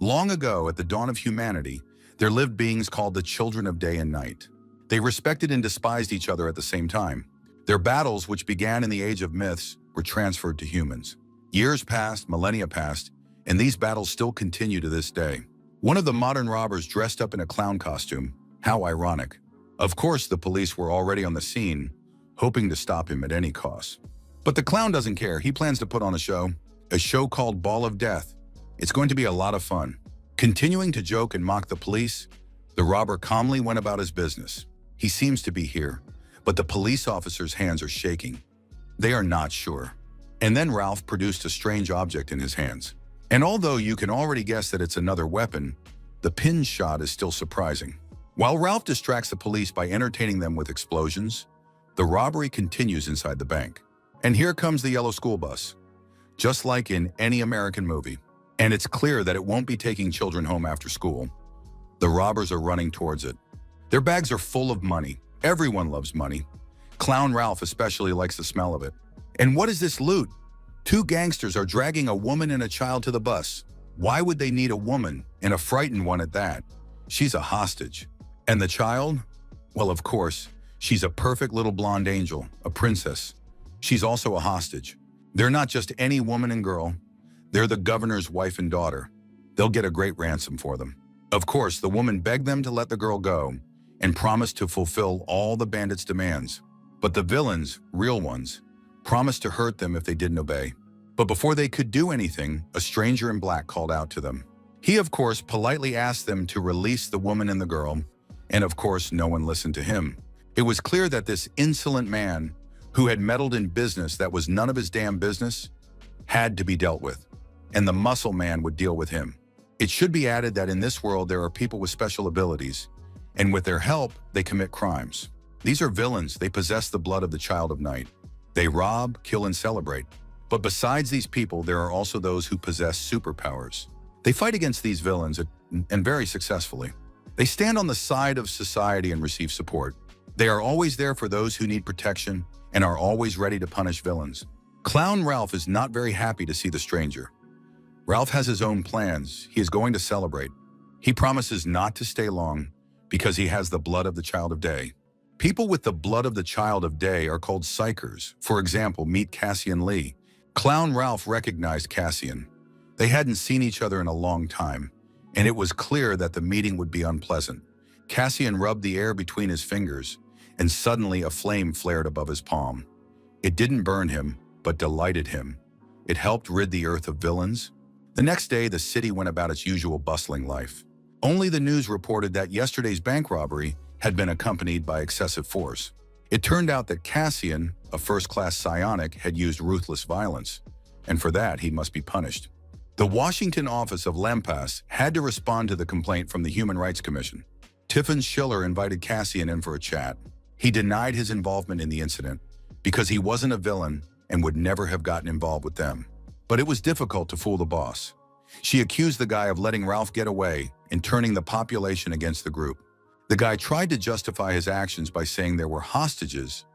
Long ago, at the dawn of humanity, there lived beings called the children of day and night. They respected and despised each other at the same time. Their battles, which began in the age of myths, were transferred to humans. Years passed, millennia passed, and these battles still continue to this day. One of the modern robbers dressed up in a clown costume. How ironic. Of course, the police were already on the scene, hoping to stop him at any cost. But the clown doesn't care. He plans to put on a show called Ball of Death. It's going to be a lot of fun. Continuing to joke and mock the police, the robber calmly went about his business. He seems to be here, but the police officer's hands are shaking. They are not sure. And then Ralph produced a strange object in his hands. And although you can already guess that it's another weapon, the pin shot is still surprising. While Ralph distracts the police by entertaining them with explosions, the robbery continues inside the bank. And here comes the yellow school bus, just like in any American movie. And it's clear that it won't be taking children home after school. The robbers are running towards it. Their bags are full of money. Everyone loves money. Clown Ralph especially likes the smell of it. And what is this loot? Two gangsters are dragging a woman and a child to the bus. Why would they need a woman, and a frightened one at that? She's a hostage. And the child? Well, of course, she's a perfect little blonde angel, a princess. She's also a hostage. They're not just any woman and girl. They're the governor's wife and daughter. They'll get a great ransom for them. Of course, the woman begged them to let the girl go and promised to fulfill all the bandits' demands. But the villains, real ones, promised to hurt them if they didn't obey. But before they could do anything, a stranger in black called out to them. He, of course, politely asked them to release the woman and the girl, and of course, no one listened to him. It was clear that this insolent man, who had meddled in business that was none of his damn business, had to be dealt with, and the muscle man would deal with him. It should be added that in this world there are people with special abilities, and with their help, they commit crimes. These are villains. They possess the blood of the child of night. They rob, kill, and celebrate. But besides these people, there are also those who possess superpowers. They fight against these villains, and very successfully. They stand on the side of society and receive support. They are always there for those who need protection and are always ready to punish villains. Clown Ralph is not very happy to see the stranger. Ralph has his own plans. He is going to celebrate. He promises not to stay long because he has the blood of the child of day. People with the blood of the child of day are called psychers. For example, meet Cassian Lee. Clown Ralph recognized Cassian. They hadn't seen each other in a long time, and it was clear that the meeting would be unpleasant. Cassian rubbed the air between his fingers, and suddenly a flame flared above his palm. It didn't burn him, but delighted him. It helped rid the earth of villains. The next day, the city went about its usual bustling life. Only the news reported that yesterday's bank robbery had been accompanied by excessive force. It turned out that Cassian, a first-class psionic, had used ruthless violence, and for that he must be punished. The Washington office of Lampas had to respond to the complaint from the Human Rights Commission. Tiffin Schiller invited Cassian in for a chat. He denied his involvement in the incident because he wasn't a villain and would never have gotten involved with them. But it was difficult to fool the boss. She accused the guy of letting Ralph get away and turning the population against the group. The guy tried to justify his actions by saying there were hostages,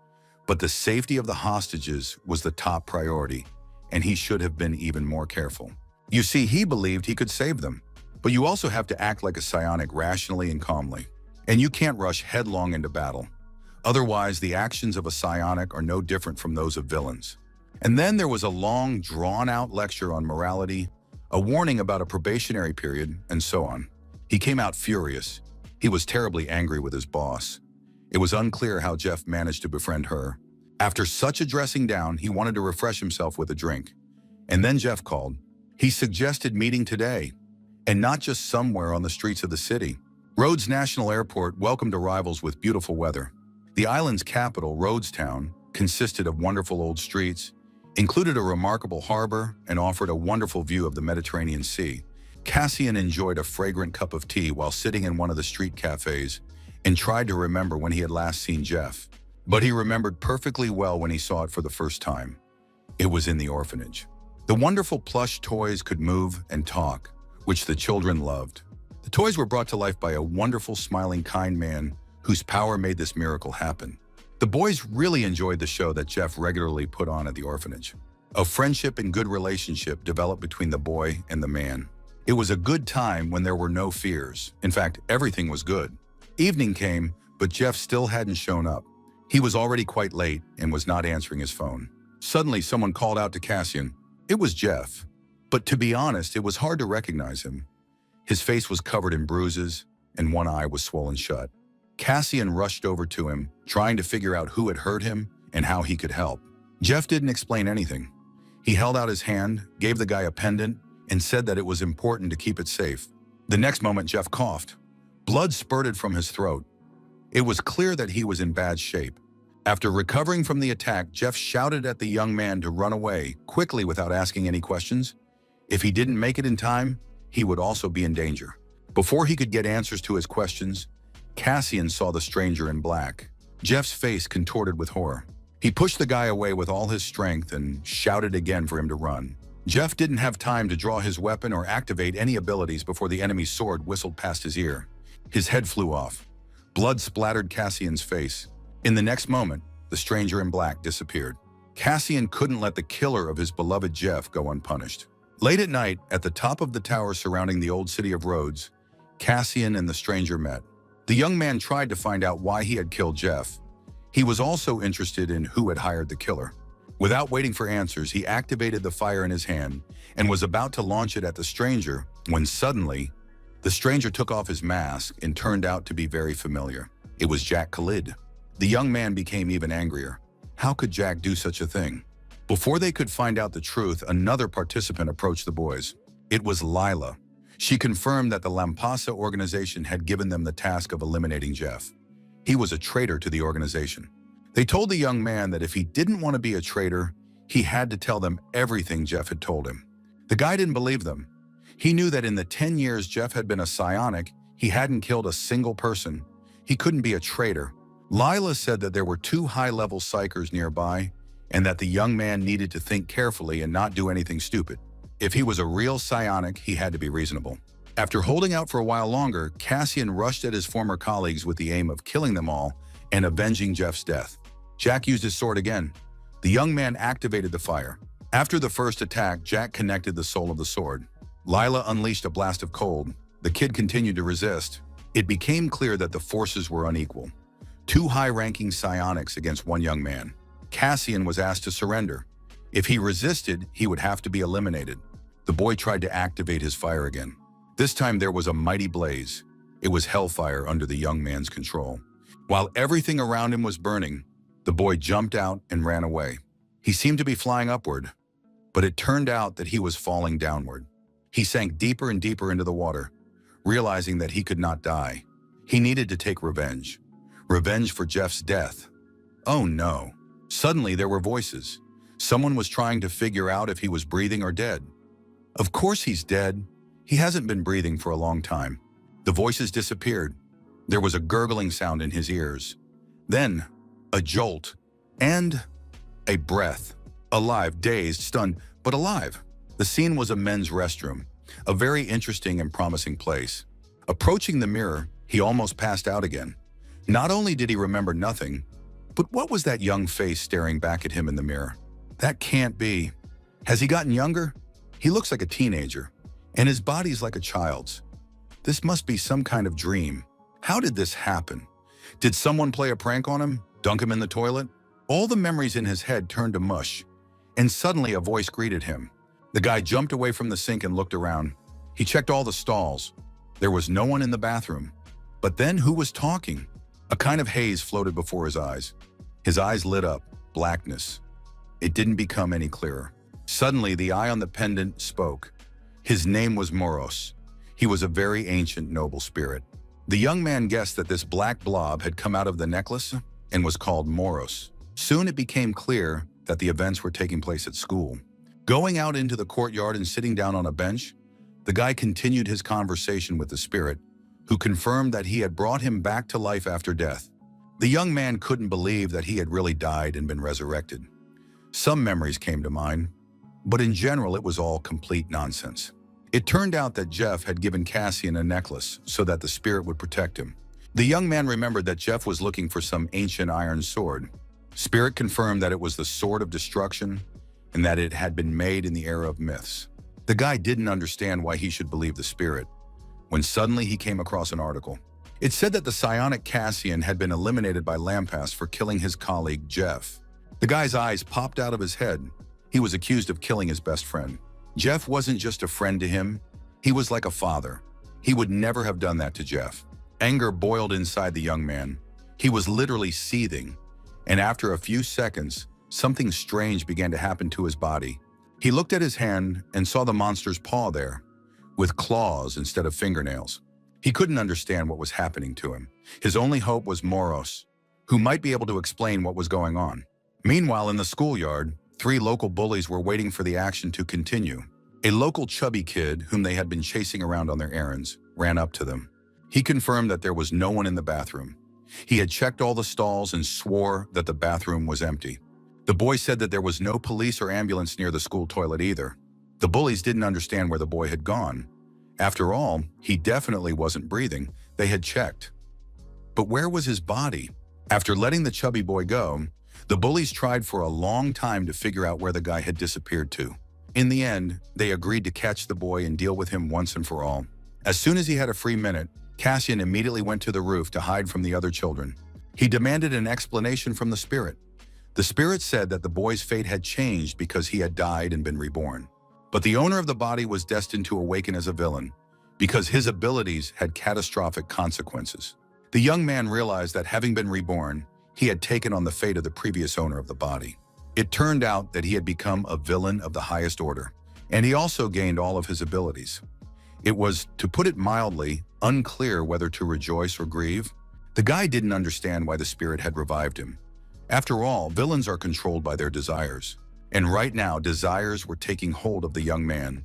but the safety of the hostages was the top priority, and he should have been even more careful. You see, he believed he could save them, but you also have to act like a psionic rationally and calmly, and you can't rush headlong into battle. Otherwise, the actions of a psionic are no different from those of villains. And then there was a long, drawn-out lecture on morality, a warning about a probationary period, and so on. He came out furious. He was terribly angry with his boss. It was unclear how Jeff managed to befriend her. After such a dressing down, he wanted to refresh himself with a drink. And then Jeff called. He suggested meeting today, and not just somewhere on the streets of the city. Rhodes National Airport welcomed arrivals with beautiful weather. The island's capital, Rhodestown, consisted of wonderful old streets, included a remarkable harbor, and offered a wonderful view of the Mediterranean Sea. Cassian enjoyed a fragrant cup of tea while sitting in one of the street cafes and tried to remember when he had last seen Jeff. But he remembered perfectly well when he saw it for the first time. It was in the orphanage. The wonderful plush toys could move and talk, which the children loved. The toys were brought to life by a wonderful, smiling, kind man whose power made this miracle happen. The boys really enjoyed the show that Jeff regularly put on at the orphanage. A friendship and good relationship developed between the boy and the man. It was a good time when there were no fears. In fact, everything was good. Evening came, but Jeff still hadn't shown up. He was already quite late and was not answering his phone. Suddenly, someone called out to Cassian. It was Jeff. But to be honest, it was hard to recognize him. His face was covered in bruises, and one eye was swollen shut. Cassian rushed over to him, trying to figure out who had hurt him and how he could help. Jeff didn't explain anything. He held out his hand, gave the guy a pendant, and said that it was important to keep it safe. The next moment, Jeff coughed. Blood spurted from his throat. It was clear that he was in bad shape. After recovering from the attack, Jeff shouted at the young man to run away, quickly without asking any questions. If he didn't make it in time, he would also be in danger. Before he could get answers to his questions, Cassian saw the stranger in black. Jeff's face contorted with horror. He pushed the guy away with all his strength and shouted again for him to run. Jeff didn't have time to draw his weapon or activate any abilities before the enemy's sword whistled past his ear. His head flew off. Blood splattered Cassian's face. In the next moment, the stranger in black disappeared. Cassian couldn't let the killer of his beloved Jeff go unpunished. Late at night, at the top of the tower surrounding the old city of Rhodes, Cassian and the stranger met. The young man tried to find out why he had killed Jeff. He was also interested in who had hired the killer. Without waiting for answers, he activated the fire in his hand and was about to launch it at the stranger when suddenly, the stranger took off his mask and turned out to be very familiar. It was Jack Khalid. The young man became even angrier. How could Jack do such a thing? Before they could find out the truth, another participant approached the boys. It was Lila. She confirmed that the Lampasa organization had given them the task of eliminating Jeff. He was a traitor to the organization. They told the young man that if he didn't want to be a traitor, he had to tell them everything Jeff had told him. The guy didn't believe them. He knew that in the 10 years Jeff had been a psionic, he hadn't killed a single person. He couldn't be a traitor. Lila said that there were 2 high-level psychers nearby and that the young man needed to think carefully and not do anything stupid. If he was a real psionic, he had to be reasonable. After holding out for a while longer, Cassian rushed at his former colleagues with the aim of killing them all and avenging Jeff's death. Jack used his sword again. The young man activated the fire. After the first attack, Jack connected the soul of the sword. Lila unleashed a blast of cold. The kid continued to resist. It became clear that the forces were unequal. 2 high-ranking psionics against 1 young man. Cassian was asked to surrender. If he resisted, he would have to be eliminated. The boy tried to activate his fire again. This time there was a mighty blaze. It was hellfire under the young man's control. While everything around him was burning, the boy jumped out and ran away. He seemed to be flying upward, but it turned out that he was falling downward. He sank deeper and deeper into the water, realizing that he could not die. He needed to take revenge. Revenge for Jeff's death. Oh no. Suddenly there were voices. Someone was trying to figure out if he was breathing or dead. Of course he's dead. He hasn't been breathing for a long time. The voices disappeared. There was a gurgling sound in his ears. Then, a jolt and a breath. Alive, dazed, stunned, but alive. The scene was a men's restroom, a very interesting and promising place. Approaching the mirror, he almost passed out again. Not only did he remember nothing, but what was that young face staring back at him in the mirror? That can't be. Has he gotten younger? He looks like a teenager, and his body's like a child's. This must be some kind of dream. How did this happen? Did someone play a prank on him? Dunk him in the toilet? All the memories in his head turned to mush, and suddenly a voice greeted him. The guy jumped away from the sink and looked around. He checked all the stalls. There was no one in the bathroom. But then who was talking? A kind of haze floated before his eyes. His eyes lit up, blackness. It didn't become any clearer. Suddenly, the eye on the pendant spoke. His name was Moros. He was a very ancient, noble spirit. The young man guessed that this black blob had come out of the necklace and was called Moros. Soon it became clear that the events were taking place at school. Going out into the courtyard and sitting down on a bench, the guy continued his conversation with the spirit, who confirmed that he had brought him back to life after death. The young man couldn't believe that he had really died and been resurrected. Some memories came to mind, but in general it was all complete nonsense. It turned out that Jeff had given Cassian a necklace so that the spirit would protect him. The young man remembered that Jeff was looking for some ancient iron sword. Spirit confirmed that it was the sword of destruction and that it had been made in the era of myths. The guy didn't understand why he should believe the spirit, when suddenly he came across an article. It said that the psionic Cassian had been eliminated by Lampas for killing his colleague, Jeff. The guy's eyes popped out of his head. He was accused of killing his best friend. Jeff wasn't just a friend to him, he was like a father. He would never have done that to Jeff. Anger boiled inside the young man. He was literally seething, and after a few seconds, something strange began to happen to his body. He looked at his hand and saw the monster's paw there, with claws instead of fingernails. He couldn't understand what was happening to him. His only hope was Moros, who might be able to explain what was going on. Meanwhile, in the schoolyard, 3 local bullies were waiting for the action to continue. A local chubby kid, whom they had been chasing around on their errands, ran up to them. He confirmed that there was no one in the bathroom. He had checked all the stalls and swore that the bathroom was empty. The boy said that there was no police or ambulance near the school toilet either. The bullies didn't understand where the boy had gone. After all, he definitely wasn't breathing. They had checked. But where was his body? After letting the chubby boy go, the bullies tried for a long time to figure out where the guy had disappeared to. In the end, they agreed to catch the boy and deal with him once and for all. As soon as he had a free minute, Cassian immediately went to the roof to hide from the other children. He demanded an explanation from the spirit. The spirit said that the boy's fate had changed because he had died and been reborn. But the owner of the body was destined to awaken as a villain, because his abilities had catastrophic consequences. The young man realized that having been reborn, he had taken on the fate of the previous owner of the body. It turned out that he had become a villain of the highest order, and he also gained all of his abilities. It was, to put it mildly, unclear whether to rejoice or grieve. The guy didn't understand why the spirit had revived him. After all, villains are controlled by their desires. And right now, desires were taking hold of the young man.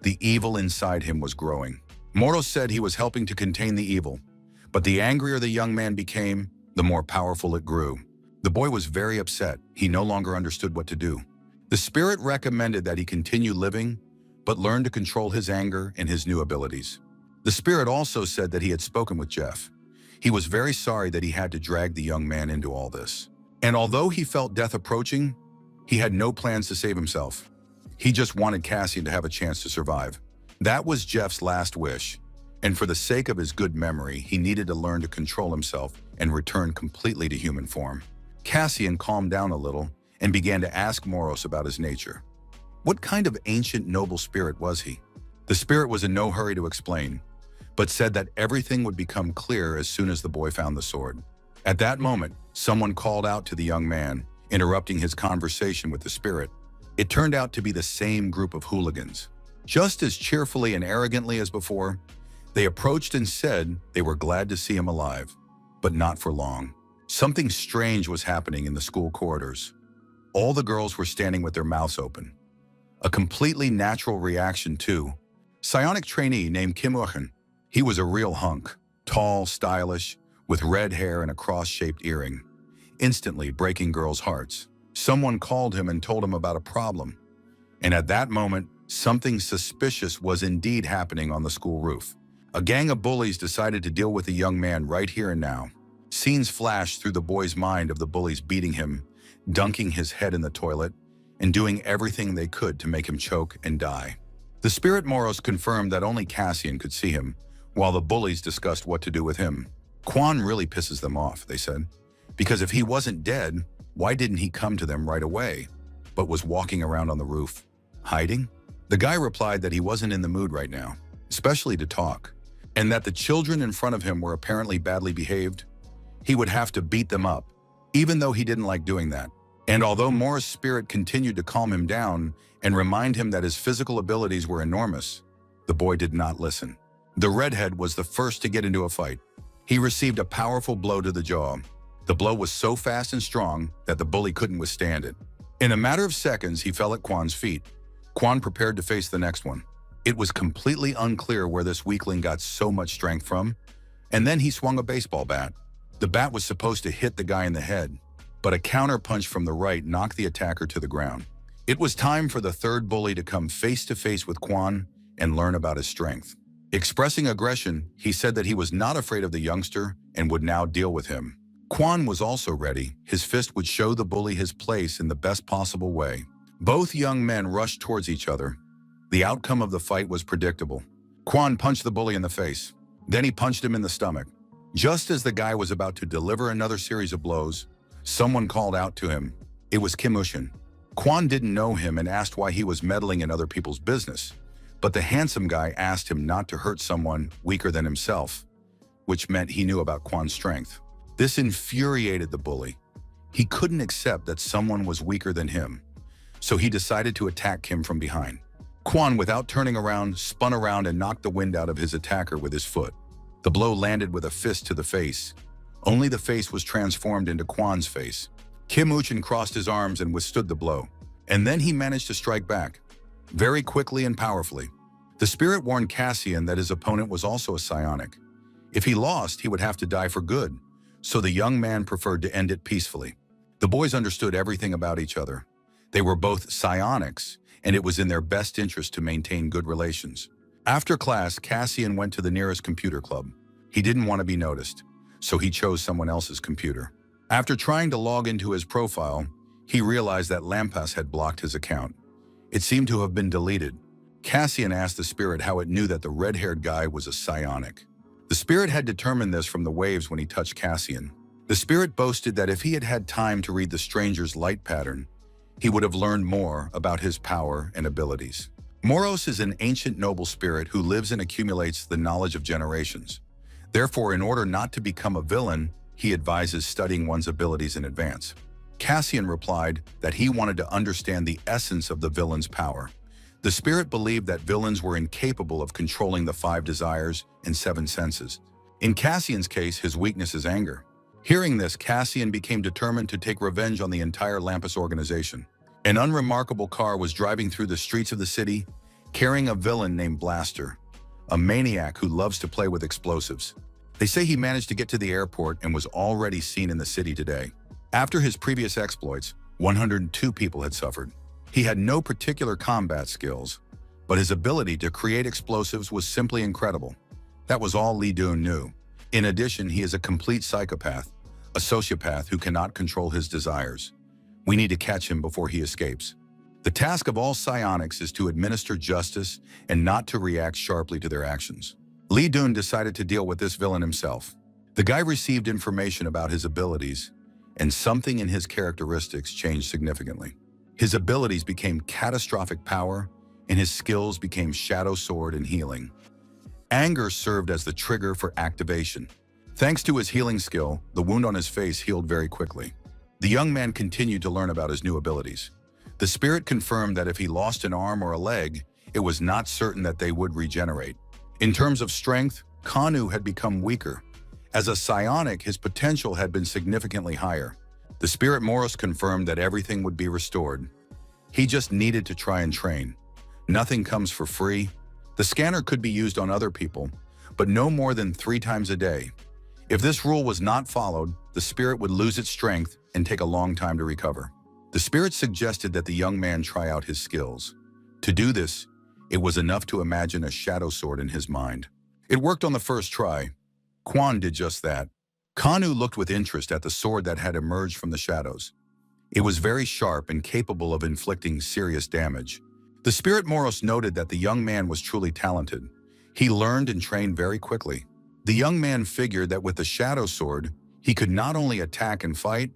The evil inside him was growing. Moros said he was helping to contain the evil, but the angrier the young man became, the more powerful it grew. The boy was very upset. He no longer understood what to do. The spirit recommended that he continue living, but learn to control his anger and his new abilities. The spirit also said that he had spoken with Jeff. He was very sorry that he had to drag the young man into all this. And although he felt death approaching, he had no plans to save himself. He just wanted Cassian to have a chance to survive. That was Jeff's last wish, and for the sake of his good memory, he needed to learn to control himself and return completely to human form. Cassian calmed down a little and began to ask Moros about his nature. What kind of ancient noble spirit was he? The spirit was in no hurry to explain, but said that everything would become clear as soon as the boy found the sword. At that moment, someone called out to the young man, interrupting his conversation with the spirit. It turned out to be the same group of hooligans. Just as cheerfully and arrogantly as before, they approached and said they were glad to see him alive, but not for long. Something strange was happening in the school corridors. All the girls were standing with their mouths open. A completely natural reaction to psionic trainee named Kim Uchen. He was a real hunk, tall, stylish, with red hair and a cross-shaped earring, instantly breaking girls' hearts. Someone called him and told him about a problem. And at that moment, something suspicious was indeed happening on the school roof. A gang of bullies decided to deal with the young man right here and now. Scenes flashed through the boy's mind of the bullies beating him, dunking his head in the toilet, and doing everything they could to make him choke and die. The spirit Moros confirmed that only Cassian could see him, while the bullies discussed what to do with him. Quan really pisses them off, they said, because if he wasn't dead, why didn't he come to them right away, but was walking around on the roof, hiding? The guy replied that he wasn't in the mood right now, especially to talk, and that the children in front of him were apparently badly behaved. He would have to beat them up, even though he didn't like doing that. And although Morris' spirit continued to calm him down and remind him that his physical abilities were enormous, the boy did not listen. The redhead was the first to get into a fight. He received a powerful blow to the jaw. The blow was so fast and strong that the bully couldn't withstand it. In a matter of seconds, he fell at Quan's feet. Quan prepared to face the next one. It was completely unclear where this weakling got so much strength from, and then he swung a baseball bat. The bat was supposed to hit the guy in the head, but a counter punch from the right knocked the attacker to the ground. It was time for the third bully to come face to face with Quan and learn about his strength. Expressing aggression, he said that he was not afraid of the youngster and would now deal with him. Quan was also ready. His fist would show the bully his place in the best possible way. Both young men rushed towards each other. The outcome of the fight was predictable. Kwon punched the bully in the face. Then he punched him in the stomach. Just as the guy was about to deliver another series of blows, someone called out to him. It was Kim Ushin. Kwon didn't know him and asked why he was meddling in other people's business, but the handsome guy asked him not to hurt someone weaker than himself, which meant he knew about Kwon's strength. This infuriated the bully. He couldn't accept that someone was weaker than him, so he decided to attack Kim from behind. Kwon, without turning around, spun around and knocked the wind out of his attacker with his foot. The blow landed with a fist to the face. Only the face was transformed into Kwon's face. Kim Uchin crossed his arms and withstood the blow. And then he managed to strike back, very quickly and powerfully. The spirit warned Cassian that his opponent was also a psionic. If he lost, he would have to die for good, so the young man preferred to end it peacefully. The boys understood everything about each other. They were both psionics, and it was in their best interest to maintain good relations. After class, Cassian went to the nearest computer club. He didn't want to be noticed, so he chose someone else's computer. After trying to log into his profile, he realized that Lampas had blocked his account. It seemed to have been deleted. Cassian asked the spirit how it knew that the red-haired guy was a psionic. The spirit had determined this from the waves when he touched Cassian. The spirit boasted that if he had had time to read the stranger's light pattern, he would have learned more about his power and abilities. Moros is an ancient noble spirit who lives and accumulates the knowledge of generations. Therefore, in order not to become a villain, he advises studying one's abilities in advance. Cassian replied that he wanted to understand the essence of the villain's power. The spirit believed that villains were incapable of controlling the 5 desires and 7 senses. In Cassian's case, his weakness is anger. Hearing this, Cassian became determined to take revenge on the entire Lampas organization. An unremarkable car was driving through the streets of the city, carrying a villain named Blaster, a maniac who loves to play with explosives. They say he managed to get to the airport and was already seen in the city today. After his previous exploits, 102 people had suffered. He had no particular combat skills, but his ability to create explosives was simply incredible. That was all Lee Dun knew. In addition, he is a complete psychopath, a sociopath who cannot control his desires. We need to catch him before he escapes. The task of all psionics is to administer justice and not to react sharply to their actions. Lee Dun decided to deal with this villain himself. The guy received information about his abilities, and something in his characteristics changed significantly. His abilities became catastrophic power, and his skills became shadow sword and healing. Anger served as the trigger for activation. Thanks to his healing skill, the wound on his face healed very quickly. The young man continued to learn about his new abilities. The spirit confirmed that if he lost an arm or a leg, it was not certain that they would regenerate. In terms of strength, Kanu had become weaker. As a psionic, his potential had been significantly higher. The spirit Moros confirmed that everything would be restored. He just needed to try and train. Nothing comes for free. The scanner could be used on other people, but no more than 3 times a day. If this rule was not followed, the spirit would lose its strength and take a long time to recover. The spirit suggested that the young man try out his skills. To do this, it was enough to imagine a shadow sword in his mind. It worked on the first try. Kwon did just that. Kanu looked with interest at the sword that had emerged from the shadows. It was very sharp and capable of inflicting serious damage. The spirit Moros noted that the young man was truly talented. He learned and trained very quickly. The young man figured that with the shadow sword, he could not only attack and fight,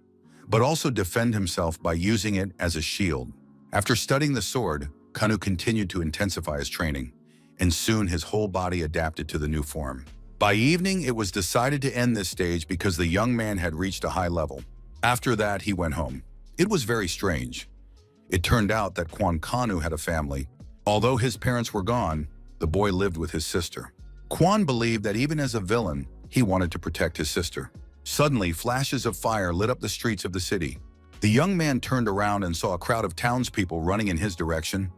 but also defend himself by using it as a shield. After studying the sword, Kanu continued to intensify his training, and soon his whole body adapted to the new form. By evening, it was decided to end this stage because the young man had reached a high level. After that, he went home. It was very strange. It turned out that Kwon Kanu had a family. Although his parents were gone, the boy lived with his sister. Kwon believed that even as a villain, he wanted to protect his sister. Suddenly, flashes of fire lit up the streets of the city. The young man turned around and saw a crowd of townspeople running in his direction.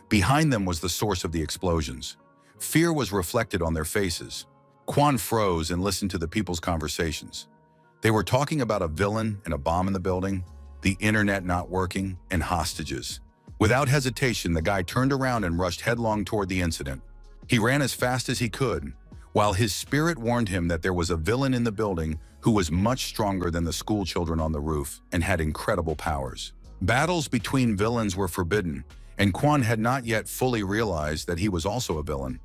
Behind them was the source of the explosions. Fear was reflected on their faces. Kwon froze and listened to the people's conversations. They were talking about a villain and a bomb in the building, the internet not working, and hostages. Without hesitation, the guy turned around and rushed headlong toward the incident. He ran as fast as he could, while his spirit warned him that there was a villain in the building who was much stronger than the school children on the roof and had incredible powers. Battles between villains were forbidden, and Quan had not yet fully realized that he was also a villain.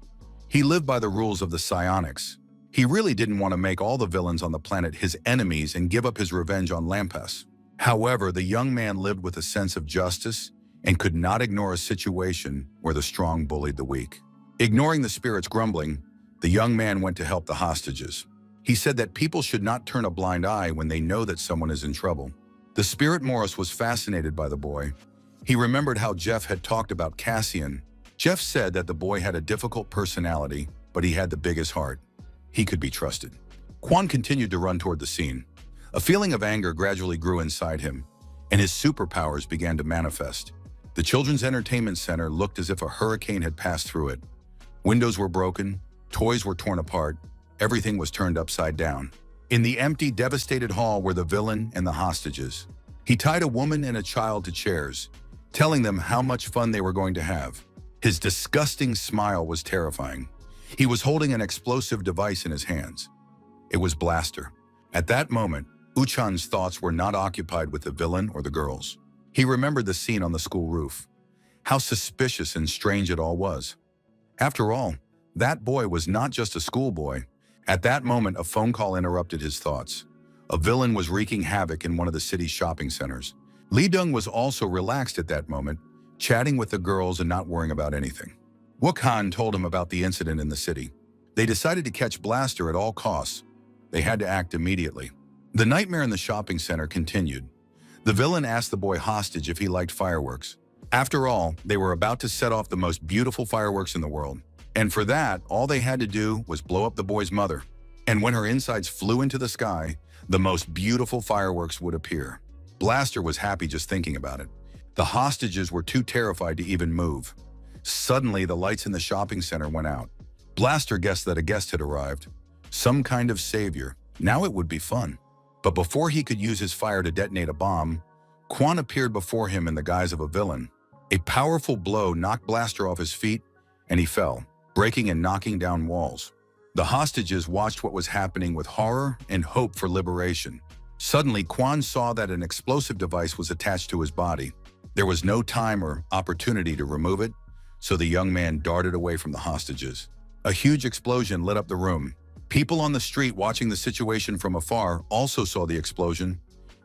He lived by the rules of the psionics. He really didn't want to make all the villains on the planet his enemies and give up his revenge on Lampas. However, the young man lived with a sense of justice and could not ignore a situation where the strong bullied the weak. Ignoring the spirit's grumbling, the young man went to help the hostages. He said that people should not turn a blind eye when they know that someone is in trouble. The spirit Morris was fascinated by the boy. He remembered how Jeff had talked about Cassian. Jeff said that the boy had a difficult personality, but he had the biggest heart. He could be trusted. Quan continued to run toward the scene. A feeling of anger gradually grew inside him, and his superpowers began to manifest. The Children's Entertainment Center looked as if a hurricane had passed through it. Windows were broken, toys were torn apart, everything was turned upside down. In the empty, devastated hall were the villain and the hostages. He tied a woman and a child to chairs, telling them how much fun they were going to have. His disgusting smile was terrifying. He was holding an explosive device in his hands. It was Blaster. At that moment, Uchan's thoughts were not occupied with the villain or the girls. He remembered the scene on the school roof. How suspicious and strange it all was. After all, that boy was not just a schoolboy. At that moment, a phone call interrupted his thoughts. A villain was wreaking havoc in one of the city's shopping centers. Lee Dung was also relaxed at that moment, chatting with the girls and not worrying about anything. Wook Han told him about the incident in the city. They decided to catch Blaster at all costs. They had to act immediately. The nightmare in the shopping center continued. The villain asked the boy hostage if he liked fireworks. After all, they were about to set off the most beautiful fireworks in the world. And for that, all they had to do was blow up the boy's mother. And when her insides flew into the sky, the most beautiful fireworks would appear. Blaster was happy just thinking about it. The hostages were too terrified to even move. Suddenly, the lights in the shopping center went out. Blaster guessed that a guest had arrived. Some kind of savior. Now it would be fun. But before he could use his fire to detonate a bomb, Quan appeared before him in the guise of a villain. A powerful blow knocked Blaster off his feet, and he fell, breaking and knocking down walls. The hostages watched what was happening with horror and hope for liberation. Suddenly, Quan saw that an explosive device was attached to his body. There was no time or opportunity to remove it, so the young man darted away from the hostages. A huge explosion lit up the room. People on the street watching the situation from afar also saw the explosion.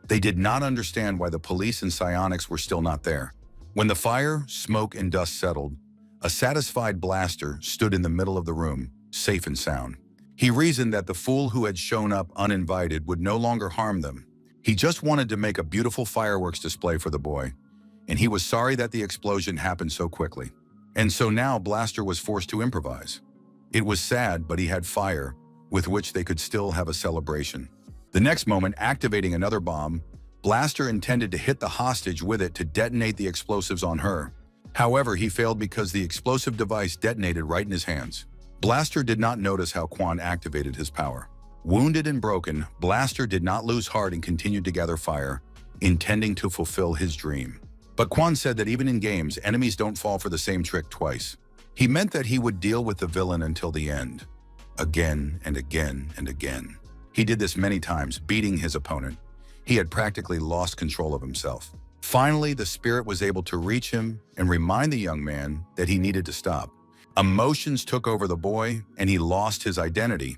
They did not understand why the police and psionics were still not there. When the fire, smoke, and dust settled, a satisfied Blaster stood in the middle of the room, safe and sound. He reasoned that the fool who had shown up uninvited would no longer harm them. He just wanted to make a beautiful fireworks display for the boy, and he was sorry that the explosion happened so quickly. And so now Blaster was forced to improvise. It was sad, but he had fire, with which they could still have a celebration. The next moment, activating another bomb, Blaster intended to hit the hostage with it to detonate the explosives on her. However, he failed because the explosive device detonated right in his hands. Blaster did not notice how Quan activated his power. Wounded and broken, Blaster did not lose heart and continued to gather fire, intending to fulfill his dream. But Quan said that even in games, enemies don't fall for the same trick twice. He meant that he would deal with the villain until the end. Again and again and again. He did this many times, beating his opponent. He had practically lost control of himself. Finally, the spirit was able to reach him and remind the young man that he needed to stop. Emotions took over the boy, and he lost his identity.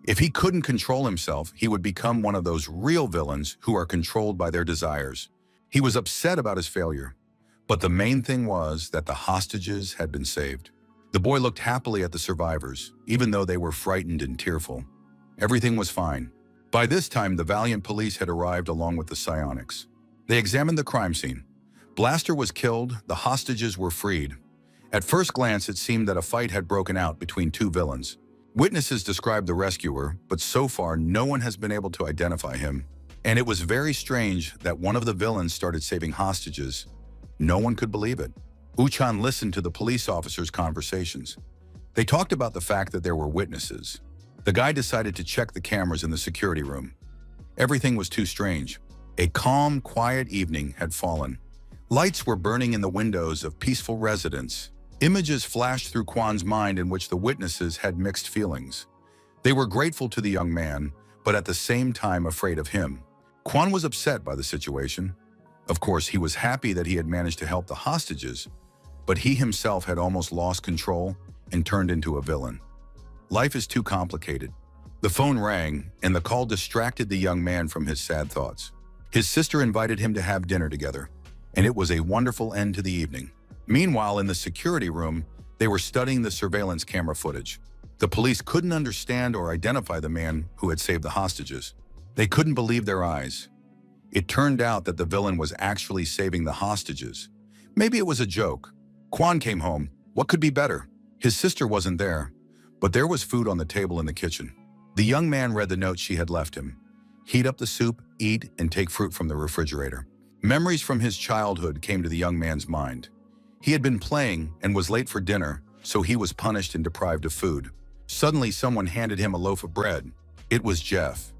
If he couldn't control himself, he would become one of those real villains who are controlled by their desires. He was upset about his failure, but the main thing was that the hostages had been saved. The boy looked happily at the survivors, even though they were frightened and tearful. Everything was fine. By this time, the valiant police had arrived along with the psionics. They examined the crime scene. Blaster was killed, the hostages were freed. At first glance, it seemed that a fight had broken out between two villains. Witnesses described the rescuer, but so far no one has been able to identify him. And it was very strange that one of the villains started saving hostages. No one could believe it. Uchan listened to the police officers' conversations. They talked about the fact that there were witnesses. The guy decided to check the cameras in the security room. Everything was too strange. A calm, quiet evening had fallen. Lights were burning in the windows of peaceful residents. Images flashed through Quan's mind in which the witnesses had mixed feelings. They were grateful to the young man, but at the same time afraid of him. Quan was upset by the situation. Of course, he was happy that he had managed to help the hostages, but he himself had almost lost control and turned into a villain. Life is too complicated. The phone rang, and the call distracted the young man from his sad thoughts. His sister invited him to have dinner together, and it was a wonderful end to the evening. Meanwhile, in the security room, they were studying the surveillance camera footage. The police couldn't understand or identify the man who had saved the hostages. They couldn't believe their eyes. It turned out that the villain was actually saving the hostages. Maybe it was a joke. Kwon came home. What could be better? His sister wasn't there, but there was food on the table in the kitchen. The young man read the note she had left him. Heat up the soup, eat, and take fruit from the refrigerator. Memories from his childhood came to the young man's mind. He had been playing and was late for dinner, so he was punished and deprived of food. Suddenly, someone handed him a loaf of bread. It was Jeff.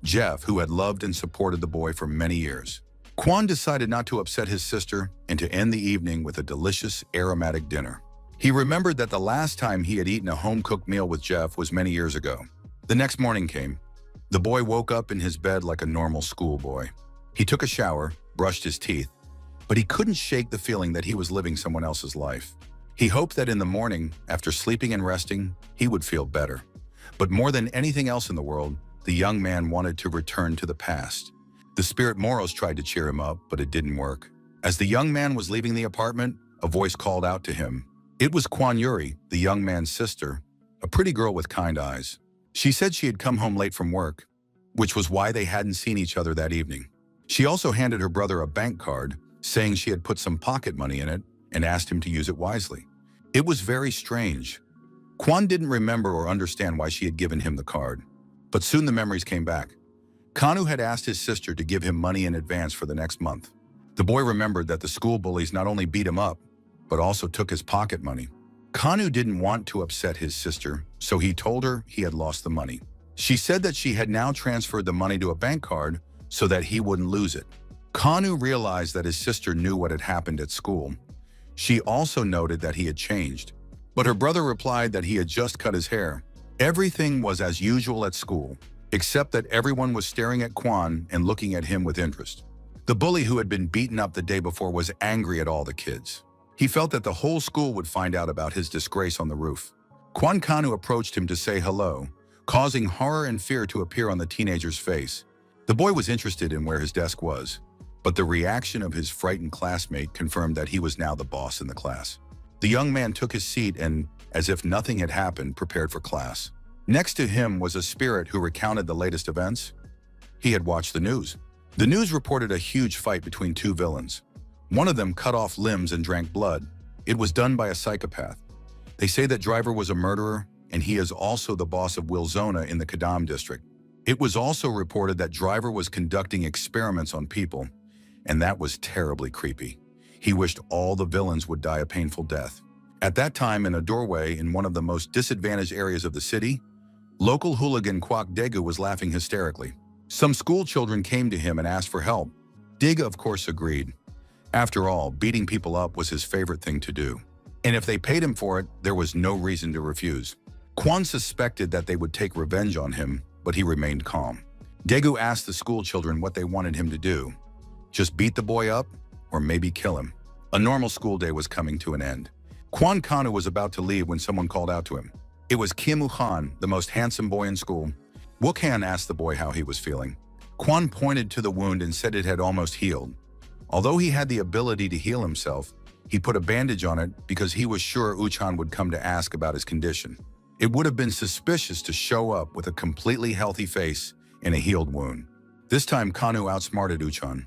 Jeff, who had loved and supported the boy for many years. Kwon decided not to upset his sister and to end the evening with a delicious, aromatic dinner. He remembered that the last time he had eaten a home-cooked meal with Jeff was many years ago. The next morning came. The boy woke up in his bed like a normal schoolboy. He took a shower, brushed his teeth, but he couldn't shake the feeling that he was living someone else's life. He hoped that in the morning, after sleeping and resting, he would feel better. But more than anything else in the world, the young man wanted to return to the past. The spirit Moros tried to cheer him up, but it didn't work. As the young man was leaving the apartment, a voice called out to him. It was Kwon Yuri, the young man's sister, a pretty girl with kind eyes. She said she had come home late from work, which was why they hadn't seen each other that evening. She also handed her brother a bank card, saying she had put some pocket money in it and asked him to use it wisely. It was very strange. Kwon didn't remember or understand why she had given him the card, but soon the memories came back. Kanu had asked his sister to give him money in advance for the next month. The boy remembered that the school bullies not only beat him up, but also took his pocket money. Kanu didn't want to upset his sister, so he told her he had lost the money. She said that she had now transferred the money to a bank card so that he wouldn't lose it. Kanu realized that his sister knew what had happened at school. She also noted that he had changed, but her brother replied that he had just cut his hair. Everything was as usual at school, except that everyone was staring at Kwon and looking at him with interest. The bully who had been beaten up the day before was angry at all the kids. He felt that the whole school would find out about his disgrace on the roof. Kwon Kanu approached him to say hello, causing horror and fear to appear on the teenager's face. The boy was interested in where his desk was, but the reaction of his frightened classmate confirmed that he was now the boss in the class. The young man took his seat and, as if nothing had happened, prepared for class. Next to him was a spirit who recounted the latest events. He had watched the news. The news reported a huge fight between two villains. One of them cut off limbs and drank blood. It was done by a psychopath. They say that Driver was a murderer, and he is also the boss of Wilzona in the Kadam district. It was also reported that Driver was conducting experiments on people, and that was terribly creepy. He wished all the villains would die a painful death. At that time, in a doorway in one of the most disadvantaged areas of the city, local hooligan Kwak Daegu was laughing hysterically. Some school children came to him and asked for help. Daegu, of course, agreed. After all, beating people up was his favorite thing to do. And if they paid him for it, there was no reason to refuse. Kwon suspected that they would take revenge on him, but he remained calm. Daegu asked the school children what they wanted him to do. Just beat the boy up, or maybe kill him. A normal school day was coming to an end. Kwon Kanu was about to leave when someone called out to him. It was Kim Woo-han, the most handsome boy in school. Wook-han asked the boy how he was feeling. Kwon pointed to the wound and said it had almost healed. Although he had the ability to heal himself, he put a bandage on it because he was sure Uchan would come to ask about his condition. It would have been suspicious to show up with a completely healthy face and a healed wound. This time, Kanu outsmarted Uchan.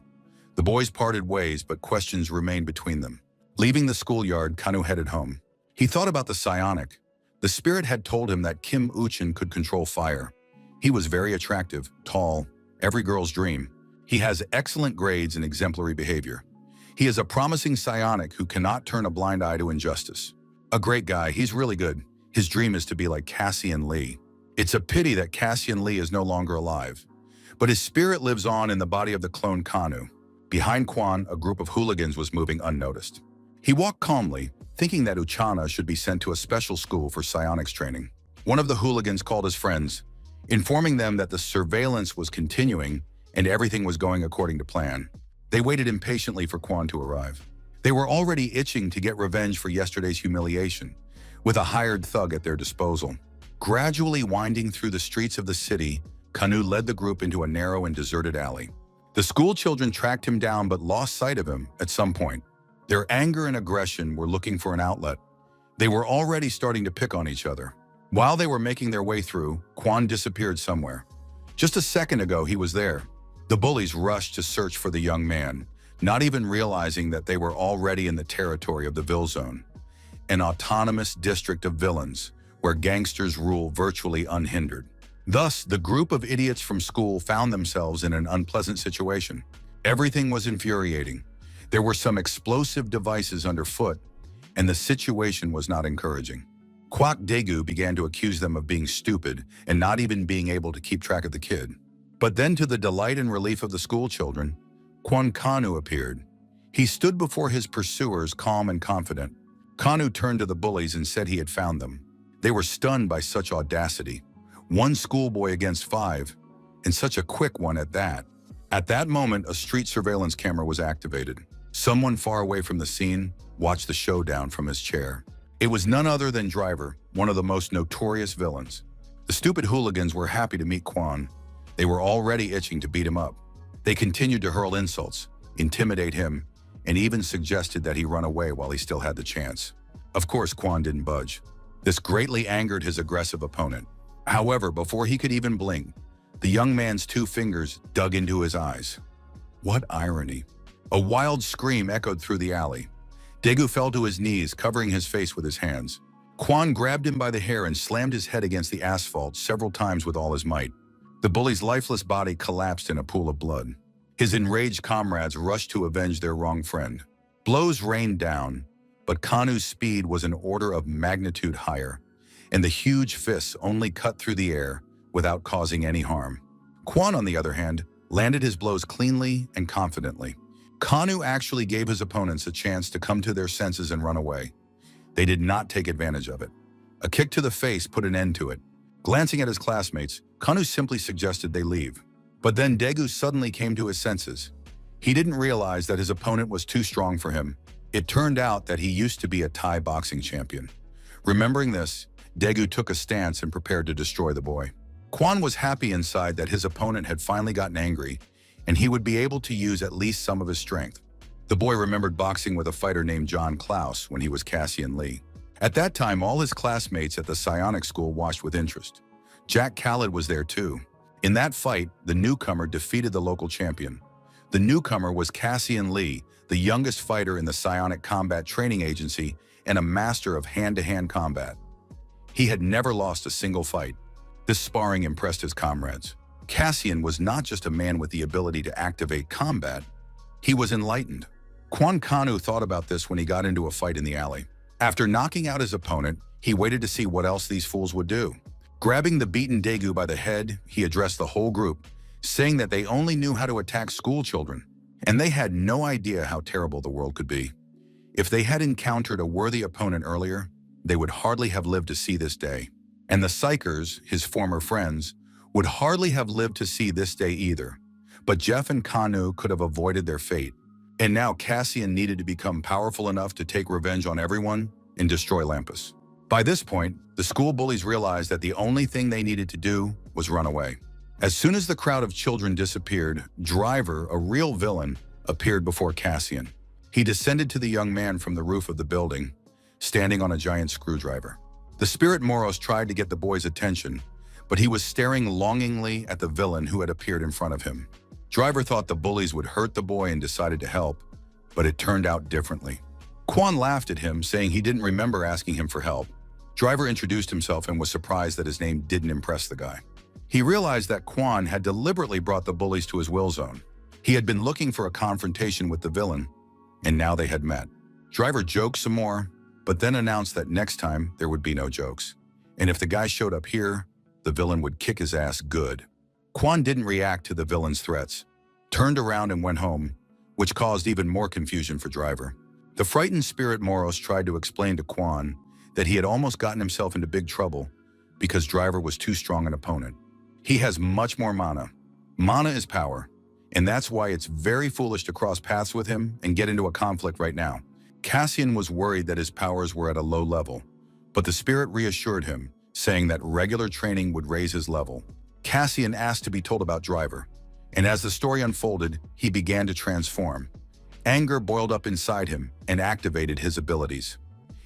The boys parted ways, but questions remained between them. Leaving the schoolyard, Kanu headed home. He thought about the psionic. The spirit had told him that Kim Uchan could control fire. He was very attractive, tall, every girl's dream. He has excellent grades and exemplary behavior. He is a promising psionic who cannot turn a blind eye to injustice. A great guy, he's really good. His dream is to be like Cassian Lee. It's a pity that Cassian Lee is no longer alive. But his spirit lives on in the body of the clone Kanu. Behind Kwon, a group of hooligans was moving unnoticed. He walked calmly, thinking that Uchana should be sent to a special school for psionics training. One of the hooligans called his friends, informing them that the surveillance was continuing and everything was going according to plan. They waited impatiently for Kwon to arrive. They were already itching to get revenge for yesterday's humiliation, with a hired thug at their disposal. Gradually winding through the streets of the city, Kanu led the group into a narrow and deserted alley. The school children tracked him down but lost sight of him at some point. Their anger and aggression were looking for an outlet. They were already starting to pick on each other. While they were making their way through, Kwon disappeared somewhere. Just a second ago, he was there. The bullies rushed to search for the young man, not even realizing that they were already in the territory of the Vil Zone, an autonomous district of villains where gangsters rule virtually unhindered. Thus, the group of idiots from school found themselves in an unpleasant situation. Everything was infuriating. There were some explosive devices underfoot, and the situation was not encouraging. Kwak Daegu began to accuse them of being stupid and not even being able to keep track of the kid. But then, to the delight and relief of the school children, Kwon Kanu appeared. He stood before his pursuers calm and confident. Kanu turned to the bullies and said he had found them. They were stunned by such audacity. One schoolboy against 5, and such a quick one at that. At that moment, a street surveillance camera was activated. Someone far away from the scene watched the showdown from his chair. It was none other than Driver, one of the most notorious villains. The stupid hooligans were happy to meet Kwon. They were already itching to beat him up. They continued to hurl insults, intimidate him, and even suggested that he run away while he still had the chance. Of course, Kwon didn't budge. This greatly angered his aggressive opponent. However, before he could even blink, the young man's 2 fingers dug into his eyes. What irony. A wild scream echoed through the alley. Daegu fell to his knees, covering his face with his hands. Kwon grabbed him by the hair and slammed his head against the asphalt several times with all his might. The bully's lifeless body collapsed in a pool of blood. His enraged comrades rushed to avenge their wronged friend. Blows rained down, but Kanu's speed was an order of magnitude higher, and the huge fists only cut through the air without causing any harm. Kwon, on the other hand, landed his blows cleanly and confidently. Kanu actually gave his opponents a chance to come to their senses and run away. They did not take advantage of it. A kick to the face put an end to it. Glancing at his classmates, Kanu simply suggested they leave. But then Daegu suddenly came to his senses. He didn't realize that his opponent was too strong for him. It turned out that he used to be a Thai boxing champion. Remembering this, Daegu took a stance and prepared to destroy the boy. Kwon was happy inside that his opponent had finally gotten angry, and he would be able to use at least some of his strength. The boy remembered boxing with a fighter named John Klaus when he was Cassian Lee. At that time, all his classmates at the psionic school watched with interest. Jack Khaled was there too. In that fight, the newcomer defeated the local champion. The newcomer was Cassian Lee, the youngest fighter in the Psionic Combat Training Agency and a master of hand-to-hand combat. He had never lost a single fight. This sparring impressed his comrades. Cassian was not just a man with the ability to activate combat, he was enlightened. Kwon Kanu thought about this when he got into a fight in the alley. After knocking out his opponent, he waited to see what else these fools would do. Grabbing the beaten Daegu by the head, he addressed the whole group, saying that they only knew how to attack school children, and they had no idea how terrible the world could be. If they had encountered a worthy opponent earlier, they would hardly have lived to see this day. And the Psychers, his former friends, would hardly have lived to see this day either. But Jeff and Kanu could have avoided their fate. And now Cassian needed to become powerful enough to take revenge on everyone and destroy Lampus. By this point, the school bullies realized that the only thing they needed to do was run away. As soon as the crowd of children disappeared, Driver, a real villain, appeared before Cassian. He descended to the young man from the roof of the building, standing on a giant screwdriver. The spirit Moros tried to get the boy's attention, but he was staring longingly at the villain who had appeared in front of him. Driver thought the bullies would hurt the boy and decided to help, but it turned out differently. Kwon laughed at him, saying he didn't remember asking him for help. Driver introduced himself and was surprised that his name didn't impress the guy. He realized that Kwon had deliberately brought the bullies to his will zone. He had been looking for a confrontation with the villain, and now they had met. Driver joked some more, but then announced that next time there would be no jokes. And if the guy showed up here, the villain would kick his ass good. Kwon didn't react to the villain's threats, turned around and went home, which caused even more confusion for Driver. The frightened spirit Moros tried to explain to Kwon that he had almost gotten himself into big trouble because Driver was too strong an opponent. He has much more mana. Mana is power, and that's why it's very foolish to cross paths with him and get into a conflict right now. Cassian was worried that his powers were at a low level, but the spirit reassured him, saying that regular training would raise his level. Cassian asked to be told about Driver, and as the story unfolded, he began to transform. Anger boiled up inside him and activated his abilities.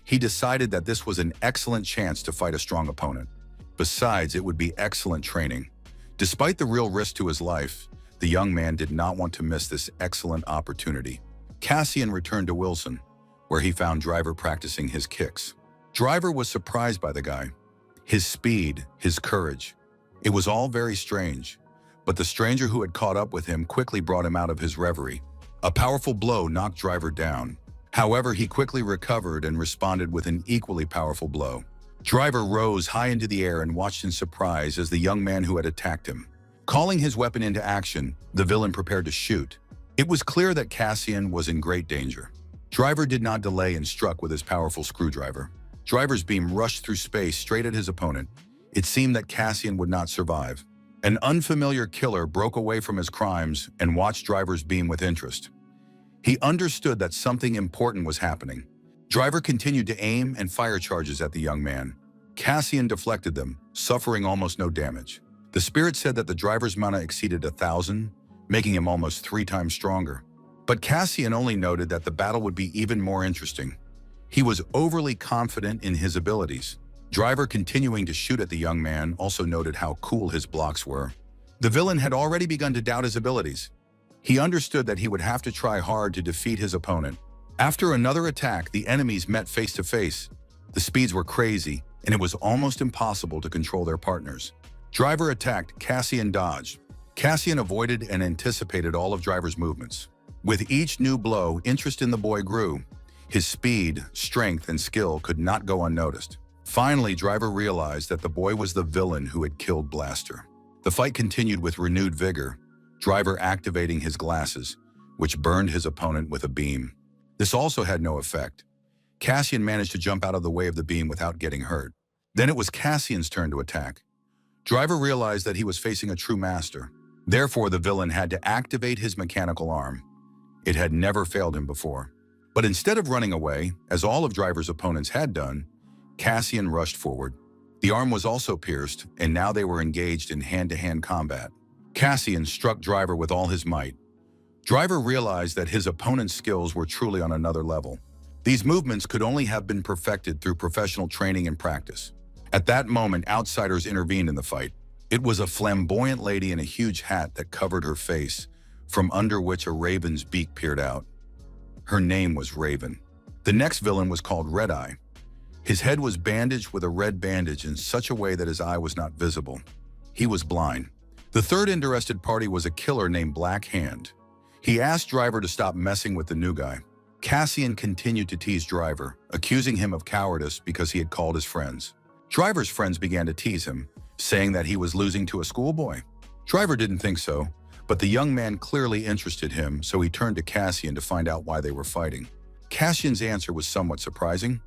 He decided that this was an excellent chance to fight a strong opponent. Besides, it would be excellent training. Despite the real risk to his life, the young man did not want to miss this excellent opportunity. Cassian returned to Wilson, where he found Driver practicing his kicks. Driver was surprised by the guy. His speed, his courage. It was all very strange, but the stranger who had caught up with him quickly brought him out of his reverie. A powerful blow knocked Driver down. However, he quickly recovered and responded with an equally powerful blow. Driver rose high into the air and watched in surprise as the young man who had attacked him. Calling his weapon into action, the villain prepared to shoot. It was clear that Cassian was in great danger. Driver did not delay and struck with his powerful screwdriver. Driver's beam rushed through space straight at his opponent. It seemed that Cassian would not survive. An unfamiliar killer broke away from his crimes and watched Driver's beam with interest. He understood that something important was happening. Driver continued to aim and fire charges at the young man. Cassian deflected them, suffering almost no damage. The spirit said that the Driver's mana exceeded 1,000, making him almost 3 times stronger. But Cassian only noted that the battle would be even more interesting. He was overly confident in his abilities. Driver, continuing to shoot at the young man, also noted how cool his blocks were. The villain had already begun to doubt his abilities. He understood that he would have to try hard to defeat his opponent. After another attack, the enemies met face to face. The speeds were crazy, and it was almost impossible to control their partners. Driver attacked, Cassian dodged. Cassian avoided and anticipated all of Driver's movements. With each new blow, interest in the boy grew. His speed, strength, and skill could not go unnoticed. Finally, Driver realized that the boy was the villain who had killed Blaster. The fight continued with renewed vigor, Driver activating his glasses, which burned his opponent with a beam. This also had no effect. Cassian managed to jump out of the way of the beam without getting hurt. Then it was Cassian's turn to attack. Driver realized that he was facing a true master. Therefore, the villain had to activate his mechanical arm. It had never failed him before. But instead of running away, as all of Driver's opponents had done, Cassian rushed forward. The arm was also pierced, and now they were engaged in hand-to-hand combat. Cassian struck Driver with all his might. Driver realized that his opponent's skills were truly on another level. These movements could only have been perfected through professional training and practice. At that moment, outsiders intervened in the fight. It was a flamboyant lady in a huge hat that covered her face, from under which a raven's beak peered out. Her name was Raven. The next villain was called Red Eye. His head was bandaged with a red bandage in such a way that his eye was not visible. He was blind. The third interested party was a killer named Black Hand. He asked Driver to stop messing with the new guy. Cassian continued to tease Driver, accusing him of cowardice because he had called his friends. Driver's friends began to tease him, saying that he was losing to a schoolboy. Driver didn't think so, but the young man clearly interested him, so he turned to Cassian to find out why they were fighting. Cassian's answer was somewhat surprising.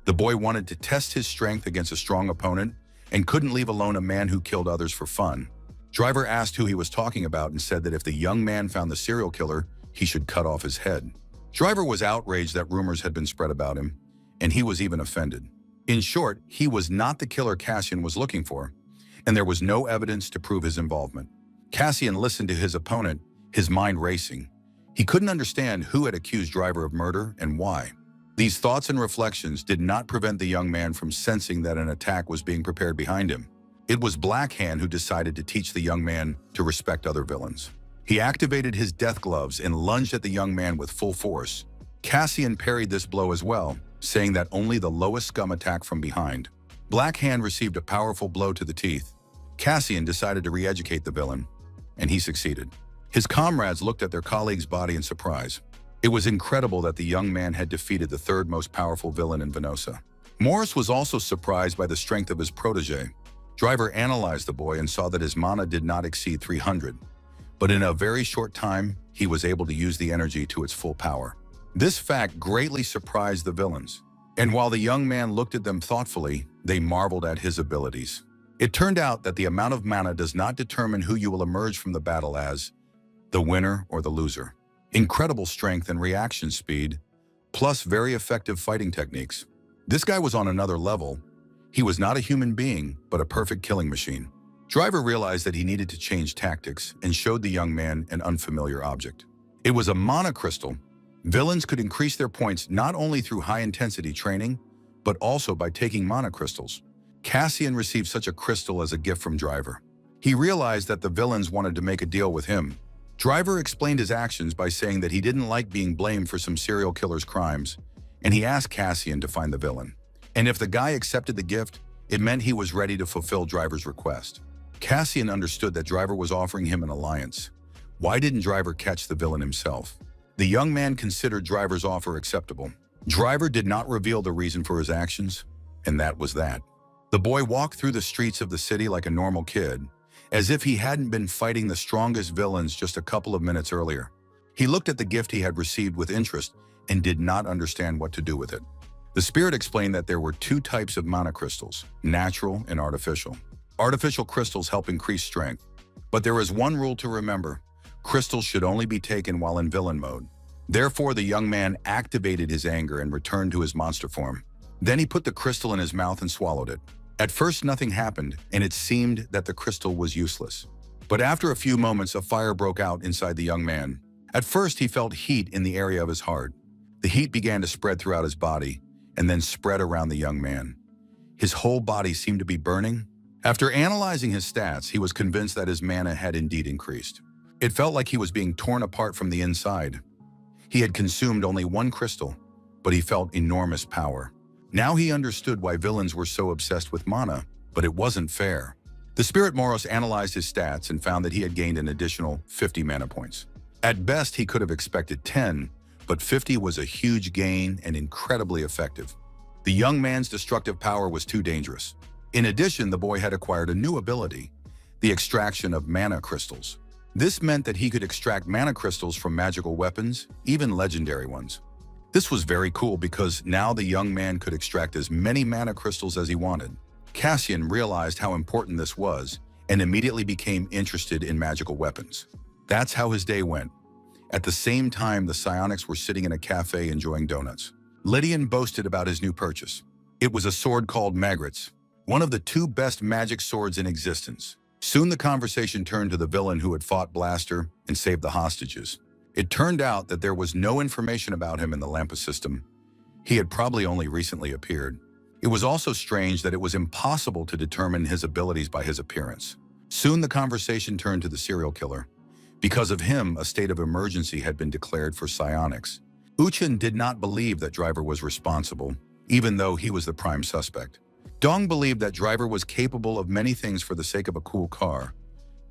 The boy wanted to test his strength against a strong opponent and couldn't leave alone a man who killed others for fun. Driver asked who he was talking about and said that if the young man found the serial killer, he should cut off his head. Driver was outraged that rumors had been spread about him, and he was even offended. In short, he was not the killer Cassian was looking for, and there was no evidence to prove his involvement. Cassian listened to his opponent, his mind racing. He couldn't understand who had accused Driver of murder and why. These thoughts and reflections did not prevent the young man from sensing that an attack was being prepared behind him. It was Black Hand who decided to teach the young man to respect other villains. He activated his death gloves and lunged at the young man with full force. Cassian parried this blow as well, saying that only the lowest scum attacked from behind. Black Hand received a powerful blow to the teeth. Cassian decided to re-educate the villain, and he succeeded. His comrades looked at their colleague's body in surprise. It was incredible that the young man had defeated the third most powerful villain in Venosa. Morris was also surprised by the strength of his protege. Driver analyzed the boy and saw that his mana did not exceed 300, but in a very short time, he was able to use the energy to its full power. This fact greatly surprised the villains, and while the young man looked at them thoughtfully, they marveled at his abilities. It turned out that the amount of mana does not determine who you will emerge from the battle as the winner or the loser. Incredible strength and reaction speed, plus very effective fighting techniques. This guy was on another level. He was not a human being, but a perfect killing machine. Driver realized that he needed to change tactics and showed the young man an unfamiliar object. It was a mana crystal. Villains could increase their points not only through high-intensity training, but also by taking mana crystals. Cassian received such a crystal as a gift from Driver. He realized that the villains wanted to make a deal with him. Driver explained his actions by saying that he didn't like being blamed for some serial killer's crimes, and he asked Cassian to find the villain. And if the guy accepted the gift, it meant he was ready to fulfill Driver's request. Cassian understood that Driver was offering him an alliance. Why didn't Driver catch the villain himself? The young man considered Driver's offer acceptable. Driver did not reveal the reason for his actions, and that was that. The boy walked through the streets of the city like a normal kid, as if he hadn't been fighting the strongest villains just a couple of minutes earlier. He looked at the gift he had received with interest and did not understand what to do with it. The spirit explained that there were two types of mana crystals, natural and artificial. Artificial crystals help increase strength, but there is one rule to remember. Crystals should only be taken while in villain mode. Therefore, the young man activated his anger and returned to his monster form. Then he put the crystal in his mouth and swallowed it. At first, nothing happened, and it seemed that the crystal was useless. But after a few moments, a fire broke out inside the young man. At first, he felt heat in the area of his heart. The heat began to spread throughout his body, and then spread around the young man. His whole body seemed to be burning. After analyzing his stats, he was convinced that his mana had indeed increased. It felt like he was being torn apart from the inside. He had consumed only one crystal, but he felt enormous power. Now he understood why villains were so obsessed with mana, but it wasn't fair. The Spirit Moros analyzed his stats and found that he had gained an additional 50 mana points. At best, he could have expected 10, but 50 was a huge gain and incredibly effective. The young man's destructive power was too dangerous. In addition, the boy had acquired a new ability, the extraction of mana crystals. This meant that he could extract mana crystals from magical weapons, even legendary ones. This was very cool because now the young man could extract as many mana crystals as he wanted. Cassian realized how important this was and immediately became interested in magical weapons. That's how his day went. At the same time, the psionics were sitting in a cafe enjoying donuts. Lydian boasted about his new purchase. It was a sword called Magrit's, one of the two best magic swords in existence. Soon the conversation turned to the villain who had fought Blaster and saved the hostages. It turned out that there was no information about him in the Lampa system. He had probably only recently appeared. It was also strange that it was impossible to determine his abilities by his appearance. Soon the conversation turned to the serial killer. Because of him, a state of emergency had been declared for psionics. Uchin did not believe that Driver was responsible, even though he was the prime suspect. Dong believed that Driver was capable of many things for the sake of a cool car,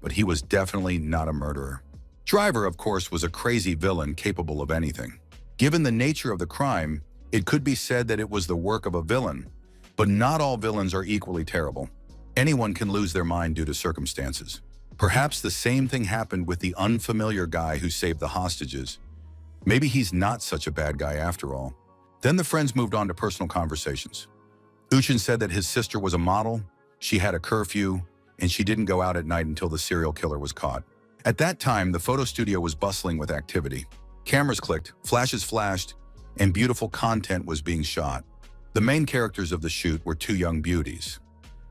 but he was definitely not a murderer. Driver, of course, was a crazy villain capable of anything. Given the nature of the crime, it could be said that it was the work of a villain, but not all villains are equally terrible. Anyone can lose their mind due to circumstances. Perhaps the same thing happened with the unfamiliar guy who saved the hostages. Maybe he's not such a bad guy after all. Then the friends moved on to personal conversations. Uchin said that his sister was a model, she had a curfew, and she didn't go out at night until the serial killer was caught. At that time, the photo studio was bustling with activity. Cameras clicked, flashes flashed, and beautiful content was being shot. The main characters of the shoot were two young beauties.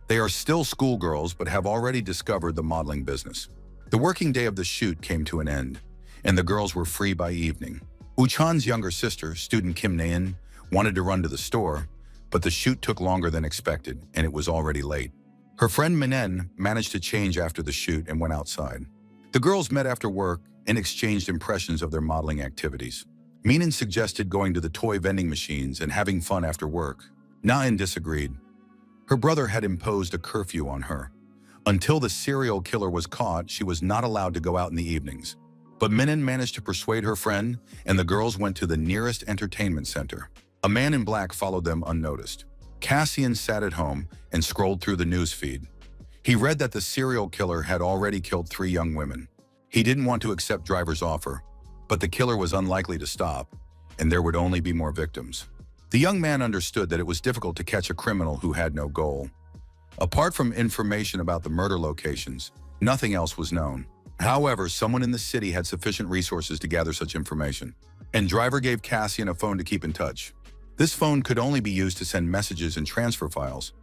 They are still schoolgirls but have already discovered the modeling business. The working day of the shoot came to an end, and the girls were free by evening. Uchan's younger sister, student Kim Naeun, wanted to run to the store, but the shoot took longer than expected, and it was already late. Her friend Minen managed to change after the shoot and went outside. The girls met after work and exchanged impressions of their modeling activities. Minen suggested going to the toy vending machines and having fun after work. Naeun disagreed. Her brother had imposed a curfew on her. Until the serial killer was caught, she was not allowed to go out in the evenings. But Minen managed to persuade her friend, and the girls went to the nearest entertainment center. A man in black followed them unnoticed. Cassian sat at home and scrolled through the news feed. He read that the serial killer had already killed 3 young women. He didn't want to accept Driver's offer, but the killer was unlikely to stop, and there would only be more victims. The young man understood that it was difficult to catch a criminal who had no goal. Apart from information about the murder locations, nothing else was known. However, someone in the city had sufficient resources to gather such information, and Driver gave Cassian a phone to keep in touch. This phone could only be used to send messages and transfer files.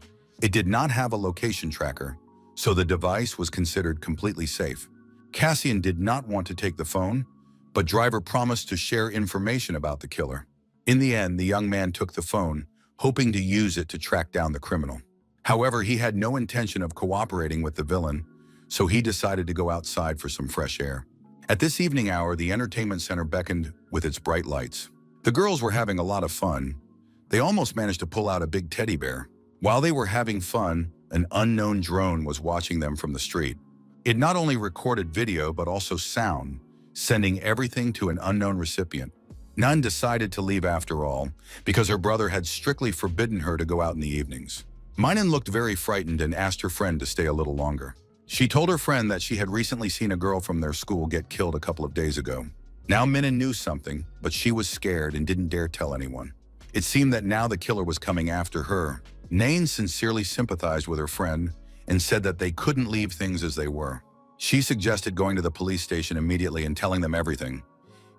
It did not have a location tracker, so the device was considered completely safe. Cassian did not want to take the phone, but Driver promised to share information about the killer. In the end, the young man took the phone, hoping to use it to track down the criminal. However, he had no intention of cooperating with the villain, so he decided to go outside for some fresh air. At this evening hour, the entertainment center beckoned with its bright lights. The girls were having a lot of fun. They almost managed to pull out a big teddy bear. While they were having fun, an unknown drone was watching them from the street. It not only recorded video but also sound, sending everything to an unknown recipient. Nun decided to leave after all, because her brother had strictly forbidden her to go out in the evenings. Minen looked very frightened and asked her friend to stay a little longer. She told her friend that she had recently seen a girl from their school get killed a couple of days ago. Now Minen knew something, but she was scared and didn't dare tell anyone. It seemed that now the killer was coming after her. Nain sincerely sympathized with her friend and said that they couldn't leave things as they were. She suggested going to the police station immediately and telling them everything.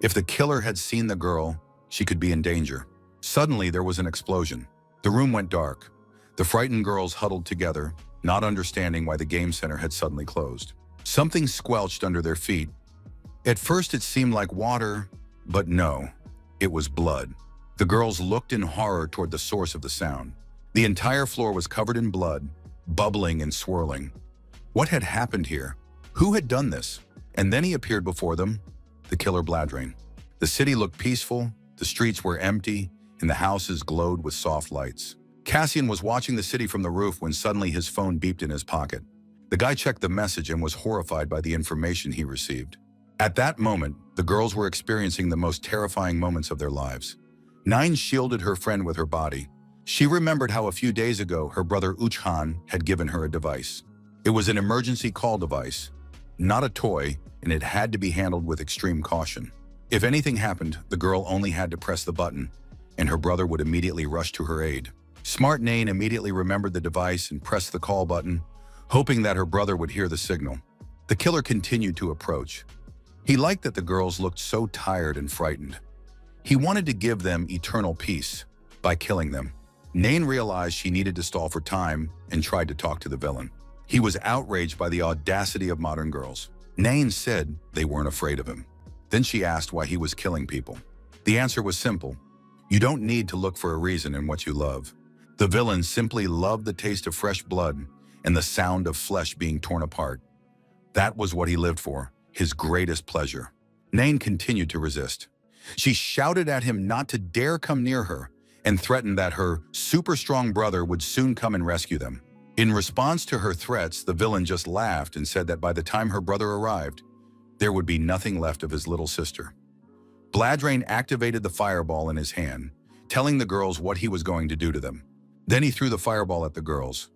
If the killer had seen the girl, she could be in danger. Suddenly, there was an explosion. The room went dark. The frightened girls huddled together, not understanding why the game center had suddenly closed. Something squelched under their feet. At first, it seemed like water, but no, it was blood. The girls looked in horror toward the source of the sound. The entire floor was covered in blood, bubbling and swirling. What had happened here? Who had done this? And then he appeared before them, the killer Bladrain. The city looked peaceful, the streets were empty, and the houses glowed with soft lights. Cassian was watching the city from the roof when suddenly his phone beeped in his pocket. The guy checked the message and was horrified by the information he received. At that moment, the girls were experiencing the most terrifying moments of their lives. Nine shielded her friend with her body. She remembered how a few days ago her brother Uchhan had given her a device. It was an emergency call device, not a toy, and it had to be handled with extreme caution. If anything happened, the girl only had to press the button, and her brother would immediately rush to her aid. Smart Nain immediately remembered the device and pressed the call button, hoping that her brother would hear the signal. The killer continued to approach. He liked that the girls looked so tired and frightened. He wanted to give them eternal peace by killing them. Nain realized she needed to stall for time and tried to talk to the villain. He was outraged by the audacity of modern girls. Nain said they weren't afraid of him. Then she asked why he was killing people. The answer was simple. You don't need to look for a reason in what you love. The villain simply loved the taste of fresh blood and the sound of flesh being torn apart. That was what he lived for, his greatest pleasure. Nain continued to resist. She shouted at him not to dare come near her and threatened that her super-strong brother would soon come and rescue them. In response to her threats, the villain just laughed and said that by the time her brother arrived, there would be nothing left of his little sister. Bladrain activated the fireball in his hand, telling the girls what he was going to do to them. Then he threw the fireball at the girls.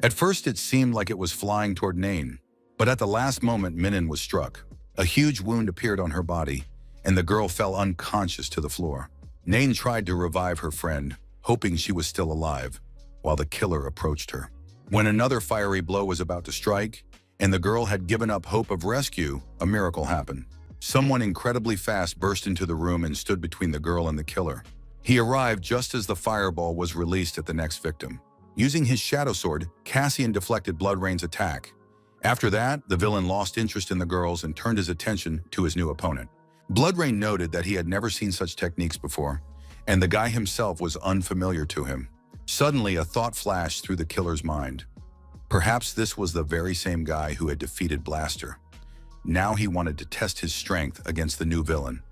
At first, it seemed like it was flying toward Nain, but at the last moment, Minen was struck. A huge wound appeared on her body, and the girl fell unconscious to the floor. Nain tried to revive her friend, hoping she was still alive, while the killer approached her. When another fiery blow was about to strike, and the girl had given up hope of rescue, a miracle happened. Someone incredibly fast burst into the room and stood between the girl and the killer. He arrived just as the fireball was released at the next victim. Using his shadow sword, Cassian deflected Bloodrain's attack. After that, the villain lost interest in the girls and turned his attention to his new opponent. Bloodrain noted that he had never seen such techniques before, and the guy himself was unfamiliar to him. Suddenly, a thought flashed through the killer's mind. Perhaps this was the very same guy who had defeated Blaster. Now he wanted to test his strength against the new villain.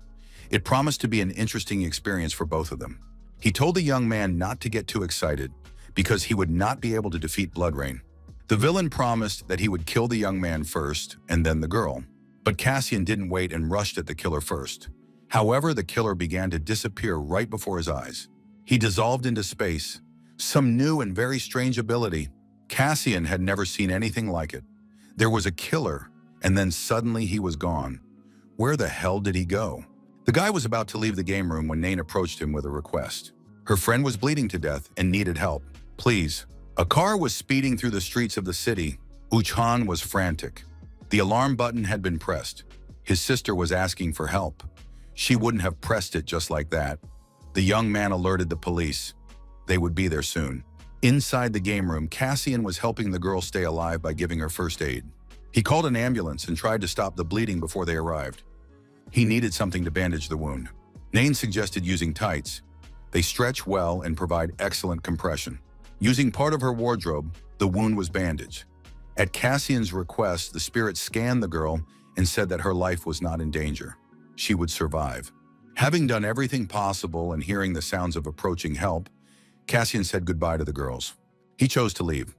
It promised to be an interesting experience for both of them. He told the young man not to get too excited, because he would not be able to defeat Bloodrain. The villain promised that he would kill the young man first and then the girl. But Cassian didn't wait and rushed at the killer first. However, the killer began to disappear right before his eyes. He dissolved into space, some new and very strange ability. Cassian had never seen anything like it. There was a killer, and then suddenly he was gone. Where the hell did he go? The guy was about to leave the game room when Nain approached him with a request. Her friend was bleeding to death and needed help. Please. A car was speeding through the streets of the city. Uchhan was frantic. The alarm button had been pressed. His sister was asking for help. She wouldn't have pressed it just like that. The young man alerted the police. They would be there soon. Inside the game room, Cassian was helping the girl stay alive by giving her first aid. He called an ambulance and tried to stop the bleeding before they arrived. He needed something to bandage the wound. Nain suggested using tights. They stretch well and provide excellent compression. Using part of her wardrobe, the wound was bandaged. At Cassian's request, the spirit scanned the girl and said that her life was not in danger. She would survive. Having done everything possible and hearing the sounds of approaching help, Cassian said goodbye to the girls. He chose to leave.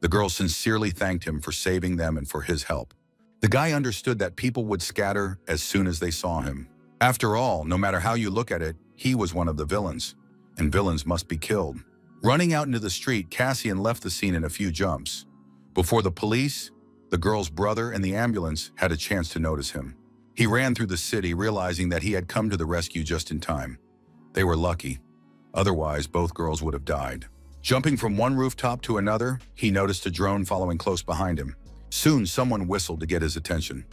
The girls sincerely thanked him for saving them and for his help. The guy understood that people would scatter as soon as they saw him. After all, no matter how you look at it, he was one of the villains, and villains must be killed. Running out into the street, Cassian left the scene in a few jumps. Before the police, the girl's brother, and the ambulance had a chance to notice him. He ran through the city, realizing that he had come to the rescue just in time. They were lucky. Otherwise, both girls would have died. Jumping from one rooftop to another, he noticed a drone following close behind him. Soon, someone whistled to get his attention.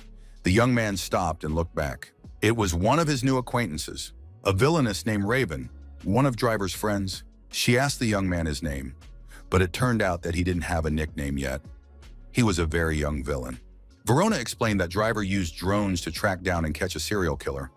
The young man stopped and looked back. It was one of his new acquaintances, a villainess named Raven, one of Driver's friends. She asked the young man his name, but it turned out that he didn't have a nickname yet. He was a very young villain. Verona explained that Driver used drones to track down and catch a serial killer.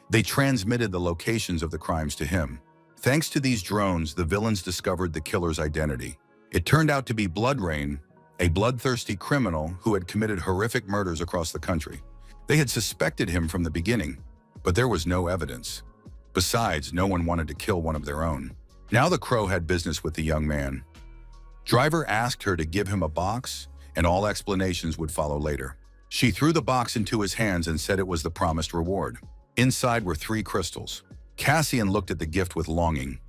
They transmitted the locations of the crimes to him. Thanks to these drones, the villains discovered the killer's identity. It turned out to be Bloodrain, a bloodthirsty criminal who had committed horrific murders across the country. They had suspected him from the beginning, but there was no evidence. Besides, no one wanted to kill one of their own. Now the Crow had business with the young man. Driver asked her to give him a box, and all explanations would follow later. She threw the box into his hands and said it was the promised reward. Inside were 3 crystals. Cassian looked at the gift with longing.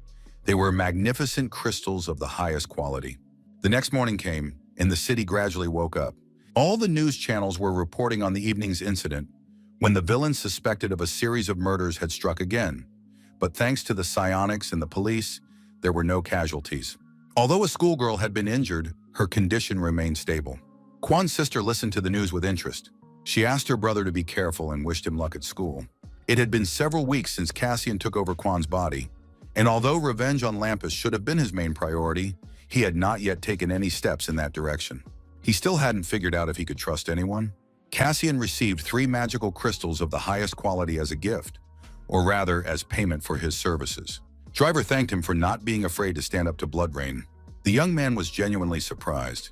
They were magnificent crystals of the highest quality. The next morning came, and the city gradually woke up. All the news channels were reporting on the evening's incident, when the villains suspected of a series of murders had struck again. But thanks to the psionics and the police, there were no casualties. Although a schoolgirl had been injured, her condition remained stable. Kwan's sister listened to the news with interest. She asked her brother to be careful and wished him luck at school. It had been several weeks since Cassian took over Kwan's body, and although revenge on Lampus should have been his main priority, he had not yet taken any steps in that direction. He still hadn't figured out if he could trust anyone. Cassian received 3 magical crystals of the highest quality as a gift, or rather as payment for his services. Driver thanked him for not being afraid to stand up to Bloodrain. The young man was genuinely surprised.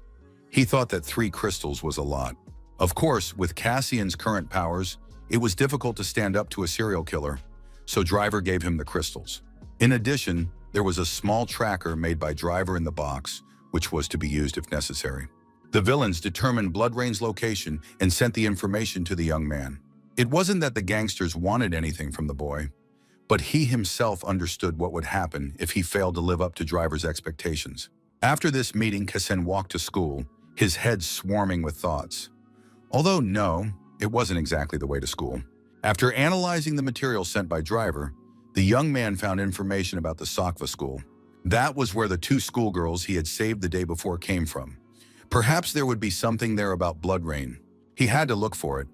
He thought that 3 crystals was a lot. Of course, with Cassian's current powers, it was difficult to stand up to a serial killer, so Driver gave him the crystals. In addition, there was a small tracker made by Driver in the box, which was to be used if necessary. The villains determined Bloodrain's location and sent the information to the young man. It wasn't that the gangsters wanted anything from the boy, but he himself understood what would happen if he failed to live up to Driver's expectations. After this meeting, Cassian walked to school, his head swarming with thoughts. Although no, it wasn't exactly the way to school. After analyzing the material sent by Driver, the young man found information about the Sakva school. That was where the 2 schoolgirls he had saved the day before came from. Perhaps there would be something there about Bloodrain. He had to look for it.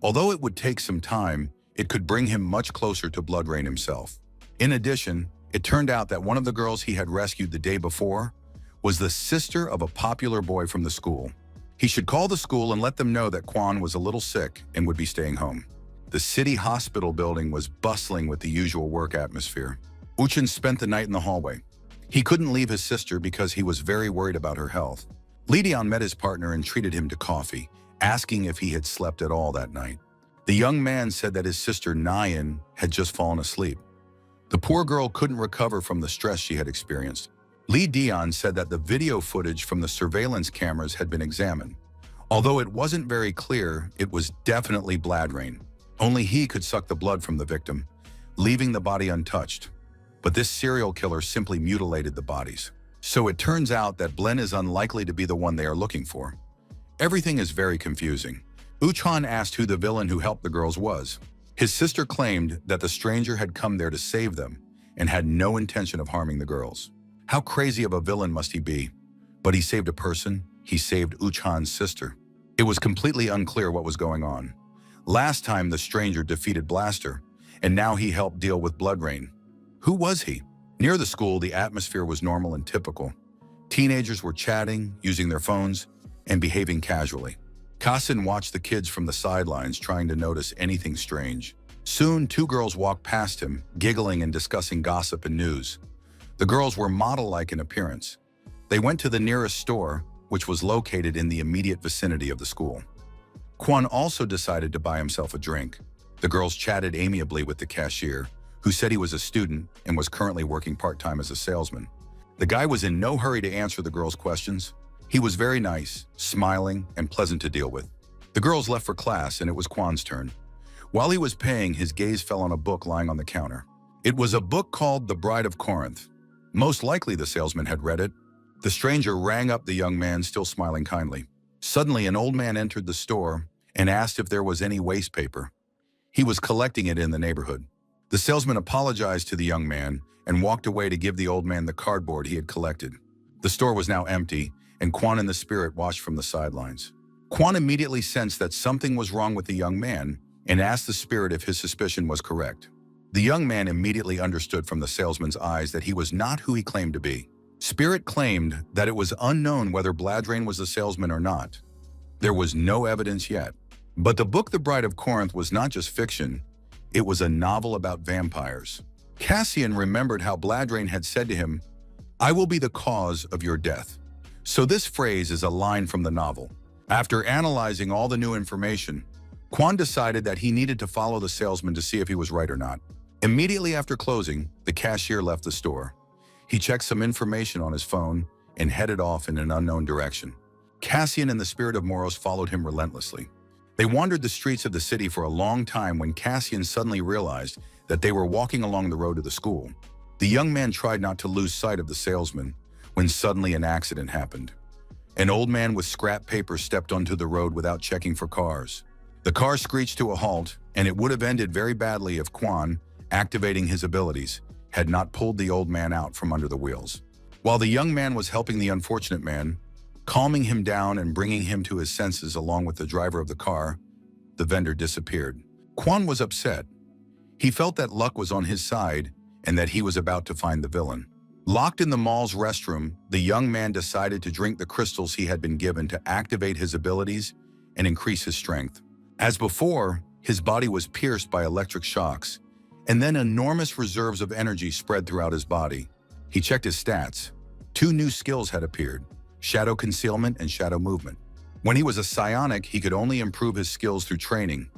Although it would take some time, it could bring him much closer to Bloodrain himself. In addition, it turned out that one of the girls he had rescued the day before was the sister of a popular boy from the school. He should call the school and let them know that Kwan was a little sick and would be staying home. The city hospital building was bustling with the usual work atmosphere. Uchin spent the night in the hallway. He couldn't leave his sister because he was very worried about her health. Lee Dion met his partner and treated him to coffee, asking if he had slept at all that night. The young man said that his sister Nayan had just fallen asleep. The poor girl couldn't recover from the stress she had experienced. Lee Dion said that the video footage from the surveillance cameras had been examined. Although it wasn't very clear, it was definitely Bloodrain. Only he could suck the blood from the victim, leaving the body untouched. But this serial killer simply mutilated the bodies. So it turns out that Blen is unlikely to be the one they are looking for. Everything is very confusing. Uchan asked who the villain who helped the girls was. His sister claimed that the stranger had come there to save them and had no intention of harming the girls. How crazy of a villain must he be? But he saved a person. He saved Uchan's sister. It It was completely unclear what was going on. Last time the stranger defeated Blaster, and now he helped deal with Blood Rain. Who was he? Near the school, the atmosphere was normal and typical. Teenagers were chatting, using their phones, and behaving casually. Kasin watched the kids from the sidelines, trying to notice anything strange. Soon, two girls walked past him, giggling and discussing gossip and news. The girls were model-like in appearance. They went to the nearest store, which was located in the immediate vicinity of the school. Kwon also decided to buy himself a drink. The girls chatted amiably with the cashier, who said he was a student and was currently working part-time as a salesman. The guy was in no hurry to answer the girls' questions. He was very nice, smiling, and pleasant to deal with. The girls left for class, and it was Kwon's turn. While he was paying, his gaze fell on a book lying on the counter. It was a book called The Bride of Corinth. Most likely the salesman had read it. The stranger rang up the young man, still smiling kindly. Suddenly, an old man entered the store and asked if there was any waste paper. He was collecting it in the neighborhood. The salesman apologized to the young man and walked away to give the old man the cardboard he had collected. The store was now empty, and Kwon and the spirit watched from the sidelines. Kwon immediately sensed that something was wrong with the young man and asked the spirit if his suspicion was correct. The young man immediately understood from the salesman's eyes that he was not who he claimed to be. Spirit claimed that it was unknown whether Bladrain was a salesman or not. There was no evidence yet. But the book The Bride of Corinth was not just fiction, it was a novel about vampires. Cassian remembered how Bladrain had said to him, "I will be the cause of your death." So this phrase is a line from the novel. After analyzing all the new information, Kwon decided that he needed to follow the salesman to see if he was right or not. Immediately after closing, the cashier left the store. He checked some information on his phone and headed off in an unknown direction. Cassian and the spirit of Moros followed him relentlessly. They wandered the streets of the city for a long time when Cassian suddenly realized that they were walking along the road to the school. The young man tried not to lose sight of the salesman when suddenly an accident happened. An old man with scrap paper stepped onto the road without checking for cars. The car screeched to a halt, and it would have ended very badly if Kwon, activating his abilities, had not pulled the old man out from under the wheels. While the young man was helping the unfortunate man, calming him down and bringing him to his senses along with the driver of the car, the vendor disappeared. Kwon was upset. He felt that luck was on his side and that he was about to find the villain. Locked in the mall's restroom, the young man decided to drink the crystals he had been given to activate his abilities and increase his strength. As before, his body was pierced by electric shocks, and then enormous reserves of energy spread throughout his body. He checked his stats. 2 new skills had appeared: shadow concealment and shadow movement. When he was a psionic, he could only improve his skills through training,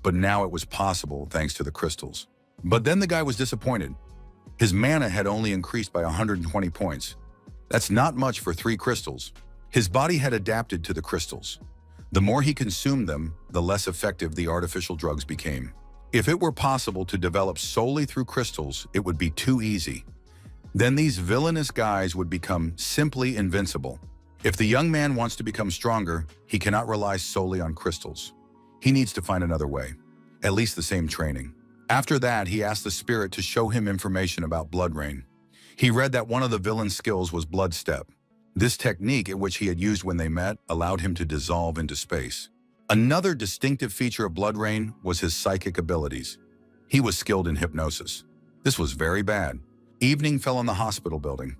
but now it was possible thanks to the crystals. But then the guy was disappointed. His mana had only increased by 120 points. That's not much for 3 crystals. His body had adapted to the crystals. The more he consumed them, the less effective the artificial drugs became. If it were possible to develop solely through crystals, it would be too easy. Then these villainous guys would become simply invincible. If the young man wants to become stronger, he cannot rely solely on crystals. He needs to find another way, at least the same training. After that, he asked the spirit to show him information about Blood Rain. He read that one of the villain's skills was Blood Step. This technique, at which he had used when they met, allowed him to dissolve into space. Another distinctive feature of Blood Rain was his psychic abilities. He was skilled in hypnosis. This was very bad. Evening fell on the hospital building.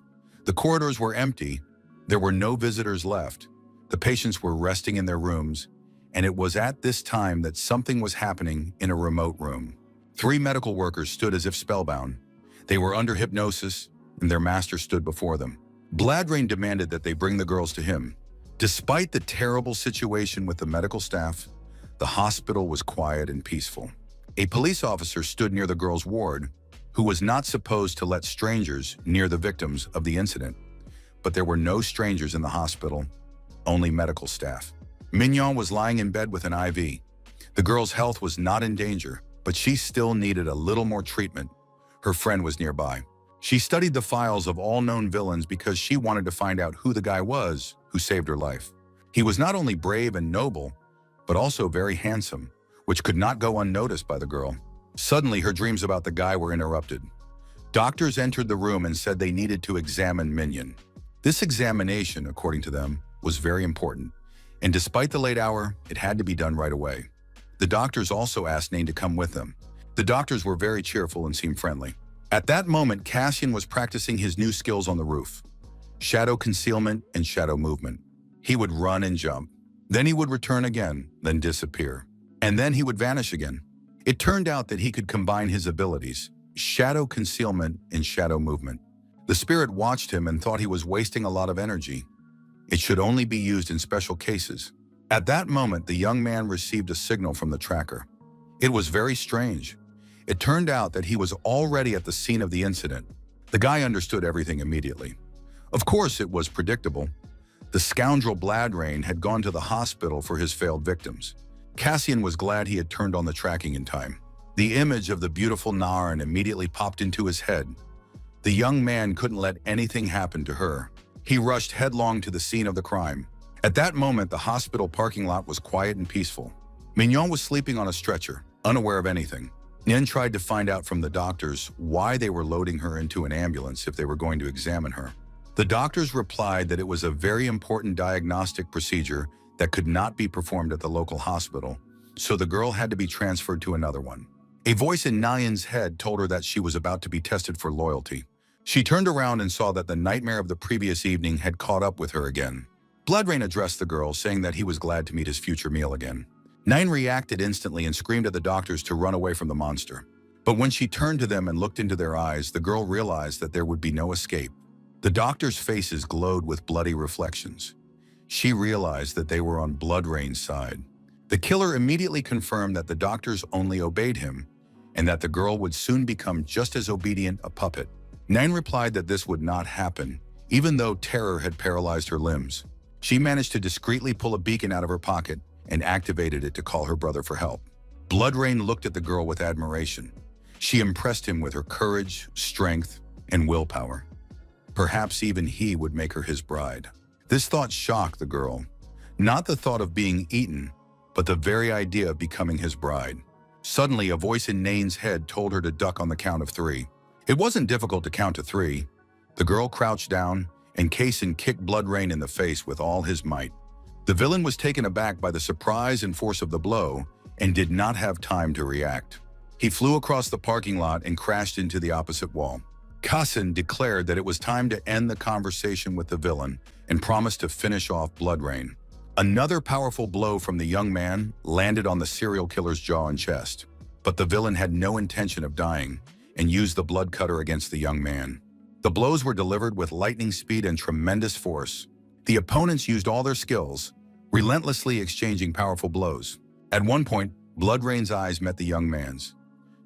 The corridors were empty. There were no visitors left. The patients were resting in their rooms, and it was at this time that something was happening in a remote room. 3 medical workers stood as if spellbound. They were under hypnosis, and their master stood before them. Bladrain demanded that they bring the girls to him. Despite the terrible situation with the medical staff, the hospital was quiet and peaceful. A police officer stood near the girls' ward, who was not supposed to let strangers near the victims of the incident. But there were no strangers in the hospital, only medical staff. Mignon was lying in bed with an IV. The girl's health was not in danger, but she still needed a little more treatment. Her friend was nearby. She studied the files of all known villains because she wanted to find out who the guy was who saved her life. He was not only brave and noble, but also very handsome, which could not go unnoticed by the girl. Suddenly, her dreams about the guy were interrupted. Doctors entered the room and said they needed to examine Mignon. This examination, according to them, was very important. And despite the late hour, it had to be done right away. The doctors also asked Nain to come with them. The doctors were very cheerful and seemed friendly. At that moment, Cassian was practicing his new skills on the roof: shadow concealment and shadow movement. He would run and jump. Then he would return again, then disappear. And then he would vanish again. It turned out that he could combine his abilities, shadow concealment and shadow movement. The spirit watched him and thought he was wasting a lot of energy. It should only be used in special cases. At that moment, the young man received a signal from the tracker. It was very strange. It turned out that he was already at the scene of the incident. The guy understood everything immediately. Of course, it was predictable. The scoundrel Bladrain had gone to the hospital for his failed victims. Cassian was glad he had turned on the tracking in time. The image of the beautiful Narn immediately popped into his head. The young man couldn't let anything happen to her. He rushed headlong to the scene of the crime. At that moment, the hospital parking lot was quiet and peaceful. Mignon was sleeping on a stretcher, unaware of anything. Nien tried to find out from the doctors why they were loading her into an ambulance if they were going to examine her. The doctors replied that it was a very important diagnostic procedure that could not be performed at the local hospital, so the girl had to be transferred to another one. A voice in Nian's head told her that she was about to be tested for loyalty. She turned around and saw that the nightmare of the previous evening had caught up with her again. Bloodrain addressed the girl, saying that he was glad to meet his future meal again. Nian reacted instantly and screamed at the doctors to run away from the monster. But when she turned to them and looked into their eyes, the girl realized that there would be no escape. The doctors' faces glowed with bloody reflections. She realized that they were on Bloodrain's side. The killer immediately confirmed that the doctors only obeyed him, and that the girl would soon become just as obedient a puppet. Nian replied that this would not happen, even though terror had paralyzed her limbs. She managed to discreetly pull a beacon out of her pocket and activated it to call her brother for help. Bloodrain looked at the girl with admiration. She impressed him with her courage, strength, and willpower. Perhaps even he would make her his bride. This thought shocked the girl. Not the thought of being eaten, but the very idea of becoming his bride. Suddenly, a voice in Nain's head told her to duck on the count of 3. It wasn't difficult to count to 3. The girl crouched down, and Cassian kicked Bloodrain in the face with all his might. The villain was taken aback by the surprise and force of the blow and did not have time to react. He flew across the parking lot and crashed into the opposite wall. Cassian declared that it was time to end the conversation with the villain and promised to finish off Bloodrain. Another powerful blow from the young man landed on the serial killer's jaw and chest. But the villain had no intention of dying and used the blood cutter against the young man. The blows were delivered with lightning speed and tremendous force. The opponents used all their skills, relentlessly exchanging powerful blows. At one point, Bloodrain's eyes met the young man's.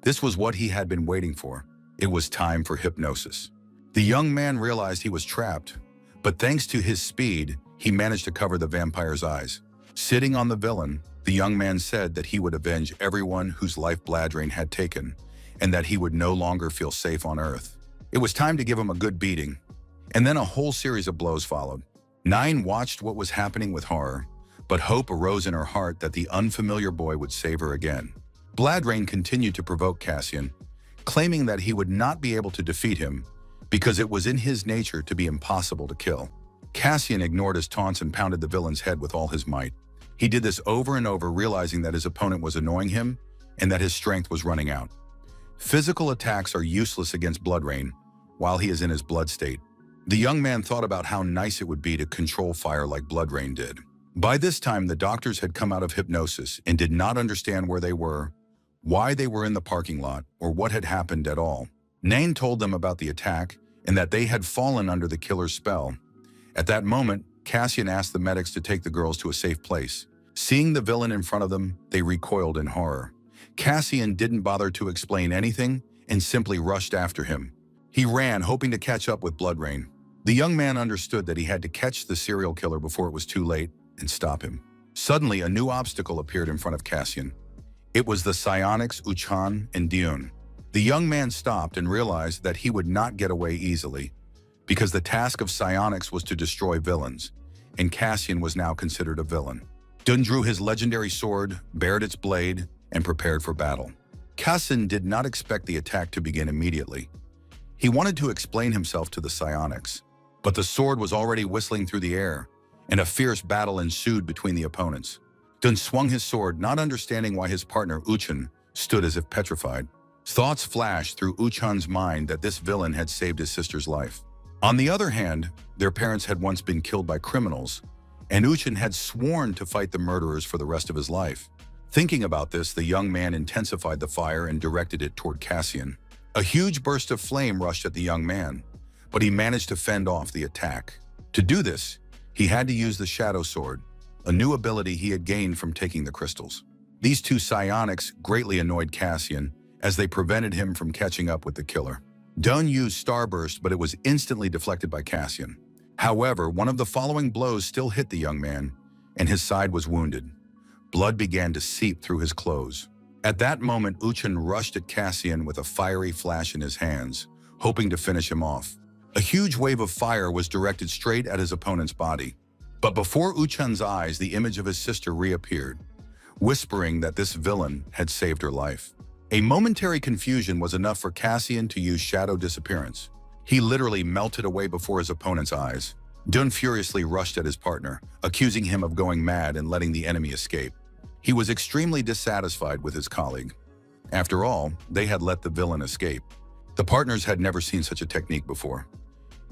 This was what he had been waiting for. It was time for hypnosis. The young man realized he was trapped, but thanks to his speed, he managed to cover the vampire's eyes. Sitting on the villain, the young man said that he would avenge everyone whose life Bloodrain had taken, and that he would no longer feel safe on Earth. It was time to give him a good beating, and then a whole series of blows followed. Nian watched what was happening with horror, but hope arose in her heart that the unfamiliar boy would save her again. Bloodrain continued to provoke Cassian, claiming that he would not be able to defeat him because it was in his nature to be impossible to kill. Cassian ignored his taunts and pounded the villain's head with all his might. He did this over and over, realizing that his opponent was annoying him and that his strength was running out. Physical attacks are useless against Bloodrain while he is in his blood state. The young man thought about how nice it would be to control fire like Bloodrain did. By this time, the doctors had come out of hypnosis and did not understand where they were, why they were in the parking lot, or what had happened at all. Nain told them about the attack and that they had fallen under the killer's spell. At that moment, Cassian asked the medics to take the girls to a safe place. Seeing the villain in front of them, they recoiled in horror. Cassian didn't bother to explain anything and simply rushed after him. He ran, hoping to catch up with Bloodrain. The young man understood that he had to catch the serial killer before it was too late and stop him. Suddenly, a new obstacle appeared in front of Cassian. It was the psionics Uchan and Dune. The young man stopped and realized that he would not get away easily, because the task of psionics was to destroy villains, and Cassian was now considered a villain. Dun drew his legendary sword, bared its blade, and prepared for battle. Cassian did not expect the attack to begin immediately. He wanted to explain himself to the psionics, but the sword was already whistling through the air, and a fierce battle ensued between the opponents. Dun swung his sword, not understanding why his partner Uchan stood as if petrified. Thoughts flashed through Uchan's mind that this villain had saved his sister's life. On the other hand, their parents had once been killed by criminals, and Uchan had sworn to fight the murderers for the rest of his life. Thinking about this, the young man intensified the fire and directed it toward Cassian. A huge burst of flame rushed at the young man, but he managed to fend off the attack. To do this, he had to use the Shadow Sword, a new ability he had gained from taking the crystals. These two psionics greatly annoyed Cassian, as they prevented him from catching up with the killer. Dun used Starburst, but it was instantly deflected by Cassian. However, one of the following blows still hit the young man, and his side was wounded. Blood began to seep through his clothes. At that moment, Uchan rushed at Cassian with a fiery flash in his hands, hoping to finish him off. A huge wave of fire was directed straight at his opponent's body. But before Uchan's eyes, the image of his sister reappeared, whispering that this villain had saved her life. A momentary confusion was enough for Cassian to use Shadow Disappearance. He literally melted away before his opponent's eyes. Dun furiously rushed at his partner, accusing him of going mad and letting the enemy escape. He was extremely dissatisfied with his colleague. After all, they had let the villain escape. The partners had never seen such a technique before.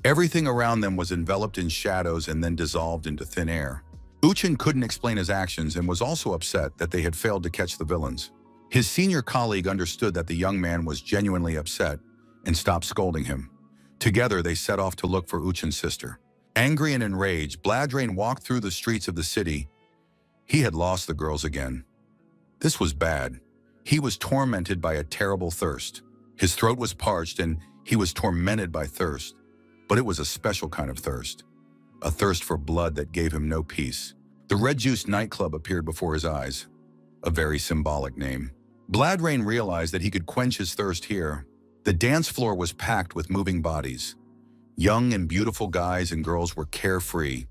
Everything around them was enveloped in shadows and then dissolved into thin air. Uchan couldn't explain his actions and was also upset that they had failed to catch the villains. His senior colleague understood that the young man was genuinely upset and stopped scolding him. Together, they set off to look for Uchan's sister. Angry and enraged, Bladrain walked through the streets of the city. He had lost the girls again. This was bad. He was tormented by a terrible thirst. His throat was parched and he was tormented by thirst. But it was a special kind of thirst. A thirst for blood that gave him no peace. The Red Juice nightclub appeared before his eyes. A very symbolic name. Bladrain realized that he could quench his thirst here. The dance floor was packed with moving bodies. Young and beautiful guys and girls were carefree,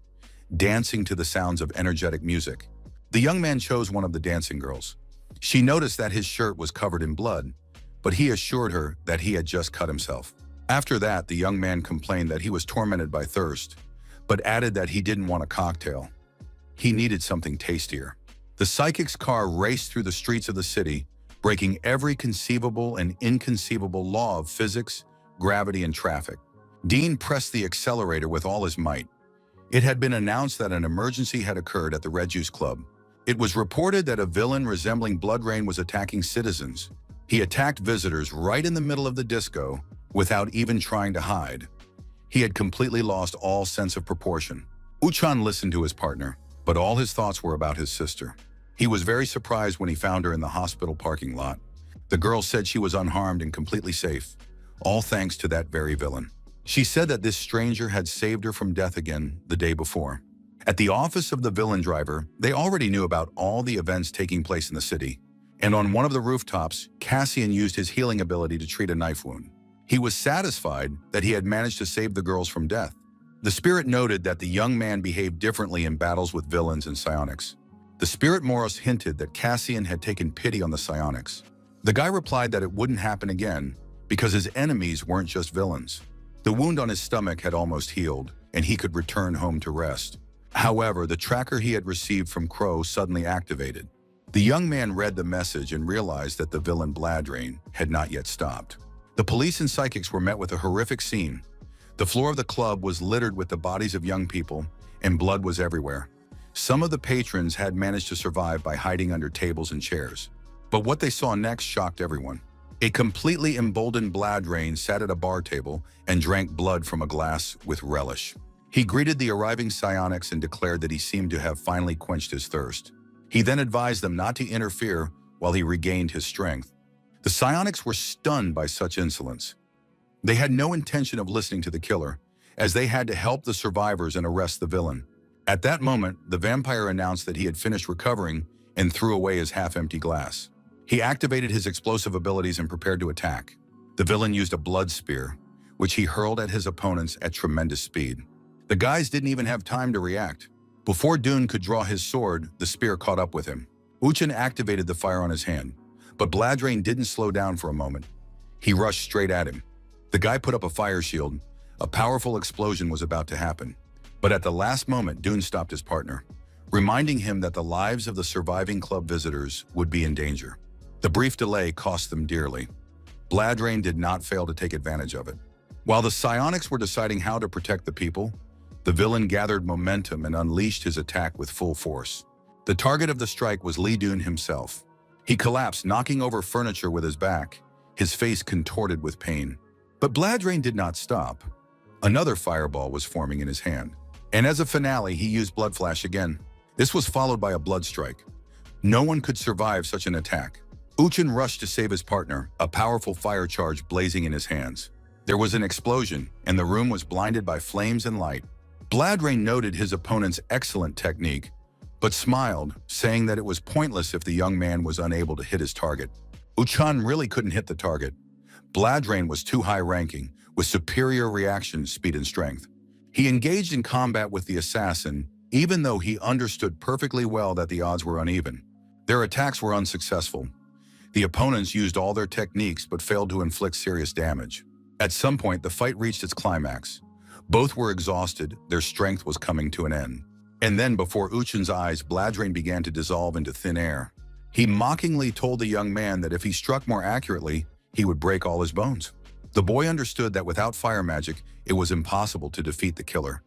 dancing to the sounds of energetic music. The young man chose one of the dancing girls. She noticed that his shirt was covered in blood, but he assured her that he had just cut himself. After that, the young man complained that he was tormented by thirst, but added that he didn't want a cocktail. He needed something tastier. The psychic's car raced through the streets of the city, breaking every conceivable and inconceivable law of physics, gravity, and traffic. Dean pressed the accelerator with all his might. It had been announced that an emergency had occurred at the Red Juice Club. It was reported that a villain resembling Bladrain was attacking citizens. He attacked visitors right in the middle of the disco without even trying to hide. He had completely lost all sense of proportion. Uchan listened to his partner, but all his thoughts were about his sister. He was very surprised when he found her in the hospital parking lot. The girl said she was unharmed and completely safe, all thanks to that very villain. She said that this stranger had saved her from death again the day before. At the office of the villain driver, they already knew about all the events taking place in the city. And on one of the rooftops, Cassian used his healing ability to treat a knife wound. He was satisfied that he had managed to save the girls from death. The spirit noted that the young man behaved differently in battles with villains and psionics. The spirit Moros hinted that Cassian had taken pity on the psionics. The guy replied that it wouldn't happen again because his enemies weren't just villains. The wound on his stomach had almost healed, and he could return home to rest. However, the tracker he had received from Crow suddenly activated. The young man read the message and realized that the villain Bladrain had not yet stopped. The police and psychics were met with a horrific scene. The floor of the club was littered with the bodies of young people, and blood was everywhere. Some of the patrons had managed to survive by hiding under tables and chairs. But what they saw next shocked everyone. A completely emboldened Bladrain sat at a bar table and drank blood from a glass with relish. He greeted the arriving psionics and declared that he seemed to have finally quenched his thirst. He then advised them not to interfere while he regained his strength. The psionics were stunned by such insolence. They had no intention of listening to the killer, as they had to help the survivors and arrest the villain. At that moment, the vampire announced that he had finished recovering and threw away his half-empty glass. He activated his explosive abilities and prepared to attack. The villain used a blood spear, which he hurled at his opponents at tremendous speed. The guys didn't even have time to react. Before Dune could draw his sword, the spear caught up with him. Uchan activated the fire on his hand, but Bladrain didn't slow down for a moment. He rushed straight at him. The guy put up a fire shield. A powerful explosion was about to happen. But at the last moment, Dune stopped his partner, reminding him that the lives of the surviving club visitors would be in danger. The brief delay cost them dearly. Bladrain did not fail to take advantage of it. While the psionics were deciding how to protect the people, the villain gathered momentum and unleashed his attack with full force. The target of the strike was Lee Dune himself. He collapsed, knocking over furniture with his back, his face contorted with pain. But Bladrain did not stop. Another fireball was forming in his hand. And as a finale, he used Blood Flash again. This was followed by a blood strike. No one could survive such an attack. Uchin rushed to save his partner, a powerful fire charge blazing in his hands. There was an explosion, and the room was blinded by flames and light. Bladrain noted his opponent's excellent technique, but smiled, saying that it was pointless if the young man was unable to hit his target. Uchan really couldn't hit the target. Bladrain was too high-ranking, with superior reaction speed and strength. He engaged in combat with the assassin, even though he understood perfectly well that the odds were uneven. Their attacks were unsuccessful. The opponents used all their techniques but failed to inflict serious damage. At some point, the fight reached its climax. Both were exhausted, their strength was coming to an end. And then, before Uchin's eyes, Bladrain began to dissolve into thin air. He mockingly told the young man that if he struck more accurately, he would break all his bones. The boy understood that without fire magic, it was impossible to defeat the killer.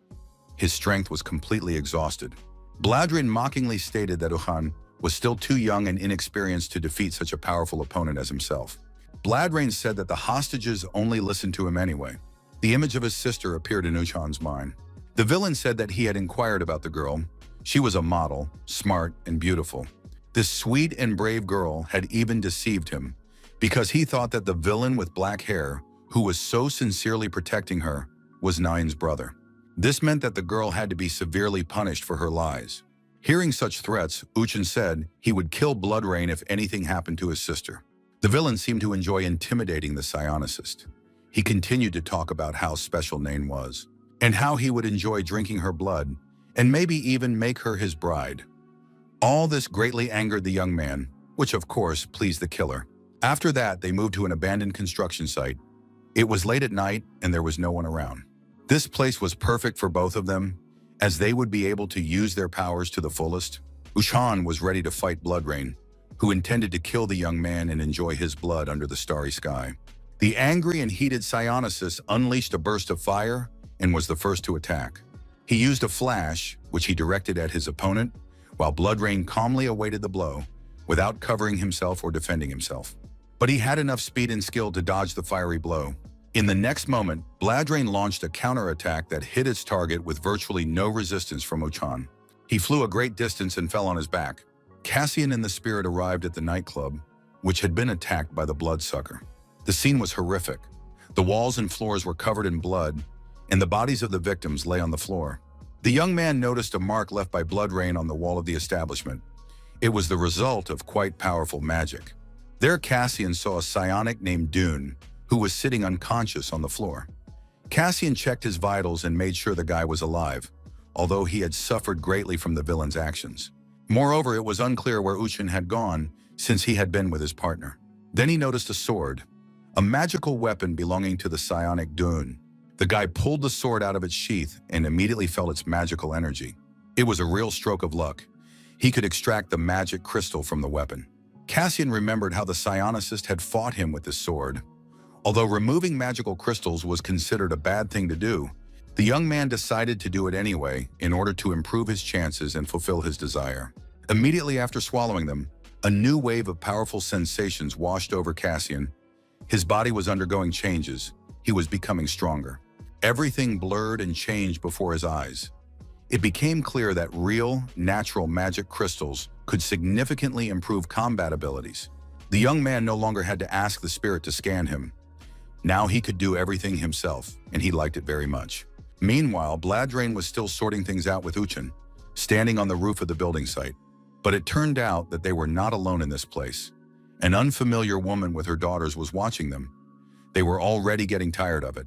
His strength was completely exhausted. Bladrain mockingly stated that Uchan was still too young and inexperienced to defeat such a powerful opponent as himself. Bladrain said that the hostages only listened to him anyway. The image of his sister appeared in Uchan's mind. The villain said that he had inquired about the girl. She was a model, smart and beautiful. This sweet and brave girl had even deceived him, because he thought that the villain with black hair, who was so sincerely protecting her, was Nine's brother. This meant that the girl had to be severely punished for her lies. Hearing such threats, Uchin said he would kill Bladrain if anything happened to his sister. The villain seemed to enjoy intimidating the psionicist. He continued to talk about how special Nain was, and how he would enjoy drinking her blood, and maybe even make her his bride. All this greatly angered the young man, which of course pleased the killer. After that, they moved to an abandoned construction site. It was late at night, and there was no one around. This place was perfect for both of them, as they would be able to use their powers to the fullest. Uchan was ready to fight Bladrain, who intended to kill the young man and enjoy his blood under the starry sky. The angry and heated psionicist unleashed a burst of fire and was the first to attack. He used a flash, which he directed at his opponent, while Bladrain calmly awaited the blow, without covering himself or defending himself. But he had enough speed and skill to dodge the fiery blow. In the next moment, Bladrain launched a counterattack that hit its target with virtually no resistance from Uchan. He flew a great distance and fell on his back. Cassian and the spirit arrived at the nightclub, which had been attacked by the bloodsucker. The scene was horrific. The walls and floors were covered in blood, and the bodies of the victims lay on the floor. The young man noticed a mark left by Bladrain on the wall of the establishment. It was the result of quite powerful magic. There, Cassian saw a psionic named Dune, who was sitting unconscious on the floor. Cassian checked his vitals and made sure the guy was alive, although he had suffered greatly from the villain's actions. Moreover, it was unclear where Uchin had gone, since he had been with his partner. Then he noticed a sword, a magical weapon belonging to the psionic Dune. The guy pulled the sword out of its sheath and immediately felt its magical energy. It was a real stroke of luck. He could extract the magic crystal from the weapon. Cassian remembered how the psionicist had fought him with this sword. Although removing magical crystals was considered a bad thing to do, the young man decided to do it anyway in order to improve his chances and fulfill his desire. Immediately after swallowing them, a new wave of powerful sensations washed over Cassian. His body was undergoing changes. He was becoming stronger. Everything blurred and changed before his eyes. It became clear that real, natural magic crystals could significantly improve combat abilities. The young man no longer had to ask the spirit to scan him. Now he could do everything himself, and he liked it very much. Meanwhile, Bladrain was still sorting things out with Uchin, standing on the roof of the building site. But it turned out that they were not alone in this place. An unfamiliar woman with her daughters was watching them. They were already getting tired of it.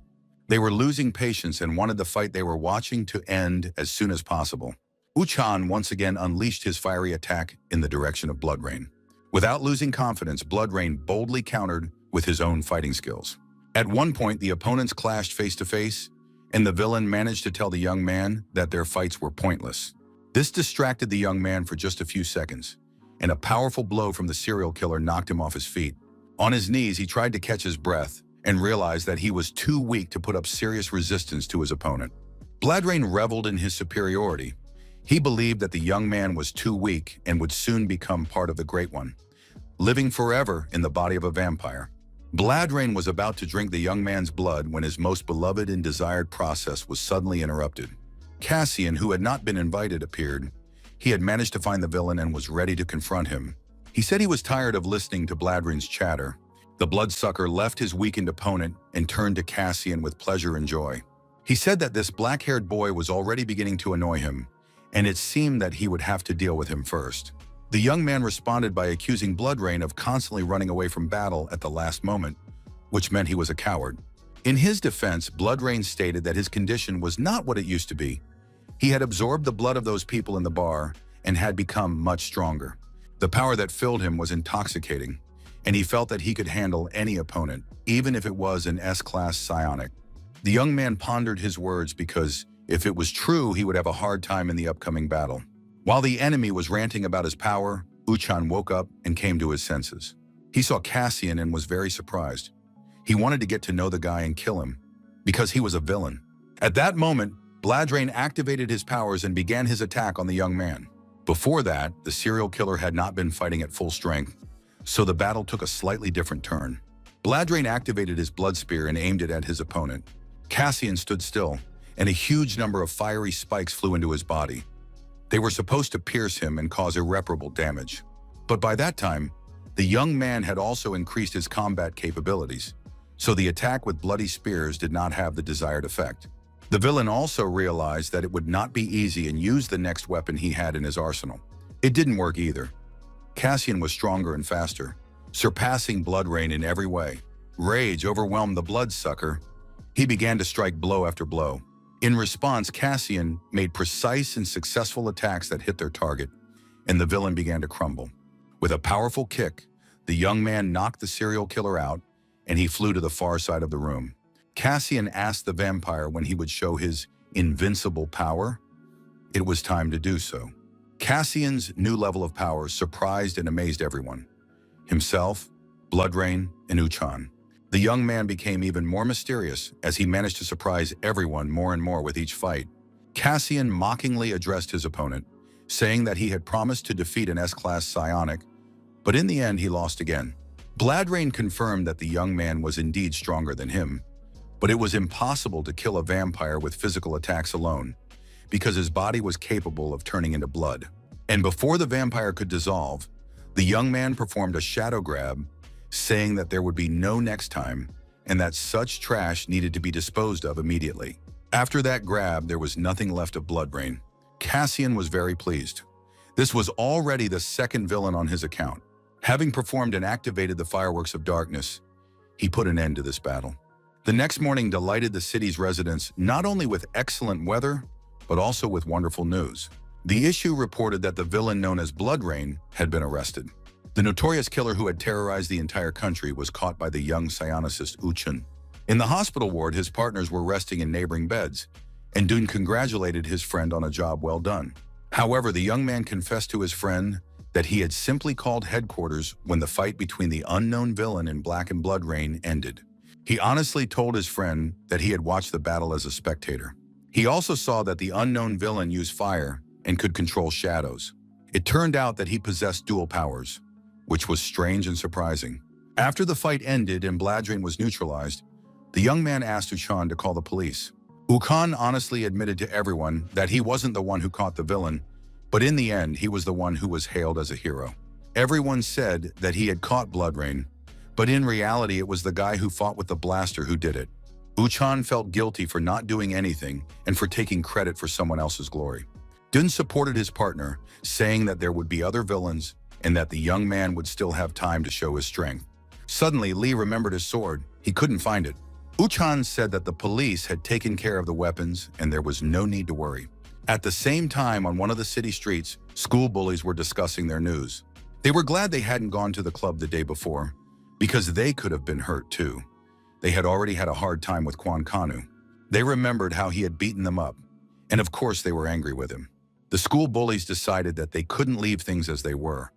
They were losing patience and wanted the fight they were watching to end as soon as possible. Uchan once again unleashed his fiery attack in the direction of Bladrain. Without losing confidence, Bladrain boldly countered with his own fighting skills. At one point, the opponents clashed face to face, and the villain managed to tell the young man that their fights were pointless. This distracted the young man for just a few seconds, and a powerful blow from the serial killer knocked him off his feet. On his knees, he tried to catch his breath and realized that he was too weak to put up serious resistance to his opponent. Bladrain reveled in his superiority. He believed that the young man was too weak and would soon become part of the Great One, living forever in the body of a vampire. Bladrain was about to drink the young man's blood when his most beloved and desired process was suddenly interrupted. Cassian, who had not been invited, appeared. He had managed to find the villain and was ready to confront him. He said he was tired of listening to Bladrain's chatter. The bloodsucker left his weakened opponent and turned to Cassian with pleasure and joy. He said that this black-haired boy was already beginning to annoy him, and it seemed that he would have to deal with him first. The young man responded by accusing Bladrain of constantly running away from battle at the last moment, which meant he was a coward. In his defense, Bladrain stated that his condition was not what it used to be. He had absorbed the blood of those people in the bar and had become much stronger. The power that filled him was intoxicating, and he felt that he could handle any opponent, even if it was an S-Class psionic. The young man pondered his words because, if it was true, he would have a hard time in the upcoming battle. While the enemy was ranting about his power, Uchan woke up and came to his senses. He saw Cassian and was very surprised. He wanted to get to know the guy and kill him, because he was a villain. At that moment, Bladrain activated his powers and began his attack on the young man. Before that, the serial killer had not been fighting at full strength, so the battle took a slightly different turn. Bladrain activated his blood spear and aimed it at his opponent. Cassian stood still, and a huge number of fiery spikes flew into his body. They were supposed to pierce him and cause irreparable damage. But by that time, the young man had also increased his combat capabilities, so the attack with bloody spears did not have the desired effect. The villain also realized that it would not be easy and used the next weapon he had in his arsenal. It didn't work either. Cassian was stronger and faster, surpassing Bladrain in every way. Rage overwhelmed the bloodsucker. He began to strike blow after blow. In response, Cassian made precise and successful attacks that hit their target, and the villain began to crumble. With a powerful kick, the young man knocked the serial killer out, and he flew to the far side of the room. Cassian asked the vampire when he would show his invincible power. It was time to do so. Cassian's new level of power surprised and amazed everyone. Himself, Bladrain, and Uchan. The young man became even more mysterious as he managed to surprise everyone more and more with each fight. Cassian mockingly addressed his opponent, saying that he had promised to defeat an S-Class psionic, but in the end he lost again. Bladrain confirmed that the young man was indeed stronger than him, but it was impossible to kill a vampire with physical attacks alone, because his body was capable of turning into blood. And before the vampire could dissolve, the young man performed a shadow grab, saying that there would be no next time and that such trash needed to be disposed of immediately. After that grab, there was nothing left of Bladrain. Cassian was very pleased. This was already the second villain on his account. Having performed and activated the fireworks of darkness, he put an end to this battle. The next morning delighted the city's residents not only with excellent weather, but also with wonderful news. The issue reported that the villain known as Bladrain had been arrested. The notorious killer who had terrorized the entire country was caught by the young psionicist Uchan. In the hospital ward, his partners were resting in neighboring beds, and Dun congratulated his friend on a job well done. However, the young man confessed to his friend that he had simply called headquarters when the fight between the unknown villain and Black and Bladrain ended. He honestly told his friend that he had watched the battle as a spectator. He also saw that the unknown villain used fire and could control shadows. It turned out that he possessed dual powers, which was strange and surprising. After the fight ended and Bladrain was neutralized, the young man asked Uchan to call the police. Uchan honestly admitted to everyone that he wasn't the one who caught the villain, but in the end, he was the one who was hailed as a hero. Everyone said that he had caught Bladrain, but in reality, it was the guy who fought with the blaster who did it. Uchan felt guilty for not doing anything and for taking credit for someone else's glory. Dun supported his partner, saying that there would be other villains and that the young man would still have time to show his strength. Suddenly, Lee remembered his sword. He couldn't find it. Uchan said that the police had taken care of the weapons and there was no need to worry. At the same time, on one of the city streets, school bullies were discussing their news. They were glad they hadn't gone to the club the day before, because they could have been hurt too. They had already had a hard time with Quan Kanu. They remembered how he had beaten them up, and of course they were angry with him. The school bullies decided that they couldn't leave things as they were.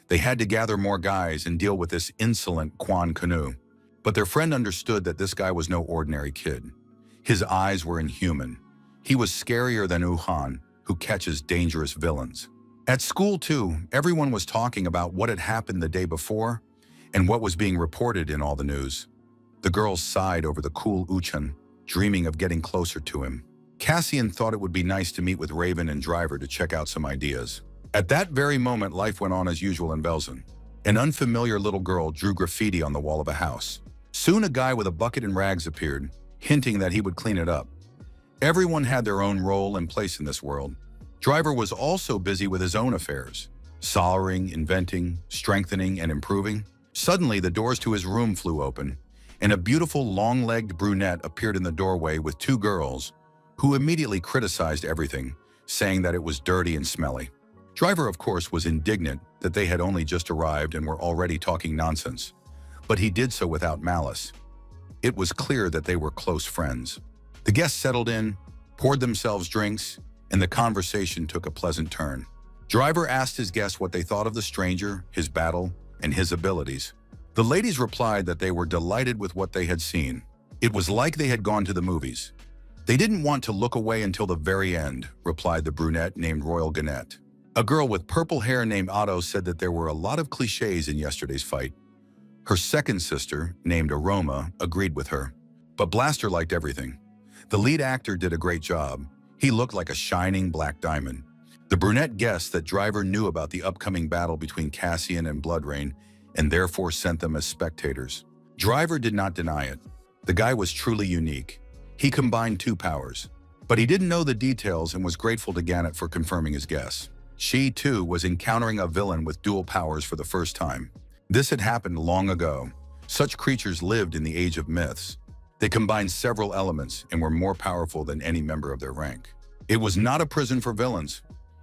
They had to gather more guys and deal with this insolent Kwan Kanu. But their friend understood that this guy was no ordinary kid. His eyes were inhuman. He was scarier than Wuhan, who catches dangerous villains. At school, too, everyone was talking about what had happened the day before and what was being reported in all the news. The girls sighed over the cool Uchan, dreaming of getting closer to him. Cassian thought it would be nice to meet with Raven and Driver to check out some ideas. At that very moment, life went on as usual in Velzen. An unfamiliar little girl drew graffiti on the wall of a house. Soon a guy with a bucket and rags appeared, hinting that he would clean it up. Everyone had their own role and place in this world. Driver was also busy with his own affairs, soldering, inventing, strengthening, and improving. Suddenly, the doors to his room flew open, and a beautiful, long-legged brunette appeared in the doorway with two girls, who immediately criticized everything, saying that it was dirty and smelly. Driver, of course, was indignant that they had only just arrived and were already talking nonsense, but he did so without malice. It was clear that they were close friends. The guests settled in, poured themselves drinks, and the conversation took a pleasant turn. Driver asked his guests what they thought of the stranger, his battle, and his abilities. The ladies replied that they were delighted with what they had seen. It was like they had gone to the movies. They didn't want to look away until the very end, replied the brunette named Royal Gannett. A girl with purple hair named Otto said that there were a lot of cliches in yesterday's fight. Her second sister, named Aroma, agreed with her. But Blaster liked everything. The lead actor did a great job. He looked like a shining black diamond. The brunette guessed that Driver knew about the upcoming battle between Cassian and Bloodrain and therefore sent them as spectators. Driver did not deny it. The guy was truly unique. He combined two powers. But he didn't know the details and was grateful to Gannett for confirming his guess. She, too, was encountering a villain with dual powers for the first time. This had happened long ago. Such creatures lived in the age of myths. They combined several elements and were more powerful than any member of their rank. It was not a prison for villains.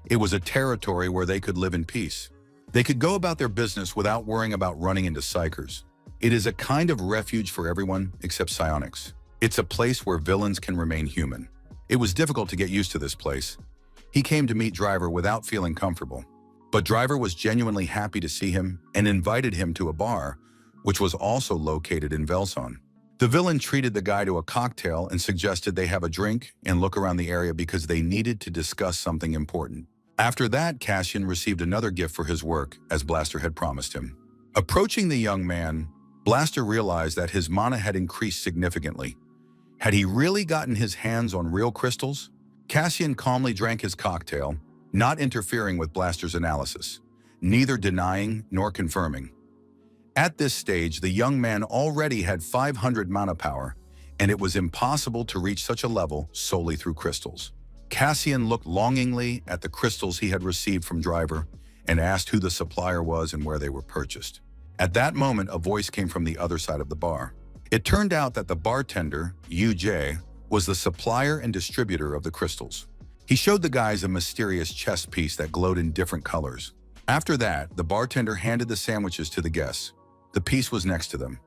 It was a territory where they could live in peace. They could go about their business without worrying about running into psychers. It is a kind of refuge for everyone except psionics. It's a place where villains can remain human. It was difficult to get used to this place. He came to meet Driver without feeling comfortable. But Driver was genuinely happy to see him and invited him to a bar, which was also located in Velson. The villain treated the guy to a cocktail and suggested they have a drink and look around the area because they needed to discuss something important. After that, Cassian received another gift for his work, as Blaster had promised him. Approaching the young man, Blaster realized that his mana had increased significantly. Had he really gotten his hands on real crystals? Cassian calmly drank his cocktail, not interfering with Blaster's analysis, neither denying nor confirming. At this stage, the young man already had 500 mana power, and it was impossible to reach such a level solely through crystals. Cassian looked longingly at the crystals he had received from Driver and asked who the supplier was and where they were purchased. At that moment, a voice came from the other side of the bar. It turned out that the bartender, Yu-Jae, was the supplier and distributor of the crystals. He showed the guys a mysterious chess piece that glowed in different colors. After that, the bartender handed the sandwiches to the guests. The piece was next to them.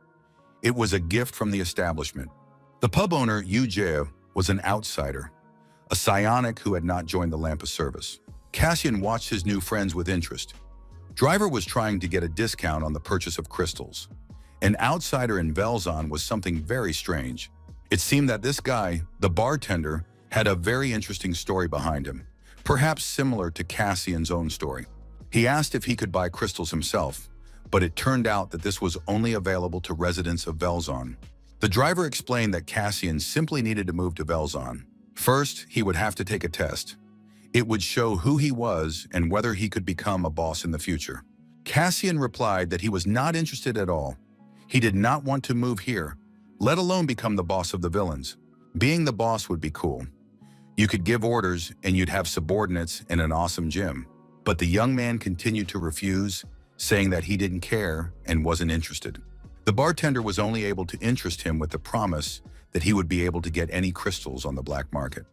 It was a gift from the establishment. The pub owner, Yu-Jae, was an outsider, a psionic who had not joined the Lampa service. Cassian watched his new friends with interest. Driver was trying to get a discount on the purchase of crystals. An outsider in Velzon was something very strange. It seemed that this guy, the bartender, had a very interesting story behind him, perhaps similar to Cassian's own story. He asked if he could buy crystals himself, but it turned out that this was only available to residents of Velzon. The driver explained that Cassian simply needed to move to Velzon. First, he would have to take a test. It would show who he was and whether he could become a boss in the future. Cassian replied that he was not interested at all. He did not want to move here, let alone become the boss of the villains. Being the boss would be cool. You could give orders and you'd have subordinates in an awesome gym. But the young man continued to refuse, saying that he didn't care and wasn't interested. The bartender was only able to interest him with the promise that he would be able to get any crystals on the black market.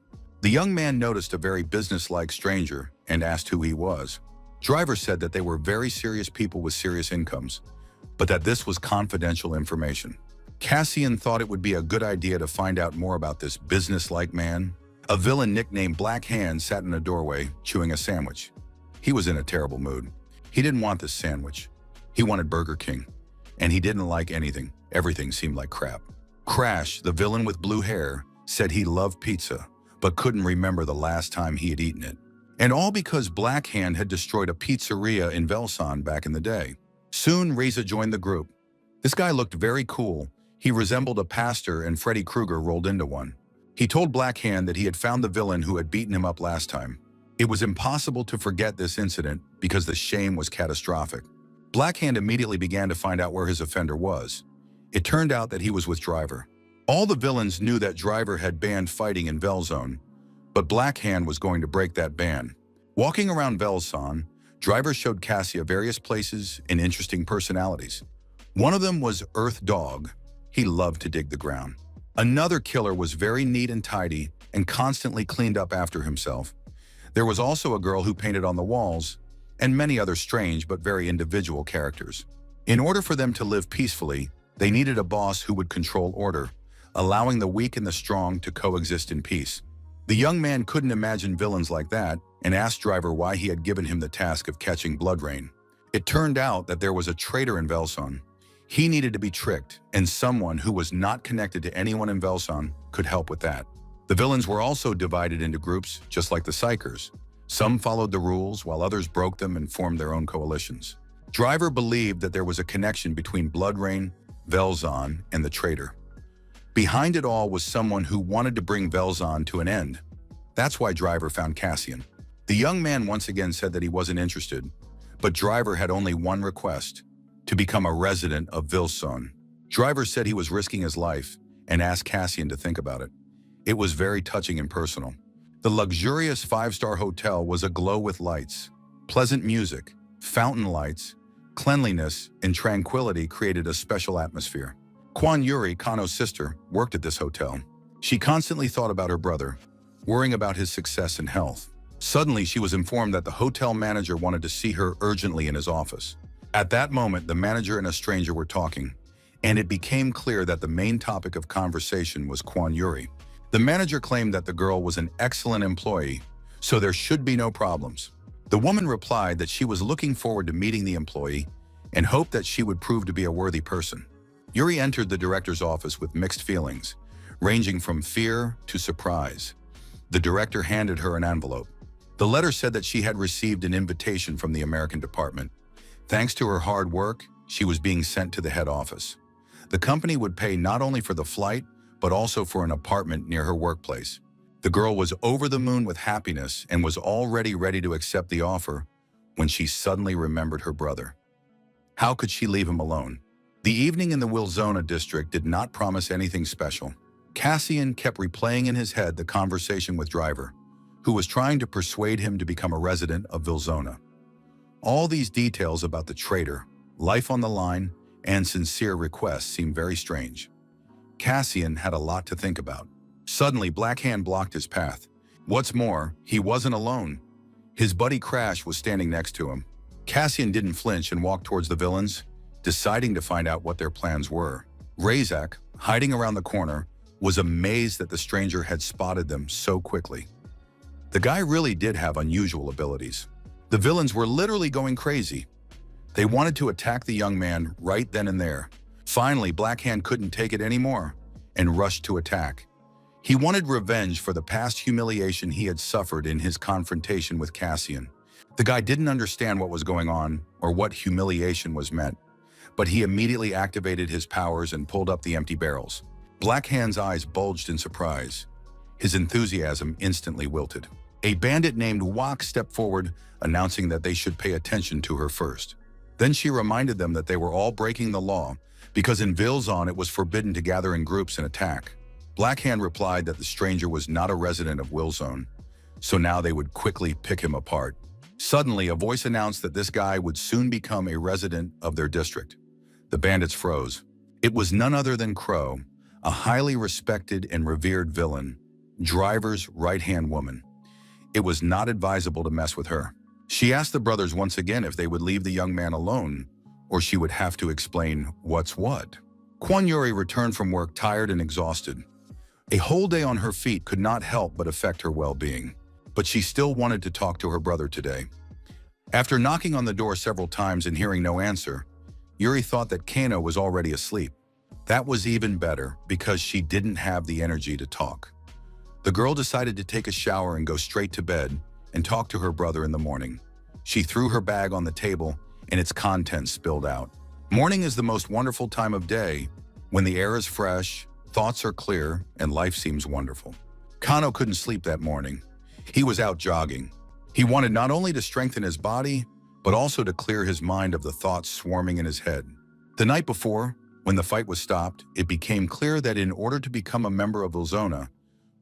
The young man noticed a very businesslike stranger and asked who he was. Driver said that they were very serious people with serious incomes, but that this was confidential information. Cassian thought it would be a good idea to find out more about this business-like man. A villain nicknamed Black Hand sat in a doorway, chewing a sandwich. He was in a terrible mood. He didn't want this sandwich. He wanted Burger King. And he didn't like anything. Everything seemed like crap. Crash, the villain with blue hair, said he loved pizza, but couldn't remember the last time he had eaten it. And all because Black Hand had destroyed a pizzeria in Velson back in the day. Soon, Reza joined the group. This guy looked very cool. He resembled a pastor, and Freddy Krueger rolled into one. He told Black Hand that he had found the villain who had beaten him up last time. It was impossible to forget this incident because the shame was catastrophic. Black Hand immediately began to find out where his offender was. It turned out that he was with Driver. All the villains knew that Driver had banned fighting in Velzone, but Black Hand was going to break that ban. Walking around Velson, Driver showed Cassia various places and interesting personalities. One of them was Earth Dog. He loved to dig the ground. Another killer was very neat and tidy and constantly cleaned up after himself. There was also a girl who painted on the walls, and many other strange but very individual characters. In order for them to live peacefully, they needed a boss who would control order, allowing the weak and the strong to coexist in peace. The young man couldn't imagine villains like that and asked Driver why he had given him the task of catching Blood Rain. It turned out that there was a traitor in Velson. He needed to be tricked, and someone who was not connected to anyone in Velson could help with that. The villains were also divided into groups, just like the Psychers. Some followed the rules, while others broke them and formed their own coalitions. Driver believed that there was a connection between Blood Rain, Velzon, and the traitor. Behind it all was someone who wanted to bring Velzon to an end. That's why Driver found Cassian. The young man once again said that he wasn't interested, but Driver had only one request: to become a resident of Velzone. Driver said he was risking his life and asked Cassian to think about it. It was very touching and personal. The luxurious 5-star hotel was aglow with lights. Pleasant music, fountain lights, cleanliness, and tranquility created a special atmosphere. Kwan Yuri, Kano's sister, worked at this hotel. She constantly thought about her brother, worrying about his success and health. Suddenly, she was informed that the hotel manager wanted to see her urgently in his office. At that moment, the manager and a stranger were talking, and it became clear that the main topic of conversation was Kwan Yuri. The manager claimed that the girl was an excellent employee, so there should be no problems. The woman replied that she was looking forward to meeting the employee and hoped that she would prove to be a worthy person. Yuri entered the director's office with mixed feelings, ranging from fear to surprise. The director handed her an envelope. The letter said that she had received an invitation from the American department. Thanks to her hard work, she was being sent to the head office. The company would pay not only for the flight, but also for an apartment near her workplace. The girl was over the moon with happiness and was already ready to accept the offer when she suddenly remembered her brother. How could she leave him alone? The evening in the Wilzona district did not promise anything special. Cassian kept replaying in his head the conversation with Driver, who was trying to persuade him to become a resident of Wilzona. All these details about the traitor, life on the line, and sincere requests seemed very strange. Cassian had a lot to think about. Suddenly, Black Hand blocked his path. What's more, he wasn't alone. His buddy Crash was standing next to him. Cassian didn't flinch and walked towards the villains, deciding to find out what their plans were. Razak, hiding around the corner, was amazed that the stranger had spotted them so quickly. The guy really did have unusual abilities. The villains were literally going crazy. They wanted to attack the young man right then and there. Finally, Black Hand couldn't take it anymore and rushed to attack. He wanted revenge for the past humiliation he had suffered in his confrontation with Cassian. The guy didn't understand what was going on or what humiliation was meant, but he immediately activated his powers and pulled up the empty barrels. Black Hand's eyes bulged in surprise. His enthusiasm instantly wilted. A bandit named Wok stepped forward, announcing that they should pay attention to her first. Then she reminded them that they were all breaking the law, because in Vilzon it was forbidden to gather in groups and attack. Black Hand replied that the stranger was not a resident of Wilzone, so now they would quickly pick him apart. Suddenly, a voice announced that this guy would soon become a resident of their district. The bandits froze. It was none other than Crow, a highly respected and revered villain, Driver's right-hand woman. It was not advisable to mess with her. She asked the brothers once again if they would leave the young man alone, or she would have to explain what's what. Kwon Yuri returned from work tired and exhausted. A whole day on her feet could not help but affect her well-being, but she still wanted to talk to her brother today. After knocking on the door several times and hearing no answer, Yuri thought that Kano was already asleep. That was even better because she didn't have the energy to talk. The girl decided to take a shower and go straight to bed and talk to her brother in the morning. She threw her bag on the table and its contents spilled out. Morning is the most wonderful time of day when the air is fresh, thoughts are clear, and life seems wonderful. Kano couldn't sleep that morning. He was out jogging. He wanted not only to strengthen his body, but also to clear his mind of the thoughts swarming in his head. The night before, when the fight was stopped, it became clear that in order to become a member of Vilzona,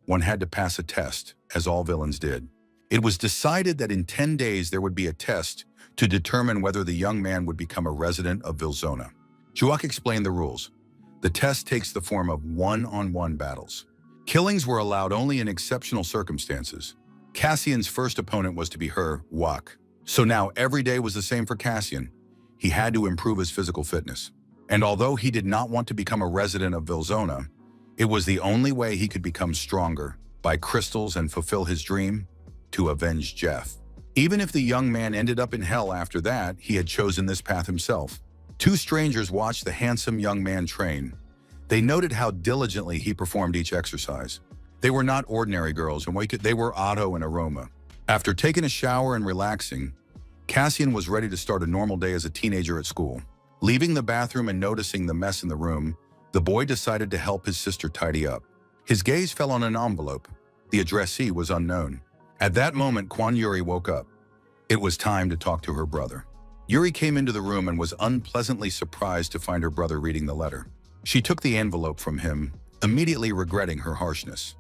one had to pass a test, as all villains did. It was decided that in 10 days there would be a test to determine whether the young man would become a resident of Vilzona. Juak explained the rules. The test takes the form of one-on-one battles. Killings were allowed only in exceptional circumstances. Cassian's first opponent was to be her, Wak. So now every day was the same for Cassian. He had to improve his physical fitness. And although he did not want to become a resident of Vilzona, it was the only way he could become stronger, buy crystals and fulfill his dream, to avenge Jeff. Even if the young man ended up in hell after that, he had chosen this path himself. Two strangers watched the handsome young man train. They noted how diligently he performed each exercise. They were not ordinary girls, and they were Otto and Aroma. After taking a shower and relaxing, Cassian was ready to start a normal day as a teenager at school. Leaving the bathroom and noticing the mess in the room, the boy decided to help his sister tidy up. His gaze fell on an envelope. The addressee was unknown. At that moment, Kwon Yuri woke up. It was time to talk to her brother. Yuri came into the room and was unpleasantly surprised to find her brother reading the letter. She took the envelope from him, immediately regretting her harshness.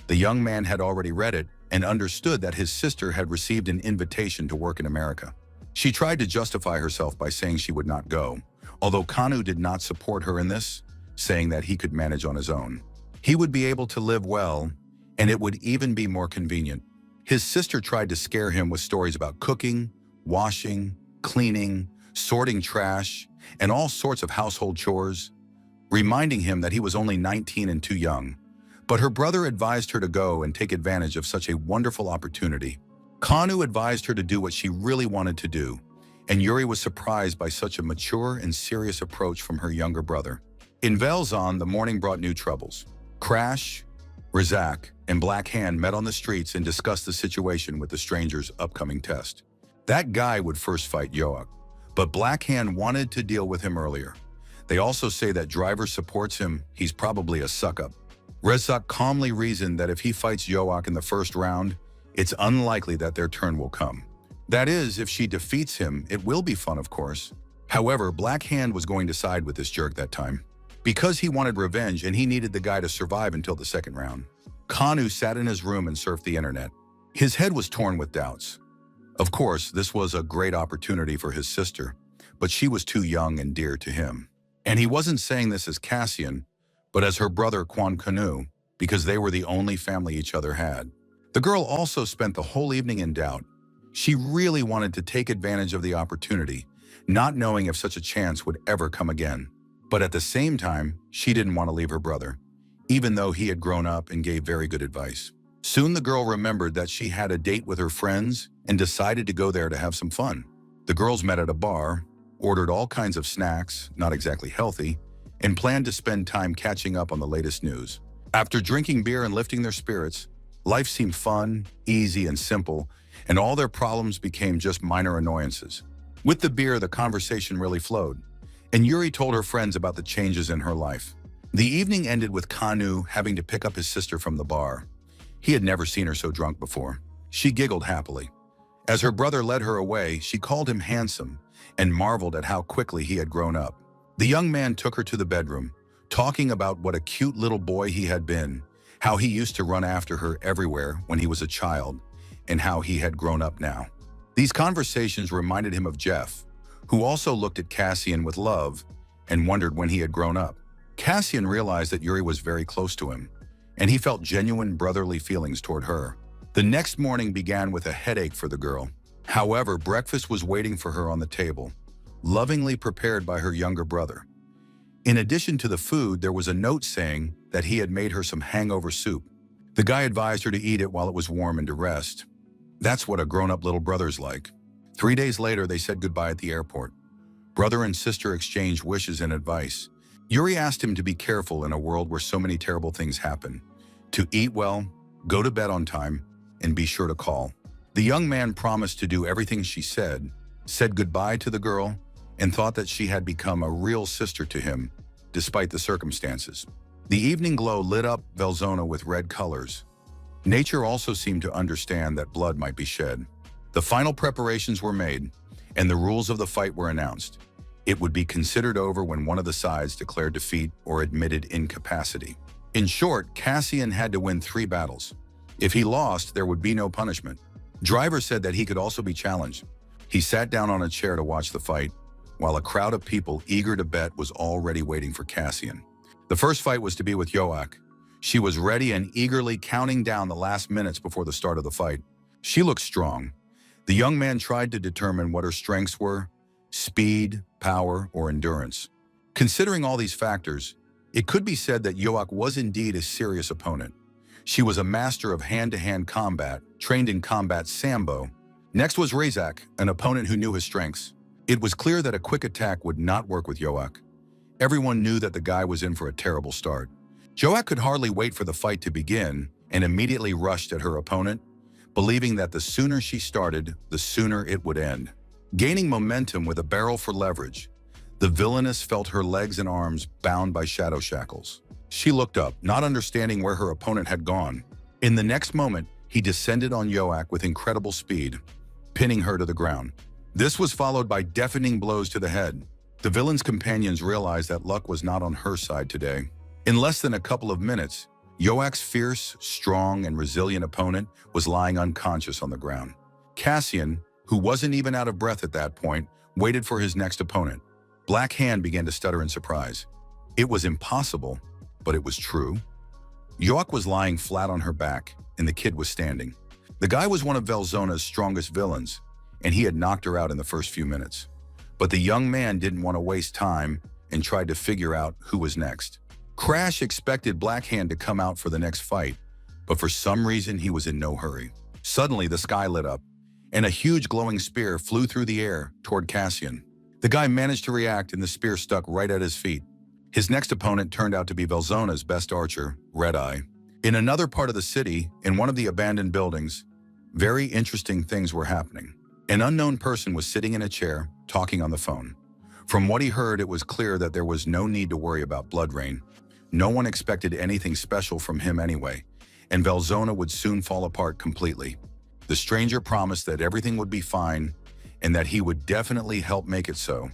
The young man had already read it and understood that his sister had received an invitation to work in America. She tried to justify herself by saying she would not go, although Kanu did not support her in this, saying that he could manage on his own. He would be able to live well, and it would even be more convenient. His sister tried to scare him with stories about cooking, washing, cleaning, sorting trash, and all sorts of household chores, reminding him that he was only 19 and too young. But her brother advised her to go and take advantage of such a wonderful opportunity. Kanu advised her to do what she really wanted to do, and Yuri was surprised by such a mature and serious approach from her younger brother. In Velzon, the morning brought new troubles. Crash, Razak, and Black Hand met on the streets and discussed the situation with the stranger's upcoming test. That guy would first fight Yoak, but Black Hand wanted to deal with him earlier. They also say that Driver supports him, he's probably a suck-up. Razak calmly reasoned that if he fights Yoak in the first round, it's unlikely that their turn will come. That is, if she defeats him, it will be fun, of course. However, Black Hand was going to side with this jerk that time, because he wanted revenge and he needed the guy to survive until the second round. Kanu sat in his room and surfed the internet. His head was torn with doubts. Of course, this was a great opportunity for his sister, but she was too young and dear to him. And he wasn't saying this as Cassian, but as her brother Kwon Kanu, because they were the only family each other had. The girl also spent the whole evening in doubt. She really wanted to take advantage of the opportunity, not knowing if such a chance would ever come again. But at the same time, she didn't want to leave her brother, even though he had grown up and gave very good advice. Soon the girl remembered that she had a date with her friends and decided to go there to have some fun. The girls met at a bar, ordered all kinds of snacks, not exactly healthy, and planned to spend time catching up on the latest news. After drinking beer and lifting their spirits, life seemed fun, easy, and simple, and all their problems became just minor annoyances. With the beer, the conversation really flowed, and Yuri told her friends about the changes in her life. The evening ended with Kanu having to pick up his sister from the bar. He had never seen her so drunk before. She giggled happily. As her brother led her away, she called him handsome and marveled at how quickly he had grown up. The young man took her to the bedroom, talking about what a cute little boy he had been, how he used to run after her everywhere when he was a child, and how he had grown up now. These conversations reminded him of Jeff, who also looked at Cassian with love and wondered when he had grown up. Cassian realized that Yuri was very close to him, and he felt genuine brotherly feelings toward her. The next morning began with a headache for the girl. However, breakfast was waiting for her on the table, lovingly prepared by her younger brother. In addition to the food, there was a note saying that he had made her some hangover soup. The guy advised her to eat it while it was warm and to rest. That's what a grown-up little brother's like. 3 days later, they said goodbye at the airport. Brother and sister exchanged wishes and advice. Yuri asked him to be careful in a world where so many terrible things happen, to eat well, go to bed on time, and be sure to call. The young man promised to do everything she said goodbye to the girl, and thought that she had become a real sister to him, despite the circumstances. The evening glow lit up Velzona with red colors. Nature also seemed to understand that blood might be shed. The final preparations were made, and the rules of the fight were announced. It would be considered over when one of the sides declared defeat or admitted incapacity. In short, Cassian had to win 3 battles. If he lost, there would be no punishment. Driver said that he could also be challenged. He sat down on a chair to watch the fight, while a crowd of people eager to bet was already waiting for Cassian. The first fight was to be with Yoak. She was ready and eagerly counting down the last minutes before the start of the fight. She looked strong. The young man tried to determine what her strengths were: speed, power, or endurance. Considering all these factors, it could be said that Yoak was indeed a serious opponent. She was a master of hand-to-hand combat, trained in combat sambo. Next was Razak, an opponent who knew his strengths. It was clear that a quick attack would not work with Yoak. Everyone knew that the guy was in for a terrible start. Yoak could hardly wait for the fight to begin and immediately rushed at her opponent, believing that the sooner she started, the sooner it would end. Gaining momentum with a barrel for leverage, the villainess felt her legs and arms bound by shadow shackles. She looked up, not understanding where her opponent had gone. In the next moment, he descended on Yoak with incredible speed, pinning her to the ground. This was followed by deafening blows to the head. The villain's companions realized that luck was not on her side today. In less than a couple of minutes, Yoak's fierce, strong, and resilient opponent was lying unconscious on the ground. Cassian, who wasn't even out of breath at that point, waited for his next opponent. Black Hand began to stutter in surprise. It was impossible, but it was true. Yoak was lying flat on her back, and the kid was standing. The guy was one of Velzona's strongest villains, and he had knocked her out in the first few minutes. But the young man didn't want to waste time and tried to figure out who was next. Crash expected Black Hand to come out for the next fight, but for some reason he was in no hurry. Suddenly, the sky lit up, and a huge glowing spear flew through the air toward Cassian. The guy managed to react, and the spear stuck right at his feet. His next opponent turned out to be Velzona's best archer, Red Eye. In another part of the city, in one of the abandoned buildings, very interesting things were happening. An unknown person was sitting in a chair, talking on the phone. From what he heard, it was clear that there was no need to worry about blood rain. No one expected anything special from him anyway, and Velzona would soon fall apart completely. The stranger promised that everything would be fine and that he would definitely help make it so.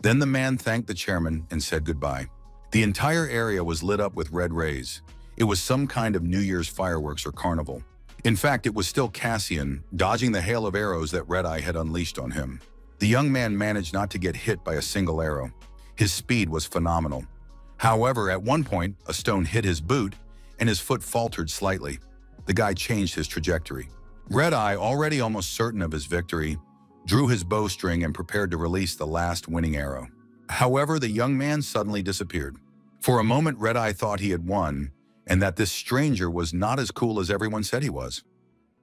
Then the man thanked the chairman and said goodbye. The entire area was lit up with red rays. It was some kind of New Year's fireworks or carnival. In fact, it was still Cassian, dodging the hail of arrows that Red Eye had unleashed on him. The young man managed not to get hit by a single arrow. His speed was phenomenal. However, at one point, a stone hit his boot, and his foot faltered slightly. The guy changed his trajectory. Red Eye, already almost certain of his victory, drew his bowstring and prepared to release the last winning arrow. However, the young man suddenly disappeared. For a moment, Red Eye thought he had won, and that this stranger was not as cool as everyone said he was.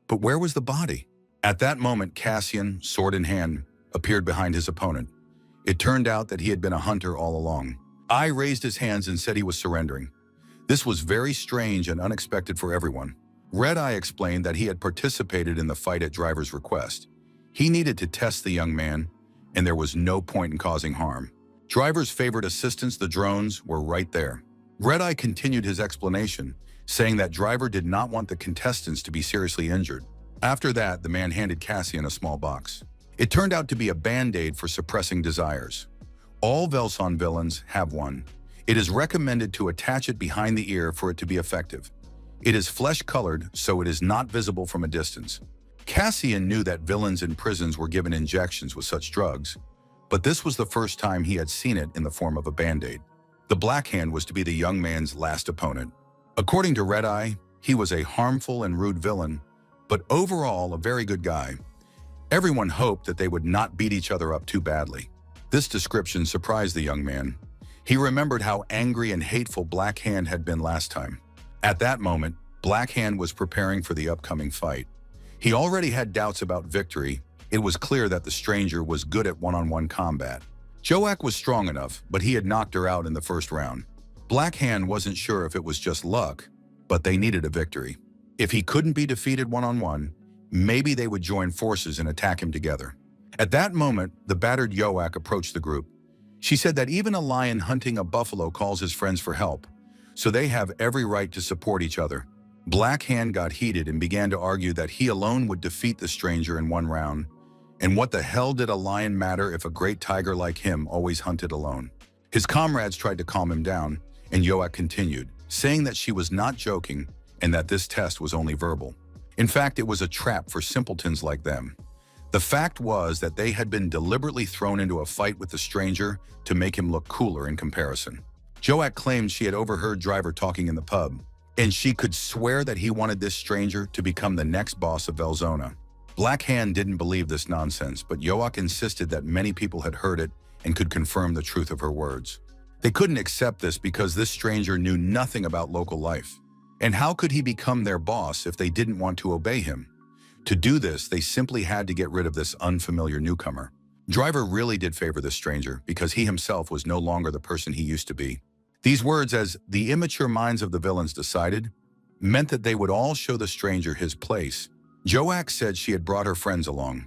But where was the body? At that moment, Cassian, sword in hand, appeared behind his opponent. It turned out that he had been a hunter all along. Eye raised his hands and said he was surrendering. This was very strange and unexpected for everyone. Red Eye explained that he had participated in the fight at Driver's request. He needed to test the young man, and there was no point in causing harm. Driver's favorite assistants, the drones, were right there. Red Eye continued his explanation, saying that Driver did not want the contestants to be seriously injured. After that, the man handed Cassian a small box. It turned out to be a band-aid for suppressing desires. All Velson villains have one. It is recommended to attach it behind the ear for it to be effective. It is flesh-colored, so it is not visible from a distance. Cassian knew that villains in prisons were given injections with such drugs, but this was the first time he had seen it in the form of a band-aid. The Black Hand was to be the young man's last opponent. According to Red Eye, he was a harmful and rude villain, but overall a very good guy. Everyone hoped that they would not beat each other up too badly. This description surprised the young man. He remembered how angry and hateful Black Hand had been last time. At that moment, Black Hand was preparing for the upcoming fight. He already had doubts about victory. It was clear that the stranger was good at one-on-one combat. Joak was strong enough, but he had knocked her out in the first round. Black Hand wasn't sure if it was just luck, but they needed a victory. If he couldn't be defeated one-on-one, maybe they would join forces and attack him together. At that moment, the battered Joak approached the group. She said that even a lion hunting a buffalo calls his friends for help, so they have every right to support each other. Black Hand got heated and began to argue that he alone would defeat the stranger in one round. And what the hell did a lion matter if a great tiger like him always hunted alone? His comrades tried to calm him down, and Joak continued, saying that she was not joking and that this test was only verbal. In fact, it was a trap for simpletons like them. The fact was that they had been deliberately thrown into a fight with the stranger to make him look cooler in comparison. Joak claimed she had overheard Driver talking in the pub, and she could swear that he wanted this stranger to become the next boss of Velzona. Black Hand didn't believe this nonsense, but Joak insisted that many people had heard it and could confirm the truth of her words. They couldn't accept this because this stranger knew nothing about local life. And how could he become their boss if they didn't want to obey him? To do this, they simply had to get rid of this unfamiliar newcomer. Driver really did favor this stranger because he himself was no longer the person he used to be. These words, as the immature minds of the villains decided, meant that they would all show the stranger his place. Joak said she had brought her friends along.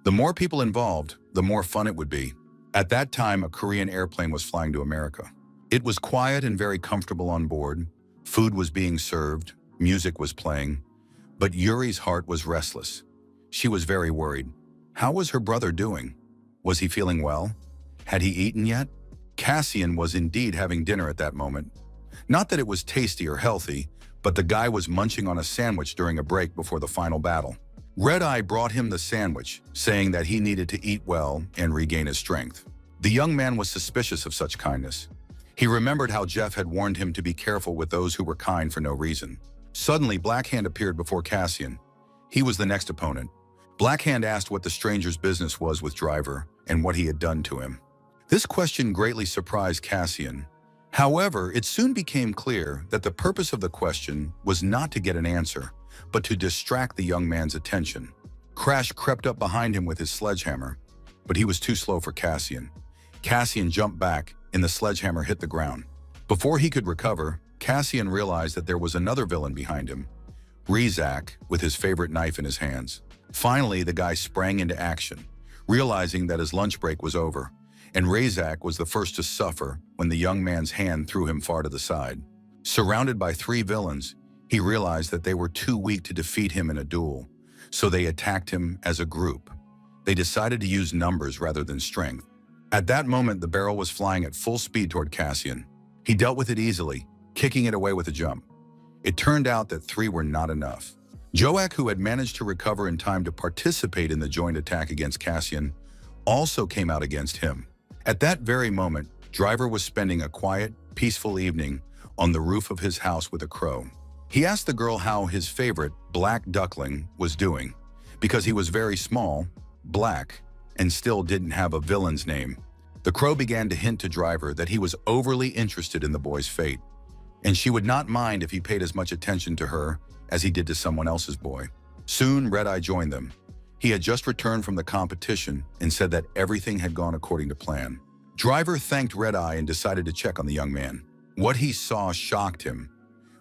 The more people involved, the more fun it would be. At that time, a Korean airplane was flying to America. It was quiet and very comfortable on board. Food was being served, music was playing, but Yuri's heart was restless. She was very worried. How was her brother doing? Was he feeling well? Had he eaten yet? Cassian was indeed having dinner at that moment. Not that it was tasty or healthy, but the guy was munching on a sandwich during a break before the final battle. Red Eye brought him the sandwich, saying that he needed to eat well and regain his strength. The young man was suspicious of such kindness. He remembered how Jeff had warned him to be careful with those who were kind for no reason. Suddenly, Black Hand appeared before Cassian. He was the next opponent. Black Hand asked what the stranger's business was with Driver and what he had done to him. This question greatly surprised Cassian. However, it soon became clear that the purpose of the question was not to get an answer, but to distract the young man's attention. Crash crept up behind him with his sledgehammer, but he was too slow for Cassian. Cassian jumped back, and the sledgehammer hit the ground. Before he could recover, Cassian realized that there was another villain behind him, Rezak, with his favorite knife in his hands. Finally, the guy sprang into action, realizing that his lunch break was over, and Rezak was the first to suffer when the young man's hand threw him far to the side. Surrounded by three villains, he realized that they were too weak to defeat him in a duel, so they attacked him as a group. They decided to use numbers rather than strength. At that moment, the barrel was flying at full speed toward Cassian. He dealt with it easily, kicking it away with a jump. It turned out that three were not enough. Joak, who had managed to recover in time to participate in the joint attack against Cassian, also came out against him. At that very moment, Driver was spending a quiet, peaceful evening on the roof of his house with a crow. He asked the girl how his favorite, Black Duckling, was doing, because he was very small, black, and still didn't have a villain's name. The crow began to hint to Driver that he was overly interested in the boy's fate, and she would not mind if he paid as much attention to her as he did to someone else's boy. Soon, Red Eye joined them. He had just returned from the competition and said that everything had gone according to plan. Driver thanked Red Eye and decided to check on the young man. What he saw shocked him.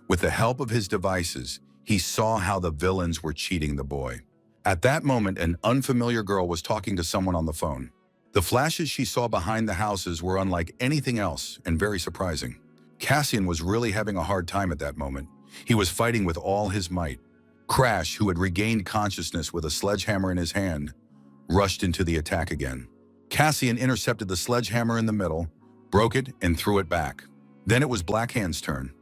With the help of his devices, he saw how the villains were cheating the boy. At that moment, an unfamiliar girl was talking to someone on the phone. The flashes she saw behind the houses were unlike anything else and very surprising. Cassian was really having a hard time at that moment. He was fighting with all his might. Crash, who had regained consciousness with a sledgehammer in his hand, rushed into the attack again. Cassian intercepted the sledgehammer in the middle, broke it, and threw it back. Then it was Black Hand's turn.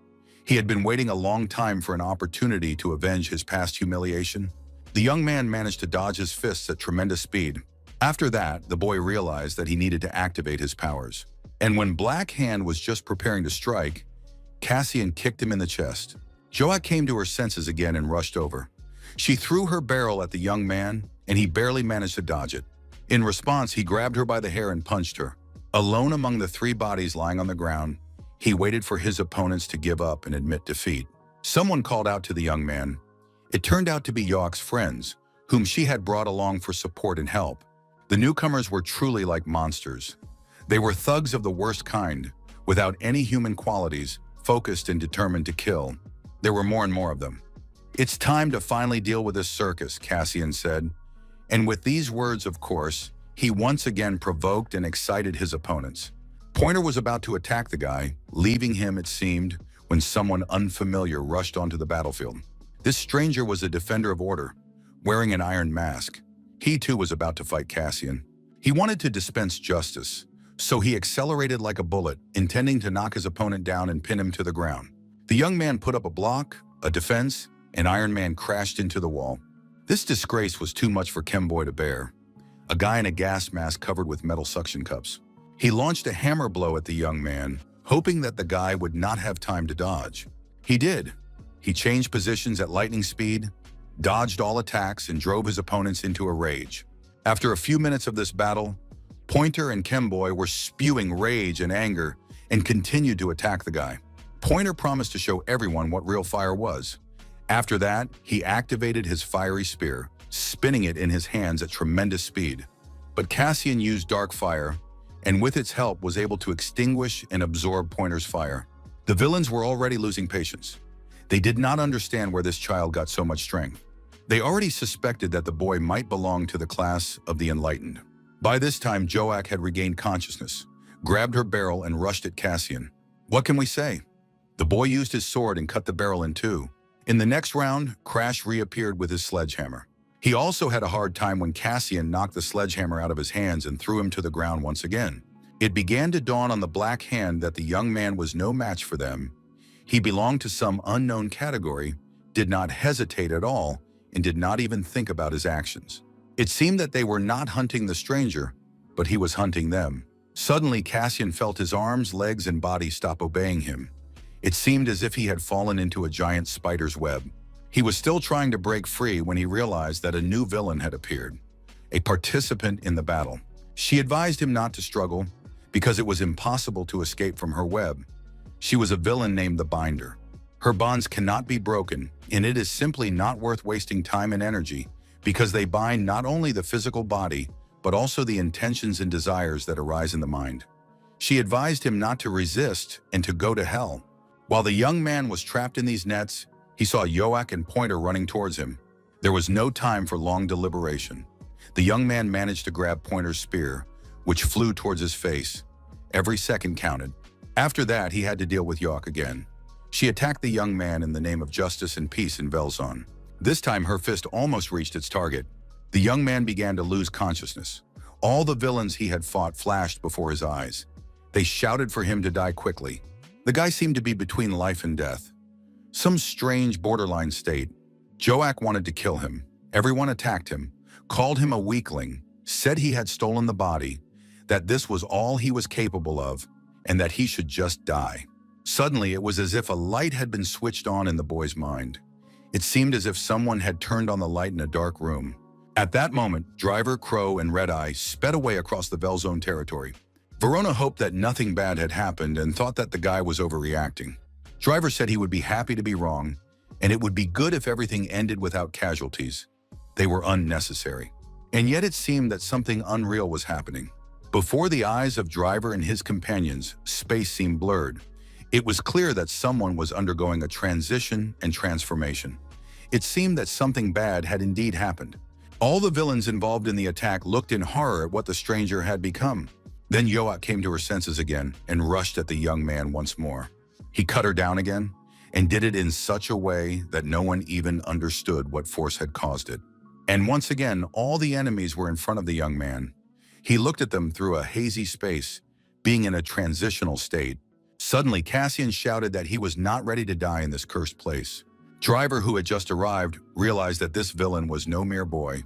He had been waiting a long time for an opportunity to avenge his past humiliation. The young man managed to dodge his fists at tremendous speed. After that, the boy realized that he needed to activate his powers. And when Black Hand was just preparing to strike, Cassian kicked him in the chest. Joak came to her senses again and rushed over. She threw her barrel at the young man, and he barely managed to dodge it. In response, he grabbed her by the hair and punched her. Alone among the three bodies lying on the ground, he waited for his opponents to give up and admit defeat. Someone called out to the young man. It turned out to be Yoak's friends, whom she had brought along for support and help. The newcomers were truly like monsters. They were thugs of the worst kind, without any human qualities, focused and determined to kill. There were more and more of them. "It's time to finally deal with this circus," Cassian said. And with these words, of course, he once again provoked and excited his opponents. Pointer was about to attack the guy, leaving him, it seemed, when someone unfamiliar rushed onto the battlefield. This stranger was a defender of order, wearing an iron mask. He too was about to fight Cassian. He wanted to dispense justice, so he accelerated like a bullet, intending to knock his opponent down and pin him to the ground. The young man put up a block, a defense, and Iron Man crashed into the wall. This disgrace was too much for Kemboy to bear. A guy in a gas mask covered with metal suction cups. He launched a hammer blow at the young man, hoping that the guy would not have time to dodge. He did. He changed positions at lightning speed, dodged all attacks, and drove his opponents into a rage. After a few minutes of this battle, Pointer and Kemboy were spewing rage and anger and continued to attack the guy. Pointer promised to show everyone what real fire was. After that, he activated his fiery spear, spinning it in his hands at tremendous speed. But Cassian used dark fire, and with its help was able to extinguish and absorb Pointer's fire. The villains were already losing patience. They did not understand where this child got so much strength. They already suspected that the boy might belong to the class of the enlightened. By this time, Joak had regained consciousness, grabbed her barrel, and rushed at Cassian. What can we say? The boy used his sword and cut the barrel in two. In the next round, Crash reappeared with his sledgehammer. He also had a hard time when Cassian knocked the sledgehammer out of his hands and threw him to the ground once again. It began to dawn on the Black Hand that the young man was no match for them. He belonged to some unknown category, did not hesitate at all, and did not even think about his actions. It seemed that they were not hunting the stranger, but he was hunting them. Suddenly, Cassian felt his arms, legs, and body stop obeying him. It seemed as if he had fallen into a giant spider's web. He was still trying to break free when he realized that a new villain had appeared, a participant in the battle. She advised him not to struggle, because it was impossible to escape from her web. She was a villain named the Binder. Her bonds cannot be broken, and it is simply not worth wasting time and energy, because they bind not only the physical body, but also the intentions and desires that arise in the mind. She advised him not to resist and to go to hell. While the young man was trapped in these nets, he saw Yoak and Pointer running towards him. There was no time for long deliberation. The young man managed to grab Pointer's spear, which flew towards his face. Every second counted. After that, he had to deal with Yoak again. She attacked the young man in the name of justice and peace in Velzon. This time, her fist almost reached its target. The young man began to lose consciousness. All the villains he had fought flashed before his eyes. They shouted for him to die quickly. The guy seemed to be between life and death. Some strange borderline state. Joak wanted to kill him. Everyone attacked him, called him a weakling, said he had stolen the body, that this was all he was capable of, and that he should just die. Suddenly, it was as if a light had been switched on in the boy's mind. It seemed as if someone had turned on the light in a dark room. At that moment, Driver, Crow, and Red Eye sped away across the Velzone territory. Verona hoped that nothing bad had happened and thought that the guy was overreacting. Driver said he would be happy to be wrong, and it would be good if everything ended without casualties. They were unnecessary. And yet it seemed that something unreal was happening. Before the eyes of Driver and his companions, space seemed blurred. It was clear that someone was undergoing a transition and transformation. It seemed that something bad had indeed happened. All the villains involved in the attack looked in horror at what the stranger had become. Then Yoak came to her senses again and rushed at the young man once more. He cut her down again and did it in such a way that no one even understood what force had caused it. And once again, all the enemies were in front of the young man. He looked at them through a hazy space, being in a transitional state. Suddenly, Cassian shouted that he was not ready to die in this cursed place. Driver, who had just arrived, realized that this villain was no mere boy.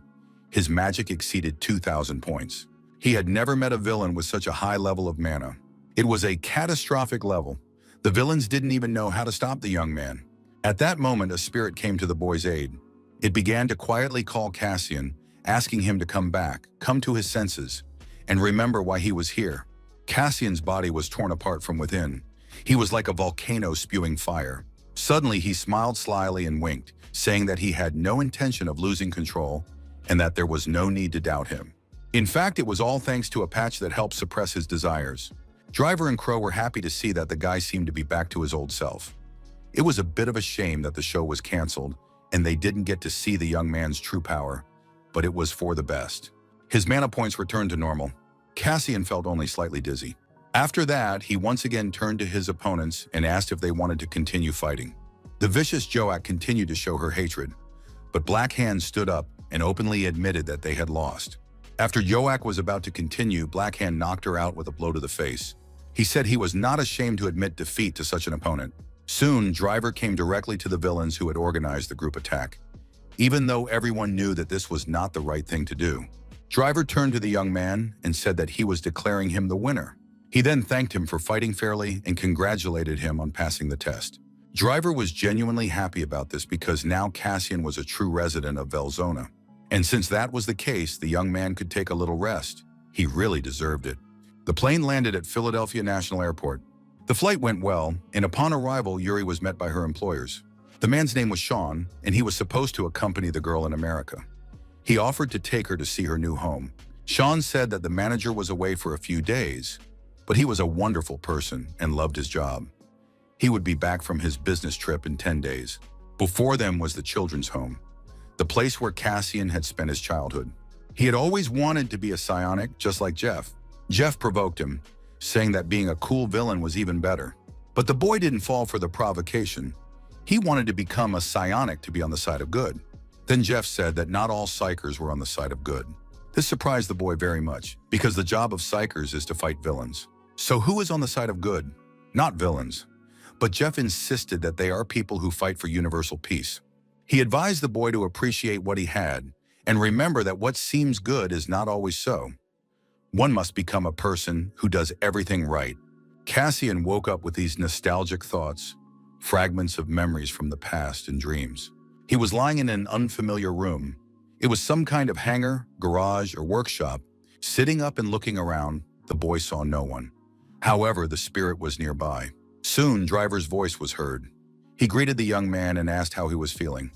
His magic exceeded 2,000 points. He had never met a villain with such a high level of mana. It was a catastrophic level. The villains didn't even know how to stop the young man. At that moment, a spirit came to the boy's aid. It began to quietly call Cassian, asking him to come back, come to his senses, and remember why he was here. Cassian's body was torn apart from within. He was like a volcano spewing fire. Suddenly, he smiled slyly and winked, saying that he had no intention of losing control and that there was no need to doubt him. In fact, it was all thanks to a patch that helped suppress his desires. Driver and Crow were happy to see that the guy seemed to be back to his old self. It was a bit of a shame that the show was canceled and they didn't get to see the young man's true power, but it was for the best. His mana points returned to normal. Cassian felt only slightly dizzy. After that, he once again turned to his opponents and asked if they wanted to continue fighting. The vicious Joak continued to show her hatred, but Black Hand stood up and openly admitted that they had lost. After Joak was about to continue, Black Hand knocked her out with a blow to the face. He said he was not ashamed to admit defeat to such an opponent. Soon, Driver came directly to the villains who had organized the group attack, even though everyone knew that this was not the right thing to do. Driver turned to the young man and said that he was declaring him the winner. He then thanked him for fighting fairly and congratulated him on passing the test. Driver was genuinely happy about this because now Cassian was a true resident of Velzona. And since that was the case, the young man could take a little rest. He really deserved it. The plane landed at Philadelphia National Airport. The flight went well, and upon arrival, Yuri was met by her employers. The man's name was Sean, and he was supposed to accompany the girl in America. He offered to take her to see her new home. Sean said that the manager was away for a few days, but he was a wonderful person and loved his job. He would be back from his business trip in 10 days. Before them was the children's home, the place where Cassian had spent his childhood. He had always wanted to be a psionic, just like Jeff. Jeff provoked him, saying that being a cool villain was even better. But the boy didn't fall for the provocation. He wanted to become a psionic to be on the side of good. Then Jeff said that not all psychers were on the side of good. This surprised the boy very much, because the job of psychers is to fight villains. So who is on the side of good? Not villains. But Jeff insisted that they are people who fight for universal peace. He advised the boy to appreciate what he had and remember that what seems good is not always so. One must become a person who does everything right. Cassian woke up with these nostalgic thoughts, fragments of memories from the past and dreams. He was lying in an unfamiliar room. It was some kind of hangar, garage, or workshop. Sitting up and looking around, the boy saw no one. However, the spirit was nearby. Soon, Driver's voice was heard. He greeted the young man and asked how he was feeling,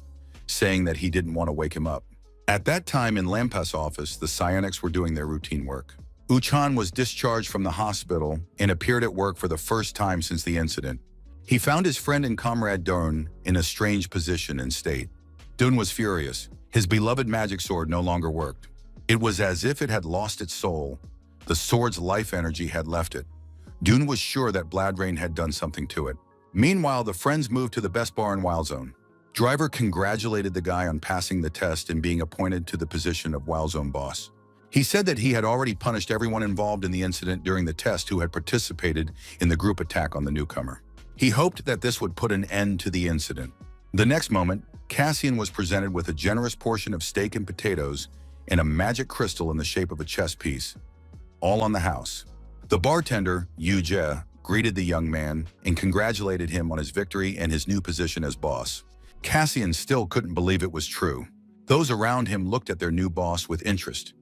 saying that he didn't want to wake him up. At that time in Lampa's office, the psionics were doing their routine work. Uchan was discharged from the hospital and appeared at work for the first time since the incident. He found his friend and comrade Dun in a strange position and state. Dun was furious. His beloved magic sword no longer worked. It was as if it had lost its soul. The sword's life energy had left it. Dun was sure that Bladrain had done something to it. Meanwhile, the friends moved to the best bar in Wildzone. Driver congratulated the guy on passing the test and being appointed to the position of Wildzone boss. He said that he had already punished everyone involved in the incident during the test who had participated in the group attack on the newcomer. He hoped that this would put an end to the incident. The next moment, Cassian was presented with a generous portion of steak and potatoes and a magic crystal in the shape of a chess piece, all on the house. The bartender, Yu Jie, greeted the young man and congratulated him on his victory and his new position as boss. Cassian still couldn't believe it was true. Those around him looked at their new boss with interest.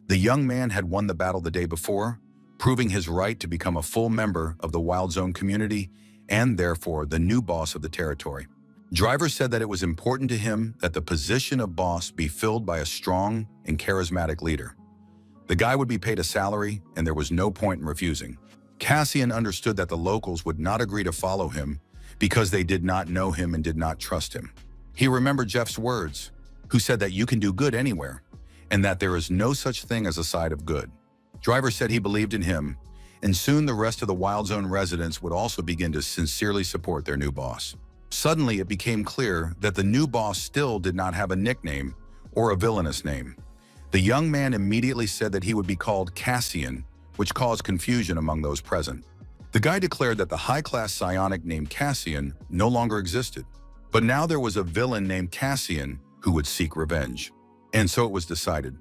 The young man had won the battle the day before, proving his right to become a full member of the Wildzone community and therefore the new boss of the territory. Driver said that it was important to him that the position of boss be filled by a strong and charismatic leader. The guy would be paid a salary, and there was no point in refusing. Cassian understood that the locals would not agree to follow him because they did not know him and did not trust him. He remembered Jeff's words, who said that you can do good anywhere, and that there is no such thing as a side of good. Driver said he believed in him, and soon the rest of the Wildzone residents would also begin to sincerely support their new boss. Suddenly, it became clear that the new boss still did not have a nickname or a villainous name. The young man immediately said that he would be called Cassian, which caused confusion among those present. The guy declared that the high-class psionic named Cassian no longer existed, but now there was a villain named Cassian who would seek revenge. And so it was decided.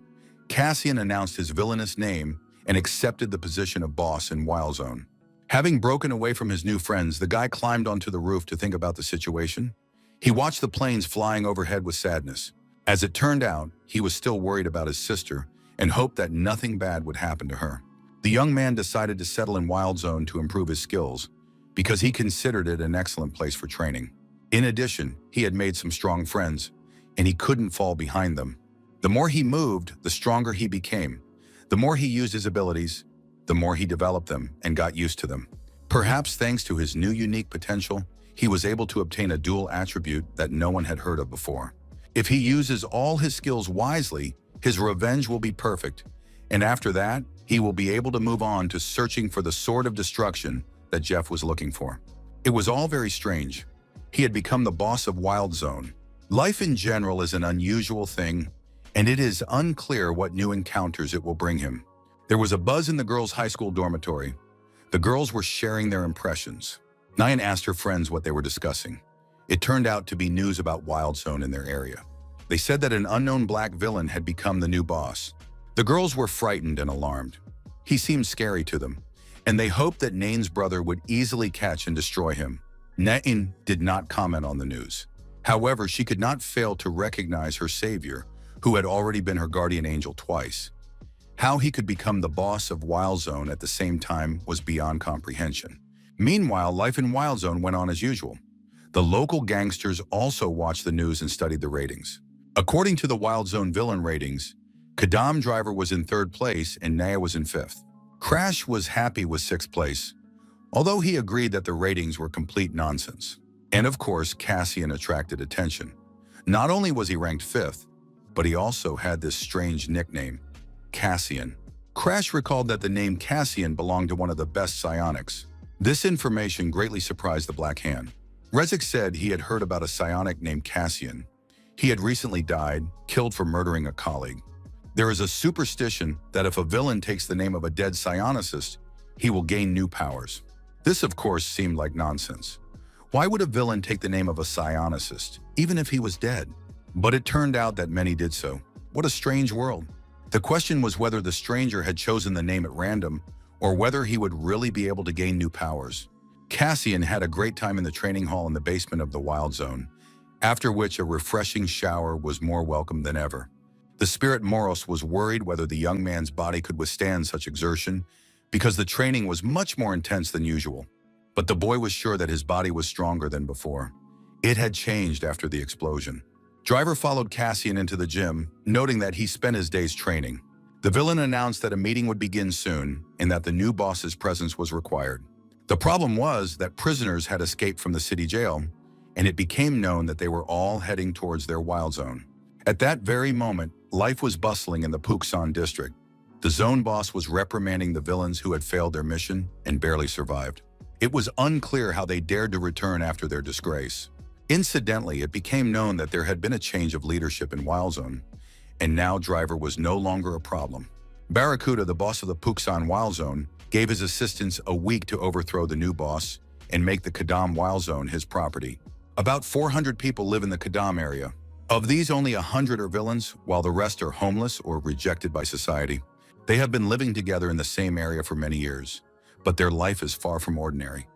Cassian announced his villainous name and accepted the position of boss in Wildzone. Having broken away from his new friends, the guy climbed onto the roof to think about the situation. He watched the planes flying overhead with sadness. As it turned out, he was still worried about his sister and hoped that nothing bad would happen to her. The young man decided to settle in Wild Zone to improve his skills because he considered it an excellent place for training. In addition, he had made some strong friends, and he couldn't fall behind them. The more he moved, the stronger he became. The more he used his abilities, the more he developed them and got used to them. Perhaps thanks to his new unique potential, he was able to obtain a dual attribute that no one had heard of before. If he uses all his skills wisely, his revenge will be perfect, and after that, he will be able to move on to searching for the sword of destruction that Jeff was looking for. It was all very strange. He had become the boss of Wild Zone. Life in general is an unusual thing, and it is unclear what new encounters it will bring him. There was a buzz in the girls' high school dormitory. The girls were sharing their impressions. Nyan asked her friends what they were discussing. It turned out to be news about Wild Zone in their area. They said that an unknown black villain had become the new boss. The girls were frightened and alarmed. He seemed scary to them, and they hoped that Nain's brother would easily catch and destroy him. Nain did not comment on the news. However, she could not fail to recognize her savior, who had already been her guardian angel twice. How he could become the boss of Wild Zone at the same time was beyond comprehension. Meanwhile, life in Wild Zone went on as usual. The local gangsters also watched the news and studied the ratings. According to the Wild Zone villain ratings, Kadam Driver was in 3rd place and Naya was in 5th. Crash was happy with 6th place, although he agreed that the ratings were complete nonsense. And of course, Cassian attracted attention. Not only was he ranked 5th, but he also had this strange nickname, Cassian. Crash recalled that the name Cassian belonged to one of the best psionics. This information greatly surprised the Black Hand. Rezik said he had heard about a psionic named Cassian. He had recently died, killed for murdering a colleague. There is a superstition that if a villain takes the name of a dead psionicist, he will gain new powers. This, of course, seemed like nonsense. Why would a villain take the name of a psionicist, even if he was dead? But it turned out that many did so. What a strange world. The question was whether the stranger had chosen the name at random, or whether he would really be able to gain new powers. Cassian had a great time in the training hall in the basement of the Wild Zone, after which a refreshing shower was more welcome than ever. The spirit Moros was worried whether the young man's body could withstand such exertion, because the training was much more intense than usual. But the boy was sure that his body was stronger than before. It had changed after the explosion. Driver followed Cassian into the gym, noting that he spent his days training. The villain announced that a meeting would begin soon and that the new boss's presence was required. The problem was that prisoners had escaped from the city jail, and it became known that they were all heading towards their Wild Zone. At that very moment, life was bustling in the Puksan district. The zone boss was reprimanding the villains who had failed their mission and barely survived. It was unclear how they dared to return after their disgrace. Incidentally, it became known that there had been a change of leadership in Wild Zone, and now Driver was no longer a problem. Barracuda, the boss of the Puksan Wild Zone, gave his assistants a week to overthrow the new boss and make the Kadam Wild Zone his property. About 400 people live in the Kadam area. Of these, only 100 are villains, while the rest are homeless or rejected by society. They have been living together in the same area for many years, but their life is far from ordinary.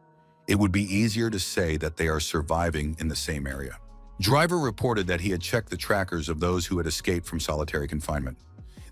It would be easier to say that they are surviving in the same area. Driver reported that he had checked the trackers of those who had escaped from solitary confinement.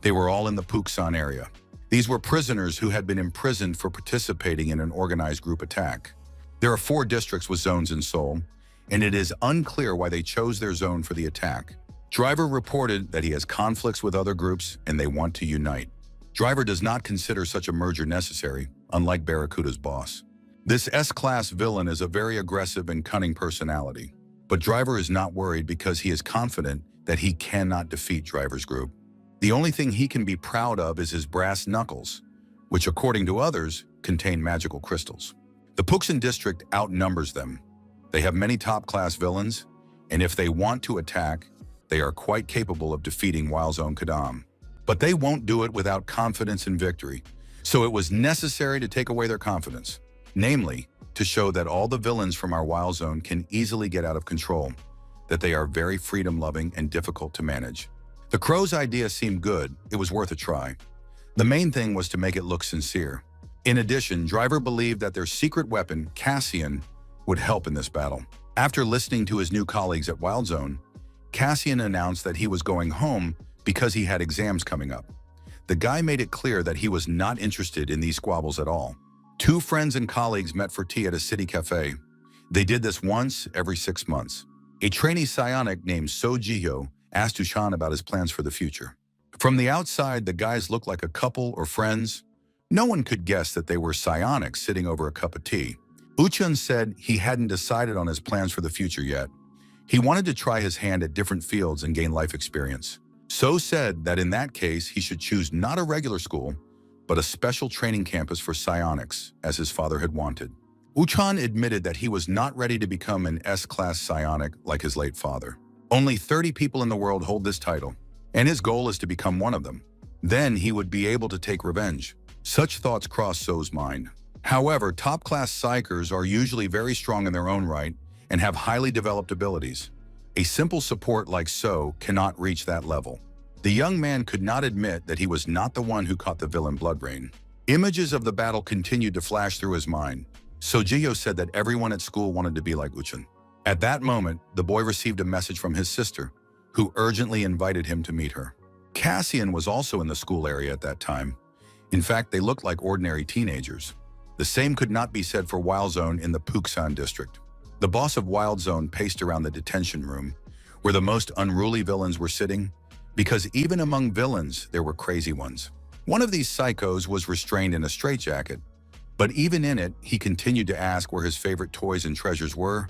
They were all in the Puksan area. These were prisoners who had been imprisoned for participating in an organized group attack. There are 4 districts with zones in Seoul, and it is unclear why they chose their zone for the attack. Driver reported that he has conflicts with other groups and they want to unite. Driver does not consider such a merger necessary, unlike Barracuda's boss. This S-Class villain is a very aggressive and cunning personality, but Driver is not worried because he is confident that he cannot defeat Driver's group. The only thing he can be proud of is his brass knuckles, which according to others, contain magical crystals. The Puksan district outnumbers them. They have many top-class villains, and if they want to attack, they are quite capable of defeating Wild Zone Kadam. But they won't do it without confidence in victory, so it was necessary to take away their confidence, namely, to show that all the villains from our Wild Zone can easily get out of control, that they are very freedom-loving and difficult to manage. The Crow's idea seemed good, it was worth a try. The main thing was to make it look sincere. In addition, Driver believed that their secret weapon, Cassian, would help in this battle. After listening to his new colleagues at Wild Zone, Cassian announced that he was going home because he had exams coming up. The guy made it clear that he was not interested in these squabbles at all. Two friends and colleagues met for tea at a city cafe. They did this once every 6 months. A trainee psionic named So Ji-hyo asked Uchan about his plans for the future. From the outside, the guys looked like a couple or friends. No one could guess that they were psionics sitting over a cup of tea. Uchan said he hadn't decided on his plans for the future yet. He wanted to try his hand at different fields and gain life experience. So said that in that case, he should choose not a regular school, but a special training campus for psionics, as his father had wanted. Uchan admitted that he was not ready to become an S-Class psionic like his late father. Only 30 people in the world hold this title, and his goal is to become one of them. Then he would be able to take revenge. Such thoughts crossed So's mind. However, top-class psychers are usually very strong in their own right and have highly developed abilities. A simple support like So cannot reach that level. The young man could not admit that he was not the one who caught the villain blood rain. Images of the battle continued to flash through his mind. So Ji-hyo said that everyone at school wanted to be like Uchan. At that moment, the boy received a message from his sister, who urgently invited him to meet her. Cassian was also in the school area at that time. In fact, they looked like ordinary teenagers. The same could not be said for Wild Zone in the Puksan district. The boss of Wild Zone paced around the detention room, where the most unruly villains were sitting, because even among villains, there were crazy ones. One of these psychos was restrained in a straitjacket, but even in it, he continued to ask where his favorite toys and treasures were,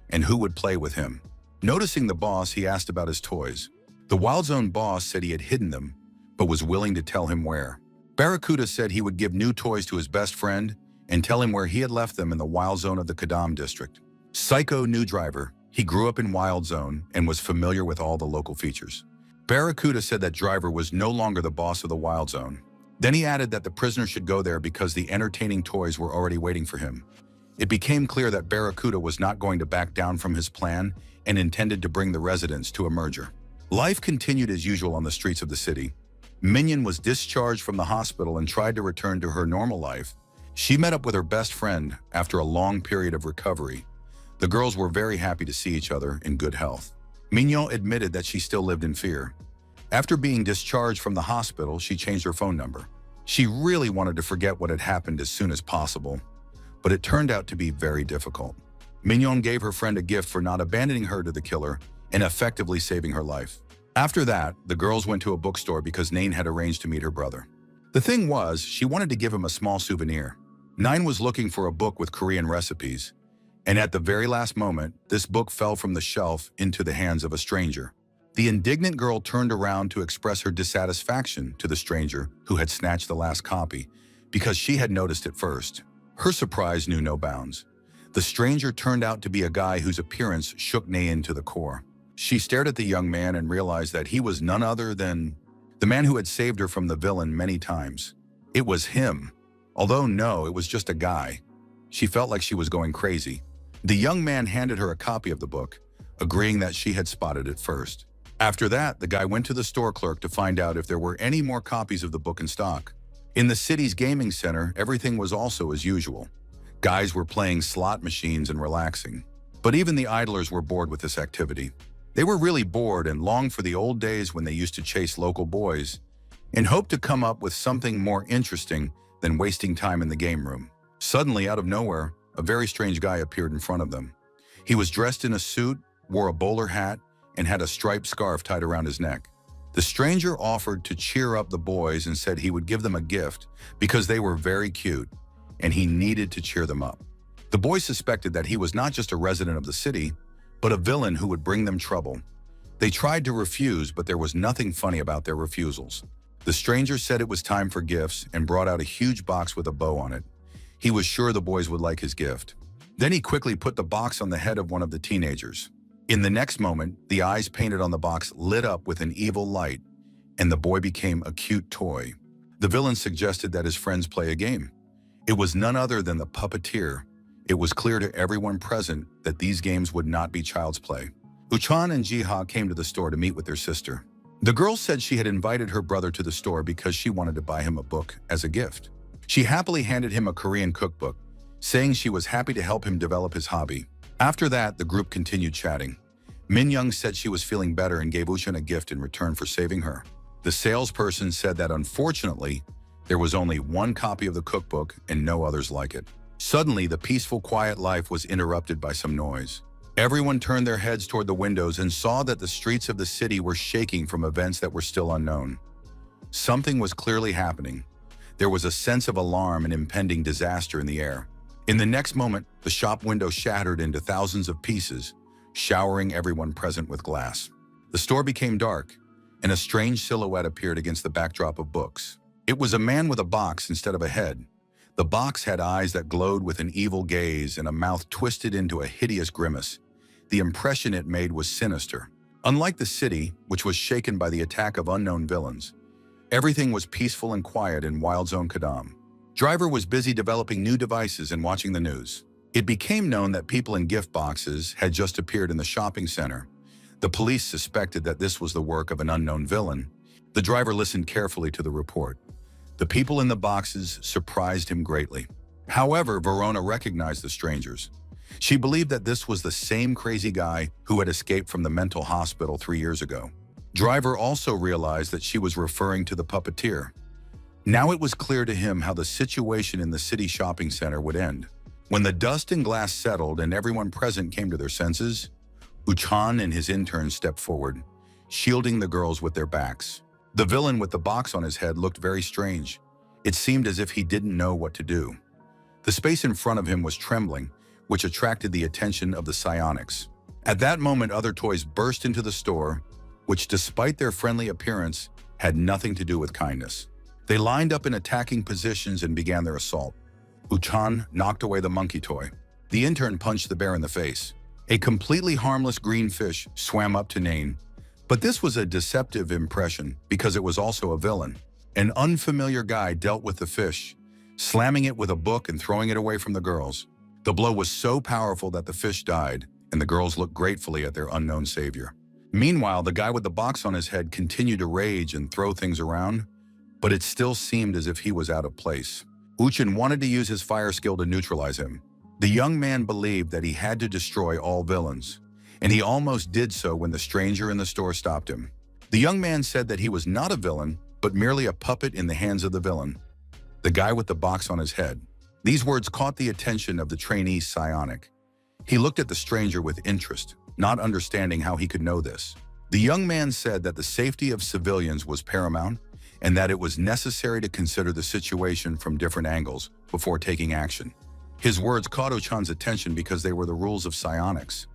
and who would play with him. Noticing the boss, he asked about his toys. The Wild Zone boss said he had hidden them, but was willing to tell him where. Barracuda said he would give new toys to his best friend and tell him where he had left them in the Wild Zone of the Kadam district. Psycho knew Driver. He grew up in Wild Zone and was familiar with all the local features. Barracuda said that Driver was no longer the boss of the Wild Zone. Then he added that the prisoner should go there because the entertaining toys were already waiting for him. It became clear that Barracuda was not going to back down from his plan and intended to bring the residents to a merger. Life continued as usual on the streets of the city. Minion was discharged from the hospital and tried to return to her normal life. She met up with her best friend after a long period of recovery. The girls were very happy to see each other in good health. Mignon admitted that she still lived in fear. After being discharged from the hospital, she changed her phone number. She really wanted to forget what had happened as soon as possible, but it turned out to be very difficult. Mignon gave her friend a gift for not abandoning her to the killer and effectively saving her life. After that, the girls went to a bookstore because Nain had arranged to meet her brother. The thing was, she wanted to give him a small souvenir. Nain was looking for a book with Korean recipes, and at the very last moment, this book fell from the shelf into the hands of a stranger. The indignant girl turned around to express her dissatisfaction to the stranger who had snatched the last copy because she had noticed it first. Her surprise knew no bounds. The stranger turned out to be a guy whose appearance shook Nain to the core. She stared at the young man and realized that he was none other than the man who had saved her from the villain many times. It was him. Although no, it was just a guy. She felt like she was going crazy. The young man handed her a copy of the book, agreeing that she had spotted it first. After that, the guy went to the store clerk to find out if there were any more copies of the book in stock. In the city's gaming center, everything was also as usual. Guys were playing slot machines and relaxing. But even the idlers were bored with this activity. They were really bored and longed for the old days when they used to chase local boys and hoped to come up with something more interesting than wasting time in the game room. Suddenly, out of nowhere, a very strange guy appeared in front of them. He was dressed in a suit, wore a bowler hat, and had a striped scarf tied around his neck. The stranger offered to cheer up the boys and said he would give them a gift because they were very cute, and he needed to cheer them up. The boys suspected that he was not just a resident of the city, but a villain who would bring them trouble. They tried to refuse, but there was nothing funny about their refusals. The stranger said it was time for gifts and brought out a huge box with a bow on it. He was sure the boys would like his gift. Then he quickly put the box on the head of one of the teenagers. In the next moment, the eyes painted on the box lit up with an evil light, and the boy became a cute toy. The villain suggested that his friends play a game. It was none other than the puppeteer. It was clear to everyone present that these games would not be child's play. Uchan and Jiha came to the store to meet with their sister. The girl said she had invited her brother to the store because she wanted to buy him a book as a gift. She happily handed him a Korean cookbook, saying she was happy to help him develop his hobby. After that, the group continued chatting. Min Young said she was feeling better and gave Uchan a gift in return for saving her. The salesperson said that unfortunately, there was only one copy of the cookbook and no others like it. Suddenly, the peaceful, quiet life was interrupted by some noise. Everyone turned their heads toward the windows and saw that the streets of the city were shaking from events that were still unknown. Something was clearly happening. There was a sense of alarm and impending disaster in the air. In the next moment, the shop window shattered into thousands of pieces, showering everyone present with glass. The store became dark, and a strange silhouette appeared against the backdrop of books. It was a man with a box instead of a head. The box had eyes that glowed with an evil gaze and a mouth twisted into a hideous grimace. The impression it made was sinister. Unlike the city, which was shaken by the attack of unknown villains, everything was peaceful and quiet in Wild Zone Kadam. Driver was busy developing new devices and watching the news. It became known that people in gift boxes had just appeared in the shopping center. The police suspected that this was the work of an unknown villain. The driver listened carefully to the report. The people in the boxes surprised him greatly. However, Verona recognized the strangers. She believed that this was the same crazy guy who had escaped from the mental hospital 3 years ago. Driver also realized that she was referring to the puppeteer. Now it was clear to him how the situation in the city shopping center would end. When the dust and glass settled and everyone present came to their senses, Uchan and his interns stepped forward, shielding the girls with their backs. The villain with the box on his head looked very strange. It seemed as if he didn't know what to do. The space in front of him was trembling, which attracted the attention of the psionics. At that moment, other toys burst into the store, which, despite their friendly appearance, had nothing to do with kindness. They lined up in attacking positions and began their assault. Uchan knocked away the monkey toy. The intern punched the bear in the face. A completely harmless green fish swam up to Nain. But this was a deceptive impression because it was also a villain. An unfamiliar guy dealt with the fish, slamming it with a book and throwing it away from the girls. The blow was so powerful that the fish died, and the girls looked gratefully at their unknown savior. Meanwhile, the guy with the box on his head continued to rage and throw things around, but it still seemed as if he was out of place. Uchan wanted to use his fire skill to neutralize him. The young man believed that he had to destroy all villains, and he almost did so when the stranger in the store stopped him. The young man said that he was not a villain, but merely a puppet in the hands of the villain, the guy with the box on his head. These words caught the attention of the trainee psionic. He looked at the stranger with interest, not understanding how he could know this. The young man said that the safety of civilians was paramount and that it was necessary to consider the situation from different angles before taking action. His words caught Ochan's attention because they were the rules of psionics.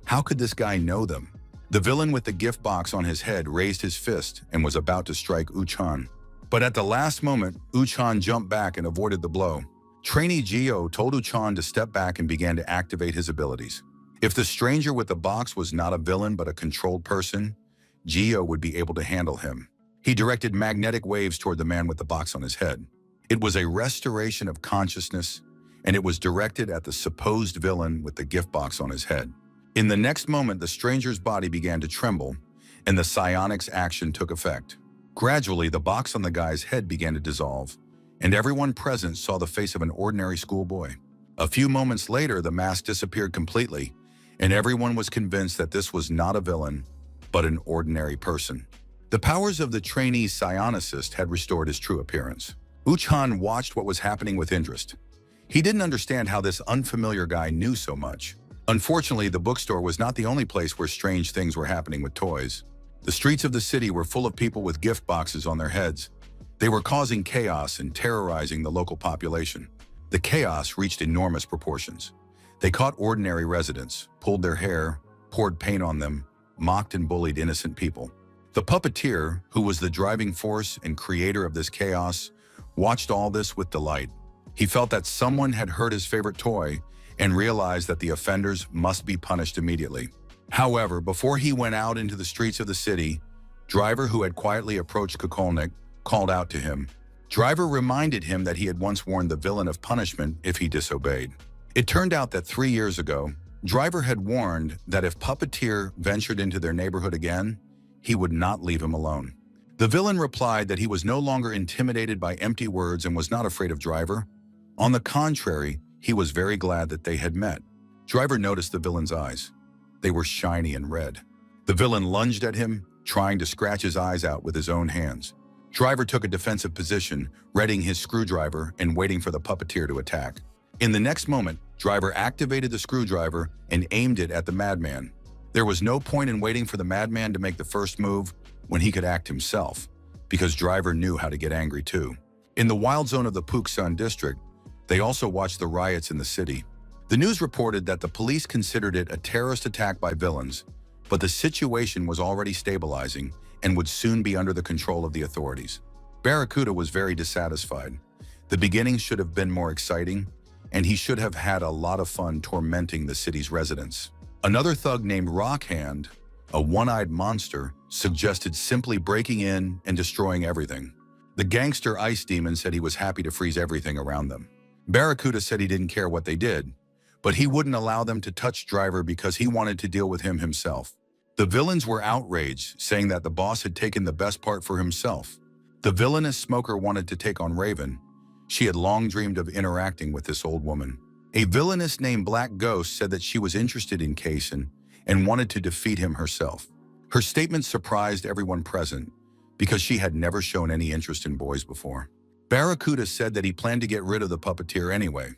How could this guy know them? The villain with the gift box on his head raised his fist and was about to strike Uchan. But at the last moment, Uchan jumped back and avoided the blow. Trainee Gio told Uchan to step back and began to activate his abilities. If the stranger with the box was not a villain but a controlled person, Gio would be able to handle him. He directed magnetic waves toward the man with the box on his head. It was a restoration of consciousness, and it was directed at the supposed villain with the gift box on his head. In the next moment, the stranger's body began to tremble, and the psionics action took effect. Gradually, the box on the guy's head began to dissolve, and everyone present saw the face of an ordinary schoolboy. A few moments later, the mask disappeared completely, and everyone was convinced that this was not a villain, but an ordinary person. The powers of the trainee psionicist had restored his true appearance. Uchan watched what was happening with interest. He didn't understand how this unfamiliar guy knew so much. Unfortunately, the bookstore was not the only place where strange things were happening with toys. The streets of the city were full of people with gift boxes on their heads. They were causing chaos and terrorizing the local population. The chaos reached enormous proportions. They caught ordinary residents, pulled their hair, poured paint on them, mocked and bullied innocent people. The puppeteer, who was the driving force and creator of this chaos, watched all this with delight. He felt that someone had hurt his favorite toy and realized that the offenders must be punished immediately. However, before he went out into the streets of the city, Driver, who had quietly approached Kukolnik, called out to him. Driver reminded him that he had once warned the villain of punishment if he disobeyed. It turned out that 3 years ago, Driver had warned that if Puppeteer ventured into their neighborhood again, he would not leave him alone. The villain replied that he was no longer intimidated by empty words and was not afraid of Driver. On the contrary, he was very glad that they had met. Driver noticed the villain's eyes. They were shiny and red. The villain lunged at him, trying to scratch his eyes out with his own hands. Driver took a defensive position, readying his screwdriver and waiting for the puppeteer to attack. In the next moment, Driver activated the screwdriver and aimed it at the madman. There was no point in waiting for the madman to make the first move when he could act himself, because Driver knew how to get angry too. In the wild zone of the Puksan district, they also watched the riots in the city. The news reported that the police considered it a terrorist attack by villains, but the situation was already stabilizing and would soon be under the control of the authorities. Barracuda was very dissatisfied. The beginning should have been more exciting, and he should have had a lot of fun tormenting the city's residents. Another thug named Rockhand, a one-eyed monster, suggested simply breaking in and destroying everything. The gangster Ice Demon said he was happy to freeze everything around them. Barracuda said he didn't care what they did, but he wouldn't allow them to touch Driver because he wanted to deal with him himself. The villains were outraged, saying that the boss had taken the best part for himself. The villainous smoker wanted to take on Raven. She had long dreamed of interacting with this old woman. A villainess named Black Ghost said that she was interested in Kaysen and wanted to defeat him herself. Her statement surprised everyone present because she had never shown any interest in boys before. Barracuda said that he planned to get rid of the puppeteer anyway.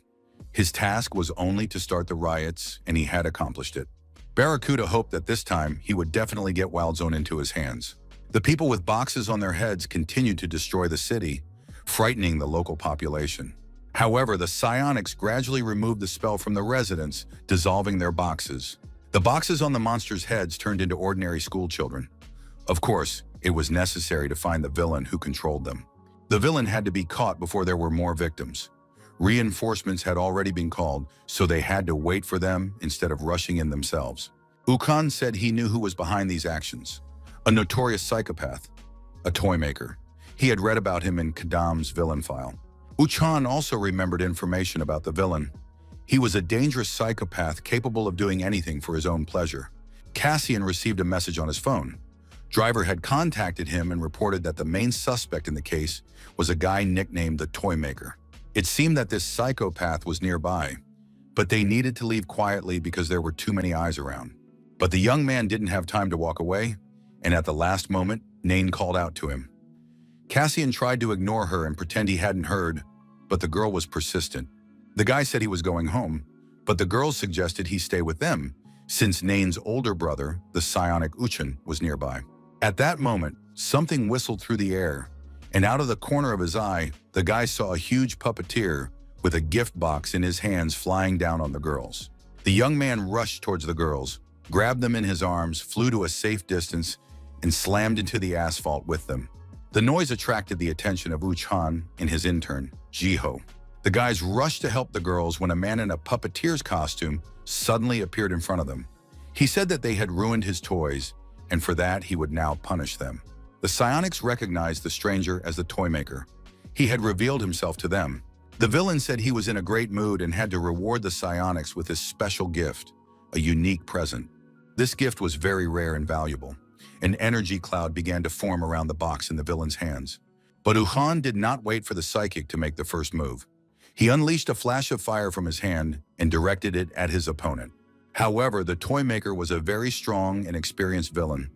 His task was only to start the riots, and he had accomplished it. Barracuda hoped that this time he would definitely get Wild Zone into his hands. The people with boxes on their heads continued to destroy the city, frightening the local population. However, the psionics gradually removed the spell from the residents, dissolving their boxes. The boxes on the monsters' heads turned into ordinary school children. Of course, it was necessary to find the villain who controlled them. The villain had to be caught before there were more victims. Reinforcements had already been called, so they had to wait for them instead of rushing in themselves. Ukan said he knew who was behind these actions. A notorious psychopath, a toy maker. He had read about him in Kadam's villain file. Uchan also remembered information about the villain. He was a dangerous psychopath capable of doing anything for his own pleasure. Cassian received a message on his phone. Driver had contacted him and reported that the main suspect in the case was a guy nicknamed the Toy Maker. It seemed that this psychopath was nearby, but they needed to leave quietly because there were too many eyes around. But the young man didn't have time to walk away, and at the last moment, Nain called out to him. Cassian tried to ignore her and pretend he hadn't heard, but the girl was persistent. The guy said he was going home, but the girls suggested he stay with them, since Nain's older brother, the psionic Uchan, was nearby. At that moment, something whistled through the air, and out of the corner of his eye, the guy saw a huge puppeteer with a gift box in his hands flying down on the girls. The young man rushed towards the girls, grabbed them in his arms, flew to a safe distance, and slammed into the asphalt with them. The noise attracted the attention of Uchan and his intern, Jiho. The guys rushed to help the girls when a man in a puppeteer's costume suddenly appeared in front of them. He said that they had ruined his toys, and for that he would now punish them. The psionics recognized the stranger as the toy maker. He had revealed himself to them. The villain said he was in a great mood and had to reward the psionics with his special gift, a unique present. This gift was very rare and valuable. An energy cloud began to form around the box in the villain's hands. But Uhan did not wait for the psychic to make the first move. He unleashed a flash of fire from his hand and directed it at his opponent. However, the toy maker was a very strong and experienced villain,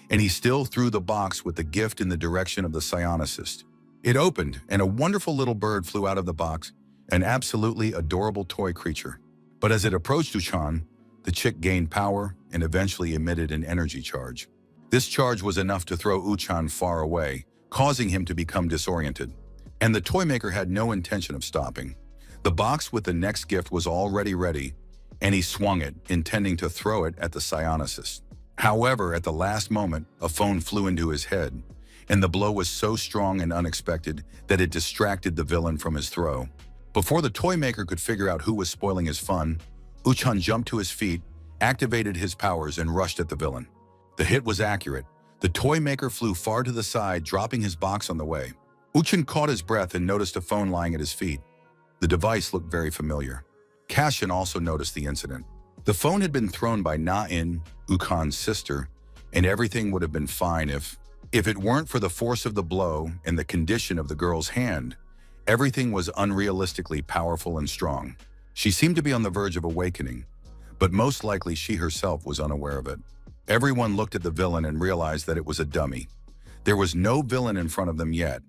and he still threw the box with the gift in the direction of the psionicist. It opened, and a wonderful little bird flew out of the box, an absolutely adorable toy creature. But as it approached Uchan, the chick gained power and eventually emitted an energy charge. This charge was enough to throw Uchan far away, causing him to become disoriented. And the toy maker had no intention of stopping. The box with the next gift was already ready, and he swung it, intending to throw it at the psionicist. However, at the last moment, a phone flew into his head, and the blow was so strong and unexpected that it distracted the villain from his throw. Before the toy maker could figure out who was spoiling his fun, Uchan jumped to his feet, activated his powers, and rushed at the villain. The hit was accurate. The toy maker flew far to the side, dropping his box on the way. Uchan caught his breath and noticed a phone lying at his feet. The device looked very familiar. Cassian also noticed the incident. The phone had been thrown by Na-in, Ukan's sister, and everything would have been fine if it weren't for the force of the blow and the condition of the girl's hand. Everything was unrealistically powerful and strong. She seemed to be on the verge of awakening, but most likely she herself was unaware of it. Everyone looked at the villain and realized that it was a dummy. There was no villain in front of them yet.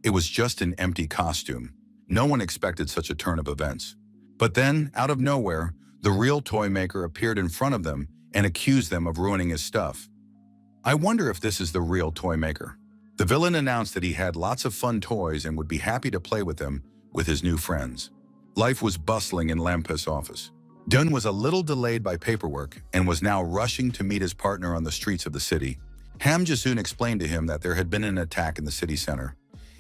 It was just an empty costume. No one expected such a turn of events. But then, out of nowhere, the real toy maker appeared in front of them and accused them of ruining his stuff. I wonder if this is the real toy maker. The villain announced that he had lots of fun toys and would be happy to play with them with his new friends. Life was bustling in Lampus' office. Dun was a little delayed by paperwork and was now rushing to meet his partner on the streets of the city. Ham Jasun explained to him that there had been an attack in the city center.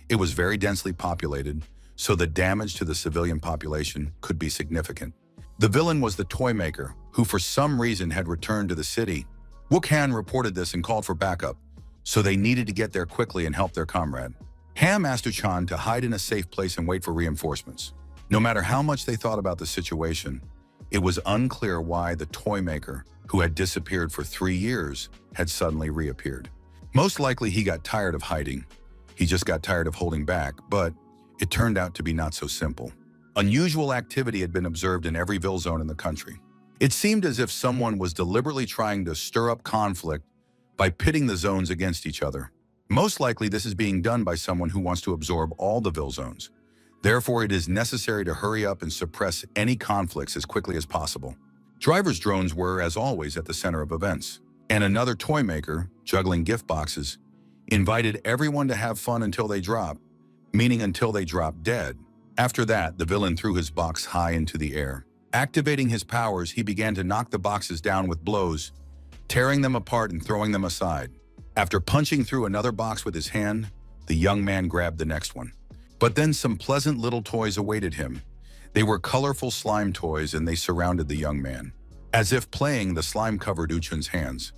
It was very densely populated, so the damage to the civilian population could be significant. The villain was the toy maker, who for some reason had returned to the city. Wook-han reported this and called for backup, so they needed to get there quickly and help their comrade. Ham asked Uchan to hide in a safe place and wait for reinforcements. No matter how much they thought about the situation, it was unclear why the toy maker, who had disappeared for 3 years, had suddenly reappeared. Most likely he got tired of hiding. He just got tired of holding back, but it turned out to be not so simple. Unusual activity had been observed in every Ville zone in the country. It seemed as if someone was deliberately trying to stir up conflict by pitting the zones against each other. Most likely this is being done by someone who wants to absorb all the Ville zones. Therefore, it is necessary to hurry up and suppress any conflicts as quickly as possible. Driver's drones were, as always, at the center of events. And another toy maker, juggling gift boxes, invited everyone to have fun until they drop, meaning until they drop dead. After that, the villain threw his box high into the air. Activating his powers, he began to knock the boxes down with blows, tearing them apart and throwing them aside. After punching through another box with his hand, the young man grabbed the next one. But then some pleasant little toys awaited him. They were colorful slime toys and they surrounded the young man. As if playing, the slime covered Uchun's hands.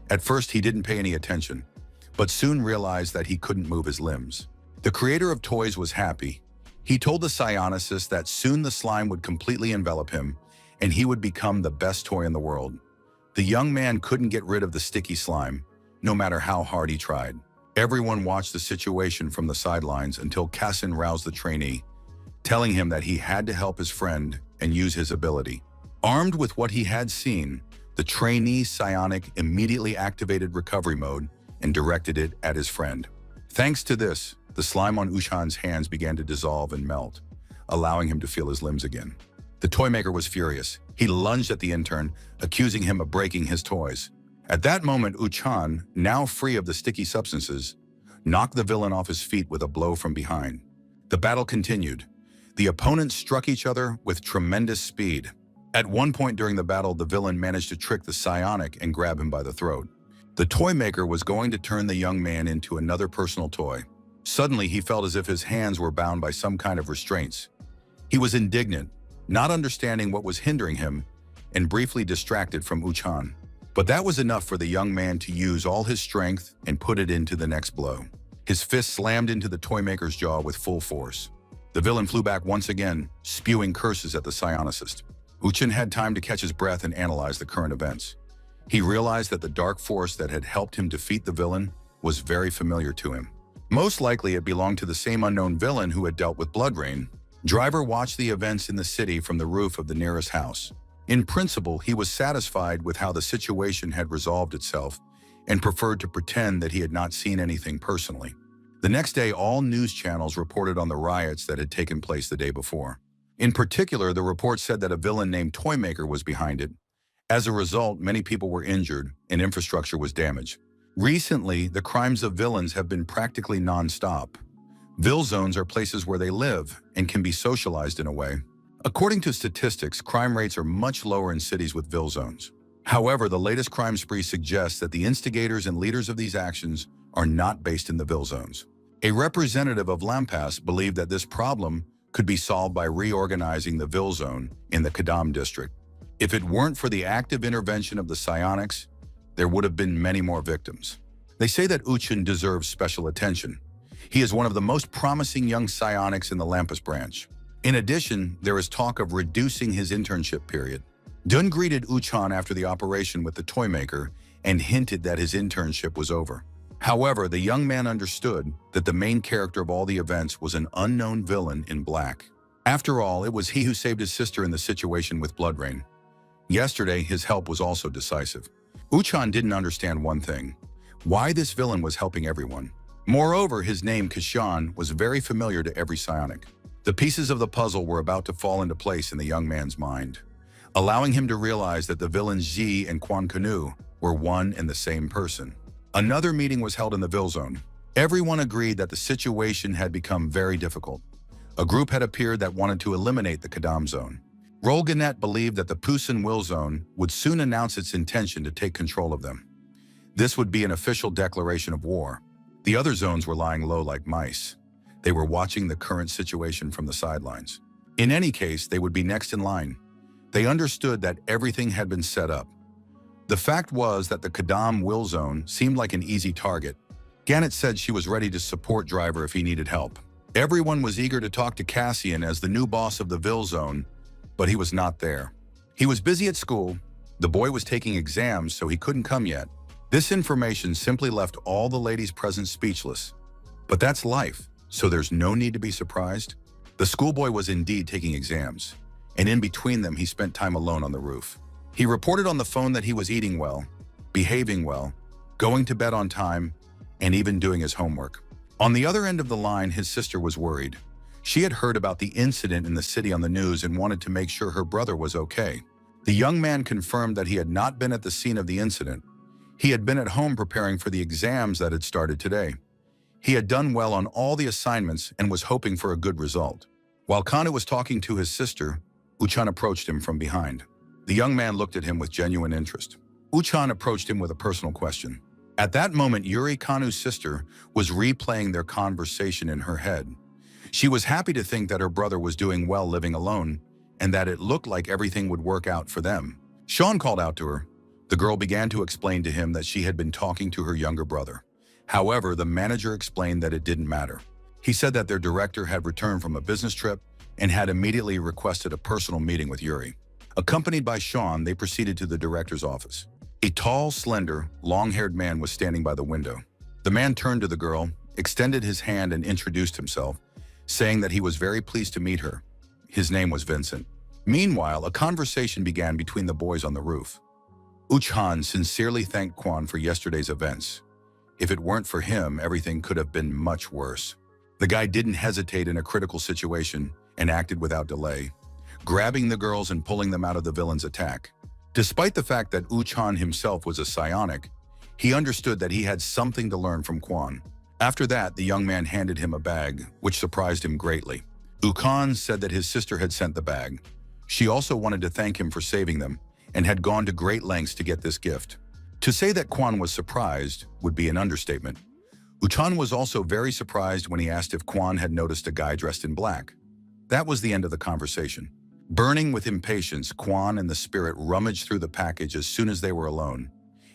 At first, he didn't pay any attention, but soon realized that he couldn't move his limbs. The creator of toys was happy. He told the psionicist that soon the slime would completely envelop him and he would become the best toy in the world. The young man couldn't get rid of the sticky slime, no matter how hard he tried. Everyone watched the situation from the sidelines until Kasin roused the trainee, telling him that he had to help his friend and use his ability. Armed with what he had seen, the trainee psionic immediately activated recovery mode and directed it at his friend. Thanks to this, the slime on Ushan's hands began to dissolve and melt, allowing him to feel his limbs again. The toy maker was furious. He lunged at the intern, accusing him of breaking his toys. At that moment, Uchan, now free of the sticky substances, knocked the villain off his feet with a blow from behind. The battle continued. The opponents struck each other with tremendous speed. At one point during the battle, the villain managed to trick the psionic and grab him by the throat. The toy maker was going to turn the young man into another personal toy. Suddenly, he felt as if his hands were bound by some kind of restraints. He was indignant, not understanding what was hindering him, and briefly distracted from Uchan. But that was enough for the young man to use all his strength and put it into the next blow. His fist slammed into the toy maker's jaw with full force. The villain flew back once again, spewing curses at the psionicist. Uchan had time to catch his breath and analyze the current events. He realized that the dark force that had helped him defeat the villain was very familiar to him. Most likely it belonged to the same unknown villain who had dealt with Blood Rain. Driver watched the events in the city from the roof of the nearest house. In principle, he was satisfied with how the situation had resolved itself and preferred to pretend that he had not seen anything personally. The next day, all news channels reported on the riots that had taken place the day before. In particular, the report said that a villain named Toymaker was behind it. As a result, many people were injured and infrastructure was damaged. Recently, the crimes of villains have been practically non-stop. Ville zones are places where they live and can be socialized in a way. According to statistics, crime rates are much lower in cities with Ville zones. However, the latest crime spree suggests that the instigators and leaders of these actions are not based in the Ville zones. A representative of Lampas believed that this problem could be solved by reorganizing the Ville zone in the Kadam district. If it weren't for the active intervention of the psionics, there would have been many more victims. They say that Uchin deserves special attention. He is one of the most promising young psionics in the Lampas branch. In addition, there is talk of reducing his internship period. Dun greeted Uchan after the operation with the toy maker and hinted that his internship was over. However, the young man understood that the main character of all the events was an unknown villain in black. After all, it was he who saved his sister in the situation with Blood Rain. Yesterday, his help was also decisive. Uchan didn't understand one thing: why this villain was helping everyone. Moreover, his name, Kashan, was very familiar to every psionic. The pieces of the puzzle were about to fall into place in the young man's mind, allowing him to realize that the villains Ji and Quan Kanu were one and the same person. Another meeting was held in the Ville Zone. Everyone agreed that the situation had become very difficult. A group had appeared that wanted to eliminate the Kadam Zone. Rolganet believed that the Pusan Will Zone would soon announce its intention to take control of them. This would be an official declaration of war. The other zones were lying low like mice. They were watching the current situation from the sidelines. In any case, they would be next in line. They understood that everything had been set up. The fact was that the Kadam Will Zone seemed like an easy target. Gannett said she was ready to support Driver if he needed help. Everyone was eager to talk to Cassian as the new boss of the Ville Zone, but he was not there. He was busy at school. The boy was taking exams, so he couldn't come yet. This information simply left all the ladies present speechless. But that's life, so there's no need to be surprised. The schoolboy was indeed taking exams, and in between them he spent time alone on the roof. He reported on the phone that he was eating well, behaving well, going to bed on time, and even doing his homework. On the other end of the line, his sister was worried. She had heard about the incident in the city on the news and wanted to make sure her brother was okay. The young man confirmed that he had not been at the scene of the incident. He had been at home preparing for the exams that had started today. He had done well on all the assignments and was hoping for a good result. While Kanu was talking to his sister, Uchan approached him from behind. The young man looked at him with genuine interest. Uchan approached him with a personal question. At that moment, Yuri, Kanu's sister, was replaying their conversation in her head. She was happy to think that her brother was doing well living alone, and that it looked like everything would work out for them. Sean called out to her. The girl began to explain to him that she had been talking to her younger brother. However, the manager explained that it didn't matter. He said that their director had returned from a business trip and had immediately requested a personal meeting with Yuri. Accompanied by Sean, they proceeded to the director's office. A tall, slender, long-haired man was standing by the window. The man turned to the girl, extended his hand and introduced himself, saying that he was very pleased to meet her. His name was Vincent. Meanwhile, a conversation began between the boys on the roof. Uchan sincerely thanked Quan for yesterday's events. If it weren't for him, everything could have been much worse. The guy didn't hesitate in a critical situation and acted without delay, grabbing the girls and pulling them out of the villain's attack. Despite the fact that Uchan himself was a psionic, he understood that he had something to learn from Quan. After that, the young man handed him a bag, which surprised him greatly. Uchan said that his sister had sent the bag. She also wanted to thank him for saving them and had gone to great lengths to get this gift. To say that Quan was surprised would be an understatement. Uchan was also very surprised when he asked if Quan had noticed a guy dressed in black. That was the end of the conversation. Burning with impatience, Quan and the spirit rummaged through the package as soon as they were alone.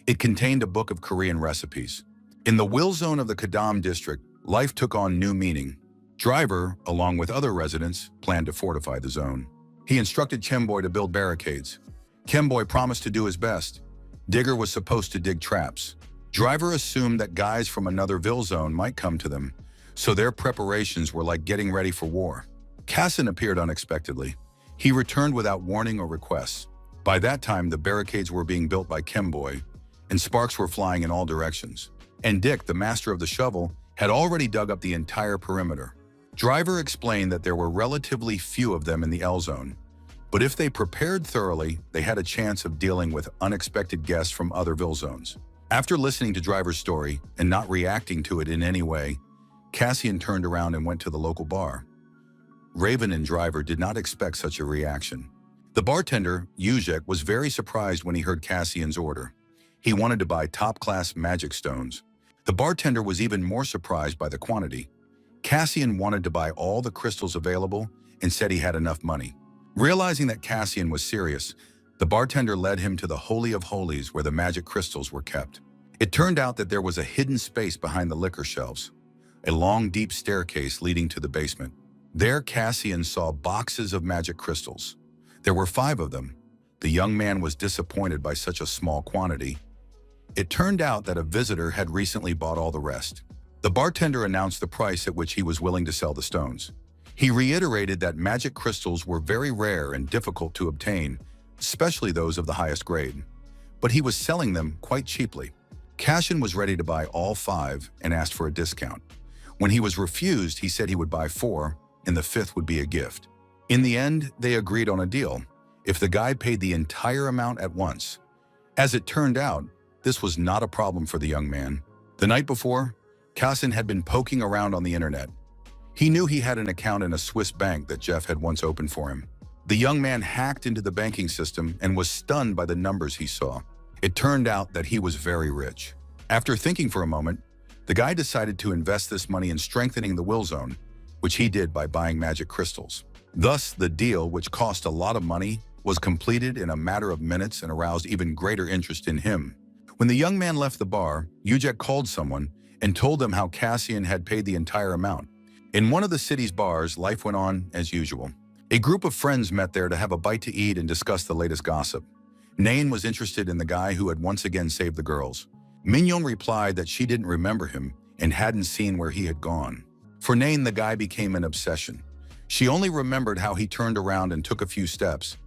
It contained a book of Korean recipes. In the Will Zone of the Kadam district, life took on new meaning. Driver, along with other residents, planned to fortify the zone. He instructed Kemboy to build barricades. Kemboy promised to do his best. Digger was supposed to dig traps. Driver assumed that guys from another Ville Zone might come to them, so their preparations were like getting ready for war. Cassin appeared unexpectedly. He returned without warning or requests. By that time, the barricades were being built by Kemboy, and sparks were flying in all directions. And Dick, the master of the shovel, had already dug up the entire perimeter. Driver explained that there were relatively few of them in the L Zone, but if they prepared thoroughly, they had a chance of dealing with unexpected guests from other Ville Zones. After listening to Driver's story and not reacting to it in any way, Cassian turned around and went to the local bar. Raven and Driver did not expect such a reaction. The bartender, Yuzek, was very surprised when he heard Cassian's order. He wanted to buy top-class magic stones. The bartender was even more surprised by the quantity. Cassian wanted to buy all the crystals available and said he had enough money. Realizing that Cassian was serious, the bartender led him to the Holy of Holies where the magic crystals were kept. It turned out that there was a hidden space behind the liquor shelves, a long, deep staircase leading to the basement. There, Cassian saw boxes of magic crystals. There were 5 of them. The young man was disappointed by such a small quantity. It turned out that a visitor had recently bought all the rest. The bartender announced the price at which he was willing to sell the stones. He reiterated that magic crystals were very rare and difficult to obtain, especially those of the highest grade. but he was selling them quite cheaply. Cassian was ready to buy all 5 and asked for a discount. When he was refused, he said he would buy 4, and the 5th would be a gift. In the end, they agreed on a deal, if the guy paid the entire amount at once. As it turned out, this was not a problem for the young man. The night before, Cassian had been poking around on the internet. He knew he had an account in a Swiss bank that Jeff had once opened for him. The young man hacked into the banking system and was stunned by the numbers he saw. It turned out that he was very rich. After thinking for a moment, the guy decided to invest this money in strengthening the will zone, which he did by buying magic crystals. Thus, the deal, which cost a lot of money, was completed in a matter of minutes and aroused even greater interest in him. When the young man left the bar, Ujek called someone and told them how Cassian had paid the entire amount. In one of the city's bars, life went on as usual. A group of friends met there to have a bite to eat and discuss the latest gossip. Nain was interested in the guy who had once again saved the girls. Mignon replied that she didn't remember him and hadn't seen where he had gone. For Nain, the guy became an obsession. She only remembered how he turned around and took a few steps,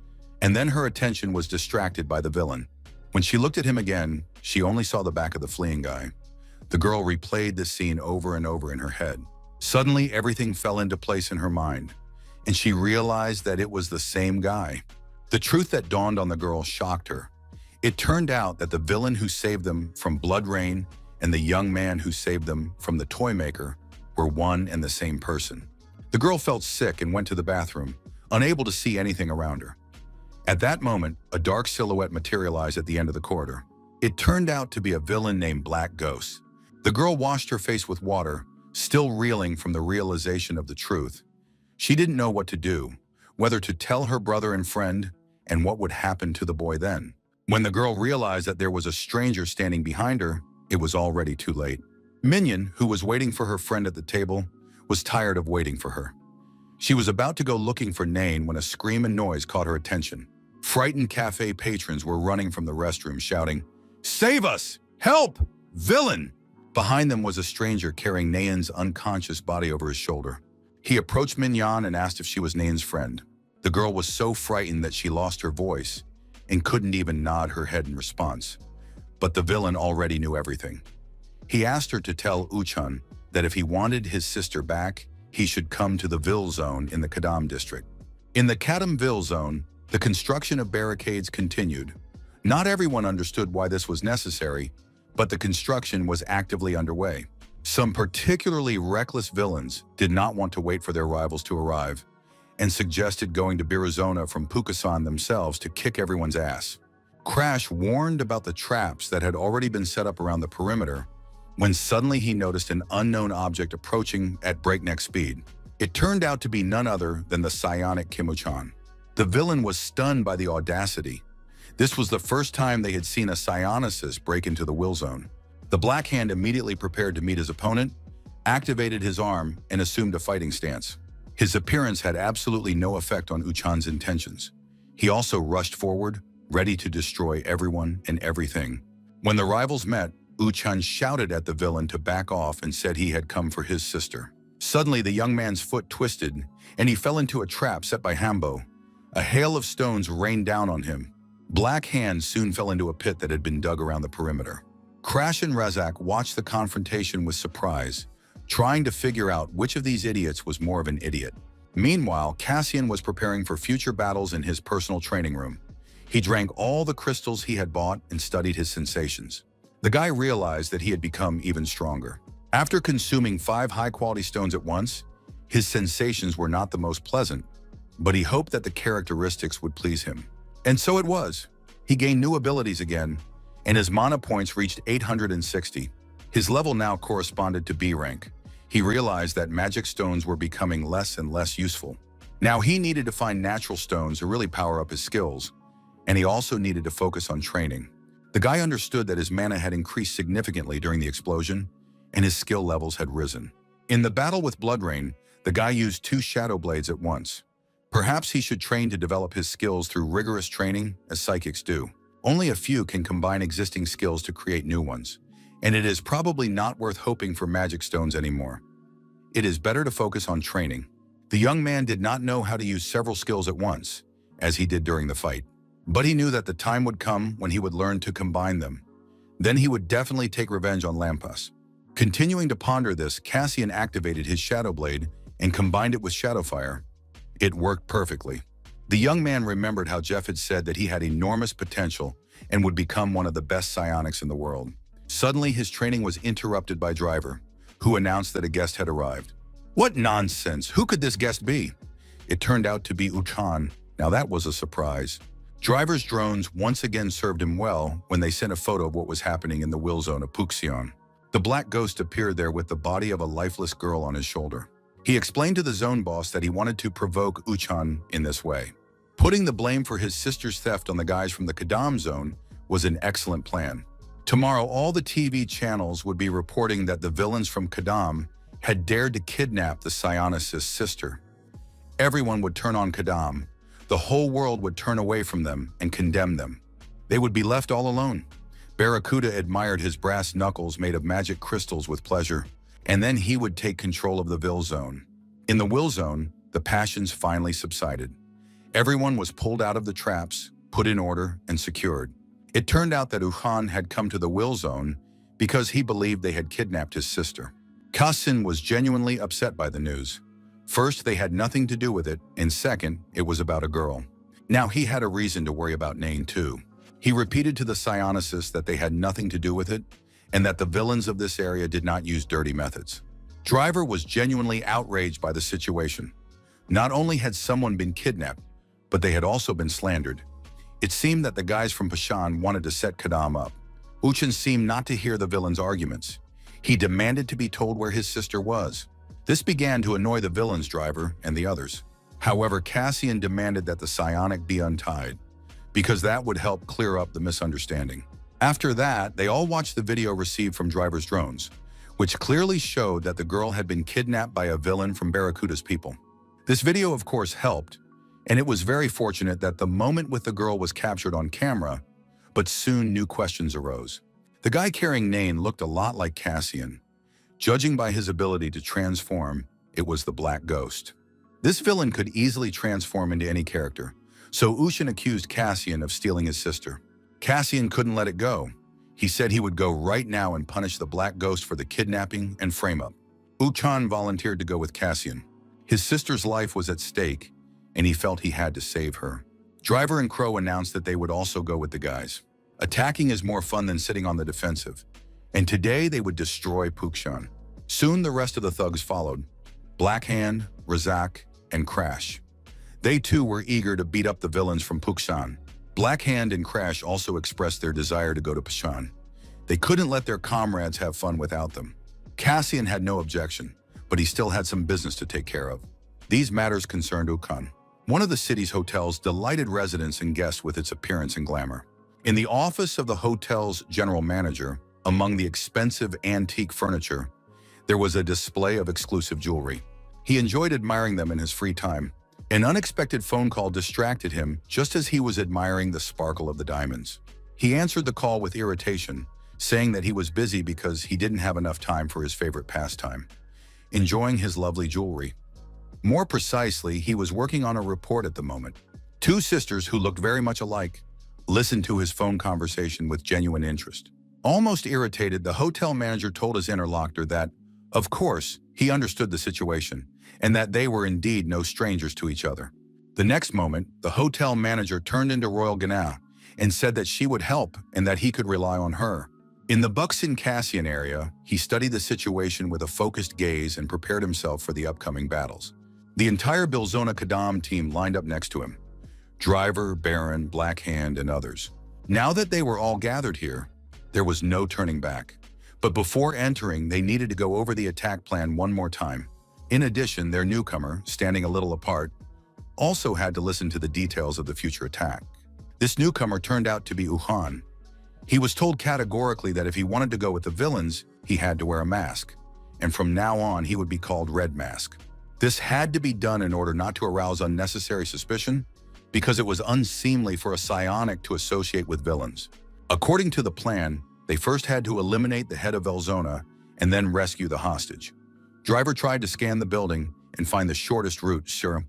and then her attention was distracted by the villain. When she looked at him again, she only saw the back of the fleeing guy. The girl replayed the scene over and over in her head. Suddenly, everything fell into place in her mind, and she realized that it was the same guy. The truth that dawned on the girl shocked her. It turned out that the villain who saved them from blood rain and the young man who saved them from the toy maker were one and the same person. The girl felt sick and went to the bathroom, unable to see anything around her. At that moment, a dark silhouette materialized at the end of the corridor. It turned out to be a villain named Black Ghost. The girl washed her face with water, still reeling from the realization of the truth. She didn't know what to do, whether to tell her brother and friend, and what would happen to the boy then. When the girl realized that there was a stranger standing behind her, it was already too late. Mignon, who was waiting for her friend at the table, was tired of waiting for her. She was about to go looking for Nain when a scream and noise caught her attention. Frightened cafe patrons were running from the restroom, shouting, "Save us! Help! Villain!" Behind them was a stranger carrying Nain's unconscious body over his shoulder. He approached Mignon and asked if she was Nain's friend. The girl was so frightened that she lost her voice and couldn't even nod her head in response. But the villain already knew everything. He asked her to tell Uchan that if he wanted his sister back, he should come to the Ville Zone in the Kadam district. In the Kadam Ville Zone, the construction of barricades continued. Not everyone understood why this was necessary, but the construction was actively underway. Some particularly reckless villains did not want to wait for their rivals to arrive and suggested going to Birizona from Pukasan themselves to kick everyone's ass. Crash warned about the traps that had already been set up around the perimeter when suddenly he noticed an unknown object approaching at breakneck speed. It turned out to be none other than the psionic Kimuchan. The villain was stunned by the audacity. This was the first time they had seen a psionicist break into the will zone. The Black Hand immediately prepared to meet his opponent, activated his arm, and assumed a fighting stance. His appearance had absolutely no effect on Uchan's intentions. He also rushed forward, ready to destroy everyone and everything. When the rivals met, Uchan shouted at the villain to back off and said he had come for his sister. Suddenly, the young man's foot twisted, and he fell into a trap set by Hambo. A hail of stones rained down on him. Black Hand soon fell into a pit that had been dug around the perimeter. Crash and Razak watched the confrontation with surprise, trying to figure out which of these idiots was more of an idiot. Meanwhile, Cassian was preparing for future battles in his personal training room. He drank all the crystals he had bought and studied his sensations. The guy realized that he had become even stronger. After consuming 5 high-quality stones at once, his sensations were not the most pleasant, but he hoped that the characteristics would please him. And so it was. He gained new abilities again, and his mana points reached 860. His level now corresponded to B rank. He realized that magic stones were becoming less and less useful. Now he needed to find natural stones to really power up his skills, and he also needed to focus on training. The guy understood that his mana had increased significantly during the explosion, and his skill levels had risen. In the battle with Blood Rain, the guy used 2 Shadow Blades at once. Perhaps he should train to develop his skills through rigorous training, as psychics do. Only a few can combine existing skills to create new ones, and it is probably not worth hoping for magic stones anymore. It is better to focus on training. The young man did not know how to use several skills at once, as he did during the fight. But he knew that the time would come when he would learn to combine them. Then he would definitely take revenge on Lampas. Continuing to ponder this, Cassian activated his Shadow Blade and combined it with Shadowfire. It worked perfectly. The young man remembered how Jeff had said that he had enormous potential and would become one of the best psionics in the world. Suddenly, his training was interrupted by Driver, who announced that a guest had arrived. What nonsense! Who could this guest be? It turned out to be Uchan. Now that was a surprise. Driver's drones once again served him well when they sent a photo of what was happening in the will zone of Puxion. The black ghost appeared there with the body of a lifeless girl on his shoulder. He explained to the zone boss that he wanted to provoke Uchan in this way. Putting the blame for his sister's theft on the guys from the Kadam zone was an excellent plan. Tomorrow, all the TV channels would be reporting that the villains from Kadam had dared to kidnap the psionicist's sister. Everyone would turn on Kadam. The whole world would turn away from them and condemn them. They would be left all alone. Barracuda admired his brass knuckles made of magic crystals with pleasure, and then he would take control of the Will Zone. In the Will Zone, the passions finally subsided. Everyone was pulled out of the traps, put in order, and secured. It turned out that Uchan had come to the Will Zone because he believed they had kidnapped his sister. Kassin was genuinely upset by the news. First, they had nothing to do with it, and second, it was about a girl. Now he had a reason to worry about Nain too. He repeated to the psionicists that they had nothing to do with it, and that the villains of this area did not use dirty methods. Driver was genuinely outraged by the situation. Not only had someone been kidnapped, but they had also been slandered. It seemed that the guys from Pashan wanted to set Kadam up. Uchan seemed not to hear the villains' arguments. He demanded to be told where his sister was. This began to annoy the villains' Driver and the others. However, Cassian demanded that the psionic be untied, because that would help clear up the misunderstanding. After that, they all watched the video received from Driver's drones, which clearly showed that the girl had been kidnapped by a villain from Barracuda's people. This video, of course, helped, and it was very fortunate that the moment with the girl was captured on camera, but soon new questions arose. The guy carrying Nain looked a lot like Cassian. Judging by his ability to transform, it was the Black Ghost. This villain could easily transform into any character, so Uchan accused Cassian of stealing his sister. Cassian couldn't let it go. He said he would go right now and punish the Black Ghost for the kidnapping and frame-up. Uchan volunteered to go with Cassian. His sister's life was at stake, and he felt he had to save her. Driver and Crow announced that they would also go with the guys. Attacking is more fun than sitting on the defensive, and today they would destroy Pukshan. Soon the rest of the thugs followed. Blackhand, Razak, and Crash. They too were eager to beat up the villains from Pukshan. Blackhand and Crash also expressed their desire to go to Pashan. They couldn't let their comrades have fun without them. Cassian had no objection, but he still had some business to take care of. These matters concerned Ukan. One of the city's hotels delighted residents and guests with its appearance and glamour. In the office of the hotel's general manager, among the expensive antique furniture, there was a display of exclusive jewelry. He enjoyed admiring them in his free time. An unexpected phone call distracted him just as he was admiring the sparkle of the diamonds. He answered the call with irritation, saying that he was busy because he didn't have enough time for his favorite pastime, enjoying his lovely jewelry. More precisely, he was working on a report at the moment. Two sisters who looked very much alike listened to his phone conversation with genuine interest. Almost irritated, the hotel manager told his interlocutor that, of course, he understood the situation, and that they were indeed no strangers to each other. The next moment, the hotel manager turned into Royal Ghana and said that she would help and that he could rely on her. In the Buxton Cassian area, he studied the situation with a focused gaze and prepared himself for the upcoming battles. The entire Bilzona Kadam team lined up next to him. Driver, Baron, Blackhand, and others. Now that they were all gathered here, there was no turning back. But before entering, they needed to go over the attack plan one more time. In addition, their newcomer, standing a little apart, also had to listen to the details of the future attack. This newcomer turned out to be Uhan. He was told categorically that if he wanted to go with the villains, he had to wear a mask, and from now on he would be called Red Mask. This had to be done in order not to arouse unnecessary suspicion, because it was unseemly for a psionic to associate with villains. According to the plan, they first had to eliminate the head of Elzona and then rescue the hostage. Driver tried to scan the building and find the shortest route, sure.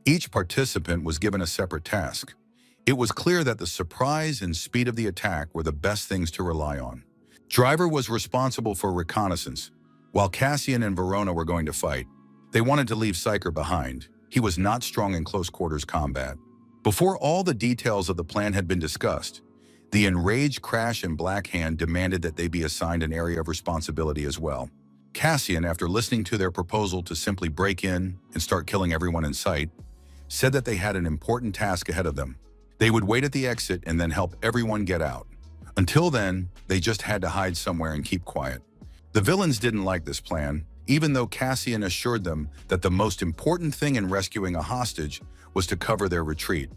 Each participant was given a separate task. It was clear that the surprise and speed of the attack were the best things to rely on. Driver was responsible for reconnaissance, while Cassian and Verona were going to fight. They wanted to leave Psyker behind. He was not strong in close quarters combat. Before all the details of the plan had been discussed, the enraged Crash and Blackhand demanded that they be assigned an area of responsibility as well. Cassian, after listening to their proposal to simply break in and start killing everyone in sight, said that they had an important task ahead of them. They would wait at the exit and then help everyone get out. Until then, they just had to hide somewhere and keep quiet. The villains didn't like this plan, even though Cassian assured them that the most important thing in rescuing a hostage was to cover their retreat.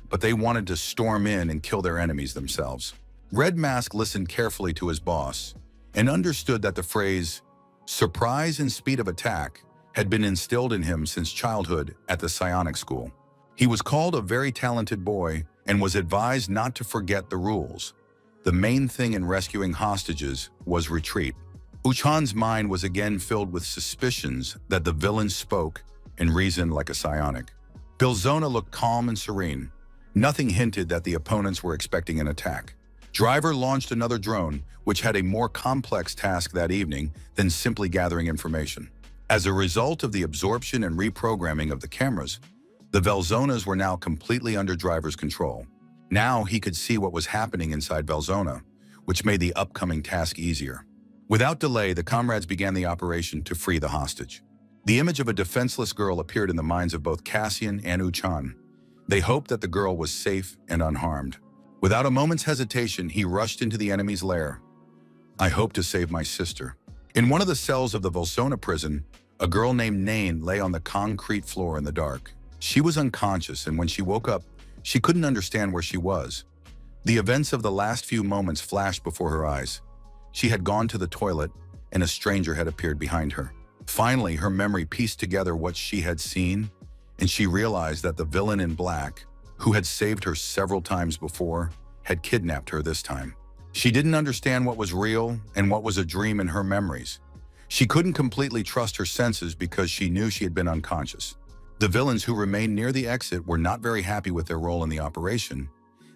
But they wanted to storm in and kill their enemies themselves. Red Mask listened carefully to his boss and understood that the phrase, surprise and speed of attack, had been instilled in him since childhood at the psionic school. He was called a very talented boy and was advised not to forget the rules. The main thing in rescuing hostages was retreat. Uchan's mind was again filled with suspicions that the villains spoke and reasoned like a psionic. Belzona looked calm and serene. Nothing hinted that the opponents were expecting an attack. Driver launched another drone, which had a more complex task that evening than simply gathering information. As a result of the absorption and reprogramming of the cameras, the Velzonas were now completely under Driver's control. Now he could see what was happening inside Velzona, which made the upcoming task easier. Without delay, the comrades began the operation to free the hostage. The image of a defenseless girl appeared in the minds of both Cassian and Uchan. They hoped that the girl was safe and unharmed. Without a moment's hesitation, he rushed into the enemy's lair. I hope to save my sister. In one of the cells of the Volsona prison, a girl named Nain lay on the concrete floor in the dark. She was unconscious, and when she woke up, she couldn't understand where she was. The events of the last few moments flashed before her eyes. She had gone to the toilet, and a stranger had appeared behind her. Finally, her memory pieced together what she had seen, and she realized that the villain in black, who had saved her several times before, had kidnapped her this time. She didn't understand what was real and what was a dream in her memories. She couldn't completely trust her senses because she knew she had been unconscious. The villains who remained near the exit were not very happy with their role in the operation.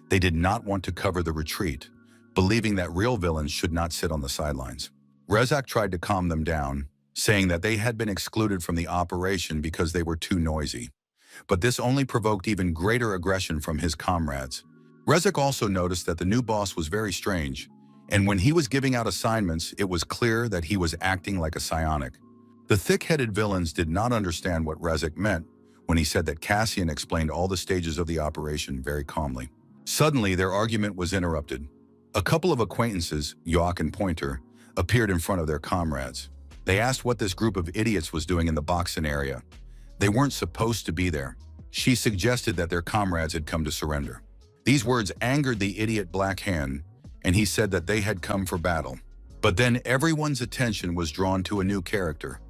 They did not want to cover the retreat, believing that real villains should not sit on the sidelines. Rezak tried to calm them down, saying that they had been excluded from the operation because they were too noisy. But this only provoked even greater aggression from his comrades. Rezak also noticed that the new boss was very strange, and when he was giving out assignments, it was clear that he was acting like a psionic. The thick-headed villains did not understand what Rezak meant when he said that Cassian explained all the stages of the operation very calmly. Suddenly, their argument was interrupted. A couple of acquaintances, Yoak and Pointer, appeared in front of their comrades. They asked what this group of idiots was doing in the boxing area. They weren't supposed to be there. She suggested that their comrades had come to surrender. These words angered the idiot Black Hand, and he said that they had come for battle. But then everyone's attention was drawn to a new character,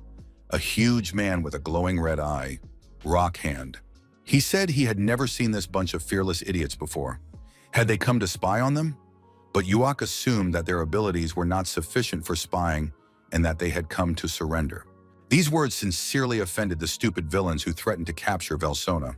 a huge man with a glowing red eye, Rock Hand. He said he had never seen this bunch of fearless idiots before. Had they come to spy on them? But Yuak assumed that their abilities were not sufficient for spying and that they had come to surrender. These words sincerely offended the stupid villains who threatened to capture Velsona.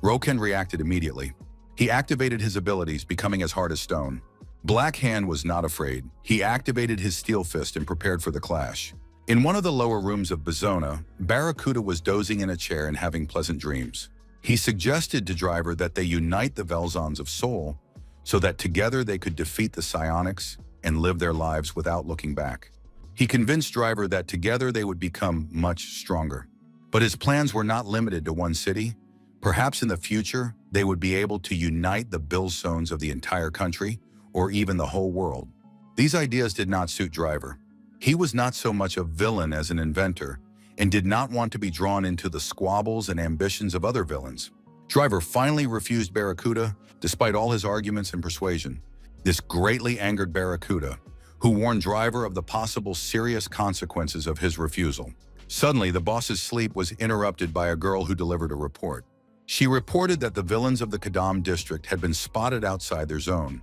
Roken reacted immediately. He activated his abilities, becoming as hard as stone. Black Hand was not afraid. He activated his steel fist and prepared for the clash. In one of the lower rooms of Bizona, Barracuda was dozing in a chair and having pleasant dreams. He suggested to Driver that they unite the Velzons of Soul so that together they could defeat the psionics and live their lives without looking back. He convinced Driver that together they would become much stronger. But his plans were not limited to one city. Perhaps in the future, they would be able to unite the Bilzones of the entire country or even the whole world. These ideas did not suit Driver. He was not so much a villain as an inventor and did not want to be drawn into the squabbles and ambitions of other villains. Driver finally refused Barracuda, despite all his arguments and persuasion. This greatly angered Barracuda, who warned Driver of the possible serious consequences of his refusal. Suddenly, the boss's sleep was interrupted by a girl who delivered a report. She reported that the villains of the Kadam district had been spotted outside their zone.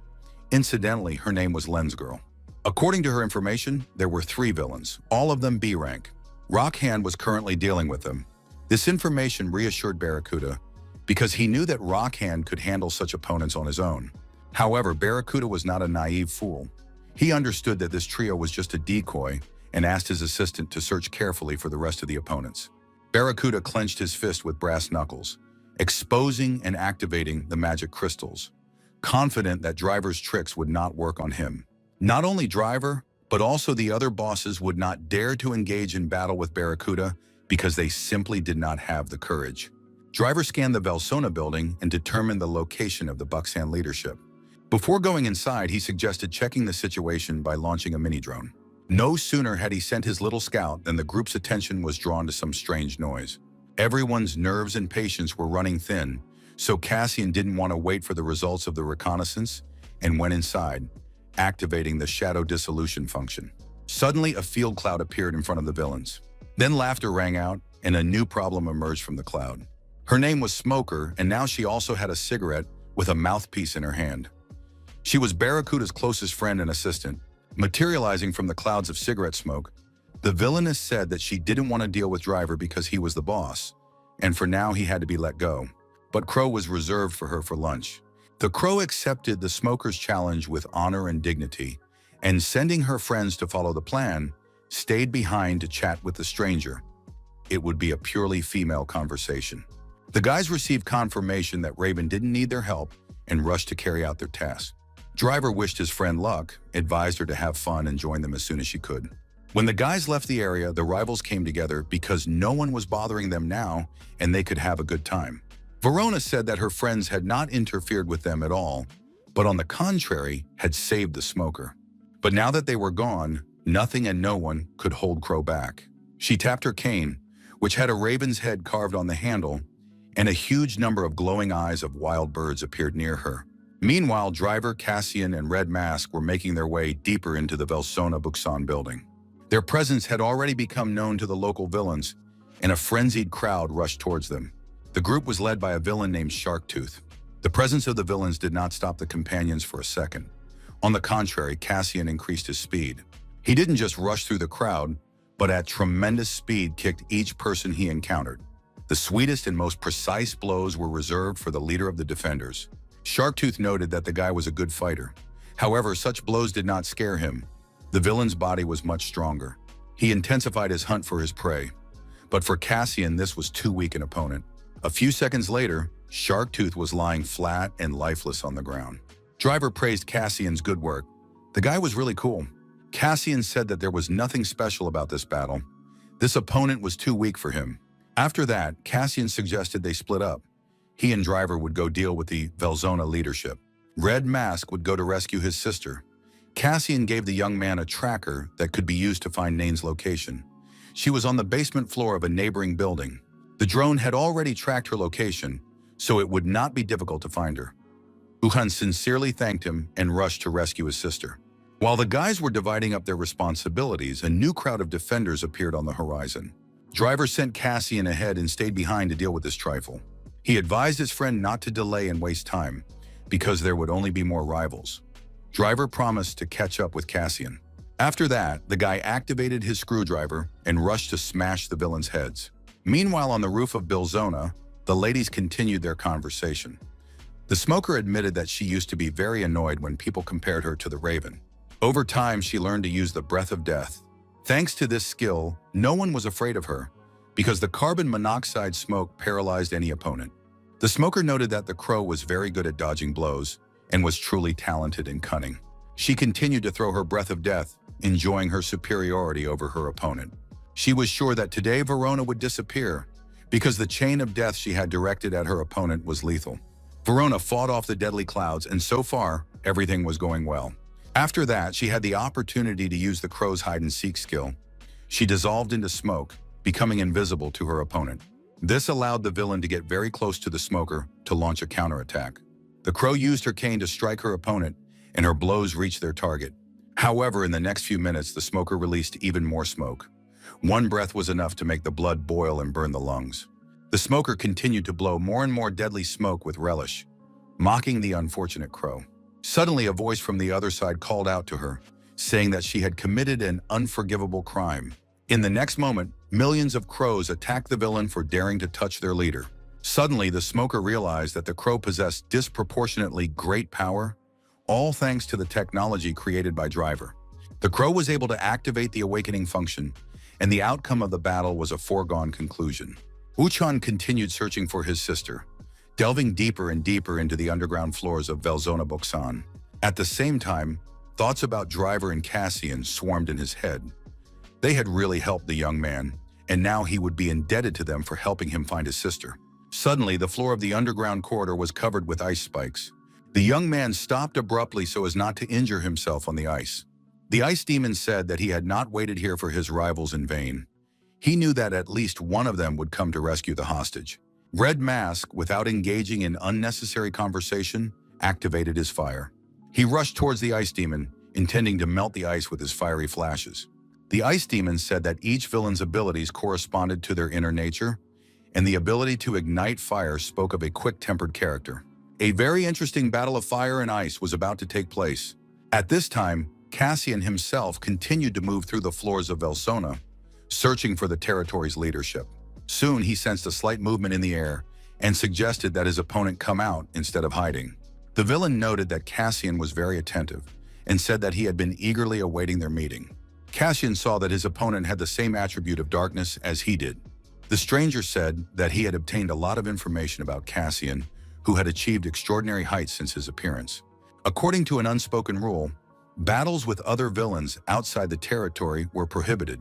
Incidentally, her name was Lens Girl. According to her information, there were 3 villains, all of them B rank. Rockhand was currently dealing with them. This information reassured Barracuda, because he knew that Rockhand could handle such opponents on his own. However, Barracuda was not a naive fool. He understood that this trio was just a decoy and asked his assistant to search carefully for the rest of the opponents. Barracuda clenched his fist with brass knuckles, exposing and activating the magic crystals, confident that Driver's tricks would not work on him. Not only Driver, but also the other bosses would not dare to engage in battle with Barracuda because they simply did not have the courage. Driver scanned the Velsona building and determined the location of the Buxan leadership. Before going inside, he suggested checking the situation by launching a mini-drone. No sooner had he sent his little scout than the group's attention was drawn to some strange noise. Everyone's nerves and patience were running thin, so Cassian didn't want to wait for the results of the reconnaissance and went inside, activating the shadow dissolution function. Suddenly, a field cloud appeared in front of the villains. Then laughter rang out, and a new problem emerged from the cloud. Her name was Smoker, and now she also had a cigarette with a mouthpiece in her hand. She was Barracuda's closest friend and assistant. Materializing from the clouds of cigarette smoke, the villainess said that she didn't want to deal with Driver because he was the boss, and for now he had to be let go. But Crow was reserved for her for lunch. The Crow accepted the Smoker's challenge with honor and dignity, and sending her friends to follow the plan, stayed behind to chat with the stranger. It would be a purely female conversation. The guys received confirmation that Raven didn't need their help and rushed to carry out their task. Driver wished his friend luck, advised her to have fun and join them as soon as she could. When the guys left the area, the rivals came together because no one was bothering them now and they could have a good time. Verona said that her friends had not interfered with them at all, but on the contrary, had saved the Smoker. But now that they were gone, nothing and no one could hold Crow back. She tapped her cane, which had a raven's head carved on the handle, and a huge number of glowing eyes of wild birds appeared near her. Meanwhile, Driver, Cassian, and Red Mask were making their way deeper into the Velsona Buxan building. Their presence had already become known to the local villains, and a frenzied crowd rushed towards them. The group was led by a villain named Sharktooth. The presence of the villains did not stop the companions for a second. On the contrary, Cassian increased his speed. He didn't just rush through the crowd, but at tremendous speed kicked each person he encountered. The sweetest and most precise blows were reserved for the leader of the defenders. Sharktooth noted that the guy was a good fighter. However, such blows did not scare him. The villain's body was much stronger. He intensified his hunt for his prey. But for Cassian, this was too weak an opponent. A few seconds later, Sharktooth was lying flat and lifeless on the ground. Driver praised Cassian's good work. The guy was really cool. Cassian said that there was nothing special about this battle. This opponent was too weak for him. After that, Cassian suggested they split up. He and Driver would go deal with the Velsona leadership. Red Mask would go to rescue his sister. Cassian gave the young man a tracker that could be used to find Nane's location. She was on the basement floor of a neighboring building. The drone had already tracked her location, so it would not be difficult to find her. Uhan sincerely thanked him and rushed to rescue his sister. While the guys were dividing up their responsibilities, a new crowd of defenders appeared on the horizon. Driver sent Cassian ahead and stayed behind to deal with this trifle. He advised his friend not to delay and waste time, because there would only be more rivals. Driver promised to catch up with Cassian. After that, the guy activated his screwdriver and rushed to smash the villains' heads. Meanwhile, on the roof of Velsona, the ladies continued their conversation. The Smoker admitted that she used to be very annoyed when people compared her to the Raven. Over time, she learned to use the breath of death. Thanks to this skill, no one was afraid of her, because the carbon monoxide smoke paralyzed any opponent. The Smoker noted that the Crow was very good at dodging blows and was truly talented and cunning. She continued to throw her breath of death, enjoying her superiority over her opponent. She was sure that today Verona would disappear, because the chain of death she had directed at her opponent was lethal. Verona fought off the deadly clouds, and so far, everything was going well. After that, she had the opportunity to use the Crow's hide-and-seek skill. She dissolved into smoke, becoming invisible to her opponent. This allowed the villain to get very close to the Smoker to launch a counterattack. The Crow used her cane to strike her opponent, and her blows reached their target. However, in the next few minutes, the Smoker released even more smoke. One breath was enough to make the blood boil and burn the lungs. The Smoker continued to blow more and more deadly smoke with relish, mocking the unfortunate Crow. Suddenly, a voice from the other side called out to her, saying that she had committed an unforgivable crime. In the next moment, millions of crows attacked the villain for daring to touch their leader. Suddenly, the smoker realized that the crow possessed disproportionately great power, all thanks to the technology created by Driver. The crow was able to activate the awakening function, and the outcome of the battle was a foregone conclusion. Uchon continued searching for his sister, delving deeper and deeper into the underground floors of Velzona Boksan. At the same time, thoughts about Driver and Cassian swarmed in his head. They had really helped the young man, and now he would be indebted to them for helping him find his sister. Suddenly, the floor of the underground corridor was covered with ice spikes. The young man stopped abruptly so as not to injure himself on the ice. The ice demon said that he had not waited here for his rivals in vain. He knew that at least one of them would come to rescue the hostage. Red Mask, without engaging in unnecessary conversation, activated his fire. He rushed towards the ice demon, intending to melt the ice with his fiery flashes. The ice demon said that each villain's abilities corresponded to their inner nature, and the ability to ignite fire spoke of a quick-tempered character. A very interesting battle of fire and ice was about to take place. At this time, Cassian himself continued to move through the floors of Velzona, searching for the territory's leadership. Soon he sensed a slight movement in the air and suggested that his opponent come out instead of hiding. The villain noted that Cassian was very attentive and said that he had been eagerly awaiting their meeting. Cassian saw that his opponent had the same attribute of darkness as he did. The stranger said that he had obtained a lot of information about Cassian, who had achieved extraordinary heights since his appearance. According to an unspoken rule, battles with other villains outside the territory were prohibited,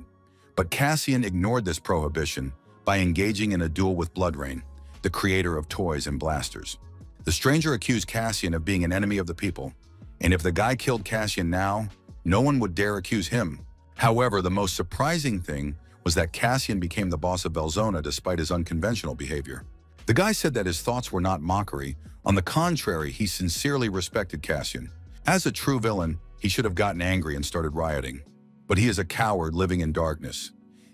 but Cassian ignored this prohibition by engaging in a duel with Bloodrain, the creator of toys and blasters. The stranger accused Cassian of being an enemy of the people, and if the guy killed Cassian now, no one would dare accuse him. However, the most surprising thing was that Cassian became the boss of Velzona despite his unconventional behavior. The guy said that his thoughts were not mockery. On the contrary, he sincerely respected Cassian. As a true villain, he should have gotten angry and started rioting. But he is a coward living in darkness,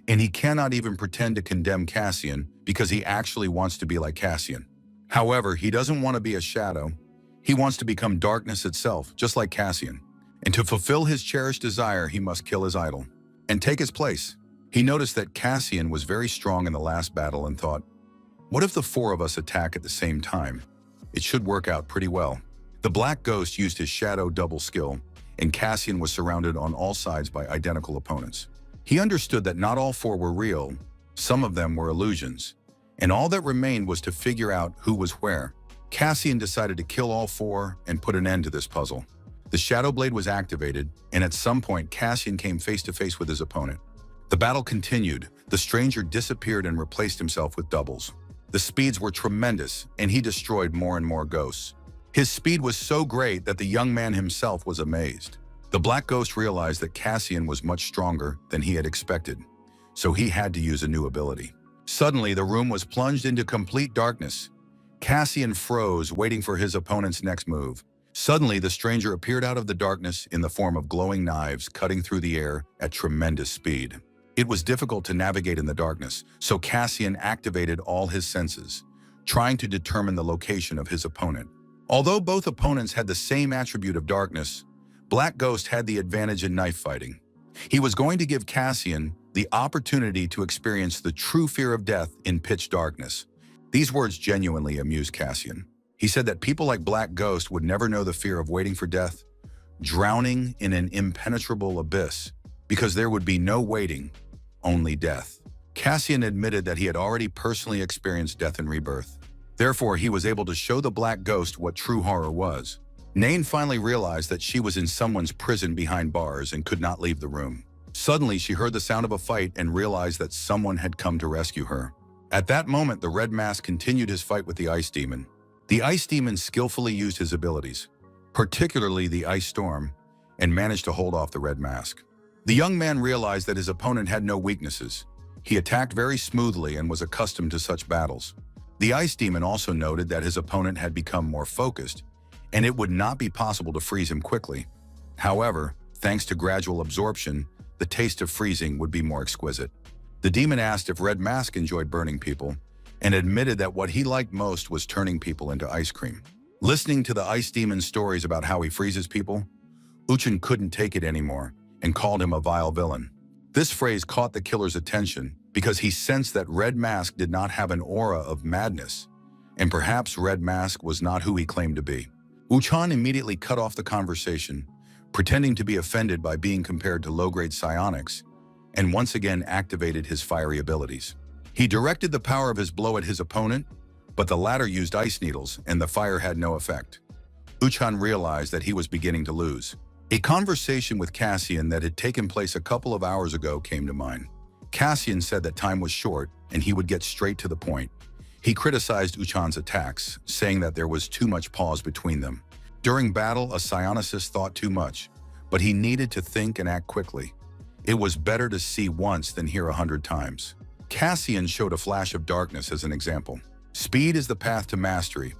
and he cannot even pretend to condemn Cassian because he actually wants to be like Cassian. However, he doesn't want to be a shadow. He wants to become darkness itself, just like Cassian. And to fulfill his cherished desire, he must kill his idol and take his place. He noticed that Cassian was very strong in the last battle and thought, what if the four of us attack at the same time? It should work out pretty well. The Black Ghost used his shadow double skill, and Cassian was surrounded on all sides by identical opponents. He understood that not all four were real, some of them were illusions, and all that remained was to figure out who was where. Cassian decided to kill all four and put an end to this puzzle. The Shadow Blade was activated, and at some point Cassian came face to face with his opponent. The battle continued. The stranger disappeared and replaced himself with doubles. The speeds were tremendous, and he destroyed more and more ghosts. His speed was so great that the young man himself was amazed. The Black Ghost realized that Cassian was much stronger than he had expected, so he had to use a new ability. Suddenly, the room was plunged into complete darkness. Cassian froze, waiting for his opponent's next move. Suddenly, the stranger appeared out of the darkness in the form of glowing knives cutting through the air at tremendous speed. It was difficult to navigate in the darkness, so Cassian activated all his senses, trying to determine the location of his opponent. Although both opponents had the same attribute of darkness, Black Ghost had the advantage in knife fighting. He was going to give Cassian the opportunity to experience the true fear of death in pitch darkness. These words genuinely amused Cassian. He said that people like Black Ghost would never know the fear of waiting for death, drowning in an impenetrable abyss, because there would be no waiting, only death. Cassian admitted that he had already personally experienced death and rebirth. Therefore, he was able to show the Black Ghost what true horror was. Nain finally realized that she was in someone's prison behind bars and could not leave the room. Suddenly, she heard the sound of a fight and realized that someone had come to rescue her. At that moment, the Red Mask continued his fight with the Ice Demon. The Ice Demon skillfully used his abilities, particularly the Ice Storm, and managed to hold off the Red Mask. The young man realized that his opponent had no weaknesses. He attacked very smoothly and was accustomed to such battles. The Ice Demon also noted that his opponent had become more focused, and it would not be possible to freeze him quickly. However, thanks to gradual absorption, the taste of freezing would be more exquisite. The demon asked if Red Mask enjoyed burning people, and admitted that what he liked most was turning people into ice cream. Listening to the Ice Demon's stories about how he freezes people, Uchin couldn't take it anymore and called him a vile villain. This phrase caught the killer's attention because he sensed that Red Mask did not have an aura of madness. and perhaps Red Mask was not who he claimed to be. Uchan immediately cut off the conversation, pretending to be offended by being compared to low-grade psionics, and once again activated his fiery abilities. He directed the power of his blow at his opponent, but the latter used ice needles, and the fire had no effect. Uchan realized that he was beginning to lose. A conversation with Cassian that had taken place a couple of hours ago came to mind. Cassian said that time was short and he would get straight to the point. He criticized Uchan's attacks, saying that there was too much pause between them. During battle, a psionicist thought too much, but he needed to think and act quickly. It was better to see once than hear 100 times. Cassian showed a flash of darkness as an example. Speed is the path to mastery.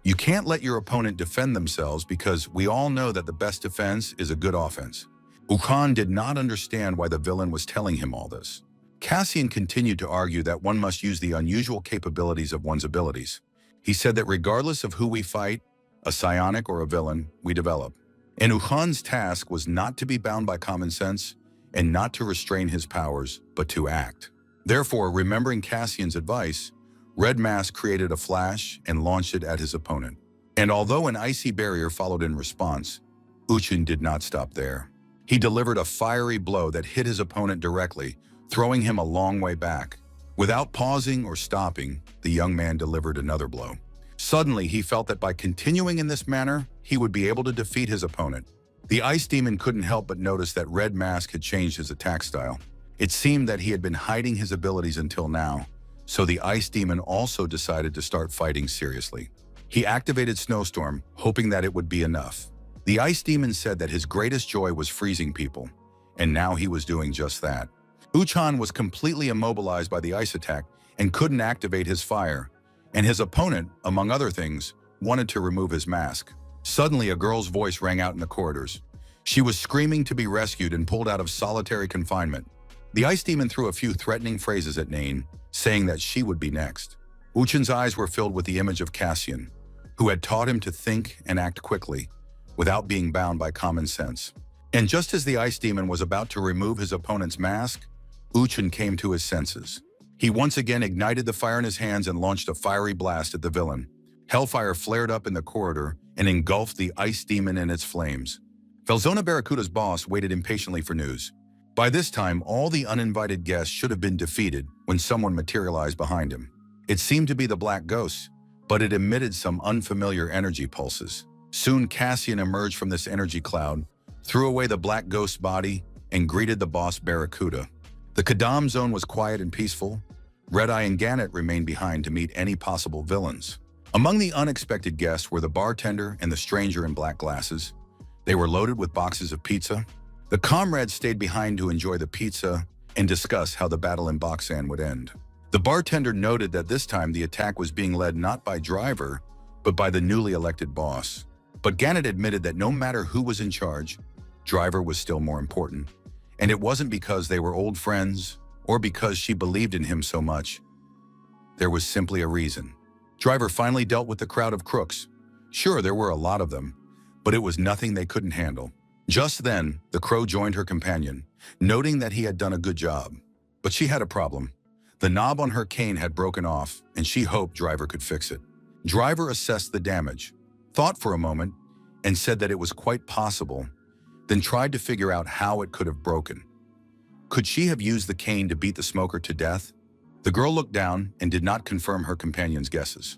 You can't let your opponent defend themselves because we all know that the best defense is a good offense. Uchan did not understand why the villain was telling him all this. Cassian continued to argue that one must use the unusual capabilities of one's abilities. He said that regardless of who we fight, a psionic or a villain, we develop. And Uchan's task was not to be bound by common sense and not to restrain his powers, but to act. Therefore, remembering Cassian's advice, Red Mask created a flash and launched it at his opponent. And although an icy barrier followed in response, Uchan did not stop there. He delivered a fiery blow that hit his opponent directly, throwing him a long way back. Without pausing or stopping, the young man delivered another blow. Suddenly, he felt that by continuing in this manner, he would be able to defeat his opponent. The Ice Demon couldn't help but notice that Red Mask had changed his attack style. It seemed that he had been hiding his abilities until now, so the Ice Demon also decided to start fighting seriously. He activated Snowstorm, hoping that it would be enough. The Ice Demon said that his greatest joy was freezing people, and now he was doing just that. Uchan was completely immobilized by the ice attack and couldn't activate his fire, and his opponent, among other things, wanted to remove his mask. Suddenly, a girl's voice rang out in the corridors. She was screaming to be rescued and pulled out of solitary confinement. The Ice Demon threw a few threatening phrases at Nain, saying that she would be next. Uchan's eyes were filled with the image of Cassian, who had taught him to think and act quickly, without being bound by common sense. And just as the Ice Demon was about to remove his opponent's mask, Uchan came to his senses. He once again ignited the fire in his hands and launched a fiery blast at the villain. Hellfire flared up in the corridor and engulfed the Ice Demon in its flames. Velzona Barracuda's boss waited impatiently for news. By this time, all the uninvited guests should have been defeated when someone materialized behind him. It seemed to be the Black Ghost, but it emitted some unfamiliar energy pulses. Soon Cassian emerged from this energy cloud, threw away the Black Ghost's body, and greeted the boss Barracuda. The Kadam zone was quiet and peaceful. Red-Eye and Gannett remained behind to meet any possible villains. Among the unexpected guests were the bartender and the stranger in black glasses. They were loaded with boxes of pizza. The comrades stayed behind to enjoy the pizza and discuss how the battle in Boxan would end. The bartender noted that this time the attack was being led not by Driver, but by the newly elected boss. But Gannett admitted that no matter who was in charge, Driver was still more important. And it wasn't because they were old friends or because she believed in him so much. There was simply a reason. Driver finally dealt with the crowd of crooks. Sure, there were a lot of them, but it was nothing they couldn't handle. Just then, the crow joined her companion, noting that he had done a good job. But she had a problem. The knob on her cane had broken off, and she hoped Driver could fix it. Driver assessed the damage, thought for a moment, and said that it was quite possible, then tried to figure out how it could have broken. Could she have used the cane to beat the smoker to death? The girl looked down and did not confirm her companion's guesses.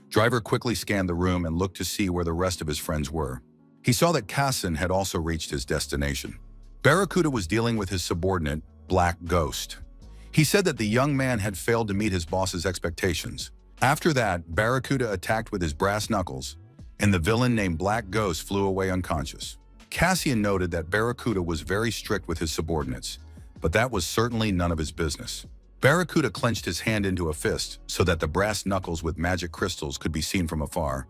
Driver quickly scanned the room and looked to see where the rest of his friends were. He saw that Cassian had also reached his destination. Barracuda was dealing with his subordinate, Black Ghost. He said that the young man had failed to meet his boss's expectations. After that, Barracuda attacked with his brass knuckles, and the villain named Black Ghost flew away unconscious. Cassian noted that Barracuda was very strict with his subordinates, but that was certainly none of his business. Barracuda clenched his hand into a fist so that the brass knuckles with magic crystals could be seen from afar.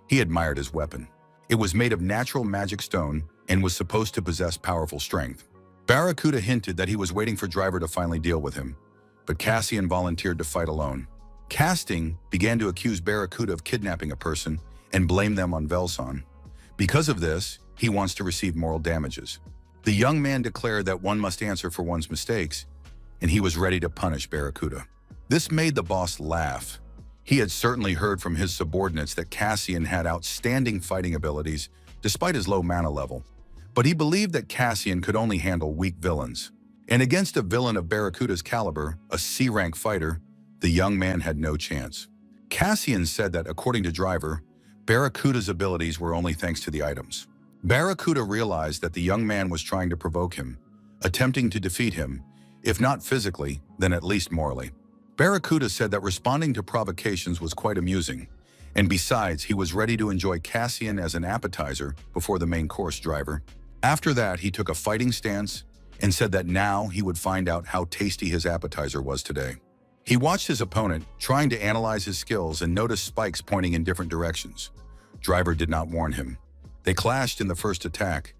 He admired his weapon. It was made of natural magic stone and was supposed to possess powerful strength. Barracuda hinted that he was waiting for Driver to finally deal with him, but Cassian volunteered to fight alone. Casting began to accuse Barracuda of kidnapping a person and blame them on Velson. Because of this, he wants to receive moral damages. The young man declared that one must answer for one's mistakes, and he was ready to punish Barracuda. This made the boss laugh. He had certainly heard from his subordinates that Cassian had outstanding fighting abilities despite his low mana level, but he believed that Cassian could only handle weak villains. And against a villain of Barracuda's caliber, a C-rank fighter, the young man had no chance. Cassian said that, according to Driver, Barracuda's abilities were only thanks to the items. Barracuda realized that the young man was trying to provoke him, attempting to defeat him, if not physically, then at least morally. Barracuda said that responding to provocations was quite amusing, and besides, he was ready to enjoy Cassian as an appetizer before the main course. Driver. After that, he took a fighting stance and said that now he would find out how tasty his appetizer was today. He watched his opponent, trying to analyze his skills, and noticed spikes pointing in different directions. Driver did not warn him. They clashed in the first attack,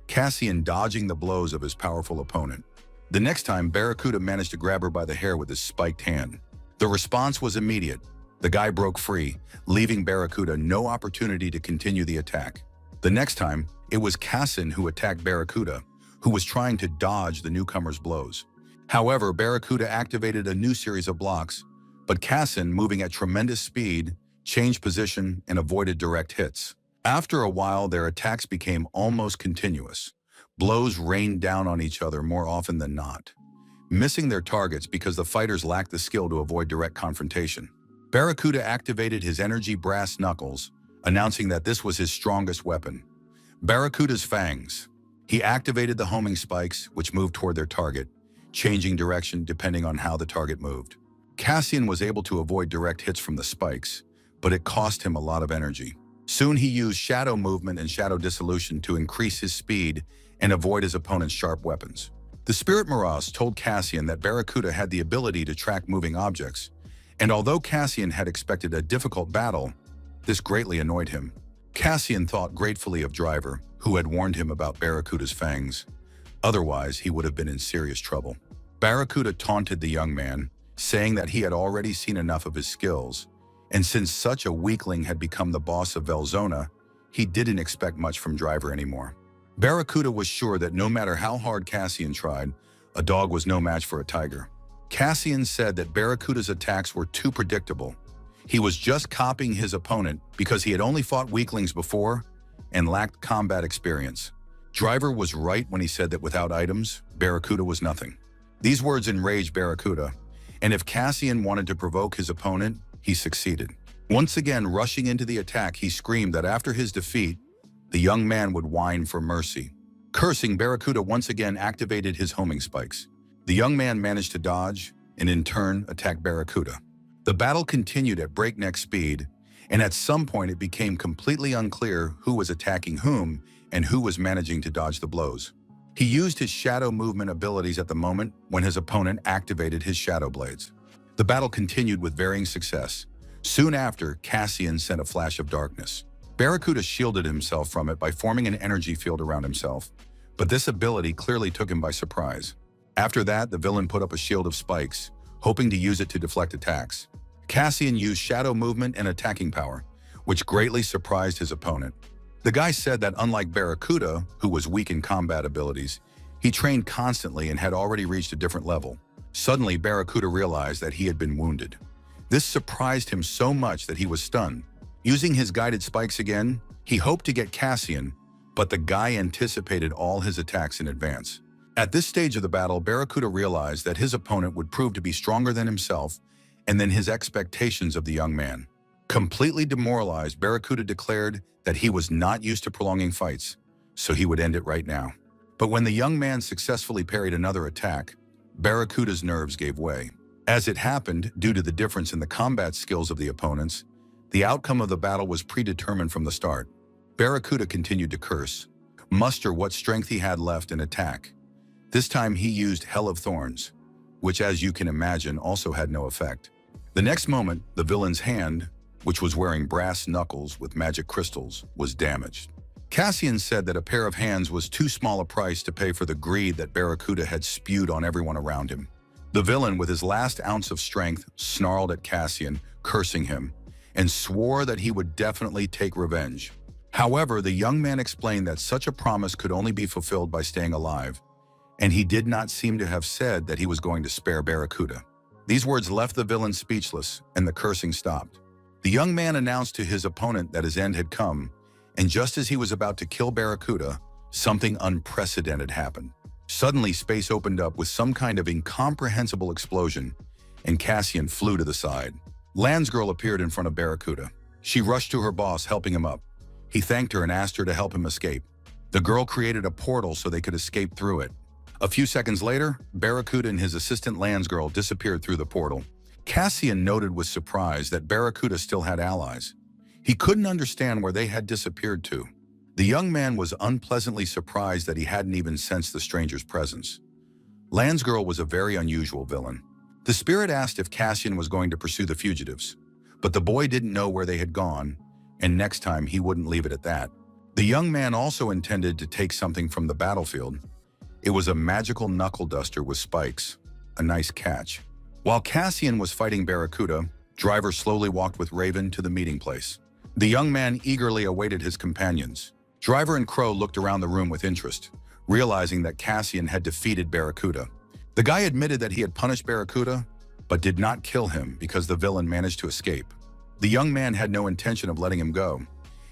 Cassian dodging the blows of his powerful opponent. The next time, Barracuda managed to grab her by the hair with his spiked hand. The response was immediate. The guy broke free, leaving Barracuda no opportunity to continue the attack. The next time, it was Cassian who attacked Barracuda, who was trying to dodge the newcomer's blows. However, Barracuda activated a new series of blocks, but Cassian, moving at tremendous speed, changed position and avoided direct hits. After a while, their attacks became almost continuous. Blows rained down on each other more often than not, missing their targets because the fighters lacked the skill to avoid direct confrontation. Barracuda activated his energy brass knuckles, announcing that this was his strongest weapon. Barracuda's fangs. He activated the homing spikes, which moved toward their target, changing direction depending on how the target moved. Cassian was able to avoid direct hits from the spikes, but it cost him a lot of energy. Soon he used shadow movement and shadow dissolution to increase his speed and avoid his opponent's sharp weapons. The Spirit Mirage told Cassian that Barracuda had the ability to track moving objects, and although Cassian had expected a difficult battle, this greatly annoyed him. Cassian thought gratefully of Driver, who had warned him about Barracuda's fangs. Otherwise, he would have been in serious trouble. Barracuda taunted the young man, saying that he had already seen enough of his skills, and since such a weakling had become the boss of Velzona, he didn't expect much from Driver anymore. Barracuda was sure that no matter how hard Cassian tried, a dog was no match for a tiger. Cassian said that Barracuda's attacks were too predictable. He was just copying his opponent because he had only fought weaklings before and lacked combat experience. Driver was right when he said that without items, Barracuda was nothing. These words enraged Barracuda, and if Cassian wanted to provoke his opponent, he succeeded. Once again, rushing into the attack, he screamed that after his defeat, the young man would whine for mercy. Cursing, Barracuda once again activated his homing spikes. The young man managed to dodge and in turn attacked Barracuda. The battle continued at breakneck speed, and at some point it became completely unclear who was attacking whom and who was managing to dodge the blows. He used his shadow movement abilities at the moment when his opponent activated his shadow blades. The battle continued with varying success. Soon after, Cassian sent a flash of darkness. Barracuda shielded himself from it by forming an energy field around himself, but this ability clearly took him by surprise. After that, the villain put up a shield of spikes, hoping to use it to deflect attacks. Cassian used shadow movement and attacking power, which greatly surprised his opponent. The guy said that unlike Barracuda, who was weak in combat abilities, he trained constantly and had already reached a different level. Suddenly, Barracuda realized that he had been wounded. This surprised him so much that he was stunned. Using his guided spikes again, he hoped to get Cassian, but the guy anticipated all his attacks in advance. At this stage of the battle, Barracuda realized that his opponent would prove to be stronger than himself and than his expectations of the young man. Completely demoralized, Barracuda declared that he was not used to prolonging fights, so he would end it right now. But when the young man successfully parried another attack, Barracuda's nerves gave way. As it happened, due to the difference in the combat skills of the opponents, the outcome of the battle was predetermined from the start. Barracuda continued to curse, muster what strength he had left, and attack. This time he used Hell of Thorns, which, as you can imagine, also had no effect. The next moment, the villain's hand, which was wearing brass knuckles with magic crystals, was damaged. Cassian said that a pair of hands was too small a price to pay for the greed that Barracuda had spewed on everyone around him. The villain, with his last ounce of strength, snarled at Cassian, cursing him, and swore that he would definitely take revenge. However, the young man explained that such a promise could only be fulfilled by staying alive, and he did not seem to have said that he was going to spare Barracuda. These words left the villain speechless, and the cursing stopped. The young man announced to his opponent that his end had come, and just as he was about to kill Barracuda, something unprecedented happened. Suddenly, space opened up with some kind of incomprehensible explosion, and Cassian flew to the side. Lansgirl appeared in front of Barracuda. She rushed to her boss, helping him up. He thanked her and asked her to help him escape. The girl created a portal so they could escape through it. A few seconds later, Barracuda and his assistant Lansgirl disappeared through the portal. Cassian noted with surprise that Barracuda still had allies. He couldn't understand where they had disappeared to. The young man was unpleasantly surprised that he hadn't even sensed the stranger's presence. Lansgirl was a very unusual villain. The spirit asked if Cassian was going to pursue the fugitives, but the boy didn't know where they had gone, and next time he wouldn't leave it at that. The young man also intended to take something from the battlefield. It was a magical knuckle duster with spikes. A nice catch. While Cassian was fighting Barracuda, Driver slowly walked with Raven to the meeting place. The young man eagerly awaited his companions. Driver and Crow looked around the room with interest, realizing that Cassian had defeated Barracuda. The guy admitted that he had punished Barracuda, but did not kill him because the villain managed to escape. The young man had no intention of letting him go.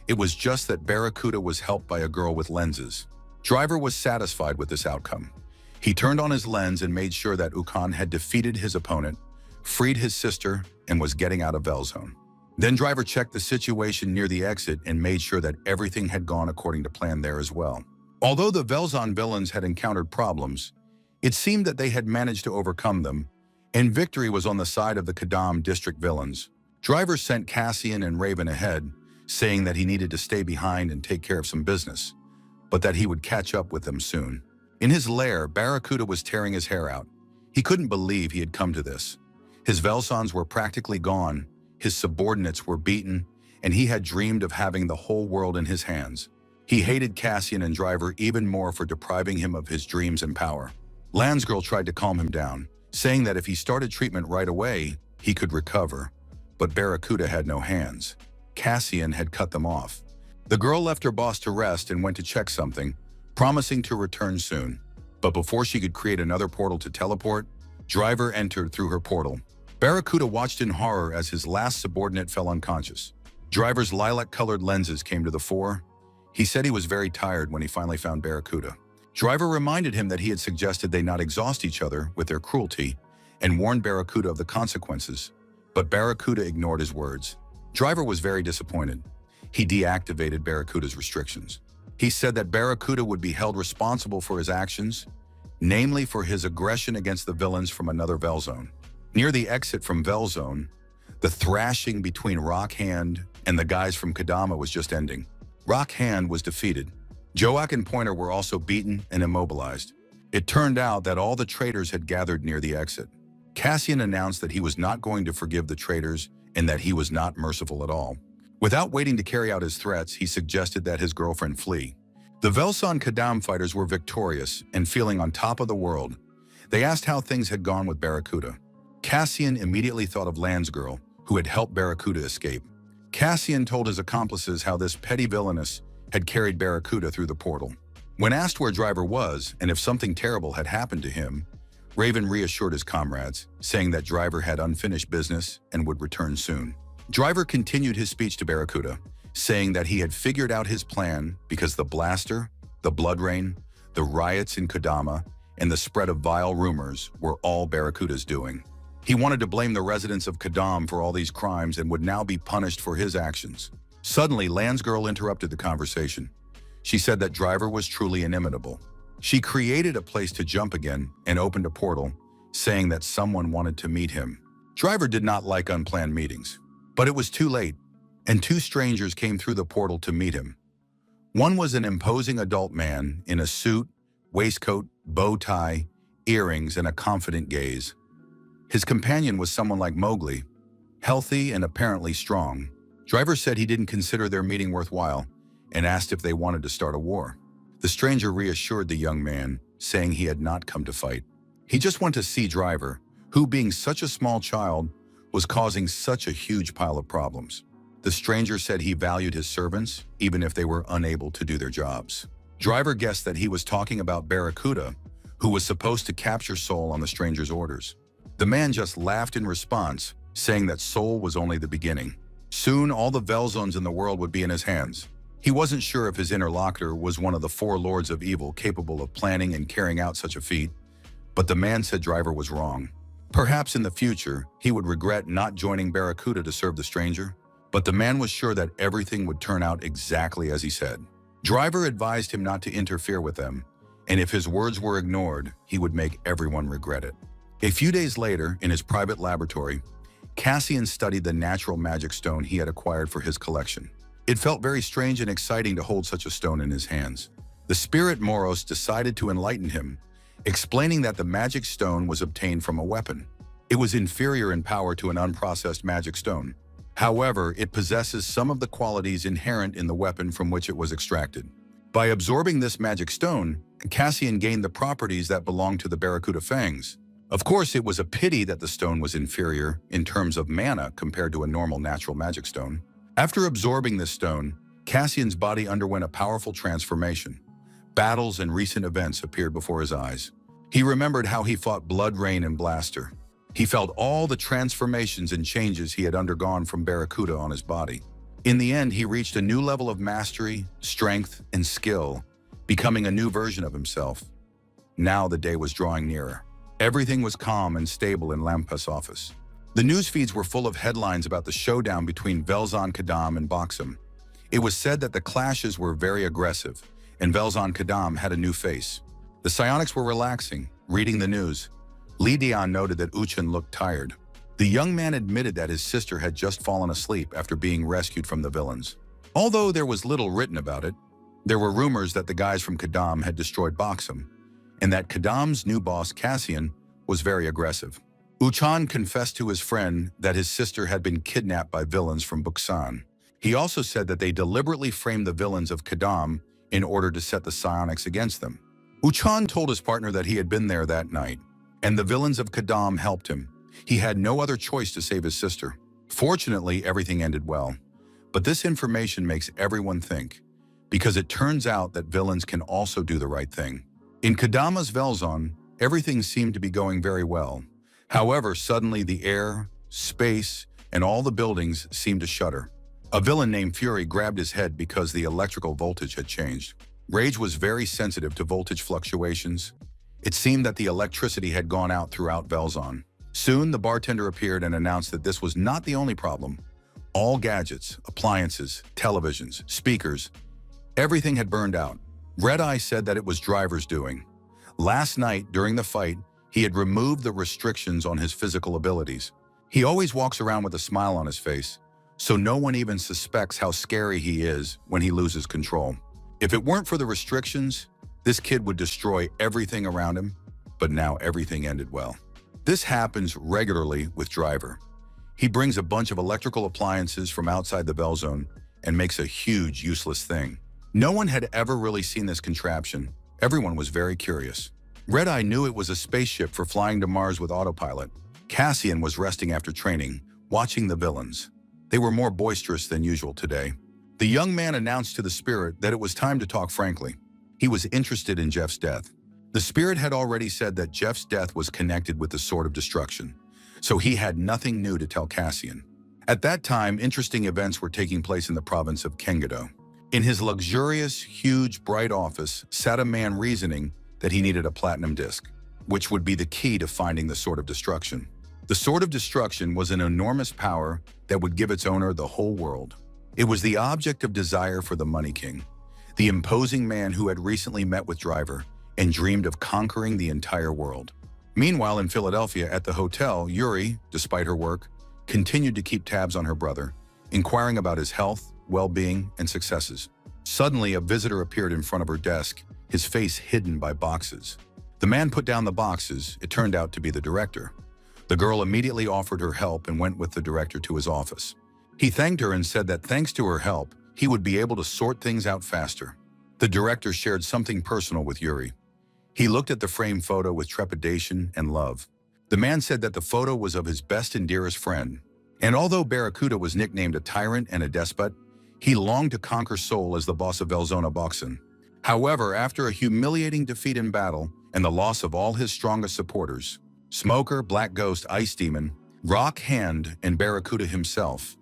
It was just that Barracuda was helped by a girl with lenses. Driver was satisfied with this outcome. He turned on his lens and made sure that Ukon had defeated his opponent, freed his sister, and was getting out of Velzone. Then Driver checked the situation near the exit and made sure that everything had gone according to plan there as well. Although the Velzon villains had encountered problems, it seemed that they had managed to overcome them, and victory was on the side of the Kadam district villains. Driver sent Cassian and Raven ahead, saying that he needed to stay behind and take care of some business, but that he would catch up with them soon. In his lair, Barracuda was tearing his hair out. He couldn't believe he had come to this. His Velsons were practically gone, his subordinates were beaten, and he had dreamed of having the whole world in his hands. He hated Cassian and Driver even more for depriving him of his dreams and power. Lansgirl tried to calm him down, saying that if he started treatment right away, he could recover. But Barracuda had no hands. Cassian had cut them off. The girl left her boss to rest and went to check something, promising to return soon. But before she could create another portal to teleport, Driver entered through her portal. Barracuda watched in horror as his last subordinate fell unconscious. Driver's lilac-colored lenses came to the fore. He said he was very tired when he finally found Barracuda. Driver reminded him that he had suggested they not exhaust each other with their cruelty and warned Barracuda of the consequences, but Barracuda ignored his words. Driver was very disappointed. He deactivated Barracuda's restrictions. He said that Barracuda would be held responsible for his actions, namely for his aggression against the villains from another Velzone. Near the exit from Velzone, the thrashing between Rockhand and the guys from Kadama was just ending. Rockhand was defeated. Joak and Pointer were also beaten and immobilized. It turned out that all the traitors had gathered near the exit. Cassian announced that he was not going to forgive the traitors and that he was not merciful at all. Without waiting to carry out his threats, he suggested that his girlfriend flee. The Velson Kadam fighters were victorious and feeling on top of the world. They asked how things had gone with Barracuda. Cassian immediately thought of Lansgirl, who had helped Barracuda escape. Cassian told his accomplices how this petty villainess had carried Barracuda through the portal. When asked where Driver was and if something terrible had happened to him, Raven reassured his comrades, saying that Driver had unfinished business and would return soon. Driver continued his speech to Barracuda, saying that he had figured out his plan because the blaster, the blood rain, the riots in Kadama, and the spread of vile rumors were all Barracuda's doing. He wanted to blame the residents of Kadam for all these crimes and would now be punished for his actions. Suddenly, Lansgirl interrupted the conversation. She said that Driver was truly inimitable. She created a place to jump again and opened a portal, saying that someone wanted to meet him. Driver did not like unplanned meetings, but it was too late, and two strangers came through the portal to meet him. One was an imposing adult man in a suit, waistcoat, bow tie, earrings, and a confident gaze. His companion was someone like Mowgli, healthy and apparently strong. Driver said he didn't consider their meeting worthwhile and asked if they wanted to start a war. The stranger reassured the young man, saying he had not come to fight. He just wanted to see Driver, who, being such a small child, was causing such a huge pile of problems. The stranger said he valued his servants, even if they were unable to do their jobs. Driver guessed that he was talking about Barracuda, who was supposed to capture Soul on the stranger's orders. The man just laughed in response, saying that Soul was only the beginning. Soon, all the Velzones in the world would be in his hands. He wasn't sure if his interlocutor was one of the four lords of evil capable of planning and carrying out such a feat, but the man said Driver was wrong. Perhaps in the future, he would regret not joining Barracuda to serve the stranger, but the man was sure that everything would turn out exactly as he said. Driver advised him not to interfere with them, and if his words were ignored, he would make everyone regret it. A few days later, in his private laboratory, Cassian studied the natural magic stone he had acquired for his collection. It felt very strange and exciting to hold such a stone in his hands. The spirit Moros decided to enlighten him, explaining that the magic stone was obtained from a weapon. It was inferior in power to an unprocessed magic stone. However, it possesses some of the qualities inherent in the weapon from which it was extracted. By absorbing this magic stone, Cassian gained the properties that belonged to the Barracuda fangs. Of course, it was a pity that the stone was inferior in terms of mana compared to a normal natural magic stone. After absorbing this stone, Cassian's body underwent a powerful transformation. Battles and recent events appeared before his eyes. He remembered how he fought Blood Rain and Blaster. He felt all the transformations and changes he had undergone from Barracuda on his body. In the end, he reached a new level of mastery, strength, and skill, becoming a new version of himself. Now the day was drawing nearer. Everything was calm and stable in Lampas' office. The news feeds were full of headlines about the showdown between Velzon Kadam and Boxum. It was said that the clashes were very aggressive, and Velzon Kadam had a new face. The psionics were relaxing, reading the news. Li Dian noted that Uchun looked tired. The young man admitted that his sister had just fallen asleep after being rescued from the villains. Although there was little written about it, there were rumors that the guys from Kadam had destroyed Boxum, and that Kadam's new boss, Cassian, was very aggressive. Uchan confessed to his friend that his sister had been kidnapped by villains from Buksan. He also said that they deliberately framed the villains of Kadam in order to set the psionics against them. Uchan told his partner that he had been there that night, and the villains of Kadam helped him. He had no other choice to save his sister. Fortunately, everything ended well. But this information makes everyone think, because it turns out that villains can also do the right thing. In Kadama's Velzon, everything seemed to be going very well. However, suddenly the air, space, and all the buildings seemed to shudder. A villain named Fury grabbed his head because the electrical voltage had changed. Rage was very sensitive to voltage fluctuations. It seemed that the electricity had gone out throughout Velzon. Soon, the bartender appeared and announced that this was not the only problem. All gadgets, appliances, televisions, speakers, everything had burned out. Red Eye said that it was Driver's doing. Last night, during the fight, he had removed the restrictions on his physical abilities. He always walks around with a smile on his face, so no one even suspects how scary he is when he loses control. If it weren't for the restrictions, this kid would destroy everything around him, but now everything ended well. This happens regularly with Driver. He brings a bunch of electrical appliances from outside the Velzone and makes a huge, useless thing. No one had ever really seen this contraption. Everyone was very curious. Red Eye knew it was a spaceship for flying to Mars with autopilot. Cassian was resting after training, watching the villains. They were more boisterous than usual today. The young man announced to the spirit that it was time to talk frankly. He was interested in Jeff's death. The spirit had already said that Jeff's death was connected with the Sword of Destruction, so he had nothing new to tell Cassian. At that time, interesting events were taking place in the province of Kengado. In his luxurious, huge, bright office sat a man reasoning that he needed a platinum disc, which would be the key to finding the Sword of Destruction. The Sword of Destruction was an enormous power that would give its owner the whole world. It was the object of desire for the Money King, the imposing man who had recently met with Driver and dreamed of conquering the entire world. Meanwhile, in Philadelphia at the hotel, Yuri, despite her work, continued to keep tabs on her brother, inquiring about his health, well-being, and successes. Suddenly, a visitor appeared in front of her desk, his face hidden by boxes. The man put down the boxes. It turned out to be the director. The girl immediately offered her help and went with the director to his office. He thanked her and said that thanks to her help, he would be able to sort things out faster. The director shared something personal with Yuri. He looked at the framed photo with trepidation and love. The man said that the photo was of his best and dearest friend. And although Barracuda was nicknamed a tyrant and a despot, he longed to conquer Seoul as the boss of Velzona Boxen. However, after a humiliating defeat in battle and the loss of all his strongest supporters, Smoker, Black Ghost, Ice Demon, Rock Hand, and Barracuda himself,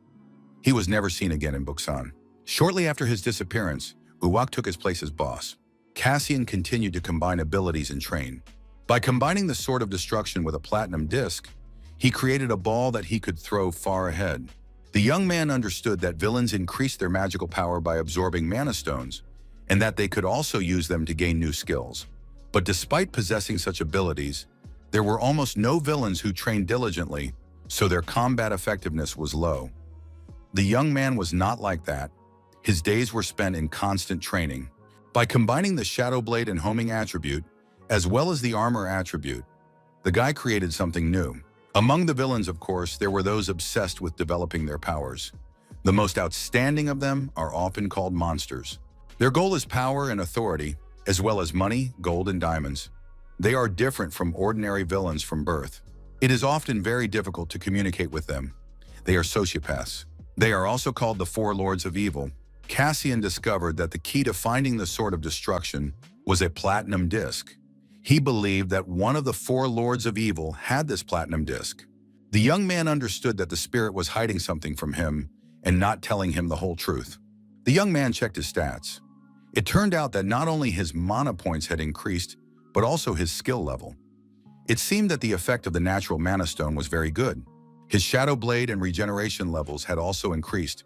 He was never seen again in Buksan. Shortly after his disappearance, Uwak took his place as boss. Cassian continued to combine abilities and train. By combining the Sword of Destruction with a platinum disc, he created a ball that he could throw far ahead. The young man understood that villains increased their magical power by absorbing mana stones, and that they could also use them to gain new skills. But despite possessing such abilities, there were almost no villains who trained diligently, so their combat effectiveness was low. The young man was not like that. His days were spent in constant training. By combining the Shadow Blade and Homing attribute, as well as the Armor attribute, the guy created something new. Among the villains, of course, there were those obsessed with developing their powers. The most outstanding of them are often called monsters. Their goal is power and authority, as well as money, gold, and diamonds. They are different from ordinary villains from birth. It is often very difficult to communicate with them. They are sociopaths. They are also called the Four Lords of Evil. Cassian discovered that the key to finding the Sword of Destruction was a platinum disc. He believed that one of the Four Lords of Evil had this platinum disc. The young man understood that the spirit was hiding something from him and not telling him the whole truth. The young man checked his stats. It turned out that not only his mana points had increased, but also his skill level. It seemed that the effect of the natural mana stone was very good. His Shadow Blade and regeneration levels had also increased,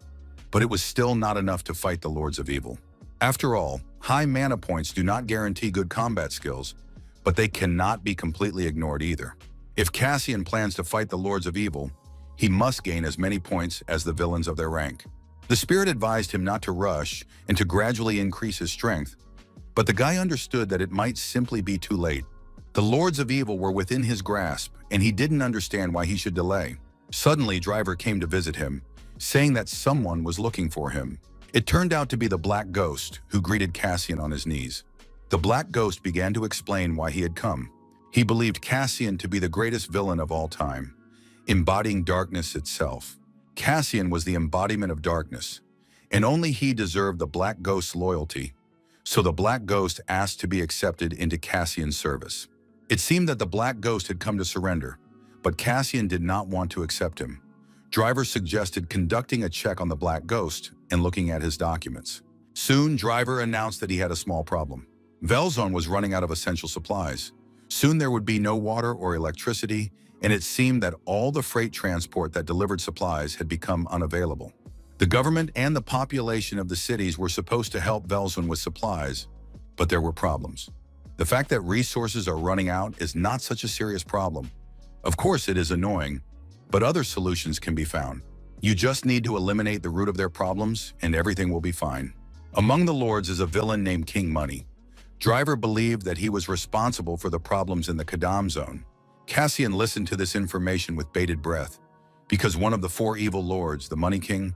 but it was still not enough to fight the Lords of Evil. After all, high mana points do not guarantee good combat skills, but they cannot be completely ignored either. If Cassian plans to fight the Lords of Evil, he must gain as many points as the villains of their rank. The spirit advised him not to rush and to gradually increase his strength, but the guy understood that it might simply be too late. The Lords of Evil were within his grasp, and he didn't understand why he should delay. Suddenly, Driver came to visit him, saying that someone was looking for him. It turned out to be the Black Ghost, who greeted Cassian on his knees. The Black Ghost began to explain why he had come. He believed Cassian to be the greatest villain of all time, embodying darkness itself. Cassian was the embodiment of darkness, and only he deserved the Black Ghost's loyalty. So the Black Ghost asked to be accepted into Cassian's service. It seemed that the Black Ghost had come to surrender, but Cassian did not want to accept him. Driver suggested conducting a check on the Black Ghost and looking at his documents. Soon, Driver announced that he had a small problem. Velzone was running out of essential supplies. Soon there would be no water or electricity, and it seemed that all the freight transport that delivered supplies had become unavailable. The government and the population of the cities were supposed to help Velzone with supplies, but there were problems. The fact that resources are running out is not such a serious problem. Of course, it is annoying, but other solutions can be found. You just need to eliminate the root of their problems, and everything will be fine. Among the lords is a villain named King Money. Driver believed that he was responsible for the problems in the Kadam zone. Cassian listened to this information with bated breath, because one of the four evil lords, the Money King,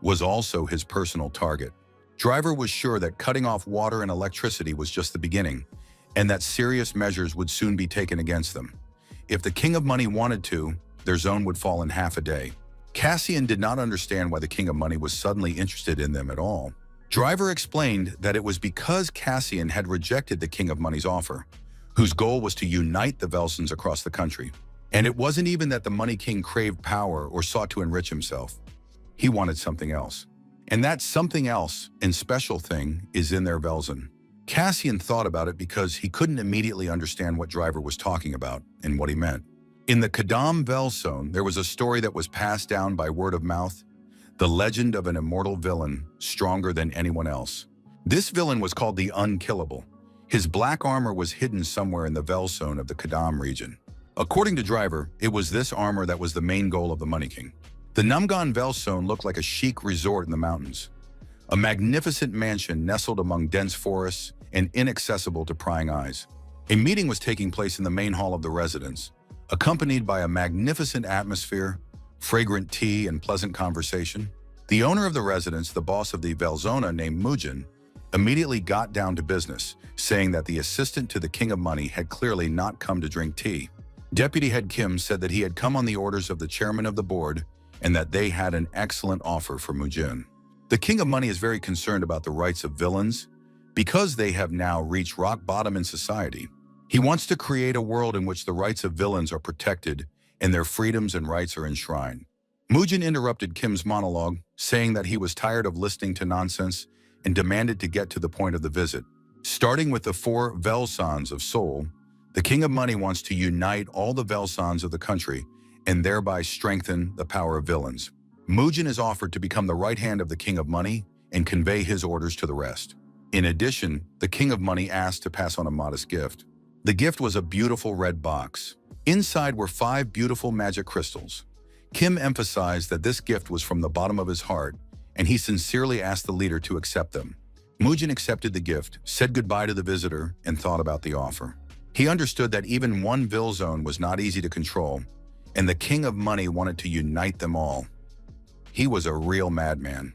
was also his personal target. Driver was sure that cutting off water and electricity was just the beginning, and that serious measures would soon be taken against them. If the King of Money wanted to, their zone would fall in half a day. Cassian did not understand why the King of Money was suddenly interested in them at all. Driver explained that it was because Cassian had rejected the King of Money's offer, whose goal was to unite the Velsons across the country. And it wasn't even that the Money King craved power or sought to enrich himself. He wanted something else. And that something else and special thing is in their Velson. Cassian thought about it because he couldn't immediately understand what Driver was talking about and what he meant. In the Kadam Velson, there was a story that was passed down by word of mouth, the legend of an immortal villain stronger than anyone else. This villain was called the Unkillable. His black armor was hidden somewhere in the Velson of the Kadam region. According to Driver, it was this armor that was the main goal of the Money King. The Numgon Velson looked like a chic resort in the mountains, a magnificent mansion nestled among dense forests and inaccessible to prying eyes. A meeting was taking place in the main hall of the residence, accompanied by a magnificent atmosphere, fragrant tea, and pleasant conversation. The owner of the residence, the boss of the Velzona named Mujin, immediately got down to business, saying that the assistant to the King of Money had clearly not come to drink tea. Deputy Head Kim said that he had come on the orders of the chairman of the board and that they had an excellent offer for Mujin. The King of Money is very concerned about the rights of villains because they have now reached rock bottom in society. He wants to create a world in which the rights of villains are protected and their freedoms and rights are enshrined. Mujin interrupted Kim's monologue, saying that he was tired of listening to nonsense and demanded to get to the point of the visit. Starting with the 4 Velsons of Seoul, the King of Money wants to unite all the Velsons of the country and thereby strengthen the power of villains. Moojin is offered to become the right hand of the King of Money and convey his orders to the rest. In addition, the King of Money asked to pass on a modest gift. The gift was a beautiful red box. Inside were 5 beautiful magic crystals. Kim emphasized that this gift was from the bottom of his heart, and he sincerely asked the leader to accept them. Moojin accepted the gift, said goodbye to the visitor, and thought about the offer. He understood that even one Vilzone was not easy to control, and the King of Money wanted to unite them all. He was a real madman.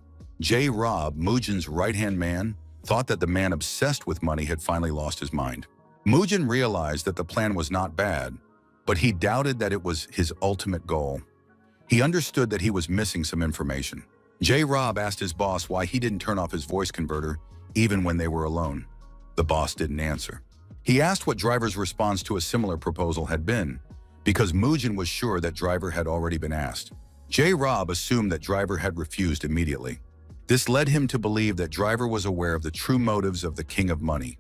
Rob, Moojin's right-hand man, thought that the man obsessed with money had finally lost his mind. Moojin realized that the plan was not bad, but he doubted that it was his ultimate goal. He understood that he was missing some information. Rob asked his boss why he didn't turn off his voice converter, even when they were alone. The boss didn't answer. He asked what Driver's response to a similar proposal had been, because Moojin was sure that Driver had already been asked. Rob assumed that Driver had refused immediately. This led him to believe that Driver was aware of the true motives of the King of Money.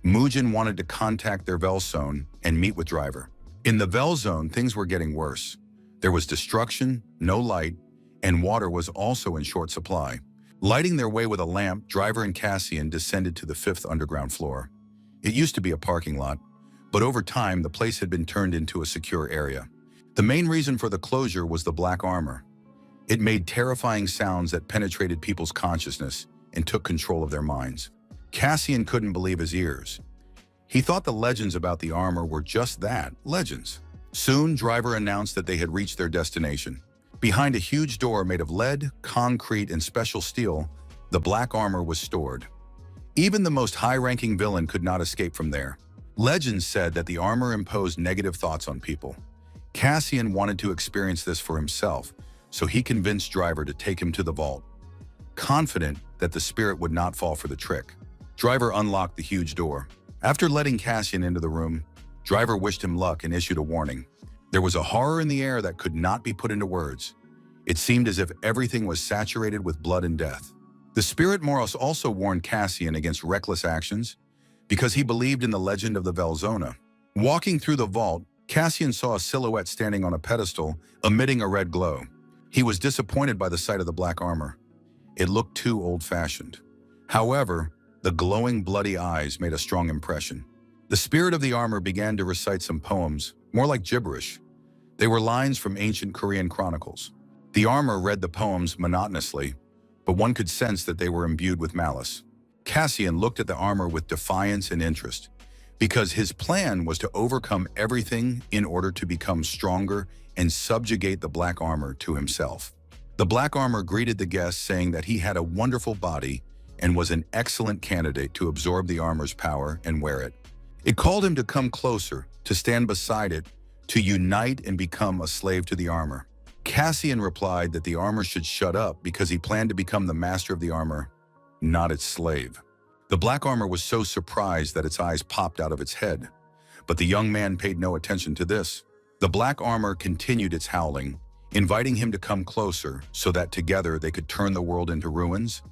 Moojin wanted to contact their Velzone and meet with Driver. In the Velzone, things were getting worse. There was destruction, no light, and water was also in short supply. Lighting their way with a lamp, Driver and Cassian descended to the 5th underground floor. It used to be a parking lot, but over time the place had been turned into a secure area. The main reason for the closure was the black armor. It made terrifying sounds that penetrated people's consciousness and took control of their minds. Cassian couldn't believe his ears. He thought the legends about the armor were just that, legends. Soon, Driver announced that they had reached their destination. Behind a huge door made of lead, concrete, and special steel, the black armor was stored. Even the most high-ranking villain could not escape from there. Legends said that the armor imposed negative thoughts on people. Cassian wanted to experience this for himself, so he convinced Driver to take him to the vault. Confident that the spirit would not fall for the trick, Driver unlocked the huge door. After letting Cassian into the room, Driver wished him luck and issued a warning. There was a horror in the air that could not be put into words. It seemed as if everything was saturated with blood and death. The spirit Moros also warned Cassian against reckless actions because he believed in the legend of the Velzona. Walking through the vault, Cassian saw a silhouette standing on a pedestal, emitting a red glow. He was disappointed by the sight of the black armor. It looked too old-fashioned. However, the glowing, bloody eyes made a strong impression. The spirit of the armor began to recite some poems, more like gibberish. They were lines from ancient Korean chronicles. The armor read the poems monotonously, but one could sense that they were imbued with malice. Cassian looked at the armor with defiance and interest, because his plan was to overcome everything in order to become stronger and subjugate the black armor to himself. The black armor greeted the guests, saying that he had a wonderful body and was an excellent candidate to absorb the armor's power and wear it. It called him to come closer, to stand beside it, to unite and become a slave to the armor. Cassian replied that the armor should shut up because he planned to become the master of the armor, not its slave. The black armor was so surprised that its eyes popped out of its head, but the young man paid no attention to this. The black armor continued its howling, inviting him to come closer so that together they could turn the world into ruins,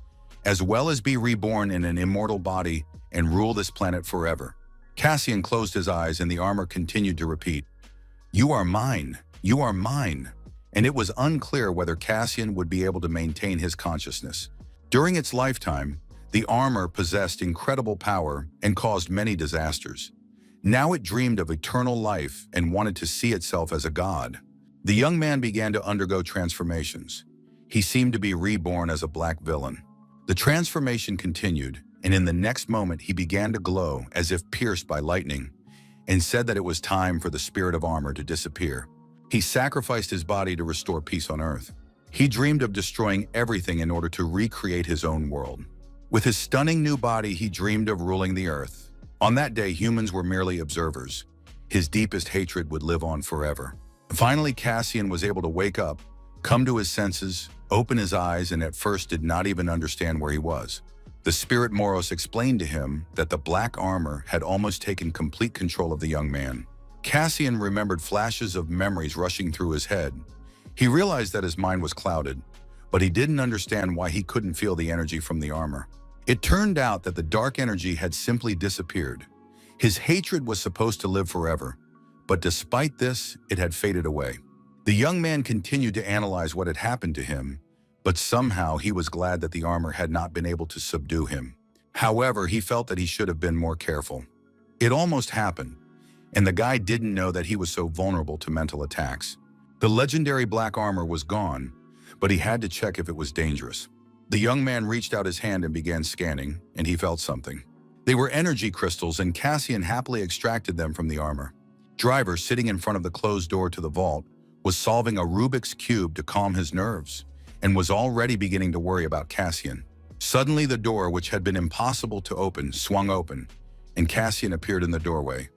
as well as be reborn in an immortal body and rule this planet forever. Cassian closed his eyes and the armor continued to repeat, "You are mine, you are mine." And it was unclear whether Cassian would be able to maintain his consciousness. During its lifetime, the armor possessed incredible power and caused many disasters. Now it dreamed of eternal life and wanted to see itself as a god. The young man began to undergo transformations. He seemed to be reborn as a black villain. The transformation continued, and in the next moment he began to glow as if pierced by lightning, and said that it was time for the spirit of armor to disappear. He sacrificed his body to restore peace on Earth. He dreamed of destroying everything in order to recreate his own world. With his stunning new body, he dreamed of ruling the Earth. On that day, humans were merely observers. His deepest hatred would live on forever. Finally, Cassian was able to wake up, come to his senses, open his eyes, and at first did not even understand where he was. The spirit Moros explained to him that the black armor had almost taken complete control of the young man. Cassian remembered flashes of memories rushing through his head. He realized that his mind was clouded, but he didn't understand why he couldn't feel the energy from the armor. It turned out that the dark energy had simply disappeared. His hatred was supposed to live forever, but despite this, it had faded away. The young man continued to analyze what had happened to him, but somehow he was glad that the armor had not been able to subdue him. However, he felt that he should have been more careful. It almost happened, and the guy didn't know that he was so vulnerable to mental attacks. The legendary black armor was gone, but he had to check if it was dangerous. The young man reached out his hand and began scanning, and he felt something. They were energy crystals, and Cassian happily extracted them from the armor. Driver, sitting in front of the closed door to the vault, was solving a Rubik's Cube to calm his nerves, and was already beginning to worry about Cassian. Suddenly, the door, which had been impossible to open, swung open, and Cassian appeared in the doorway.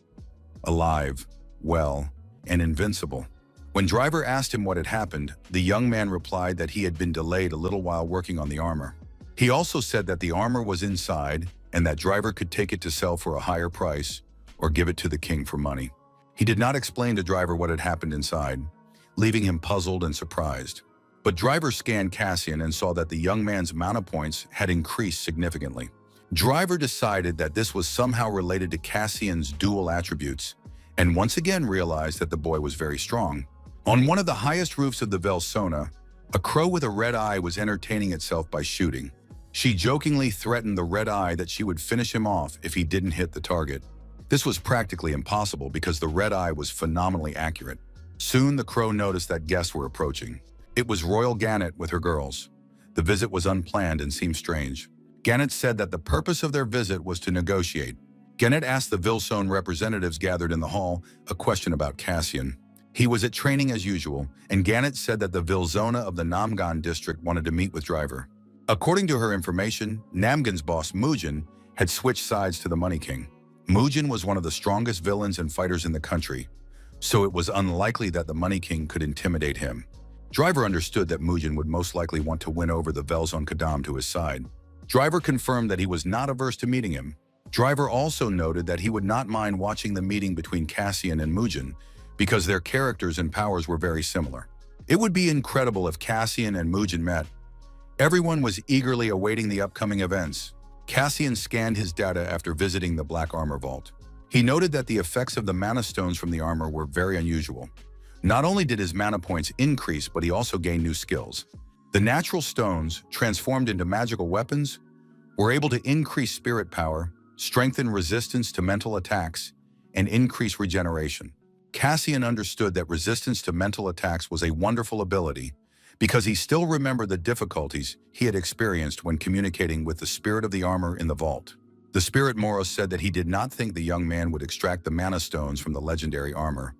Alive, well, and invincible. When Driver asked him what had happened, the young man replied that he had been delayed a little while working on the armor. He also said that the armor was inside and that Driver could take it to sell for a higher price or give it to the king for money. He did not explain to Driver what had happened inside, leaving him puzzled and surprised. But Driver scanned Cassian and saw that the young man's mana points had increased significantly. Driver decided that this was somehow related to Cassian's dual attributes, and once again realized that the boy was very strong. On one of the highest roofs of the Velsona, a crow with a red eye was entertaining itself by shooting. She jokingly threatened the red eye that she would finish him off if he didn't hit the target. This was practically impossible because the red eye was phenomenally accurate. Soon the crow noticed that guests were approaching. It was Royal Gannet with her girls. The visit was unplanned and seemed strange. Gannet said that the purpose of their visit was to negotiate. Gannet asked the Vilsone representatives gathered in the hall a question about Cassian. He was at training as usual, and Gannet said that the Vilzona of the Namgan district wanted to meet with Driver. According to her information, Namgan's boss, Mujin, had switched sides to the Money King. Mujin was one of the strongest villains and fighters in the country, so it was unlikely that the Money King could intimidate him. Driver understood that Mujin would most likely want to win over the Velzon Kadam to his side. Driver confirmed that he was not averse to meeting him. Driver also noted that he would not mind watching the meeting between Cassian and Mujin, because their characters and powers were very similar. It would be incredible if Cassian and Mujin met. Everyone was eagerly awaiting the upcoming events. Cassian scanned his data after visiting the Black Armor Vault. He noted that the effects of the mana stones from the armor were very unusual. Not only did his mana points increase, but he also gained new skills. The natural stones, transformed into magical weapons, were able to increase spirit power, strengthen resistance to mental attacks, and increase regeneration. Cassian understood that resistance to mental attacks was a wonderful ability because he still remembered the difficulties he had experienced when communicating with the spirit of the armor in the vault. The spirit Moros said that he did not think the young man would extract the mana stones from the legendary armor,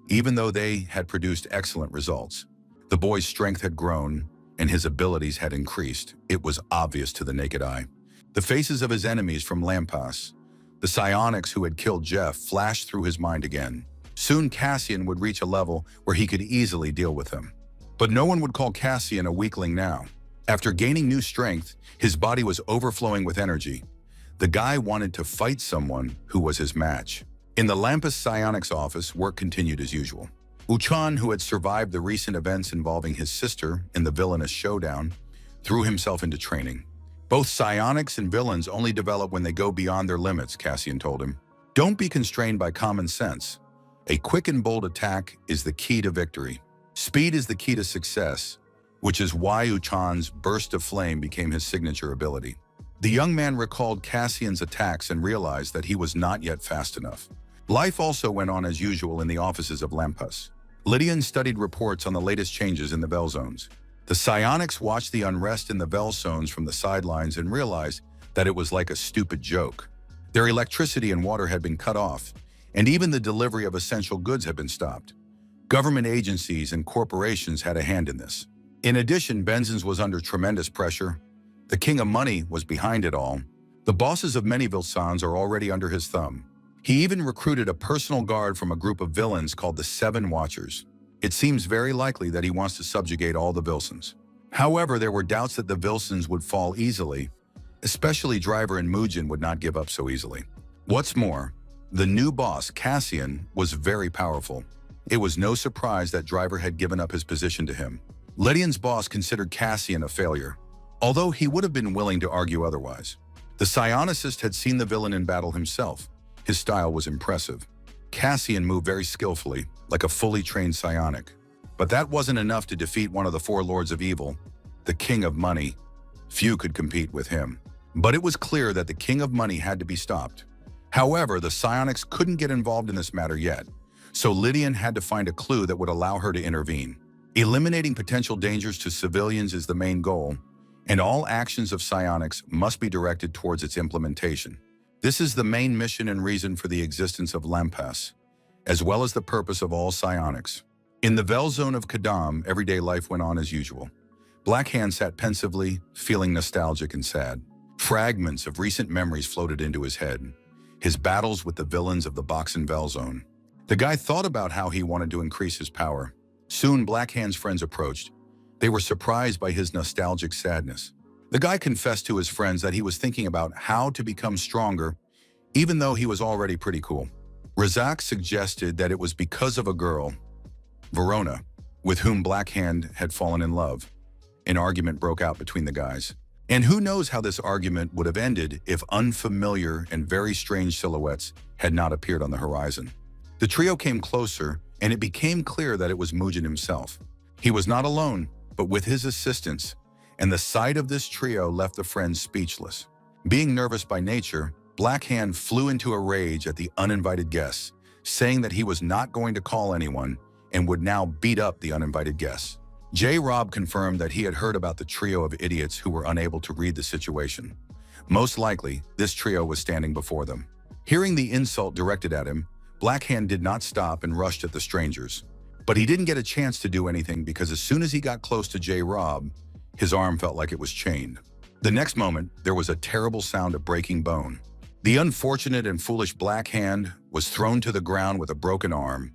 even though they had produced excellent results. The boy's strength had grown, and his abilities had increased. It was obvious to the naked eye. The faces of his enemies from Lampas, the psionics who had killed Jeff, flashed through his mind again. Soon Cassian would reach a level where he could easily deal with him. But no one would call Cassian a weakling now. After gaining new strength, his body was overflowing with energy. The guy wanted to fight someone who was his match. In the Lampus Psionics office, work continued as usual. Uchan, who had survived the recent events involving his sister in the villainous showdown, threw himself into training. Both psionics and villains only develop when they go beyond their limits, Cassian told him. Don't be constrained by common sense. A quick and bold attack is the key to victory. Speed is the key to success, which is why Uchan's burst of flame became his signature ability. The young man recalled Cassian's attacks and realized that he was not yet fast enough. Life also went on as usual in the offices of Lampus. Lydian studied reports on the latest changes in the Velzones. The psionics watched the unrest in the Velzones from the sidelines and realized that it was like a stupid joke. Their electricity and water had been cut off, and even the delivery of essential goods had been stopped. Government agencies and corporations had a hand in this. In addition, Benzins was under tremendous pressure. The king of money was behind it all. The bosses of many Vilsans are already under his thumb. He even recruited a personal guard from a group of villains called the Seven Watchers. It seems very likely that he wants to subjugate all the Vilsons. However, there were doubts that the Vilsons would fall easily, especially Driver and Mujin would not give up so easily. What's more, the new boss, Cassian, was very powerful. It was no surprise that Driver had given up his position to him. Lydian's boss considered Cassian a failure, although he would have been willing to argue otherwise. The psionicist had seen the villain in battle himself. His style was impressive. Cassian moved very skillfully, like a fully trained psionic. But that wasn't enough to defeat one of the four lords of evil, the King of Money. Few could compete with him. But it was clear that the King of Money had to be stopped. However, the psionics couldn't get involved in this matter yet, so Lydian had to find a clue that would allow her to intervene. Eliminating potential dangers to civilians is the main goal, and all actions of psionics must be directed towards its implementation. This is the main mission and reason for the existence of Lampas, as well as the purpose of all psionics. In the Vel zone of Kadam, everyday life went on as usual. Black Hand sat pensively, feeling nostalgic and sad. Fragments of recent memories floated into his head. His battles with the villains of the Boxen Vel zone. The guy thought about how he wanted to increase his power. Soon, Black Hand's friends approached. They were surprised by his nostalgic sadness. The guy confessed to his friends that he was thinking about how to become stronger, even though he was already pretty cool. Razak suggested that it was because of a girl, Verona, with whom Black Hand had fallen in love. An argument broke out between the guys. And who knows how this argument would have ended if unfamiliar and very strange silhouettes had not appeared on the horizon. The trio came closer, and it became clear that it was Mugen himself. He was not alone, but with his assistants, and the sight of this trio left the friends speechless. Being nervous by nature, Black Hand flew into a rage at the uninvited guests, saying that he was not going to call anyone and would now beat up the uninvited guests. J-Rob confirmed that he had heard about the trio of idiots who were unable to read the situation. Most likely, this trio was standing before them. Hearing the insult directed at him, Black Hand did not stop and rushed at the strangers. But he didn't get a chance to do anything because as soon as he got close to J-Rob, his arm felt like it was chained. The next moment, there was a terrible sound of breaking bone. The unfortunate and foolish Black Hand was thrown to the ground with a broken arm,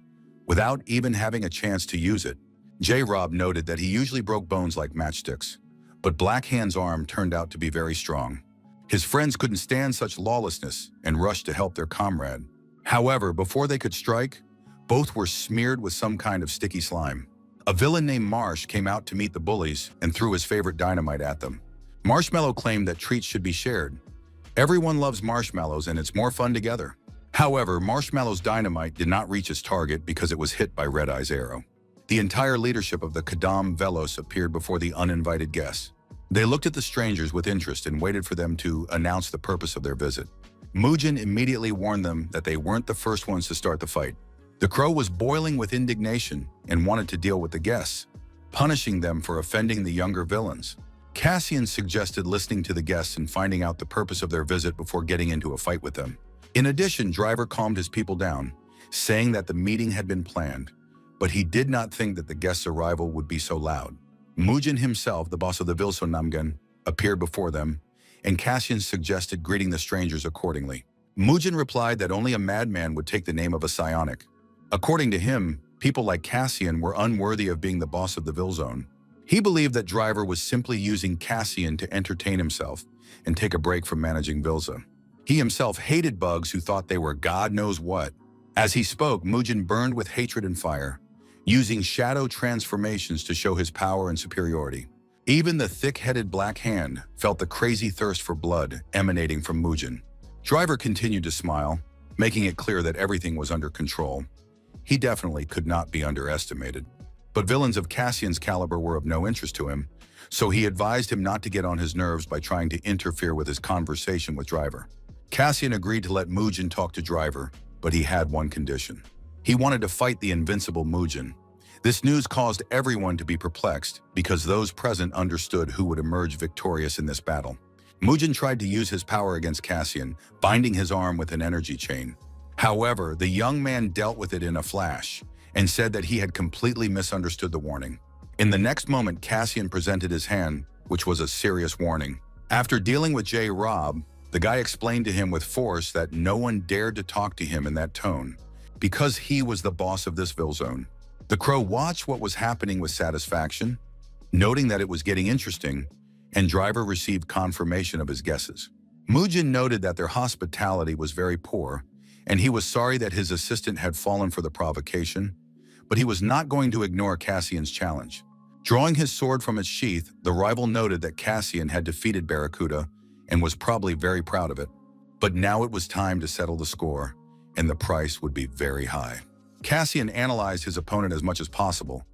without even having a chance to use it. J-Rob noted that he usually broke bones like matchsticks, but Black Hand's arm turned out to be very strong. His friends couldn't stand such lawlessness and rushed to help their comrade. However, before they could strike, both were smeared with some kind of sticky slime. A villain named Marsh came out to meet the bullies and threw his favorite dynamite at them. Marshmallow claimed that treats should be shared. Everyone loves marshmallows and it's more fun together. However, Marshmallow's dynamite did not reach its target because it was hit by Red Eye's arrow. The entire leadership of the Kadam Velos appeared before the uninvited guests. They looked at the strangers with interest and waited for them to announce the purpose of their visit. Mugen immediately warned them that they weren't the first ones to start the fight. The crow was boiling with indignation and wanted to deal with the guests, punishing them for offending the younger villains. Cassian suggested listening to the guests and finding out the purpose of their visit before getting into a fight with them. In addition, Driver calmed his people down, saying that the meeting had been planned, but he did not think that the guests' arrival would be so loud. Mugen himself, the boss of the Vilso Namgen, appeared before them, and Cassian suggested greeting the strangers accordingly. Mugen replied that only a madman would take the name of a psionic. According to him, people like Cassian were unworthy of being the boss of the Vilzone. He believed that Driver was simply using Cassian to entertain himself and take a break from managing Vilza. He himself hated bugs who thought they were God knows what. As he spoke, Mugen burned with hatred and fire, using shadow transformations to show his power and superiority. Even the thick-headed Black Hand felt the crazy thirst for blood emanating from Mugen. Driver continued to smile, making it clear that everything was under control. He definitely could not be underestimated. But villains of Cassian's caliber were of no interest to him, so he advised him not to get on his nerves by trying to interfere with his conversation with Driver. Cassian agreed to let Mugen talk to Driver, but he had one condition. He wanted to fight the invincible Mugen. This news caused everyone to be perplexed because those present understood who would emerge victorious in this battle. Mugen tried to use his power against Cassian, binding his arm with an energy chain. However, the young man dealt with it in a flash and said that he had completely misunderstood the warning. In the next moment, Cassian presented his hand, which was a serious warning. After dealing with J-Rob, the guy explained to him with force that no one dared to talk to him in that tone, because he was the boss of this Vilzone. The crow watched what was happening with satisfaction, noting that it was getting interesting, and Driver received confirmation of his guesses. Mugen noted that their hospitality was very poor, and he was sorry that his assistant had fallen for the provocation, but he was not going to ignore Cassian's challenge. Drawing his sword from its sheath, the rival noted that Cassian had defeated Barracuda and was probably very proud of it. But now it was time to settle the score, and the price would be very high. Cassian analyzed his opponent as much as possible.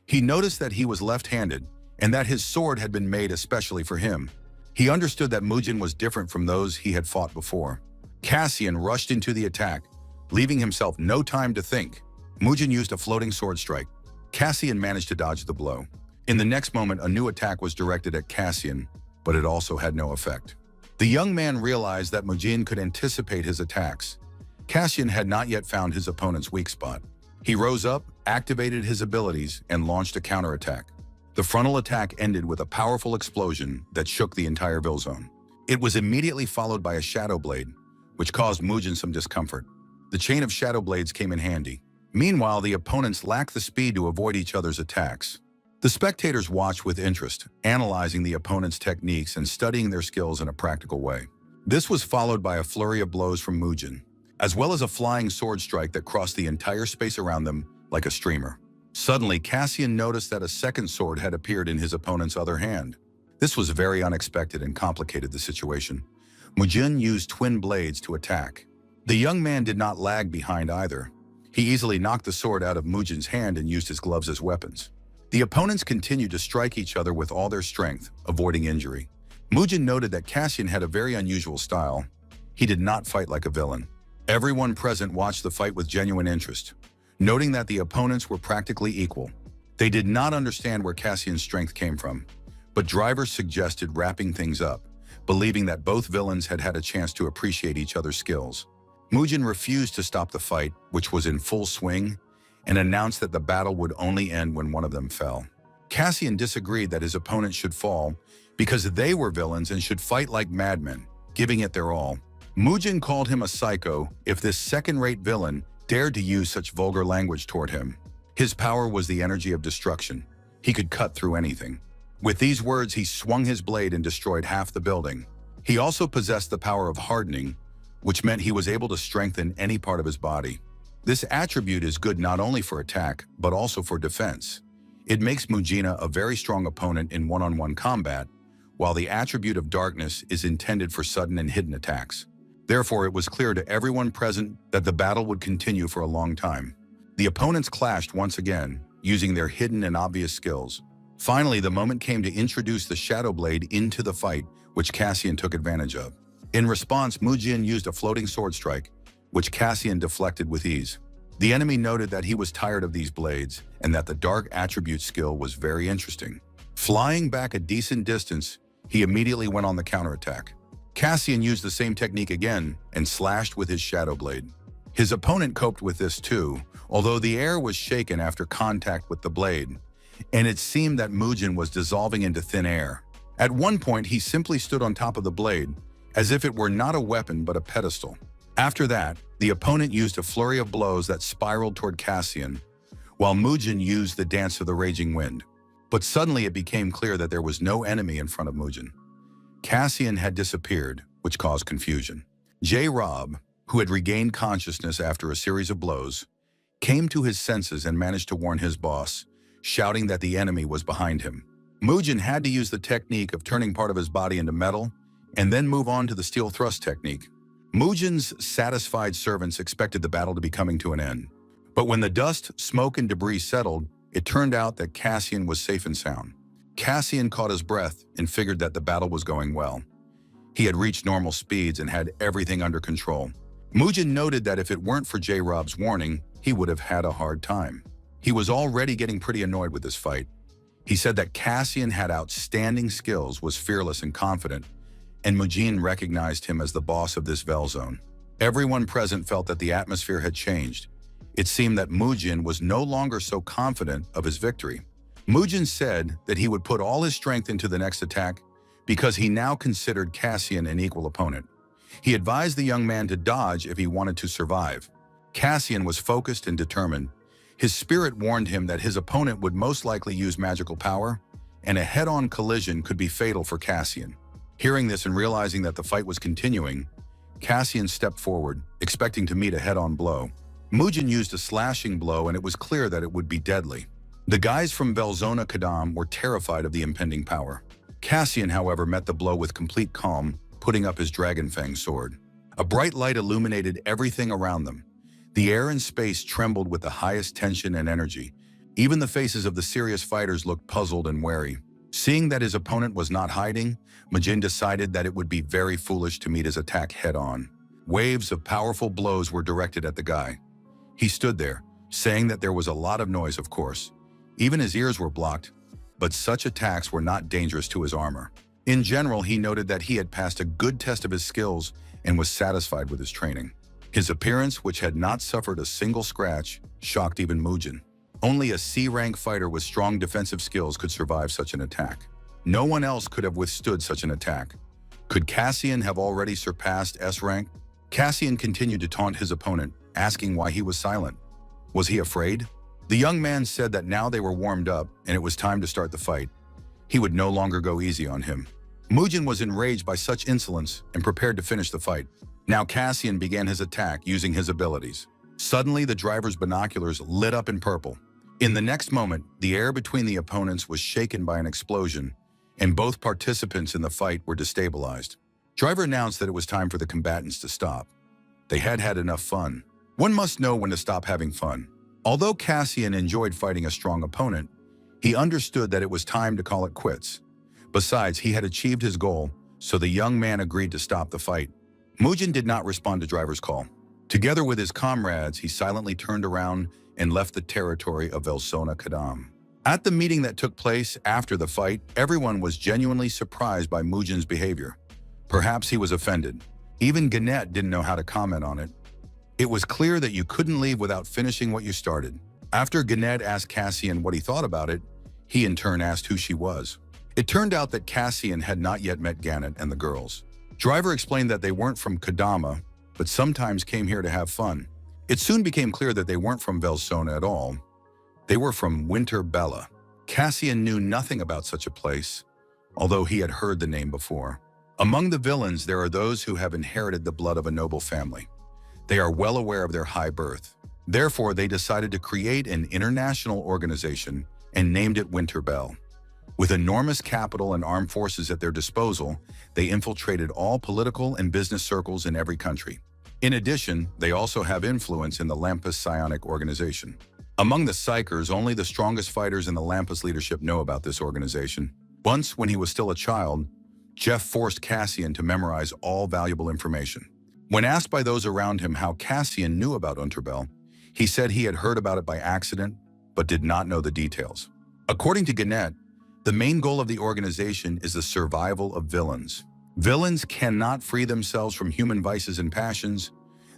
He noticed that he was left-handed and that his sword had been made especially for him. He understood that Mujin was different from those he had fought before. Cassian rushed into the attack, leaving himself no time to think. Mujin used a floating sword strike. Cassian managed to dodge the blow. In the next moment, a new attack was directed at Cassian, but it also had no effect. The young man realized that Mujin could anticipate his attacks. Cassian had not yet found his opponent's weak spot. He rose up, activated his abilities, and launched a counterattack. The frontal attack ended with a powerful explosion that shook the entire Ville zone. It was immediately followed by a shadow blade, which caused Mujin some discomfort. The chain of shadow blades came in handy. Meanwhile, the opponents lacked the speed to avoid each other's attacks. The spectators watched with interest, analyzing the opponent's techniques and studying their skills in a practical way. This was followed by a flurry of blows from Mujin, as well as a flying sword strike that crossed the entire space around them like a streamer. Suddenly, Cassian noticed that a second sword had appeared in his opponent's other hand. This was very unexpected and complicated the situation. Mujin used twin blades to attack. The young man did not lag behind either. He easily knocked the sword out of Mujin's hand and used his gloves as weapons. The opponents continued to strike each other with all their strength, avoiding injury. Mujin noted that Cassian had a very unusual style. He did not fight like a villain. Everyone present watched the fight with genuine interest, noting that the opponents were practically equal. They did not understand where Cassian's strength came from, but drivers suggested wrapping things up, believing that both villains had had a chance to appreciate each other's skills. Mujin refused to stop the fight, which was in full swing, and announced that the battle would only end when one of them fell. Cassian disagreed that his opponent should fall because they were villains and should fight like madmen, giving it their all. Mujin called him a psycho if this second-rate villain dared to use such vulgar language toward him. His power was the energy of destruction. He could cut through anything. With these words, he swung his blade and destroyed half the building. He also possessed the power of hardening, which meant he was able to strengthen any part of his body. This attribute is good not only for attack, but also for defense. It makes Mujina a very strong opponent in one-on-one combat, while the attribute of darkness is intended for sudden and hidden attacks. Therefore, it was clear to everyone present that the battle would continue for a long time. The opponents clashed once again, using their hidden and obvious skills. Finally, the moment came to introduce the Shadow Blade into the fight, which Cassian took advantage of. In response, Mujin used a floating sword strike, which Cassian deflected with ease. The enemy noted that he was tired of these blades and that the dark attribute skill was very interesting. Flying back a decent distance, he immediately went on the counterattack. Cassian used the same technique again and slashed with his shadow blade. His opponent coped with this too, although the air was shaken after contact with the blade, and it seemed that Mujin was dissolving into thin air. At one point, he simply stood on top of the blade, as if it were not a weapon but a pedestal. After that, the opponent used a flurry of blows that spiraled toward Cassian, while Mujin used the Dance of the Raging Wind. But suddenly it became clear that there was no enemy in front of Mujin. Cassian had disappeared, which caused confusion. J-Rob, who had regained consciousness after a series of blows, came to his senses and managed to warn his boss, shouting that the enemy was behind him. Mujin had to use the technique of turning part of his body into metal and then move on to the steel thrust technique. Mujin's satisfied servants expected the battle to be coming to an end. But when the dust, smoke, and debris settled, it turned out that Cassian was safe and sound. Cassian caught his breath and figured that the battle was going well. He had reached normal speeds and had everything under control. Mujin noted that if it weren't for J-Rob's warning, he would have had a hard time. He was already getting pretty annoyed with this fight. He said that Cassian had outstanding skills, was fearless and confident, and Mujin recognized him as the boss of this Ville zone. Everyone present felt that the atmosphere had changed. It seemed that Mujin was no longer so confident of his victory. Mujin said that he would put all his strength into the next attack because he now considered Cassian an equal opponent. He advised the young man to dodge if he wanted to survive. Cassian was focused and determined. His spirit warned him that his opponent would most likely use magical power, and a head-on collision could be fatal for Cassian. Hearing this and realizing that the fight was continuing, Cassian stepped forward, expecting to meet a head-on blow. Mujin used a slashing blow, and it was clear that it would be deadly. The guys from Velzona Kadam were terrified of the impending power. Cassian, however, met the blow with complete calm, putting up his dragon fang sword. A bright light illuminated everything around them. The air and space trembled with the highest tension and energy. Even the faces of the serious fighters looked puzzled and wary. Seeing that his opponent was not hiding, Mujin decided that it would be very foolish to meet his attack head-on. Waves of powerful blows were directed at the guy. He stood there, saying that there was a lot of noise, of course. Even his ears were blocked, but such attacks were not dangerous to his armor. In general, he noted that he had passed a good test of his skills and was satisfied with his training. His appearance, which had not suffered a single scratch, shocked even Mujin. Only a C-rank fighter with strong defensive skills could survive such an attack. No one else could have withstood such an attack. Could Cassian have already surpassed S-rank? Cassian continued to taunt his opponent, asking why he was silent. Was he afraid? The young man said that now they were warmed up and it was time to start the fight. He would no longer go easy on him. Mujin was enraged by such insolence and prepared to finish the fight. Now Cassian began his attack using his abilities. Suddenly, the driver's binoculars lit up in purple. In the next moment, the air between the opponents was shaken by an explosion, and both participants in the fight were destabilized. Driver announced that it was time for the combatants to stop. They had had enough fun. One must know when to stop having fun. Although Cassian enjoyed fighting a strong opponent, he understood that it was time to call it quits. Besides, he had achieved his goal, so the young man agreed to stop the fight. Mujin did not respond to Driver's call. Together with his comrades, he silently turned around and left the territory of Velzona Kadam. At the meeting that took place after the fight, everyone was genuinely surprised by Mujin's behavior. Perhaps he was offended. Even Gannett didn't know how to comment on it. It was clear that you couldn't leave without finishing what you started. After Gannett asked Cassian what he thought about it, he in turn asked who she was. It turned out that Cassian had not yet met Gannett and the girls. Driver explained that they weren't from Kadama, but sometimes came here to have fun. It soon became clear that they weren't from Velzona at all. They were from Winter Bella. Cassian knew nothing about such a place, although he had heard the name before. Among the villains, there are those who have inherited the blood of a noble family. They are well aware of their high birth. Therefore, they decided to create an international organization and named it Winter Bell. With enormous capital and armed forces at their disposal, they infiltrated all political and business circles in every country. In addition, they also have influence in the Lampus Psionic Organization. Among the Psychers, only the strongest fighters in the Lampus leadership know about this organization. Once, when he was still a child, Jeff forced Cassian to memorize all valuable information. When asked by those around him how Cassian knew about Unterbell, he said he had heard about it by accident, but did not know the details. According to Gannett, the main goal of the organization is the survival of villains. Villains cannot free themselves from human vices and passions.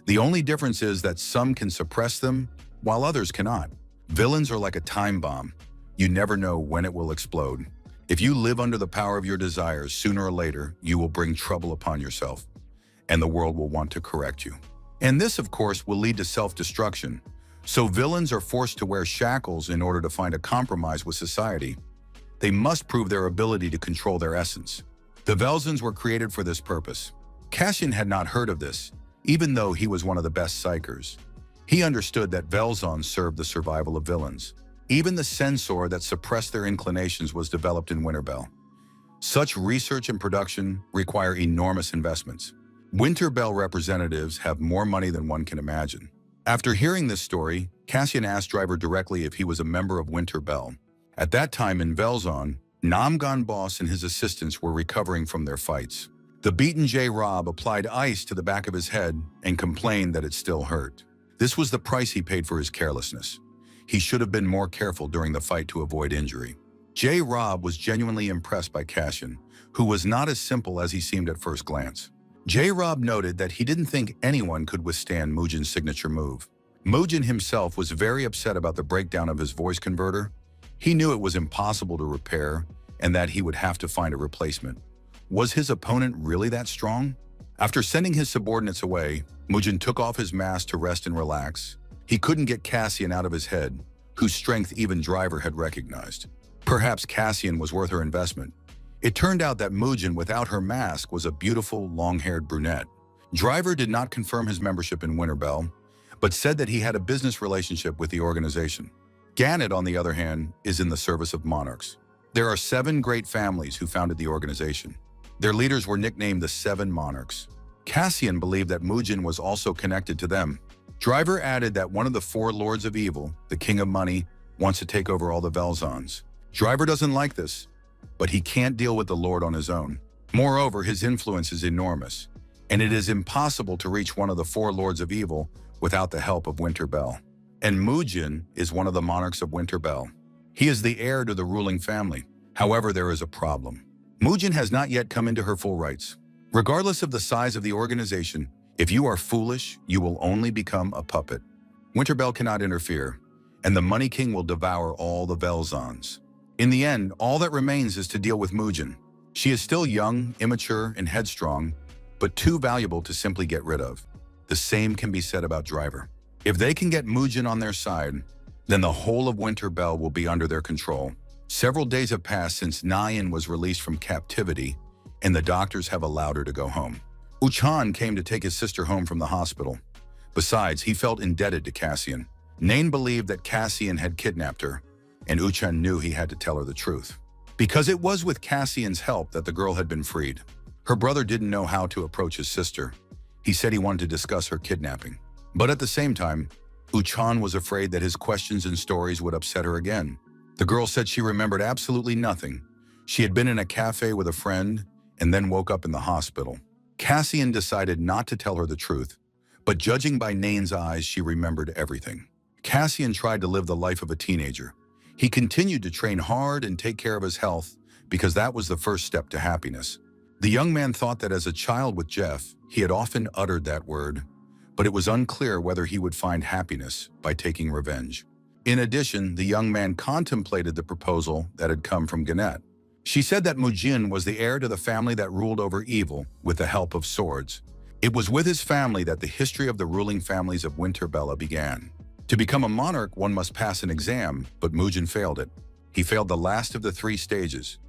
The only difference is that some can suppress them, while others cannot. Villains are like a time bomb. You never know when it will explode. If you live under the power of your desires, sooner or later, you will bring trouble upon yourself, and the world will want to correct you. And this, of course, will lead to self-destruction. So villains are forced to wear shackles in order to find a compromise with society. They must prove their ability to control their essence. The Velzons were created for this purpose. Cassian had not heard of this, even though he was one of the best psychers. He understood that Velzons served the survival of villains. Even the sensor that suppressed their inclinations was developed in Winterbell. Such research and production require enormous investments. Winterbell representatives have more money than one can imagine. After hearing this story, Cassian asked Driver directly if he was a member of Winterbell. At that time in Velzon, Namgon Boss and his assistants were recovering from their fights. The beaten J-Rob applied ice to the back of his head and complained that it still hurt. This was the price he paid for his carelessness. He should have been more careful during the fight to avoid injury. J-Rob was genuinely impressed by Cassian, who was not as simple as he seemed at first glance. J-Rob noted that he didn't think anyone could withstand Mujin's signature move. Mujin himself was very upset about the breakdown of his voice converter. He knew it was impossible to repair and that he would have to find a replacement. Was his opponent really that strong? After sending his subordinates away, Mujin took off his mask to rest and relax. He couldn't get Cassian out of his head, whose strength even Driver had recognized. Perhaps Cassian was worth her investment. It turned out that Mujin, without her mask, was a beautiful, long-haired brunette. Driver did not confirm his membership in Winterbell, but said that he had a business relationship with the organization. Gannett, on the other hand, is in the service of monarchs. There are 7 great families who founded the organization. Their leaders were nicknamed the 7 Monarchs. Cassian believed that Mujin was also connected to them. Driver added that one of the 4 Lords of Evil, the King of Money, wants to take over all the Velzons. Driver doesn't like this, but he can't deal with the Lord on his own. Moreover, his influence is enormous, and it is impossible to reach one of the 4 Lords of Evil without the help of Winterbell. And Mujin is one of the monarchs of Winterbell. He is the heir to the ruling family. However, there is a problem. Mujin has not yet come into her full rights. Regardless of the size of the organization, if you are foolish, you will only become a puppet. Winterbell cannot interfere, and the Money King will devour all the Velzons. In the end, all that remains is to deal with Mujin. She is still young, immature, and headstrong, but too valuable to simply get rid of. The same can be said about Driver. If they can get Mujin on their side, then the whole of Winterbell will be under their control. Several days have passed since Nyan was released from captivity, and the doctors have allowed her to go home. Uchan came to take his sister home from the hospital. Besides, he felt indebted to Cassian. Nain believed that Cassian had kidnapped her, and Uchan knew he had to tell her the truth. Because it was with Cassian's help that the girl had been freed. Her brother didn't know how to approach his sister. He said he wanted to discuss her kidnapping. But at the same time, Uchan was afraid that his questions and stories would upset her again. The girl said she remembered absolutely nothing. She had been in a cafe with a friend and then woke up in the hospital. Cassian decided not to tell her the truth, but judging by Nain's eyes, she remembered everything. Cassian tried to live the life of a teenager. He continued to train hard and take care of his health because that was the first step to happiness. The young man thought that as a child with Jeff, he had often uttered that word, but it was unclear whether he would find happiness by taking revenge. In addition, the young man contemplated the proposal that had come from Gannett. She said that Mujin was the heir to the family that ruled over evil with the help of swords. It was with his family that the history of the ruling families of Winterbella began. To become a monarch, one must pass an exam, but Mujin failed it. He failed the last of the 3 stages,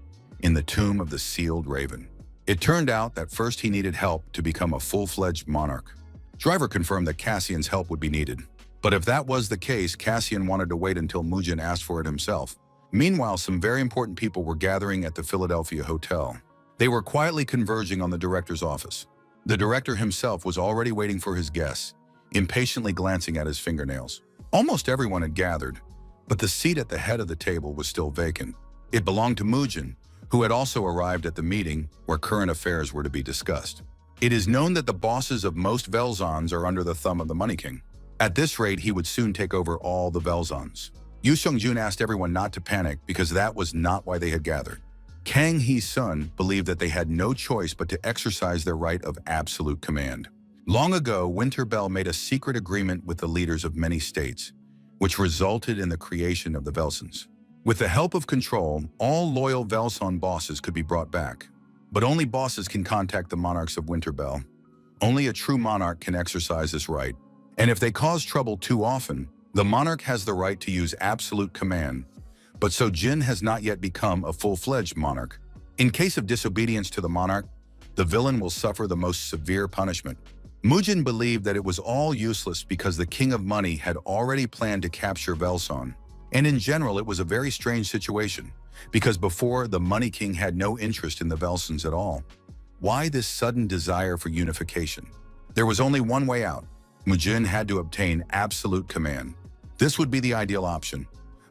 in the tomb of the sealed raven. It turned out that first he needed help to become a full-fledged monarch. Driver confirmed that Cassian's help would be needed. But if that was the case, Cassian wanted to wait until Mujin asked for it himself. Meanwhile, some very important people were gathering at the Philadelphia hotel. They were quietly converging on the director's office. The director himself was already waiting for his guests, impatiently glancing at his fingernails. Almost everyone had gathered, but the seat at the head of the table was still vacant. It belonged to Mujin, who had also arrived at the meeting where current affairs were to be discussed. It is known that the bosses of most Velzons are under the thumb of the Money King. At this rate, he would soon take over all the Velzons. Yu Seongjun asked everyone not to panic because that was not why they had gathered. Kang Hee-sun believed that they had no choice but to exercise their right of absolute command. Long ago, Winterbell made a secret agreement with the leaders of many states, which resulted in the creation of the Velzons. With the help of control, all loyal Velzon bosses could be brought back. But only bosses can contact the monarchs of Winterbell. Only a true monarch can exercise this right. And if they cause trouble too often, the monarch has the right to use absolute command. But So Jin has not yet become a full-fledged monarch. In case of disobedience to the monarch, the villain will suffer the most severe punishment. Mujin believed that it was all useless because the King of Money had already planned to capture Velson. And in general, it was a very strange situation, because before, the Money King had no interest in the Velsons at all. Why this sudden desire for unification? There was only one way out. Mujin had to obtain absolute command. This would be the ideal option,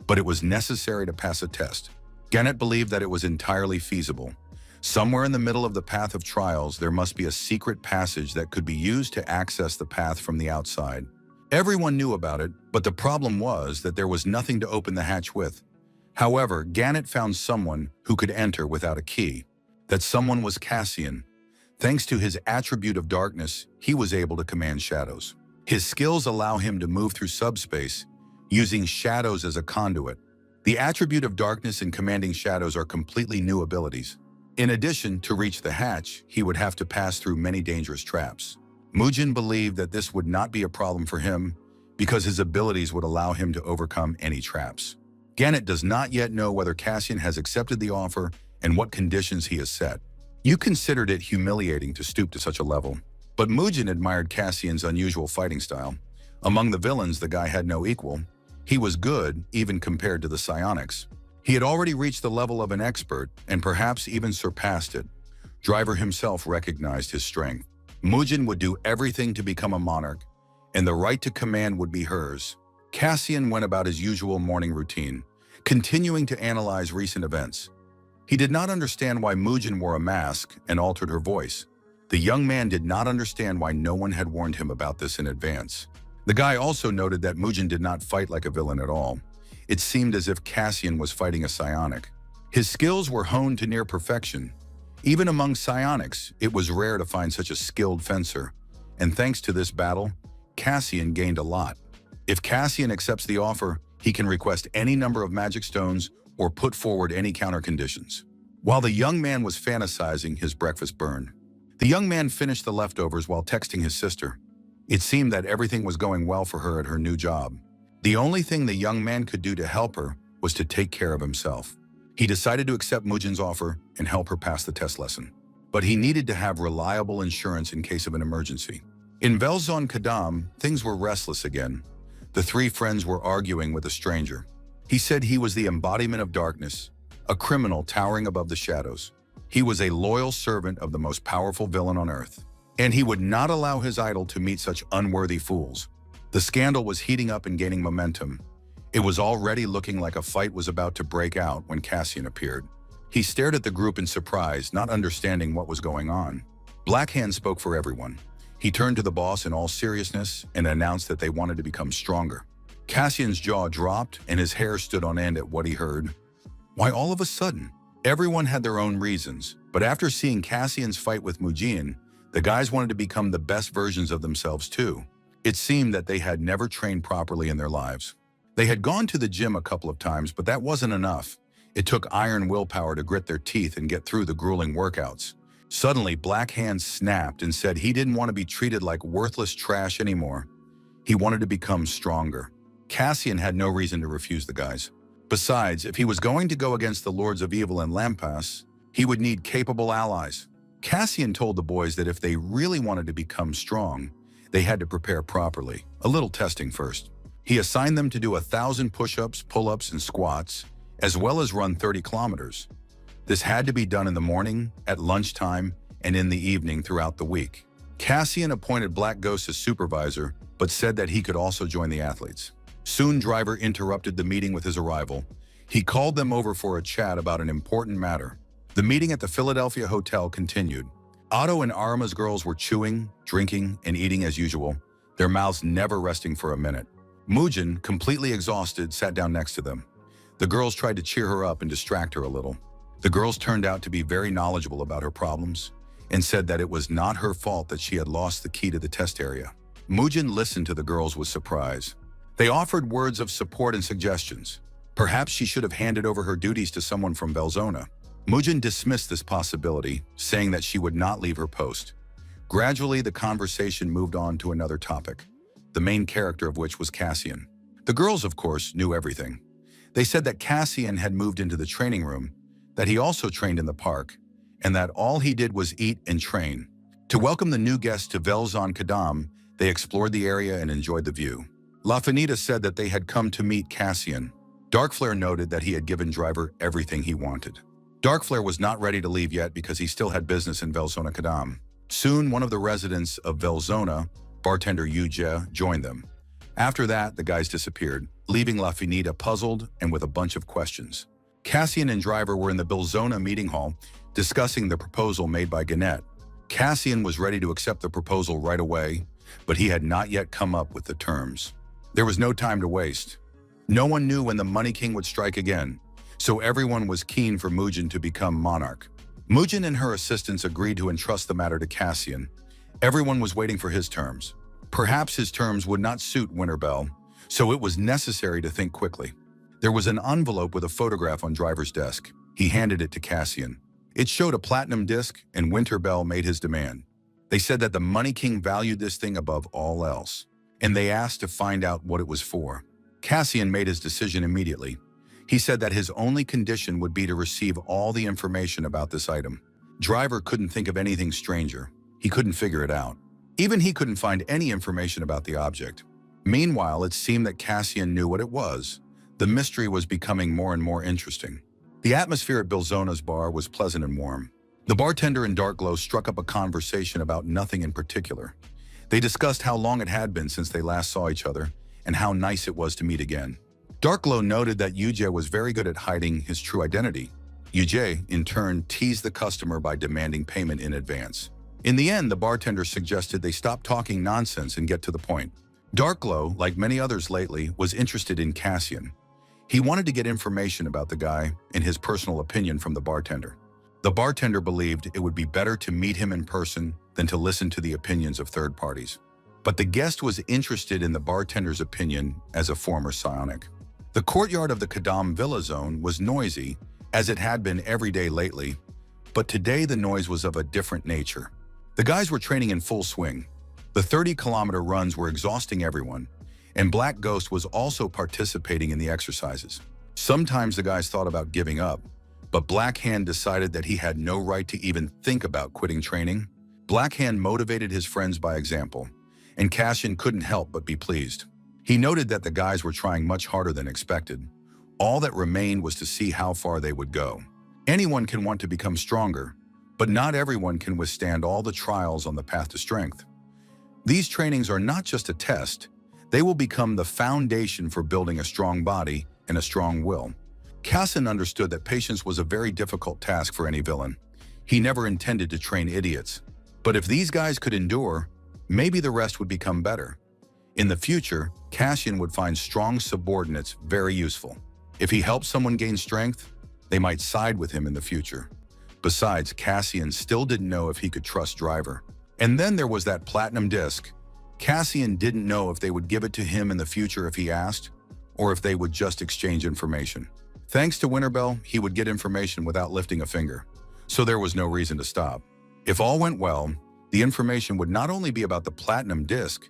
but it was necessary to pass a test. Gannett believed that it was entirely feasible. Somewhere in the middle of the path of trials, there must be a secret passage that could be used to access the path from the outside. Everyone knew about it, but the problem was that there was nothing to open the hatch with. However, Gannett found someone who could enter without a key. That someone was Cassian. Thanks to his attribute of darkness, he was able to command shadows. His skills allow him to move through subspace, using shadows as a conduit. The attribute of darkness and commanding shadows are completely new abilities. In addition, to reach the hatch, he would have to pass through many dangerous traps. Mujin believed that this would not be a problem for him because his abilities would allow him to overcome any traps. Gannett does not yet know whether Cassian has accepted the offer and what conditions he has set. You considered it humiliating to stoop to such a level, but Mujin admired Cassian's unusual fighting style. Among the villains, the guy had no equal. He was good, even compared to the psionics. He had already reached the level of an expert and perhaps even surpassed it. Driver himself recognized his strength. Mujin would do everything to become a monarch, and the right to command would be hers. Cassian went about his usual morning routine, continuing to analyze recent events. He did not understand why Mujin wore a mask and altered her voice. The young man did not understand why no one had warned him about this in advance. The guy also noted that Mujin did not fight like a villain at all. It seemed as if Cassian was fighting a psionic. His skills were honed to near perfection. Even among psionics, it was rare to find such a skilled fencer. And thanks to this battle, Cassian gained a lot. If Cassian accepts the offer, he can request any number of magic stones or put forward any counter conditions. While the young man was fantasizing, his breakfast burned. The young man finished the leftovers while texting his sister. It seemed that everything was going well for her at her new job. The only thing the young man could do to help her was to take care of himself. He decided to accept Mujin's offer and help her pass the test lesson. But he needed to have reliable insurance in case of an emergency. In Velzon Kadam, things were restless again. The three friends were arguing with a stranger. He said he was the embodiment of darkness, a criminal towering above the shadows. He was a loyal servant of the most powerful villain on earth, and he would not allow his idol to meet such unworthy fools. The scandal was heating up and gaining momentum. It was already looking like a fight was about to break out when Cassian appeared. He stared at the group in surprise, not understanding what was going on. Blackhand spoke for everyone. He turned to the boss in all seriousness and announced that they wanted to become stronger. Cassian's jaw dropped and his hair stood on end at what he heard. Why all of a sudden? Everyone had their own reasons, but after seeing Cassian's fight with Mujin, the guys wanted to become the best versions of themselves too. It seemed that they had never trained properly in their lives. They had gone to the gym a couple of times, but that wasn't enough. It took iron willpower to grit their teeth and get through the grueling workouts. Suddenly, Blackhand snapped and said he didn't want to be treated like worthless trash anymore. He wanted to become stronger. Cassian had no reason to refuse the guys. Besides, if he was going to go against the Lords of Evil and Lampas, he would need capable allies. Cassian told the boys that if they really wanted to become strong, they had to prepare properly. A little testing first. He assigned them to do 1,000 push-ups, pull-ups, and squats, as well as run 30 kilometers. This had to be done in the morning, at lunchtime, and in the evening throughout the week. Cassian appointed Black Ghost as supervisor, but said that he could also join the athletes. Soon, Driver interrupted the meeting with his arrival. He called them over for a chat about an important matter. The meeting at the Philadelphia hotel continued. Otto and Arma's girls were chewing, drinking, and eating as usual, their mouths never resting for a minute. Mujin, completely exhausted, sat down next to them. The girls tried to cheer her up and distract her a little. The girls turned out to be very knowledgeable about her problems and said that it was not her fault that she had lost the key to the test area. Mujin listened to the girls with surprise. They offered words of support and suggestions. Perhaps she should have handed over her duties to someone from Belzona. Mujin dismissed this possibility, saying that she would not leave her post. Gradually, the conversation moved on to another topic, the main character of which was Cassian. The girls, of course, knew everything. They said that Cassian had moved into the training room, that he also trained in the park, and that all he did was eat and train. To welcome the new guests to Velzon Kadam, they explored the area and enjoyed the view. La Finita said that they had come to meet Cassian. Darkflare noted that he had given Driver everything he wanted. Darkflare was not ready to leave yet because he still had business in Velzona Kadam. Soon, one of the residents of Velzona, bartender Yujia, joined them. After that, the guys disappeared, leaving La Finita puzzled and with a bunch of questions. Cassian and Driver were in the Belzona meeting hall discussing the proposal made by Gannett. Cassian was ready to accept the proposal right away, but he had not yet come up with the terms. There was no time to waste. No one knew when the Money King would strike again, so everyone was keen for Mujin to become monarch. Mujin and her assistants agreed to entrust the matter to Cassian. Everyone was waiting for his terms. Perhaps his terms would not suit Winterbell, so it was necessary to think quickly. There was an envelope with a photograph on Driver's desk. He handed it to Cassian. It showed a platinum disc, and Winterbell made his demand. They said that the Money King valued this thing above all else, and they asked to find out what it was for. Cassian made his decision immediately. He said that his only condition would be to receive all the information about this item. Driver couldn't think of anything stranger. He couldn't figure it out. Even he couldn't find any information about the object. Meanwhile, it seemed that Cassian knew what it was. The mystery was becoming more and more interesting. The atmosphere at Bilzona's bar was pleasant and warm. The bartender and Darkglow struck up a conversation about nothing in particular. They discussed how long it had been since they last saw each other and how nice it was to meet again. Darkglow noted that Yuje was very good at hiding his true identity. Yuje, in turn, teased the customer by demanding payment in advance. In the end, the bartender suggested they stop talking nonsense and get to the point. Darkglow, like many others lately, was interested in Cassian. He wanted to get information about the guy and his personal opinion from the bartender. The bartender believed it would be better to meet him in person than to listen to the opinions of third parties. But the guest was interested in the bartender's opinion as a former psionic. The courtyard of the Kadam Villa Zone was noisy, as it had been every day lately, but today the noise was of a different nature. The guys were training in full swing. The 30-kilometer runs were exhausting everyone, and Black Ghost was also participating in the exercises. Sometimes the guys thought about giving up, but Black Hand decided that he had no right to even think about quitting training. Black Hand motivated his friends by example, and Cassian couldn't help but be pleased. He noted that the guys were trying much harder than expected. All that remained was to see how far they would go. Anyone can want to become stronger, but not everyone can withstand all the trials on the path to strength. These trainings are not just a test, they will become the foundation for building a strong body and a strong will. Cassian understood that patience was a very difficult task for any villain. He never intended to train idiots. But if these guys could endure, maybe the rest would become better. In the future, Cassian would find strong subordinates very useful. If he helped someone gain strength, they might side with him in the future. Besides, Cassian still didn't know if he could trust Driver. And then there was that platinum disc. Cassian didn't know if they would give it to him in the future if he asked, or if they would just exchange information. Thanks to Winterbell, he would get information without lifting a finger, so there was no reason to stop. If all went well, the information would not only be about the platinum disc,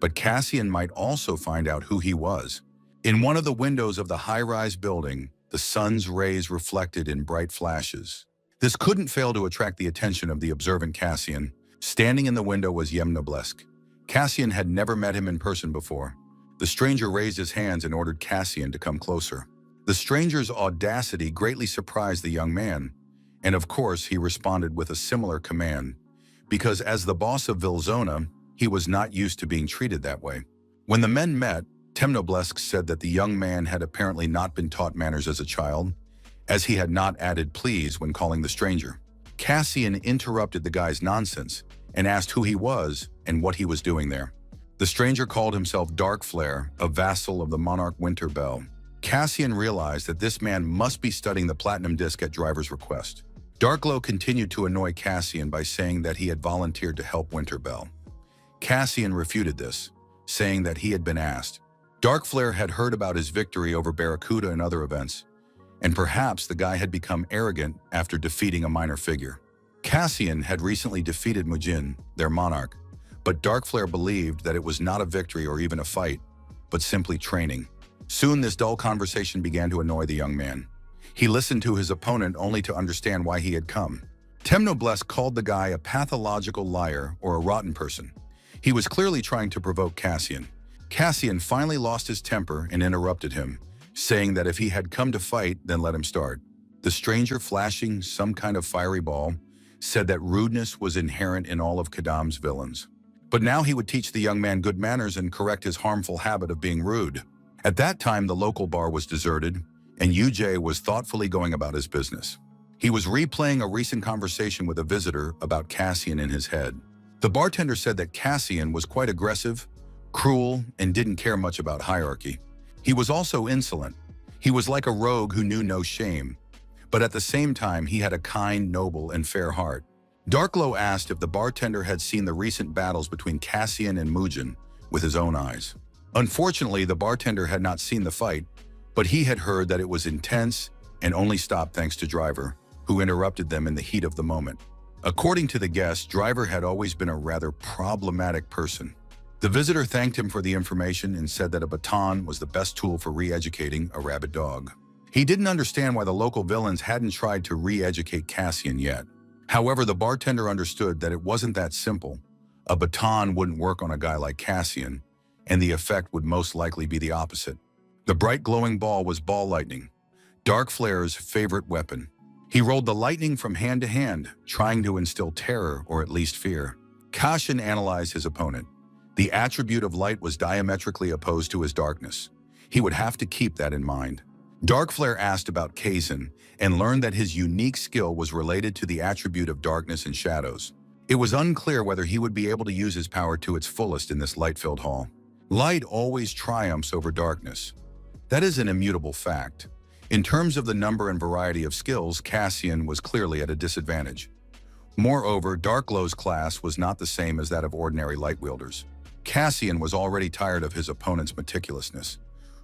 but Cassian might also find out who he was. In one of the windows of the high-rise building, the sun's rays reflected in bright flashes. This couldn't fail to attract the attention of the observant Cassian. Standing in the window was Yemnoblesk. Cassian had never met him in person before. The stranger raised his hands and ordered Cassian to come closer. The stranger's audacity greatly surprised the young man, and of course he responded with a similar command, because as the boss of Vilzona, he was not used to being treated that way. When the men met, Temnoblesk said that the young man had apparently not been taught manners as a child, as he had not added please when calling the stranger. Cassian interrupted the guy's nonsense and asked who he was and what he was doing there. The stranger called himself Darkflare, a vassal of the monarch Winterbell. Cassian realized that this man must be studying the platinum disc at Driver's request. Darkglow continued to annoy Cassian by saying that he had volunteered to help Winterbell. Cassian refuted this, saying that he had been asked. Darkflare had heard about his victory over Barracuda and other events, and perhaps the guy had become arrogant after defeating a minor figure. Cassian had recently defeated Mujin, their monarch, but Darkflare believed that it was not a victory or even a fight, but simply training. Soon this dull conversation began to annoy the young man. He listened to his opponent only to understand why he had come. Temnoblesk called the guy a pathological liar or a rotten person. He was clearly trying to provoke Cassian. Cassian finally lost his temper and interrupted him, saying that if he had come to fight, then let him start. The stranger, flashing some kind of fiery ball, said that rudeness was inherent in all of Kadam's villains. But now he would teach the young man good manners and correct his harmful habit of being rude. At that time, the local bar was deserted, and Yuje was thoughtfully going about his business. He was replaying a recent conversation with a visitor about Cassian in his head. The bartender said that Cassian was quite aggressive, cruel, and didn't care much about hierarchy. He was also insolent. He was like a rogue who knew no shame, but at the same time, he had a kind, noble, and fair heart. Darkglow asked if the bartender had seen the recent battles between Cassian and Mujin with his own eyes. Unfortunately, the bartender had not seen the fight, but he had heard that it was intense and only stopped thanks to Driver, who interrupted them in the heat of the moment. According to the guest, Driver had always been a rather problematic person. The visitor thanked him for the information and said that a baton was the best tool for re-educating a rabid dog. He didn't understand why the local villains hadn't tried to re-educate Cassian yet. However, the bartender understood that it wasn't that simple. A baton wouldn't work on a guy like Cassian, and the effect would most likely be the opposite. The bright glowing ball was ball lightning, Dark Flare's favorite weapon. He rolled the lightning from hand to hand, trying to instill terror or at least fear. Kashin analyzed his opponent. The attribute of light was diametrically opposed to his darkness. He would have to keep that in mind. Dark Flare asked about Kazin and learned that his unique skill was related to the attribute of darkness and shadows. It was unclear whether he would be able to use his power to its fullest in this light-filled hall. Light always triumphs over darkness. That is an immutable fact. In terms of the number and variety of skills, Cassian was clearly at a disadvantage. Moreover, Darklow's class was not the same as that of ordinary light wielders. Cassian was already tired of his opponent's meticulousness,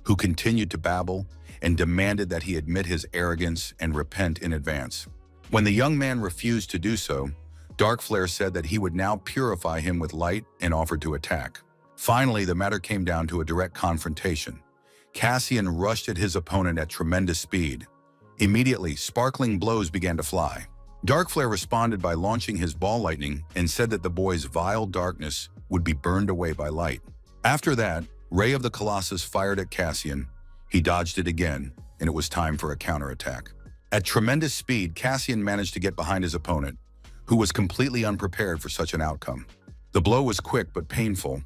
who continued to babble and demanded that he admit his arrogance and repent in advance. When the young man refused to do so, Dark Flare said that he would now purify him with light and offered to attack. Finally, the matter came down to a direct confrontation. Cassian rushed at his opponent at tremendous speed. Immediately, sparkling blows began to fly. Dark Flare responded by launching his ball lightning and said that the boy's vile darkness would be burned away by light. After that, Ray of the Colossus fired at Cassian. He dodged it again, and it was time for a counterattack. At tremendous speed, Cassian managed to get behind his opponent, who was completely unprepared for such an outcome. The blow was quick but painful.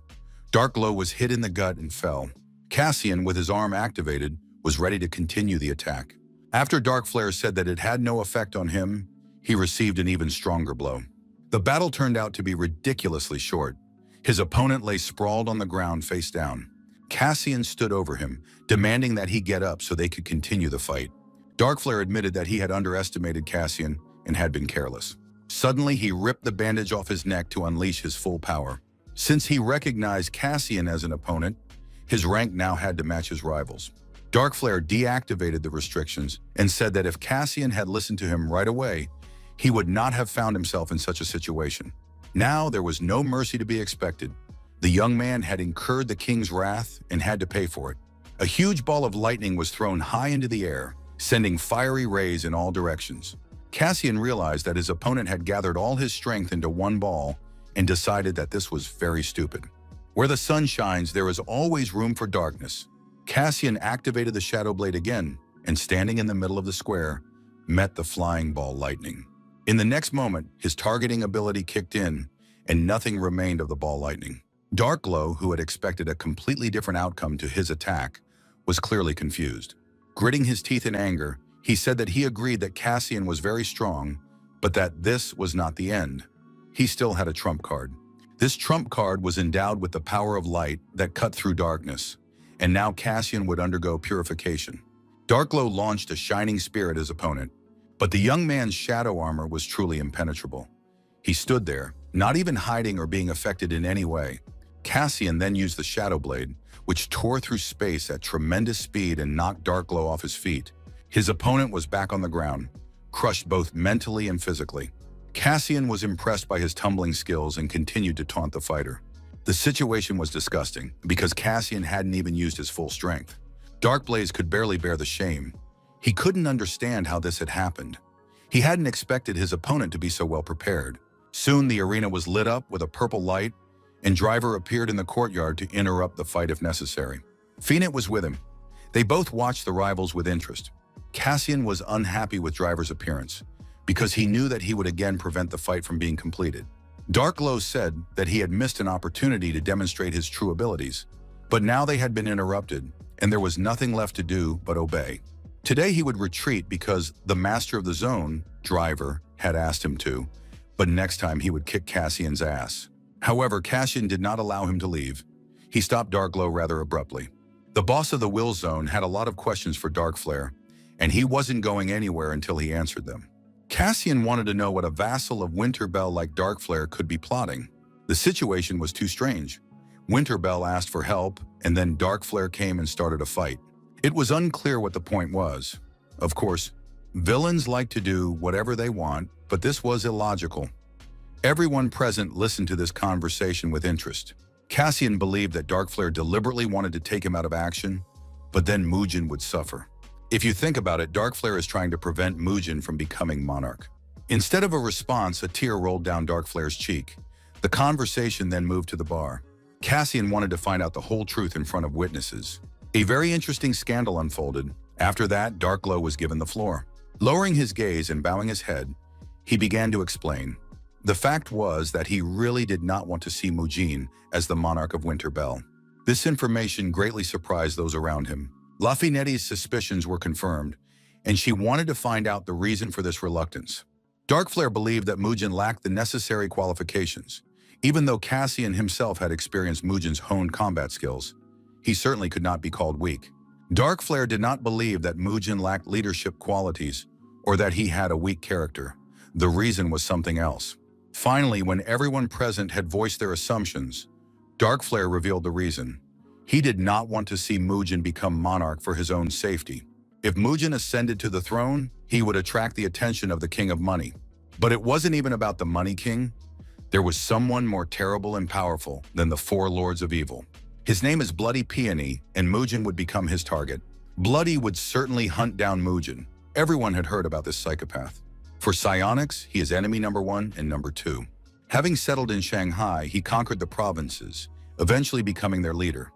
Darkglow was hit in the gut and fell. Cassian, with his arm activated, was ready to continue the attack. After Dark Flare said that it had no effect on him, he received an even stronger blow. The battle turned out to be ridiculously short. His opponent lay sprawled on the ground face down. Cassian stood over him, demanding that he get up so they could continue the fight. Dark Flare admitted that he had underestimated Cassian and had been careless. Suddenly, he ripped the bandage off his neck to unleash his full power. Since he recognized Cassian as an opponent, his rank now had to match his rivals. Dark Flare deactivated the restrictions and said that if Cassian had listened to him right away, he would not have found himself in such a situation. Now there was no mercy to be expected. The young man had incurred the king's wrath and had to pay for it. A huge ball of lightning was thrown high into the air, sending fiery rays in all directions. Cassian realized that his opponent had gathered all his strength into one ball and decided that this was very stupid. Where the sun shines, there is always room for darkness. Cassian activated the Shadow Blade again, and standing in the middle of the square, met the flying ball lightning. In the next moment, his targeting ability kicked in, and nothing remained of the ball lightning. Darkglow, who had expected a completely different outcome to his attack, was clearly confused. Gritting his teeth in anger, he said that he agreed that Cassian was very strong, but that this was not the end. He still had a trump card. This trump card was endowed with the power of light that cut through darkness, and now Cassian would undergo purification. Darkglow launched a shining spear at his opponent, but the young man's shadow armor was truly impenetrable. He stood there, not even hiding or being affected in any way. Cassian then used the Shadow Blade, which tore through space at tremendous speed and knocked Darkglow off his feet. His opponent was back on the ground, crushed both mentally and physically. Cassian was impressed by his tumbling skills and continued to taunt the fighter. The situation was disgusting because Cassian hadn't even used his full strength. Darkblaze could barely bear the shame. He couldn't understand how this had happened. He hadn't expected his opponent to be so well prepared. Soon the arena was lit up with a purple light, and Driver appeared in the courtyard to interrupt the fight if necessary. Phoenix was with him. They both watched the rivals with interest. Cassian was unhappy with Driver's appearance because he knew that he would again prevent the fight from being completed. Darkglow said that he had missed an opportunity to demonstrate his true abilities, but now they had been interrupted, and there was nothing left to do but obey. Today he would retreat because the master of the zone, Driver, had asked him to, but next time he would kick Cassian's ass. However, Cassian did not allow him to leave. He stopped Darkglow rather abruptly. The boss of the Will Zone had a lot of questions for Dark Flare, and he wasn't going anywhere until he answered them. Cassian wanted to know what a vassal of Winterbell like Dark Flare could be plotting. The situation was too strange. Winterbell asked for help, and then Dark Flare came and started a fight. It was unclear what the point was. Of course, villains like to do whatever they want, but this was illogical. Everyone present listened to this conversation with interest. Cassian believed that Dark Flare deliberately wanted to take him out of action, but then Mugen would suffer. If you think about it, Dark Flare is trying to prevent Mugen from becoming monarch. Instead of a response, a tear rolled down Dark Flare's cheek. The conversation then moved to the bar. Cassian wanted to find out the whole truth in front of witnesses. A very interesting scandal unfolded. After that, Dark Glow was given the floor. Lowering his gaze and bowing his head, he began to explain. The fact was that he really did not want to see Mujin as the monarch of Winterbell. This information greatly surprised those around him. Lafinetti's suspicions were confirmed, and she wanted to find out the reason for this reluctance. Darkflare believed that Mujin lacked the necessary qualifications. Even though Cassian himself had experienced Mujin's honed combat skills, he certainly could not be called weak. Darkflare did not believe that Mujin lacked leadership qualities or that he had a weak character. The reason was something else. Finally, when everyone present had voiced their assumptions, Darkflare revealed the reason. He did not want to see Mujin become monarch for his own safety. If Mujin ascended to the throne, he would attract the attention of the King of Money. But it wasn't even about the Money King. There was someone more terrible and powerful than the four Lords of Evil. His name is Bloody Peony, and Mujin would become his target. Bloody would certainly hunt down Mujin. Everyone had heard about this psychopath. For psionics, he is enemy number 1 and number 2. Having settled in Shanghai, he conquered the provinces, eventually becoming their leader.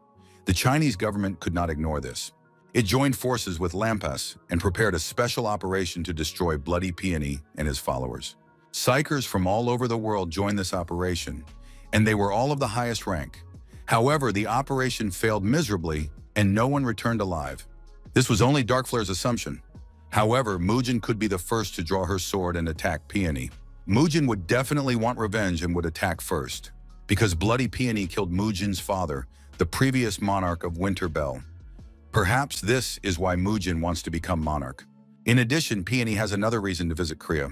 The Chinese government could not ignore this. It joined forces with Lampas and prepared a special operation to destroy Bloody Peony and his followers. Psychers from all over the world joined this operation, and they were all of the highest rank. However, the operation failed miserably, and no one returned alive. This was only Darkflare's assumption. However, Mujin could be the first to draw her sword and attack Peony. Mujin would definitely want revenge and would attack first, because Bloody Peony killed Mujin's father, the previous monarch of Winterbell. Perhaps this is why Mujin wants to become monarch. In addition, Peony has another reason to visit Korea.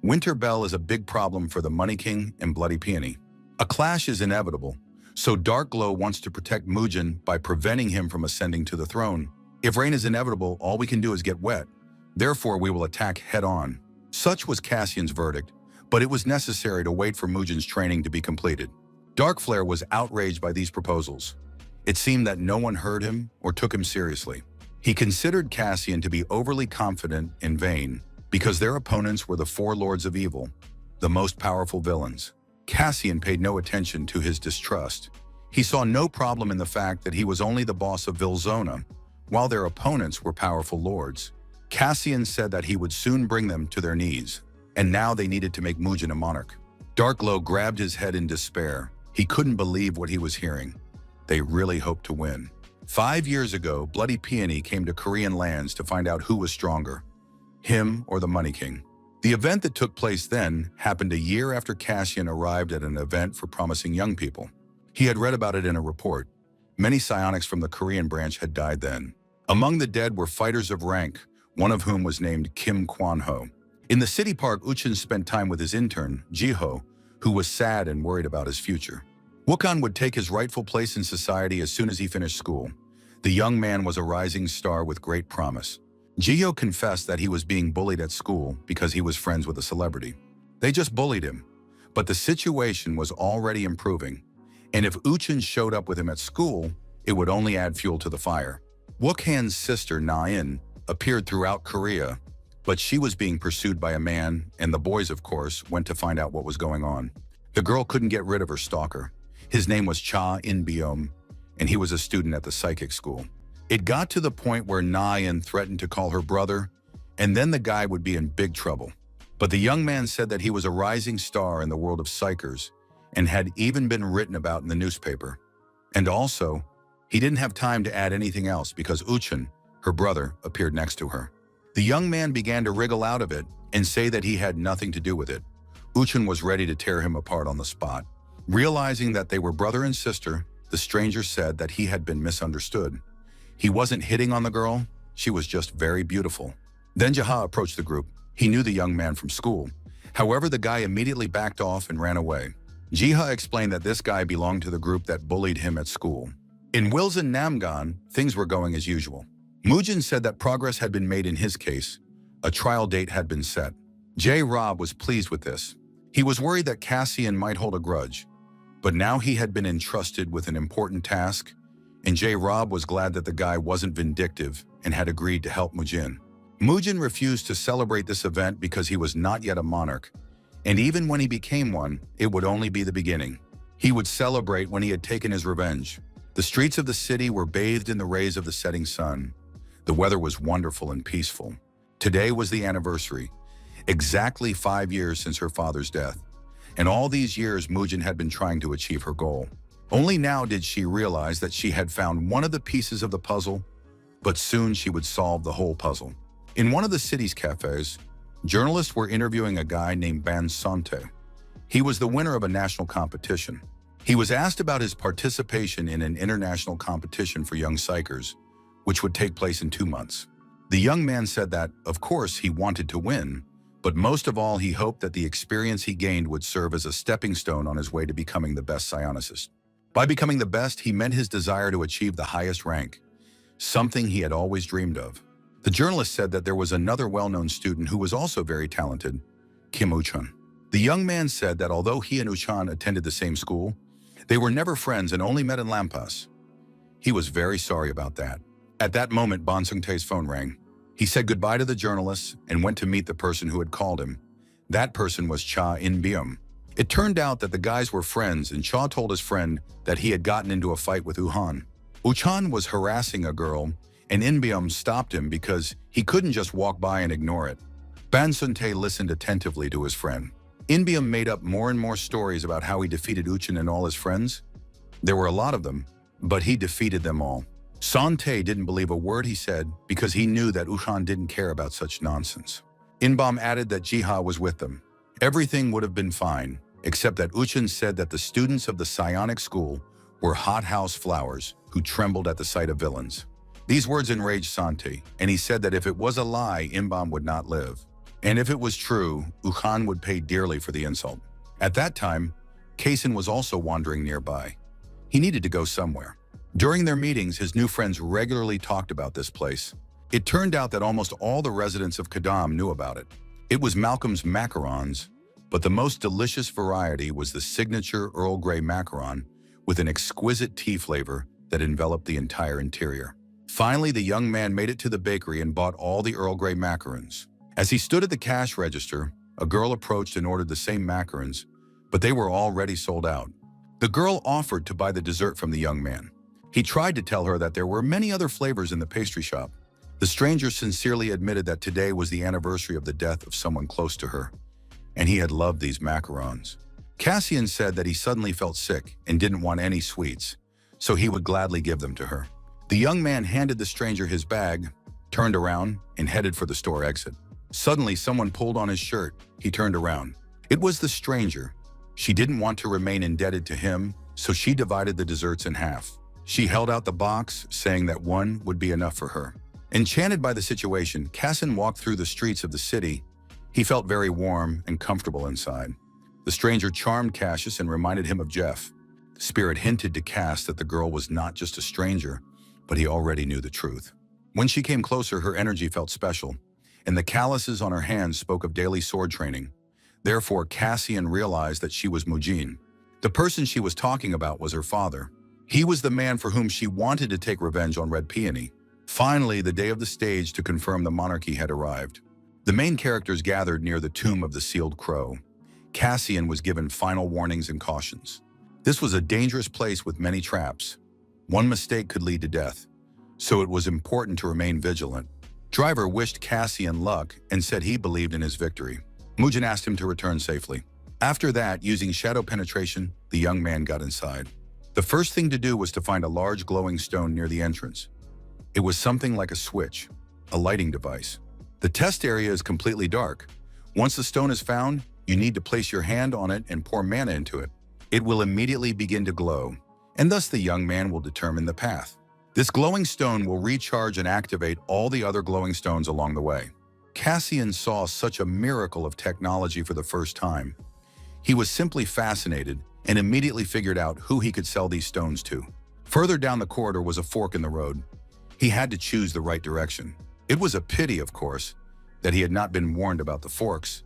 Winterbell is a big problem for the Money King and Bloody Peony. A clash is inevitable, so Dark Glow wants to protect Mujin by preventing him from ascending to the throne. If rain is inevitable, all we can do is get wet. Therefore, we will attack head-on. Such was Cassian's verdict, but it was necessary to wait for Mujin's training to be completed. Darkflare was outraged by these proposals. It seemed that no one heard him or took him seriously. He considered Cassian to be overly confident and vain because their opponents were the four Lords of Evil, the most powerful villains. Cassian paid no attention to his distrust. He saw no problem in the fact that he was only the boss of Vilzona, while their opponents were powerful lords. Cassian said that he would soon bring them to their knees, and now they needed to make Mujin a monarch. Darkglow grabbed his head in despair. He couldn't believe what he was hearing. They really hoped to win. 5 years ago, Bloody Peony came to Korean lands to find out who was stronger, him or the Money King. The event that took place then happened a year after Cassian arrived at an event for promising young people. He had read about it in a report. Many psionics from the Korean branch had died then. Among the dead were fighters of rank, one of whom was named Kim Kwan-ho. In the city park, Uchin spent time with his intern, Jiho, who was sad and worried about his future. Wukon would take his rightful place in society as soon as he finished school. The young man was a rising star with great promise. Jiho confessed that he was being bullied at school because he was friends with a celebrity. They just bullied him, but the situation was already improving, and if Uchin showed up with him at school, it would only add fuel to the fire. Wukhan's sister, Na-in, appeared throughout Korea, but she was being pursued by a man, and the boys, of course, went to find out what was going on. The girl couldn't get rid of her stalker. His name was Cha In-byom, and he was a student at the psychic school. It got to the point where Na-in threatened to call her brother, and then the guy would be in big trouble. But the young man said that he was a rising star in the world of psychers and had even been written about in the newspaper. And also, he didn't have time to add anything else because Uchin, her brother, appeared next to her. The young man began to wriggle out of it and say that he had nothing to do with it. Uchin was ready to tear him apart on the spot. Realizing that they were brother and sister, the stranger said that he had been misunderstood. He wasn't hitting on the girl, she was just very beautiful. Then Jaha approached the group. He knew the young man from school. However, the guy immediately backed off and ran away. Jiha explained that this guy belonged to the group that bullied him at school. In Wilson Namgan, things were going as usual. Mujin said that progress had been made in his case. A trial date had been set. Rob was pleased with this. He was worried that Cassian might hold a grudge, but now he had been entrusted with an important task, and Rob was glad that the guy wasn't vindictive and had agreed to help Mujin. Mujin refused to celebrate this event because he was not yet a monarch, and even when he became one, it would only be the beginning. He would celebrate when he had taken his revenge. The streets of the city were bathed in the rays of the setting sun. The weather was wonderful and peaceful. Today was the anniversary, exactly 5 years since her father's death. And all these years, Mujin had been trying to achieve her goal. Only now did she realize that she had found one of the pieces of the puzzle, but soon she would solve the whole puzzle. In one of the city's cafes, journalists were interviewing a guy named Ban Sante. He was the winner of a national competition. He was asked about his participation in an international competition for young psychers, which would take place in 2 months. The young man said that, of course, he wanted to win, but most of all, he hoped that the experience he gained would serve as a stepping stone on his way to becoming the best psionicist. By becoming the best, he meant his desire to achieve the highest rank, something he had always dreamed of. The journalist said that there was another well-known student who was also very talented, Kim Uchun. The young man said that although he and Uchun attended the same school, they were never friends and only met in Lampas. He was very sorry about that. At that moment, Ban Sung-tae's phone rang. He said goodbye to the journalist and went to meet the person who had called him. That person was Cha In-byum. It turned out that the guys were friends, and Cha told his friend that he had gotten into a fight with Uchun. Uchun was harassing a girl, and In-byum stopped him because he couldn't just walk by and ignore it. Ban Sung-tae listened attentively to his friend. In-byum made up more and more stories about how he defeated Uchun and all his friends. There were a lot of them, but he defeated them all. Sante didn't believe a word he said because he knew that Uchun didn't care about such nonsense. In-byum added that Jiha was with them. Everything would have been fine, except that Uchun said that the students of the psionic school were hothouse flowers who trembled at the sight of villains. These words enraged Sante, and he said that if it was a lie, In-byum would not live. And if it was true, Uchun would pay dearly for the insult. At that time, Kason was also wandering nearby. He needed to go somewhere. During their meetings, his new friends regularly talked about this place. It turned out that almost all the residents of Kadam knew about it. It was Malcolm's macarons, but the most delicious variety was the signature Earl Grey macaron with an exquisite tea flavor that enveloped the entire interior. Finally, the young man made it to the bakery and bought all the Earl Grey macarons. As he stood at the cash register, a girl approached and ordered the same macarons, but they were already sold out. The girl offered to buy the dessert from the young man. He tried to tell her that there were many other flavors in the pastry shop. The stranger sincerely admitted that today was the anniversary of the death of someone close to her, and he had loved these macarons. Cassian said that he suddenly felt sick and didn't want any sweets, so he would gladly give them to her. The young man handed the stranger his bag, turned around, and headed for the store exit. Suddenly, someone pulled on his shirt. He turned around. It was the stranger. She didn't want to remain indebted to him, so she divided the desserts in half. She held out the box, saying that one would be enough for her. Enchanted by the situation, Casson walked through the streets of the city. He felt very warm and comfortable inside. The stranger charmed Cassius and reminded him of Jeff. The spirit hinted to Cass that the girl was not just a stranger, but he already knew the truth. When she came closer, her energy felt special, and the calluses on her hands spoke of daily sword training. Therefore, Cassian realized that she was Mujin. The person she was talking about was her father. He was the man for whom she wanted to take revenge on Red Peony. Finally, the day of the stage to confirm the monarchy had arrived. The main characters gathered near the tomb of the sealed crow. Cassian was given final warnings and cautions. This was a dangerous place with many traps. One mistake could lead to death, so it was important to remain vigilant. Driver wished Cassian luck and said he believed in his victory. Mujin asked him to return safely. After that, using shadow penetration, the young man got inside. The first thing to do was to find a large glowing stone near the entrance. It was something like a switch, a lighting device. The test area is completely dark. Once the stone is found, you need to place your hand on it and pour mana into it. It will immediately begin to glow, and thus the young man will determine the path. This glowing stone will recharge and activate all the other glowing stones along the way. Cassian saw such a miracle of technology for the first time. He was simply fascinated and immediately figured out who he could sell these stones to. Further down the corridor was a fork in the road. He had to choose the right direction. It was a pity, of course, that he had not been warned about the forks.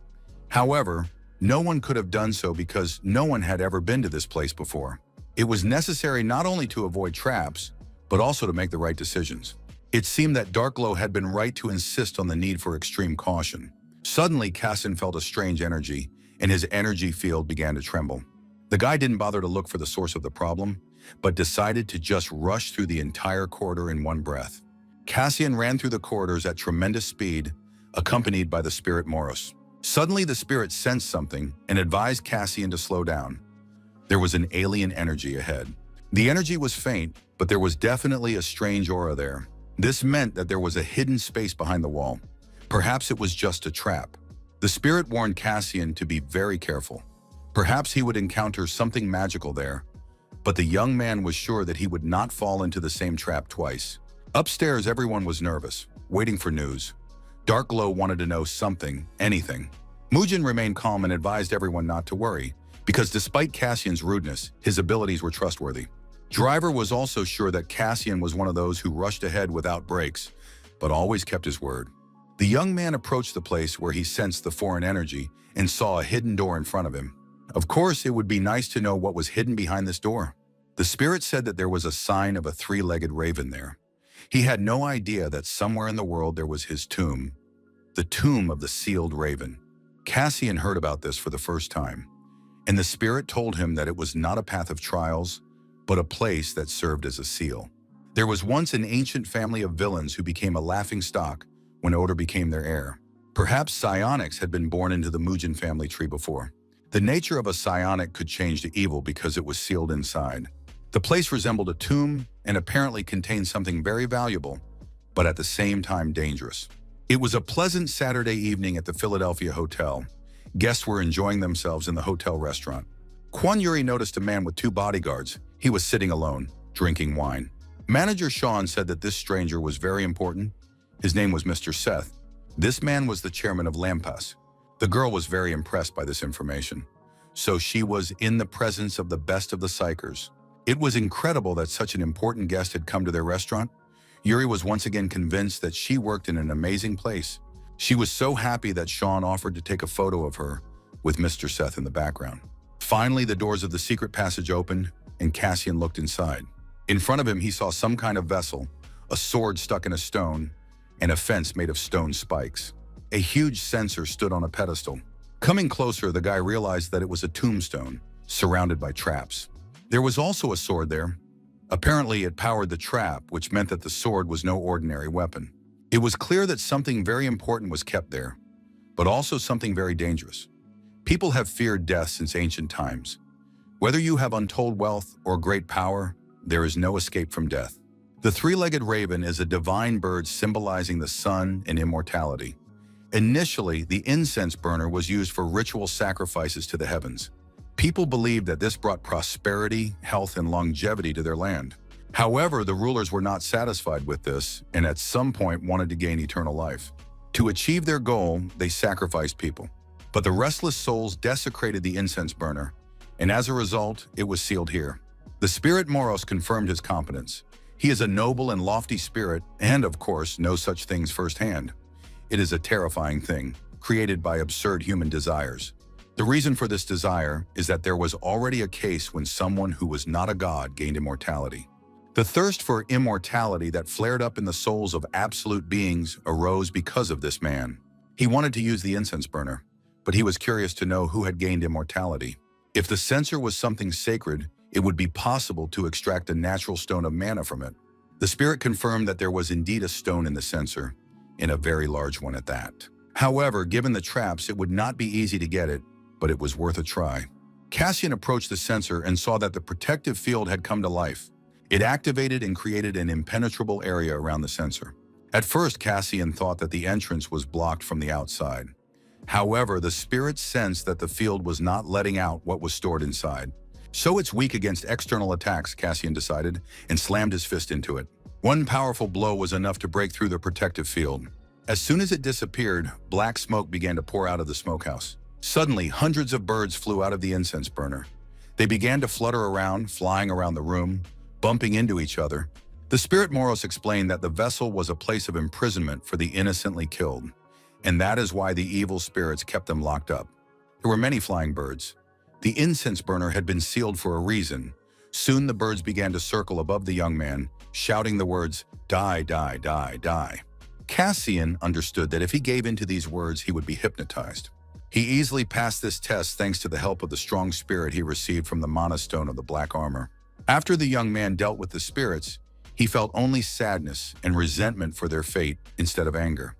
However, no one could have done so because no one had ever been to this place before. It was necessary not only to avoid traps, but also to make the right decisions. It seemed that Darkglow had been right to insist on the need for extreme caution. Suddenly, Cassin felt a strange energy, and his energy field began to tremble. The guy didn't bother to look for the source of the problem, but decided to just rush through the entire corridor in one breath. Cassian ran through the corridors at tremendous speed, accompanied by the spirit Moros. Suddenly, the spirit sensed something and advised Cassian to slow down. There was an alien energy ahead. The energy was faint, but there was definitely a strange aura there. This meant that there was a hidden space behind the wall. Perhaps it was just a trap. The spirit warned Cassian to be very careful. Perhaps he would encounter something magical there, but the young man was sure that he would not fall into the same trap twice. Upstairs, everyone was nervous, waiting for news. Dark Glow wanted to know something, anything. Mujin remained calm and advised everyone not to worry, because despite Cassian's rudeness, his abilities were trustworthy. Driver was also sure that Cassian was one of those who rushed ahead without brakes, but always kept his word. The young man approached the place where he sensed the foreign energy and saw a hidden door in front of him. Of course, it would be nice to know what was hidden behind this door. The spirit said that there was a sign of a three-legged raven there. He had no idea that somewhere in the world there was his tomb, the tomb of the sealed raven. Cassian heard about this for the first time, and the spirit told him that it was not a path of trials, but a place that served as a seal. There was once an ancient family of villains who became a laughingstock when Oder became their heir. Perhaps psionics had been born into the Mujin family tree before. The nature of a psionic could change to evil because it was sealed inside. The place resembled a tomb and apparently contained something very valuable, but at the same time dangerous. It was a pleasant Saturday evening at the Philadelphia Hotel. Guests were enjoying themselves in the hotel restaurant. Kwon Yuri noticed a man with two bodyguards. He was sitting alone, drinking wine. Manager Sean said that this stranger was very important. His name was Mr. Seth. This man was the chairman of Lampas. The girl was very impressed by this information. So she was in the presence of the best of the psychers. It was incredible that such an important guest had come to their restaurant. Yuri was once again convinced that she worked in an amazing place. She was so happy that Sean offered to take a photo of her with Mr. Seth in the background. Finally, the doors of the secret passage opened and Cassian looked inside. In front of him, he saw some kind of vessel, a sword stuck in a stone, and a fence made of stone spikes. A huge censer stood on a pedestal. Coming closer, the guy realized that it was a tombstone, surrounded by traps. There was also a sword there. Apparently, it powered the trap, which meant that the sword was no ordinary weapon. It was clear that something very important was kept there, but also something very dangerous. People have feared death since ancient times. Whether you have untold wealth or great power, there is no escape from death. The three-legged raven is a divine bird symbolizing the sun and immortality. Initially, the incense burner was used for ritual sacrifices to the heavens. People believed that this brought prosperity, health, and longevity to their land. However, the rulers were not satisfied with this and at some point wanted to gain eternal life. To achieve their goal, they sacrificed people. But the restless souls desecrated the incense burner, and as a result, it was sealed here. The spirit Moros confirmed his competence. He is a noble and lofty spirit and, of course, knows such things firsthand. It is a terrifying thing, created by absurd human desires. The reason for this desire is that there was already a case when someone who was not a god gained immortality. The thirst for immortality that flared up in the souls of absolute beings arose because of this man. He wanted to use the incense burner, but he was curious to know who had gained immortality. If the censer was something sacred, it would be possible to extract a natural stone of mana from it. The spirit confirmed that there was indeed a stone in the censer, and a very large one at that. However, given the traps, it would not be easy to get it, but it was worth a try. Cassian approached the censer and saw that the protective field had come to life. It activated and created an impenetrable area around the censer. At first, Cassian thought that the entrance was blocked from the outside. However, the spirit sensed that the field was not letting out what was stored inside. So it's weak against external attacks, Cassian decided, and slammed his fist into it. One powerful blow was enough to break through the protective field. As soon as it disappeared, black smoke began to pour out of the smokehouse. Suddenly, hundreds of birds flew out of the incense burner. They began to flutter around, flying around the room, bumping into each other. The spirit Moros explained that the vessel was a place of imprisonment for the innocently killed, and that is why the evil spirits kept them locked up. There were many flying birds. The incense burner had been sealed for a reason. Soon the birds began to circle above the young man, shouting the words, "Die, die, die, die." Cassian understood that if he gave in to these words, he would be hypnotized. He easily passed this test thanks to the help of the strong spirit he received from the Mana Stone of the Black Armor. After the young man dealt with the spirits, he felt only sadness and resentment for their fate instead of anger.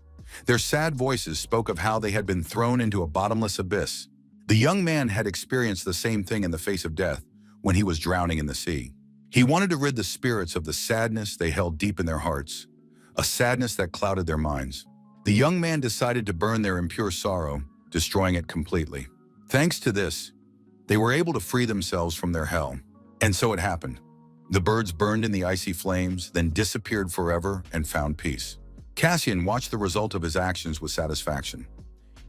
Their sad voices spoke of how they had been thrown into a bottomless abyss. The young man had experienced the same thing in the face of death when he was drowning in the sea. He wanted to rid the spirits of the sadness they held deep in their hearts, a sadness that clouded their minds. The young man decided to burn their impure sorrow, destroying it completely. Thanks to this, they were able to free themselves from their hell. And so it happened. The birds burned in the icy flames, then disappeared forever and found peace. Cassian watched the result of his actions with satisfaction.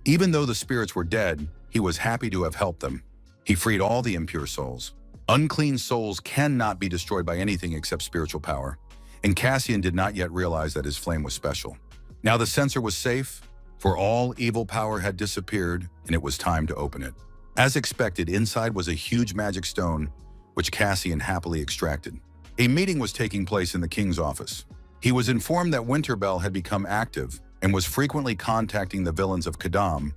Even though the spirits were dead, he was happy to have helped them. He freed all the impure souls. Unclean souls cannot be destroyed by anything except spiritual power, and Cassian did not yet realize that his flame was special. Now the censer was safe, for all evil power had disappeared, and it was time to open it. As expected, inside was a huge magic stone, which Cassian happily extracted. A meeting was taking place in the king's office. He was informed that Winterbell had become active and was frequently contacting the villains of Kadam,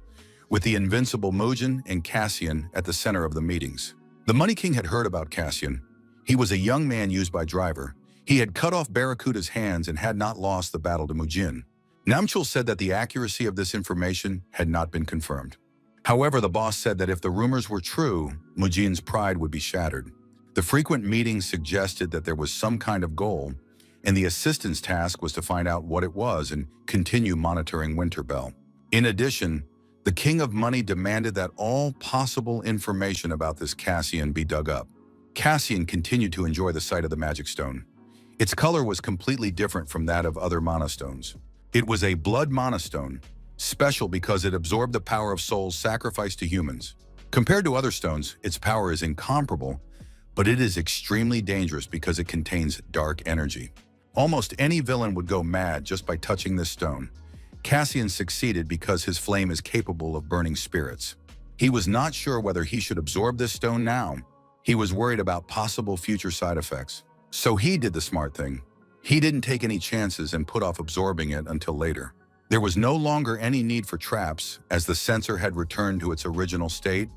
with the invincible Mujin and Cassian at the center of the meetings. The Money King had heard about Cassian. He was a young man used by Driver. He had cut off Barracuda's hands and had not lost the battle to Mujin. Namchul said that the accuracy of this information had not been confirmed. However, the boss said that if the rumors were true, Mujin's pride would be shattered. The frequent meetings suggested that there was some kind of goal, and the assistant's task was to find out what it was and continue monitoring Winterbell. In addition, the King of Money demanded that all possible information about this Cassian be dug up. Cassian continued to enjoy the sight of the magic stone. Its color was completely different from that of other mana stones. It was a blood mana stone, special because it absorbed the power of souls sacrificed to humans. Compared to other stones, its power is incomparable, but it is extremely dangerous because it contains dark energy. Almost any villain would go mad just by touching this stone. Cassian succeeded because his flame is capable of burning spirits. He was not sure whether he should absorb this stone now. He was worried about possible future side effects. So he did the smart thing. He didn't take any chances and put off absorbing it until later. There was no longer any need for traps, as the censer had returned to its original state,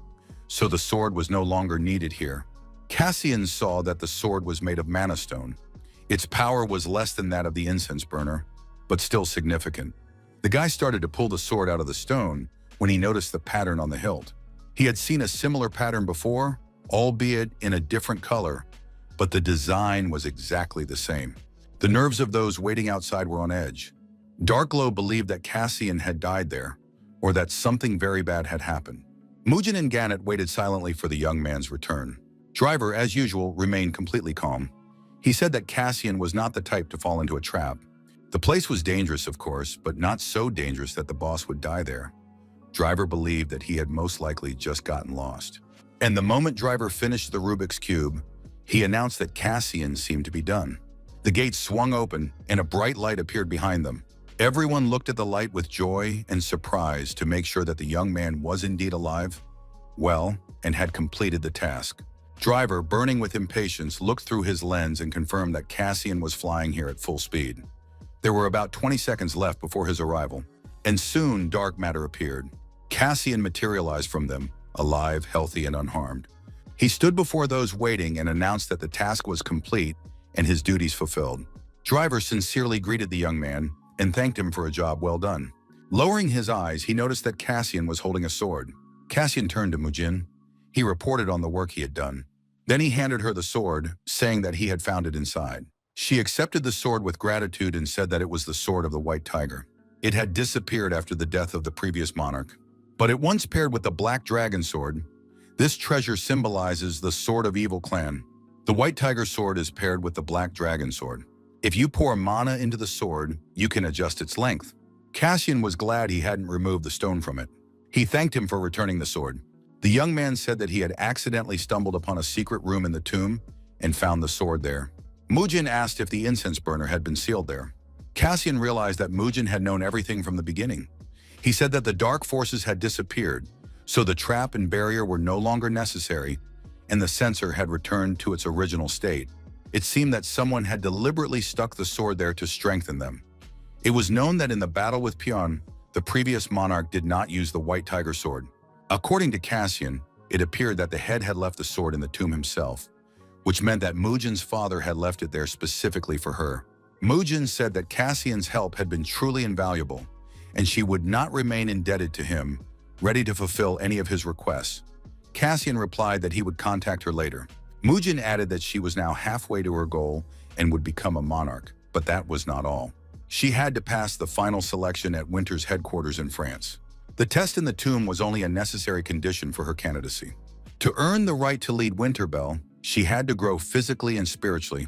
so the sword was no longer needed here. Cassian saw that the sword was made of mana stone. Its power was less than that of the incense burner, but still significant. The guy started to pull the sword out of the stone when he noticed the pattern on the hilt. He had seen a similar pattern before, albeit in a different color, but the design was exactly the same. The nerves of those waiting outside were on edge. Darkglow believed that Cassian had died there, or that something very bad had happened. Mujin and Gannett waited silently for the young man's return. Driver, as usual, remained completely calm. He said that Cassian was not the type to fall into a trap. The place was dangerous, of course, but not so dangerous that the boss would die there. Driver believed that he had most likely just gotten lost. And the moment Driver finished the Rubik's Cube, he announced that Cassian seemed to be done. The gates swung open, and a bright light appeared behind them. Everyone looked at the light with joy and surprise to make sure that the young man was indeed alive, well, and had completed the task. Driver, burning with impatience, looked through his lens and confirmed that Cassian was flying here at full speed. There were about 20 seconds left before his arrival, and soon dark matter appeared. Cassian materialized from them, alive, healthy, and unharmed. He stood before those waiting and announced that the task was complete and his duties fulfilled. Driver sincerely greeted the young man and thanked him for a job well done. Lowering his eyes, he noticed that Cassian was holding a sword. Cassian turned to Mujin. He reported on the work he had done. Then he handed her the sword, saying that he had found it inside. She accepted the sword with gratitude and said that it was the sword of the White Tiger. It had disappeared after the death of the previous monarch, but it once paired with the Black Dragon sword. This treasure symbolizes the Sword of Evil clan. The White Tiger sword is paired with the Black Dragon sword. If you pour mana into the sword, you can adjust its length. Cassian was glad he hadn't removed the stone from it. He thanked him for returning the sword. The young man said that he had accidentally stumbled upon a secret room in the tomb and found the sword there. Mujin asked if the incense burner had been sealed there. Cassian realized that Mujin had known everything from the beginning. He said that the dark forces had disappeared, so the trap and barrier were no longer necessary, and the censer had returned to its original state. It seemed that someone had deliberately stuck the sword there to strengthen them. It was known that in the battle with Pion, the previous monarch did not use the white tiger sword. According to Cassian, it appeared that the head had left the sword in the tomb himself, which meant that Mujin's father had left it there specifically for her. Mujin said that Cassian's help had been truly invaluable, and she would not remain indebted to him, ready to fulfill any of his requests. Cassian replied that he would contact her later. Mujin added that she was now halfway to her goal and would become a monarch, but that was not all. She had to pass the final selection at Winter's headquarters in France. The test in the tomb was only a necessary condition for her candidacy. To earn the right to lead Winterbell, she had to grow physically and spiritually,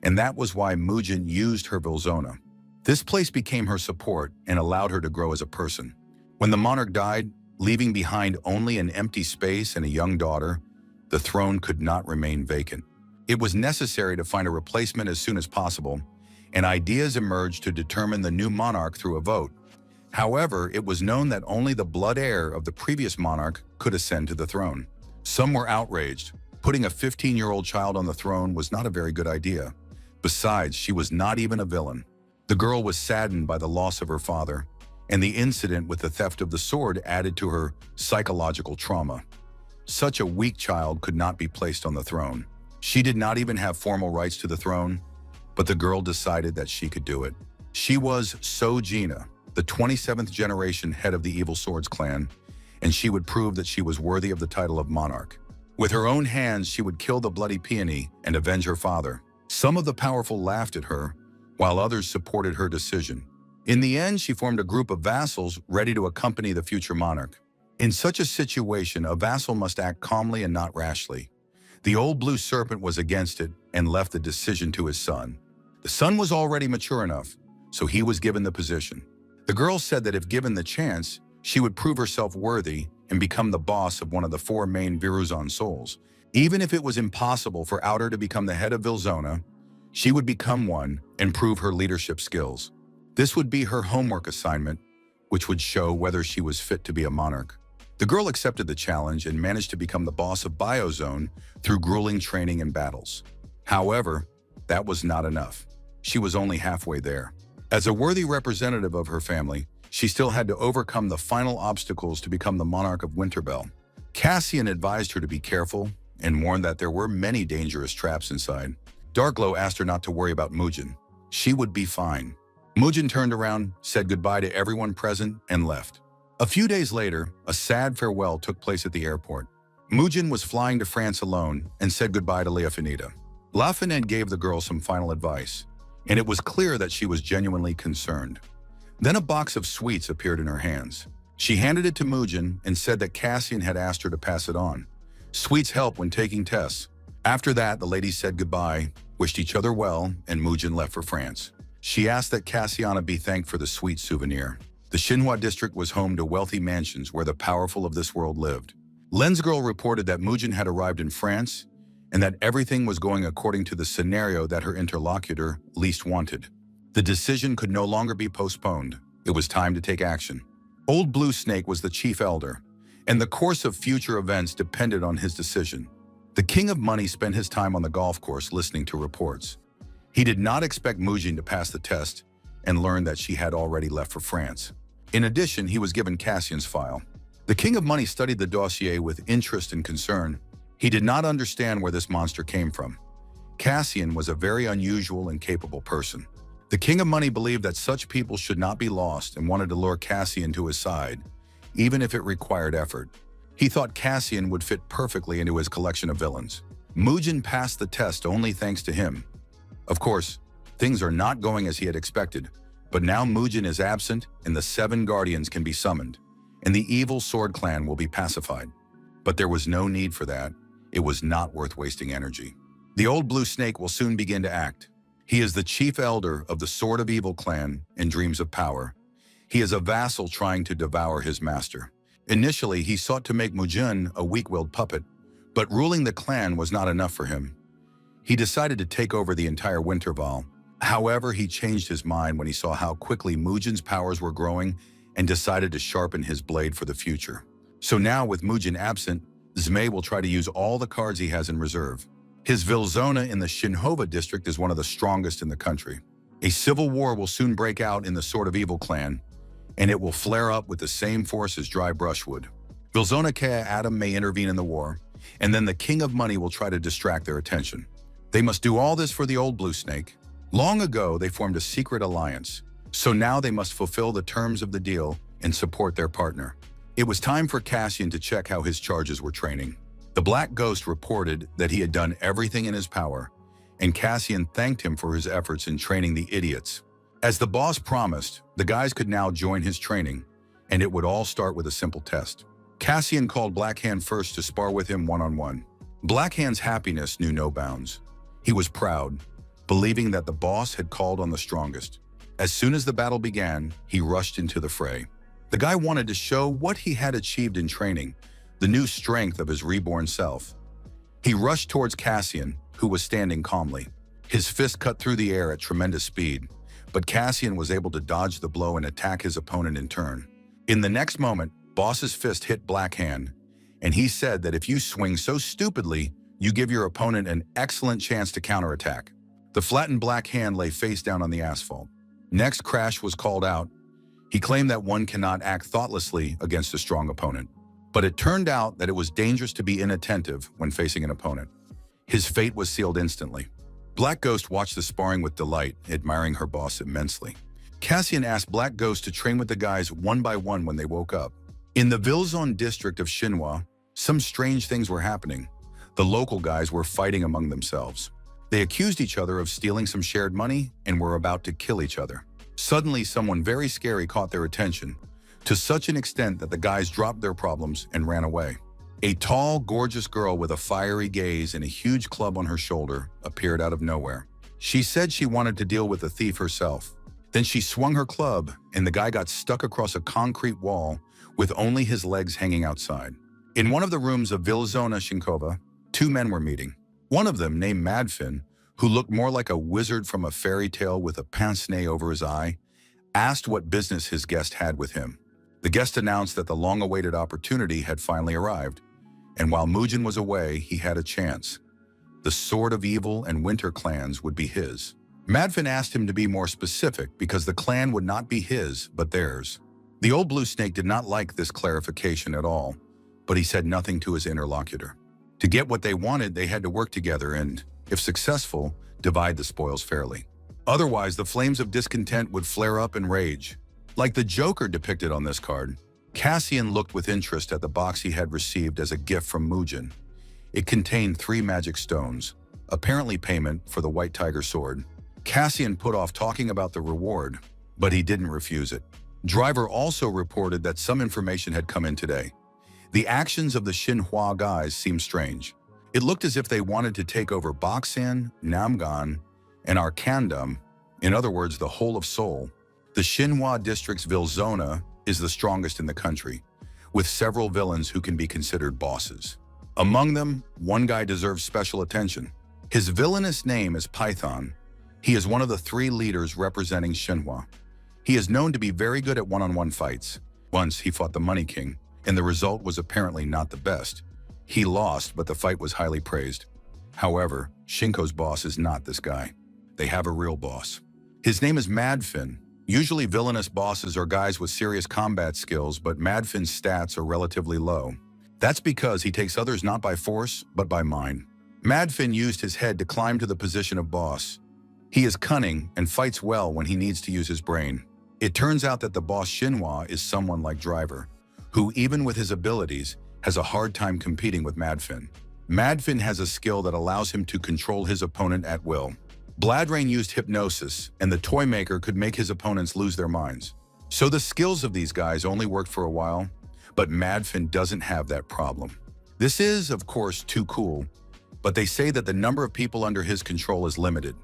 and that was why Mujin used her Vilzona. This place became her support and allowed her to grow as a person. When the monarch died, leaving behind only an empty space and a young daughter, the throne could not remain vacant. It was necessary to find a replacement as soon as possible, and ideas emerged to determine the new monarch through a vote. However, it was known that only the blood heir of the previous monarch could ascend to the throne. Some were outraged. Putting a 15-year-old child on the throne was not a very good idea. Besides, she was not even a villain. The girl was saddened by the loss of her father, and the incident with the theft of the sword added to her psychological trauma. Such a weak child could not be placed on the throne. She did not even have formal rights to the throne, but the girl decided that she could do it. She was Sojina, the 27th generation head of the Evil Swords clan, and she would prove that she was worthy of the title of monarch. With her own hands, she would kill the bloody peony and avenge her father. Some of the powerful laughed at her, while others supported her decision. In the end, she formed a group of vassals ready to accompany the future monarch. In such a situation, a vassal must act calmly and not rashly. The old blue serpent was against it and left the decision to his son. The son was already mature enough, so he was given the position. The girl said that if given the chance, she would prove herself worthy and become the boss of one of the 4 main Viruzon souls. Even if it was impossible for Outer to become the head of Vilzona, she would become one and prove her leadership skills. This would be her homework assignment, which would show whether she was fit to be a monarch. The girl accepted the challenge and managed to become the boss of Biozone through grueling training and battles. However, that was not enough. She was only halfway there. As a worthy representative of her family, she still had to overcome the final obstacles to become the monarch of Winterbell. Cassian advised her to be careful and warned that there were many dangerous traps inside. Darkglow asked her not to worry about Mujin. She would be fine. Mujin turned around, said goodbye to everyone present, and left. A few days later, a sad farewell took place at the airport. Mujin was flying to France alone and said goodbye to Leofinita. Lafinette gave the girl some final advice, and it was clear that she was genuinely concerned. Then a box of sweets appeared in her hands. She handed it to Mujin and said that Cassian had asked her to pass it on. Sweets help when taking tests. After that, the ladies said goodbye, wished each other well, and Mujin left for France. She asked that Cassiana be thanked for the sweet souvenir. The Xinhua district was home to wealthy mansions where the powerful of this world lived. Lensgirl reported that Mujin had arrived in France and that everything was going according to the scenario that her interlocutor least wanted. The decision could no longer be postponed. It was time to take action. Old Blue Snake was the chief elder, and the course of future events depended on his decision. The King of Money spent his time on the golf course listening to reports. He did not expect Mujin to pass the test and learned that she had already left for France. In addition, he was given Cassian's file. The King of Money studied the dossier with interest and concern. He did not understand where this monster came from. Cassian was a very unusual and capable person. The King of Money believed that such people should not be lost and wanted to lure Cassian to his side, even if it required effort. He thought Cassian would fit perfectly into his collection of villains. Mujin passed the test only thanks to him. Of course, things are not going as he had expected, but now Mujin is absent and the 7 guardians can be summoned, and the evil sword clan will be pacified. But there was no need for that. It was not worth wasting energy. The old Blue Snake will soon begin to act. He is the chief elder of the Sword of Evil clan and dreams of power. He is a vassal trying to devour his master. Initially, he sought to make Mujin a weak-willed puppet, but ruling the clan was not enough for him. He decided to take over the entire Winterval. However, he changed his mind when he saw how quickly Mujin's powers were growing and decided to sharpen his blade for the future. So now, with Mujin absent, Zmei will try to use all the cards he has in reserve. His Vilzona in the Xinhua district is one of the strongest in the country. A civil war will soon break out in the Sword of Evil clan, and it will flare up with the same force as dry brushwood. Vilzona Kea Adam may intervene in the war, and then the King of Money will try to distract their attention. They must do all this for the old blue snake. Long ago, they formed a secret alliance, so now they must fulfill the terms of the deal and support their partner. It was time for Cassian to check how his charges were training. The Black Ghost reported that he had done everything in his power, and Cassian thanked him for his efforts in training the idiots. As the boss promised, the guys could now join his training, and it would all start with a simple test. Cassian called Blackhand first to spar with him one-on-one. Blackhand's happiness knew no bounds. He was proud, believing that the boss had called on the strongest. As soon as the battle began, he rushed into the fray. The guy wanted to show what he had achieved in training, the new strength of his reborn self. He rushed towards Cassian, who was standing calmly. His fist cut through the air at tremendous speed, but Cassian was able to dodge the blow and attack his opponent in turn. In the next moment, Boss's fist hit Blackhand, and he said that if you swing so stupidly, you give your opponent an excellent chance to counterattack. The flattened Blackhand lay face down on the asphalt. Next, Crash was called out. He claimed that one cannot act thoughtlessly against a strong opponent. But it turned out that it was dangerous to be inattentive when facing an opponent. His fate was sealed instantly. Black Ghost watched the sparring with delight, admiring her boss immensely. Cassian asked Black Ghost to train with the guys one by one when they woke up. In the Vilzone district of Xinhua, some strange things were happening. The local guys were fighting among themselves. They accused each other of stealing some shared money and were about to kill each other. Suddenly, someone very scary caught their attention, to such an extent that the guys dropped their problems and ran away. A tall, gorgeous girl with a fiery gaze and a huge club on her shoulder appeared out of nowhere. She said she wanted to deal with the thief herself. Then she swung her club, and the guy got stuck across a concrete wall with only his legs hanging outside. In one of the rooms of Vilzona Shinkova, two men were meeting. One of them, named Madfin, who looked more like a wizard from a fairy tale with a pince-nez over his eye, asked what business his guest had with him. The guest announced that the long-awaited opportunity had finally arrived, and while Mujin was away, he had a chance. The Sword of Evil and Winter clans would be his. Madfin asked him to be more specific because the clan would not be his, but theirs. The old blue snake did not like this clarification at all, but he said nothing to his interlocutor. To get what they wanted, they had to work together and, if successful, divide the spoils fairly. Otherwise, the flames of discontent would flare up in rage. Like the Joker depicted on this card, Cassian looked with interest at the box he had received as a gift from Mujin. It contained 3 magic stones, apparently payment for the White Tiger sword. Cassian put off talking about the reward, but he didn't refuse it. Driver also reported that some information had come in today. The actions of the Xinhua guys seemed strange. It looked as if they wanted to take over Baksan, Namgan, and Arkandam, in other words, the whole of Seoul. The Xinhua district's Vilzona is the strongest in the country, with several villains who can be considered bosses. Among them, one guy deserves special attention. His villainous name is Python. He is one of the 3 leaders representing Xinhua. He is known to be very good at one-on-one fights. Once he fought the Money King, and the result was apparently not the best. He lost, but the fight was highly praised. However, Shinko's boss is not this guy. They have a real boss. His name is Madfin. Usually villainous bosses are guys with serious combat skills, but Madfin's stats are relatively low. That's because he takes others not by force, but by mind. Madfin used his head to climb to the position of boss. He is cunning and fights well when he needs to use his brain. It turns out that the boss Xinhua is someone like Driver, who even with his abilities, has a hard time competing with Madfin. Madfin has a skill that allows him to control his opponent at will. Bladrain used hypnosis, and the toy maker could make his opponents lose their minds. So the skills of these guys only worked for a while, but Madfin doesn't have that problem. This is, of course, too cool, but they say that the number of people under his control is limited.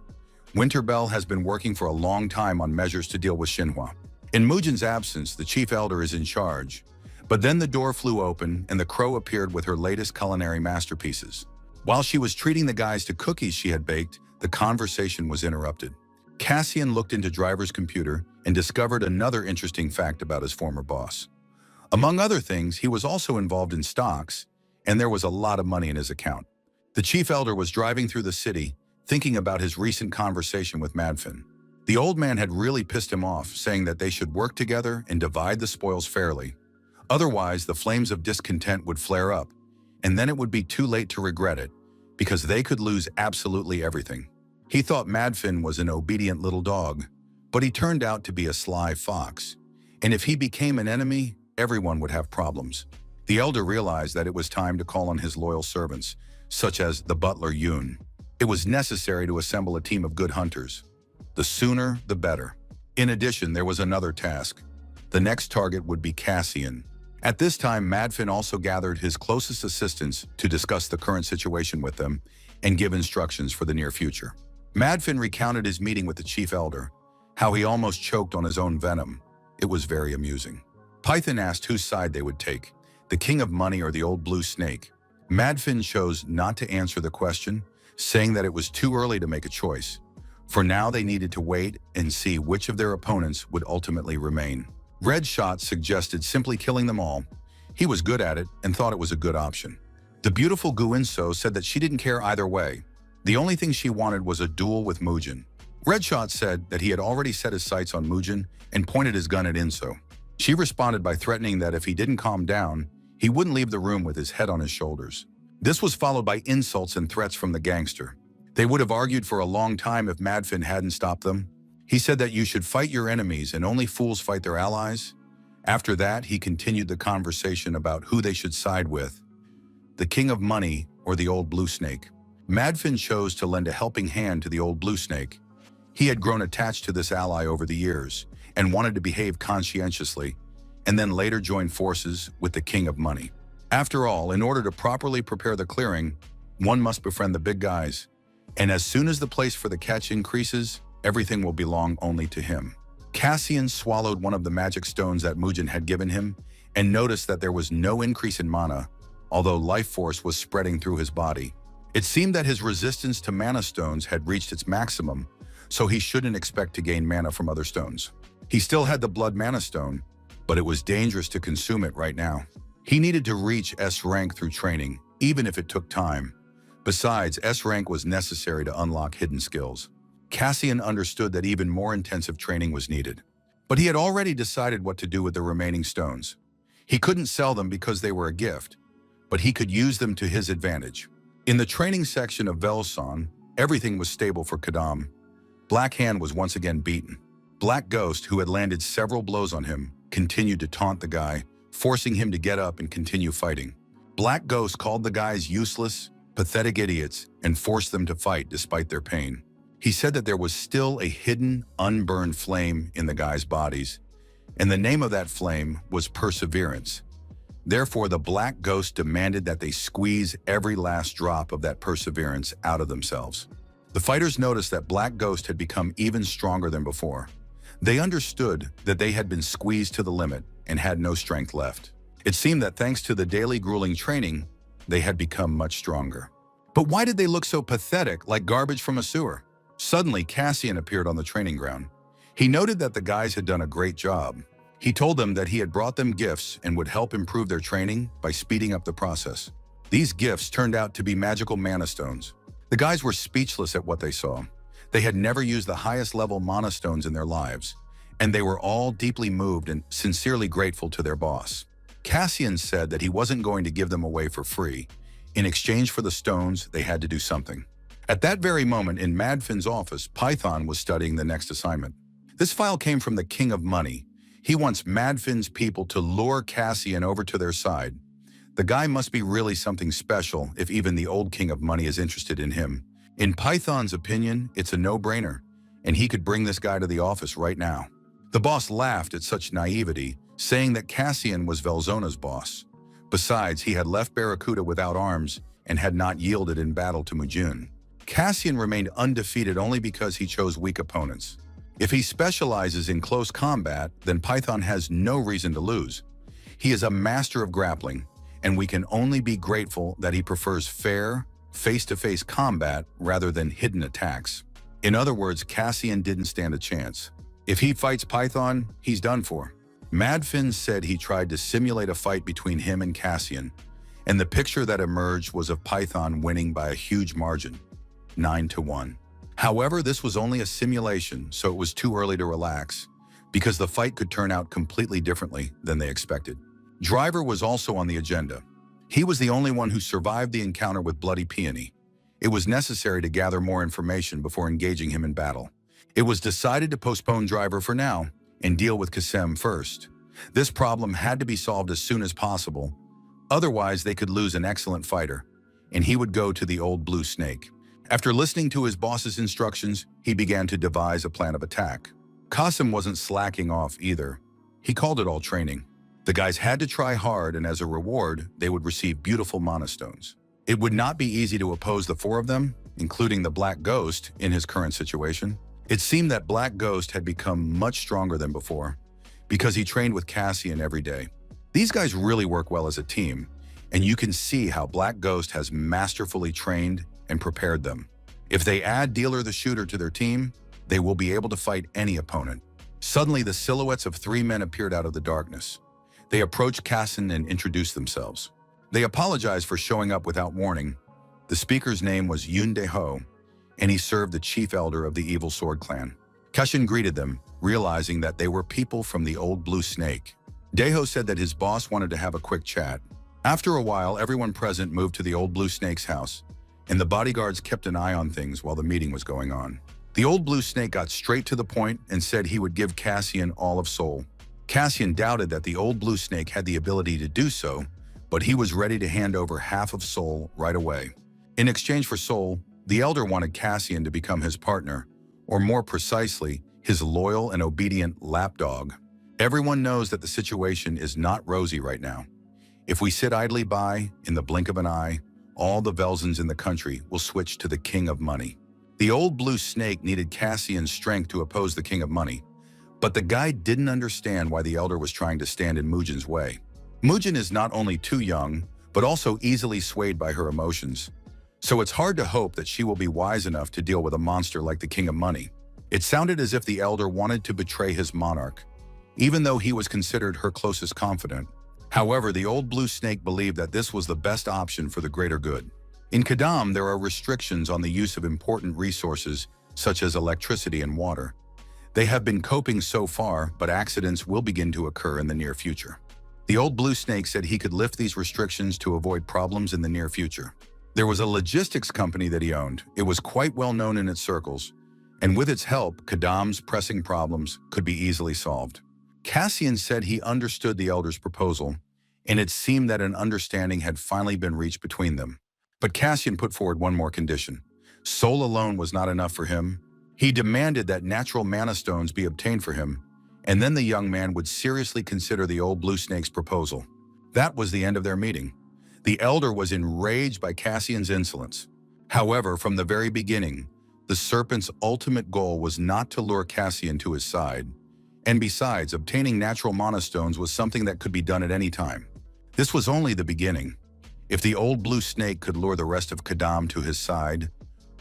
Winterbell has been working for a long time on measures to deal with Xinhua. In Mujin's absence, the chief elder is in charge, but then the door flew open and the crow appeared with her latest culinary masterpieces. While she was treating the guys to cookies she had baked, the conversation was interrupted. Cassian looked into Driver's computer and discovered another interesting fact about his former boss. Among other things, he was also involved in stocks, and there was a lot of money in his account. The chief elder was driving through the city, thinking about his recent conversation with Madfin. The old man had really pissed him off, saying that they should work together and divide the spoils fairly. Otherwise, the flames of discontent would flare up, and then it would be too late to regret it, because they could lose absolutely everything. He thought Madfin was an obedient little dog, but he turned out to be a sly fox. And if he became an enemy, everyone would have problems. The elder realized that it was time to call on his loyal servants, such as the butler Yoon. It was necessary to assemble a team of good hunters. The sooner, the better. In addition, there was another task. The next target would be Cassian. At this time, Madfin also gathered his closest assistants to discuss the current situation with them and give instructions for the near future. Madfin recounted his meeting with the chief elder, how he almost choked on his own venom. It was very amusing. Python asked whose side they would take, the king of money or the old blue snake. Madfin chose not to answer the question, saying that it was too early to make a choice. For now, they needed to wait and see which of their opponents would ultimately remain. Red Shot suggested simply killing them all. He was good at it and thought it was a good option. The beautiful Gu Inso said that she didn't care either way. The only thing she wanted was a duel with Mujin. Red Shot said that he had already set his sights on Mujin and pointed his gun at Inso. She responded by threatening that if he didn't calm down, he wouldn't leave the room with his head on his shoulders. This was followed by insults and threats from the gangster. They would have argued for a long time if Madfin hadn't stopped them. He said that you should fight your enemies and only fools fight their allies. After that, he continued the conversation about who they should side with, the king of money or the old blue snake. Madfin chose to lend a helping hand to the old blue snake. He had grown attached to this ally over the years and wanted to behave conscientiously, and then later join forces with the king of money. After all, in order to properly prepare the clearing, one must befriend the big guys. And as soon as the place for the catch increases, everything will belong only to him. Cassian swallowed one of the magic stones that Mujin had given him and noticed that there was no increase in mana, although life force was spreading through his body. It seemed that his resistance to mana stones had reached its maximum, so he shouldn't expect to gain mana from other stones. He still had the blood mana stone, but it was dangerous to consume it right now. He needed to reach S rank through training, even if it took time. Besides, S rank was necessary to unlock hidden skills. Cassian understood that even more intensive training was needed. But he had already decided what to do with the remaining stones. He couldn't sell them because they were a gift, but he could use them to his advantage. In the training section of Velson, everything was stable for Kadam. Black Hand was once again beaten. Black Ghost, who had landed several blows on him, continued to taunt the guy, forcing him to get up and continue fighting. Black Ghost called the guys useless, pathetic idiots, and forced them to fight despite their pain. He said that there was still a hidden, unburned flame in the guys' bodies, and the name of that flame was perseverance. Therefore, the Black Ghost demanded that they squeeze every last drop of that perseverance out of themselves. The fighters noticed that Black Ghost had become even stronger than before. They understood that they had been squeezed to the limit and had no strength left. It seemed that thanks to the daily grueling training, they had become much stronger. But why did they look so pathetic, like garbage from a sewer? Suddenly, Cassian appeared on the training ground. He noted that the guys had done a great job. He told them that he had brought them gifts and would help improve their training by speeding up the process. These gifts turned out to be magical mana stones. The guys were speechless at what they saw. They had never used the highest level mana stones in their lives, and they were all deeply moved and sincerely grateful to their boss. Cassian said that he wasn't going to give them away for free. In exchange for the stones, they had to do something. At that very moment, in Madfin's office, Python was studying the next assignment. This file came from the King of Money. He wants Madfin's people to lure Cassian over to their side. The guy must be really something special if even the old King of Money is interested in him. In Python's opinion, it's a no-brainer, and he could bring this guy to the office right now. The boss laughed at such naivety, saying that Cassian was Velzona's boss. Besides, he had left Barracuda without arms and had not yielded in battle to Mujin. Cassian remained undefeated only because he chose weak opponents. If he specializes in close combat, then Python has no reason to lose. He is a master of grappling, and we can only be grateful that he prefers fair, face-to-face combat rather than hidden attacks. In other words, Cassian didn't stand a chance. If he fights Python, he's done for. Madfin said he tried to simulate a fight between him and Cassian, and the picture that emerged was of Python winning by a huge margin, 9-1. However, this was only a simulation, so it was too early to relax, because the fight could turn out completely differently than they expected. Driver was also on the agenda. He was the only one who survived the encounter with Bloody Peony. It was necessary to gather more information before engaging him in battle. It was decided to postpone Driver for now and deal with Kasem first. This problem had to be solved as soon as possible, otherwise they could lose an excellent fighter, and he would go to the old blue snake. After listening to his boss's instructions, he began to devise a plan of attack. Kasem wasn't slacking off either. He called it all training. The guys had to try hard, and as a reward, they would receive beautiful monostones. It would not be easy to oppose the four of them, including the Black Ghost, in his current situation. It seemed that Black Ghost had become much stronger than before, because he trained with Cassian every day. These guys really work well as a team, and you can see how Black Ghost has masterfully trained and prepared them. If they add Dealer the Shooter to their team, they will be able to fight any opponent. Suddenly, the silhouettes of three men appeared out of the darkness. They approached Cassian and introduced themselves. They apologized for showing up without warning. The speaker's name was Yun De-ho, and he served the chief elder of the Evil Sword clan. Cassian greeted them, realizing that they were people from the old blue snake. De-ho said that his boss wanted to have a quick chat. After a while, everyone present moved to the old blue snake's house, and the bodyguards kept an eye on things while the meeting was going on. The old blue snake got straight to the point and said he would give Cassian all of Seoul. Cassian doubted that the old blue snake had the ability to do so, but he was ready to hand over half of Seoul right away. In exchange for Seoul, the elder wanted Cassian to become his partner, or more precisely, his loyal and obedient lapdog. Everyone knows that the situation is not rosy right now. If we sit idly by, in the blink of an eye, all the Velzens in the country will switch to the King of Money. The old blue snake needed Cassian's strength to oppose the King of Money, but the guy didn't understand why the elder was trying to stand in Mujin's way. Mujin is not only too young, but also easily swayed by her emotions. So it's hard to hope that she will be wise enough to deal with a monster like the King of Money. It sounded as if the elder wanted to betray his monarch, even though he was considered her closest confidant. However, the old blue snake believed that this was the best option for the greater good. In Kadam, there are restrictions on the use of important resources such as electricity and water. They have been coping so far, but accidents will begin to occur in the near future. The old blue snake said he could lift these restrictions to avoid problems in the near future. There was a logistics company that he owned. It was quite well known in its circles, and with its help, Kadam's pressing problems could be easily solved. Cassian said he understood the elder's proposal, and it seemed that an understanding had finally been reached between them. But Cassian put forward one more condition. Soul alone was not enough for him. He demanded that natural mana stones be obtained for him, and then the young man would seriously consider the old blue snake's proposal. That was the end of their meeting. The elder was enraged by Cassian's insolence. However, from the very beginning, the serpent's ultimate goal was not to lure Cassian to his side. And besides, obtaining natural mana stones was something that could be done at any time. This was only the beginning. If the old blue snake could lure the rest of Kadam to his side,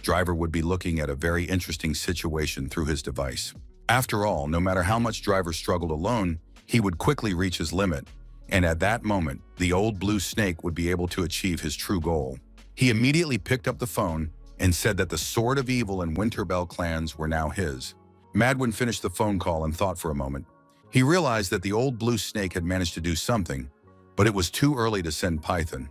Driver would be looking at a very interesting situation through his device. After all, no matter how much Driver struggled alone, he would quickly reach his limit, and at that moment, the old blue snake would be able to achieve his true goal. He immediately picked up the phone and said that the Sword of Evil and Winterbell clans were now his. Madwin finished the phone call and thought for a moment. He realized that the old blue snake had managed to do something, but it was too early to send Python.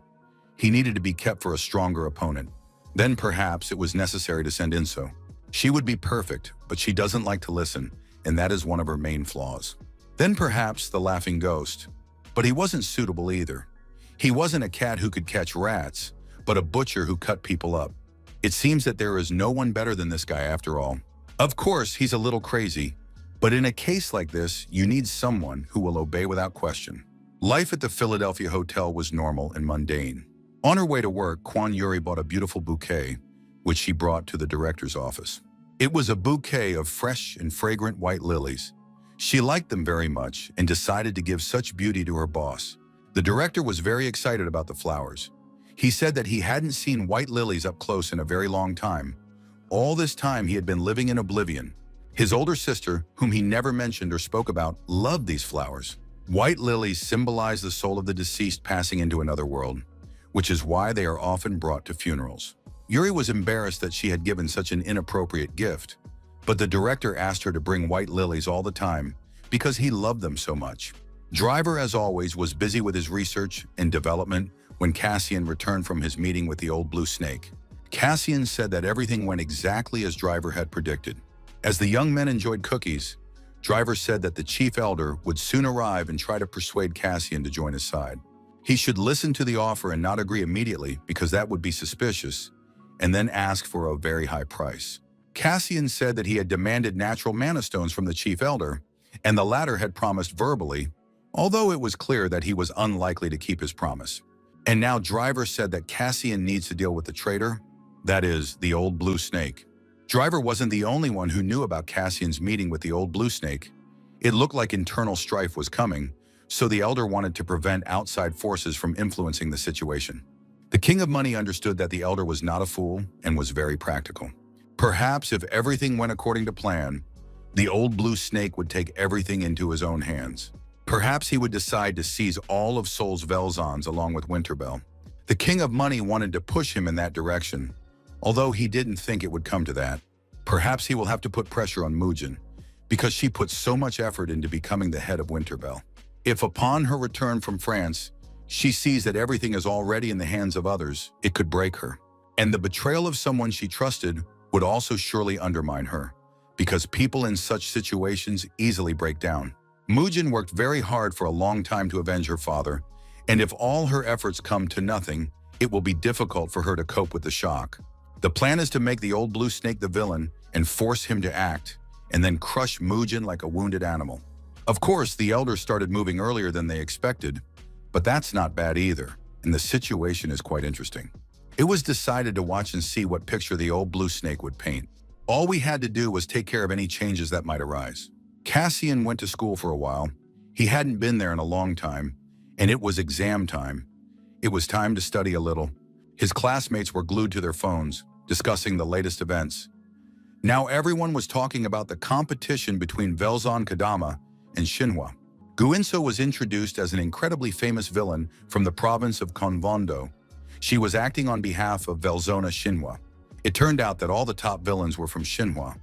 He needed to be kept for a stronger opponent. Then perhaps it was necessary to send Inso. She would be perfect, but she doesn't like to listen, and that is one of her main flaws. Then perhaps the Laughing Ghost. But he wasn't suitable either. He wasn't a cat who could catch rats, but a butcher who cut people up. It seems that there is no one better than this guy after all. Of course, he's a little crazy, but in a case like this, you need someone who will obey without question. Life at the Philadelphia hotel was normal and mundane. On her way to work, Kwan Yuri bought a beautiful bouquet, which she brought to the director's office. It was a bouquet of fresh and fragrant white lilies. She liked them very much and decided to give such beauty to her boss. The director was very excited about the flowers. He said that he hadn't seen white lilies up close in a very long time. All this time he had been living in oblivion. His older sister, whom he never mentioned or spoke about, loved these flowers. White lilies symbolize the soul of the deceased passing into another world, which is why they are often brought to funerals. Yuri was embarrassed that she had given such an inappropriate gift, but the director asked her to bring white lilies all the time because he loved them so much. Driver, as always, was busy with his research and development when Cassian returned from his meeting with the old blue snake. Cassian said that everything went exactly as Driver had predicted. As the young men enjoyed cookies, Driver said that the chief elder would soon arrive and try to persuade Cassian to join his side. He should listen to the offer and not agree immediately because that would be suspicious, and then ask for a very high price. Cassian said that he had demanded natural mana stones from the chief elder, and the latter had promised verbally, although it was clear that he was unlikely to keep his promise. And now Driver said that Cassian needs to deal with the traitor, that is, the old blue snake. Driver wasn't the only one who knew about Cassian's meeting with the old blue snake. It looked like internal strife was coming, so the elder wanted to prevent outside forces from influencing the situation. The King of Money understood that the elder was not a fool and was very practical. Perhaps if everything went according to plan, the old blue snake would take everything into his own hands. Perhaps he would decide to seize all of Sol's Velzons along with Winterbell. The King of Money wanted to push him in that direction, although he didn't think it would come to that. Perhaps he will have to put pressure on Mugen, because she put so much effort into becoming the head of Winterbell. If upon her return from France, she sees that everything is already in the hands of others, it could break her. And the betrayal of someone she trusted would also surely undermine her, because people in such situations easily break down. Mugen worked very hard for a long time to avenge her father, and if all her efforts come to nothing, it will be difficult for her to cope with the shock. The plan is to make the old blue snake the villain and force him to act, and then crush Mugen like a wounded animal. Of course, the elders started moving earlier than they expected, but that's not bad either, and the situation is quite interesting. It was decided to watch and see what picture the old blue snake would paint. All we had to do was take care of any changes that might arise. Cassian went to school for a while. He hadn't been there in a long time, and it was exam time. It was time to study a little. His classmates were glued to their phones, discussing the latest events. Now everyone was talking about the competition between Velzon Kadama and Shinhwa. Guinso was introduced as an incredibly famous villain from the province of Konvondo. She was acting on behalf of Velzona Shinhwa. It turned out that all the top villains were from Shinhwa,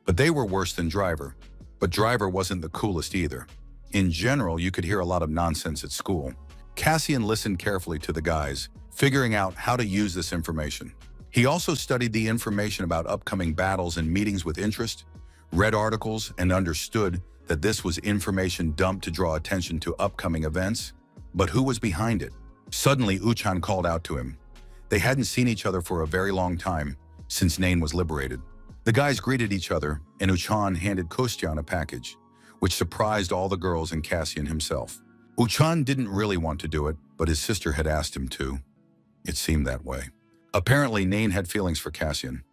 but they were worse than Driver. But Driver wasn't the coolest either. In general, you could hear a lot of nonsense at school. Cassian listened carefully to the guys, figuring out how to use this information. He also studied the information about upcoming battles and meetings with interest, read articles, and understood that this was information dumped to draw attention to upcoming events. But who was behind it? Suddenly, Uchan called out to him. They hadn't seen each other for a very long time, since Nain was liberated. The guys greeted each other, and Uchan handed Kostyan a package, which surprised all the girls and Cassian himself. Uchan didn't really want to do it, but his sister had asked him to. It seemed that way. Apparently, Nain had feelings for Cassian.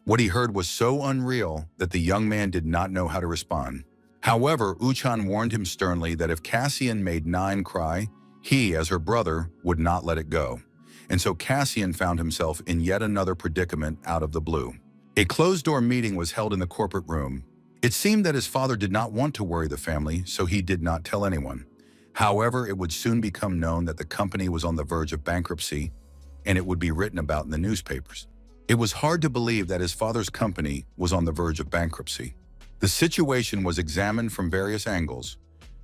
What he heard was so unreal that the young man did not know how to respond. However, Uchan warned him sternly that if Cassian made Nain cry, he, as her brother, would not let it go. And so Cassian found himself in yet another predicament out of the blue. A closed-door meeting was held in the corporate room. It seemed that his father did not want to worry the family, so he did not tell anyone. However, it would soon become known that the company was on the verge of bankruptcy, and it would be written about in the newspapers. It was hard to believe that his father's company was on the verge of bankruptcy. The situation was examined from various angles,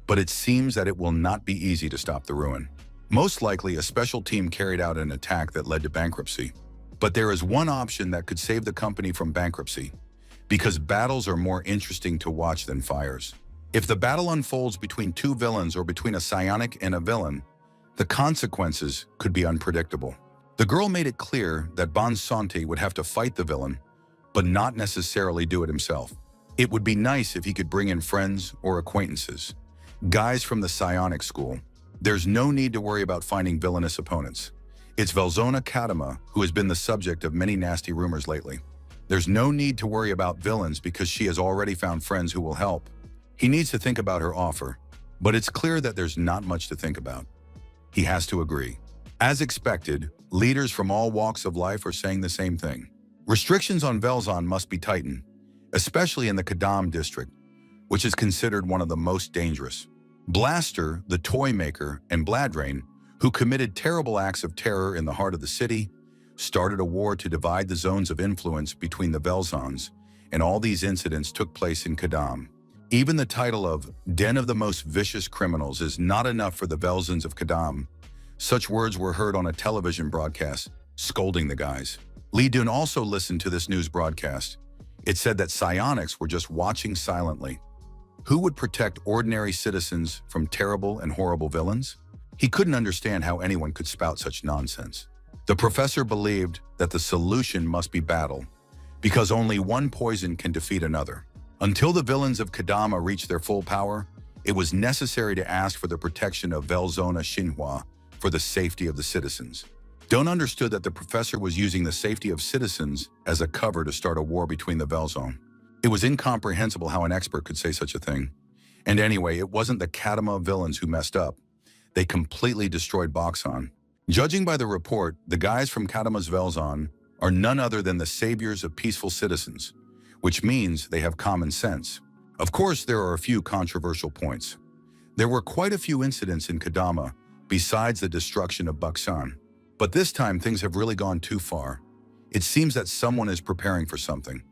but it seems that it will not be easy to stop the ruin. Most likely, a special team carried out an attack that led to bankruptcy. But there is one option that could save the company from bankruptcy, because battles are more interesting to watch than fires. If the battle unfolds between two villains or between a psionic and a villain, the consequences could be unpredictable. The girl made it clear that Bonsanti would have to fight the villain, but not necessarily do it himself. It would be nice if he could bring in friends or acquaintances, guys from the psionic school. There's no need to worry about finding villainous opponents. It's Velzona Kadama who has been the subject of many nasty rumors lately. There's no need to worry about villains because she has already found friends who will help. He needs to think about her offer, but it's clear that there's not much to think about. He has to agree. As expected, leaders from all walks of life are saying the same thing. Restrictions on Velzon must be tightened, especially in the Kadam district, which is considered one of the most dangerous. Blaster, the toy maker, and Bladrain, who committed terrible acts of terror in the heart of the city, started a war to divide the zones of influence between the Velzons, and all these incidents took place in Kadam. Even the title of Den of the Most Vicious Criminals is not enough for the Velzons of Kadam. Such words were heard on a television broadcast, scolding the guys. Lee Dun also listened to this news broadcast. It said that psionics were just watching silently. Who would protect ordinary citizens from terrible and horrible villains? He couldn't understand how anyone could spout such nonsense. The professor believed that the solution must be battle, because only one poison can defeat another. Until the villains of Kadama reached their full power, it was necessary to ask for the protection of Velzona Xinhua for the safety of the citizens. Don understood that the professor was using the safety of citizens as a cover to start a war between the Velzon. It was incomprehensible how an expert could say such a thing. And anyway, it wasn't the Kadama villains who messed up. They completely destroyed Boxon. Judging by the report, the guys from Kadama's Velzon are none other than the saviors of peaceful citizens, which means they have common sense. Of course, there are a few controversial points. There were quite a few incidents in Kadama besides the destruction of Boxon. But this time, things have really gone too far. It seems that someone is preparing for something,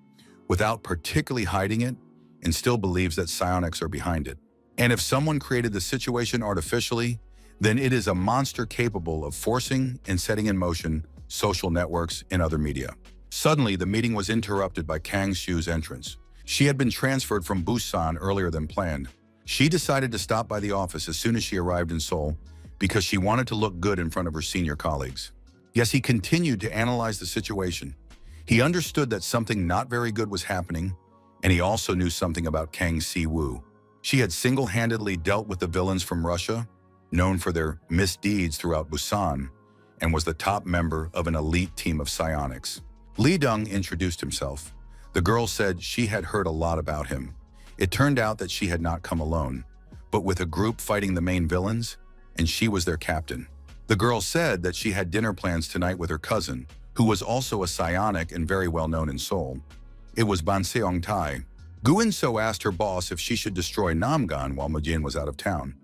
without particularly hiding it, and still believes that psionics are behind it. And if someone created the situation artificially, then it is a monster capable of forcing and setting in motion social networks and other media. Suddenly, the meeting was interrupted by Kang Xu's entrance. She had been transferred from Busan earlier than planned. She decided to stop by the office as soon as she arrived in Seoul because she wanted to look good in front of her senior colleagues. Yes, he continued to analyze the situation. He understood that something not very good was happening, and he also knew something about Kang Si-woo. She had single-handedly dealt with the villains from Russia, known for their misdeeds throughout Busan, and was the top member of an elite team of psionics. Lee Dung introduced himself. The girl said she had heard a lot about him. It turned out that she had not come alone, but with a group fighting the main villains, and she was their captain. The girl said that she had dinner plans tonight with her cousin, who was also a psionic and very well known in Seoul. It was Ban Seong-tai. Gu In-so asked her boss if she should destroy Namgan while Mujin was out of town.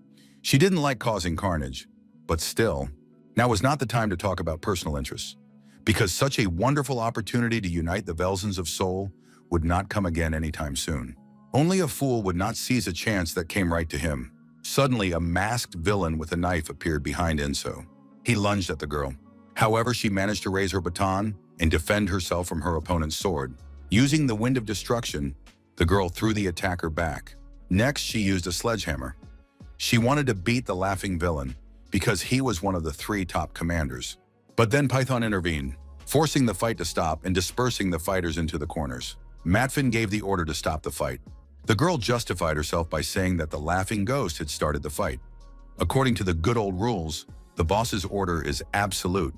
She didn't like causing carnage, but still, now was not the time to talk about personal interests, because such a wonderful opportunity to unite the Velzons of Seoul would not come again anytime soon. Only a fool would not seize a chance that came right to him. Suddenly, a masked villain with a knife appeared behind In-so. He lunged at the girl. However, she managed to raise her baton and defend herself from her opponent's sword. Using the wind of destruction, the girl threw the attacker back. Next, she used a sledgehammer. She wanted to beat the laughing villain because he was one of the 3 top commanders. But then Python intervened, forcing the fight to stop and dispersing the fighters into the corners. Matfin gave the order to stop the fight. The girl justified herself by saying that the laughing ghost had started the fight. According to the good old rules, the boss's order is absolute,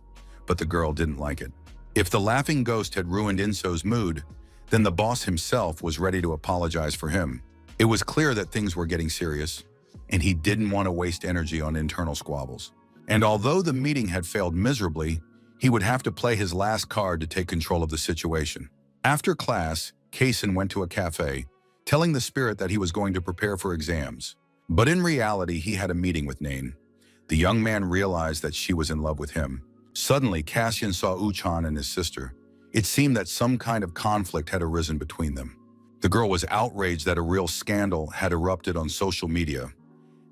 but the girl didn't like it. If the laughing ghost had ruined In-so's mood, then the boss himself was ready to apologize for him. It was clear that things were getting serious, and he didn't want to waste energy on internal squabbles. And although the meeting had failed miserably, he would have to play his last card to take control of the situation. After class, Kaysen went to a cafe, telling the spirit that he was going to prepare for exams. But in reality, he had a meeting with Nain. The young man realized that she was in love with him. Suddenly, Cassian saw Uchan and his sister. It seemed that some kind of conflict had arisen between them. The girl was outraged that a real scandal had erupted on social media.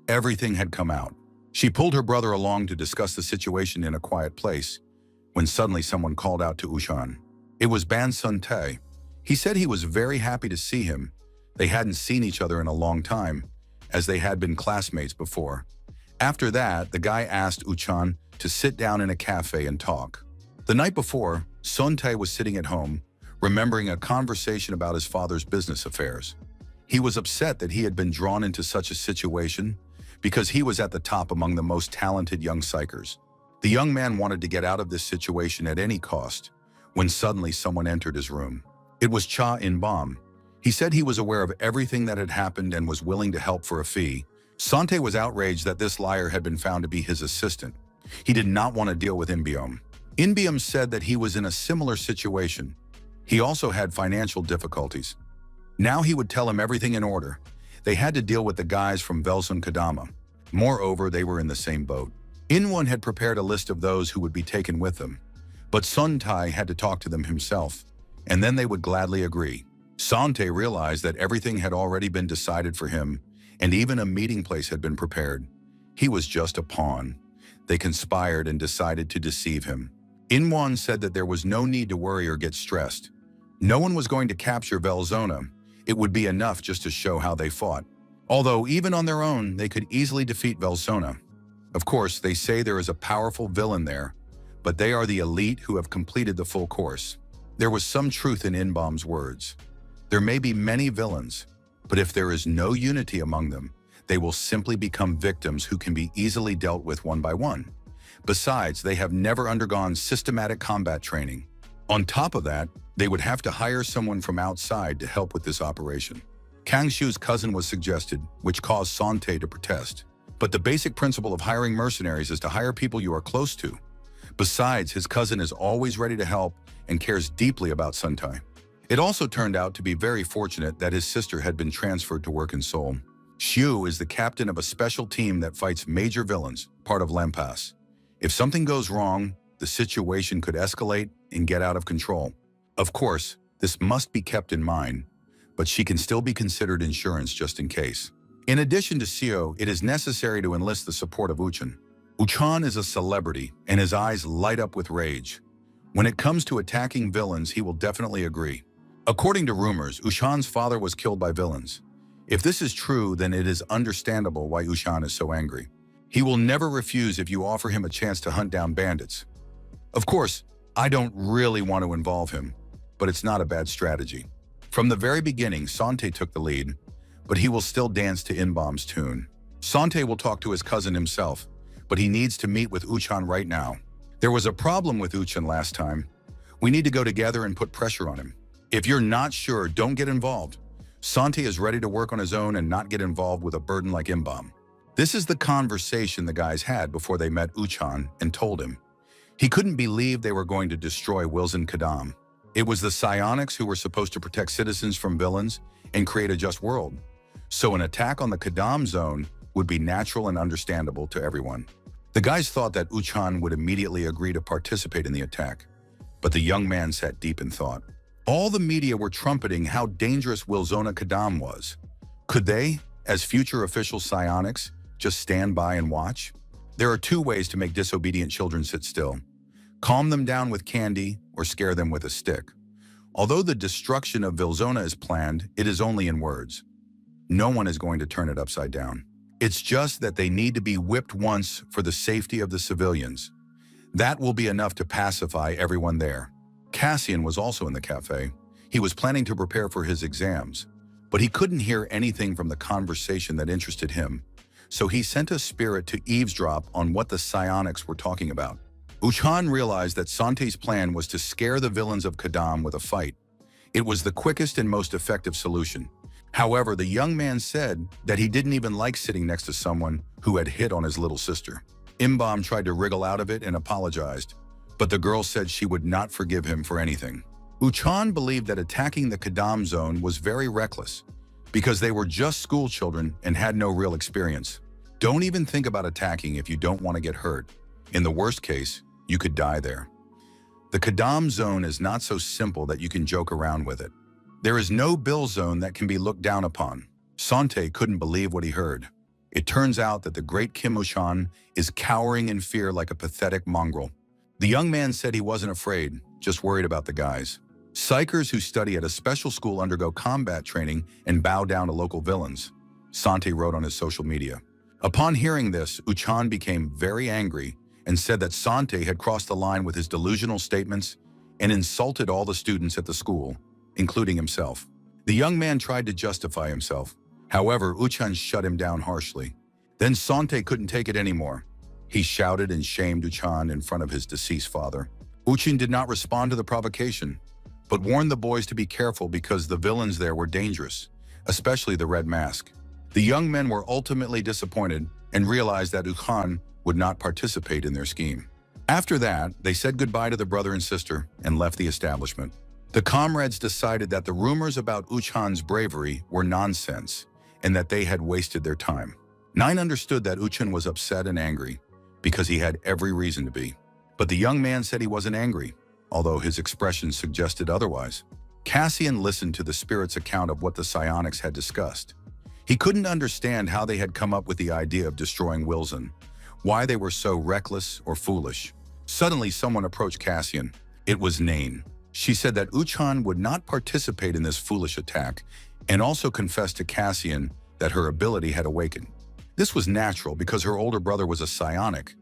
Everything had come out. She pulled her brother along to discuss the situation in a quiet place, when suddenly someone called out to Uchan. It was Ban Sun-tae. He said he was very happy to see him. They hadn't seen each other in a long time, as they had been classmates before. After that, the guy asked Uchan to sit down in a cafe and talk. The night before, Sun-tae was sitting at home, remembering a conversation about his father's business affairs. He was upset that he had been drawn into such a situation because he was at the top among the most talented young psychers. The young man wanted to get out of this situation at any cost, when suddenly someone entered his room. It was Cha In-bom. He said he was aware of everything that had happened and was willing to help for a fee. Sante was outraged that this liar had been found to be his assistant. He did not want to deal with In-beom. In-beom said that he was in a similar situation. He also had financial difficulties. Now he would tell him everything in order. They had to deal with the guys from Velsun Kadama. Moreover, they were in the same boat. In-won had prepared a list of those who would be taken with them, But Sun Tai had to talk to them himself, and then they would gladly agree. Sante realized that everything had already been decided for him, and even a meeting place had been prepared. He was just a pawn. They conspired and decided to deceive him. Inwon said that there was no need to worry or get stressed. No one was going to capture Velzona. It would be enough just to show how they fought. Although even on their own, they could easily defeat Velzona. Of course, they say there is a powerful villain there, but they are the elite who have completed the full course. There was some truth in Inbom's words. There may be many villains, but if there is no unity among them, they will simply become victims who can be easily dealt with one by one. Besides, they have never undergone systematic combat training. On top of that, they would have to hire someone from outside to help with this operation. Kang Shu's cousin was suggested, which caused Sante to protest. But the basic principle of hiring mercenaries is to hire people you are close to. Besides, his cousin is always ready to help and cares deeply about Suntai. It also turned out to be very fortunate that his sister had been transferred to work in Seoul. Shu is the captain of a special team that fights major villains, part of Lempas. If something goes wrong, the situation could escalate and get out of control. Of course, this must be kept in mind, but she can still be considered insurance just in case. In addition to Seo, it is necessary to enlist the support of Uchan. Uchan is a celebrity, and his eyes light up with rage. When it comes to attacking villains, he will definitely agree. According to rumors, Uchan's father was killed by villains. If this is true, then it is understandable why Uchan is so angry. He will never refuse if you offer him a chance to hunt down bandits. Of course, I don't really want to involve him, but it's not a bad strategy. From the very beginning, Sante took the lead, but he will still dance to Inbom's tune. Sante will talk to his cousin himself, but he needs to meet with Uchan right now. There was a problem with Uchan last time. We need to go together and put pressure on him. If you're not sure, don't get involved. Sante is ready to work on his own and not get involved with a burden like Inbom. This is the conversation the guys had before they met Uchan and told him. He couldn't believe they were going to destroy Wilson Kadam. It was the psionics who were supposed to protect citizens from villains and create a just world. So an attack on the Kadam zone would be natural and understandable to everyone. The guys thought that Uchan would immediately agree to participate in the attack, but the young man sat deep in thought. All the media were trumpeting how dangerous Wilzona Kadam was. Could they, as future official psionics, just stand by and watch? There are two ways to make disobedient children sit still. Calm them down with candy or scare them with a stick. Although the destruction of Wilzona is planned, it is only in words. No one is going to turn it upside down. It's just that they need to be whipped once for the safety of the civilians. That will be enough to pacify everyone there. Cassian was also in the cafe. He was planning to prepare for his exams, but he couldn't hear anything from the conversation that interested him, so he sent a spirit to eavesdrop on what the psionics were talking about. Uchan realized that Sante's plan was to scare the villains of Kadam with a fight. It was the quickest and most effective solution. However, the young man said that he didn't even like sitting next to someone who had hit on his little sister. Inbom tried to wriggle out of it and apologized, but the girl said she would not forgive him for anything. Uchan believed that attacking the Kadam zone was very reckless because they were just school children and had no real experience. Don't even think about attacking if you don't want to get hurt. In the worst case, you could die there. The Kadam zone is not so simple that you can joke around with it. There is no Bill zone that can be looked down upon. Sante couldn't believe what he heard. It turns out that the great Kim Uchan is cowering in fear like a pathetic mongrel. The young man said he wasn't afraid, just worried about the guys. Psychers who study at a special school undergo combat training and bow down to local villains, Sante wrote on his social media. Upon hearing this, Uchan became very angry and said that Sante had crossed the line with his delusional statements and insulted all the students at the school, including himself. The young man tried to justify himself. However, Uchan shut him down harshly. Then Sante couldn't take it anymore. He shouted and shamed Uchan in front of his deceased father. Uchan did not respond to the provocation, but warned the boys to be careful because the villains there were dangerous, especially the Red Mask. The young men were ultimately disappointed and realized that Uchan would not participate in their scheme. After that, they said goodbye to the brother and sister and left the establishment. The comrades decided that the rumors about Uchan's bravery were nonsense and that they had wasted their time. Nine understood that Uchan was upset and angry because he had every reason to be. But the young man said he wasn't angry. although his expression suggested otherwise. Cassian listened to the spirit's account of what the psionics had discussed. He couldn't understand how they had come up with the idea of destroying Wilson, why they were so reckless or foolish. Suddenly, someone approached Cassian. It was Nain. She said that Uchan would not participate in this foolish attack and also confessed to Cassian that her ability had awakened. This was natural because her older brother was a psionic,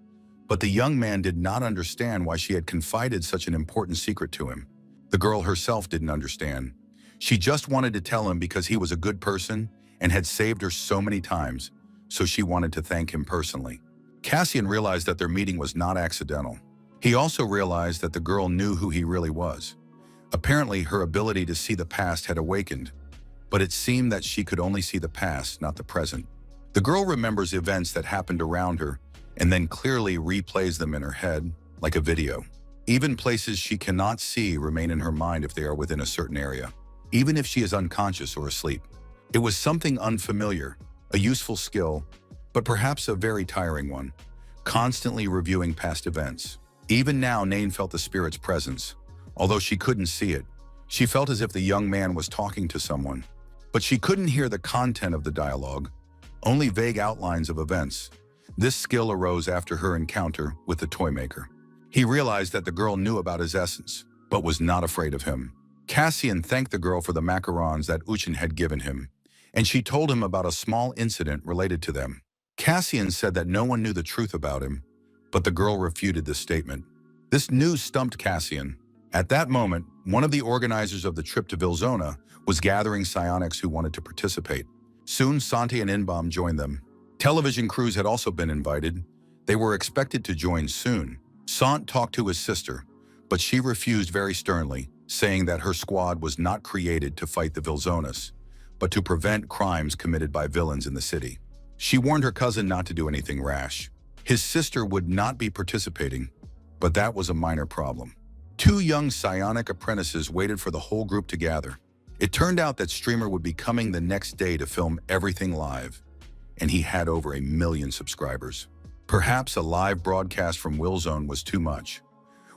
but the young man did not understand why she had confided such an important secret to him. The girl herself didn't understand. She just wanted to tell him because he was a good person and had saved her so many times, so she wanted to thank him personally. Cassian realized that their meeting was not accidental. He also realized that the girl knew who he really was. Apparently, her ability to see the past had awakened, but it seemed that she could only see the past, not the present. The girl remembers events that happened around her and then clearly replays them in her head, like a video. Even places she cannot see remain in her mind if they are within a certain area, even if she is unconscious or asleep. It was something unfamiliar, a useful skill, but perhaps a very tiring one, constantly reviewing past events. Even now, Nain felt the spirit's presence. Although she couldn't see it, she felt as if the young man was talking to someone. But she couldn't hear the content of the dialogue, only vague outlines of events. This skill arose after her encounter with the toy maker. He realized that the girl knew about his essence, but was not afraid of him. Cassian thanked the girl for the macarons that Uchan had given him, and she told him about a small incident related to them. Cassian said that no one knew the truth about him, but the girl refuted this statement. This news stumped Cassian. At that moment, one of the organizers of the trip to Vilzona was gathering psionics who wanted to participate. Soon, Santi and Inbam joined them. Television crews had also been invited. They were expected to join soon. Sant talked to his sister, but she refused very sternly, saying that her squad was not created to fight the Vilzonas, but to prevent crimes committed by villains in the city. She warned her cousin not to do anything rash. His sister would not be participating, but that was a minor problem. Two young psionic apprentices waited for the whole group to gather. It turned out that Streamer would be coming the next day to film everything live, and he had over 1 million subscribers. Perhaps a live broadcast from Willzone was too much.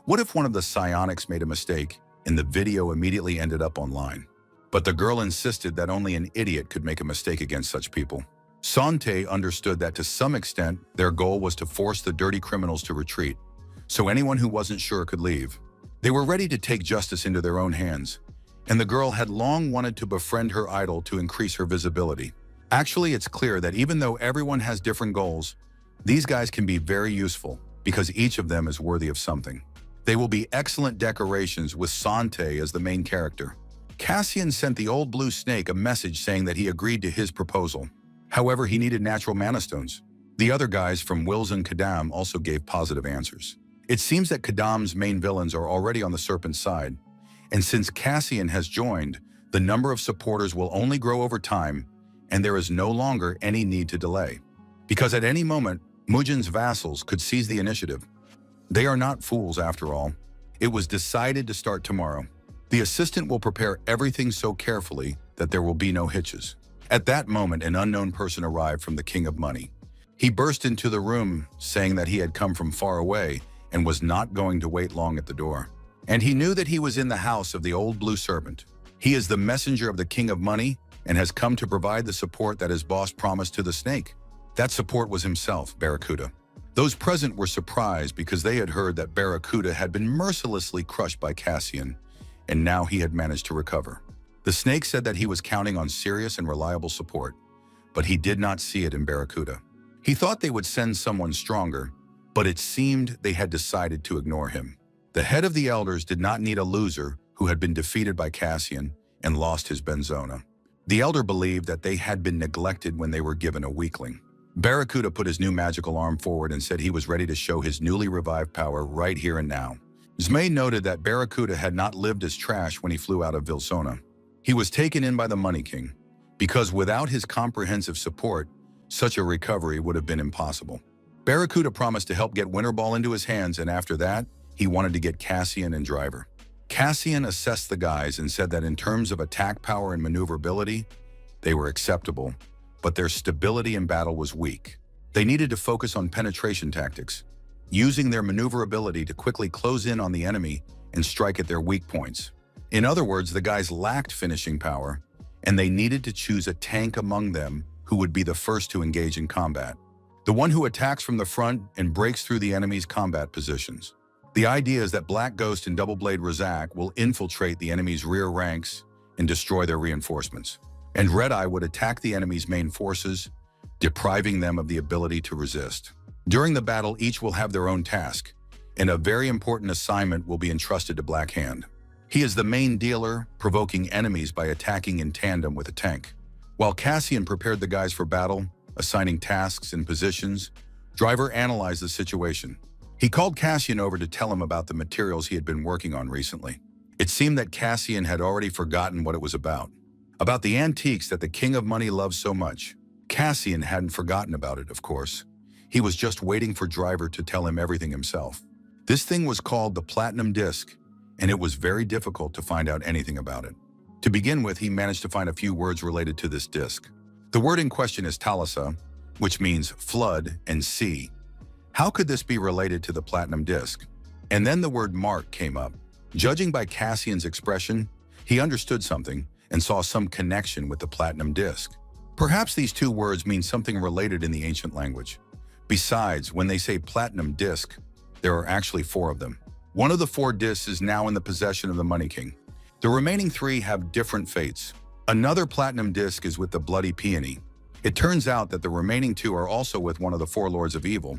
What if one of the psionics made a mistake and the video immediately ended up online? But the girl insisted that only an idiot could make a mistake against such people. Sante understood that to some extent, their goal was to force the dirty criminals to retreat, so anyone who wasn't sure could leave. They were ready to take justice into their own hands, and the girl had long wanted to befriend her idol to increase her visibility. Actually, it's clear that even though everyone has different goals, these guys can be very useful because each of them is worthy of something. They will be excellent decorations with Sante as the main character. Cassian sent the old blue snake a message saying that he agreed to his proposal. However, he needed natural mana stones. The other guys from Wills and Kadam also gave positive answers. It seems that Kadam's main villains are already on the Serpent's side, and since Cassian has joined, the number of supporters will only grow over time, and there is no longer any need to delay. Because at any moment, Mujin's vassals could seize the initiative. They are not fools after all. It was decided to start tomorrow. The assistant will prepare everything so carefully that there will be no hitches. At that moment, an unknown person arrived from the King of Money. He burst into the room, saying that he had come from far away and was not going to wait long at the door. And he knew that he was in the house of the old blue serpent. He is the messenger of the King of Money and has come to provide the support that his boss promised to the snake. That support was himself, Barracuda. Those present were surprised because they had heard that Barracuda had been mercilessly crushed by Cassian, and now he had managed to recover. The snake said that he was counting on serious and reliable support, but he did not see it in Barracuda. He thought they would send someone stronger, but it seemed they had decided to ignore him. The head of the elders did not need a loser who had been defeated by Cassian and lost his Benzona. The elder believed that they had been neglected when they were given a weakling. Barracuda put his new magical arm forward and said he was ready to show his newly revived power right here and now. Zmay noted that Barracuda had not lived as trash when he flew out of Vilsona. He was taken in by the Money King, because without his comprehensive support, such a recovery would have been impossible. Barracuda promised to help get Winterball into his hands, and after that, he wanted to get Cassian and Driver. Cassian assessed the guys and said that in terms of attack power and maneuverability, they were acceptable, but their stability in battle was weak. They needed to focus on penetration tactics, using their maneuverability to quickly close in on the enemy and strike at their weak points. In other words, the guys lacked finishing power, and they needed to choose a tank among them who would be the first to engage in combat. The one who attacks from the front and breaks through the enemy's combat positions. The idea is that Black Ghost and Double Blade Razak will infiltrate the enemy's rear ranks and destroy their reinforcements. And Red Eye would attack the enemy's main forces, depriving them of the ability to resist. During the battle, each will have their own task, and a very important assignment will be entrusted to Black Hand. He is the main dealer, provoking enemies by attacking in tandem with a tank. While Cassian prepared the guys for battle, assigning tasks and positions, Driver analyzed the situation. He called Cassian over to tell him about the materials he had been working on recently. It seemed that Cassian had already forgotten what it was about the antiques that the King of Money loves so much. Cassian hadn't forgotten about it, of course. He was just waiting for Driver to tell him everything himself. This thing was called the Platinum Disc, and it was very difficult to find out anything about it. To begin with, he managed to find a few words related to this disc. The word in question is Talisa, which means flood and sea. How could this be related to the Platinum Disc? And then the word mark came up. Judging by Cassian's expression, he understood something and saw some connection with the Platinum Disc. Perhaps these two words mean something related in the ancient language. Besides, when they say Platinum Disc, there are actually 4 of them. One of the 4 discs is now in the possession of the Money King. The remaining 3 have different fates. Another Platinum Disc is with the Bloody Peony. It turns out that the remaining 2 are also with one of the 4 Lords of Evil,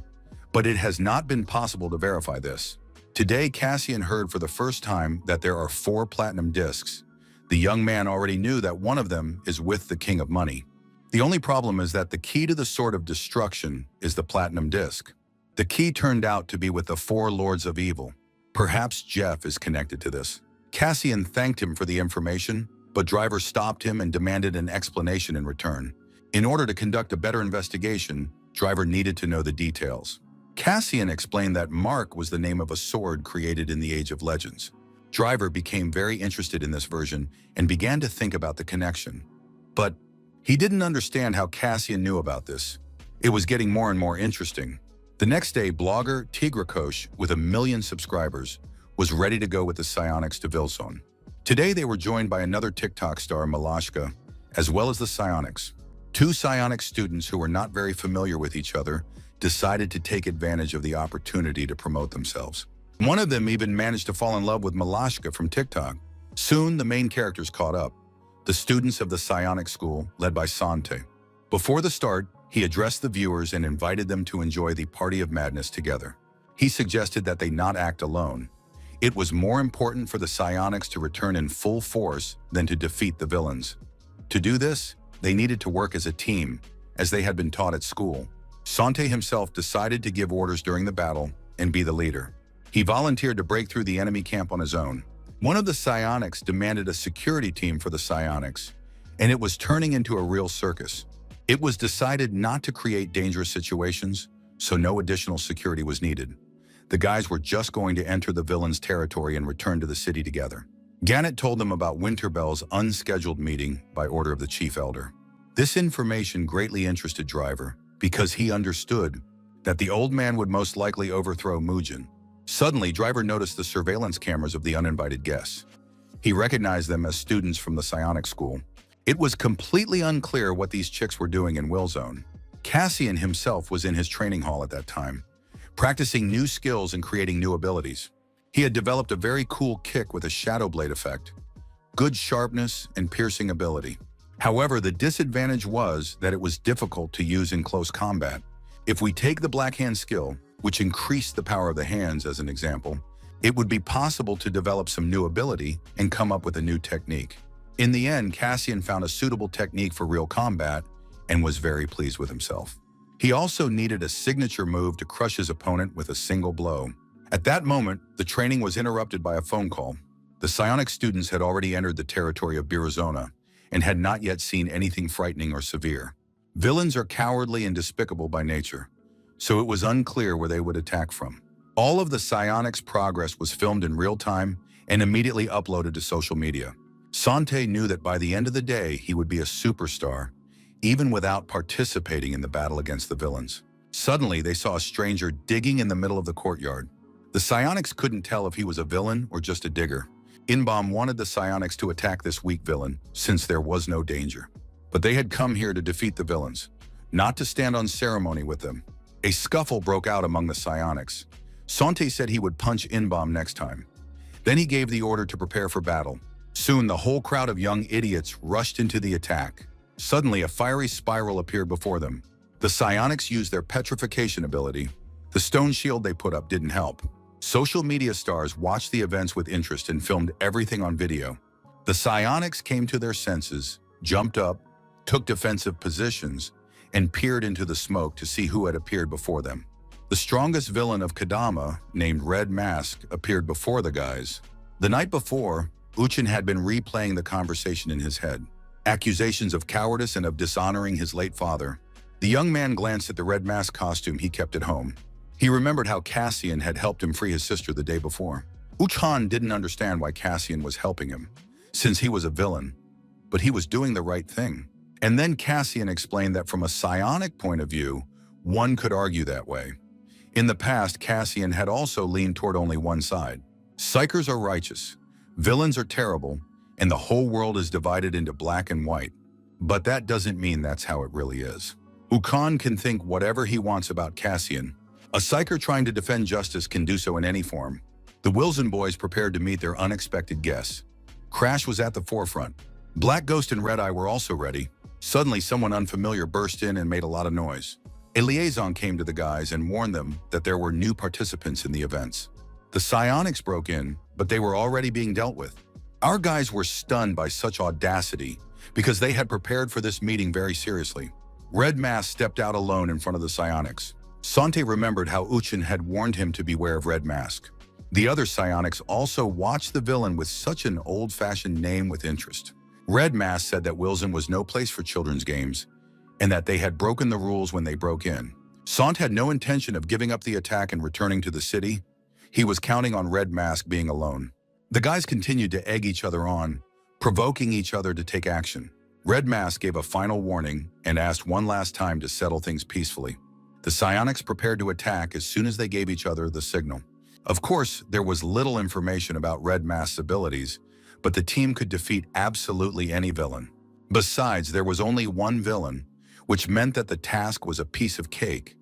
but it has not been possible to verify this. Today, Cassian heard for the first time that there are 4 Platinum Discs. The young man already knew that one of them is with the King of Money. The only problem is that the key to the Sword of Destruction is the Platinum Disc. The key turned out to be with the 4 Lords of Evil. Perhaps Jeff is connected to this. Cassian thanked him for the information, but Driver stopped him and demanded an explanation in return. In order to conduct a better investigation, Driver needed to know the details. Cassian explained that Mark was the name of a sword created in the Age of Legends. Driver became very interested in this version and began to think about the connection. But he didn't understand how Cassian knew about this. It was getting more and more interesting. The next day, blogger Tigrakosh, with 1 million subscribers, was ready to go with the psionics to Vilson. Today, they were joined by another TikTok star, Malashka, as well as the psionics. 2 psionics students who were not very familiar with each other decided to take advantage of the opportunity to promote themselves. One of them even managed to fall in love with Malashka from TikTok. Soon, the main characters caught up, the students of the psionic school, led by Sante. Before the start, he addressed the viewers and invited them to enjoy the Party of Madness together. He suggested that they not act alone. It was more important for the psionics to return in full force than to defeat the villains. To do this, they needed to work as a team, as they had been taught at school. Sante himself decided to give orders during the battle and be the leader. He volunteered to break through the enemy camp on his own. One of the psionics demanded a security team for the psionics, and it was turning into a real circus. It was decided not to create dangerous situations, so no additional security was needed. The guys were just going to enter the villain's territory and return to the city together. Gannett told them about Winterbell's unscheduled meeting by order of the Chief Elder. This information greatly interested Driver because he understood that the old man would most likely overthrow Mugen. Suddenly, Driver noticed the surveillance cameras of the uninvited guests. He recognized them as students from the psionic school. It was completely unclear what these chicks were doing in Willzone. Cassian himself was in his training hall at that time, practicing new skills and creating new abilities. He had developed a very cool kick with a Shadow Blade effect, good sharpness, and piercing ability. However, the disadvantage was that it was difficult to use in close combat. If we take the Black Hand skill, which increased the power of the hands as an example, it would be possible to develop some new ability and come up with a new technique. In the end, Cassian found a suitable technique for real combat and was very pleased with himself. He also needed a signature move to crush his opponent with a single blow. At that moment, the training was interrupted by a phone call. The psionic students had already entered the territory of Birazona and had not yet seen anything frightening or severe. Villains are cowardly and despicable by nature, so it was unclear where they would attack from. All of the psionics' progress was filmed in real time and immediately uploaded to social media. Sante knew that by the end of the day, he would be a superstar, even without participating in the battle against the villains. Suddenly, they saw a stranger digging in the middle of the courtyard. The psionics couldn't tell if he was a villain or just a digger. Inbom wanted the psionics to attack this weak villain, since there was no danger. But they had come here to defeat the villains, not to stand on ceremony with them. A scuffle broke out among the psionics. Sante said he would punch Inbom next time. Then he gave the order to prepare for battle. Soon the whole crowd of young idiots rushed into the attack. Suddenly a fiery spiral appeared before them. The psionics used their petrification ability. The stone shield they put up didn't help. Social media stars watched the events with interest and filmed everything on video. The psionics came to their senses, jumped up, took defensive positions, and peered into the smoke to see who had appeared before them. The strongest villain of Kadama, named Red Mask, appeared before the guys. The night before, Uchin had been replaying the conversation in his head. Accusations of cowardice and of dishonoring his late father. The young man glanced at the Red Mask costume he kept at home. He remembered how Cassian had helped him free his sister the day before. Uchan didn't understand why Cassian was helping him, since he was a villain, but he was doing the right thing. And then Cassian explained that from a psionic point of view, one could argue that way. In the past, Cassian had also leaned toward only one side. Psychers are righteous, villains are terrible, and the whole world is divided into black and white. But that doesn't mean that's how it really is. Ukan can think whatever he wants about Cassian. A psyker trying to defend justice can do so in any form. The Wilson boys prepared to meet their unexpected guests. Crash was at the forefront. Black Ghost and Red Eye were also ready. Suddenly, someone unfamiliar burst in and made a lot of noise. A liaison came to the guys and warned them that there were new participants in the events. The psionics broke in, but they were already being dealt with. Our guys were stunned by such audacity because they had prepared for this meeting very seriously. Red Mask stepped out alone in front of the psionics. Sante remembered how Uchin had warned him to beware of Red Mask. The other psionics also watched the villain with such an old-fashioned name with interest. Red Mask said that Wilson was no place for children's games, and that they had broken the rules when they broke in. Sant had no intention of giving up the attack and returning to the city. He was counting on Red Mask being alone. The guys continued to egg each other on, provoking each other to take action. Red Mask gave a final warning and asked one last time to settle things peacefully. The psionics prepared to attack as soon as they gave each other the signal. Of course, there was little information about Red Mask's abilities, but the team could defeat absolutely any villain. Besides, there was only one villain, which meant that the task was a piece of cake,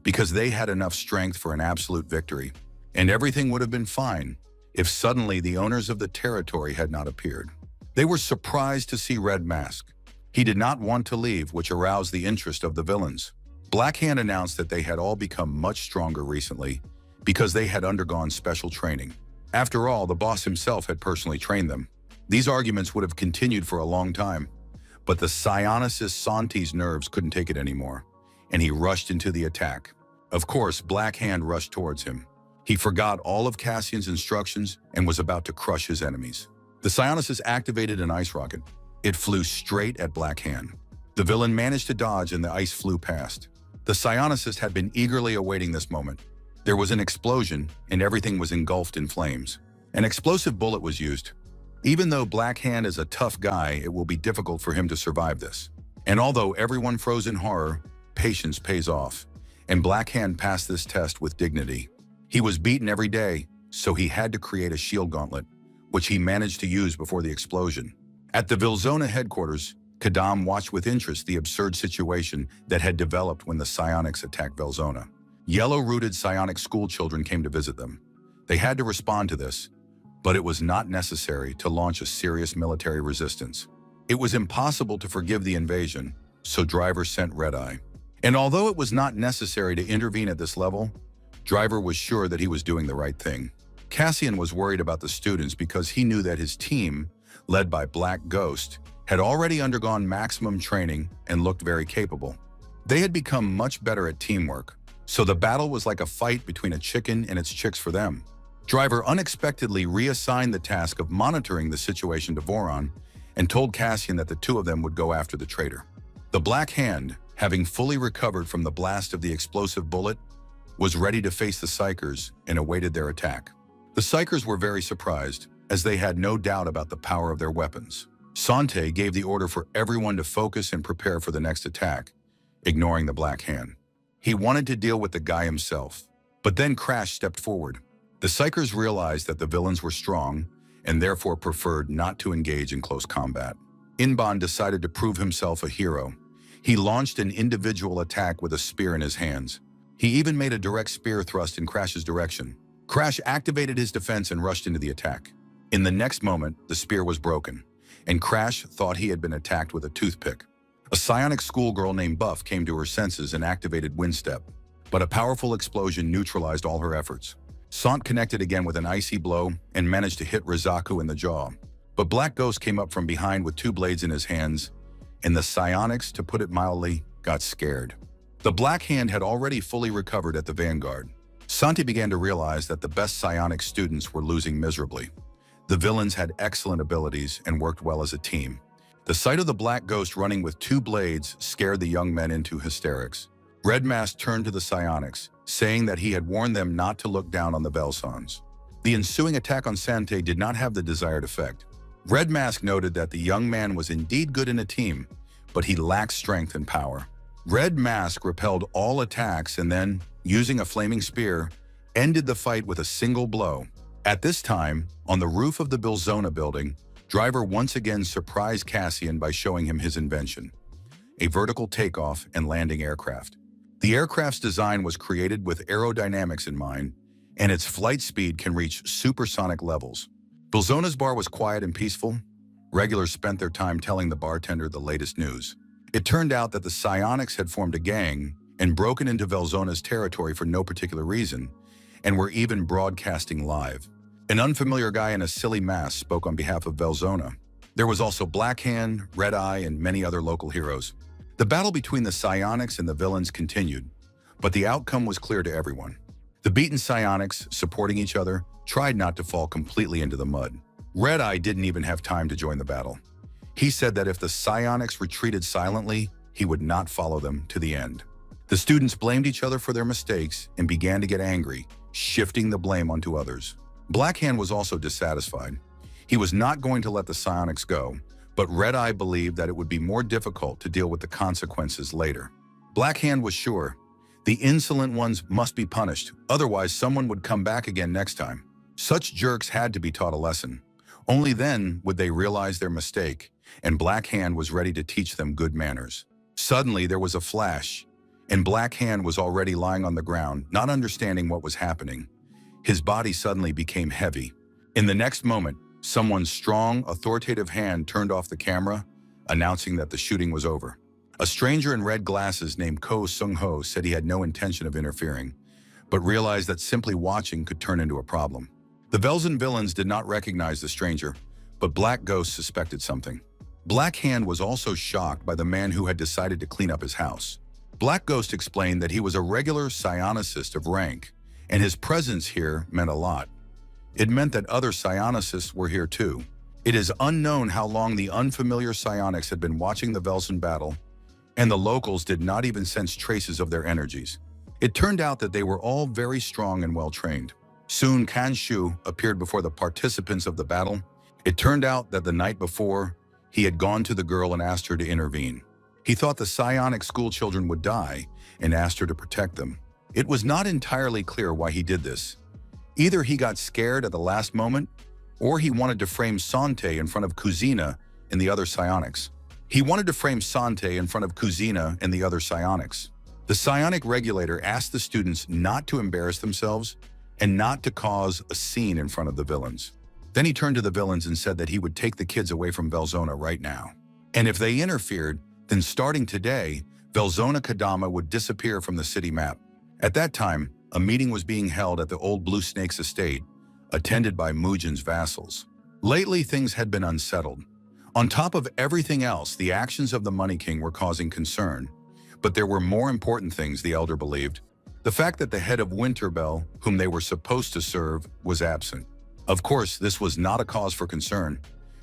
because they had enough strength for an absolute victory. And everything would have been fine if suddenly the owners of the territory had not appeared. They were surprised to see Red Mask. He did not want to leave, which aroused the interest of the villains. Black Hand announced that they had all become much stronger recently because they had undergone special training. After all, the boss himself had personally trained them. These arguments would have continued for a long time, but the psionicist Santi's nerves couldn't take it anymore, and he rushed into the attack. Of course, Black Hand rushed towards him. He forgot all of Cassian's instructions and was about to crush his enemies. The psionicist activated an ice rocket. It flew straight at Black Hand. The villain managed to dodge and the ice flew past. The psionicist had been eagerly awaiting this moment. There was an explosion and everything was engulfed in flames. An explosive bullet was used. Even though Black Hand is a tough guy, it will be difficult for him to survive this. And although everyone froze in horror, patience pays off, and Black Hand passed this test with dignity. He was beaten every day, so he had to create a shield gauntlet, which he managed to use before the explosion. At the Vilzona headquarters, Kadam watched with interest the absurd situation that had developed when the psionics attacked Vilzona. Yellow-rooted psionic schoolchildren came to visit them. They had to respond to this, but it was not necessary to launch a serious military resistance. It was impossible to forgive the invasion, so Driver sent Red Eye. And although it was not necessary to intervene at this level, Driver was sure that he was doing the right thing. Cassian was worried about the students because he knew that his team, led by Black Ghost, had already undergone maximum training and looked very capable. They had become much better at teamwork, so the battle was like a fight between a chicken and its chicks for them. Driver unexpectedly reassigned the task of monitoring the situation to Voron and told Cassian that the two of them would go after the traitor. The Black Hand, having fully recovered from the blast of the explosive bullet, was ready to face the Psychers and awaited their attack. The Psychers were very surprised, as they had no doubt about the power of their weapons. Sante gave the order for everyone to focus and prepare for the next attack, ignoring the Black Hand. He wanted to deal with the guy himself, but then Crash stepped forward. The Psychers realized that the villains were strong and therefore preferred not to engage in close combat. Inban decided to prove himself a hero. He launched an individual attack with a spear in his hands. He even made a direct spear thrust in Crash's direction. Crash activated his defense and rushed into the attack. In the next moment, the spear was broken, and Crash thought he had been attacked with a toothpick. A psionic schoolgirl named Buff came to her senses and activated Windstep, but a powerful explosion neutralized all her efforts. Sant connected again with an icy blow and managed to hit Rizaku in the jaw. But Black Ghost came up from behind with two blades in his hands, and the psionics, to put it mildly, got scared. The Black Hand had already fully recovered at the vanguard. Santi began to realize that the best psionic students were losing miserably. The villains had excellent abilities and worked well as a team. The sight of the Black Ghost running with two blades scared the young men into hysterics. Red Mask turned to the psionics, saying that he had warned them not to look down on the Belsons. The ensuing attack on Sante did not have the desired effect. Red Mask noted that the young man was indeed good in a team, but he lacked strength and power. Red Mask repelled all attacks and then, using a flaming spear, ended the fight with a single blow. At this time, on the roof of the Bilzona building, Driver once again surprised Cassian by showing him his invention, a vertical takeoff and landing aircraft. The aircraft's design was created with aerodynamics in mind, and its flight speed can reach supersonic levels. Bilzona's bar was quiet and peaceful. Regulars spent their time telling the bartender the latest news. It turned out that the psionics had formed a gang and broken into Velzona's territory for no particular reason, and were even broadcasting live. An unfamiliar guy in a silly mask spoke on behalf of Velzona. There was also Black Hand, Red Eye, and many other local heroes. The battle between the psionics and the villains continued, but the outcome was clear to everyone. The beaten psionics, supporting each other, tried not to fall completely into the mud. Red Eye didn't even have time to join the battle. He said that if the psionics retreated silently, he would not follow them to the end. The students blamed each other for their mistakes and began to get angry, shifting the blame onto others. Black Hand was also dissatisfied. He was not going to let the psionics go, but Red Eye believed that it would be more difficult to deal with the consequences later. Black Hand was sure the insolent ones must be punished, otherwise someone would come back again next time. Such jerks had to be taught a lesson. Only then would they realize their mistake, and Black Hand was ready to teach them good manners. Suddenly there was a flash, and Black Hand was already lying on the ground, not understanding what was happening. His body suddenly became heavy. In the next moment, someone's strong, authoritative hand turned off the camera, announcing that the shooting was over. A stranger in red glasses named Ko Sung-ho said he had no intention of interfering, but realized that simply watching could turn into a problem. The Velzon villains did not recognize the stranger, but Black Ghost suspected something. Black Hand was also shocked by the man who had decided to clean up his house. Black Ghost explained that he was a regular psionicist of rank, and his presence here meant a lot. It meant that other psionicists were here too. It is unknown how long the unfamiliar psionics had been watching the Velzon battle, and the locals did not even sense traces of their energies. It turned out that they were all very strong and well-trained. Soon Kan Shu appeared before the participants of the battle. It turned out that the night before, he had gone to the girl and asked her to intervene. He thought the psionic schoolchildren would die and asked her to protect them. It was not entirely clear why he did this. Either he got scared at the last moment, or he wanted to frame Sante in front of Kuzina and the other psionics. He wanted to frame Sante in front of Kuzina and the other psionics. The psionic regulator asked the students not to embarrass themselves and not to cause a scene in front of the villains. Then he turned to the villains and said that he would take the kids away from Velzona right now. And if they interfered, then starting today, Velzona Kadama would disappear from the city map. At that time, a meeting was being held at the old Blue Snake's estate, attended by Mujin's vassals. Lately, things had been unsettled. On top of everything else, the actions of the Money King were causing concern. But there were more important things, the elder believed. The fact that the head of Winterbell, whom they were supposed to serve, was absent. Of course, this was not a cause for concern,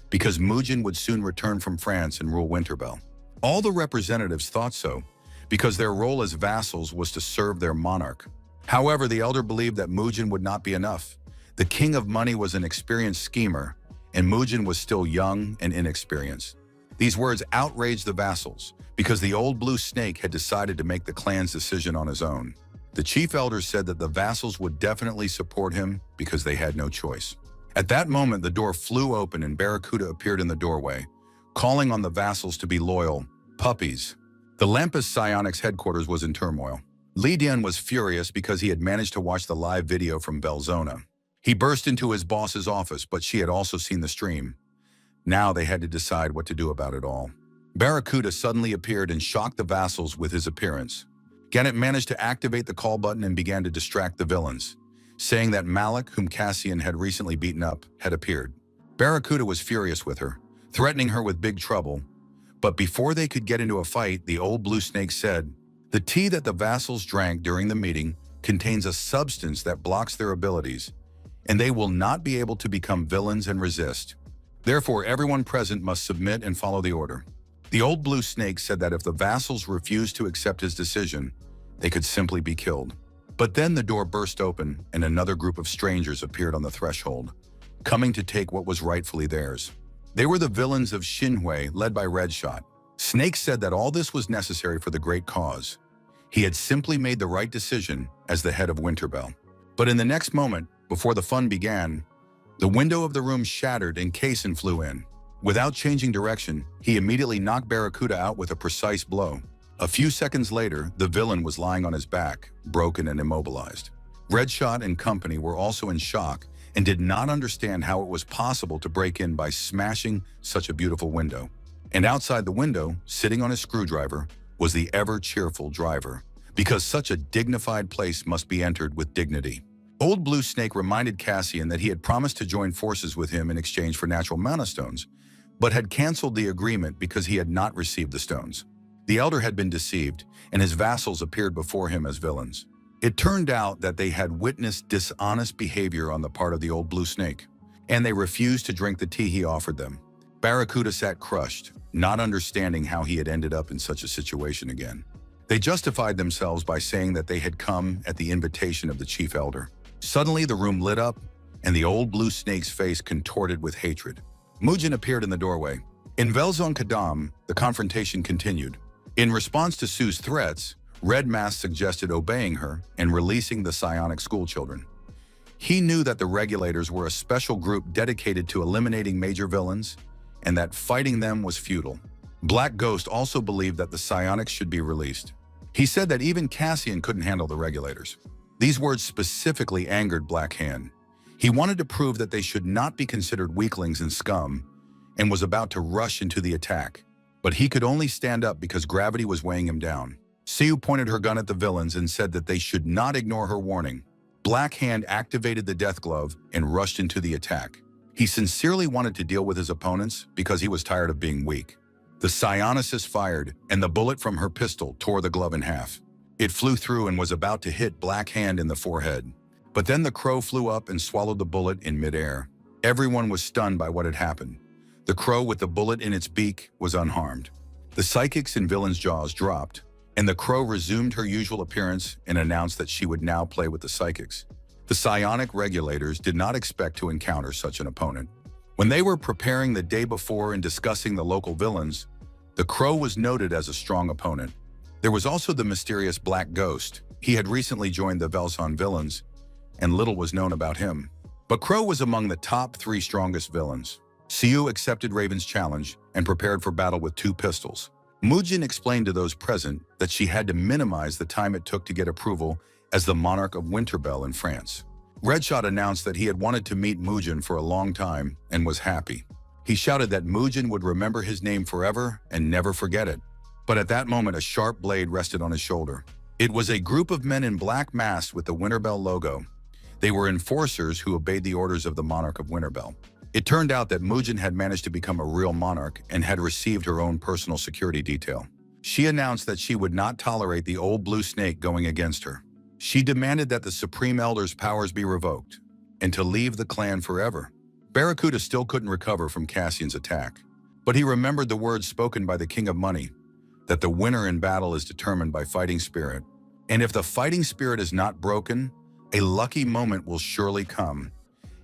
because Mujin would soon return from France and rule Winterbell. All the representatives thought so, because their role as vassals was to serve their monarch. However, the elder believed that Mujin would not be enough. The King of Money was an experienced schemer, and Mujin was still young and inexperienced. These words outraged the vassals, because the old Blue Snake had decided to make the clan's decision on his own. The chief elder said that the vassals would definitely support him because they had no choice. At that moment, the door flew open and Barracuda appeared in the doorway, calling on the vassals to be loyal, puppies. The Lampus Psionics headquarters was in turmoil. Li Dian was furious because he had managed to watch the live video from Belzona. He burst into his boss's office, but she had also seen the stream. Now they had to decide what to do about it all. Barracuda suddenly appeared and shocked the vassals with his appearance. Gannett managed to activate the call button and began to distract the villains, saying that Malik, whom Cassian had recently beaten up, had appeared. Barracuda was furious with her, threatening her with big trouble. But before they could get into a fight, the old blue snake said, "The tea that the vassals drank during the meeting contains a substance that blocks their abilities, and they will not be able to become villains and resist. Therefore, everyone present must submit and follow the order." The old blue snake said that if the vassals refused to accept his decision, they could simply be killed. But then the door burst open and another group of strangers appeared on the threshold, coming to take what was rightfully theirs. They were the villains of Xinhui, led by Redshot. Snake said that all this was necessary for the great cause. He had simply made the right decision as the head of Winterbell. But in the next moment, before the fun began, the window of the room shattered and Kaysen flew in. Without changing direction, he immediately knocked Barracuda out with a precise blow. A few seconds later, the villain was lying on his back, broken and immobilized. Redshot and company were also in shock and did not understand how it was possible to break in by smashing such a beautiful window. And outside the window, sitting on a screwdriver, was the ever-cheerful driver, because such a dignified place must be entered with dignity. Old Blue Snake reminded Cassian that he had promised to join forces with him in exchange for natural mana stones, but had canceled the agreement because he had not received the stones. The elder had been deceived, and his vassals appeared before him as villains. It turned out that they had witnessed dishonest behavior on the part of the old blue snake, and they refused to drink the tea he offered them. Barracuda sat crushed, not understanding how he had ended up in such a situation again. They justified themselves by saying that they had come at the invitation of the chief elder. Suddenly the room lit up, and the old blue snake's face contorted with hatred. Mujin appeared in the doorway. In Velzon Kadam, the confrontation continued. In response to Sue's threats, Red Mask suggested obeying her and releasing the psionic schoolchildren. He knew that the regulators were a special group dedicated to eliminating major villains, and that fighting them was futile. Black Ghost also believed that the psionics should be released. He said that even Cassian couldn't handle the regulators. These words specifically angered Black Hand. He wanted to prove that they should not be considered weaklings and scum, and was about to rush into the attack. But he could only stand up because gravity was weighing him down. Siu pointed her gun at the villains and said that they should not ignore her warning. Black Hand activated the Death Glove and rushed into the attack. He sincerely wanted to deal with his opponents because he was tired of being weak. The psionicist fired, and the bullet from her pistol tore the glove in half. It flew through and was about to hit Black Hand in the forehead. But then the crow flew up and swallowed the bullet in midair. Everyone was stunned by what had happened. The crow with the bullet in its beak was unharmed. The psychics in Villain's jaws dropped, and the crow resumed her usual appearance and announced that she would now play with the psychics. The psionic regulators did not expect to encounter such an opponent. When they were preparing the day before and discussing the local villains, the crow was noted as a strong opponent. There was also the mysterious Black Ghost. He had recently joined the Velson villains, and little was known about him. But Crow was among the top 3 strongest villains. Siu accepted Raven's challenge and prepared for battle with 2 pistols. Mujin explained to those present that she had to minimize the time it took to get approval as the monarch of Winterbell in France. Redshot announced that he had wanted to meet Mujin for a long time and was happy. He shouted that Mujin would remember his name forever and never forget it. But at that moment, a sharp blade rested on his shoulder. It was a group of men in black masks with the Winterbell logo. They were enforcers who obeyed the orders of the monarch of Winterbell. It turned out that Mujin had managed to become a real monarch and had received her own personal security detail. She announced that she would not tolerate the old blue snake going against her. She demanded that the Supreme Elder's powers be revoked and to leave the clan forever. Barracuda still couldn't recover from Cassian's attack, but he remembered the words spoken by the King of Money, that the winner in battle is determined by fighting spirit. And if the fighting spirit is not broken, a lucky moment will surely come,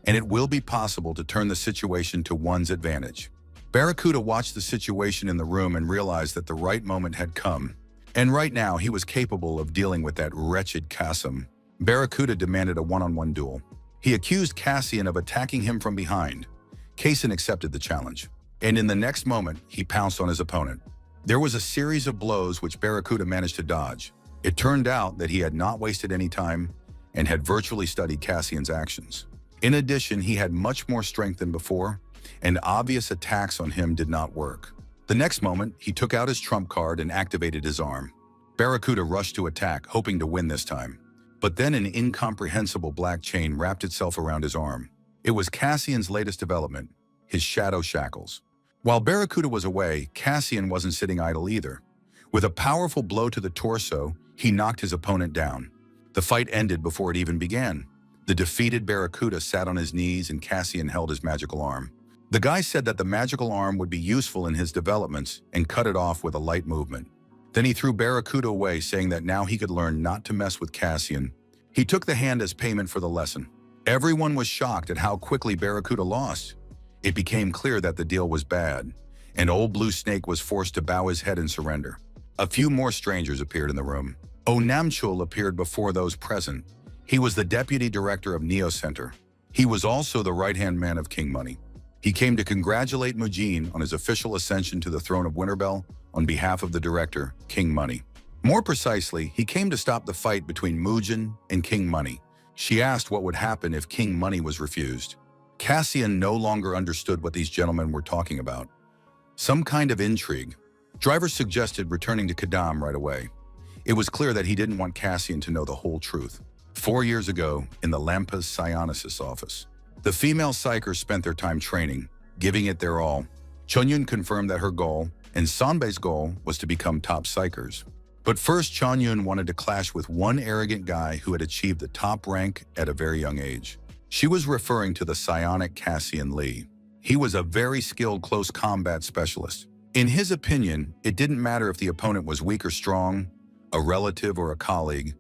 and it will be possible to turn the situation to one's advantage. Barracuda watched the situation in the room and realized that the right moment had come. And right now, he was capable of dealing with that wretched Kasim. Barracuda demanded a one-on-one duel. He accused Cassian of attacking him from behind. Cassian accepted the challenge. And in the next moment, he pounced on his opponent. There was a series of blows which Barracuda managed to dodge. It turned out that he had not wasted any time and had virtually studied Cassian's actions. In addition, he had much more strength than before, and obvious attacks on him did not work. The next moment, he took out his trump card and activated his arm. Barracuda rushed to attack, hoping to win this time. But then an incomprehensible black chain wrapped itself around his arm. It was Cassian's latest development, his shadow shackles. While Barracuda was away, Cassian wasn't sitting idle either. With a powerful blow to the torso, he knocked his opponent down. The fight ended before it even began. The defeated Barracuda sat on his knees and Cassian held his magical arm. The guy said that the magical arm would be useful in his developments and cut it off with a light movement. Then he threw Barracuda away, saying that now he could learn not to mess with Cassian. He took the hand as payment for the lesson. Everyone was shocked at how quickly Barracuda lost. It became clear that the deal was bad, and Old Blue Snake was forced to bow his head and surrender. A few more strangers appeared in the room. Onamchul appeared before those present. He was the deputy director of Neo Center. He was also the right-hand man of King Money. He came to congratulate Mujin on his official ascension to the throne of Winterbell on behalf of the director, King Money. More precisely, he came to stop the fight between Mujin and King Money. She asked what would happen if King Money was refused. Cassian no longer understood what these gentlemen were talking about. Some kind of intrigue. Driver suggested returning to Kadam right away. It was clear that he didn't want Cassian to know the whole truth. 4 years ago, in the Lampas Psionicist office, the female psychers spent their time training, giving it their all. Chunyun confirmed that her goal, and Sanbei's goal, was to become top psychers. But first, Chunyun wanted to clash with one arrogant guy who had achieved the top rank at a very young age. She was referring to the psionic Cassian Lee. He was a very skilled close combat specialist. In his opinion, it didn't matter if the opponent was weak or strong, a relative or a colleague.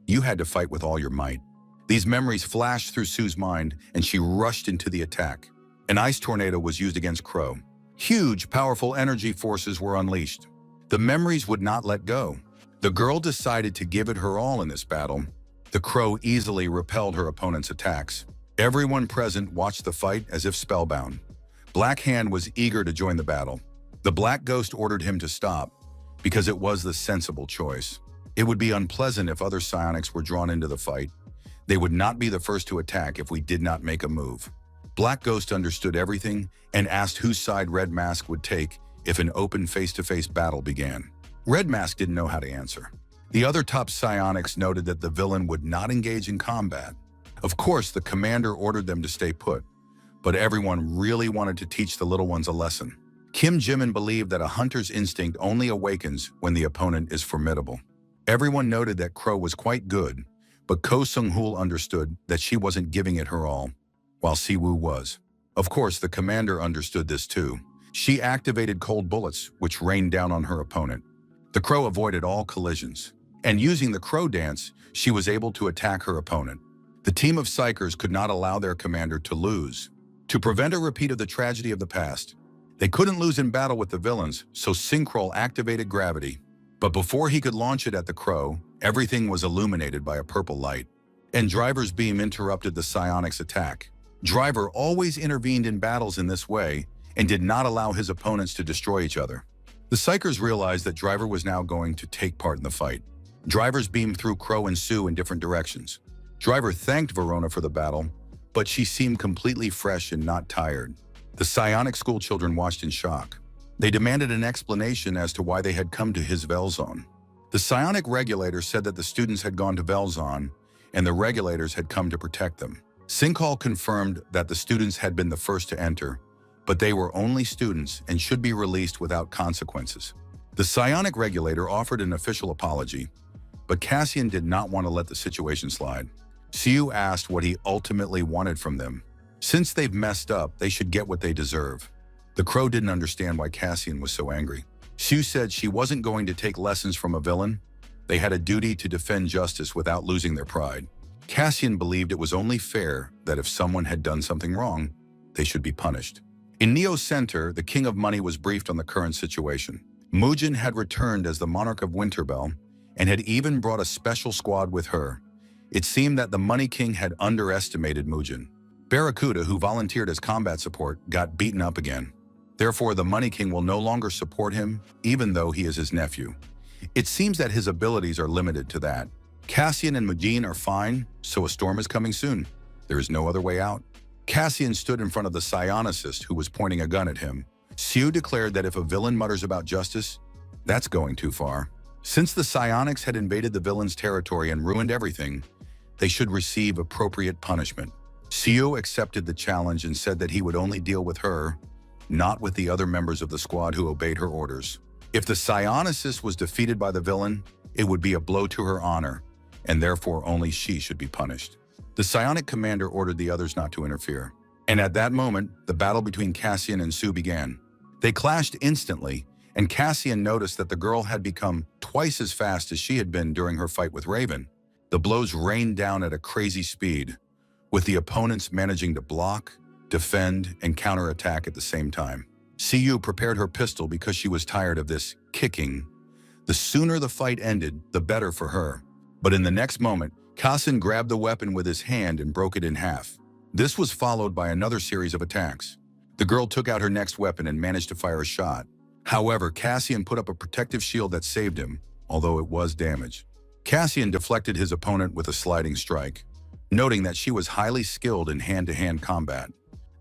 You had to fight with all your might. These memories flashed through Sue's mind, and she rushed into the attack. An ice tornado was used against Crow. Huge, powerful energy forces were unleashed. The memories would not let go. The girl decided to give it her all in this battle. The Crow easily repelled her opponent's attacks. Everyone present watched the fight as if spellbound. Black Hand was eager to join the battle. The Black Ghost ordered him to stop, because it was the sensible choice. It would be unpleasant if other psionics were drawn into the fight. They would not be the first to attack if we did not make a move. Black Ghost understood everything and asked whose side Red Mask would take if an open face-to-face battle began. Red Mask didn't know how to answer. The other top psionics noted that the villain would not engage in combat. Of course, the commander ordered them to stay put, but everyone really wanted to teach the little ones a lesson. Kim Jimin believed that a hunter's instinct only awakens when the opponent is formidable. Everyone noted that Crow was quite good, but Ko Sung-hul understood that she wasn't giving it her all, while Siwoo was. Of course, the commander understood this too. She activated cold bullets, which rained down on her opponent. The Crow avoided all collisions, and using the Crow dance, she was able to attack her opponent. The team of psychers could not allow their commander to lose. To prevent a repeat of the tragedy of the past, they couldn't lose in battle with the villains, so Synchro activated gravity. But before he could launch it at the Crow, everything was illuminated by a purple light. And Driver's beam interrupted the psionics' attack. Driver always intervened in battles in this way and did not allow his opponents to destroy each other. The psychers realized that Driver was now going to take part in the fight. Driver's beam threw Crow and Sue in different directions. Driver thanked Verona for the battle, but she seemed completely fresh and not tired. The psionic school children watched in shock. They demanded an explanation as to why they had come to his Velzon. The psionic regulator said that the students had gone to Velzon, and the regulators had come to protect them. Sinkhal confirmed that the students had been the first to enter, but they were only students and should be released without consequences. The psionic regulator offered an official apology, but Cassian did not want to let the situation slide. Siu asked what he ultimately wanted from them. Since they've messed up, they should get what they deserve. The Crow didn't understand why Cassian was so angry. Siu said she wasn't going to take lessons from a villain. They had a duty to defend justice without losing their pride. Cassian believed it was only fair that if someone had done something wrong, they should be punished. In Neo Center, the King of Money was briefed on the current situation. Mugen had returned as the Monarch of Winterbell and had even brought a special squad with her. It seemed that the Money King had underestimated Mugen. Barracuda, who volunteered as combat support, got beaten up again. Therefore, the Money King will no longer support him, even though he is his nephew. It seems that his abilities are limited to that. Cassian and Mugen are fine, so a storm is coming soon. There is no other way out. Cassian stood in front of the psionicist who was pointing a gun at him. Siu declared that if a villain mutters about justice, that's going too far. Since the psionics had invaded the villain's territory and ruined everything, they should receive appropriate punishment. Siu accepted the challenge and said that he would only deal with her, not with the other members of the squad who obeyed her orders. If the psionicist was defeated by the villain, it would be a blow to her honor, and therefore only she should be punished. The psionic commander ordered the others not to interfere. And at that moment, the battle between Cassian and Siu began. They clashed instantly, and Cassian noticed that the girl had become twice as fast as she had been during her fight with Raven. The blows rained down at a crazy speed, with the opponents managing to block, defend, and counterattack at the same time. Siu prepared her pistol because she was tired of this kicking. The sooner the fight ended, the better for her. But in the next moment, Cassian grabbed the weapon with his hand and broke it in half. This was followed by another series of attacks. The girl took out her next weapon and managed to fire a shot. However, Cassian put up a protective shield that saved him, although it was damaged. Cassian deflected his opponent with a sliding strike, noting that she was highly skilled in hand-to-hand combat.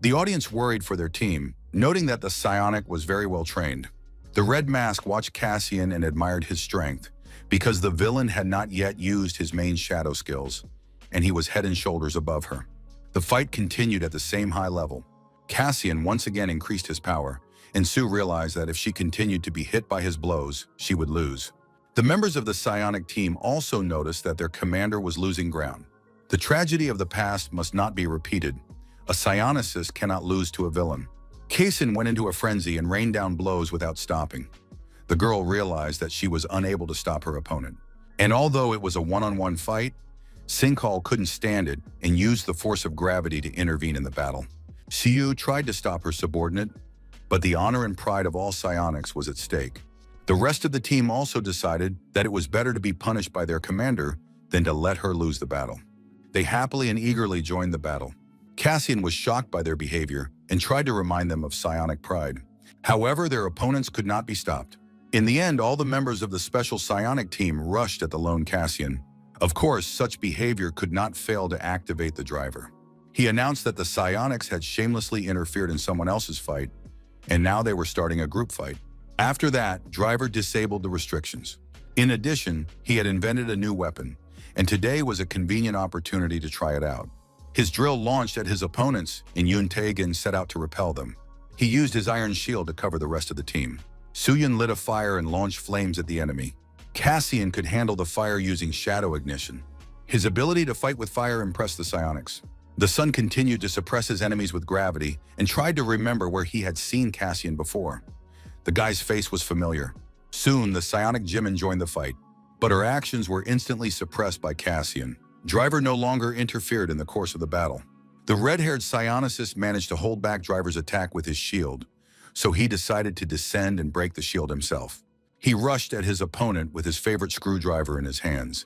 The audience worried for their team, noting that the psionic was very well trained. The Red Mask watched Cassian and admired his strength, because the villain had not yet used his main shadow skills, and he was head and shoulders above her. The fight continued at the same high level. Cassian once again increased his power, and Siu realized that if she continued to be hit by his blows, she would lose. The members of the psionic team also noticed that their commander was losing ground. The tragedy of the past must not be repeated. A psionicist cannot lose to a villain. Cassian went into a frenzy and rained down blows without stopping. The girl realized that she was unable to stop her opponent. And although it was a one-on-one fight, Sinkhal couldn't stand it and used the force of gravity to intervene in the battle. Siu tried to stop her subordinate, but the honor and pride of all psionics was at stake. The rest of the team also decided that it was better to be punished by their commander than to let her lose the battle. They happily and eagerly joined the battle. Cassian was shocked by their behavior and tried to remind them of psionic pride. However, their opponents could not be stopped. In the end, all the members of the special psionic team rushed at the lone Cassian. Of course, such behavior could not fail to activate the driver. He announced that the psionics had shamelessly interfered in someone else's fight, and now they were starting a group fight. After that, Driver disabled the restrictions. In addition, he had invented a new weapon, and today was a convenient opportunity to try it out. His drill launched at his opponents, and Yuntagan set out to repel them. He used his iron shield to cover the rest of the team. Suyun lit a fire and launched flames at the enemy. Cassian could handle the fire using shadow ignition. His ability to fight with fire impressed the psionics. The sun continued to suppress his enemies with gravity and tried to remember where he had seen Cassian before. The guy's face was familiar. Soon, the psionic Jimin joined the fight, but her actions were instantly suppressed by Cassian. Driver no longer interfered in the course of the battle. The red-haired psionicist managed to hold back Driver's attack with his shield, so he decided to descend and break the shield himself. He rushed at his opponent with his favorite screwdriver in his hands.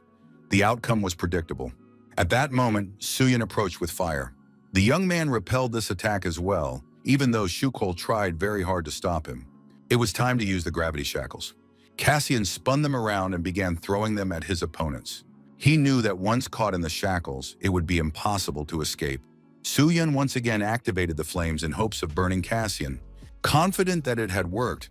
The outcome was predictable. At that moment, Suyun approached with fire. The young man repelled this attack as well, even though Shukol tried very hard to stop him. It was time to use the gravity shackles. Cassian spun them around and began throwing them at his opponents. He knew that once caught in the shackles, it would be impossible to escape. Suyun once again activated the flames in hopes of burning Cassian. Confident that it had worked,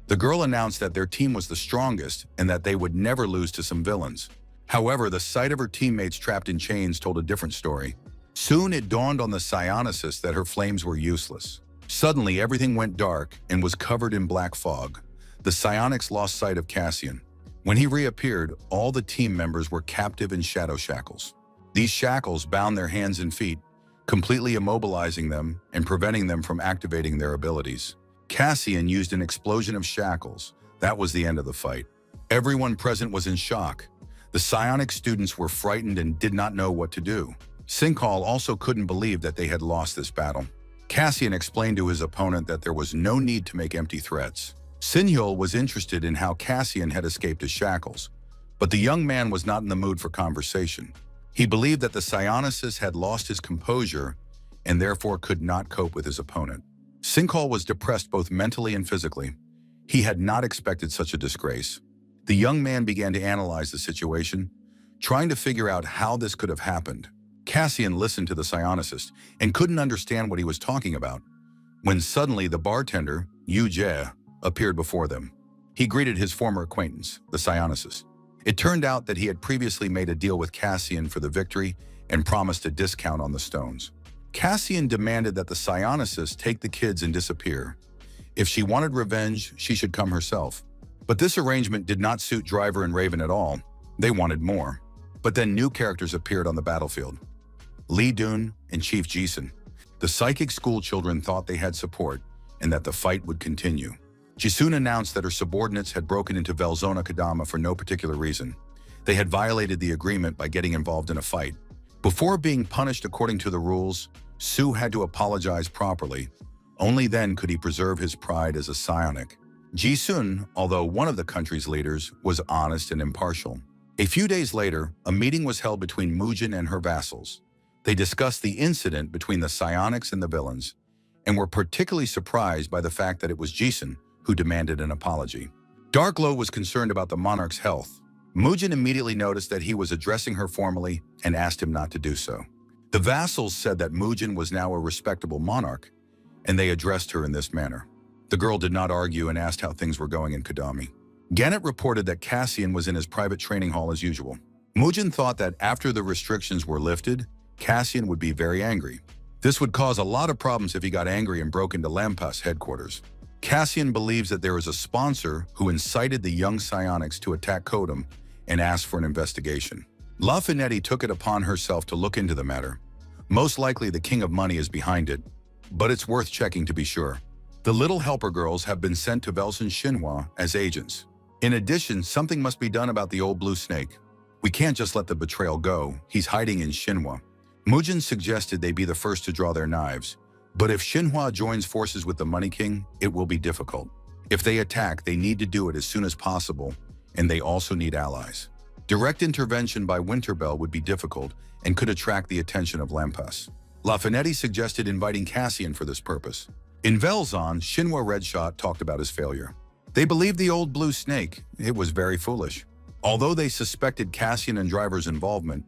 the girl announced that their team was the strongest and that they would never lose to some villains. However, the sight of her teammates trapped in chains told a different story. Soon it dawned on the psionicist that her flames were useless. Suddenly, everything went dark and was covered in black fog. The psionics lost sight of Cassian. When he reappeared, all the team members were captive in shadow shackles. These shackles bound their hands and feet, completely immobilizing them and preventing them from activating their abilities. Cassian used an explosion of shackles. That was the end of the fight. Everyone present was in shock. The psionic students were frightened and did not know what to do. Sinkhal also couldn't believe that they had lost this battle. Cassian explained to his opponent that there was no need to make empty threats. Sinhyul was interested in how Cassian had escaped his shackles, but the young man was not in the mood for conversation. He believed that the psionicist had lost his composure and therefore could not cope with his opponent. Sinkhal was depressed both mentally and physically. He had not expected such a disgrace. The young man began to analyze the situation, trying to figure out how this could have happened. Cassian listened to the psionicist and couldn't understand what he was talking about, when suddenly the bartender, Yu Jie, appeared before them. He greeted his former acquaintance, the psionicist. It turned out that he had previously made a deal with Cassian for the victory and promised a discount on the stones. Cassian demanded that the psionicist take the kids and disappear. If she wanted revenge, she should come herself. But this arrangement did not suit Driver and Raven at all. They wanted more. But then new characters appeared on the battlefield. Lee Dun and Chief Jisun. The psychic school children thought they had support and that the fight would continue. Jisun announced that her subordinates had broken into Velzona Kadama for no particular reason. They had violated the agreement by getting involved in a fight. Before being punished according to the rules, Su had to apologize properly. Only then could he preserve his pride as a psionic. Jisun, although one of the country's leaders, was honest and impartial. A few days later, a meeting was held between Mujin and her vassals. They discussed the incident between the psionics and the villains, and were particularly surprised by the fact that it was Jisun who demanded an apology. Darkglow was concerned about the monarch's health. Mujin immediately noticed that he was addressing her formally and asked him not to do so. The vassals said that Mujin was now a respectable monarch, and they addressed her in this manner. The girl did not argue and asked how things were going in Kadami. Gannett reported that Cassian was in his private training hall as usual. Mujin thought that after the restrictions were lifted, Cassian would be very angry. This would cause a lot of problems if he got angry and broke into Lampas headquarters. Cassian believes that there is a sponsor who incited the young psionics to attack Kodam and asked for an investigation. La Finetti took it upon herself to look into the matter. Most likely the King of Money is behind it, but it's worth checking to be sure. The little helper girls have been sent to Velson Xinhua as agents. In addition, something must be done about the old blue snake. We can't just let the betrayal go. He's hiding in Xinhua. Mujin suggested they be the first to draw their knives. But if Xinhua joins forces with the Money King, it will be difficult. If they attack, they need to do it as soon as possible, and they also need allies. Direct intervention by Winterbell would be difficult and could attract the attention of Lampas. La Finetti suggested inviting Cassian for this purpose. In Velzon, Xinhua Redshot talked about his failure. They believed the old blue snake. It was very foolish. Although they suspected Cassian and Driver's involvement,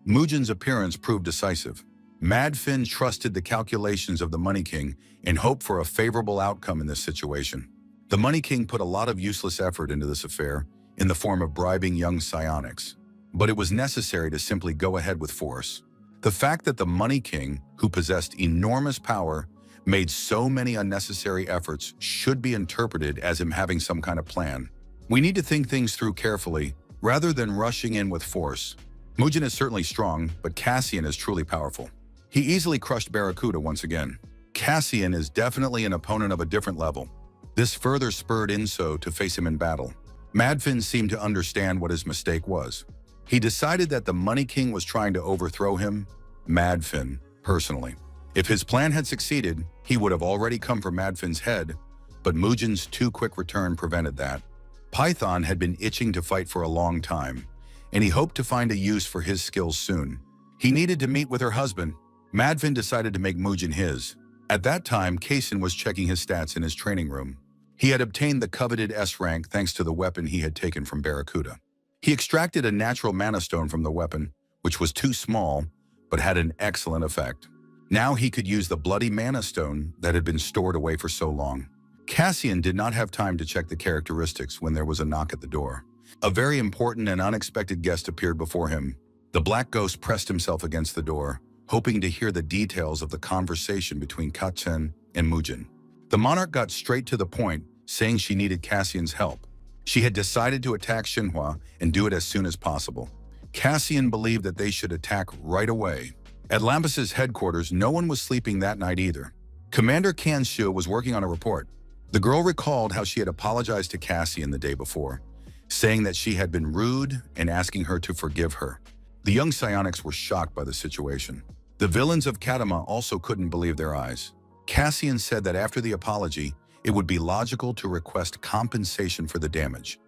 Mujin's appearance proved decisive. Mad Finn trusted the calculations of the Money King and hoped for a favorable outcome in this situation. The Money King put a lot of useless effort into this affair in the form of bribing young psionics, but it was necessary to simply go ahead with force. The fact that the Money King, who possessed enormous power, made so many unnecessary efforts should be interpreted as him having some kind of plan. We need to think things through carefully rather than rushing in with force. Mujin is certainly strong, but Cassian is truly powerful. He easily crushed Barracuda once again. Cassian is definitely an opponent of a different level. This further spurred Inso to face him in battle. Madfin seemed to understand what his mistake was. He decided that the Money King was trying to overthrow him, Madfin, personally. If his plan had succeeded, he would have already come for Madfin's head, but Mujin's too quick return prevented that. Python had been itching to fight for a long time, and he hoped to find a use for his skills soon. He needed to meet with her husband. Madfin decided to make Mujin his. At that time, Kaysen was checking his stats in his training room. He had obtained the coveted S rank thanks to the weapon he had taken from Barracuda. He extracted a natural mana stone from the weapon, which was too small, but had an excellent effect. Now he could use the bloody mana stone that had been stored away for so long. Cassian did not have time to check the characteristics when there was a knock at the door. A very important and unexpected guest appeared before him. The black ghost pressed himself against the door, hoping to hear the details of the conversation between Kachen and Mujin. The monarch got straight to the point, saying she needed Cassian's help. She had decided to attack Xinhua and do it as soon as possible. Cassian believed that they should attack right away. At Lampas's headquarters, no one was sleeping that night either. Commander Kanshu was working on a report. The girl recalled how she had apologized to Cassian the day before, saying that she had been rude and asking her to forgive her. The young psionics were shocked by the situation. The villains of Kadama also couldn't believe their eyes. Cassian said that after the apology, it would be logical to request compensation for the damage,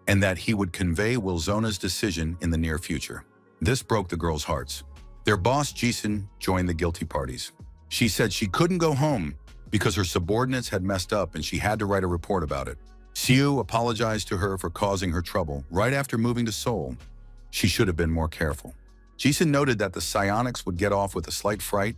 and that he would convey Wilzona's decision in the near future. This broke the girls' hearts. Their boss, Jisun, joined the guilty parties. She said she couldn't go home because her subordinates had messed up and she had to write a report about it. Siu apologized to her for causing her trouble right after moving to Seoul. She should have been more careful. Jisun noted that the psionics would get off with a slight fright,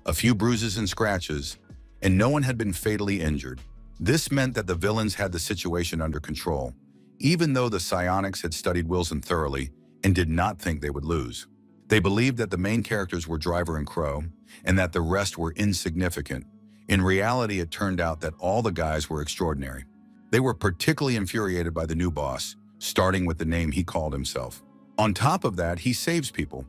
a few bruises and scratches, and no one had been fatally injured. This meant that the villains had the situation under control, even though the psionics had studied Wilson thoroughly and did not think they would lose. They believed that the main characters were Driver and Crow, and that the rest were insignificant. In reality, it turned out that all the guys were extraordinary. They were particularly infuriated by the new boss, starting with the name he called himself. On top of that, he saves people,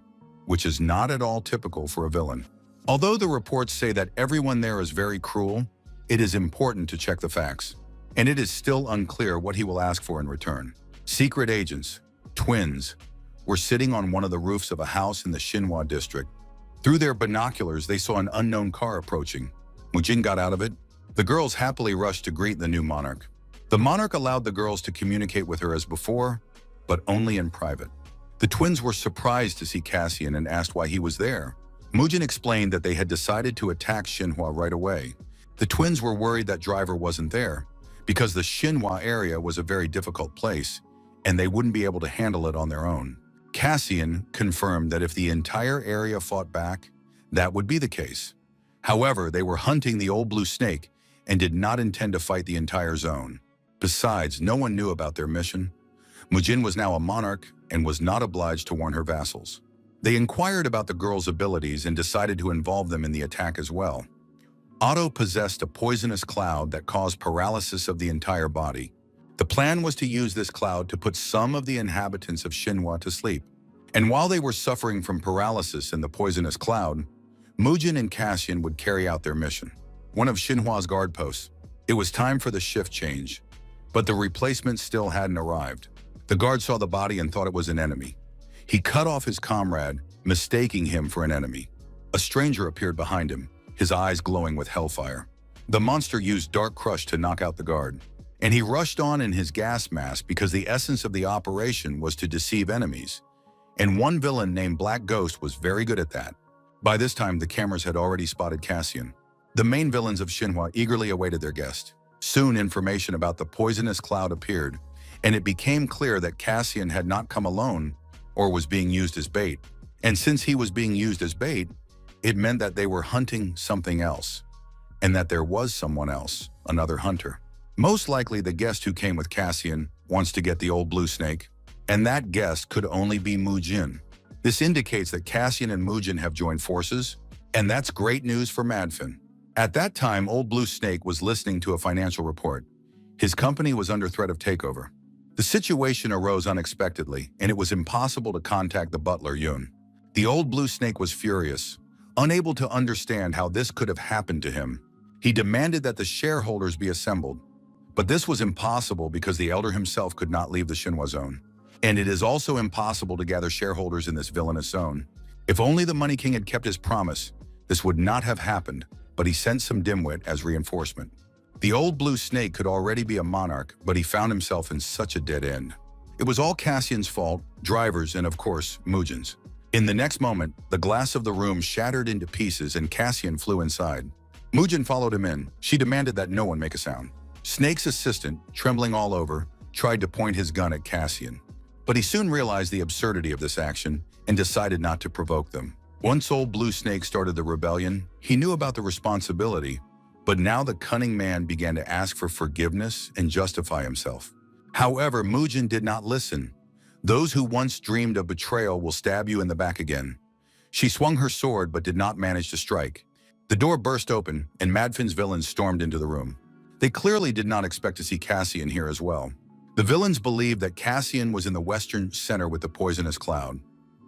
which is not at all typical for a villain. Although the reports say that everyone there is very cruel, it is important to check the facts, and it is still unclear what he will ask for in return. Secret agents, twins, were sitting on one of the roofs of a house in the Manhwa district. Through their binoculars, they saw an unknown car approaching. Mujin got out of it. The girls happily rushed to greet the new monarch. The monarch allowed the girls to communicate with her as before, but only in private. The twins were surprised to see Cassian and asked why he was there. Mujin explained that they had decided to attack Manhwa right away. The twins were worried that Driver wasn't there, because the Manhwa area was a very difficult place, and they wouldn't be able to handle it on their own. Cassian confirmed that if the entire area fought back, that would be the case. However, they were hunting the old blue snake and did not intend to fight the entire zone. Besides, no one knew about their mission. Mujin was now a monarch and was not obliged to warn her vassals. They inquired about the girls' abilities and decided to involve them in the attack as well. Otto possessed a poisonous cloud that caused paralysis of the entire body. The plan was to use this cloud to put some of the inhabitants of Manhwa to sleep. And while they were suffering from paralysis in the poisonous cloud, Mujin and Cassian would carry out their mission. One of Manhwa's guard posts. It was time for the shift change, but the replacement still hadn't arrived. The guard saw the body and thought it was an enemy. He cut off his comrade, mistaking him for an enemy. A stranger appeared behind him, his eyes glowing with hellfire. The monster used Dark Crush to knock out the guard, and he rushed on in his gas mask because the essence of the operation was to deceive enemies. And one villain named Black Ghost was very good at that. By this time, the cameras had already spotted Cassian. The main villains of Manhwa eagerly awaited their guest. Soon, information about the poisonous cloud appeared, and it became clear that Cassian had not come alone or was being used as bait. And since he was being used as bait, it meant that they were hunting something else, and that there was someone else, another hunter. Most likely the guest who came with Cassian wants to get the old blue snake, and that guest could only be Mujin. This indicates that Cassian and Mujin have joined forces, and that's great news for Madfin. At that time, Old Blue Snake was listening to a financial report. His company was under threat of takeover. The situation arose unexpectedly, and it was impossible to contact the butler, Yoon. The Old Blue Snake was furious, unable to understand how this could have happened to him. He demanded that the shareholders be assembled, but this was impossible because the elder himself could not leave the Manhwa zone. And it is also impossible to gather shareholders in this villainous zone. If only the Money King had kept his promise, this would not have happened, but he sent some dimwit as reinforcement. The Old Blue Snake could already be a monarch, but he found himself in such a dead end. It was all Cassian's fault, Driver's, and of course, Mujin's. In the next moment, the glass of the room shattered into pieces and Cassian flew inside. Mujin followed him in. She demanded that no one make a sound. Snake's assistant, trembling all over, tried to point his gun at Cassian. But he soon realized the absurdity of this action and decided not to provoke them. Once Old Blue Snake started the rebellion, he knew about the responsibility, but now the cunning man began to ask for forgiveness and justify himself. However, Mujin did not listen. Those who once dreamed of betrayal will stab you in the back again. She swung her sword but did not manage to strike. The door burst open and Madfin's villains stormed into the room. They clearly did not expect to see Cassian here as well. The villains believed that Cassian was in the western center with the poisonous cloud.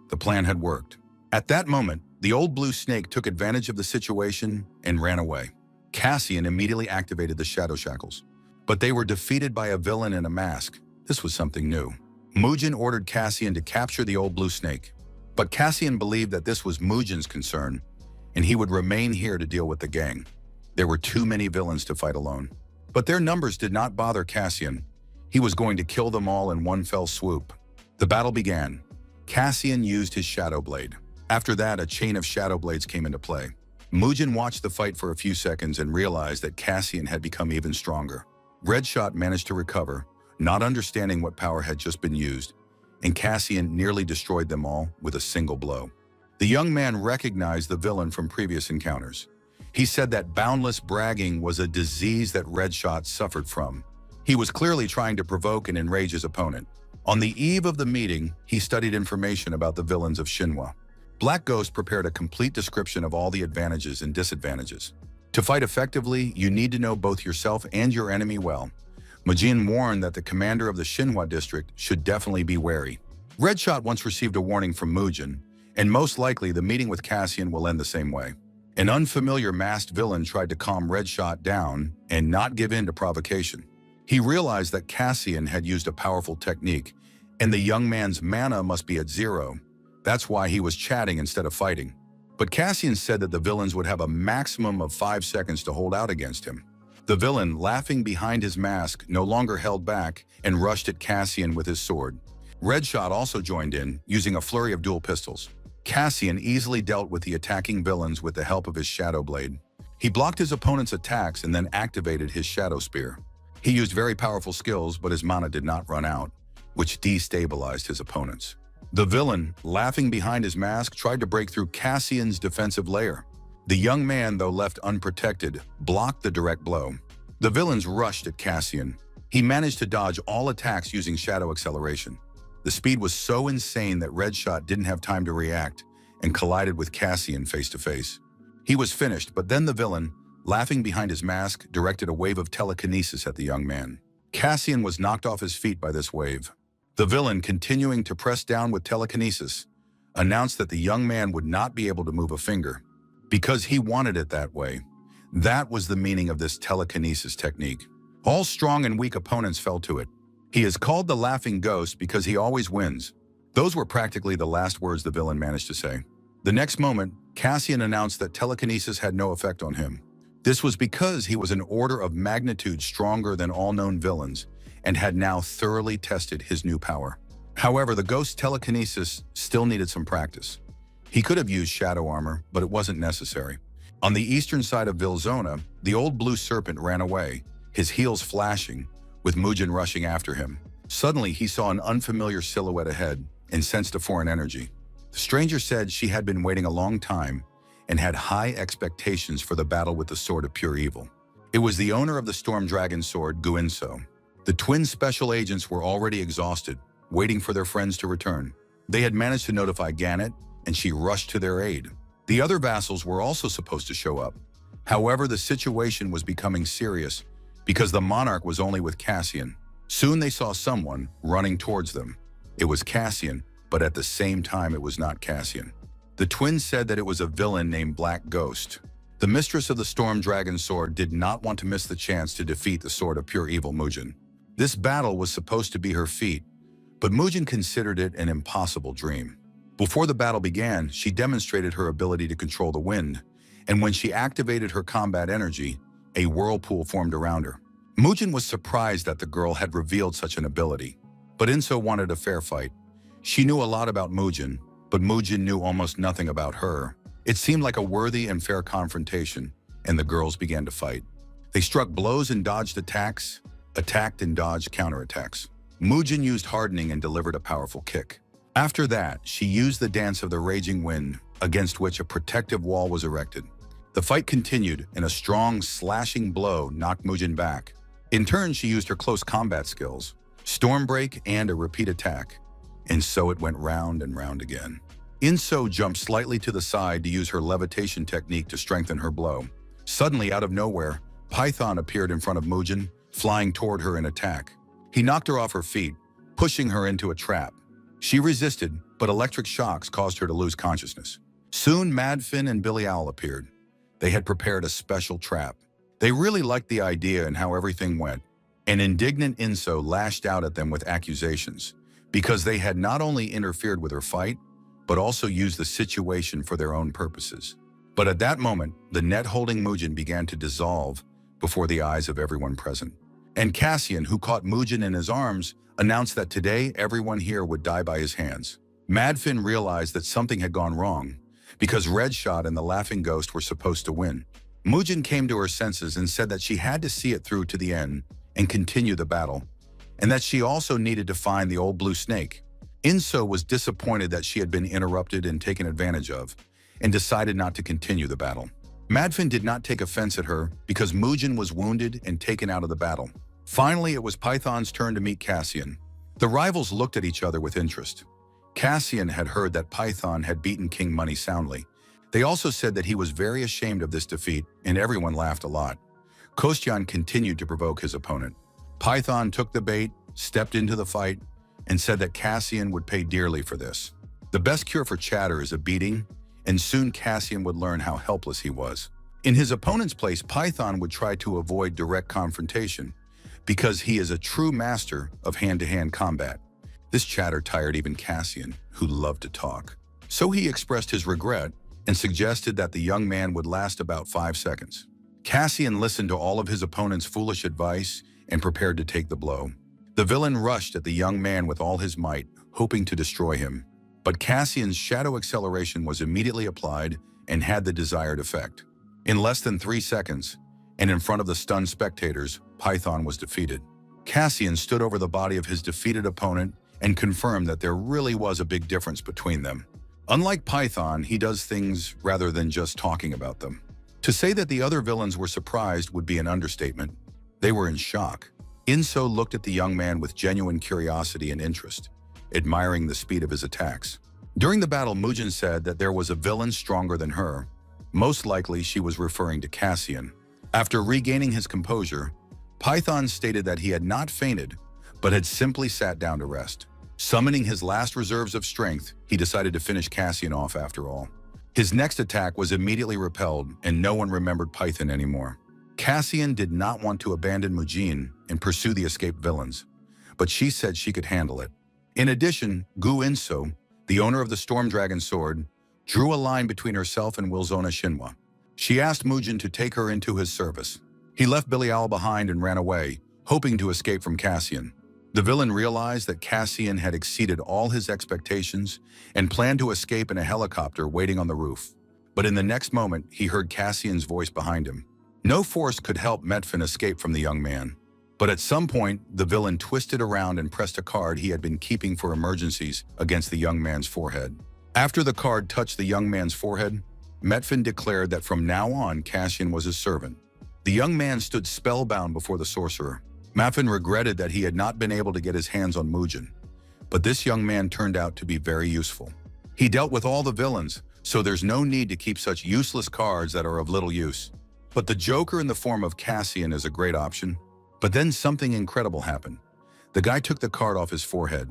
The plan had worked. At that moment, the Old Blue Snake took advantage of the situation and ran away. Cassian immediately activated the Shadow Shackles, but they were defeated by a villain in a mask. This was something new. Mujin ordered Cassian to capture the Old Blue Snake, but Cassian believed that this was Mujin's concern, and he would remain here to deal with the gang. There were too many villains to fight alone. But their numbers did not bother Cassian. He was going to kill them all in one fell swoop. The battle began. Cassian used his Shadow Blade. After that, a chain of Shadow Blades came into play. Mujin watched the fight for a few seconds and realized that Cassian had become even stronger. Redshot managed to recover, not understanding what power had just been used, and Cassian nearly destroyed them all with a single blow. The young man recognized the villain from previous encounters. He said that boundless bragging was a disease that Redshot suffered from. He was clearly trying to provoke and enrage his opponent. On the eve of the meeting, he studied information about the villains of Shinhwa. Black Ghost prepared a complete description of all the advantages and disadvantages. To fight effectively, you need to know both yourself and your enemy well. Mujin warned that the commander of the Shinhwa district should definitely be wary. Redshot once received a warning from Mujin, and most likely the meeting with Cassian will end the same way. An unfamiliar masked villain tried to calm Redshot down and not give in to provocation. He realized that Cassian had used a powerful technique, and the young man's mana must be at 0. That's why he was chatting instead of fighting. But Cassian said that the villains would have a maximum of 5 seconds to hold out against him. The villain, laughing behind his mask, no longer held back and rushed at Cassian with his sword. Redshot also joined in, using a flurry of dual pistols. Cassian easily dealt with the attacking villains with the help of his Shadow Blade. He blocked his opponent's attacks and then activated his Shadow Spear. He used very powerful skills, but his mana did not run out, which destabilized his opponents. The villain, laughing behind his mask, tried to break through Cassian's defensive layer. The young man, though left unprotected, blocked the direct blow. The villains rushed at Cassian. He managed to dodge all attacks using Shadow Acceleration. The speed was so insane that Redshot didn't have time to react and collided with Cassian face to face. He was finished, but then the villain, laughing behind his mask, directed a wave of telekinesis at the young man. Cassian was knocked off his feet by this wave. The villain, continuing to press down with telekinesis, announced that the young man would not be able to move a finger because he wanted it that way. That was the meaning of this telekinesis technique. All strong and weak opponents fell to it. He is called the Laughing Ghost because he always wins. Those were practically the last words the villain managed to say. The next moment, Cassian announced that telekinesis had no effect on him. This was because he was an order of magnitude stronger than all known villains and had now thoroughly tested his new power. However, the ghost's telekinesis still needed some practice. He could have used shadow armor, but it wasn't necessary. On the eastern side of Vilzona, the old blue serpent ran away, his heels flashing, with Mujin rushing after him. Suddenly, he saw an unfamiliar silhouette ahead and sensed a foreign energy. The stranger said she had been waiting a long time and had high expectations for the battle with the Sword of Pure Evil. It was the owner of the Storm Dragon Sword, Guinso. The twin special agents were already exhausted, waiting for their friends to return. They had managed to notify Gannett, and she rushed to their aid. The other vassals were also supposed to show up. However, the situation was becoming serious because the monarch was only with Cassian. Soon they saw someone running towards them. It was Cassian, but at the same time it was not Cassian. The twins said that it was a villain named Black Ghost. The mistress of the Storm Dragon Sword did not want to miss the chance to defeat the Sword of Pure Evil Mujin. This battle was supposed to be her feat, but Mujin considered it an impossible dream. Before the battle began, she demonstrated her ability to control the wind, and when she activated her combat energy, a whirlpool formed around her. Mujin was surprised that the girl had revealed such an ability, but Inso wanted a fair fight. She knew a lot about Mujin, but Mujin knew almost nothing about her. It seemed like a worthy and fair confrontation, and the girls began to fight. They struck blows and dodged attacks, attacked and dodged counterattacks. Mujin used hardening and delivered a powerful kick. After that, she used the dance of the raging wind, against which a protective wall was erected. The fight continued, and a strong, slashing blow knocked Mujin back. In turn, she used her close combat skills, Storm Break and a repeat attack, and so it went round and round again. Inso jumped slightly to the side to use her levitation technique to strengthen her blow. Suddenly, out of nowhere, Python appeared in front of Mujin, flying toward her in attack. He knocked her off her feet, pushing her into a trap. She resisted, but electric shocks caused her to lose consciousness. Soon, Madfin and Billy Owl appeared. They had prepared a special trap. They really liked the idea and how everything went. An indignant Inso lashed out at them with accusations, because they had not only interfered with her fight, but also used the situation for their own purposes. But at that moment, the net holding Mujin began to dissolve, before the eyes of everyone present. And Cassian, who caught Mujin in his arms, announced that today everyone here would die by his hands. Madfin realized that something had gone wrong, because Red Shot and the Laughing Ghost were supposed to win. Mujin came to her senses and said that she had to see it through to the end and continue the battle, and that she also needed to find the old blue snake. Inso was disappointed that she had been interrupted and taken advantage of, and decided not to continue the battle. Madfin did not take offense at her because Mujin was wounded and taken out of the battle. Finally, it was Python's turn to meet Cassian. The rivals looked at each other with interest. Cassian had heard that Python had beaten King Money soundly. They also said that he was very ashamed of this defeat, and everyone laughed a lot. Kostyan continued to provoke his opponent. Python took the bait, stepped into the fight, and said that Cassian would pay dearly for this. The best cure for chatter is a beating, and soon Cassian would learn how helpless he was. In his opponent's place, Python would try to avoid direct confrontation, because he is a true master of hand-to-hand combat. This chatter tired even Cassian, who loved to talk. So he expressed his regret and suggested that the young man would last about 5 seconds. Cassian listened to all of his opponent's foolish advice and prepared to take the blow. The villain rushed at the young man with all his might, hoping to destroy him. But Cassian's shadow acceleration was immediately applied and had the desired effect. In less than 3 seconds, and in front of the stunned spectators, Python was defeated. Cassian stood over the body of his defeated opponent and confirmed that there really was a big difference between them. Unlike Python, he does things rather than just talking about them. To say that the other villains were surprised would be an understatement. They were in shock. Inso looked at the young man with genuine curiosity and interest, admiring the speed of his attacks. During the battle, Mujin said that there was a villain stronger than her. Most likely, she was referring to Cassian. After regaining his composure, Python stated that he had not fainted, but had simply sat down to rest. Summoning his last reserves of strength, he decided to finish Cassian off after all. His next attack was immediately repelled, and no one remembered Python anymore. Cassian did not want to abandon Mujin and pursue the escaped villains, but she said she could handle it. In addition, Gu Inso, the owner of the Storm Dragon Sword, drew a line between herself and Wilzona Shinwa. She asked Mujin to take her into his service. He left Bilial behind and ran away, hoping to escape from Cassian. The villain realized that Cassian had exceeded all his expectations and planned to escape in a helicopter waiting on the roof. But in the next moment, he heard Cassian's voice behind him. No force could help Medfin escape from the young man. But at some point, the villain twisted around and pressed a card he had been keeping for emergencies against the young man's forehead. After the card touched the young man's forehead, Medfin declared that from now on, Cassian was his servant. The young man stood spellbound before the sorcerer. Medfin regretted that he had not been able to get his hands on Mujin, but this young man turned out to be very useful. He dealt with all the villains, so there's no need to keep such useless cards that are of little use. But the Joker in the form of Cassian is a great option. But then something incredible happened. The guy took the card off his forehead.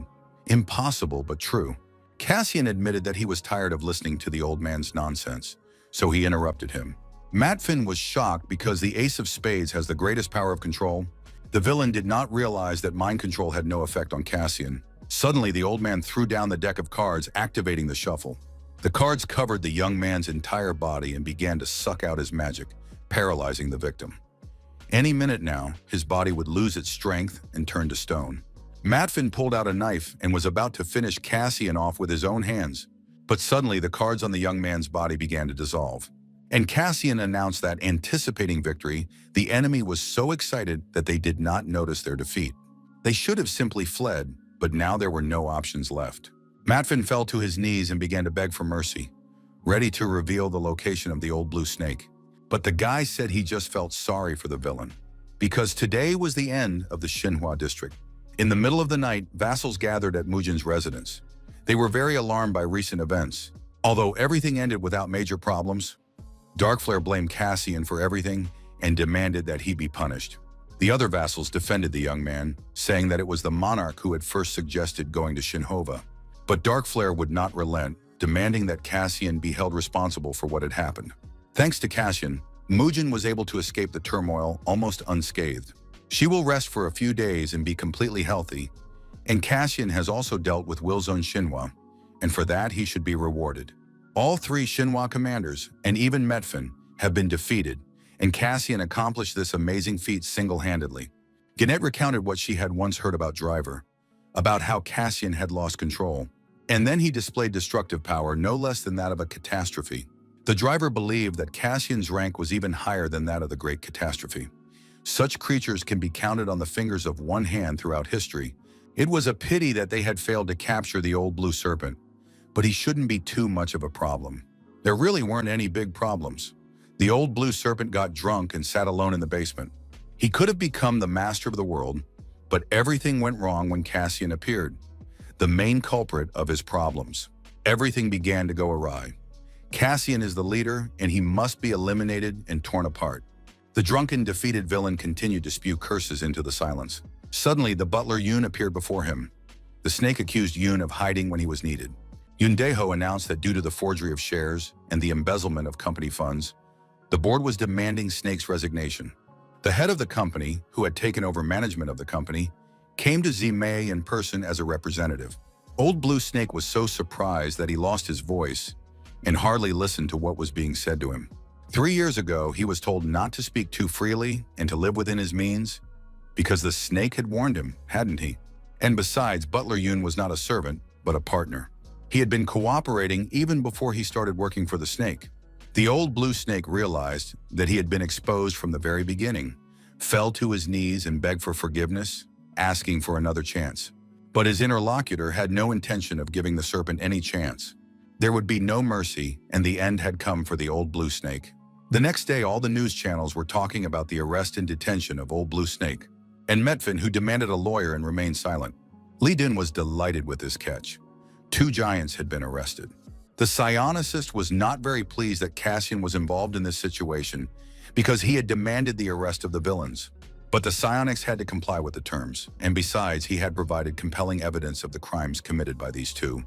Impossible, but true. Cassian admitted that he was tired of listening to the old man's nonsense, so he interrupted him. Madfin was shocked because the Ace of Spades has the greatest power of control. The villain did not realize that mind control had no effect on Cassian. Suddenly, the old man threw down the deck of cards, activating the shuffle. The cards covered the young man's entire body and began to suck out his magic, paralyzing the victim. Any minute now, his body would lose its strength and turn to stone. Madfin pulled out a knife and was about to finish Cassian off with his own hands. But suddenly, the cards on the young man's body began to dissolve. And Cassian announced that, anticipating victory, the enemy was so excited that they did not notice their defeat. They should have simply fled, but now there were no options left. Madfin fell to his knees and began to beg for mercy, ready to reveal the location of the old blue snake. But the guy said he just felt sorry for the villain, because today was the end of the Xinhua district. In the middle of the night, vassals gathered at Mujin's residence. They were very alarmed by recent events. Although everything ended without major problems, Darkflare blamed Cassian for everything and demanded that he be punished. The other vassals defended the young man, saying that it was the monarch who had first suggested going to Xinhova. But Darkflare would not relent, demanding that Cassian be held responsible for what had happened. Thanks to Cassian, Mujin was able to escape the turmoil almost unscathed. She will rest for a few days and be completely healthy, and Cassian has also dealt with Wilzone Shinwa, and for that he should be rewarded. All three Shinwa commanders, and even Medfin, have been defeated, and Cassian accomplished this amazing feat single-handedly. Gannett recounted what she had once heard about Driver, about how Cassian had lost control, and then he displayed destructive power no less than that of a catastrophe. The Driver believed that Cassian's rank was even higher than that of the Great Catastrophe. Such creatures can be counted on the fingers of one hand throughout history. It was a pity that they had failed to capture the old blue serpent, but he shouldn't be too much of a problem. There really weren't any big problems. The old blue serpent got drunk and sat alone in the basement. He could have become the master of the world, but everything went wrong when Cassian appeared, the main culprit of his problems. Everything began to go awry. Cassian is the leader, and he must be eliminated and torn apart. The drunken, defeated villain continued to spew curses into the silence. Suddenly, the butler Yoon appeared before him. The snake accused Yoon of hiding when he was needed. Yoon Dae-ho announced that due to the forgery of shares and the embezzlement of company funds, the board was demanding Snake's resignation. The head of the company, who had taken over management of the company, came to Zimei in person as a representative. Old Blue Snake was so surprised that he lost his voice and hardly listened to what was being said to him. 3 years ago, he was told not to speak too freely and to live within his means because the snake had warned him, hadn't he? And besides, Butler Yoon was not a servant, but a partner. He had been cooperating even before he started working for the snake. The old blue snake realized that he had been exposed from the very beginning, fell to his knees and begged for forgiveness, asking for another chance. But his interlocutor had no intention of giving the serpent any chance. There would be no mercy, and the end had come for the old blue snake. The next day, all the news channels were talking about the arrest and detention of old blue snake, and Metvin, who demanded a lawyer and remained silent. Lee Dun was delighted with this catch. 2 giants had been arrested. The psionicist was not very pleased that Cassian was involved in this situation because he had demanded the arrest of the villains. But the psionics had to comply with the terms, and besides, he had provided compelling evidence of the crimes committed by these 2,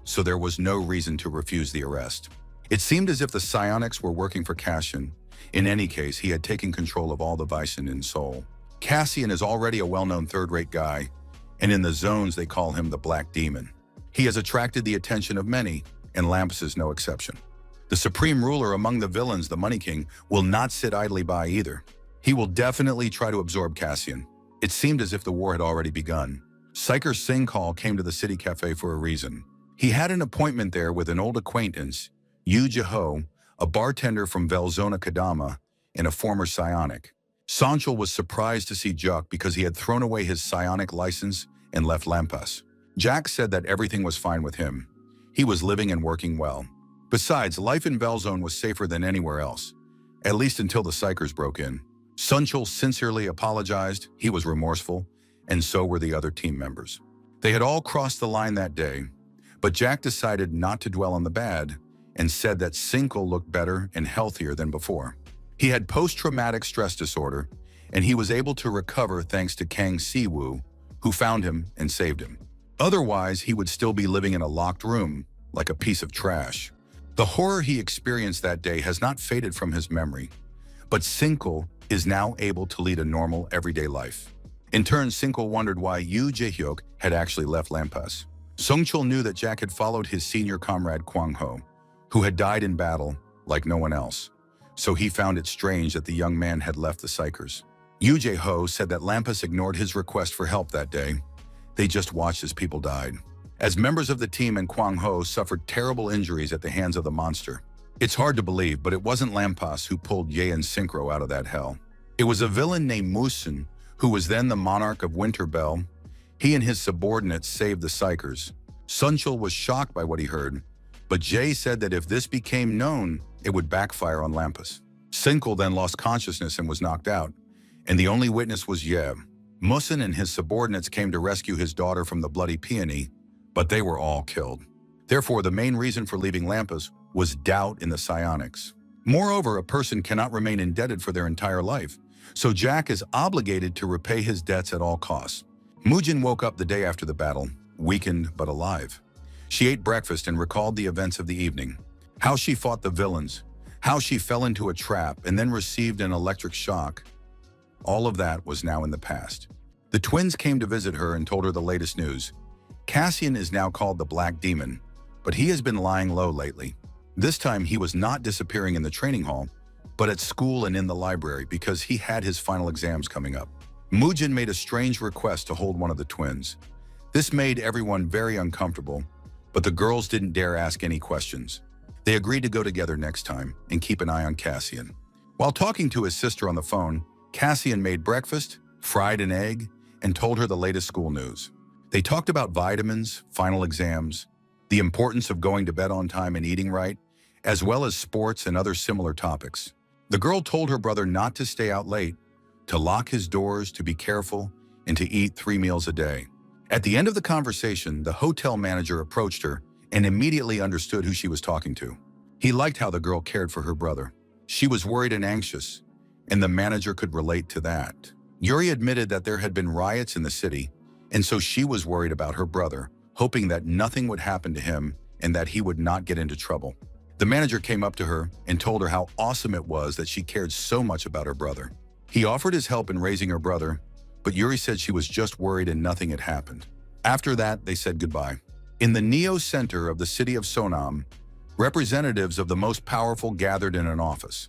so there was no reason to refuse the arrest. It seemed as if the psionics were working for Cassian. In any case, he had taken control of all the Bison in Seoul. Cassian is already a well-known third-rate guy, and in the zones they call him the Black Demon. He has attracted the attention of many, and Lampus is no exception. The supreme ruler among the villains, the Money King, will not sit idly by either. He will definitely try to absorb Cassian. It seemed as if the war had already begun. Psyker Singhal came to the city cafe for a reason. He had an appointment there with an old acquaintance, Yu Jaho, a bartender from Velzona Kadama, and a former psionic. Sanchel was surprised to see Juk because he had thrown away his psionic license and left Lampas. Jack said that everything was fine with him. He was living and working well. Besides, life in Velzone was safer than anywhere else, at least until the Psychers broke in. Sanchel sincerely apologized, he was remorseful, and so were the other team members. They had all crossed the line that day, but Jack decided not to dwell on the bad and said that Sinkel looked better and healthier than before. He had post-traumatic stress disorder, and he was able to recover thanks to Kang Si-woo, who found him and saved him. Otherwise, he would still be living in a locked room, like a piece of trash. The horror he experienced that day has not faded from his memory, but Sinkel is now able to lead a normal, everyday life. In turn, Sinkel wondered why Yu Jae-hyuk had actually left Lampas. Sungchul knew that Jack had followed his senior comrade Kwang Ho, who had died in battle like no one else, so he found it strange that the young man had left the Psychers. Yu Jae-ho said that Lampas ignored his request for help that day. They just watched as people died. As members of the team and Kwang Ho suffered terrible injuries at the hands of the monster. It's hard to believe, but it wasn't Lampas who pulled Ye and Synchro out of that hell. It was a villain named Musen, who was then the monarch of Winterbell. He and his subordinates saved the Psychers. Sunchul was shocked by what he heard, but Jay said that if this became known, it would backfire on Lampas. Sinkel then lost consciousness and was knocked out, and the only witness was Ye. Musen and his subordinates came to rescue his daughter from the bloody peony, but they were all killed. Therefore, the main reason for leaving Lampas was doubt in the psionics. Moreover, a person cannot remain indebted for their entire life, so Jack is obligated to repay his debts at all costs. Mujin woke up the day after the battle, weakened but alive. She ate breakfast and recalled the events of the evening. How she fought the villains, how she fell into a trap and then received an electric shock. All of that was now in the past. The twins came to visit her and told her the latest news. Cassian is now called the Black Demon, but he has been lying low lately. This time he was not disappearing in the training hall, but at school and in the library because he had his final exams coming up. Moojin made a strange request to hold one of the twins. This made everyone very uncomfortable, but the girls didn't dare ask any questions. They agreed to go together next time and keep an eye on Cassian. While talking to his sister on the phone, Cassian made breakfast, fried an egg, and told her the latest school news. They talked about vitamins, final exams, the importance of going to bed on time and eating right, as well as sports and other similar topics. The girl told her brother not to stay out late, to lock his doors, to be careful, and to eat 3 meals a day. At the end of the conversation, the hotel manager approached her and immediately understood who she was talking to. He liked how the girl cared for her brother. She was worried and anxious, and the manager could relate to that. Yuri admitted that there had been riots in the city, and so she was worried about her brother, hoping that nothing would happen to him and that he would not get into trouble. The manager came up to her and told her how awesome it was that she cared so much about her brother. He offered his help in raising her brother, but Yuri said she was just worried and nothing had happened. After that, they said goodbye. In the Neo Center of the city of Sonam, representatives of the most powerful gathered in an office.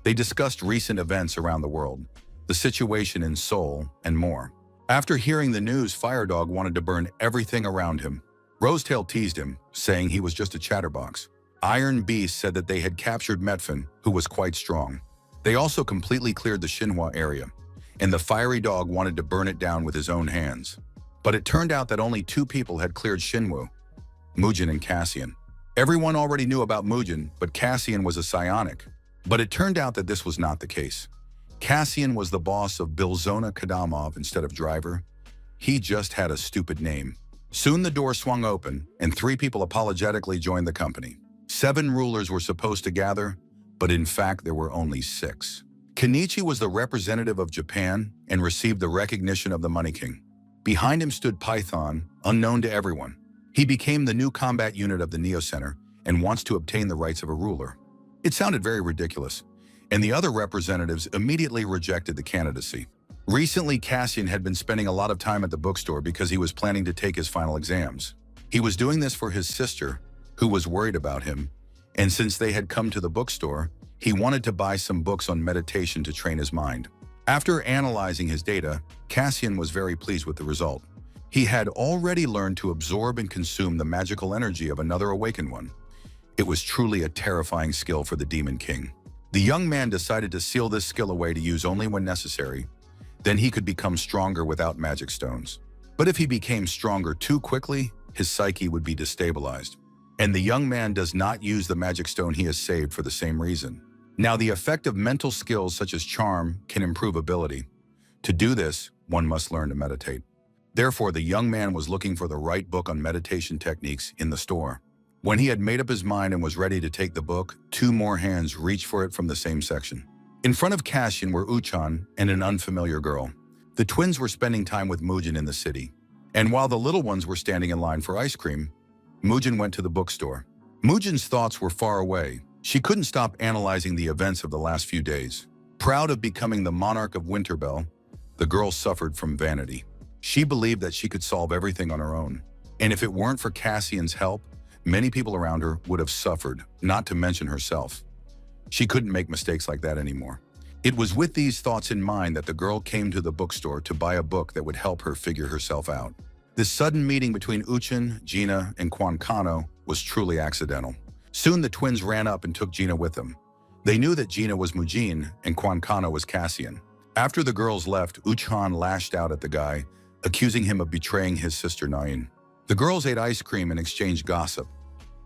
They discussed recent events around the world, the situation in Seoul, and more. After hearing the news, Firedog wanted to burn everything around him. Rosetail teased him, saying he was just a chatterbox. Iron Beast said that they had captured Metfin, who was quite strong. They also completely cleared the Xinhua area, and the Fiery Dog wanted to burn it down with his own hands. But it turned out that only 2 people had cleared Xinhua, Muujin and Cassian. Everyone already knew about Muujin, but Cassian was a psionic. But it turned out that this was not the case. Cassian was the boss of Bilzona Kadamov instead of driver. He just had a stupid name. Soon the door swung open, and 3 people apologetically joined the company. 7 rulers were supposed to gather, but in fact there were only 6. Kenichi was the representative of Japan and received the recognition of the Money King. Behind him stood Python, unknown to everyone. He became the new combat unit of the Neo Center and wants to obtain the rights of a ruler. It sounded very ridiculous, and the other representatives immediately rejected the candidacy. Recently, Cassian had been spending a lot of time at the bookstore because he was planning to take his final exams. He was doing this for his sister, who was worried about him, and since they had come to the bookstore, he wanted to buy some books on meditation to train his mind. After analyzing his data, Cassian was very pleased with the result. He had already learned to absorb and consume the magical energy of another awakened one. It was truly a terrifying skill for the Demon King. The young man decided to seal this skill away to use only when necessary. Then he could become stronger without magic stones. But if he became stronger too quickly, his psyche would be destabilized. And the young man does not use the magic stone he has saved for the same reason. Now, the effect of mental skills such as charm can improve ability. To do this, one must learn to meditate. Therefore, the young man was looking for the right book on meditation techniques in the store. When he had made up his mind and was ready to take the book, 2 more hands reached for it from the same section. In front of Cassian were Uchan and an unfamiliar girl. The twins were spending time with Muujin in the city. And while the little ones were standing in line for ice cream, Muujin went to the bookstore. Muujin's thoughts were far away. She couldn't stop analyzing the events of the last few days. Proud of becoming the monarch of Winterbell, the girl suffered from vanity. She believed that she could solve everything on her own. And if it weren't for Cassian's help, many people around her would have suffered, not to mention herself. She couldn't make mistakes like that anymore. It was with these thoughts in mind that the girl came to the bookstore to buy a book that would help her figure herself out. This sudden meeting between Uchan, Gina, and Quan Kano was truly accidental. Soon the twins ran up and took Gina with them. They knew that Gina was Muujin and Quan Kano was Cassian. After the girls left, Uchan lashed out at the guy, accusing him of betraying his sister Nain. The girls ate ice cream and exchanged gossip.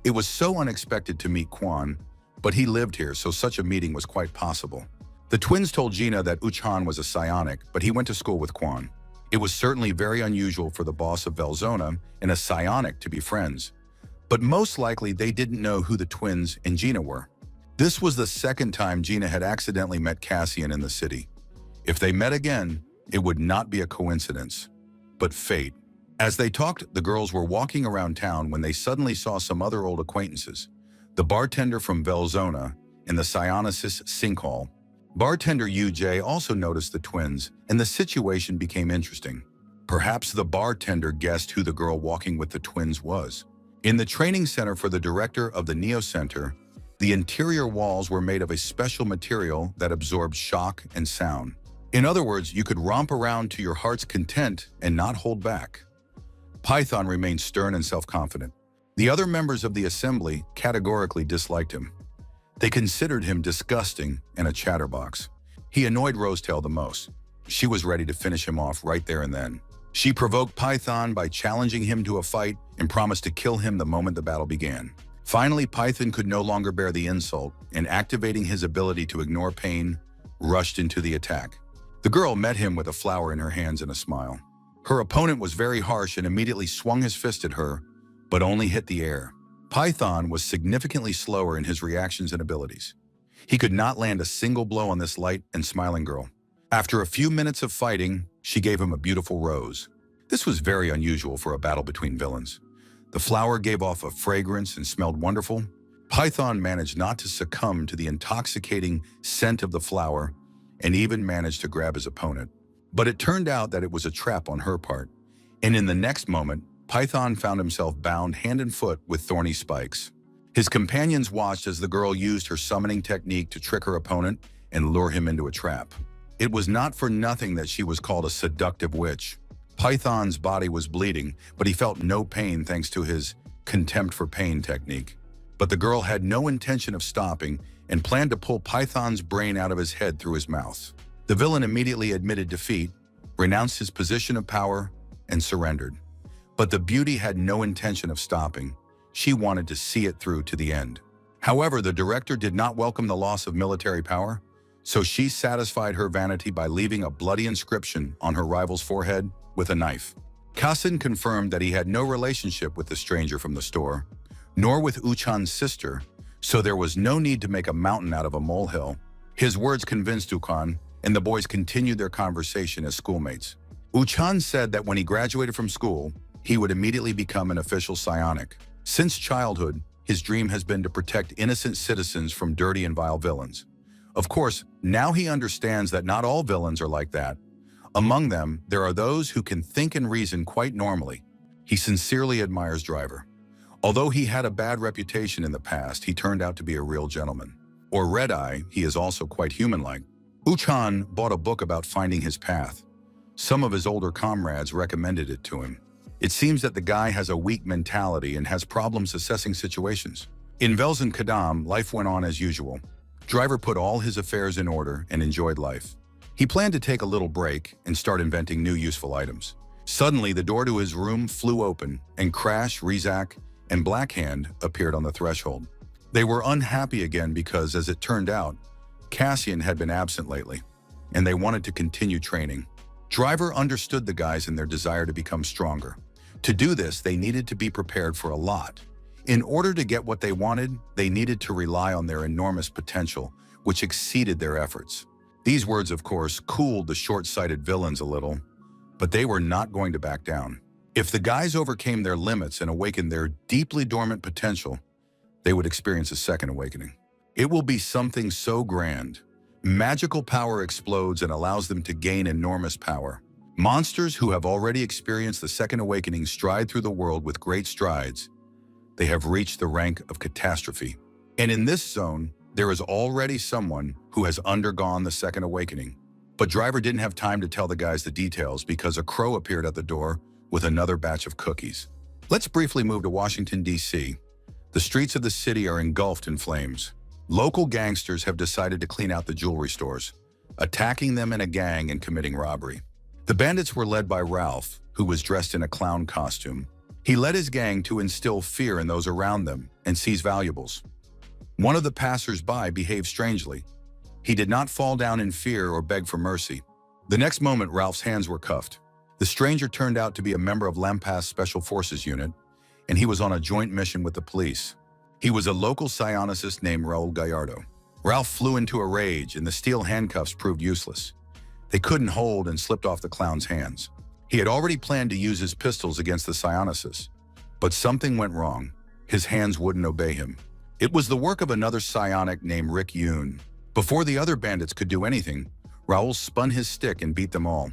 It was so unexpected to meet Quan, but he lived here, so such a meeting was quite possible. The twins told Gina that Uchan was a psionic, but he went to school with Quan. It was certainly very unusual for the boss of Velzona and a psionic to be friends. But most likely they didn't know who the twins and Gina were. This was the second time Gina had accidentally met Cassian in the city. If they met again, it would not be a coincidence, but fate. As they talked, the girls were walking around town when they suddenly saw some other old acquaintances. The bartender from Velzona and the psionicist Sinkhall. Bartender UJ also noticed the twins, and the situation became interesting. Perhaps the bartender guessed who the girl walking with the twins was. In the training center for the director of the Neo Center, The interior walls were made of a special material that absorbed shock and sound. In other words, you could romp around to your heart's content and not hold back. Python remained stern and self-confident. The other members of the assembly categorically disliked him. They considered him disgusting and a chatterbox. He annoyed Rosetail the most. She was ready to finish him off right there and then. She provoked Python by challenging him to a fight and promised to kill him the moment the battle began. Finally, Python could no longer bear the insult, and activating his ability to ignore pain, rushed into the attack. The girl met him with a flower in her hands and a smile. Her opponent was very harsh and immediately swung his fist at her, but only hit the air. Python was significantly slower in his reactions and abilities. He could not land a single blow on this light and smiling girl. After a few minutes of fighting, she gave him a beautiful rose. This was very unusual for a battle between villains. The flower gave off a fragrance and smelled wonderful. Python managed not to succumb to the intoxicating scent of the flower and even managed to grab his opponent. But it turned out that it was a trap on her part. And in the next moment, Python found himself bound hand and foot with thorny spikes. His companions watched as the girl used her summoning technique to trick her opponent and lure him into a trap. It was not for nothing that she was called a seductive witch. Python's body was bleeding, but he felt no pain thanks to his contempt for pain technique. But the girl had no intention of stopping and planned to pull Python's brain out of his head through his mouth. The villain immediately admitted defeat, renounced his position of power, and surrendered. But the beauty had no intention of stopping. She wanted to see it through to the end. However, the director did not welcome the loss of military power, so she satisfied her vanity by leaving a bloody inscription on her rival's forehead with a knife. Kasin confirmed that he had no relationship with the stranger from the store, nor with Uchan's sister, so there was no need to make a mountain out of a molehill. His words convinced Uchan, and the boys continued their conversation as schoolmates. Uchan said that when he graduated from school, he would immediately become an official psionic. Since childhood, his dream has been to protect innocent citizens from dirty and vile villains. Of course, now he understands that not all villains are like that. Among them, there are those who can think and reason quite normally. He sincerely admires Driver. Although he had a bad reputation in the past, he turned out to be a real gentleman. Or Red-Eye, he is also quite human-like. Uchan bought a book about finding his path. Some of his older comrades recommended it to him. It seems that the guy has a weak mentality and has problems assessing situations. In Velzen Kadam, life went on as usual. Driver put all his affairs in order and enjoyed life. He planned to take a little break and start inventing new useful items. Suddenly, the door to his room flew open, and Crash, Rizak, and Blackhand appeared on the threshold. They were unhappy again because, as it turned out, Cassian had been absent lately, and they wanted to continue training. Driver understood the guys and their desire to become stronger. To do this, they needed to be prepared for a lot. In order to get what they wanted, they needed to rely on their enormous potential, which exceeded their efforts. These words, of course, cooled the short-sighted villains a little, but they were not going to back down. If the guys overcame their limits and awakened their deeply dormant potential, they would experience a second awakening. It will be something so grand. Magical power explodes and allows them to gain enormous power. Monsters who have already experienced the second awakening stride through the world with great strides. They have reached the rank of catastrophe. And in this zone, there is already someone who has undergone the second awakening. But Driver didn't have time to tell the guys the details because a crow appeared at the door with another batch of cookies. Let's briefly move to Washington, D.C. The streets of the city are engulfed in flames. Local gangsters have decided to clean out the jewelry stores, attacking them in a gang and committing robbery. The bandits were led by Ralph, who was dressed in a clown costume. He led his gang to instill fear in those around them and seize valuables. One of the passers-by behaved strangely. He did not fall down in fear or beg for mercy. The next moment, Ralph's hands were cuffed. The stranger turned out to be a member of Lampa's Special Forces unit, and he was on a joint mission with the police. He was a local psionicist named Raul Gallardo. Ralph flew into a rage, and the steel handcuffs proved useless. They couldn't hold and slipped off the clown's hands. He had already planned to use his pistols against the psionicists, but something went wrong. His hands wouldn't obey him. It was the work of another psionic named Rick Yoon. Before the other bandits could do anything, Raul spun his stick and beat them all.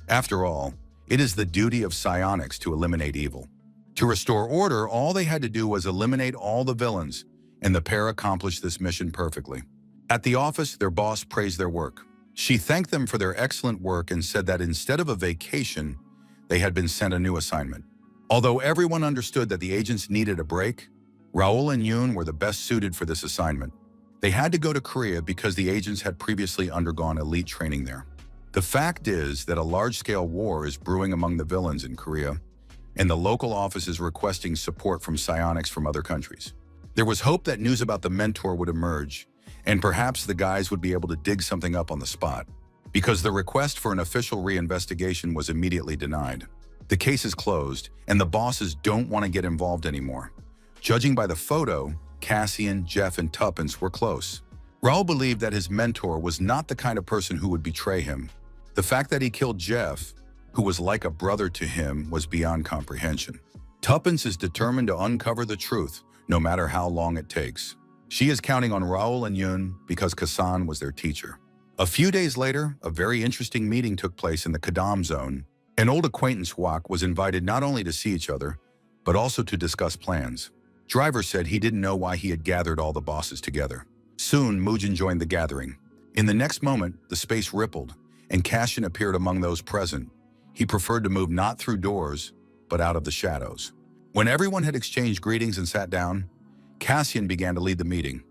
After all, it is the duty of psionics to eliminate evil. To restore order, all they had to do was eliminate all the villains, and the pair accomplished this mission perfectly. At the office, their boss praised their work. She thanked them for their excellent work and said that instead of a vacation, they had been sent a new assignment. Although everyone understood that the agents needed a break, Raoul and Yoon were the best suited for this assignment. They had to go to Korea because the agents had previously undergone elite training there. The fact is that a large-scale war is brewing among the villains in Korea, and the local office is requesting support from psionics from other countries. There was hope that news about the mentor would emerge, and perhaps the guys would be able to dig something up on the spot, because the request for an official reinvestigation was immediately denied. The case is closed, and the bosses don't want to get involved anymore. Judging by the photo, Cassian, Jeff, and Tuppence were close. Raoul believed that his mentor was not the kind of person who would betray him. The fact that he killed Jeff, who was like a brother to him, was beyond comprehension. Tuppence is determined to uncover the truth, no matter how long it takes. She is counting on Raoul and Yoon because Kasan was their teacher. A few days later, a very interesting meeting took place in the Kadam zone. An old acquaintance, Wak, was invited not only to see each other, but also to discuss plans. Driver said he didn't know why he had gathered all the bosses together. Soon, Mujin joined the gathering. In the next moment, the space rippled, and Cassian appeared among those present. He preferred to move not through doors, but out of the shadows. When everyone had exchanged greetings and sat down, Cassian began to lead the meeting.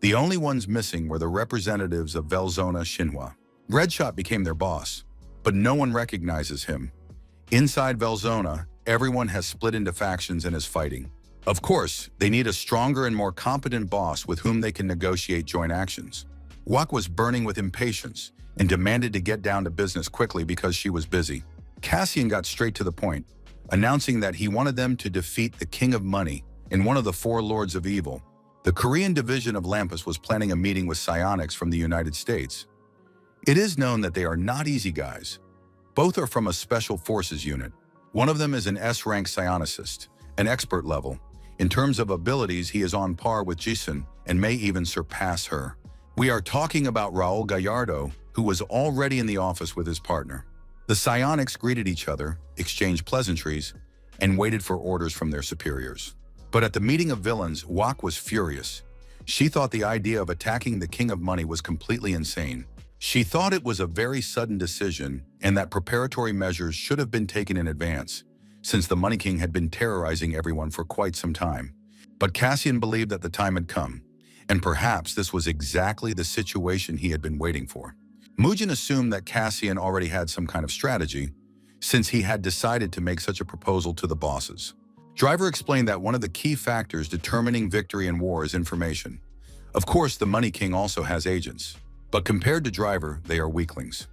The only ones missing were the representatives of Velzona Xinhua. Redshot became their boss, but no one recognizes him. Inside Velzona, everyone has split into factions and is fighting. Of course, they need a stronger and more competent boss with whom they can negotiate joint actions. Wak was burning with impatience and demanded to get down to business quickly because she was busy. Cassian got straight to the point, announcing that he wanted them to defeat the King of Money and one of the four Lords of Evil. The Korean division of Lampus was planning a meeting with psionics from the United States. It is known that they are not easy guys. Both are from a special forces unit. One of them is an S-rank psionicist, an expert level. In terms of abilities, he is on par with Jisoo and may even surpass her. We are talking about Raul Gallardo, who was already in the office with his partner. The psionics greeted each other, exchanged pleasantries, and waited for orders from their superiors. But at the meeting of villains, Wak was furious. She thought the idea of attacking the King of Money was completely insane. She thought it was a very sudden decision and that preparatory measures should have been taken in advance, since the Money King had been terrorizing everyone for quite some time. But Cassian believed that the time had come, and perhaps this was exactly the situation he had been waiting for. Mujin assumed that Cassian already had some kind of strategy, since he had decided to make such a proposal to the bosses. Driver explained that one of the key factors determining victory in war is information. Of course, the Money King also has agents, but compared to Driver, they are weaklings.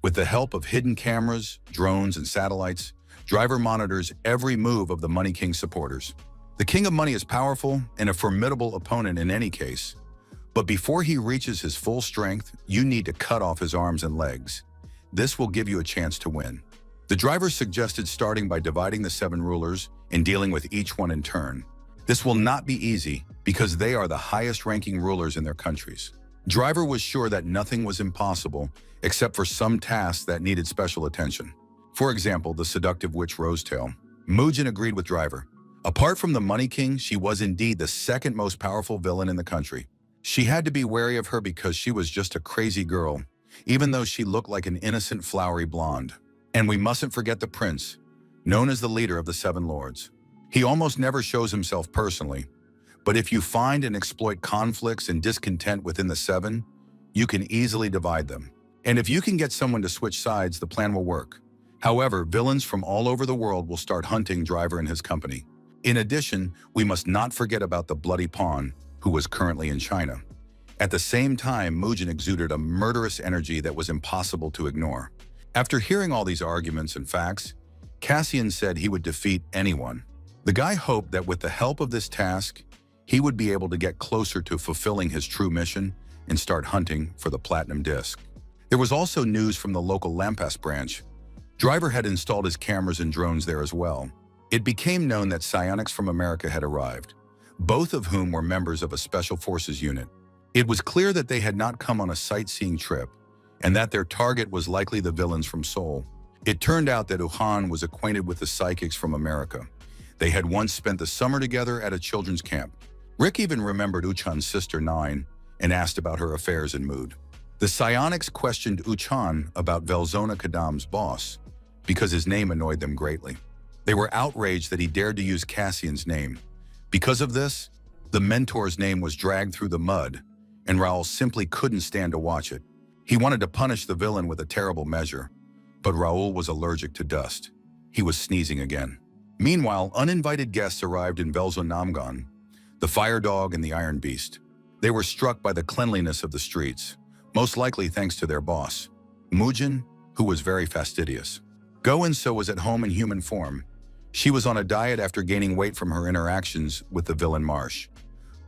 With the help of hidden cameras, drones, and satellites, Driver monitors every move of the Money King supporters. The King of Money is powerful and a formidable opponent in any case, but before he reaches his full strength, you need to cut off his arms and legs. This will give you a chance to win. The Driver suggested starting by dividing the 7 rulers and dealing with each one in turn. This will not be easy because they are the highest-ranking rulers in their countries. Driver was sure that nothing was impossible except for some tasks that needed special attention. For example, the seductive witch Rosetail. Mujin agreed with Driver. Apart from the Money King, she was indeed the second most powerful villain in the country. She had to be wary of her because she was just a crazy girl, even though she looked like an innocent flowery blonde. And we mustn't forget the prince, known as the leader of the 7 lords. He almost never shows himself personally, but if you find and exploit conflicts and discontent within the 7, you can easily divide them. And if you can get someone to switch sides, the plan will work. However, villains from all over the world will start hunting Driver and his company. In addition, we must not forget about the Bloody Pawn, who was currently in China. At the same time, Mujin exuded a murderous energy that was impossible to ignore. After hearing all these arguments and facts, Cassian said he would defeat anyone. The guy hoped that with the help of this task, he would be able to get closer to fulfilling his true mission and start hunting for the Platinum Disc. There was also news from the local Lampas branch. Driver had installed his cameras and drones there as well. It became known that psionics from America had arrived, both of whom were members of a special forces unit. It was clear that they had not come on a sightseeing trip, and that their target was likely the villains from Seoul. It turned out that Uhan was acquainted with the psychics from America. They had once spent the summer together at a children's camp. Rick even remembered Uchan's sister Nine and asked about her affairs and mood. The psionics questioned Uchan about Velzona Kadam's boss because his name annoyed them greatly. They were outraged that he dared to use Cassian's name. Because of this, the mentor's name was dragged through the mud, and Raul simply couldn't stand to watch it. He wanted to punish the villain with a terrible measure, but Raul was allergic to dust. He was sneezing again. Meanwhile, uninvited guests arrived in Velzonamgon, the fire dog and the iron beast. They were struck by the cleanliness of the streets, most likely thanks to their boss, Mujin, who was very fastidious. Go-Inso was at home in human form. She was on a diet after gaining weight from her interactions with the villain Marsh.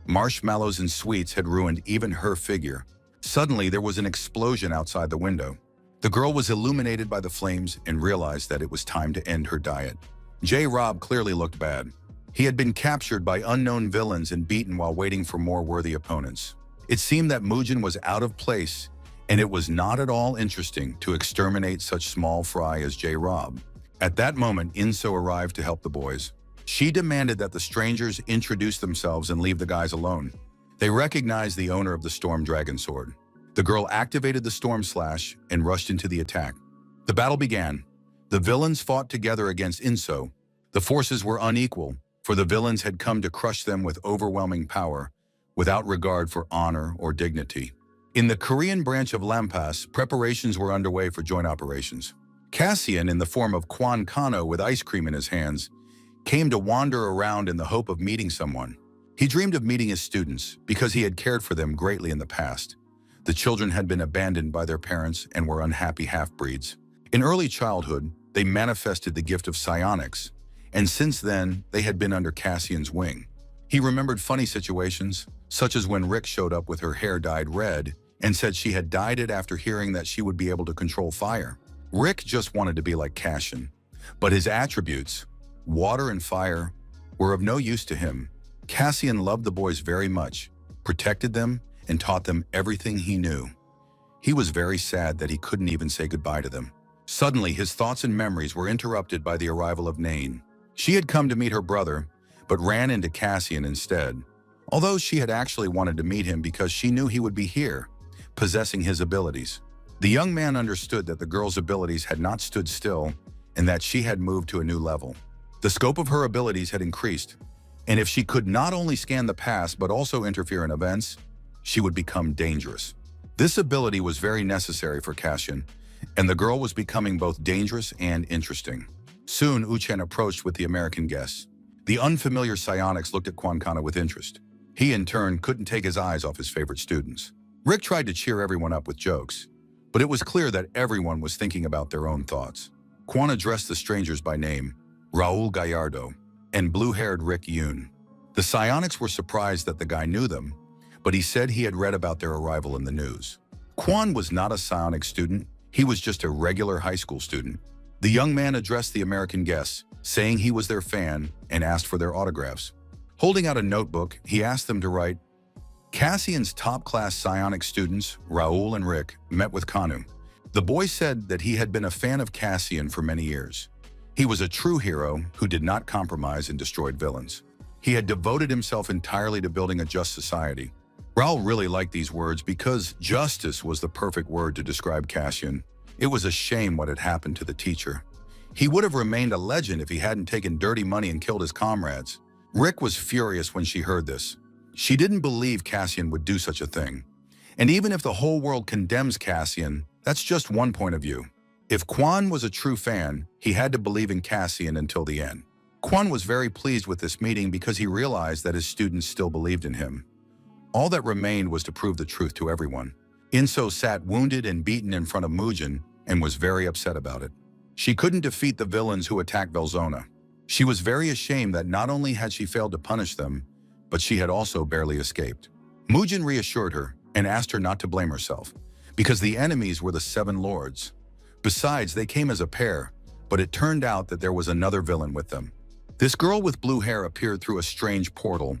Marshmallows and sweets had ruined even her figure. Suddenly, there was an explosion outside the window. The girl was illuminated by the flames and realized that it was time to end her diet. J-Rob clearly looked bad. He had been captured by unknown villains and beaten while waiting for more worthy opponents. It seemed that Mujin was out of place, and it was not at all interesting to exterminate such small fry as J-Rob. At that moment, Inso arrived to help the boys. She demanded that the strangers introduce themselves and leave the guys alone. They recognized the owner of the Storm Dragon Sword. The girl activated the Storm Slash and rushed into the attack. The battle began. The villains fought together against Inso. The forces were unequal, for the villains had come to crush them with overwhelming power, without regard for honor or dignity. In the Korean branch of Lampas, preparations were underway for joint operations. Cassian, in the form of Quan Kano with ice cream in his hands, came to wander around in the hope of meeting someone. He dreamed of meeting his students because he had cared for them greatly in the past. The children had been abandoned by their parents and were unhappy half-breeds. In early childhood, they manifested the gift of psionics, and since then, they had been under Cassian's wing. He remembered funny situations, such as when Rick showed up with her hair dyed red and said she had dyed it after hearing that she would be able to control fire. Rick just wanted to be like Cassian, but his attributes, water and fire, were of no use to him. Cassian loved the boys very much, protected them, and taught them everything he knew. He was very sad that he couldn't even say goodbye to them. Suddenly, his thoughts and memories were interrupted by the arrival of Nain. She had come to meet her brother, but ran into Cassian instead, although she had actually wanted to meet him because she knew he would be here, possessing his abilities. The young man understood that the girl's abilities had not stood still and that she had moved to a new level. The scope of her abilities had increased, and if she could not only scan the past but also interfere in events, she would become dangerous. This ability was very necessary for Cassian, and the girl was becoming both dangerous and interesting. Soon, Uchan approached with the American guests. The unfamiliar psionics looked at Quan Kana with interest. He, in turn, couldn't take his eyes off his favorite students. Rick tried to cheer everyone up with jokes, but it was clear that everyone was thinking about their own thoughts. Quan addressed the strangers by name, Raul Gallardo, and blue-haired Rick Yoon. The psionics were surprised that the guy knew them, but he said he had read about their arrival in the news. Quan was not a psionic student, he was just a regular high school student. The young man addressed the American guests, saying he was their fan, and asked for their autographs. Holding out a notebook, he asked them to write, Cassian's top-class psionic students, Raul and Rick, met with Kanu. The boy said that he had been a fan of Cassian for many years. He was a true hero who did not compromise and destroyed villains. He had devoted himself entirely to building a just society. Raul really liked these words because justice was the perfect word to describe Cassian. It was a shame what had happened to the teacher. He would have remained a legend if he hadn't taken dirty money and killed his comrades. Rick was furious when she heard this. She didn't believe Cassian would do such a thing. And even if the whole world condemns Cassian, that's just one point of view. If Quan was a true fan, he had to believe in Cassian until the end. Quan was very pleased with this meeting because he realized that his students still believed in him. All that remained was to prove the truth to everyone. Inso sat wounded and beaten in front of Mujin and was very upset about it. She couldn't defeat the villains who attacked Velzona. She was very ashamed that not only had she failed to punish them, but she had also barely escaped. Mujin reassured her and asked her not to blame herself, because the enemies were the Seven Lords. Besides, they came as a pair, but it turned out that there was another villain with them. This girl with blue hair appeared through a strange portal.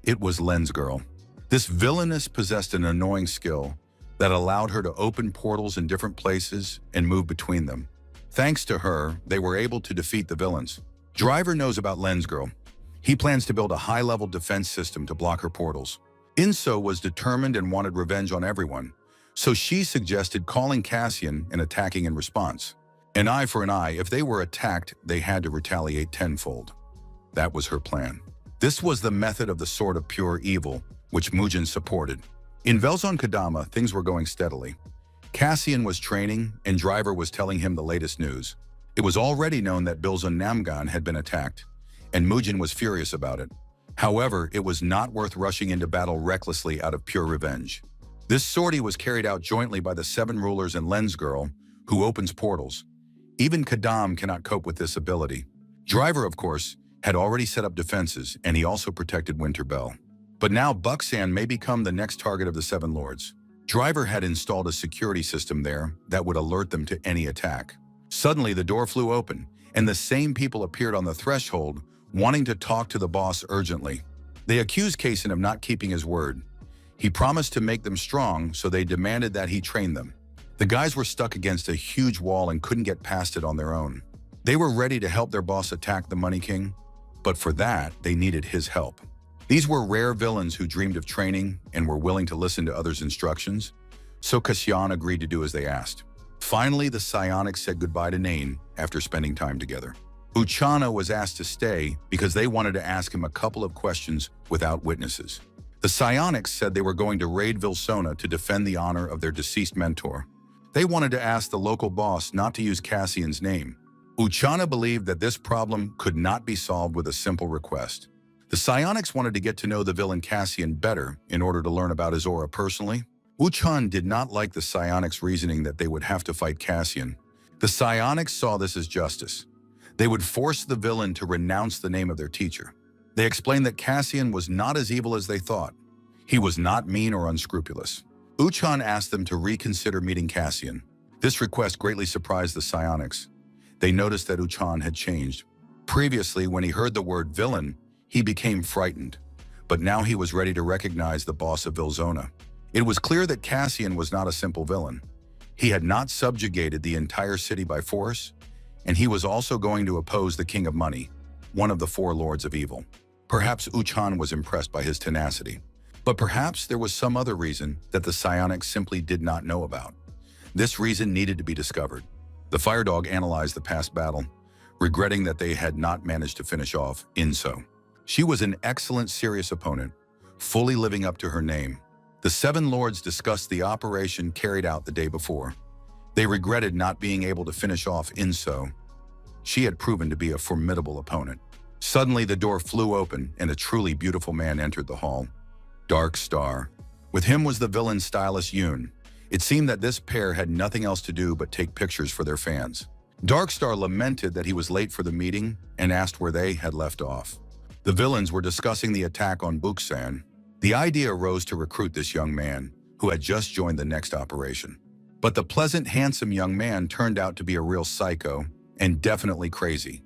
It was Lens Girl. This villainess possessed an annoying skill that allowed her to open portals in different places and move between them. Thanks to her, they were able to defeat the villains. Driver knows about Lens Girl. He plans to build a high-level defense system to block her portals. Inso was determined and wanted revenge on everyone, so she suggested calling Cassian and attacking in response. An eye for an eye, if they were attacked, they had to retaliate tenfold. That was her plan. This was the method of the Sword of Pure Evil, which Mujin supported. In Velzon Kadama, things were going steadily. Cassian was training, and Driver was telling him the latest news. It was already known that Bilzon Namgan had been attacked, and Mujin was furious about it. However, it was not worth rushing into battle recklessly out of pure revenge. This sortie was carried out jointly by the 7 rulers and Lens Girl, who opens portals. Even Kadam cannot cope with this ability. Driver, of course, had already set up defenses, and he also protected Winterbell. But now Buxan may become the next target of the 7 lords. Driver had installed a security system there that would alert them to any attack. Suddenly, the door flew open, and the same people appeared on the threshold, wanting to talk to the boss urgently. They accused Kaysen of not keeping his word. He promised to make them strong, so they demanded that he train them. The guys were stuck against a huge wall and couldn't get past it on their own. They were ready to help their boss attack the Money King, but for that, they needed his help. These were rare villains who dreamed of training and were willing to listen to others' instructions, so Cassian agreed to do as they asked. Finally, the psionics said goodbye to Nain after spending time together. Uchana was asked to stay because they wanted to ask him a couple of questions without witnesses. The psionics said they were going to raid Vilsona to defend the honor of their deceased mentor. They wanted to ask the local boss not to use Cassian's name. Uchana believed that this problem could not be solved with a simple request. The psionics wanted to get to know the villain Cassian better in order to learn about his aura personally. Uchan did not like the psionics' reasoning that they would have to fight Cassian. The psionics saw this as justice. They would force the villain to renounce the name of their teacher. They explained that Cassian was not as evil as they thought. He was not mean or unscrupulous. Uchan asked them to reconsider meeting Cassian. This request greatly surprised the psionics. They noticed that Uchan had changed. Previously, when he heard the word villain, he became frightened. But now he was ready to recognize the boss of Vilzona. It was clear that Cassian was not a simple villain. He had not subjugated the entire city by force, and he was also going to oppose the King of Money, one of the 4 Lords of Evil. Perhaps Uchan was impressed by his tenacity. But perhaps there was some other reason that the psionics simply did not know about. This reason needed to be discovered. The Fire Dog analyzed the past battle, regretting that they had not managed to finish off Inso. She was an excellent serious opponent, fully living up to her name. The 7 lords discussed the operation carried out the day before. They regretted not being able to finish off Inso. She had proven to be a formidable opponent. Suddenly, the door flew open and a truly beautiful man entered the hall. Dark Star. With him was the villain stylist Yoon. It seemed that this pair had nothing else to do but take pictures for their fans. Dark Star lamented that he was late for the meeting and asked where they had left off. The villains were discussing the attack on Buxan. The idea arose to recruit this young man, who had just joined the next operation. But the pleasant, handsome young man turned out to be a real psycho and definitely crazy.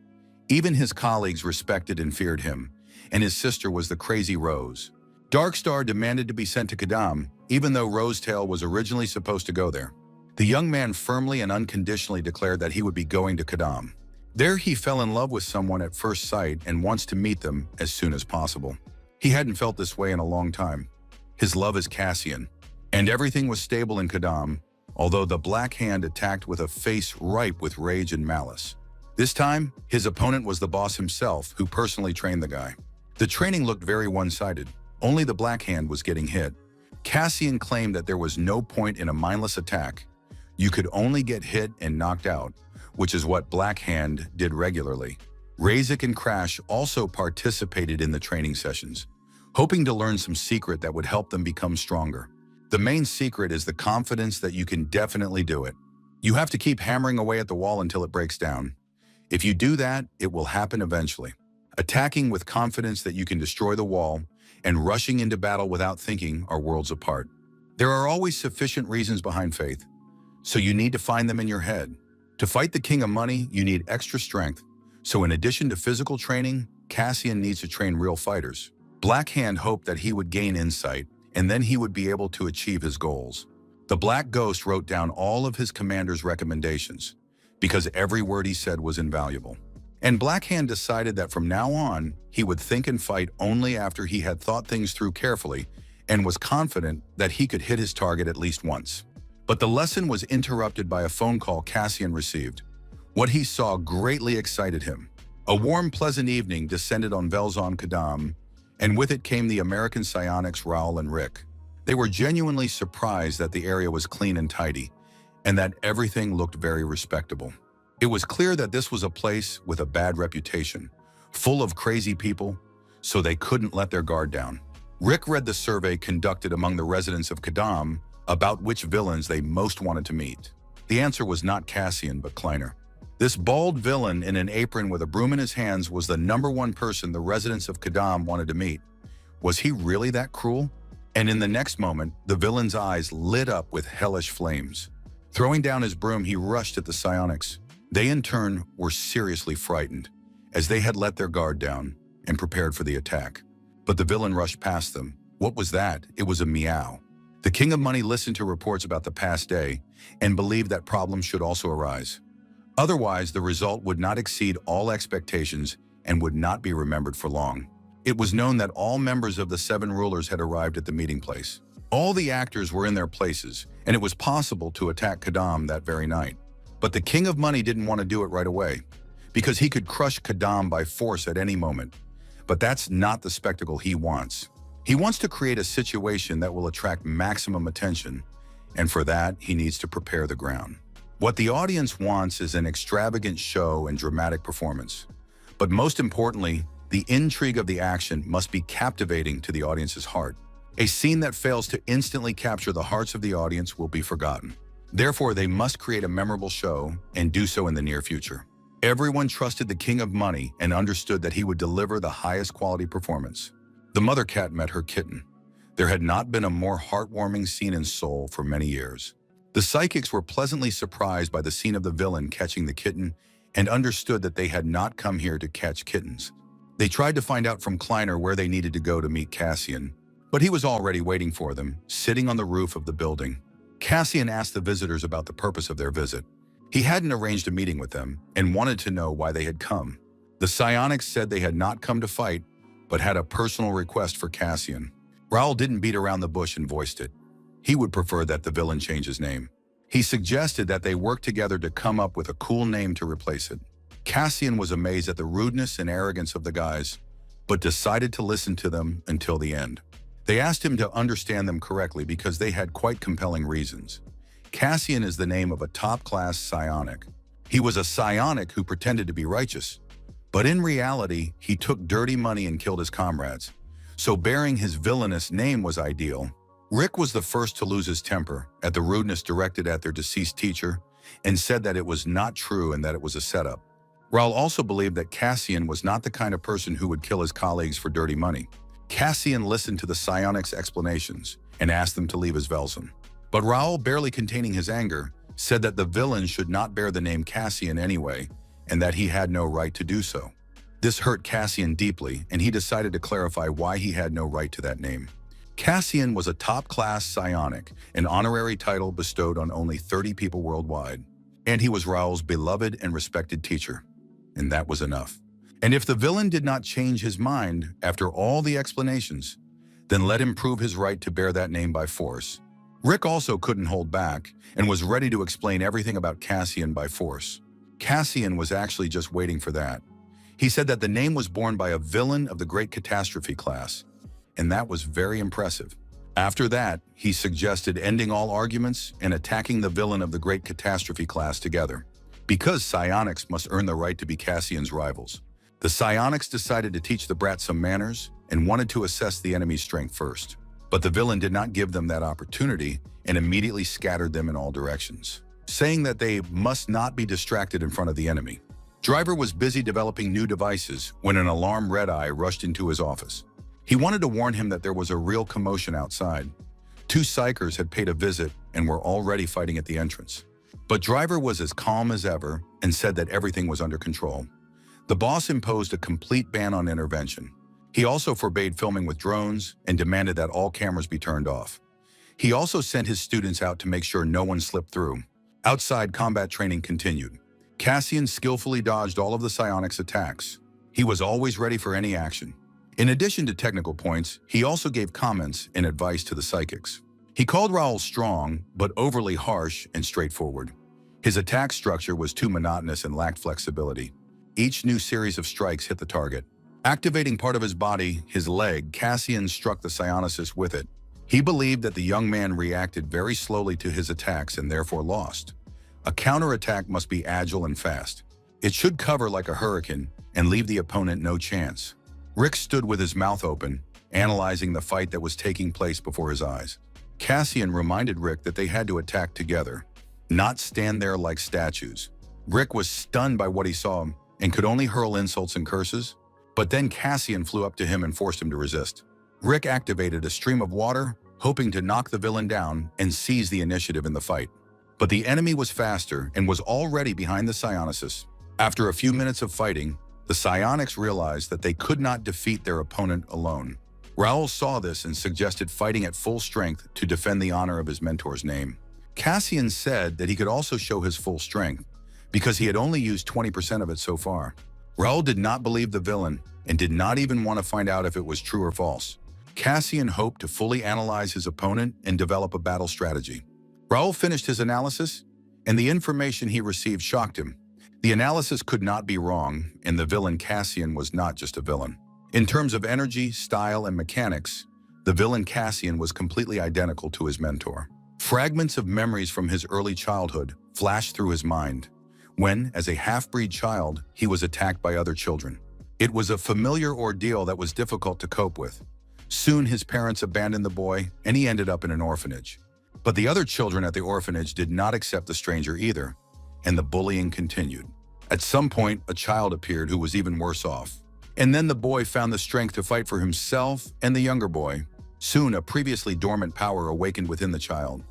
Even his colleagues respected and feared him, and his sister was the crazy Rose. Darkstar demanded to be sent to Kadam, even though Rosetail was originally supposed to go there. The young man firmly and unconditionally declared that he would be going to Kadam. There he fell in love with someone at first sight and wants to meet them as soon as possible. He hadn't felt this way in a long time. His love is Cassian, and everything was stable in Kadam, although the Black Hand attacked with a face ripe with rage and malice. This time, his opponent was the boss himself, who personally trained the guy. The training looked very one-sided. Only the Black Hand was getting hit. Cassian claimed that there was no point in a mindless attack. You could only get hit and knocked out, which is what Black Hand did regularly. Razik and Crash also participated in the training sessions, hoping to learn some secret that would help them become stronger. The main secret is the confidence that you can definitely do it. You have to keep hammering away at the wall until it breaks down. If you do that, it will happen eventually. Attacking with confidence that you can destroy the wall and rushing into battle without thinking are worlds apart. There are always sufficient reasons behind faith, so you need to find them in your head. To fight the King of Money, you need extra strength. So in addition to physical training, Cassian needs to train real fighters. Black Hand hoped that he would gain insight, and then he would be able to achieve his goals. The Black Ghost wrote down all of his commander's recommendations, because every word he said was invaluable. And Blackhand decided that from now on, he would think and fight only after he had thought things through carefully and was confident that he could hit his target at least once. But the lesson was interrupted by a phone call Cassian received. What he saw greatly excited him. A warm, pleasant evening descended on Velzon Kadam, and with it came the American psionics Raul and Rick. They were genuinely surprised that the area was clean and tidy, and that everything looked very respectable. It was clear that this was a place with a bad reputation, full of crazy people, so they couldn't let their guard down. Rick read the survey conducted among the residents of Kadam about which villains they most wanted to meet. The answer was not Cassian, but Kleiner. This bald villain in an apron with a broom in his hands was the #1 person the residents of Kadam wanted to meet. Was he really that cruel? And in the next moment, the villain's eyes lit up with hellish flames. Throwing down his broom, he rushed at the psionics. They in turn were seriously frightened, as they had let their guard down and prepared for the attack. But the villain rushed past them. What was that? It was a meow. The King of Money listened to reports about the past day and believed that problems should also arise. Otherwise, the result would not exceed all expectations and would not be remembered for long. It was known that all members of the 7 rulers had arrived at the meeting place. All the actors were in their places, and it was possible to attack Kadam that very night. But the King of Money didn't want to do it right away, because he could crush Kadam by force at any moment. But that's not the spectacle he wants. He wants to create a situation that will attract maximum attention, and for that, he needs to prepare the ground. What the audience wants is an extravagant show and dramatic performance. But most importantly, the intrigue of the action must be captivating to the audience's heart. A scene that fails to instantly capture the hearts of the audience will be forgotten. Therefore, they must create a memorable show and do so in the near future. Everyone trusted the King of Money and understood that he would deliver the highest quality performance. The mother cat met her kitten. There had not been a more heartwarming scene in Seoul for many years. The psychics were pleasantly surprised by the scene of the villain catching the kitten and understood that they had not come here to catch kittens. They tried to find out from Kleiner where they needed to go to meet Cassian, but he was already waiting for them, sitting on the roof of the building. Cassian asked the visitors about the purpose of their visit. He hadn't arranged a meeting with them and wanted to know why they had come. The psionics said they had not come to fight, but had a personal request for Cassian. Raul didn't beat around the bush and voiced it. He would prefer that the villain change his name. He suggested that they work together to come up with a cool name to replace it. Cassian was amazed at the rudeness and arrogance of the guys, but decided to listen to them until the end. They asked him to understand them correctly because they had quite compelling reasons. Cassian is the name of a top-class psionic. He was a psionic who pretended to be righteous, but in reality, he took dirty money and killed his comrades. So bearing his villainous name was ideal. Rick was the first to lose his temper at the rudeness directed at their deceased teacher and said that it was not true and that it was a setup. Raul also believed that Cassian was not the kind of person who would kill his colleagues for dirty money. Cassian listened to the psionics' explanations and asked them to leave his Velzon. But Raul, barely containing his anger, said that the villain should not bear the name Cassian anyway and that he had no right to do so. This hurt Cassian deeply, and he decided to clarify why he had no right to that name. Cassian was a top-class psionic, an honorary title bestowed on only 30 people worldwide. And he was Raul's beloved and respected teacher. And that was enough. And if the villain did not change his mind after all the explanations, then let him prove his right to bear that name by force. Rick also couldn't hold back and was ready to explain everything about Cassian by force. Cassian was actually just waiting for that. He said that the name was borne by a villain of the Great Catastrophe class, and that was very impressive. After that, he suggested ending all arguments and attacking the villain of the Great Catastrophe class together, because psionics must earn the right to be Cassian's rivals. The psionics decided to teach the brat some manners and wanted to assess the enemy's strength first. But the villain did not give them that opportunity and immediately scattered them in all directions, saying that they must not be distracted in front of the enemy. Driver was busy developing new devices when an alarm red-eye rushed into his office. He wanted to warn him that there was a real commotion outside. 2 psychers had paid a visit and were already fighting at the entrance. But Driver was as calm as ever and said that everything was under control. The boss imposed a complete ban on intervention. He also forbade filming with drones and demanded that all cameras be turned off. He also sent his students out to make sure no one slipped through. Outside, combat training continued. Cassian skillfully dodged all of the psionics attacks. He was always ready for any action. In addition to technical points, he also gave comments and advice to the psychics. He called Raul strong, but overly harsh and straightforward. His attack structure was too monotonous and lacked flexibility. Each new series of strikes hit the target. Activating part of his body, his leg, Cassian struck the psionicist with it. He believed that the young man reacted very slowly to his attacks and therefore lost. A counterattack must be agile and fast. It should cover like a hurricane and leave the opponent no chance. Rick stood with his mouth open, analyzing the fight that was taking place before his eyes. Cassian reminded Rick that they had to attack together, not stand there like statues. Rick was stunned by what he saw and could only hurl insults and curses. But then Cassian flew up to him and forced him to resist. Rick activated a stream of water, hoping to knock the villain down and seize the initiative in the fight. But the enemy was faster and was already behind the psionicist. After a few minutes of fighting, the psionics realized that they could not defeat their opponent alone. Raul saw this and suggested fighting at full strength to defend the honor of his mentor's name. Cassian said that he could also show his full strength, because he had only used 20% of it so far. Raul did not believe the villain and did not even want to find out if it was true or false. Cassian hoped to fully analyze his opponent and develop a battle strategy. Raul finished his analysis, and the information he received shocked him. The analysis could not be wrong, and the villain Cassian was not just a villain. In terms of energy, style, and mechanics, the villain Cassian was completely identical to his mentor. Fragments of memories from his early childhood flashed through his mind when, as a half-breed child, he was attacked by other children. It was a familiar ordeal that was difficult to cope with. Soon his parents abandoned the boy, and he ended up in an orphanage. But the other children at the orphanage did not accept the stranger either, and the bullying continued. At some point, a child appeared who was even worse off. And then the boy found the strength to fight for himself and the younger boy. Soon, a previously dormant power awakened within the child.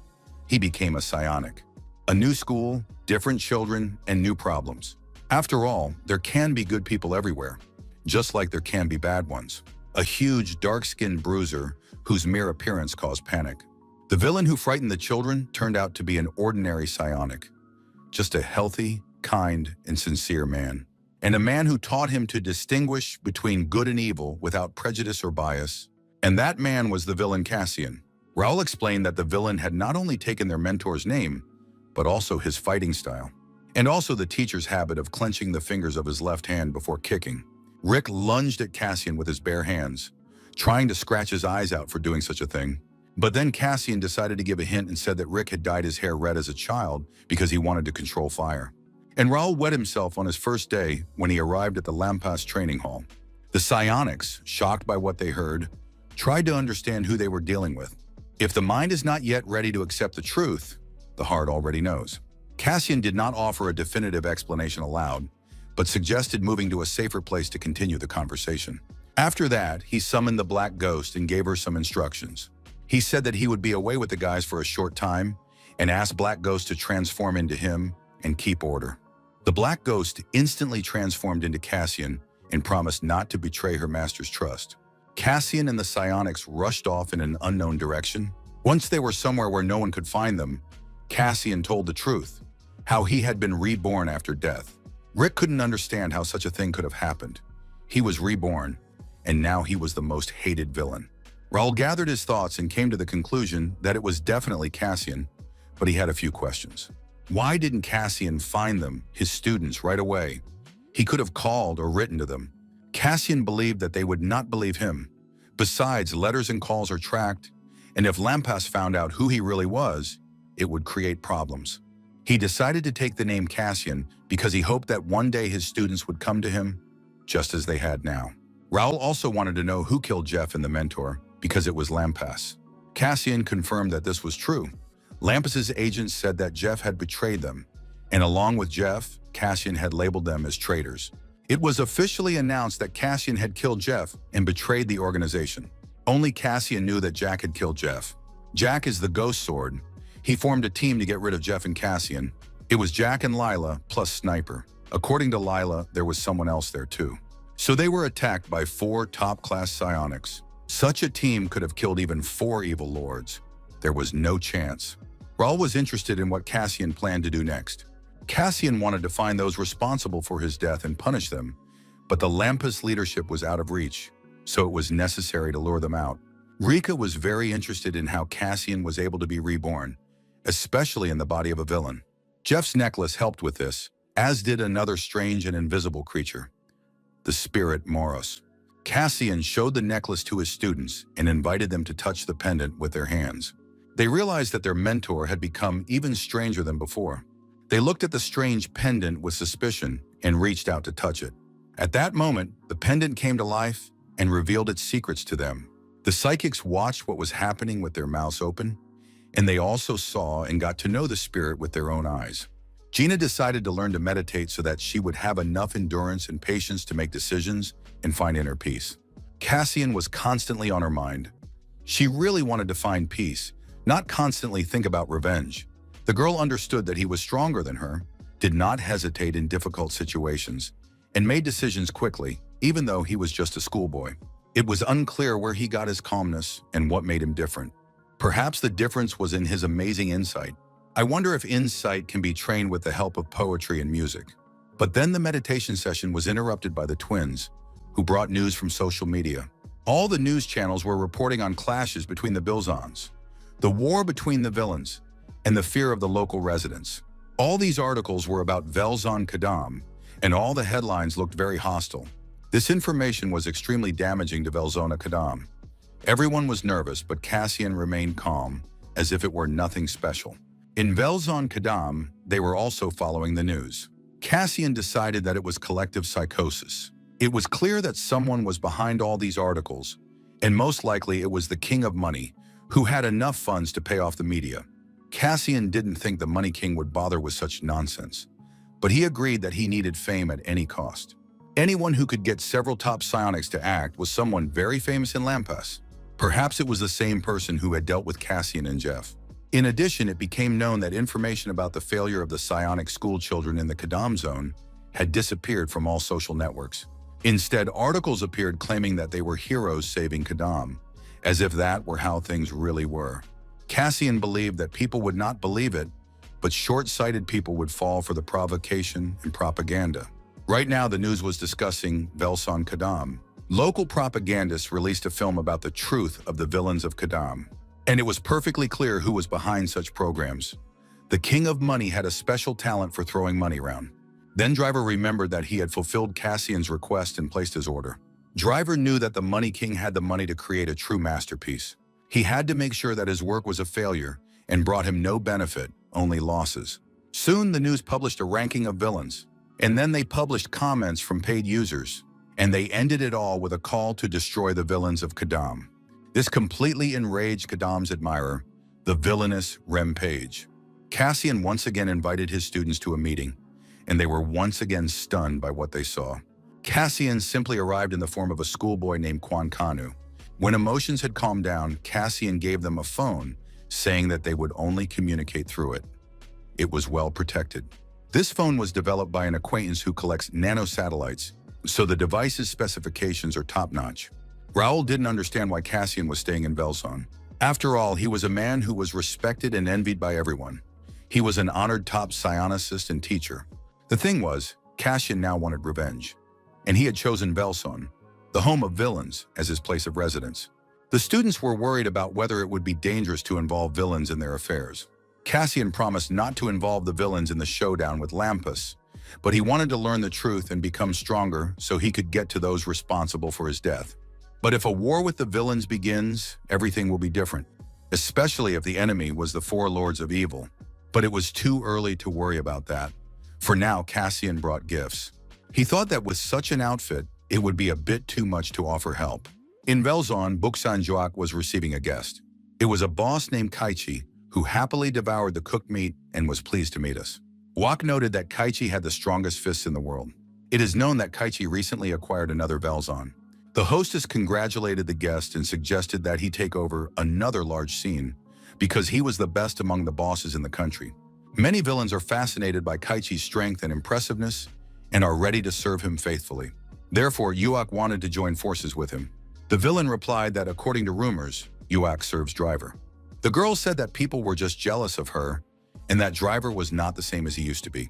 He became a psionic. A new school, different children, and new problems. After all, there can be good people everywhere, just like there can be bad ones. A huge, dark-skinned bruiser whose mere appearance caused panic. The villain who frightened the children turned out to be an ordinary psionic. Just a healthy, kind, and sincere man. And a man who taught him to distinguish between good and evil without prejudice or bias. And that man was the villain Cassian. Raul explained that the villain had not only taken their mentor's name, but also his fighting style. And also the teacher's habit of clenching the fingers of his left hand before kicking. Rick lunged at Cassian with his bare hands, trying to scratch his eyes out for doing such a thing. But then Cassian decided to give a hint and said that Rick had dyed his hair red as a child because he wanted to control fire. And Raul wet himself on his first day when he arrived at the Lampas training hall. The psionics, shocked by what they heard, tried to understand who they were dealing with. If the mind is not yet ready to accept the truth, the heart already knows. Cassian did not offer a definitive explanation aloud, but suggested moving to a safer place to continue the conversation. After that, he summoned the Black Ghost and gave her some instructions. He said that he would be away with the guys for a short time and asked Black Ghost to transform into him and keep order. The Black Ghost instantly transformed into Cassian and promised not to betray her master's trust. Cassian and the psionics rushed off in an unknown direction. Once they were somewhere where no one could find them, Cassian told the truth, how he had been reborn after death. Rick couldn't understand how such a thing could have happened. He was reborn, and now he was the most hated villain. Raul gathered his thoughts and came to the conclusion that it was definitely Cassian, but he had a few questions. Why didn't Cassian find them, his students, right away? He could have called or written to them. Cassian believed that they would not believe him. Besides, letters and calls are tracked, and if Lampas found out who he really was, it would create problems. He decided to take the name Cassian because he hoped that one day his students would come to him, just as they had now. Raul also wanted to know who killed Jeff and the mentor, because it was Lampas. Cassian confirmed that this was true. Lampas's agents said that Jeff had betrayed them, and along with Jeff, Cassian had labeled them as traitors. It was officially announced that Cassian had killed Jeff and betrayed the organization. Only Cassian knew that Jack had killed Jeff. Jack is the ghost sword. He formed a team to get rid of Jeff and Cassian. It was Jack and Lila plus Sniper. According to Lila, there was someone else there too. So they were attacked by 4 top-class psionics. Such a team could have killed even 4 evil lords. There was no chance. Raul was interested in what Cassian planned to do next. Cassian wanted to find those responsible for his death and punish them, but the Lampus leadership was out of reach, so it was necessary to lure them out. Rika was very interested in how Cassian was able to be reborn, especially in the body of a villain. Jeff's necklace helped with this, as did another strange and invisible creature, the spirit Moros. Cassian showed the necklace to his students and invited them to touch the pendant with their hands. They realized that their mentor had become even stranger than before. They looked at the strange pendant with suspicion and reached out to touch it. At that moment, the pendant came to life and revealed its secrets to them. The psychics watched what was happening with their mouths open, and they also saw and got to know the spirit with their own eyes. Gina decided to learn to meditate so that she would have enough endurance and patience to make decisions and find inner peace. Cassian was constantly on her mind. She really wanted to find peace, not constantly think about revenge. The girl understood that he was stronger than her, did not hesitate in difficult situations, and made decisions quickly, even though he was just a schoolboy. It was unclear where he got his calmness and what made him different. Perhaps the difference was in his amazing insight. I wonder if insight can be trained with the help of poetry and music. But then the meditation session was interrupted by the twins, who brought news from social media. All the news channels were reporting on clashes between the Bilzons, the war between the villains, and the fear of the local residents. All these articles were about Velzon Kadam, and all the headlines looked very hostile. This information was extremely damaging to Velzona Kadam. Everyone was nervous, but Cassian remained calm, as if it were nothing special. In Velzon Kadam, they were also following the news. Cassian decided that it was collective psychosis. It was clear that someone was behind all these articles, and most likely it was the King of Money, who had enough funds to pay off the media. Cassian didn't think the Money King would bother with such nonsense, but he agreed that he needed fame at any cost. Anyone who could get several top psionics to act was someone very famous in Lampas. Perhaps it was the same person who had dealt with Cassian and Jeff. In addition, it became known that information about the failure of the psionic school children in the Kadam zone had disappeared from all social networks. Instead, articles appeared claiming that they were heroes saving Kadam, as if that were how things really were. Cassian believed that people would not believe it, but short-sighted people would fall for the provocation and propaganda. Right now, the news was discussing Velzon Kadam. Local propagandists released a film about the truth of the villains of Kadam, and it was perfectly clear who was behind such programs. The King of Money had a special talent for throwing money around. Then Driver remembered that he had fulfilled Cassian's request and placed his order. Driver knew that the Money King had the money to create a true masterpiece. He had to make sure that his work was a failure and brought him no benefit, only losses. Soon the news published a ranking of villains, and then they published comments from paid users, and they ended it all with a call to destroy the villains of Kadam. This completely enraged Kadam's admirer, the villainous Rampage. Cassian once again invited his students to a meeting, and they were once again stunned by what they saw. Cassian simply arrived in the form of a schoolboy named Quan Kanu. When emotions had calmed down, Cassian gave them a phone, saying that they would only communicate through it. It was well protected. This phone was developed by an acquaintance who collects nanosatellites, so the device's specifications are top-notch. Raoul didn't understand why Cassian was staying in Velzon. After all, he was a man who was respected and envied by everyone. He was an honored top psionicist and teacher. The thing was, Cassian now wanted revenge, and he had chosen Velzon, the home of villains, as his place of residence. The students were worried about whether it would be dangerous to involve villains in their affairs. Cassian promised not to involve the villains in the showdown with Lampus, but he wanted to learn the truth and become stronger so he could get to those responsible for his death. But if a war with the villains begins, everything will be different, especially if the enemy was the four lords of evil. But it was too early to worry about that. For now, Cassian brought gifts. He thought that with such an outfit, it would be a bit too much to offer help. In Velzon, Buksan Joak was receiving a guest. It was a boss named Kaichi, who happily devoured the cooked meat and was pleased to meet us. Wak noted that Kaichi had the strongest fists in the world. It is known that Kaichi recently acquired another Velzon. The hostess congratulated the guest and suggested that he take over another large scene because he was the best among the bosses in the country. Many villains are fascinated by Kaichi's strength and impressiveness and are ready to serve him faithfully. Therefore, Yuak wanted to join forces with him. The villain replied that according to rumors, Yuak serves Driver. The girl said that people were just jealous of her and that Driver was not the same as he used to be.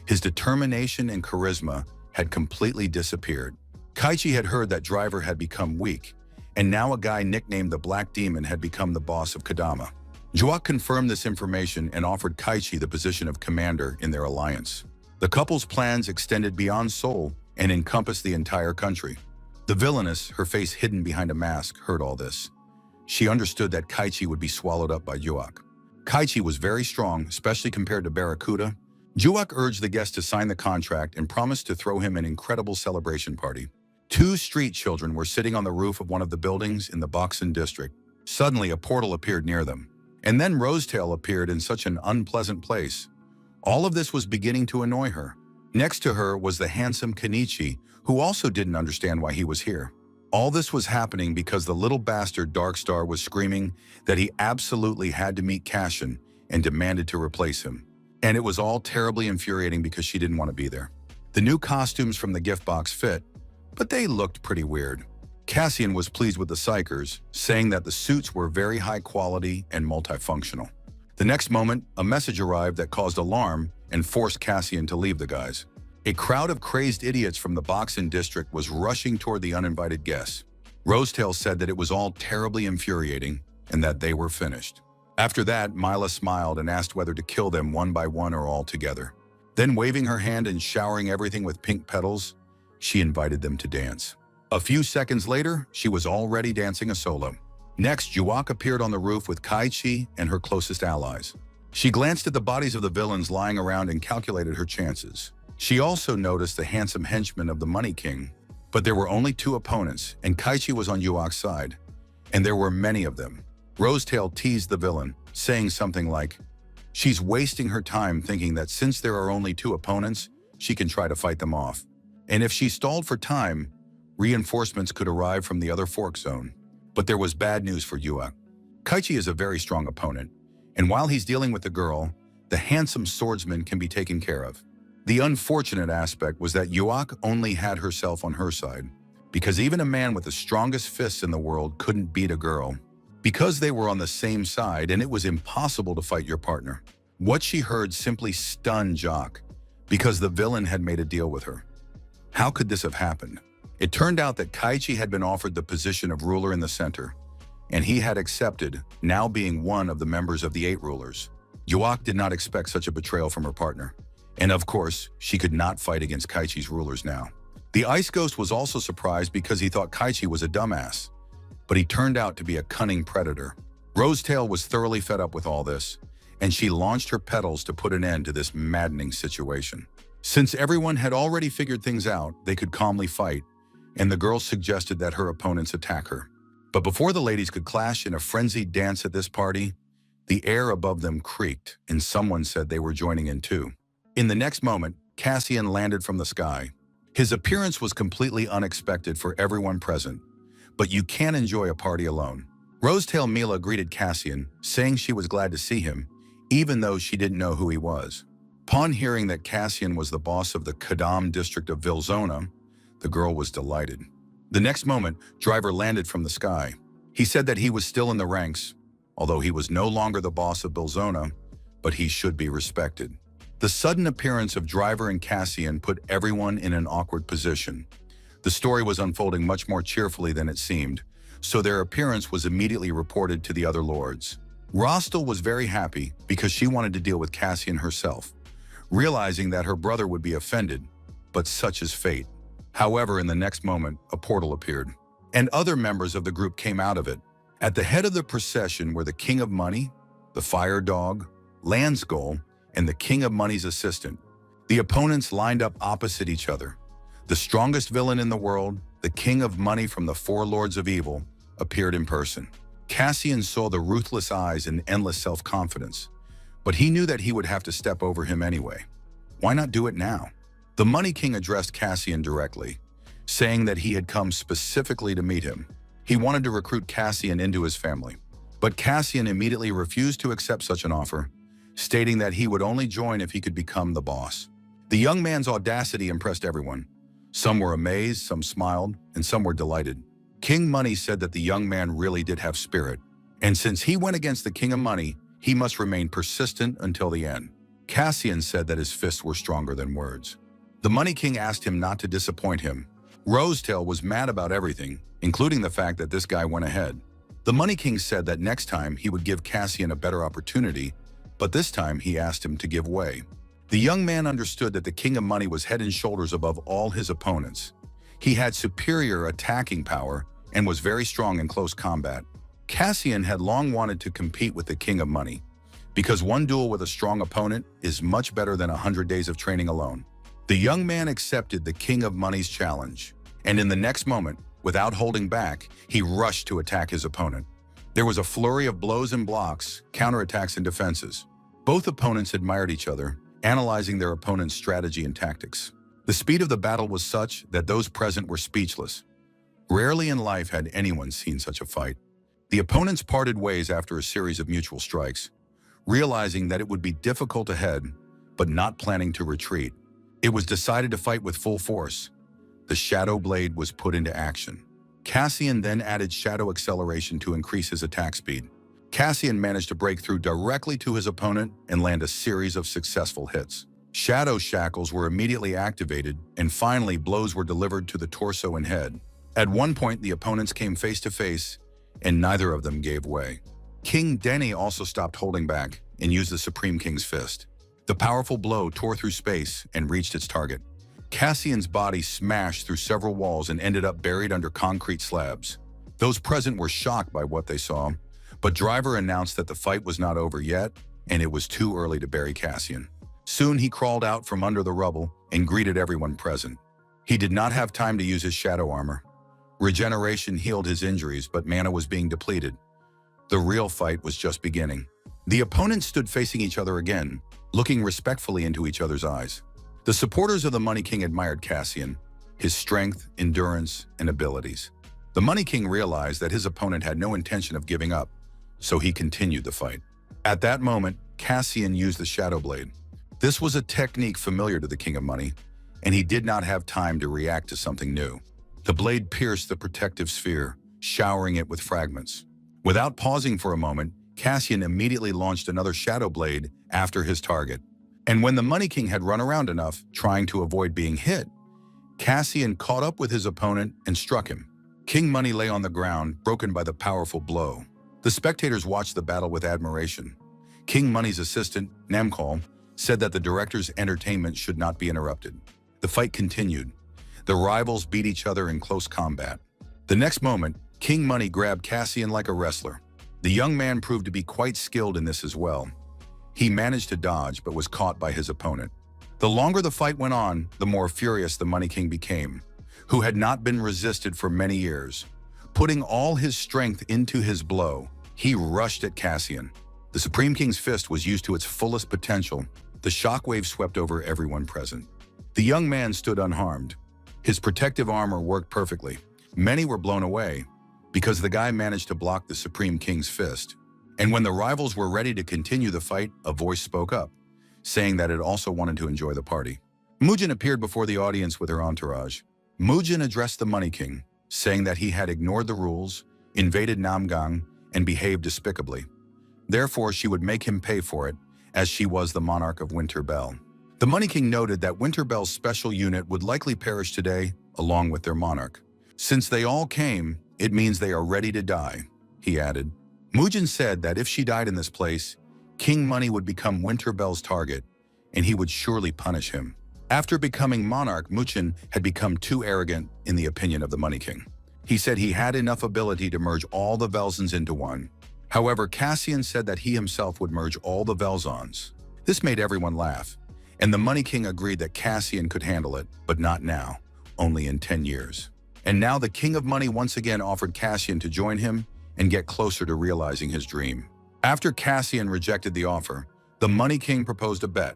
His determination and charisma had completely disappeared. Kaichi had heard that Driver had become weak, and now a guy nicknamed the Black Demon had become the boss of Kadama. Juak confirmed this information and offered Kaichi the position of commander in their alliance. The couple's plans extended beyond Seoul and encompassed the entire country. The villainess, her face hidden behind a mask, heard all this. She understood that Kaichi would be swallowed up by Juak. Kaichi was very strong, especially compared to Barracuda. Juak urged the guest to sign the contract and promised to throw him an incredible celebration party. Two street children were sitting on the roof of one of the buildings in the Boksan district. Suddenly, a portal appeared near them. And then Rosetail appeared in such an unpleasant place. All of this was beginning to annoy her. Next to her was the handsome Kenichi, who also didn't understand why he was here. All this was happening because the little bastard Darkstar was screaming that he absolutely had to meet Cassian and demanded to replace him. And it was all terribly infuriating because she didn't want to be there. The new costumes from the gift box fit, but they looked pretty weird. Cassian was pleased with the Psychers, saying that the suits were very high quality and multifunctional. The next moment, a message arrived that caused alarm and forced Cassian to leave the guys. A crowd of crazed idiots from the Boksan district was rushing toward the uninvited guests. Rosetail said that it was all terribly infuriating and that they were finished. After that, Mila smiled and asked whether to kill them one by one or all together. Then, waving her hand and showering everything with pink petals, she invited them to dance. A few seconds later, she was already dancing a solo. Next, Juak appeared on the roof with Kaichi and her closest allies. She glanced at the bodies of the villains lying around and calculated her chances. She also noticed the handsome henchman of the Money King, but there were only two opponents, and Kaichi was on Juak's side, and there were many of them. Rosetail teased the villain, saying something like, "She's wasting her time thinking that since there are only two opponents, she can try to fight them off. And if she stalled for time, reinforcements could arrive from the other fork zone." But there was bad news for Juak. Kaichi is a very strong opponent, and while he's dealing with the girl, the handsome swordsman can be taken care of. The unfortunate aspect was that Juak only had herself on her side, because even a man with the strongest fists in the world couldn't beat a girl, because they were on the same side and it was impossible to fight your partner. What she heard simply stunned Juak, because the villain had made a deal with her. How could this have happened? It turned out that Kaichi had been offered the position of ruler in the center, and he had accepted, now being one of the members of the 8 rulers. Juak did not expect such a betrayal from her partner, and of course, she could not fight against Kaichi's rulers now. The Ice Ghost was also surprised because he thought Kaichi was a dumbass, but he turned out to be a cunning predator. Rosetail was thoroughly fed up with all this, and she launched her petals to put an end to this maddening situation. Since everyone had already figured things out, they could calmly fight, and the girl suggested that her opponents attack her. But before the ladies could clash in a frenzied dance at this party, the air above them creaked, and someone said they were joining in too. In the next moment, Cassian landed from the sky. His appearance was completely unexpected for everyone present, but you can't enjoy a party alone. Rosetail Mila greeted Cassian, saying she was glad to see him, even though she didn't know who he was. Upon hearing that Cassian was the boss of the Kadam district of Vilzona, the girl was delighted. The next moment, Driver landed from the sky. He said that he was still in the ranks, although he was no longer the boss of Vilzona, but he should be respected. The sudden appearance of Driver and Cassian put everyone in an awkward position. The story was unfolding much more cheerfully than it seemed, so their appearance was immediately reported to the other lords. Rostel was very happy because she wanted to deal with Cassian herself, realizing that her brother would be offended, but such is fate. However, in the next moment, a portal appeared, and other members of the group came out of it. At the head of the procession were the King of Money, the Fire Dog, Landskull, and the King of Money's assistant. The opponents lined up opposite each other. The strongest villain in the world, the King of Money from the 4 Lords of Evil, appeared in person. Cassian saw the ruthless eyes and endless self-confidence, but he knew that he would have to step over him anyway. Why not do it now? The Money King addressed Cassian directly, saying that he had come specifically to meet him. He wanted to recruit Cassian into his family, but Cassian immediately refused to accept such an offer, stating that he would only join if he could become the boss. The young man's audacity impressed everyone. Some were amazed, some smiled, and some were delighted. King Money said that the young man really did have spirit, and since he went against the King of Money, he must remain persistent until the end. Cassian said that his fists were stronger than words. The Money King asked him not to disappoint him. Rosetail was mad about everything, including the fact that this guy went ahead. The Money King said that next time he would give Cassian a better opportunity, but this time he asked him to give way. The young man understood that the King of Money was head and shoulders above all his opponents. He had superior attacking power and was very strong in close combat. Cassian had long wanted to compete with the King of Money, because one duel with a strong opponent is much better than 100 days of training alone. The young man accepted the King of Money's challenge, and in the next moment, without holding back, he rushed to attack his opponent. There was a flurry of blows and blocks, counterattacks and defenses. Both opponents admired each other, analyzing their opponent's strategy and tactics. The speed of the battle was such that those present were speechless. Rarely in life had anyone seen such a fight. The opponents parted ways after a series of mutual strikes, realizing that it would be difficult ahead, but not planning to retreat. It was decided to fight with full force. The Shadow Blade was put into action. Cassian then added Shadow Acceleration to increase his attack speed. Cassian managed to break through directly to his opponent and land a series of successful hits. Shadow Shackles were immediately activated, and finally blows were delivered to the torso and head. At one point, the opponents came face to face, and neither of them gave way. King Denny also stopped holding back and used the Supreme King's fist. The powerful blow tore through space and reached its target. Cassian's body smashed through several walls and ended up buried under concrete slabs. Those present were shocked by what they saw, but Driver announced that the fight was not over yet, and it was too early to bury Cassian. Soon he crawled out from under the rubble and greeted everyone present. He did not have time to use his shadow armor. Regeneration healed his injuries, but mana was being depleted. The real fight was just beginning. The opponents stood facing each other again, looking respectfully into each other's eyes. The supporters of the Money King admired Cassian, his strength, endurance, and abilities. The Money King realized that his opponent had no intention of giving up, so he continued the fight. At that moment, Cassian used the Shadow Blade. This was a technique familiar to the King of Money, and he did not have time to react to something new. The blade pierced the protective sphere, showering it with fragments. Without pausing for a moment, Cassian immediately launched another Shadow Blade after his target. And when the Money King had run around enough, trying to avoid being hit, Cassian caught up with his opponent and struck him. King Money lay on the ground, broken by the powerful blow. The spectators watched the battle with admiration. King Money's assistant, Namcol, said that the director's entertainment should not be interrupted. The fight continued. The rivals beat each other in close combat. The next moment, King Money grabbed Cassian like a wrestler. The young man proved to be quite skilled in this as well. He managed to dodge but was caught by his opponent. The longer the fight went on, the more furious the Money King became, who had not been resisted for many years. Putting all his strength into his blow, he rushed at Cassian. The Supreme King's fist was used to its fullest potential. The shockwave swept over everyone present. The young man stood unharmed. His protective armor worked perfectly. Many were blown away because the guy managed to block the Supreme King's fist. And when the rivals were ready to continue the fight, a voice spoke up, saying that it also wanted to enjoy the party. Mujin appeared before the audience with her entourage. Mujin addressed the Money King, saying that he had ignored the rules, invaded Namgang, and behaved despicably. Therefore, she would make him pay for it, as she was the monarch of Winter Bell. The Money King noted that Winter Bell's special unit would likely perish today, along with their monarch. Since they all came, it means they are ready to die, he added. Mujin said that if she died in this place, King Money would become Winter Bell's target, and he would surely punish him. After becoming monarch, Mujin had become too arrogant in the opinion of the Money King. He said he had enough ability to merge all the Velzons into one. However, Cassian said that he himself would merge all the Velzons. This made everyone laugh, and the Money King agreed that Cassian could handle it, but not now, only in 10 years. And now the King of Money once again offered Cassian to join him and get closer to realizing his dream. After Cassian rejected the offer, the Money King proposed a bet.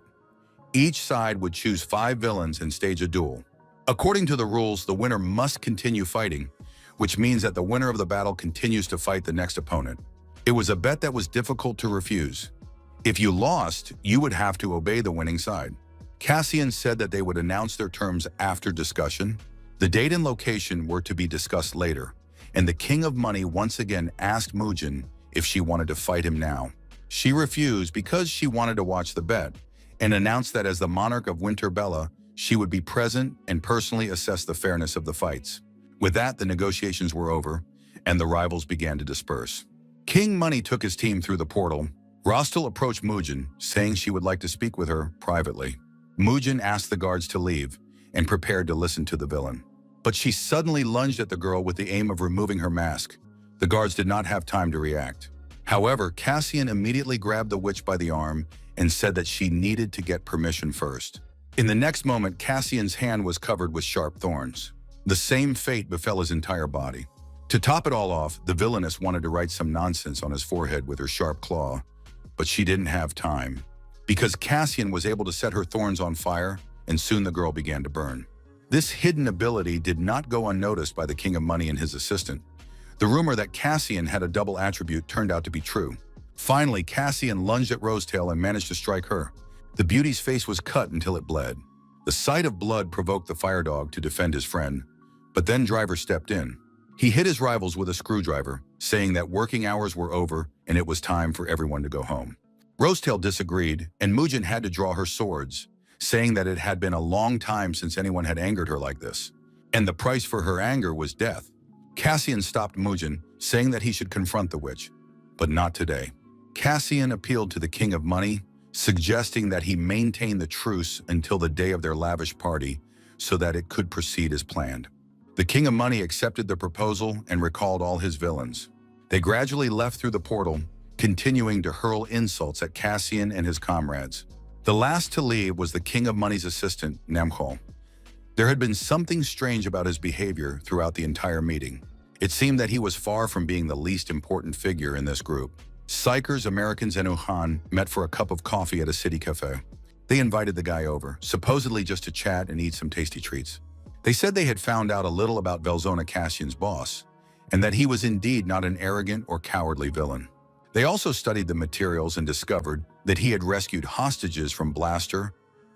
Each side would choose 5 villains and stage a duel. According to the rules, the winner must continue fighting, which means that the winner of the battle continues to fight the next opponent. It was a bet that was difficult to refuse. If you lost, you would have to obey the winning side. Cassian said that they would announce their terms after discussion. The date and location were to be discussed later, and the King of Money once again asked Mujin if she wanted to fight him now. She refused because she wanted to watch the bet, and announced that as the monarch of Winter Bella, she would be present and personally assess the fairness of the fights. With that, the negotiations were over, and the rivals began to disperse. King Money took his team through the portal. Rostel approached Mujin, saying she would like to speak with her privately. Mujin asked the guards to leave and prepared to listen to the villain. But she suddenly lunged at the girl with the aim of removing her mask. The guards did not have time to react. However, Cassian immediately grabbed the witch by the arm and said that she needed to get permission first. In the next moment, Cassian's hand was covered with sharp thorns. The same fate befell his entire body. To top it all off, the villainess wanted to write some nonsense on his forehead with her sharp claw, but she didn't have time, because Cassian was able to set her thorns on fire, and soon the girl began to burn. This hidden ability did not go unnoticed by the King of Money and his assistant. The rumor that Cassian had a double attribute turned out to be true. Finally, Cassian lunged at Rosetail and managed to strike her. The beauty's face was cut until it bled. The sight of blood provoked the fire dog to defend his friend, but then Driver stepped in. He hit his rivals with a screwdriver, saying that working hours were over and it was time for everyone to go home. Rosetail disagreed, and Mujin had to draw her swords, saying that it had been a long time since anyone had angered her like this, and the price for her anger was death. Cassian stopped Mujin, saying that he should confront the witch, but not today. Cassian appealed to the King of Money, suggesting that he maintain the truce until the day of their lavish party so that it could proceed as planned. The King of Money accepted the proposal and recalled all his villains. They gradually left through the portal, continuing to hurl insults at Cassian and his comrades. The last to leave was the King of Money's assistant, Namkhal. There had been something strange about his behavior throughout the entire meeting. It seemed that he was far from being the least important figure in this group. Psychers, Americans, and Wuhan met for a cup of coffee at a city cafe. They invited the guy over, supposedly just to chat and eat some tasty treats. They said they had found out a little about Velzona, Cassian's boss, and that he was indeed not an arrogant or cowardly villain. They also studied the materials and discovered that he had rescued hostages from Blaster,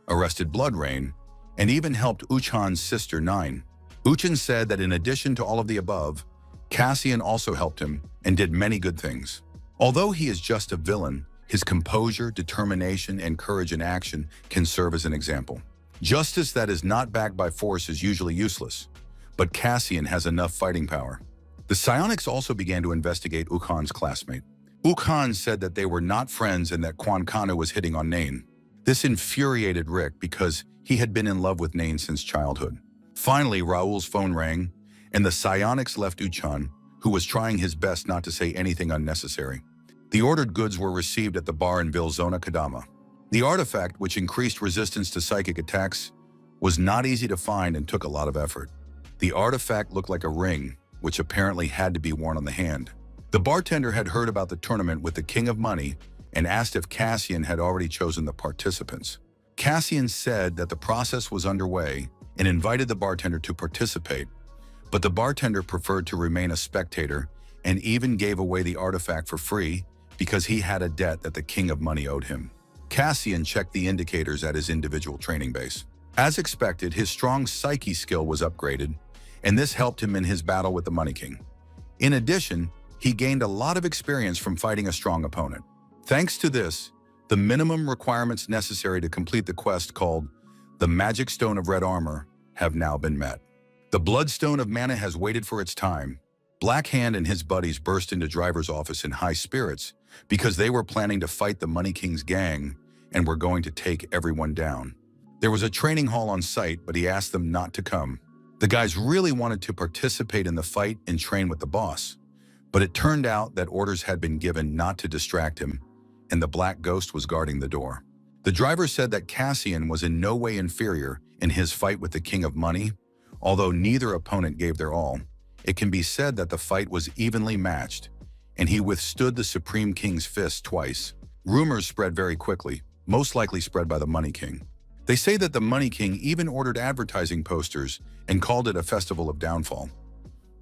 arrested Blood Rain, and even helped Uchan's sister Nine. Uchan said that in addition to all of the above, Cassian also helped him and did many good things. Although he is just a villain, his composure, determination, and courage in action can serve as an example. Justice that is not backed by force is usually useless, but Cassian has enough fighting power. The psionics also began to investigate Ukhan's classmate. Ukhan said that they were not friends and that Quan Kanu was hitting on Nain. This infuriated Rick because he had been in love with Nain since childhood. Finally, Raoul's phone rang, and the psionics left Uchan, who was trying his best not to say anything unnecessary. The ordered goods were received at the bar in Vilzona Kadama. The artifact, which increased resistance to psychic attacks, was not easy to find and took a lot of effort. The artifact looked like a ring, which apparently had to be worn on the hand. The bartender had heard about the tournament with the King of Money and asked if Cassian had already chosen the participants. Cassian said that the process was underway and invited the bartender to participate, but the bartender preferred to remain a spectator and even gave away the artifact for free because he had a debt that the King of Money owed him. Cassian checked the indicators at his individual training base. As expected, his strong psyche skill was upgraded, and this helped him in his battle with the Money King. In addition, he gained a lot of experience from fighting a strong opponent. Thanks to this, the minimum requirements necessary to complete the quest called the Magic Stone of Red Armor have now been met. The Bloodstone of Mana has waited for its time. Black Hand and his buddies burst into Driver's office in high spirits because they were planning to fight the Money King's gang and were going to take everyone down. There was a training hall on site, but he asked them not to come. The guys really wanted to participate in the fight and train with the boss, but it turned out that orders had been given not to distract him, and the Black Ghost was guarding the door. The driver said that Cassian was in no way inferior in his fight with the King of Money. Although neither opponent gave their all, it can be said that the fight was evenly matched, and he withstood the Supreme King's fist twice. Rumors spread very quickly, most likely spread by the Money King. They say that the Money King even ordered advertising posters and called it a festival of downfall.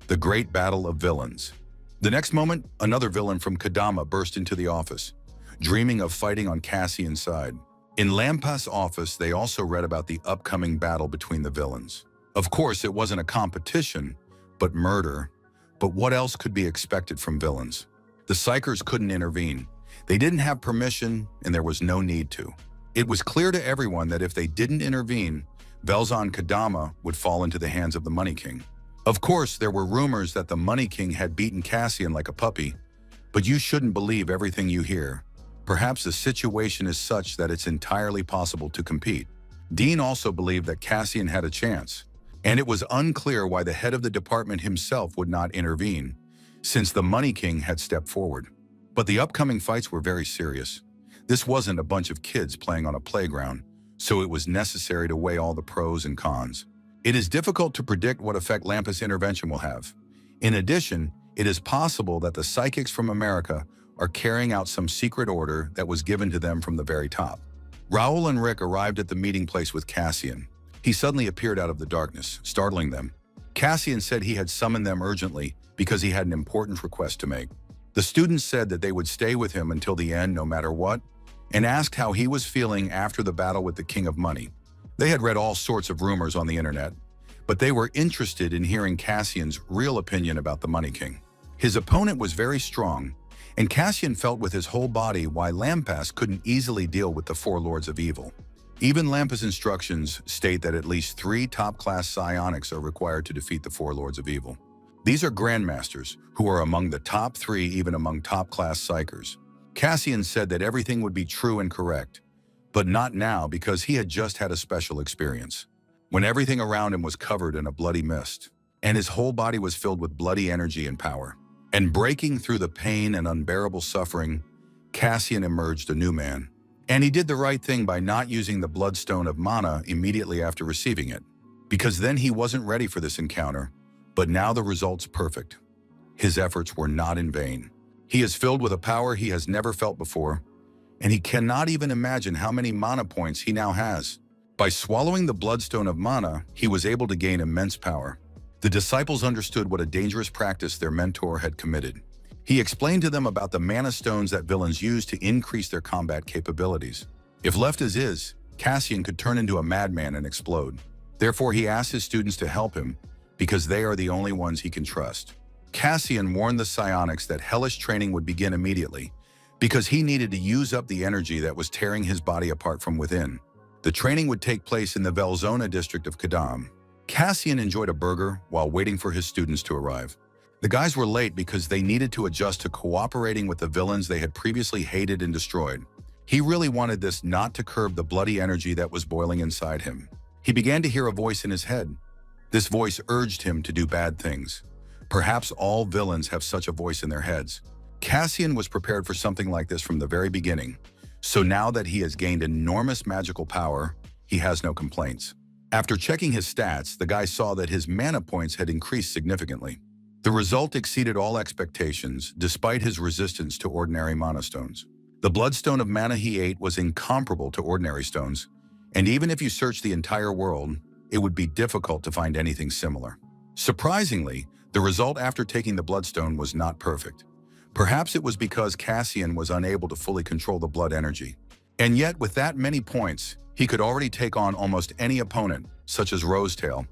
The Great Battle of Villains. The next moment, another villain from Kadama burst into the office, dreaming of fighting on Cassian's side. In Lampas' office, they also read about the upcoming battle between the villains. Of course, it wasn't a competition, but murder. But what else could be expected from villains? The Psychers couldn't intervene. They didn't have permission, and there was no need to. It was clear to everyone that if they didn't intervene, Velzon Kadama would fall into the hands of the Money King. Of course, there were rumors that the Money King had beaten Cassian like a puppy, but you shouldn't believe everything you hear. Perhaps the situation is such that it's entirely possible to compete. Dean also believed that Cassian had a chance, and it was unclear why the head of the department himself would not intervene, since the Money King had stepped forward. But the upcoming fights were very serious. This wasn't a bunch of kids playing on a playground, so it was necessary to weigh all the pros and cons. It is difficult to predict what effect Lampus' intervention will have. In addition, it is possible that the psychics from America are carrying out some secret order that was given to them from the very top. Raoul and Rick arrived at the meeting place with Cassian. He suddenly appeared out of the darkness, startling them. Cassian said he had summoned them urgently because he had an important request to make. The students said that they would stay with him until the end no matter what, and asked how he was feeling after the battle with the King of Money. They had read all sorts of rumors on the internet, but they were interested in hearing Cassian's real opinion about the Money King. His opponent was very strong, and Cassian felt with his whole body why Lampas couldn't easily deal with the four Lords of Evil. Even Lampas' instructions state that at least 3 top-class psionics are required to defeat the four Lords of Evil. These are grandmasters, who are among the top 3 even among top-class psychers. Cassian said that everything would be true and correct, but not now because he had just had a special experience, when everything around him was covered in a bloody mist, and his whole body was filled with bloody energy and power. And breaking through the pain and unbearable suffering, Cassian emerged a new man. And he did the right thing by not using the Bloodstone of Mana immediately after receiving it, because then he wasn't ready for this encounter, but now the result's perfect. His efforts were not in vain. He is filled with a power he has never felt before, and he cannot even imagine how many mana points he now has. By swallowing the Bloodstone of Mana, he was able to gain immense power. The disciples understood what a dangerous practice their mentor had committed. He explained to them about the mana stones that villains use to increase their combat capabilities. If left as is, Cassian could turn into a madman and explode. Therefore, he asked his students to help him, because they are the only ones he can trust. Cassian warned the psionics that hellish training would begin immediately, because he needed to use up the energy that was tearing his body apart from within. The training would take place in the Velzona district of Kadam. Cassian enjoyed a burger while waiting for his students to arrive. The guys were late because they needed to adjust to cooperating with the villains they had previously hated and destroyed. He really wanted this not to curb the bloody energy that was boiling inside him. He began to hear a voice in his head. This voice urged him to do bad things. Perhaps all villains have such a voice in their heads. Cassian was prepared for something like this from the very beginning, so now that he has gained enormous magical power, he has no complaints. After checking his stats, the guy saw that his mana points had increased significantly. The result exceeded all expectations, despite his resistance to ordinary mana stones. The Bloodstone of Mana he ate was incomparable to ordinary stones, and even if you searched the entire world, it would be difficult to find anything similar. Surprisingly, the result after taking the Bloodstone was not perfect. Perhaps it was because Cassian was unable to fully control the blood energy. And yet, with that many points, he could already take on almost any opponent, such as Rosetail,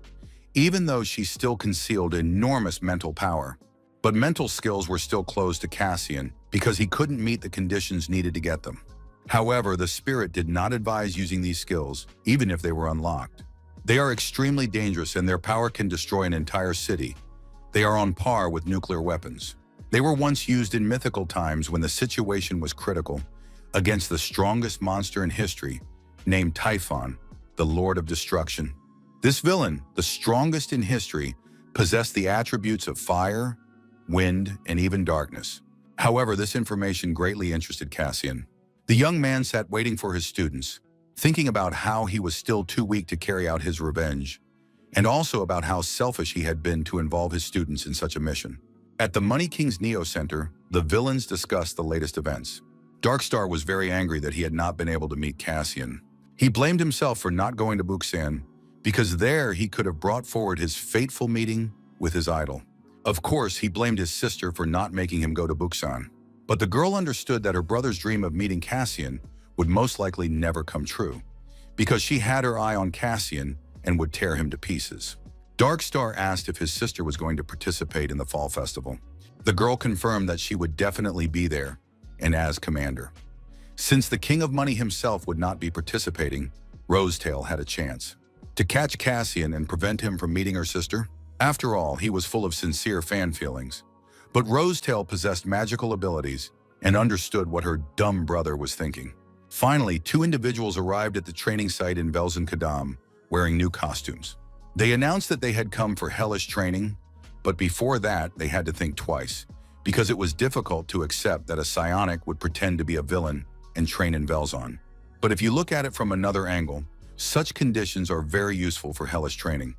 even though she still concealed enormous mental power. But mental skills were still closed to Cassian because he couldn't meet the conditions needed to get them. However, the spirit did not advise using these skills, even if they were unlocked. They are extremely dangerous and their power can destroy an entire city. They are on par with nuclear weapons. They were once used in mythical times when the situation was critical, against the strongest monster in history, named Typhon, the Lord of Destruction. This villain, the strongest in history, possessed the attributes of fire, wind, and even darkness. However, this information greatly interested Cassian. The young man sat waiting for his students, thinking about how he was still too weak to carry out his revenge, and also about how selfish he had been to involve his students in such a mission. At the Money King's Neo Center, the villains discussed the latest events. Darkstar was very angry that he had not been able to meet Cassian. He blamed himself for not going to Buxan, because there he could have brought forward his fateful meeting with his idol. Of course, he blamed his sister for not making him go to Buxan. But the girl understood that her brother's dream of meeting Cassian would most likely never come true, because she had her eye on Cassian and would tear him to pieces. Darkstar asked if his sister was going to participate in the fall festival. The girl confirmed that she would definitely be there, and as commander. Since the King of Money himself would not be participating, Rosetail had a chance to catch Cassian and prevent him from meeting her sister. After all, he was full of sincere fan feelings. But Rosetail possessed magical abilities and understood what her dumb brother was thinking. Finally, two individuals arrived at the training site in Velzen Kadam, wearing new costumes. They announced that they had come for hellish training, but before that, they had to think twice, because it was difficult to accept that a psionic would pretend to be a villain and train in Velzon. But if you look at it from another angle, such conditions are very useful for hellish training.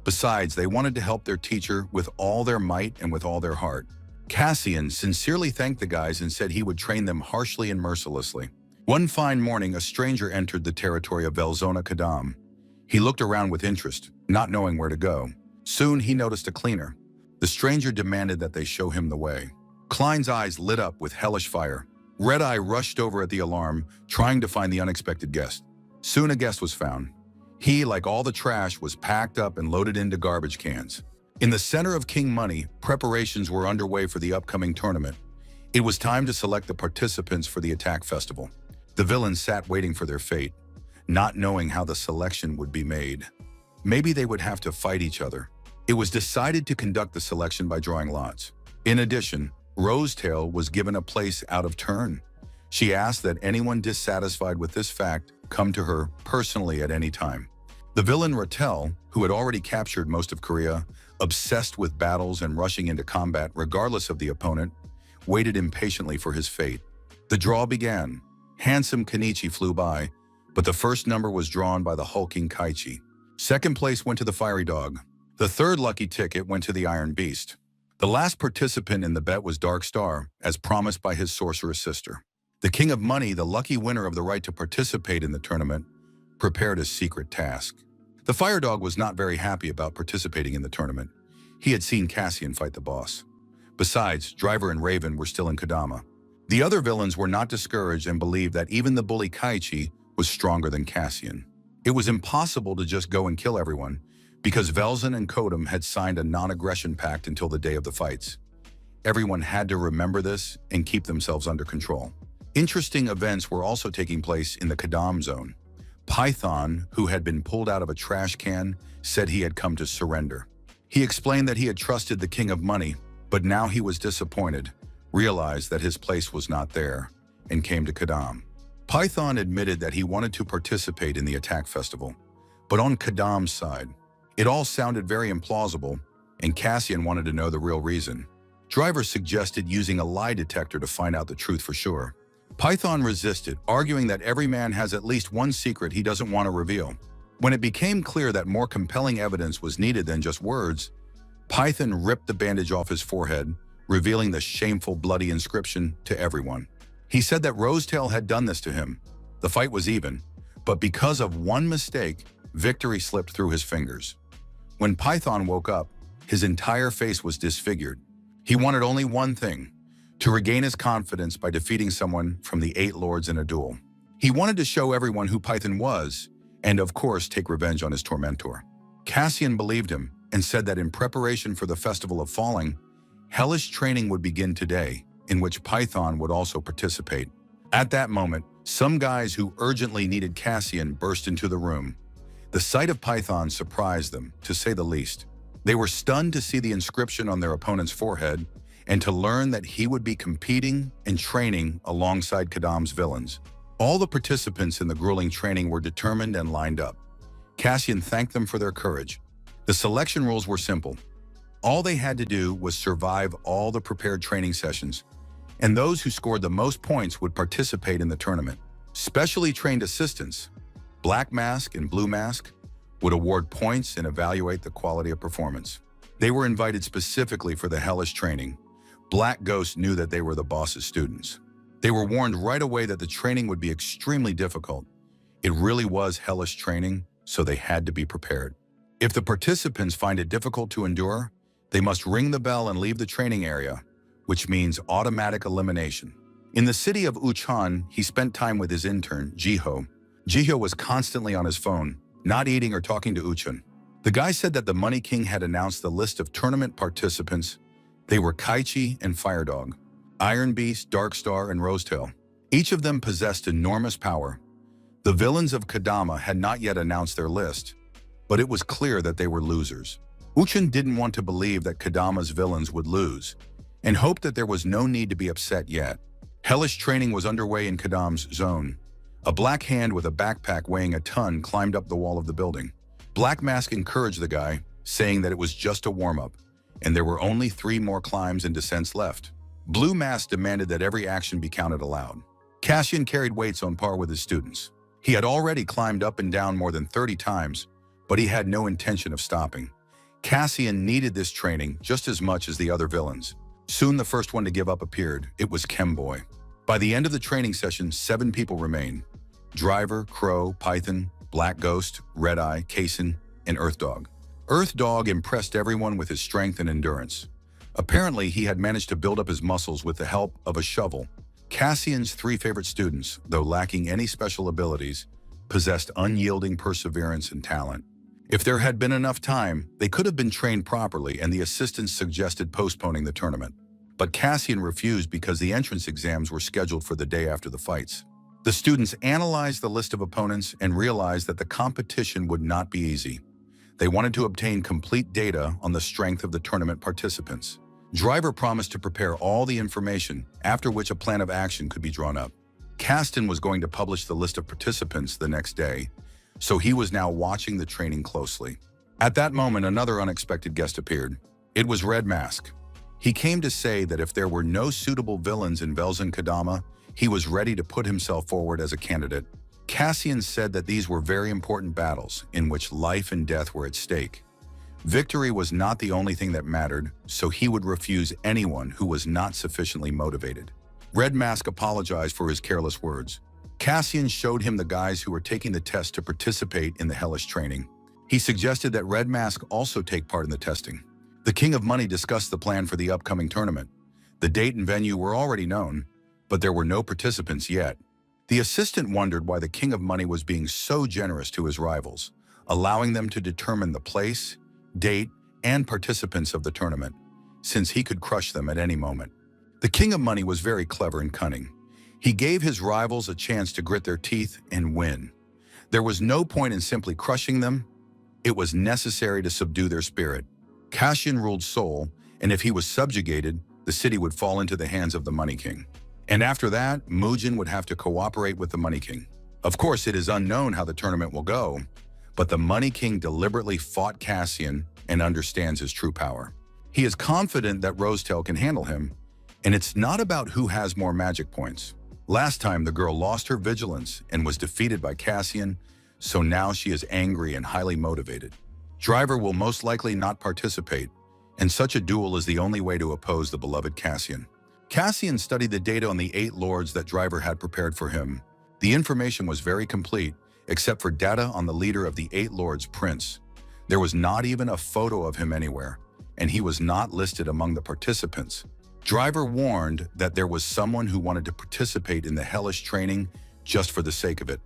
Besides, they wanted to help their teacher with all their might and with all their heart. Cassian sincerely thanked the guys and said he would train them harshly and mercilessly. One fine morning, a stranger entered the territory of Velzona Kadam. He looked around with interest, not knowing where to go. Soon he noticed a cleaner. The stranger demanded that they show him the way. Klein's eyes lit up with hellish fire. Red Eye rushed over at the alarm, trying to find the unexpected guest. Soon a guest was found. He, like all the trash, was packed up and loaded into garbage cans. In the center of King Money, preparations were underway for the upcoming tournament. It was time to select the participants for the attack festival. The villains sat waiting for their fate, not knowing how the selection would be made. Maybe they would have to fight each other. It was decided to conduct the selection by drawing lots. In addition, Rosetail was given a place out of turn. She asked that anyone dissatisfied with this fact come to her personally at any time. The villain Rattel, who had already captured most of Korea, obsessed with battles and rushing into combat regardless of the opponent, waited impatiently for his fate. The draw began. Handsome Kenichi flew by, but the first number was drawn by the hulking Kaichi. Second place went to the Fiery Dog. The third lucky ticket went to the Iron Beast. The last participant in the bet was Dark Star, as promised by his sorceress sister. The King of Money, the lucky winner of the right to participate in the tournament, prepared a secret task. The Fire Dog was not very happy about participating in the tournament. He had seen Cassian fight the boss. Besides, Driver and Raven were still in Kadama. The other villains were not discouraged and believed that even the bully Kaichi was stronger than Cassian. It was impossible to just go and kill everyone, because Velzen and Kodum had signed a non-aggression pact until the day of the fights. Everyone had to remember this and keep themselves under control. Interesting events were also taking place in the Kadam zone. Python, who had been pulled out of a trash can, said he had come to surrender. He explained that he had trusted the King of Money, but now he was disappointed, realized that his place was not there, and came to Kadam. Python admitted that he wanted to participate in the attack festival, but on Kadam's side, it all sounded very implausible, and Cassian wanted to know the real reason. Driver suggested using a lie detector to find out the truth for sure. Python resisted, arguing that every man has at least one secret he doesn't want to reveal. When it became clear that more compelling evidence was needed than just words, Python ripped the bandage off his forehead, revealing the shameful, bloody inscription to everyone. He said that Rosetail had done this to him. The fight was even, but because of one mistake, victory slipped through his fingers. When Python woke up, his entire face was disfigured. He wanted only one thing: to regain his confidence by defeating someone from the 8 Lords in a duel. He wanted to show everyone who Python was, and of course take revenge on his tormentor. Cassian believed him and said that in preparation for the Festival of Falling, hellish training would begin today, in which Python would also participate. At that moment, some guys who urgently needed Cassian burst into the room. The sight of Python surprised them, to say the least. They were stunned to see the inscription on their opponent's forehead and to learn that he would be competing and training alongside Kadam's villains. All the participants in the grueling training were determined and lined up. Cassian thanked them for their courage. The selection rules were simple. All they had to do was survive all the prepared training sessions, and those who scored the most points would participate in the tournament. Specially trained assistants, Black Mask and Blue Mask, would award points and evaluate the quality of performance. They were invited specifically for the hellish training. Black Ghost knew that they were the boss's students. They were warned right away that the training would be extremely difficult. It really was hellish training, so they had to be prepared. If the participants find it difficult to endure, they must ring the bell and leave the training area, which means automatic elimination. In the city of Uchan, he spent time with his intern, Jiho. Jiho was constantly on his phone, not eating or talking to Uchan. The guy said that the Money King had announced the list of tournament participants. They were Kaichi and Fire Dog, Iron Beast, Dark Star, and Rosetail. Each of them possessed enormous power. The villains of Kadama had not yet announced their list, but it was clear that they were losers. Uchin didn't want to believe that Kadama's villains would lose, and hoped that there was no need to be upset yet. Hellish training was underway in Kadam's zone. A black hand with a backpack weighing a ton climbed up the wall of the building. Black Mask encouraged the guy, saying that it was just a warm-up, and there were only 3 more climbs and descents left. Blue Mask demanded that every action be counted aloud. Cassian carried weights on par with his students. He had already climbed up and down more than 30 times, but he had no intention of stopping. Cassian needed this training just as much as the other villains. Soon the first one to give up appeared. It was Chemboy. By the end of the training session, 7 people remained: Driver, Crow, Python, Black Ghost, Red-Eye, Kason, and Earth Dog. Earth Dog impressed everyone with his strength and endurance. Apparently, he had managed to build up his muscles with the help of a shovel. Cassian's 3 favorite students, though lacking any special abilities, possessed unyielding perseverance and talent. If there had been enough time, they could have been trained properly, and the assistants suggested postponing the tournament. But Cassian refused because the entrance exams were scheduled for the day after the fights. The students analyzed the list of opponents and realized that the competition would not be easy. They wanted to obtain complete data on the strength of the tournament participants. Driver promised to prepare all the information, after which a plan of action could be drawn up. Caston was going to publish the list of participants the next day, so he was now watching the training closely. At that moment, another unexpected guest appeared. It was Red Mask. He came to say that if there were no suitable villains in Velzen Kadama, he was ready to put himself forward as a candidate. Cassian said that these were very important battles in which life and death were at stake. Victory was not the only thing that mattered, so he would refuse anyone who was not sufficiently motivated. Red Mask apologized for his careless words. Cassian showed him the guys who were taking the test to participate in the hellish training. He suggested that Red Mask also take part in the testing. The King of Money discussed the plan for the upcoming tournament. The date and venue were already known, but there were no participants yet. The assistant wondered why the King of Money was being so generous to his rivals, allowing them to determine the place, date, and participants of the tournament, since he could crush them at any moment. The King of Money was very clever and cunning. He gave his rivals a chance to grit their teeth and win. There was no point in simply crushing them. It was necessary to subdue their spirit. Cassian ruled Seoul, and if he was subjugated, the city would fall into the hands of the Money King. And after that, Mujin would have to cooperate with the Money King. Of course, it is unknown how the tournament will go, but the Money King deliberately fought Cassian and understands his true power. He is confident that Rosetail can handle him, and it's not about who has more magic points. Last time, the girl lost her vigilance and was defeated by Cassian, so now she is angry and highly motivated. Driver will most likely not participate, and such a duel is the only way to oppose the beloved Cassian. Cassian studied the data on the 8 lords that Driver had prepared for him. The information was very complete, except for data on the leader of the 8 lords, Prince. There was not even a photo of him anywhere, and he was not listed among the participants. Driver warned that there was someone who wanted to participate in the hellish training just for the sake of it,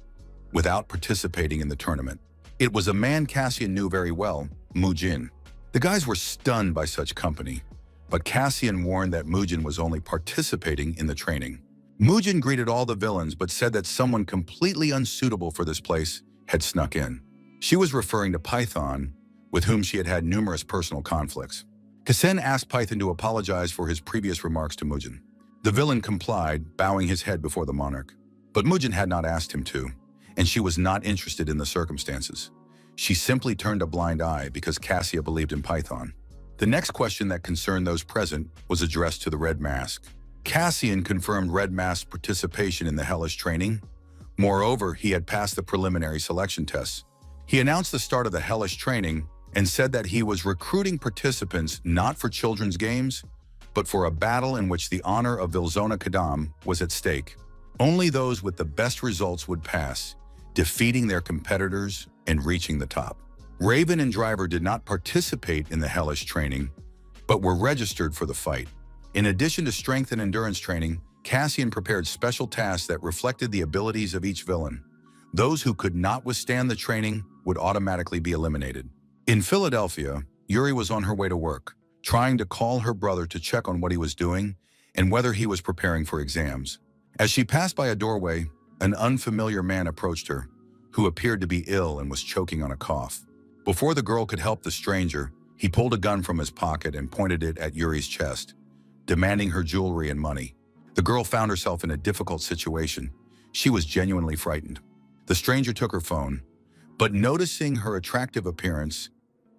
without participating in the tournament. It was a man Cassian knew very well, Mujin. The guys were stunned by such company, but Cassian warned that Mujin was only participating in the training. Mujin greeted all the villains but said that someone completely unsuitable for this place had snuck in. She was referring to Python, with whom she had had numerous personal conflicts. Kasen asked Python to apologize for his previous remarks to Mujin. The villain complied, bowing his head before the monarch. But Mujin had not asked him to, and she was not interested in the circumstances. She simply turned a blind eye because Cassia believed in Python. The next question that concerned those present was addressed to the Red Mask. Cassian confirmed Red Mask's participation in the hellish training. Moreover, he had passed the preliminary selection tests. He announced the start of the hellish training and said that he was recruiting participants not for children's games, but for a battle in which the honor of Vilzona Kadam was at stake. Only those with the best results would pass, defeating their competitors and reaching the top. Raven and Driver did not participate in the hellish training, but were registered for the fight. In addition to strength and endurance training, Cassian prepared special tasks that reflected the abilities of each villain. Those who could not withstand the training would automatically be eliminated. In Philadelphia, Yuri was on her way to work, trying to call her brother to check on what he was doing and whether he was preparing for exams. As she passed by a doorway, an unfamiliar man approached her, who appeared to be ill and was choking on a cough. Before the girl could help the stranger, he pulled a gun from his pocket and pointed it at Yuri's chest, demanding her jewelry and money. The girl found herself in a difficult situation. She was genuinely frightened. The stranger took her phone, but noticing her attractive appearance,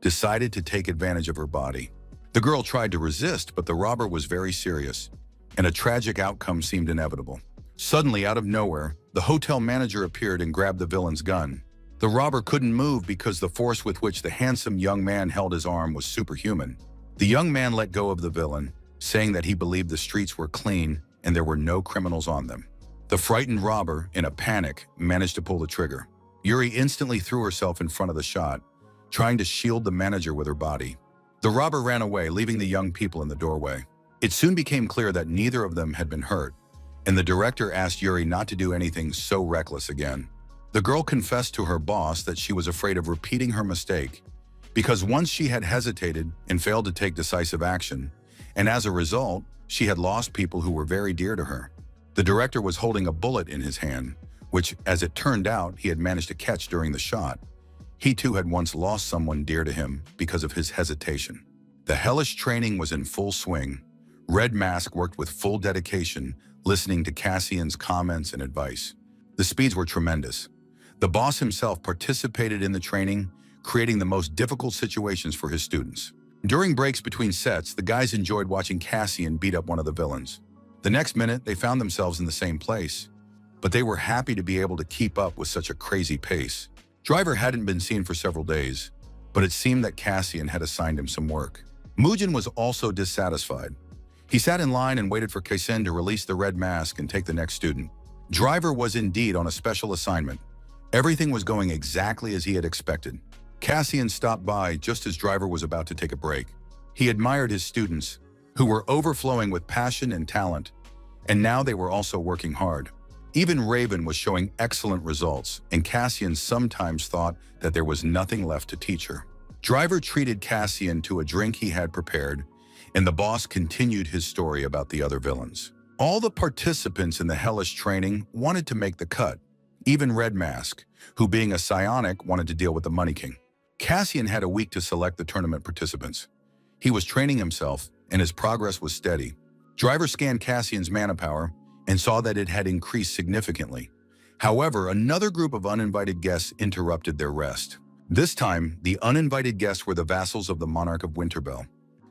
decided to take advantage of her body. The girl tried to resist, but the robber was very serious, and a tragic outcome seemed inevitable. Suddenly, out of nowhere, the hotel manager appeared and grabbed the villain's gun. The robber couldn't move because the force with which the handsome young man held his arm was superhuman. The young man let go of the villain, saying that he believed the streets were clean and there were no criminals on them. The frightened robber, in a panic, managed to pull the trigger. Yuri instantly threw herself in front of the shot, trying to shield the manager with her body. The robber ran away, leaving the young people in the doorway. It soon became clear that neither of them had been hurt, and the director asked Yuri not to do anything so reckless again. The girl confessed to her boss that she was afraid of repeating her mistake, because once she had hesitated and failed to take decisive action, and as a result, she had lost people who were very dear to her. The director was holding a bullet in his hand, which, as it turned out, he had managed to catch during the shot. He too had once lost someone dear to him because of his hesitation. The hellish training was in full swing. Red Mask worked with full dedication, listening to Cassian's comments and advice. The speeds were tremendous. The boss himself participated in the training, creating the most difficult situations for his students. During breaks between sets, the guys enjoyed watching Cassian beat up one of the villains. The next minute, they found themselves in the same place, but they were happy to be able to keep up with such a crazy pace. Driver hadn't been seen for several days, but it seemed that Cassian had assigned him some work. Mugen was also dissatisfied. He sat in line and waited for Kaisen to release the red mask and take the next student. Driver was indeed on a special assignment. Everything was going exactly as he had expected. Cassian stopped by just as Driver was about to take a break. He admired his students, who were overflowing with passion and talent, and now they were also working hard. Even Raven was showing excellent results, and Cassian sometimes thought that there was nothing left to teach her. Driver treated Cassian to a drink he had prepared, and the boss continued his story about the other villains. All the participants in the hellish training wanted to make the cut, even Red Mask, who being a psionic wanted to deal with the Money King. Cassian had a week to select the tournament participants. He was training himself, and his progress was steady. Driver scanned Cassian's mana power and saw that it had increased significantly. However, another group of uninvited guests interrupted their rest. This time, the uninvited guests were the vassals of the Monarch of Winterbell.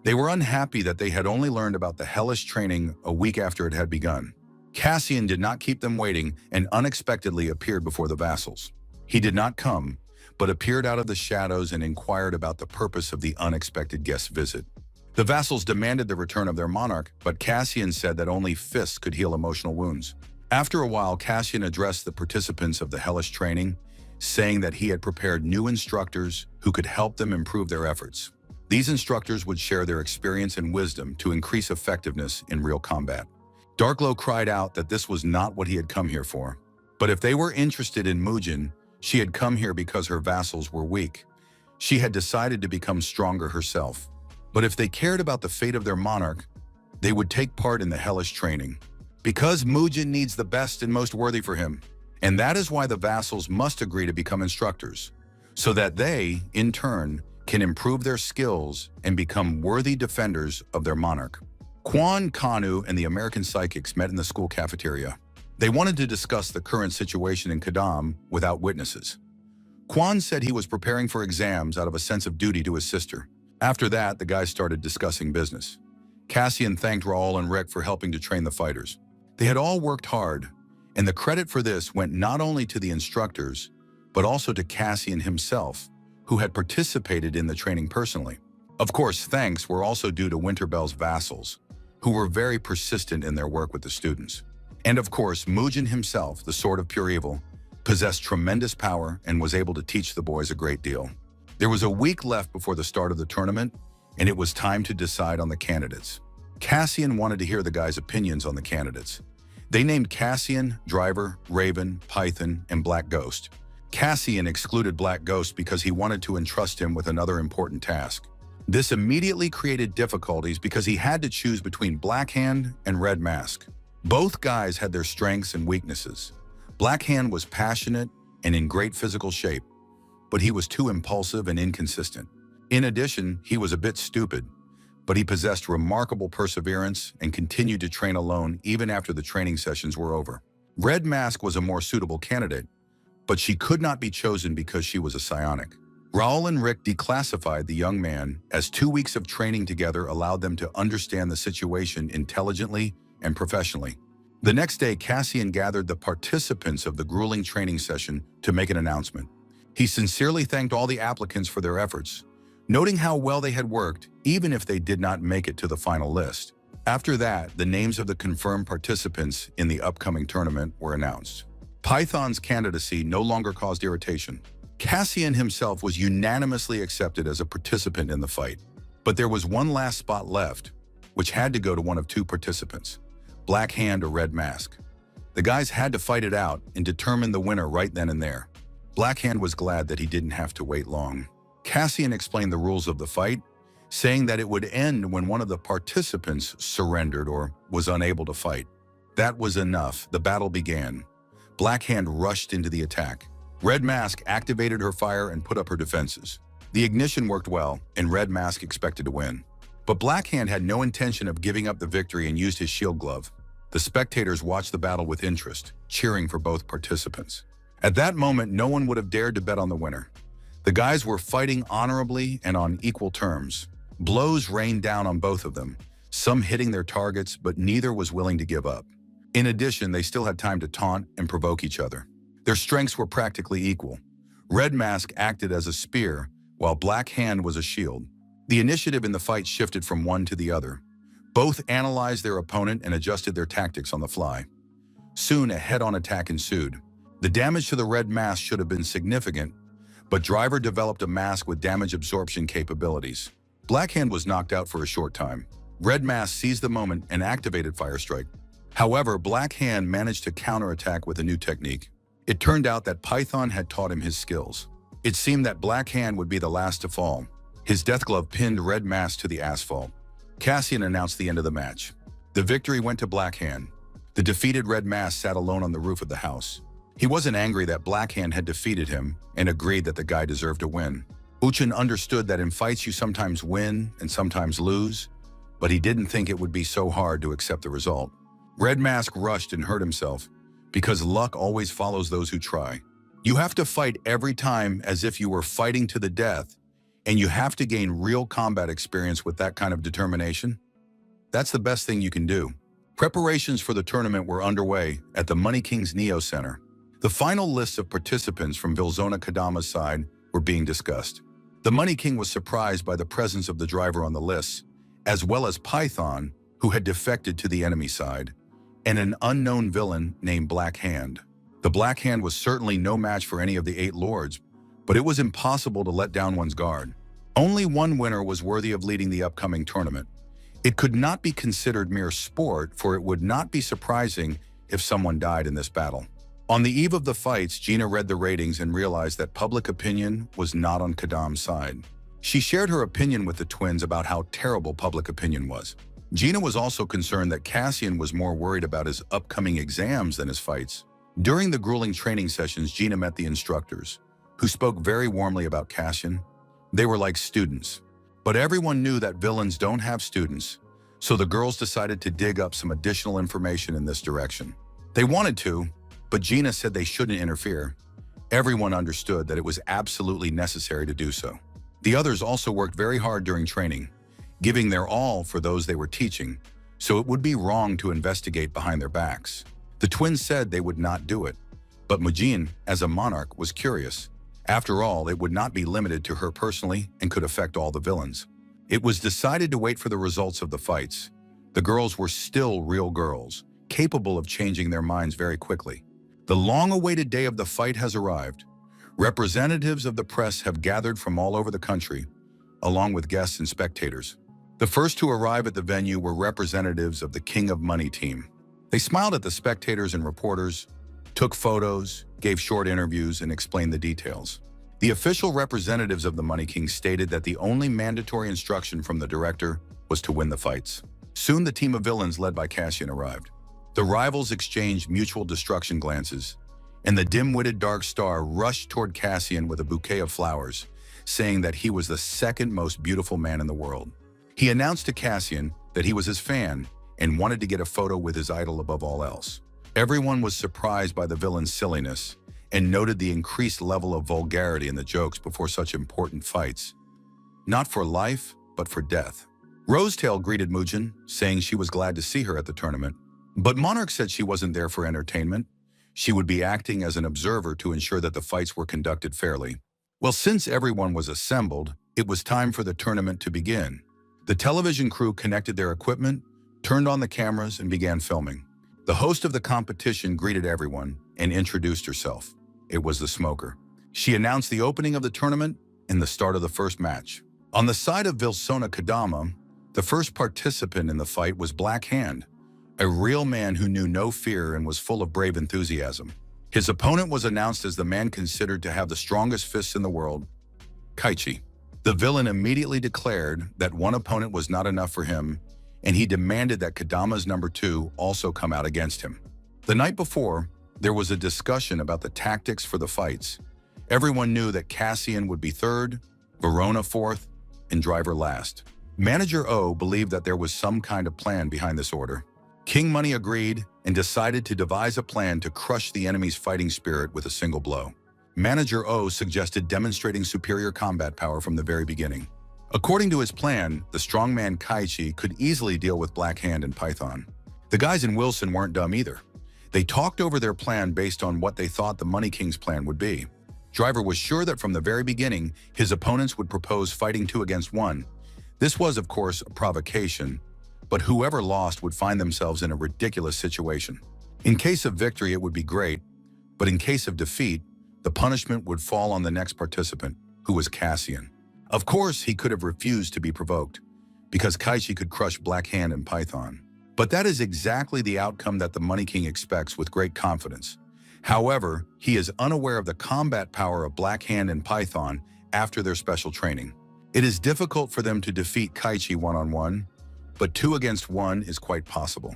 They were unhappy that they had only learned about the hellish training a week after it had begun. Cassian did not keep them waiting and unexpectedly appeared before the vassals. He did not come, but appeared out of the shadows and inquired about the purpose of the unexpected guest visit. The vassals demanded the return of their monarch, but Cassian said that only fists could heal emotional wounds. After a while, Cassian addressed the participants of the hellish training, saying that he had prepared new instructors who could help them improve their efforts. These instructors would share their experience and wisdom to increase effectiveness in real combat. Darkglow cried out that this was not what he had come here for. But if they were interested in Mugen, she had come here because her vassals were weak. She had decided to become stronger herself. But if they cared about the fate of their monarch, they would take part in the hellish training. Because Mugen needs the best and most worthy for him. And that is why the vassals must agree to become instructors, so that they, in turn, can improve their skills and become worthy defenders of their monarch. Quan, Kanu, and the American psychics met in the school cafeteria. They wanted to discuss the current situation in Kadam without witnesses. Quan said he was preparing for exams out of a sense of duty to his sister. After that, the guys started discussing business. Cassian thanked Raul and Rick for helping to train the fighters. They had all worked hard, and the credit for this went not only to the instructors, but also to Cassian himself, who had participated in the training personally. Of course, thanks were also due to Winterbell's vassals, who were very persistent in their work with the students. And of course, Mugen himself, the Sword of Pure Evil, possessed tremendous power and was able to teach the boys a great deal. There was a week left before the start of the tournament, and it was time to decide on the candidates. Cassian wanted to hear the guys' opinions on the candidates. They named Cassian, Driver, Raven, Python, and Black Ghost. Cassian excluded Black Ghost because he wanted to entrust him with another important task. This immediately created difficulties because he had to choose between Black Hand and Red Mask. Both guys had their strengths and weaknesses. Black Hand was passionate and in great physical shape, but he was too impulsive and inconsistent. In addition, he was a bit stupid, but he possessed remarkable perseverance and continued to train alone even after the training sessions were over. Red Mask was a more suitable candidate, but she could not be chosen because she was a psionic. Raul and Rick declassified the young man, as 2 weeks of training together allowed them to understand the situation intelligently and professionally. The next day, Cassian gathered the participants of the grueling training session to make an announcement. He sincerely thanked all the applicants for their efforts, noting how well they had worked, even if they did not make it to the final list. After that, the names of the confirmed participants in the upcoming tournament were announced. Python's candidacy no longer caused irritation. Cassian himself was unanimously accepted as a participant in the fight. But there was one last spot left, which had to go to one of two participants, Black Hand or Red Mask. The guys had to fight it out and determine the winner right then and there. Black Hand was glad that he didn't have to wait long. Cassian explained the rules of the fight, saying that it would end when one of the participants surrendered or was unable to fight. That was enough. The battle began. Black Hand rushed into the attack. Red Mask activated her fire and put up her defenses. The ignition worked well, and Red Mask expected to win. But Black Hand had no intention of giving up the victory and used his shield glove. The spectators watched the battle with interest, cheering for both participants. At that moment, no one would have dared to bet on the winner. The guys were fighting honorably and on equal terms. Blows rained down on both of them, some hitting their targets, but neither was willing to give up. In addition, they still had time to taunt and provoke each other. Their strengths were practically equal. Red Mask acted as a spear, while Black Hand was a shield. The initiative in the fight shifted from one to the other. Both analyzed their opponent and adjusted their tactics on the fly. Soon, a head-on attack ensued. The damage to the Red Mask should have been significant, but Driver developed a mask with damage absorption capabilities. Black Hand was knocked out for a short time. Red Mask seized the moment and activated Fire Strike. However, Black Hand managed to counterattack with a new technique. It turned out that Python had taught him his skills. It seemed that Black Hand would be the last to fall. His death glove pinned Red Mask to the asphalt. Cassian announced the end of the match. The victory went to Black Hand. The defeated Red Mask sat alone on the roof of the house. He wasn't angry that Black Hand had defeated him and agreed that the guy deserved to win. Uchin understood that in fights you sometimes win and sometimes lose, but he didn't think it would be so hard to accept the result. Red Mask rushed and hurt himself, because luck always follows those who try. You have to fight every time as if you were fighting to the death, and you have to gain real combat experience with that kind of determination. That's the best thing you can do. Preparations for the tournament were underway at the Money King's Neo Center. The final lists of participants from Vilzona Kadama's side were being discussed. The Money King was surprised by the presence of the Driver on the lists, as well as Python, who had defected to the enemy side, and an unknown villain named Black Hand. The Black Hand was certainly no match for any of the 8 lords, but it was impossible to let down one's guard. Only one winner was worthy of leading the upcoming tournament. It could not be considered mere sport, for it would not be surprising if someone died in this battle. On the eve of the fights, Gina read the ratings and realized that public opinion was not on Kadam's side. She shared her opinion with the twins about how terrible public opinion was. Gina was also concerned that Cassian was more worried about his upcoming exams than his fights. During the grueling training sessions, Gina met the instructors, who spoke very warmly about Cassian. They were like students. But everyone knew that villains don't have students, so the girls decided to dig up some additional information in this direction. They wanted to, but Gina said they shouldn't interfere. Everyone understood that it was absolutely necessary to do so. The others also worked very hard during training, giving their all for those they were teaching, so it would be wrong to investigate behind their backs. The twins said they would not do it, but Mujin, as a monarch, was curious. After all, it would not be limited to her personally and could affect all the villains. It was decided to wait for the results of the fights. The girls were still real girls, capable of changing their minds very quickly. The long-awaited day of the fight has arrived. Representatives of the press have gathered from all over the country, along with guests and spectators. The first to arrive at the venue were representatives of the King of Money team. They smiled at the spectators and reporters, took photos, gave short interviews, and explained the details. The official representatives of the Money King stated that the only mandatory instruction from the director was to win the fights. Soon the team of villains led by Cassian arrived. The rivals exchanged mutual destruction glances, and the dim-witted Dark Star rushed toward Cassian with a bouquet of flowers, saying that he was the second most beautiful man in the world. He announced to Cassian that he was his fan and wanted to get a photo with his idol above all else. Everyone was surprised by the villain's silliness and noted the increased level of vulgarity in the jokes before such important fights. Not for life, but for death. Rosetail greeted Mugen, saying she was glad to see her at the tournament. But Monarch said she wasn't there for entertainment. She would be acting as an observer to ensure that the fights were conducted fairly. Well, since everyone was assembled, it was time for the tournament to begin. The television crew connected their equipment, turned on the cameras, and began filming. The host of the competition greeted everyone and introduced herself. It was the Smoker. She announced the opening of the tournament and the start of the first match. On the side of Vilsona Kadama, the first participant in the fight was Black Hand, a real man who knew no fear and was full of brave enthusiasm. His opponent was announced as the man considered to have the strongest fists in the world, Kaichi. The villain immediately declared that one opponent was not enough for him, and he demanded that Kadama's number 2 also come out against him. The night before, there was a discussion about the tactics for the fights. Everyone knew that Cassian would be 3rd, Verona 4th, and Driver last. Manager O believed that there was some kind of plan behind this order. King Money agreed and decided to devise a plan to crush the enemy's fighting spirit with a single blow. Manager O suggested demonstrating superior combat power from the very beginning. According to his plan, the strongman Kaichi could easily deal with Black Hand and Python. The guys in Wilson weren't dumb either. They talked over their plan based on what they thought the Money King's plan would be. Driver was sure that from the very beginning, his opponents would propose fighting 2 against 1. This was, of course, a provocation, but whoever lost would find themselves in a ridiculous situation. In case of victory, it would be great, but in case of defeat, the punishment would fall on the next participant, who was Cassian. Of course, he could have refused to be provoked, because Kaichi could crush Black Hand and Python. But that is exactly the outcome that the Money King expects with great confidence. However, he is unaware of the combat power of Black Hand and Python after their special training. It is difficult for them to defeat Kaichi one-on-one, but 2 against 1 is quite possible.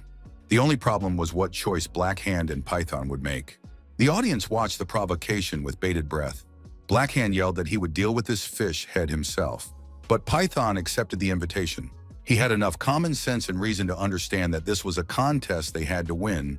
The only problem was what choice Black Hand and Python would make. The audience watched the provocation with bated breath. Black Hand yelled that he would deal with this fish head himself. But Python accepted the invitation. He had enough common sense and reason to understand that this was a contest they had to win,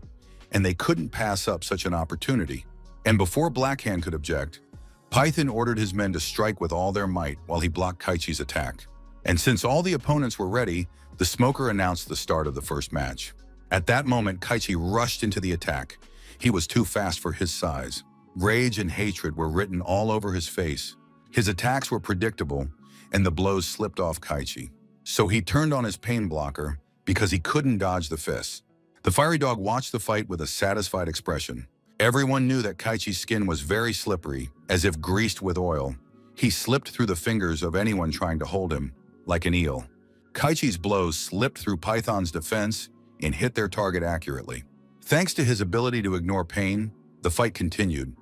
and they couldn't pass up such an opportunity. And before Black Hand could object, Python ordered his men to strike with all their might while he blocked Kaichi's attack. And since all the opponents were ready, the Smoker announced the start of the first match. At that moment, Kaichi rushed into the attack. He was too fast for his size. Rage and hatred were written all over his face. His attacks were predictable, and the blows slipped off Kaichi. So he turned on his pain blocker because he couldn't dodge the fists. The fiery dog watched the fight with a satisfied expression. Everyone knew that Kaichi's skin was very slippery, as if greased with oil. He slipped through the fingers of anyone trying to hold him, like an eel. Kaichi's blows slipped through Python's defense and hit their target accurately. Thanks to his ability to ignore pain, the fight continued.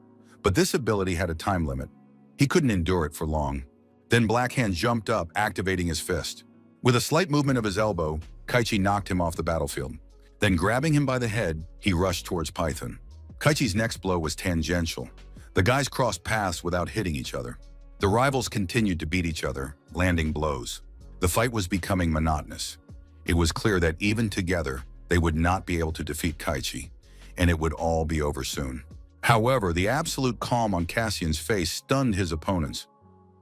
But this ability had a time limit. He couldn't endure it for long. Then Black Hand jumped up, activating his fist. With a slight movement of his elbow, Kaichi knocked him off the battlefield. Then grabbing him by the head, he rushed towards Python. Kaichi's next blow was tangential. The guys crossed paths without hitting each other. The rivals continued to beat each other, landing blows. The fight was becoming monotonous. It was clear that even together, they would not be able to defeat Kaichi, and it would all be over soon. However, the absolute calm on Cassian's face stunned his opponents.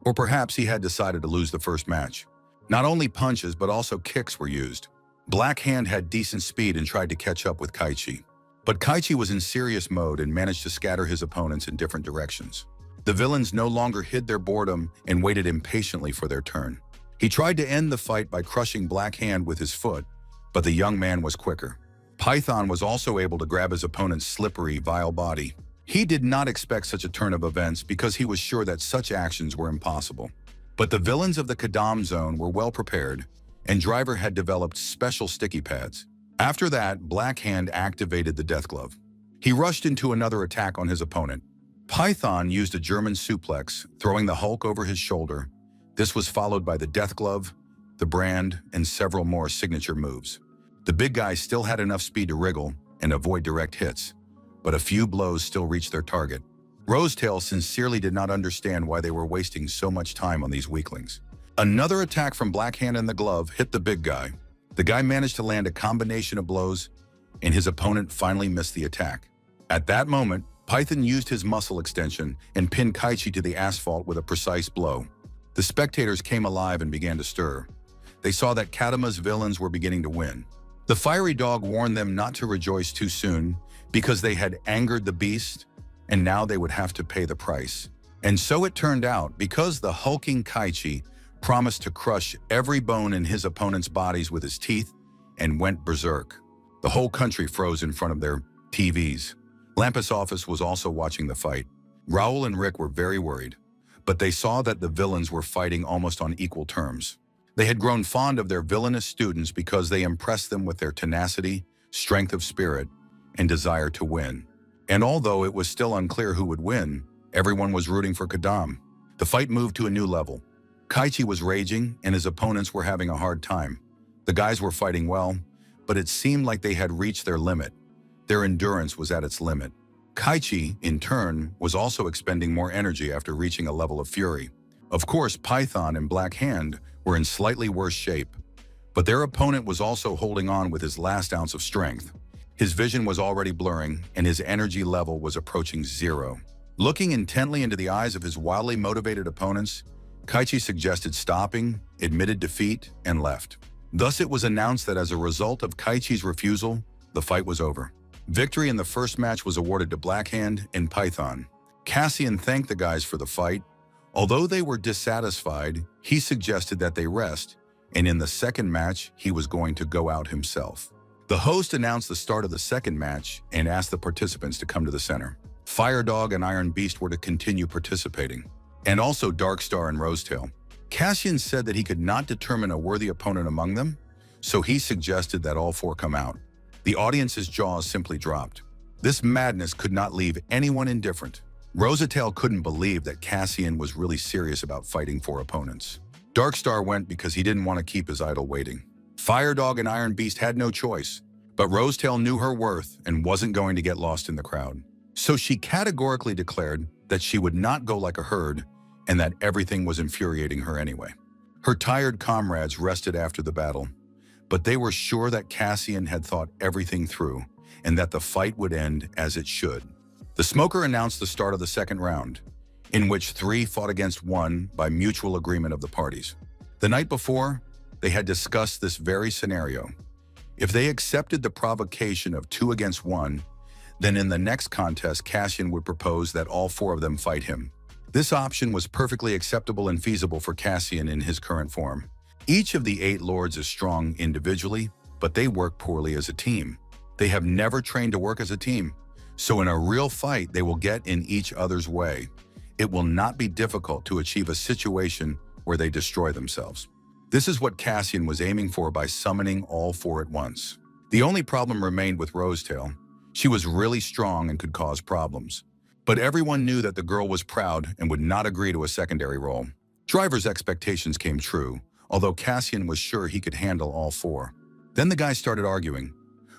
Or perhaps he had decided to lose the first match. Not only punches, but also kicks were used. Black Hand had decent speed and tried to catch up with Kaichi. But Kaichi was in serious mode and managed to scatter his opponents in different directions. The villains no longer hid their boredom and waited impatiently for their turn. He tried to end the fight by crushing Black Hand with his foot, but the young man was quicker. Python was also able to grab his opponent's slippery, vile body. He did not expect such a turn of events because he was sure that such actions were impossible. But the villains of the Kadam zone were well prepared, and Driver had developed special sticky pads. After that, Black Hand activated the Death Glove. He rushed into another attack on his opponent. Python used a German suplex, throwing the Hulk over his shoulder. This was followed by the Death Glove, the Brand, and several more signature moves. The big guy still had enough speed to wriggle, and avoid direct hits, but a few blows still reached their target. Rosetail sincerely did not understand why they were wasting so much time on these weaklings. Another attack from Blackhand in the glove hit the big guy. The guy managed to land a combination of blows, and his opponent finally missed the attack. At that moment, Python used his muscle extension and pinned Kaichi to the asphalt with a precise blow. The spectators came alive and began to stir. They saw that Katama's villains were beginning to win. The fiery dog warned them not to rejoice too soon because they had angered the beast, and now they would have to pay the price. And so it turned out, because the hulking Kaichi promised to crush every bone in his opponent's bodies with his teeth and went berserk. The whole country froze in front of their TVs. Lampus' office was also watching the fight. Raoul and Rick were very worried, but they saw that the villains were fighting almost on equal terms. They had grown fond of their villainous students because they impressed them with their tenacity, strength of spirit, and desire to win. And although it was still unclear who would win, everyone was rooting for Kadam. The fight moved to a new level. Kaichi was raging, and his opponents were having a hard time. The guys were fighting well, but it seemed like they had reached their limit. Their endurance was at its limit. Kaichi, in turn, was also expending more energy after reaching a level of fury. Of course, Python and Black Hand were in slightly worse shape, but their opponent was also holding on with his last ounce of strength. His vision was already blurring, and his energy level was approaching zero. Looking intently into the eyes of his wildly motivated opponents, Kaichi suggested stopping, admitted defeat, and left. Thus, it was announced that as a result of Kaichi's refusal, the fight was over. Victory in the first match was awarded to Blackhand and Python. Cassian thanked the guys for the fight. Although they were dissatisfied, he suggested that they rest, and in the second match, he was going to go out himself. The host announced the start of the second match and asked the participants to come to the center. Fire Dog and Iron Beast were to continue participating, and also Dark Star and Rosetail. Cassian said that he could not determine a worthy opponent among them, so he suggested that all four come out. The audience's jaws simply dropped. This madness could not leave anyone indifferent. Rosetail couldn't believe that Cassian was really serious about fighting four opponents. Dark Star went because he didn't want to keep his idol waiting. Fire Dog and Iron Beast had no choice, but Rosetail knew her worth and wasn't going to get lost in the crowd. So she categorically declared that she would not go like a herd and that everything was infuriating her anyway. Her tired comrades rested after the battle, but they were sure that Cassian had thought everything through and that the fight would end as it should. The smoker announced the start of the second round, in which three fought against one by mutual agreement of the parties. The night before, they had discussed this very scenario. If they accepted the provocation of 2 against 1, then in the next contest, Cassian would propose that all four of them fight him. This option was perfectly acceptable and feasible for Cassian in his current form. Each of the 8 lords is strong individually, but they work poorly as a team. They have never trained to work as a team, so in a real fight, they will get in each other's way. It will not be difficult to achieve a situation where they destroy themselves. This is what Cassian was aiming for by summoning all four at once. The only problem remained with Rosetail. She was really strong and could cause problems. But everyone knew that the girl was proud and would not agree to a secondary role. Driver's expectations came true, although Cassian was sure he could handle all four. Then the guys started arguing.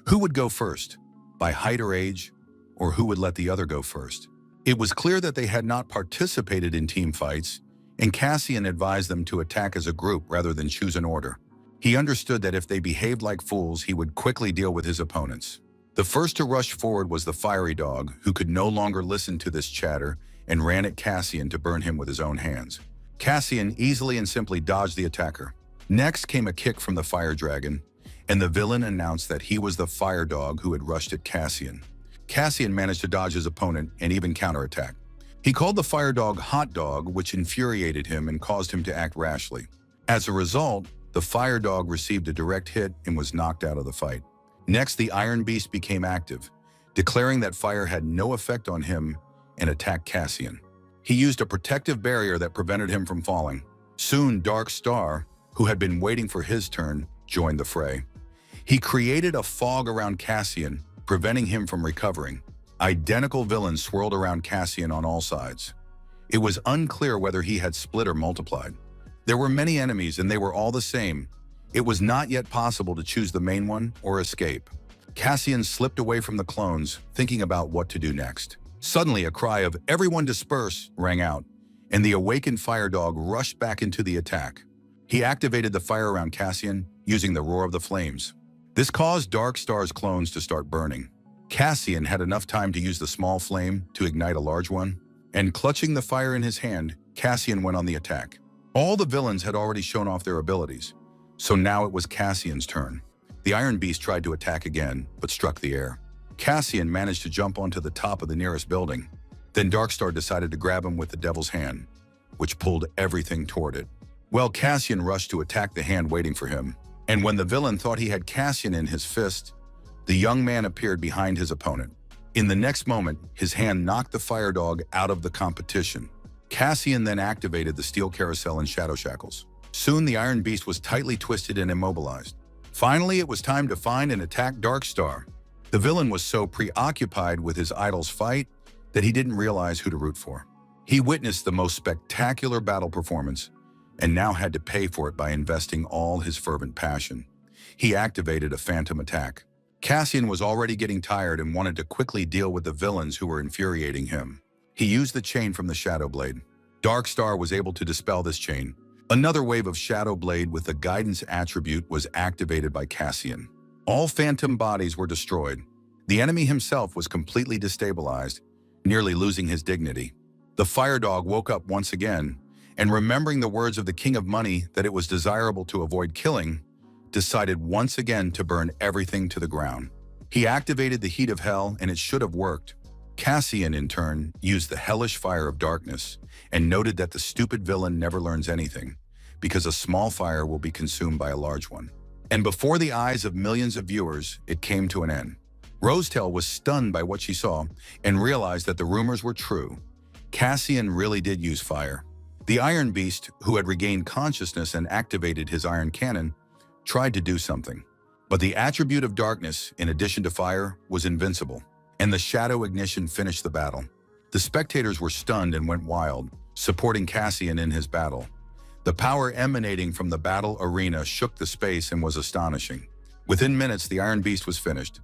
Who would go first? By height or age? Or who would let the other go first? It was clear that they had not participated in team fights, and Cassian advised them to attack as a group rather than choose an order. He understood that if they behaved like fools, he would quickly deal with his opponents. The first to rush forward was the fiery dog, who could no longer listen to this chatter and ran at Cassian to burn him with his own hands. Cassian easily and simply dodged the attacker. Next came a kick from the fire dragon, and the villain announced that he was the fire dog who had rushed at Cassian. Cassian managed to dodge his opponent and even counterattack. He called the fire dog Hot Dog, which infuriated him and caused him to act rashly. As a result, the fire dog received a direct hit and was knocked out of the fight. Next, the Iron Beast became active, declaring that fire had no effect on him and attacked Cassian. He used a protective barrier that prevented him from falling. Soon, Dark Star, who had been waiting for his turn, joined the fray. He created a fog around Cassian, preventing him from recovering. Identical villains swirled around Cassian on all sides. It was unclear whether he had split or multiplied. There were many enemies and they were all the same. It was not yet possible to choose the main one or escape. Cassian slipped away from the clones, thinking about what to do next. Suddenly, a cry of "Everyone disperse!" rang out, and the awakened fire dog rushed back into the attack. He activated the fire around Cassian, using the roar of the flames. This caused Dark Star's clones to start burning. Cassian had enough time to use the small flame to ignite a large one, and clutching the fire in his hand, Cassian went on the attack. All the villains had already shown off their abilities, so now it was Cassian's turn. The Iron Beast tried to attack again, but struck the air. Cassian managed to jump onto the top of the nearest building. Then Darkstar decided to grab him with the Devil's Hand, which pulled everything toward it. Well, Cassian rushed to attack the hand waiting for him, and when the villain thought he had Cassian in his fist, the young man appeared behind his opponent. In the next moment, his hand knocked the fire dog out of the competition. Cassian then activated the steel carousel and shadow shackles. Soon the Iron Beast was tightly twisted and immobilized. Finally, it was time to find and attack Darkstar. The villain was so preoccupied with his idol's fight that he didn't realize who to root for. He witnessed the most spectacular battle performance and now had to pay for it by investing all his fervent passion. He activated a phantom attack. Cassian was already getting tired and wanted to quickly deal with the villains who were infuriating him. He used the chain from the Shadow Blade. Darkstar was able to dispel this chain. Another wave of Shadow Blade with the guidance attribute was activated by Cassian. All phantom bodies were destroyed. The enemy himself was completely destabilized, nearly losing his dignity. The Fire Dog woke up once again, and remembering the words of the King of Money that it was desirable to avoid killing, decided once again to burn everything to the ground. He activated the heat of hell, and it should have worked. Cassian, in turn, used the hellish fire of darkness and noted that the stupid villain never learns anything, because a small fire will be consumed by a large one. And before the eyes of millions of viewers, it came to an end. Rosetail was stunned by what she saw and realized that the rumors were true. Cassian really did use fire. The Iron Beast, who had regained consciousness and activated his iron cannon, tried to do something. But the attribute of darkness, in addition to fire, was invincible, and the shadow ignition finished the battle. The spectators were stunned and went wild, supporting Cassian in his battle. The power emanating from the battle arena shook the space and was astonishing. Within minutes, the Iron Beast was finished.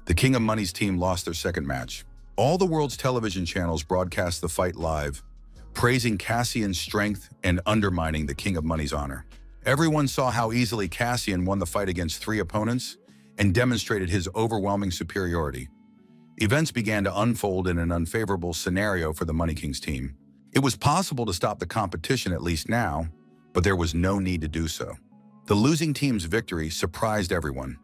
The King of Money's team lost their second match. All the world's television channels broadcast the fight live, praising Cassian's strength and undermining the King of Money's honor. Everyone saw how easily Cassian won the fight against 3 opponents and demonstrated his overwhelming superiority. Events began to unfold in an unfavorable scenario for the Money King's team. It was possible to stop the competition at least now, but there was no need to do so. The losing team's victory surprised everyone.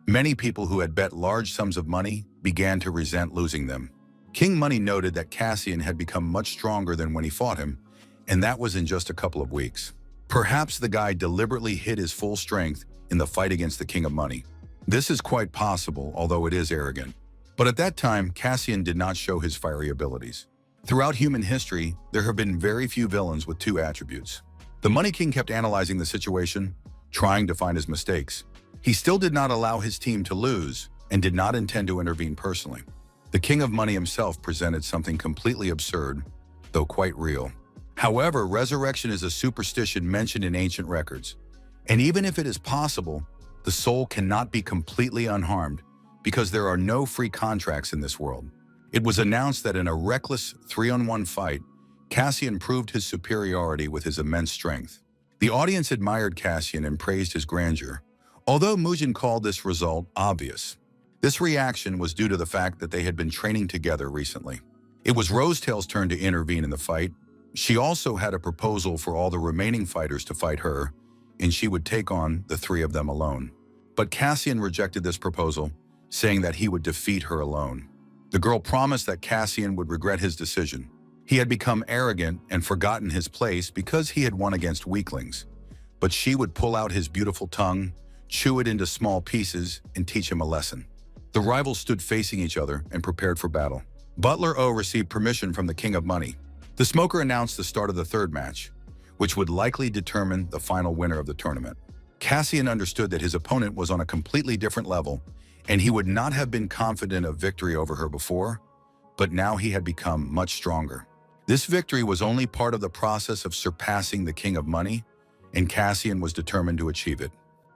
Many people who had bet large sums of money began to resent losing them. King Money noted that Cassian had become much stronger than when he fought him, and that was in just a couple of weeks. Perhaps the guy deliberately hid his full strength in the fight against the King of Money. This is quite possible, although it is arrogant. But at that time, Cassian did not show his fiery abilities. Throughout human history, there have been very few villains with 2 attributes. The Money King kept analyzing the situation, trying to find his mistakes. He still did not allow his team to lose and did not intend to intervene personally. The King of Money himself presented something completely absurd, though quite real. However, resurrection is a superstition mentioned in ancient records. And even if it is possible, the soul cannot be completely unharmed because there are no free contracts in this world. It was announced that in a reckless 3-on-1 fight, Cassian proved his superiority with his immense strength. The audience admired Cassian and praised his grandeur, although Mugen called this result obvious. This reaction was due to the fact that they had been training together recently. It was Rosetail's turn to intervene in the fight. She also had a proposal for all the remaining fighters to fight her, and she would take on the 3 of them alone. But Cassian rejected this proposal, saying that he would defeat her alone. The girl promised that Cassian would regret his decision. He had become arrogant and forgotten his place because he had won against weaklings. But she would pull out his beautiful tongue, chew it into small pieces, and teach him a lesson. The rivals stood facing each other and prepared for battle. Butler O received permission from the King of Money. The Smoker announced the start of the 3rd match, which would likely determine the final winner of the tournament. Cassian understood that his opponent was on a completely different level, and he would not have been confident of victory over her before, but now he had become much stronger. This victory was only part of the process of surpassing the King of Money, and Cassian was determined to achieve it.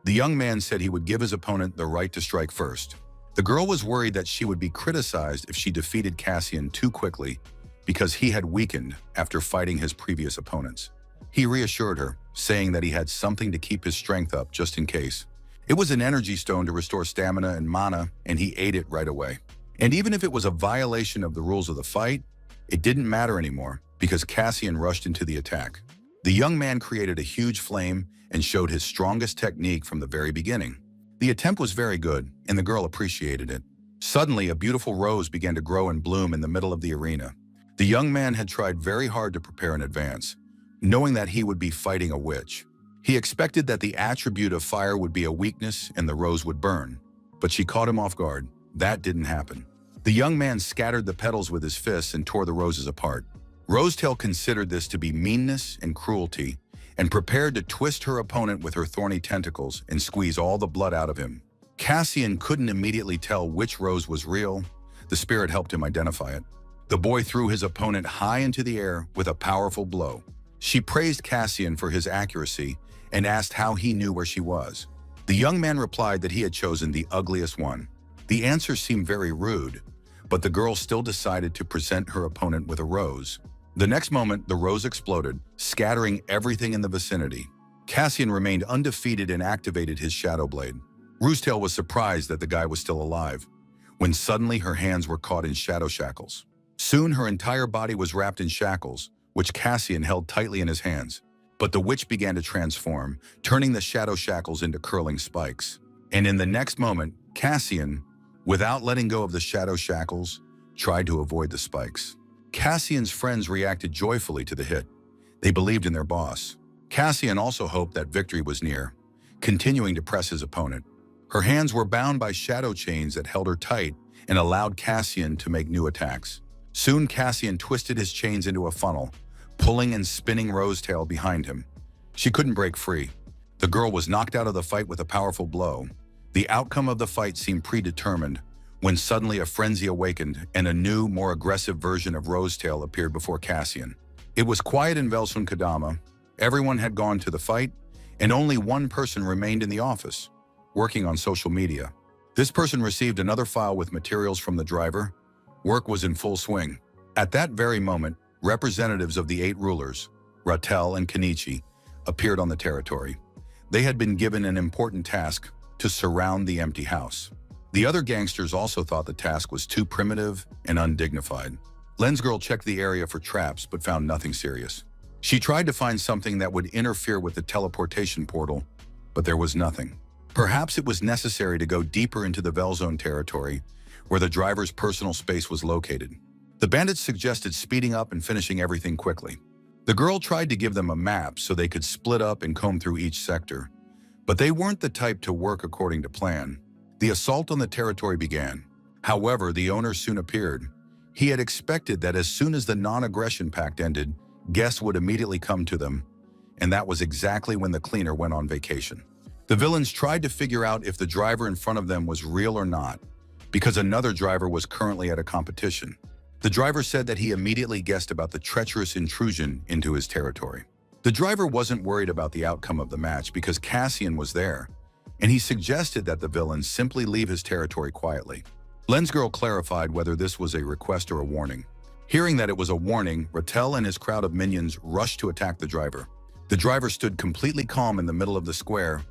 The young man said he would give his opponent the right to strike first. The girl was worried that she would be criticized if she defeated Cassian too quickly because he had weakened after fighting his previous opponents. He reassured her, saying that he had something to keep his strength up just in case. It was an energy stone to restore stamina and mana, and he ate it right away. And even if it was a violation of the rules of the fight, it didn't matter anymore because Cassian rushed into the attack. The young man created a huge flame and showed his strongest technique from the very beginning. The attempt was very good, and the girl appreciated it. Suddenly, a beautiful rose began to grow and bloom in the middle of the arena. The young man had tried very hard to prepare in advance, knowing that he would be fighting a witch. He expected that the attribute of fire would be a weakness and the rose would burn, but she caught him off guard. That didn't happen. The young man scattered the petals with his fists and tore the roses apart. Rosetail considered this to be meanness and cruelty and prepared to twist her opponent with her thorny tentacles and squeeze all the blood out of him. Cassian couldn't immediately tell which rose was real. The spirit helped him identify it. The boy threw his opponent high into the air with a powerful blow. She praised Cassian for his accuracy and asked how he knew where she was. The young man replied that he had chosen the ugliest one. The answer seemed very rude, but the girl still decided to present her opponent with a rose. The next moment, the rose exploded, scattering everything in the vicinity. Cassian remained undefeated and activated his Shadow Blade. Rosetail was surprised that the guy was still alive, when suddenly her hands were caught in shadow shackles. Soon her entire body was wrapped in shackles, which Cassian held tightly in his hands. But the witch began to transform, turning the shadow shackles into curling spikes. And in the next moment, Cassian, without letting go of the shadow shackles, tried to avoid the spikes. Cassian's friends reacted joyfully to the hit. They believed in their boss. Cassian also hoped that victory was near, continuing to press his opponent. Her hands were bound by shadow chains that held her tight and allowed Cassian to make new attacks. Soon Cassian twisted his chains into a funnel, pulling and spinning Rosetail behind him. She couldn't break free. The girl was knocked out of the fight with a powerful blow. The outcome of the fight seemed predetermined when suddenly a frenzy awakened and a new, more aggressive version of Rosetail appeared before Cassian. It was quiet in Velsun Kadama. Everyone had gone to the fight, and only one person remained in the office, working on social media. This person received another file with materials from the driver. Work was in full swing. At that very moment, representatives of the 8 rulers, Rattel and Kenichi, appeared on the territory. They had been given an important task to surround the empty house. The other gangsters also thought the task was too primitive and undignified. Lensgirl checked the area for traps but found nothing serious. She tried to find something that would interfere with the teleportation portal, but there was nothing. Perhaps it was necessary to go deeper into the Velzone territory, where the driver's personal space was located. The bandits suggested speeding up and finishing everything quickly. The girl tried to give them a map so they could split up and comb through each sector, but they weren't the type to work according to plan. The assault on the territory began. However, the owner soon appeared. He had expected that as soon as the non-aggression pact ended, guests would immediately come to them, and that was exactly when the cleaner went on vacation. The villains tried to figure out if the driver in front of them was real or not, because another driver was currently at a competition. The driver said that he immediately guessed about the treacherous intrusion into his territory. The driver wasn't worried about the outcome of the match because Cassian was there, and he suggested that the villains simply leave his territory quietly. Lensgirl clarified whether this was a request or a warning. Hearing that it was a warning, Rattel and his crowd of minions rushed to attack the driver. The driver stood completely calm in the middle of the square,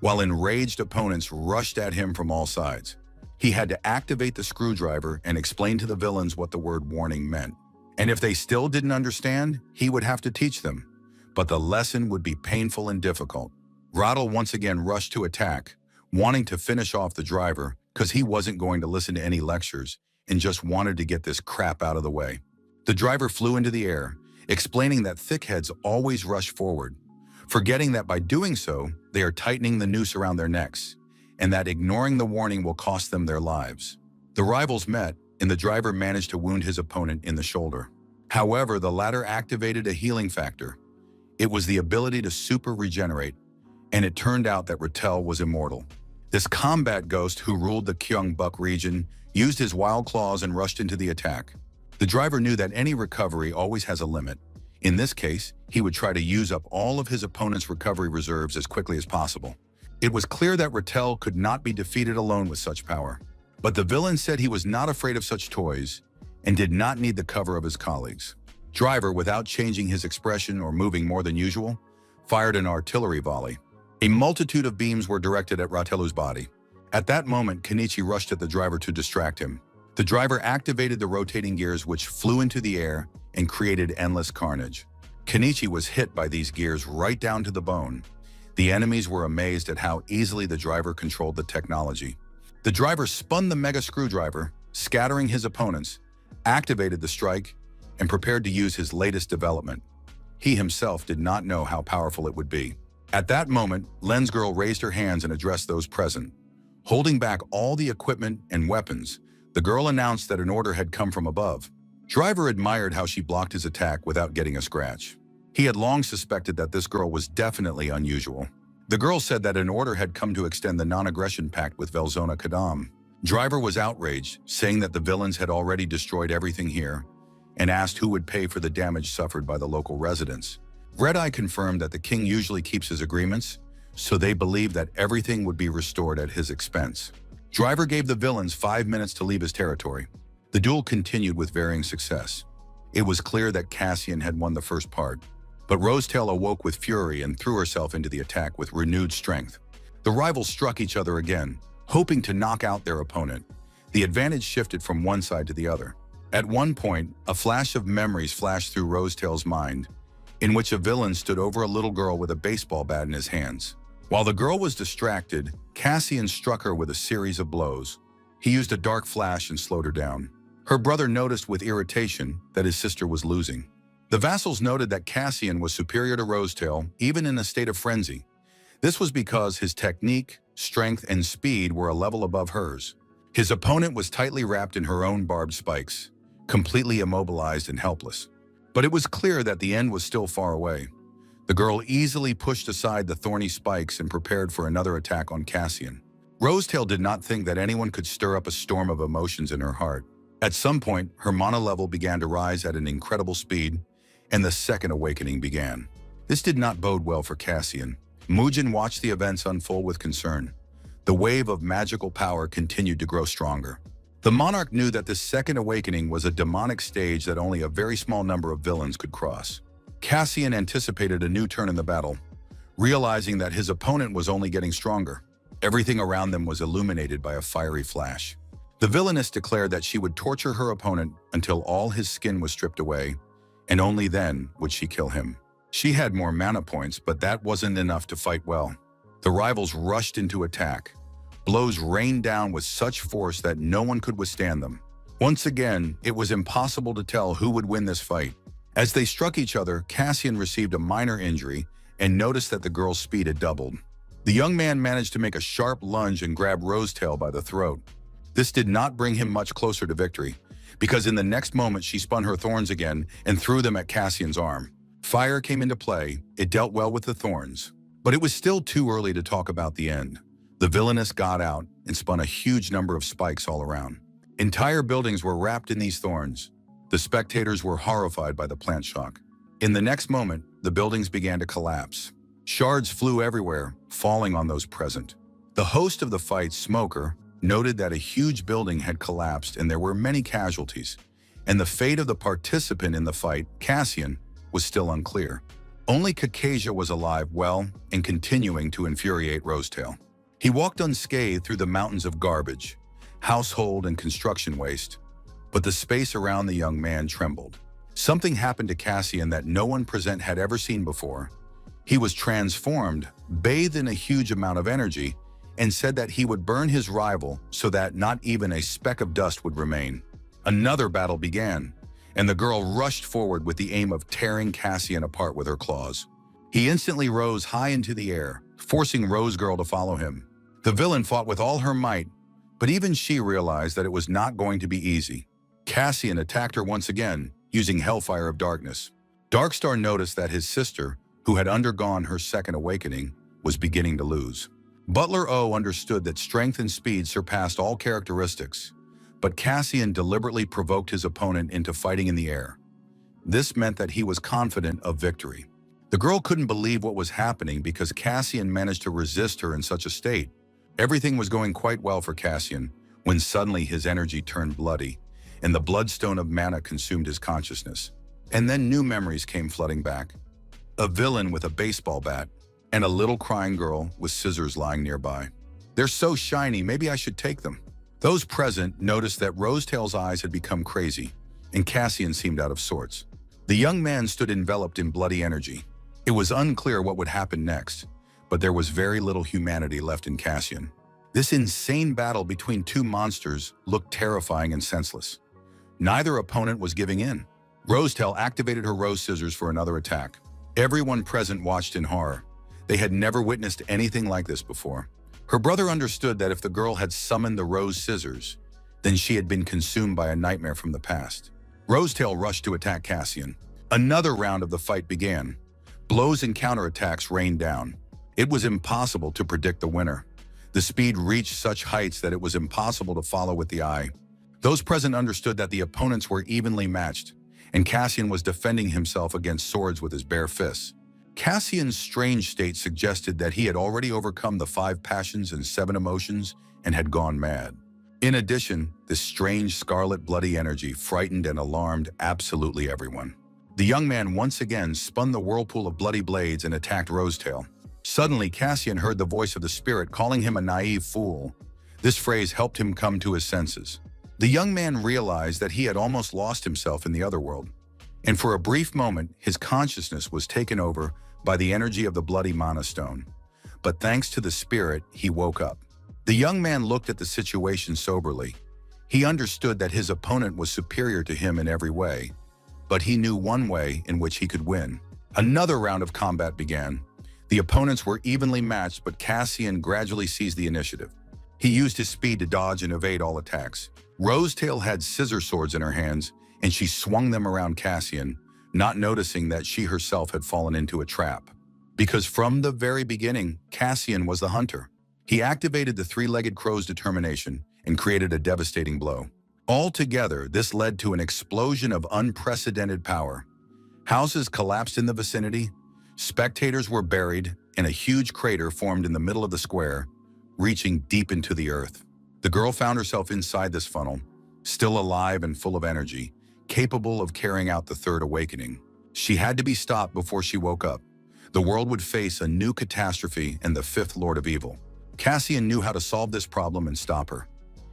while enraged opponents rushed at him from all sides. He had to activate the screwdriver and explain to the villains what the word warning meant. And if they still didn't understand, he would have to teach them. But the lesson would be painful and difficult. Rattel once again rushed to attack, wanting to finish off the driver because he wasn't going to listen to any lectures and just wanted to get this crap out of the way. The driver flew into the air, explaining that thickheads always rush forward, forgetting that by doing so, they are tightening the noose around their necks, and that ignoring the warning will cost them their lives. The rivals met, and the driver managed to wound his opponent in the shoulder. However, the latter activated a healing factor. It was the ability to super regenerate, and it turned out that Rattel was immortal. This combat ghost who ruled the Gyeongbuk region used his wild claws and rushed into the attack. The driver knew that any recovery always has a limit. In this case, he would try to use up all of his opponent's recovery reserves as quickly as possible. It was clear that Rattel could not be defeated alone with such power. But the villain said he was not afraid of such toys and did not need the cover of his colleagues. Driver, without changing his expression or moving more than usual, fired an artillery volley. A multitude of beams were directed at Ratelu's body. At that moment, Kenichi rushed at the driver to distract him. The driver activated the rotating gears, which flew into the air and created endless carnage. Kenichi was hit by these gears right down to the bone. The enemies were amazed at how easily the driver controlled the technology. The driver spun the mega screwdriver, scattering his opponents, activated the strike, and prepared to use his latest development. He himself did not know how powerful it would be. At that moment, Lens Girl raised her hands and addressed those present. Holding back all the equipment and weapons, the girl announced that an order had come from above. Driver admired how she blocked his attack without getting a scratch. He had long suspected that this girl was definitely unusual. The girl said that an order had come to extend the non-aggression pact with Velzona Kadam. Driver was outraged, saying that the villains had already destroyed everything here, and asked who would pay for the damage suffered by the local residents. Red Eye confirmed that the king usually keeps his agreements, so they believed that everything would be restored at his expense. Driver gave the villains 5 minutes to leave his territory. The duel continued with varying success. It was clear that Cassian had won the first part, but Rosetail awoke with fury and threw herself into the attack with renewed strength. The rivals struck each other again, hoping to knock out their opponent. The advantage shifted from one side to the other. At one point, a flash of memories flashed through Rosetail's mind, in which a villain stood over a little girl with a baseball bat in his hands. While the girl was distracted, Cassian struck her with a series of blows. He used a dark flash and slowed her down. Her brother noticed with irritation that his sister was losing. The vassals noted that Cassian was superior to Rosetail, even in a state of frenzy. This was because his technique, strength, and speed were a level above hers. His opponent was tightly wrapped in her own barbed spikes, completely immobilized and helpless. But it was clear that the end was still far away. The girl easily pushed aside the thorny spikes and prepared for another attack on Cassian. Rosetail did not think that anyone could stir up a storm of emotions in her heart. At some point, her mana level began to rise at an incredible speed, and the second awakening began. This did not bode well for Cassian. Mujin watched the events unfold with concern. The wave of magical power continued to grow stronger. The monarch knew that this second awakening was a demonic stage that only a very small number of villains could cross. Cassian anticipated a new turn in the battle, realizing that his opponent was only getting stronger. Everything around them was illuminated by a fiery flash. The villainess declared that she would torture her opponent until all his skin was stripped away, and only then would she kill him. She had more mana points, but that wasn't enough to fight well. The rivals rushed into attack. Blows rained down with such force that no one could withstand them. Once again, it was impossible to tell who would win this fight. As they struck each other, Cassian received a minor injury and noticed that the girl's speed had doubled. The young man managed to make a sharp lunge and grab Rosetail by the throat. This did not bring him much closer to victory, because in the next moment she spun her thorns again and threw them at Cassian's arm. Fire came into play. It dealt well with the thorns. But it was still too early to talk about the end. The villainess got out and spun a huge number of spikes all around. Entire buildings were wrapped in these thorns. The spectators were horrified by the plant shock. In the next moment, the buildings began to collapse. Shards flew everywhere, falling on those present. The host of the fight, Smoker, noted that a huge building had collapsed and there were many casualties, and the fate of the participant in the fight, Cassian, was still unclear. Only Kakasia was alive, well, and continuing to infuriate Rosetail. He walked unscathed through the mountains of garbage, household and construction waste, but the space around the young man trembled. Something happened to Cassian that no one present had ever seen before. He was transformed, bathed in a huge amount of energy, and said that he would burn his rival so that not even a speck of dust would remain. Another battle began, and the girl rushed forward with the aim of tearing Cassian apart with her claws. He instantly rose high into the air, forcing Rose Girl to follow him. The villain fought with all her might, but even she realized that it was not going to be easy. Cassian attacked her once again, using Hellfire of Darkness. Darkstar noticed that his sister, who had undergone her second awakening, was beginning to lose. Butler O understood that strength and speed surpassed all characteristics, but Cassian deliberately provoked his opponent into fighting in the air. This meant that he was confident of victory. The girl couldn't believe what was happening because Cassian managed to resist her in such a state. Everything was going quite well for Cassian, when suddenly his energy turned bloody, and the bloodstone of mana consumed his consciousness. And then new memories came flooding back. A villain with a baseball bat, and a little crying girl with scissors lying nearby. They're so shiny, maybe I should take them. Those present noticed that Rosetail's eyes had become crazy, and Cassian seemed out of sorts. The young man stood enveloped in bloody energy. It was unclear what would happen next, but there was very little humanity left in Cassian. This insane battle between two monsters looked terrifying and senseless. Neither opponent was giving in. Rosetail activated her rose scissors for another attack. Everyone present watched in horror. They had never witnessed anything like this before. Her brother understood that if the girl had summoned the rose scissors, then she had been consumed by a nightmare from the past. Rosetail rushed to attack Cassian. Another round of the fight began. Blows and counterattacks rained down. It was impossible to predict the winner. The speed reached such heights that it was impossible to follow with the eye. Those present understood that the opponents were evenly matched, and Cassian was defending himself against swords with his bare fists. Cassian's strange state suggested that he had already overcome the 5 passions and 7 emotions and had gone mad. In addition, this strange scarlet bloody energy frightened and alarmed absolutely everyone. The young man once again spun the whirlpool of bloody blades and attacked Rosetail. Suddenly, Cassian heard the voice of the spirit calling him a naive fool. This phrase helped him come to his senses. The young man realized that he had almost lost himself in the other world, and for a brief moment, his consciousness was taken over by the energy of the bloody mana stone. But thanks to the spirit, he woke up. The young man looked at the situation soberly. He understood that his opponent was superior to him in every way, but he knew one way in which he could win. Another round of combat began. The opponents were evenly matched, but Cassian gradually seized the initiative. He used his speed to dodge and evade all attacks. Rosetail had scissor swords in her hands, and she swung them around Cassian, not noticing that she herself had fallen into a trap. Because from the very beginning, Cassian was the hunter. He activated the 3-legged crow's determination and created a devastating blow. Altogether, this led to an explosion of unprecedented power. Houses collapsed in the vicinity, spectators were buried, and a huge crater formed in the middle of the square, reaching deep into the earth. The girl found herself inside this funnel, still alive and full of energy, capable of carrying out the third awakening. She had to be stopped before she woke up. The world would face a new catastrophe and the 5th Lord of Evil. Cassian knew how to solve this problem and stop her.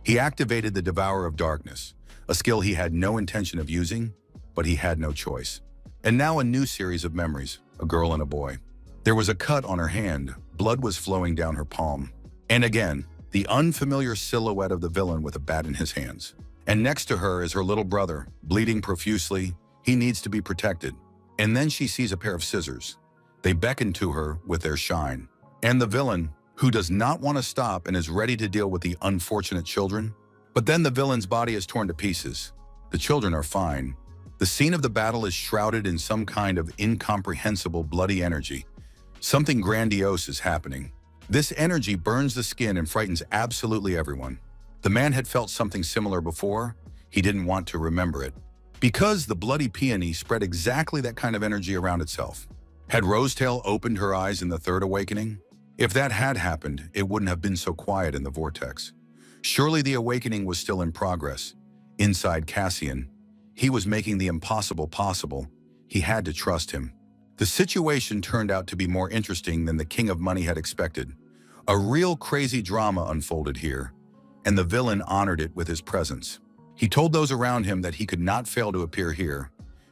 He activated the Devourer of Darkness, a skill he had no intention of using, but he had no choice. And now a new series of memories, a girl and a boy. There was a cut on her hand, blood was flowing down her palm. And again, the unfamiliar silhouette of the villain with a bat in his hands. And next to her is her little brother, bleeding profusely. He needs to be protected. And then she sees a pair of scissors. They beckon to her with their shine. And the villain, who does not want to stop and is ready to deal with the unfortunate children. But then the villain's body is torn to pieces. The children are fine. The scene of the battle is shrouded in some kind of incomprehensible bloody energy. Something grandiose is happening. This energy burns the skin and frightens absolutely everyone. The man had felt something similar before. He didn't want to remember it. Because the bloody peony spread exactly that kind of energy around itself. Had Rosetail opened her eyes in the third awakening? If that had happened, it wouldn't have been so quiet in the vortex. Surely the awakening was still in progress. Inside Cassian, he was making the impossible possible. He had to trust him. The situation turned out to be more interesting than the King of Money had expected. A real crazy drama unfolded here, and the villain honored it with his presence. He told those around him that he could not fail to appear here,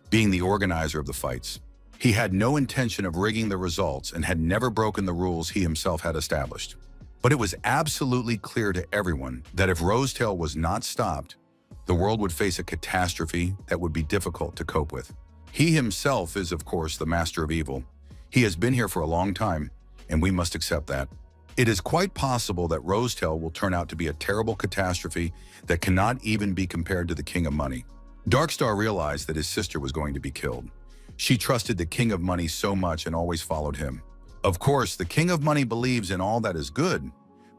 being the organizer of the fights. He had no intention of rigging the results and had never broken the rules he himself had established. But it was absolutely clear to everyone that if Rosetail was not stopped, the world would face a catastrophe that would be difficult to cope with. He himself is, of course, the master of evil. He has been here for a long time, and we must accept that. It is quite possible that Rosetail will turn out to be a terrible catastrophe that cannot even be compared to the King of Money. Darkstar realized that his sister was going to be killed. She trusted the King of Money so much and always followed him. Of course, the King of Money believes in all that is good,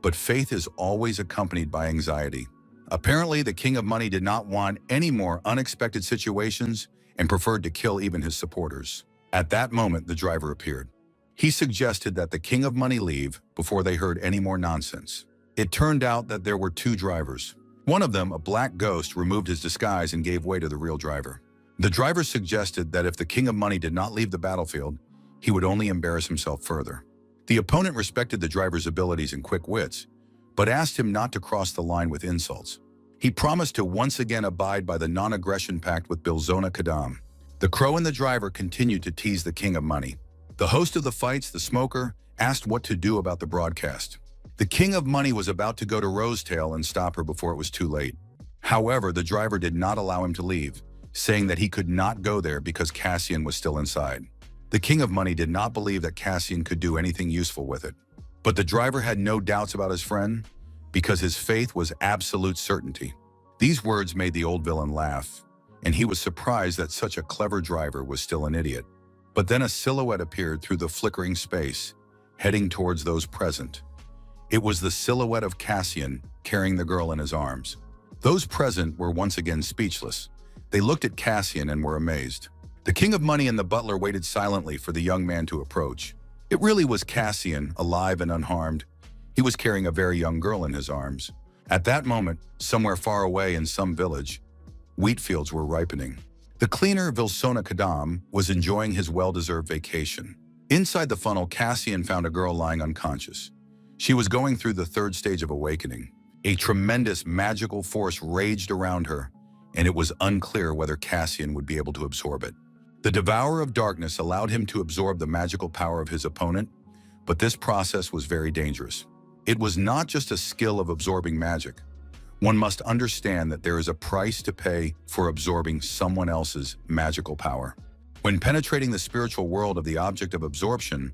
but faith is always accompanied by anxiety. Apparently, the King of Money did not want any more unexpected situations and preferred to kill even his supporters. At that moment, the driver appeared. He suggested that the King of Money leave before they heard any more nonsense. It turned out that there were 2 drivers. One of them, a black ghost, removed his disguise and gave way to the real driver. The driver suggested that if the King of Money did not leave the battlefield, he would only embarrass himself further. The opponent respected the driver's abilities and quick wits, but asked him not to cross the line with insults. He promised to once again abide by the non-aggression pact with Bilzona Kadam. The crow and the driver continued to tease the King of Money. The host of the fights, the smoker, asked what to do about the broadcast. The King of Money was about to go to Rosetail and stop her before it was too late. However, the driver did not allow him to leave, saying that he could not go there because Cassian was still inside. The King of Money did not believe that Cassian could do anything useful with it. But the driver had no doubts about his friend because his faith was absolute certainty. These words made the old villain laugh, and he was surprised that such a clever driver was still an idiot. But then a silhouette appeared through the flickering space, heading towards those present. It was the silhouette of Cassian carrying the girl in his arms. Those present were once again speechless. They looked at Cassian and were amazed. The King of Money and the butler waited silently for the young man to approach. It really was Cassian, alive and unharmed. He was carrying a very young girl in his arms. At that moment, somewhere far away in some village, wheat fields were ripening. The cleaner Bilzona Kadam was enjoying his well-deserved vacation. Inside the funnel, Cassian found a girl lying unconscious. She was going through the third stage of awakening. A tremendous magical force raged around her, and it was unclear whether Cassian would be able to absorb it. The Devourer of Darkness allowed him to absorb the magical power of his opponent, but this process was very dangerous. It was not just a skill of absorbing magic. One must understand that there is a price to pay for absorbing someone else's magical power. When penetrating the spiritual world of the object of absorption,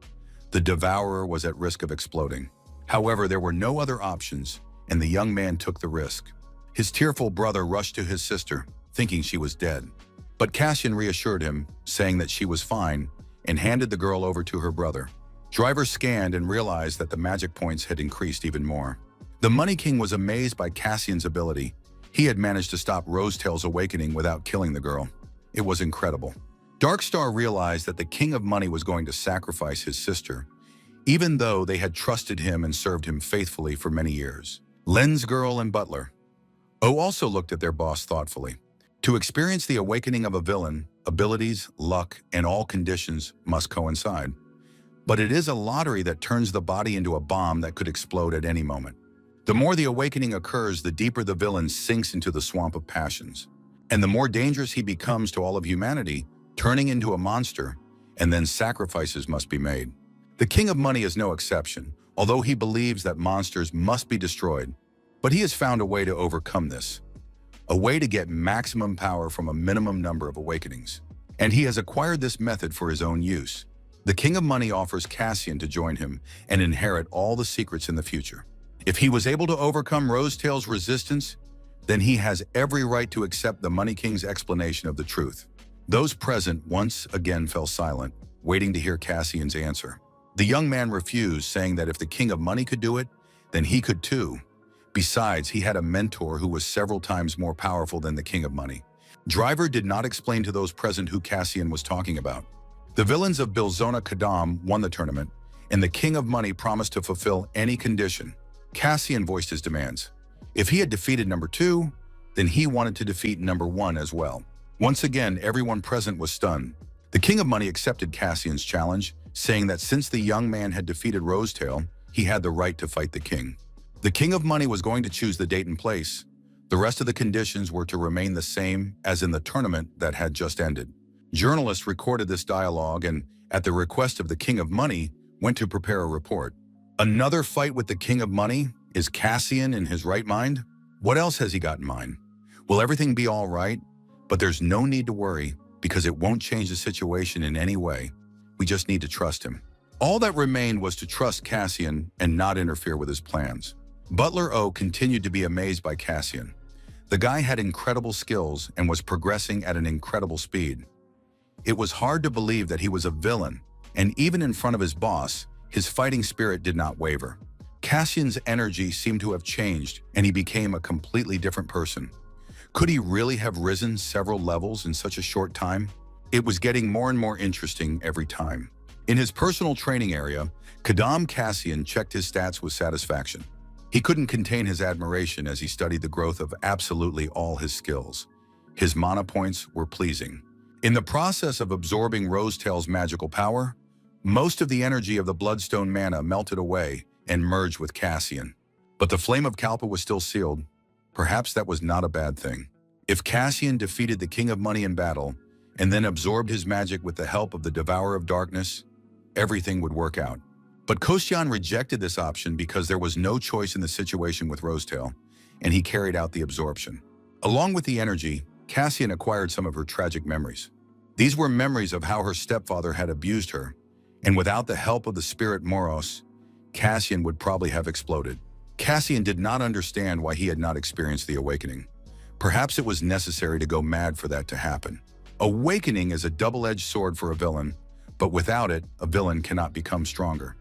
the Devourer was at risk of exploding. However, there were no other options, and the young man took the risk. His tearful brother rushed to his sister, thinking she was dead. But Cassian reassured him, saying that she was fine, and handed the girl over to her brother. Driver scanned and realized that the magic points had increased even more. The Money King was amazed by Cassian's ability. He had managed to stop Rosetail's awakening without killing the girl. It was incredible. Darkstar realized that the King of Money was going to sacrifice his sister, even though they had trusted him and served him faithfully for many years. Lens Girl and Butler. O also looked at their boss thoughtfully. To experience the awakening of a villain, abilities, luck, and all conditions must coincide. But it is a lottery that turns the body into a bomb that could explode at any moment. The more the awakening occurs, the deeper the villain sinks into the swamp of passions. And the more dangerous he becomes to all of humanity, turning into a monster, and then sacrifices must be made. The King of Money is no exception, although he believes that monsters must be destroyed. But he has found a way to overcome this. A way to get maximum power from a minimum number of awakenings. And he has acquired this method for his own use. The King of Money offers Cassian to join him and inherit all the secrets in the future. If he was able to overcome Rosetail's resistance, then he has every right to accept the Money King's explanation of the truth. Those present once again fell silent, waiting to hear Cassian's answer. The young man refused, saying that if the King of Money could do it, then he could too. Besides, he had a mentor who was several times more powerful than the King of Money. Driver did not explain to those present who Cassian was talking about. The villains of Bilzona Kadam won the tournament, and the King of Money promised to fulfill any condition. Cassian voiced his demands. If he had defeated number 2, then he wanted to defeat number 1 as well. Once again, everyone present was stunned. The King of Money accepted Cassian's challenge, saying that since the young man had defeated Rosetail, he had the right to fight the king. The King of Money was going to choose the date and place. The rest of the conditions were to remain the same as in the tournament that had just ended. Journalists recorded this dialogue and, at the request of the King of Money, went to prepare a report. Another fight with the King of Money? Is Cassian in his right mind? What else has he got in mind? Will everything be all right? But there's no need to worry, because it won't change the situation in any way. We just need to trust him. All that remained was to trust Cassian and not interfere with his plans. Butler O continued to be amazed by Cassian. The guy had incredible skills and was progressing at an incredible speed. It was hard to believe that he was a villain, and even in front of his boss, his fighting spirit did not waver. Cassian's energy seemed to have changed, and he became a completely different person. Could he really have risen several levels in such a short time? It was getting more and more interesting every time. In his personal training area, Kadam Cassian checked his stats with satisfaction. He couldn't contain his admiration as he studied the growth of absolutely all his skills. His mana points were pleasing. In the process of absorbing Rosetail's magical power, most of the energy of the Bloodstone mana melted away and merged with Cassian. But the Flame of Kalpa was still sealed. Perhaps that was not a bad thing. If Cassian defeated the King of Money in battle, and then absorbed his magic with the help of the Devourer of Darkness, everything would work out. But Kosyan rejected this option because there was no choice in the situation with Rosetail, and he carried out the absorption. Along with the energy, Cassian acquired some of her tragic memories. These were memories of how her stepfather had abused her, and without the help of the spirit Moros, Cassian would probably have exploded. Cassian did not understand why he had not experienced the awakening. Perhaps it was necessary to go mad for that to happen. Awakening is a double-edged sword for a villain, but without it, a villain cannot become stronger.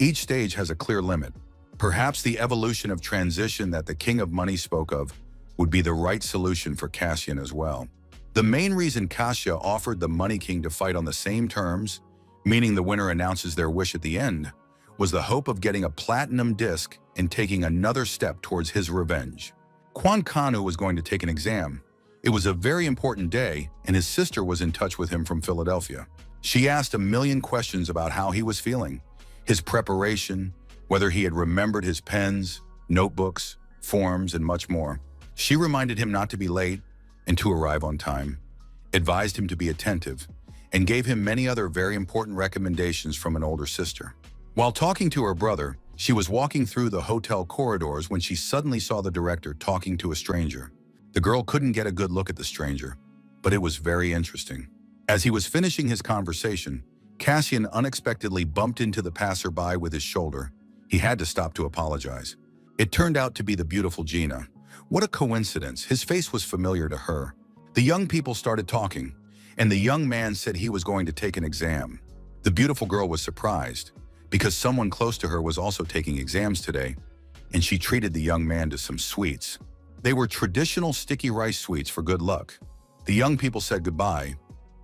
Each stage has a clear limit. Perhaps the evolution of transition that the King of Money spoke of would be the right solution for Cassian as well. The main reason Kasia offered the Money King to fight on the same terms, meaning the winner announces their wish at the end, was the hope of getting a platinum disc and taking another step towards his revenge. Quan Kanu was going to take an exam. It was a very important day, and his sister was in touch with him from Philadelphia. She asked a million questions about how he was feeling, his preparation, whether he had remembered his pens, notebooks, forms, and much more. She reminded him not to be late and to arrive on time, advised him to be attentive, and gave him many other very important recommendations from an older sister. While talking to her brother, she was walking through the hotel corridors when she suddenly saw the director talking to a stranger. The girl couldn't get a good look at the stranger, but it was very interesting. As he was finishing his conversation, Cassian unexpectedly bumped into the passerby with his shoulder. He had to stop to apologize. It turned out to be the beautiful Gina. What a coincidence, his face was familiar to her. The young people started talking, and the young man said he was going to take an exam. The beautiful girl was surprised, because someone close to her was also taking exams today, and she treated the young man to some sweets. They were traditional sticky rice sweets for good luck. The young people said goodbye,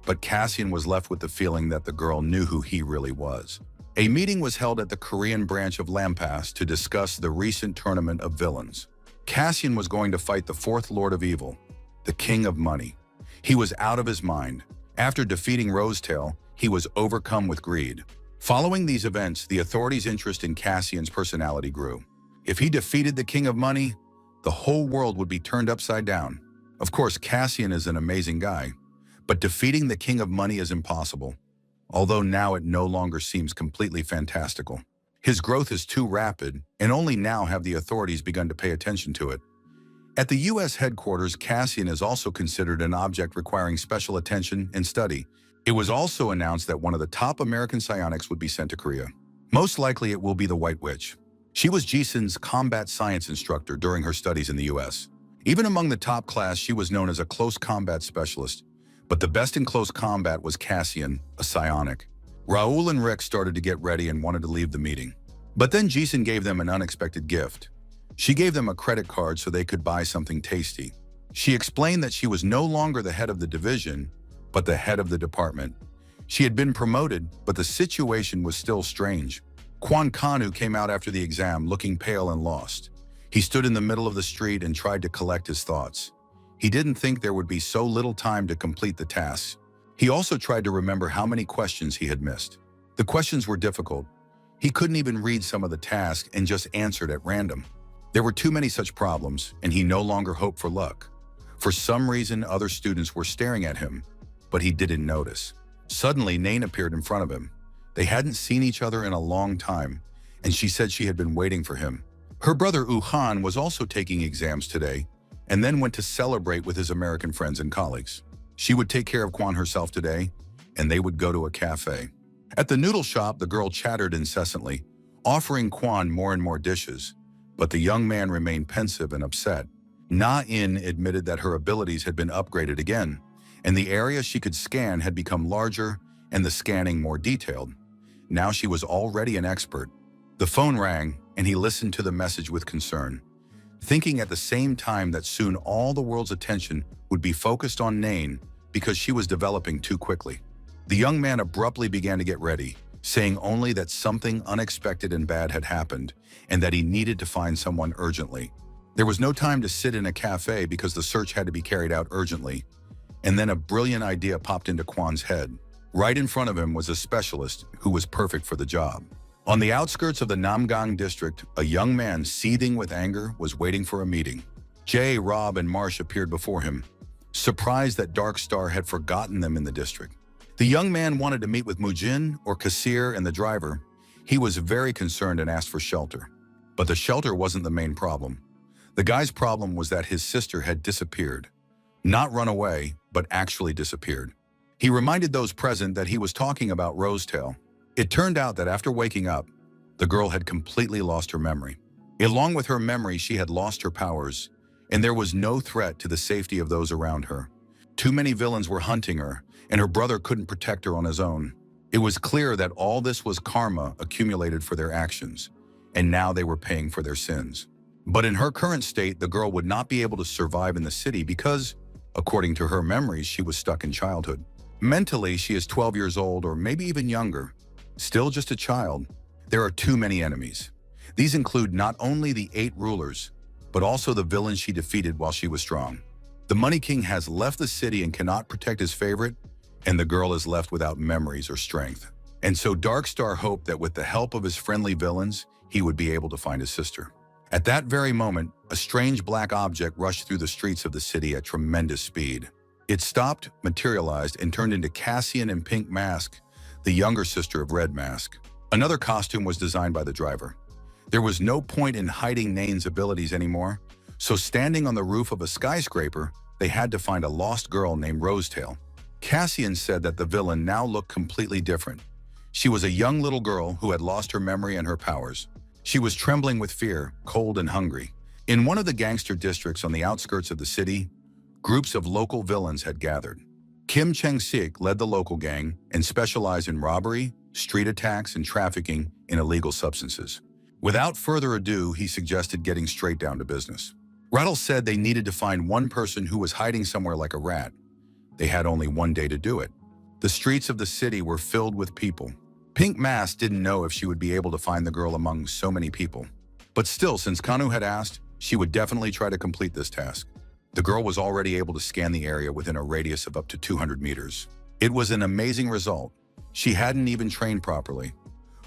but Cassian was left with the feeling that the girl knew who he really was. A meeting was held at the Korean branch of Lampas to discuss the recent tournament of villains. Cassian was going to fight the fourth Lord of Evil, the King of Money. He was out of his mind. After defeating Rosetail, he was overcome with greed. Following these events, the authorities' interest in Cassian's personality grew. If he defeated the King of Money, the whole world would be turned upside down. Of course, Cassian is an amazing guy, but defeating the King of Money is impossible, although now it no longer seems completely fantastical. His growth is too rapid, and only now have the authorities begun to pay attention to it. At the U.S. headquarters, Cassian is also considered an object requiring special attention and study. It was also announced that one of the top American psionics would be sent to Korea. Most likely it will be the White Witch. She was Jisun's combat science instructor during her studies in the U.S. Even among the top class, she was known as a close combat specialist, but the best in close combat was Cassian, a psionic. Raul and Rick started to get ready and wanted to leave the meeting. But then Jisun gave them an unexpected gift. She gave them a credit card so they could buy something tasty. She explained that she was no longer the head of the division, but the head of the department. She had been promoted, but the situation was still strange. Quan Kanu came out after the exam looking pale and lost. He stood in the middle of the street and tried to collect his thoughts. He didn't think there would be so little time to complete the tasks. He also tried to remember how many questions he had missed. The questions were difficult. He couldn't even read some of the tasks and just answered at random. There were too many such problems, and he no longer hoped for luck. For some reason, other students were staring at him, but he didn't notice. Suddenly, Nain appeared in front of him. They hadn't seen each other in a long time, and she said she had been waiting for him. Her brother Uhan was also taking exams today, and then went to celebrate with his American friends and colleagues. She would take care of Quan herself today, and they would go to a cafe. At the noodle shop, the girl chattered incessantly, offering Quan more and more dishes, but the young man remained pensive and upset. Na-In admitted that her abilities had been upgraded again, and the area she could scan had become larger and the scanning more detailed. Now she was already an expert. The phone rang, and he listened to the message with concern, thinking at the same time that soon all the world's attention would be focused on Nain because she was developing too quickly. The young man abruptly began to get ready, saying only that something unexpected and bad had happened and that he needed to find someone urgently. There was no time to sit in a cafe because the search had to be carried out urgently. And then a brilliant idea popped into Kwan's head. Right in front of him was a specialist who was perfect for the job. On the outskirts of the Namgang district, a young man seething with anger was waiting for a meeting. Jay, Rob, and Marsh appeared before him, surprised that Dark Star had forgotten them in the district. The young man wanted to meet with Mujin, or Kassir, and the driver. He was very concerned and asked for shelter. But the shelter wasn't the main problem. The guy's problem was that his sister had disappeared. Not run away, but actually disappeared. He reminded those present that he was talking about Rosetail. It turned out that after waking up, the girl had completely lost her memory. Along with her memory, she had lost her powers, and there was no threat to the safety of those around her. Too many villains were hunting her, and her brother couldn't protect her on his own. It was clear that all this was karma accumulated for their actions, and now they were paying for their sins. But in her current state, the girl would not be able to survive in the city because, according to her memories, she was stuck in childhood. Mentally, she is 12 years old or maybe even younger. Still just a child. There are too many enemies. These include not only the 8 rulers, but also the villains she defeated while she was strong. The Money King has left the city and cannot protect his favorite, and the girl is left without memories or strength. And so Dark Star hoped that with the help of his friendly villains, he would be able to find his sister. At that very moment, a strange black object rushed through the streets of the city at tremendous speed. It stopped, materialized, and turned into Cassian in Pink Mask, the younger sister of Red Mask. Another costume was designed by the driver. There was no point in hiding Nane's abilities anymore, so standing on the roof of a skyscraper, they had to find a lost girl named Rosetail. Cassian said that the villain now looked completely different. She was a young little girl who had lost her memory and her powers. She was trembling with fear, cold and hungry. In one of the gangster districts on the outskirts of the city, groups of local villains had gathered. Kim Cheng-sik led the local gang and specialized in robbery, street attacks, and trafficking in illegal substances. Without further ado, he suggested getting straight down to business. Rattle said they needed to find one person who was hiding somewhere like a rat. They had only one day to do it. The streets of the city were filled with people. Pink Mask didn't know if she would be able to find the girl among so many people. But still, since Kanu had asked, she would definitely try to complete this task. The girl was already able to scan the area within a radius of up to 200 meters. It was an amazing result. She hadn't even trained properly.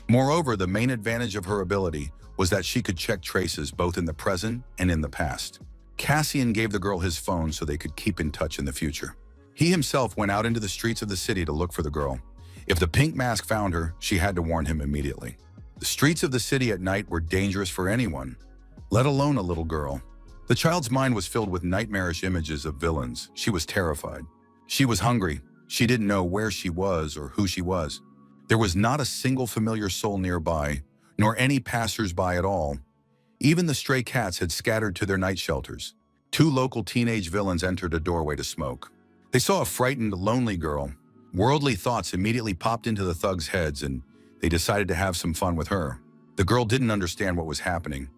Moreover, the main advantage of her ability was that she could check traces both in the present and in the past. Cassian gave the girl his phone so they could keep in touch in the future. He himself went out into the streets of the city to look for the girl. If the Pink Mask found her, she had to warn him immediately. The streets of the city at night were dangerous for anyone, let alone a little girl. The child's mind was filled with nightmarish images of villains. She was terrified. She was hungry. She didn't know where she was or who she was. There was not a single familiar soul nearby, nor any passers-by at all. Even the stray cats had scattered to their night shelters. 2 local teenage villains entered a doorway to smoke. They saw a frightened, lonely girl. Worldly thoughts immediately popped into the thugs' heads, and they decided to have some fun with her. The girl didn't understand what was happening,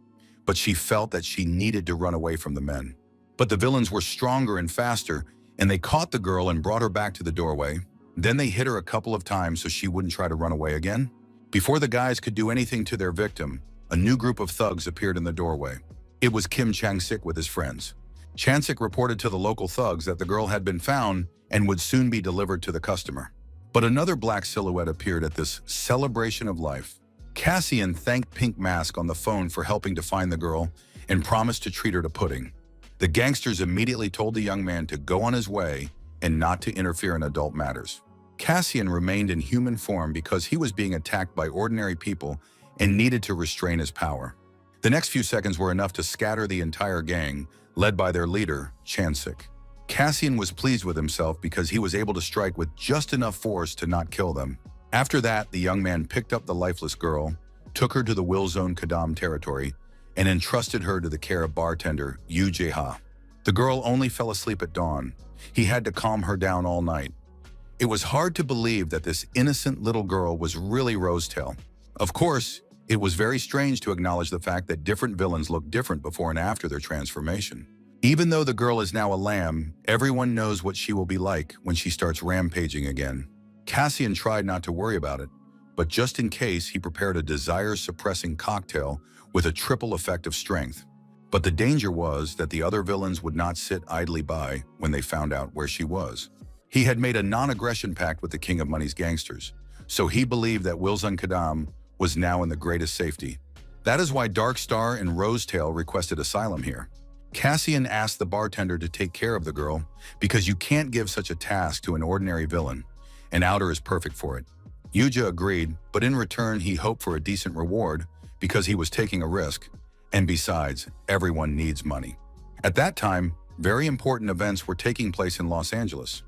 but she felt that she needed to run away from the men. But the villains were stronger and faster, and they caught the girl and brought her back to the doorway. Then they hit her a couple of times so she wouldn't try to run away again. Before the guys could do anything to their victim, a new group of thugs appeared in the doorway. It was Kim Chang-sik with his friends. Chansik reported to the local thugs that the girl had been found and would soon be delivered to the customer. But another black silhouette appeared at this celebration of life. Cassian thanked Pink Mask on the phone for helping to find the girl and promised to treat her to pudding. The gangsters immediately told the young man to go on his way and not to interfere in adult matters. Cassian remained in human form because he was being attacked by ordinary people and needed to restrain his power. The next few seconds were enough to scatter the entire gang, led by their leader, Chansik. Cassian was pleased with himself because he was able to strike with just enough force to not kill them. After that, the young man picked up the lifeless girl, took her to the Will Zone Kadam territory, and entrusted her to the care of bartender Yu Jae-ha. The girl only fell asleep at dawn. He had to calm her down all night. It was hard to believe that this innocent little girl was really Rosetail. Of course, it was very strange to acknowledge the fact that different villains look different before and after their transformation. Even though the girl is now a lamb, everyone knows what she will be like when she starts rampaging again. Cassian tried not to worry about it, but just in case, he prepared a desire-suppressing cocktail with a triple effect of strength. But the danger was that the other villains would not sit idly by when they found out where she was. He had made a non-aggression pact with the King of Money's gangsters, so he believed that Wilson Kadam was now in the greatest safety. That is why Dark Star and Rosetail requested asylum here. Cassian asked the bartender to take care of the girl because you can't give such a task to an ordinary villain, and Outer is perfect for it. Yuja agreed, but in return he hoped for a decent reward because he was taking a risk, and besides, everyone needs money. At that time, very important events were taking place in Los Angeles.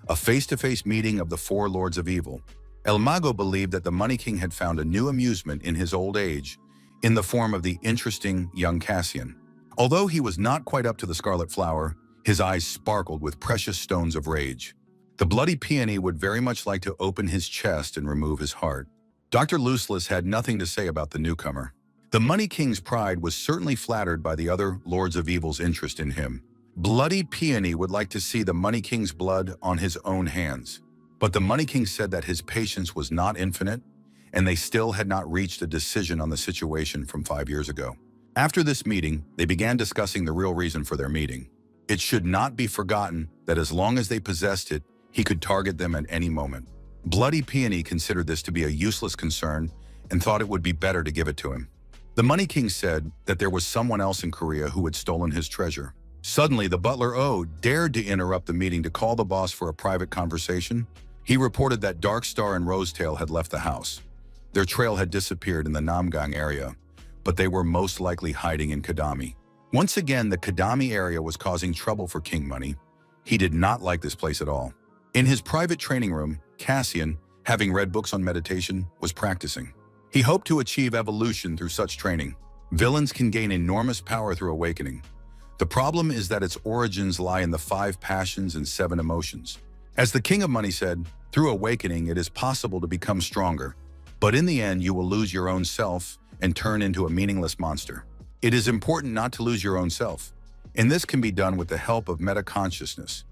A face-to-face meeting of the four Lords of Evil. El Mago believed that the Money King had found a new amusement in his old age in the form of the interesting young Cassian. Although he was not quite up to the Scarlet Flower, his eyes sparkled with precious stones of rage. The Bloody Peony would very much like to open his chest and remove his heart. Dr. Looseless had nothing to say about the newcomer. The Money King's pride was certainly flattered by the other Lords of Evil's interest in him. Bloody Peony would like to see the Money King's blood on his own hands. But the Money King said that his patience was not infinite, and they still had not reached a decision on the situation from 5 years ago. After this meeting, they began discussing the real reason for their meeting. It should not be forgotten that as long as they possessed it, he could target them at any moment. Bloody Peony considered this to be a useless concern and thought it would be better to give it to him. The Money King said that there was someone else in Korea who had stolen his treasure. Suddenly, the butler O dared to interrupt the meeting to call the boss for a private conversation. He reported that Dark Star and Rosetail had left the house. Their trail had disappeared in the Namgang area, but they were most likely hiding in Kadami. Once again, the Kadami area was causing trouble for King Money. He did not like this place at all. In his private training room, Cassian, having read books on meditation, was practicing. He hoped to achieve evolution through such training. Villains can gain enormous power through awakening. The problem is that its origins lie in the 5 passions and 7 emotions. As the King of Money said, through awakening it is possible to become stronger, but in the end you will lose your own self and turn into a meaningless monster. It is important not to lose your own self, and this can be done with the help of metaconsciousness,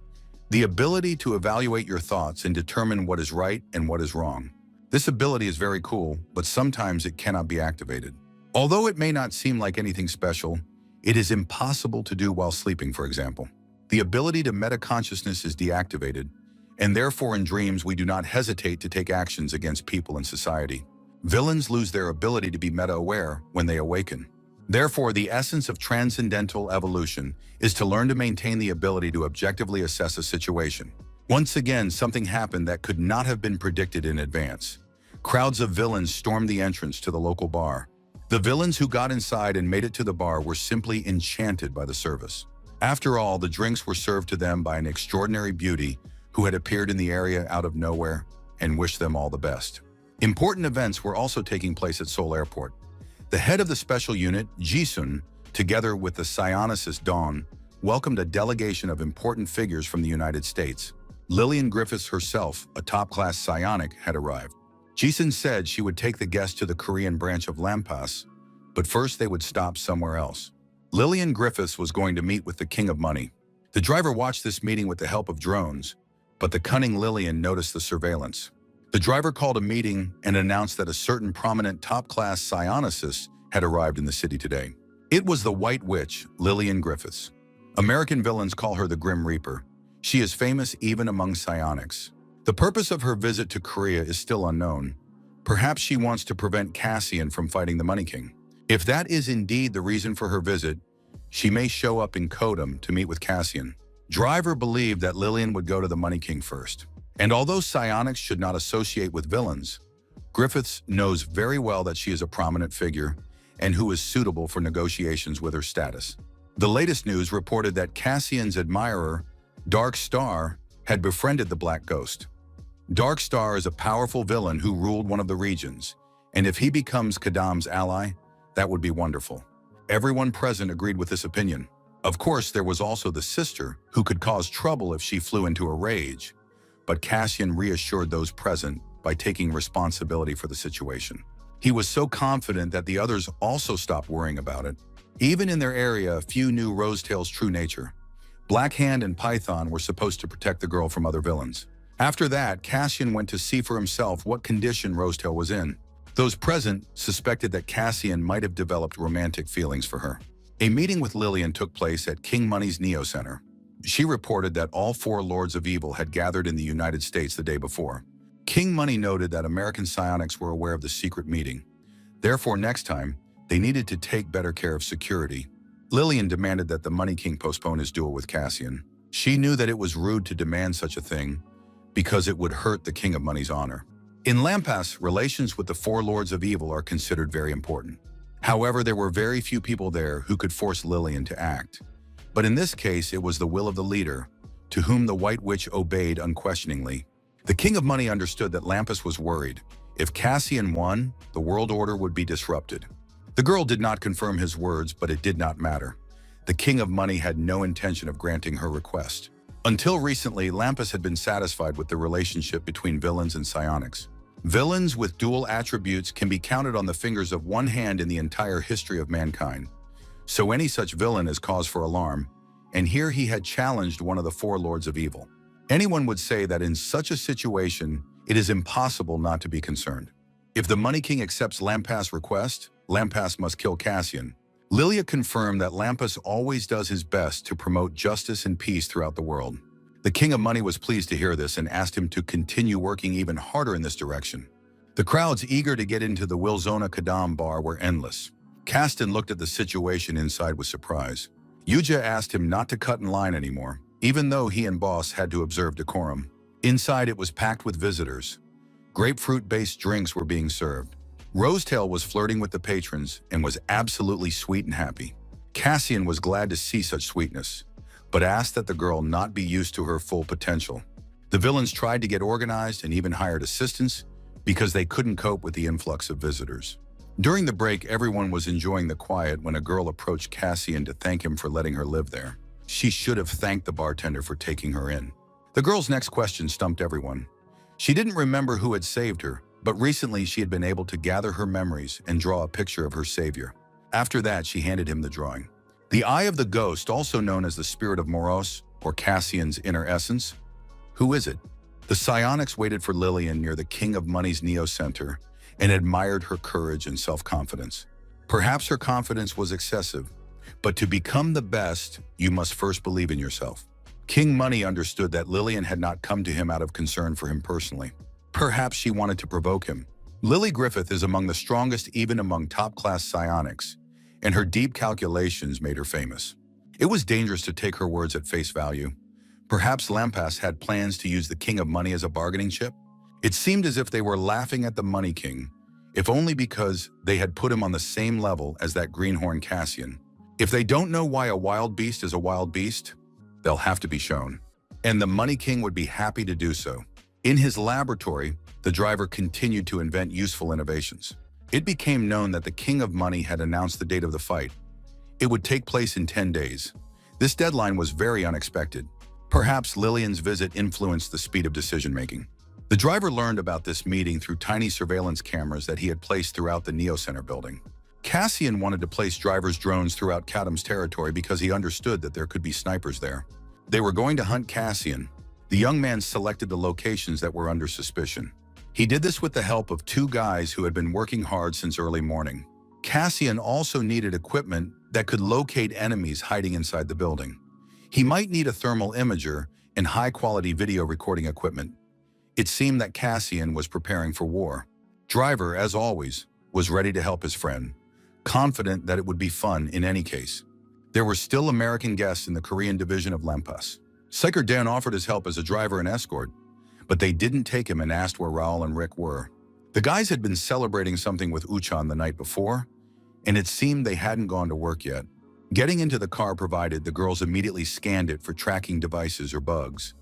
the ability to evaluate your thoughts and determine what is right and what is wrong. This ability is very cool, but sometimes it cannot be activated. Although it may not seem like anything special, it is impossible to do while sleeping, for example. The ability to metaconsciousness is deactivated, and therefore in dreams we do not hesitate to take actions against people in society. Villains lose their ability to be meta-aware when they awaken. Therefore, the essence of transcendental evolution is to learn to maintain the ability to objectively assess a situation. Once again, something happened that could not have been predicted in advance. Crowds of villains stormed the entrance to the local bar. The villains who got inside and made it to the bar were simply enchanted by the service. After all, the drinks were served to them by an extraordinary beauty who had appeared in the area out of nowhere and wished them all the best. Important events were also taking place at Seoul Airport. The head of the special unit, Jisun, together with the psionicist Dawn, welcomed a delegation of important figures from the United States. Lillian Griffiths herself, a top-class psionic, had arrived. Jisun said she would take the guests to the Korean branch of Lampas, but first they would stop somewhere else. Lillian Griffiths was going to meet with the King of Money. The driver watched this meeting with the help of drones, but the cunning Lillian noticed the surveillance. The driver called a meeting and announced that a certain prominent top-class psionicist had arrived in the city today. It was the White Witch, Lillian Griffiths. American villains call her the Grim Reaper. She is famous even among psionics. The purpose of her visit to Korea is still unknown. Perhaps she wants to prevent Cassian from fighting the Money King. If that is indeed the reason for her visit, she may show up in Kodam to meet with Cassian. Driver believed that Lillian would go to the Money King first. And although psionics should not associate with villains, Griffiths knows very well that she is a prominent figure and who is suitable for negotiations with her status. The latest news reported that Cassian's admirer, Dark Star, had befriended the Black Ghost. Dark Star is a powerful villain who ruled one of the regions, and if he becomes Kadam's ally, that would be wonderful. Everyone present agreed with this opinion. Of course, there was also the sister, who could cause trouble if she flew into a rage, but Cassian reassured those present by taking responsibility for the situation. He was so confident that the others also stopped worrying about it. Even in their area, few knew Rosetail's true nature. Black Hand and Python were supposed to protect the girl from other villains. After that, Cassian went to see for himself what condition Rosetail was in. Those present suspected that Cassian might have developed romantic feelings for her. A meeting with Lillian took place at King Money's Neo Center. She reported that all 4 Lords of Evil had gathered in the United States the day before. King Money noted that American psionics were aware of the secret meeting. Therefore, next time, they needed to take better care of security. Lillian demanded that the Money King postpone his duel with Cassian. She knew that it was rude to demand such a thing because it would hurt the King of Money's honor. In Lampas, relations with the 4 Lords of Evil are considered very important. However, there were very few people there who could force Lillian to act. But in this case, it was the will of the leader, to whom the White Witch obeyed unquestioningly. The King of Money understood that Lampas was worried. If Cassian won, the world order would be disrupted. The girl did not confirm his words, but it did not matter. The King of Money had no intention of granting her request. Until recently, Lampas had been satisfied with the relationship between villains and psionics. Villains with dual attributes can be counted on the fingers of one hand in the entire history of mankind. So any such villain is cause for alarm, and here he had challenged one of the 4 Lords of Evil. Anyone would say that in such a situation, it is impossible not to be concerned. If the Money King accepts Lampas' request, Lampas must kill Cassian. Lilia confirmed that Lampas always does his best to promote justice and peace throughout the world. The King of Money was pleased to hear this and asked him to continue working even harder in this direction. The crowds eager to get into the Wilzona Kadam bar were endless. Kasten looked at the situation inside with surprise. Yuja asked him not to cut in line anymore, even though he and Boss had to observe decorum. Inside, it was packed with visitors. Grapefruit-based drinks were being served. Rosetail was flirting with the patrons and was absolutely sweet and happy. Cassian was glad to see such sweetness, but asked that the girl not be used to her full potential. The villains tried to get organized and even hired assistants because they couldn't cope with the influx of visitors. During the break, everyone was enjoying the quiet when a girl approached Cassian to thank him for letting her live there. She should have thanked the bartender for taking her in. The girl's next question stumped everyone. She didn't remember who had saved her, but recently she had been able to gather her memories and draw a picture of her savior. After that, she handed him the drawing. The Eye of the Ghost, also known as the Spirit of Moros, or Cassian's inner essence. Who is it? The psionics waited for Lillian near the King of Money's Neo Center and admired her courage and self-confidence. Perhaps her confidence was excessive, but to become the best, you must first believe in yourself. King Money understood that Lillian had not come to him out of concern for him personally. Perhaps she wanted to provoke him. Lily Griffith is among the strongest even among top-class psionics, and her deep calculations made her famous. It was dangerous to take her words at face value. Perhaps Lampas had plans to use the King of Money as a bargaining chip. It seemed as if they were laughing at the Money King, if only because they had put him on the same level as that greenhorn Cassian. If they don't know why a wild beast is a wild beast, they'll have to be shown. And the Money King would be happy to do so. In his laboratory, the driver continued to invent useful innovations. It became known that the King of Money had announced the date of the fight. It would take place in 10 days. This deadline was very unexpected. Perhaps Lillian's visit influenced the speed of decision-making. The driver learned about this meeting through tiny surveillance cameras that he had placed throughout the Neo Center building. Cassian wanted to place driver's drones throughout Kadam's territory because he understood that there could be snipers there. They were going to hunt Cassian. The young man selected the locations that were under suspicion. He did this with the help of 2 guys who had been working hard since early morning. Cassian also needed equipment that could locate enemies hiding inside the building. He might need a thermal imager and high-quality video recording equipment. It seemed that Cassian was preparing for war. Driver, as always, was ready to help his friend, confident that it would be fun in any case. There were still American guests in the Korean division of Lampas. Psyker Dan offered his help as a driver and escort, but they didn't take him and asked where Raul and Rick were. The guys had been celebrating something with Uchan the night before, and it seemed they hadn't gone to work yet. Getting into the car provided, the girls immediately scanned it for tracking devices or bugs.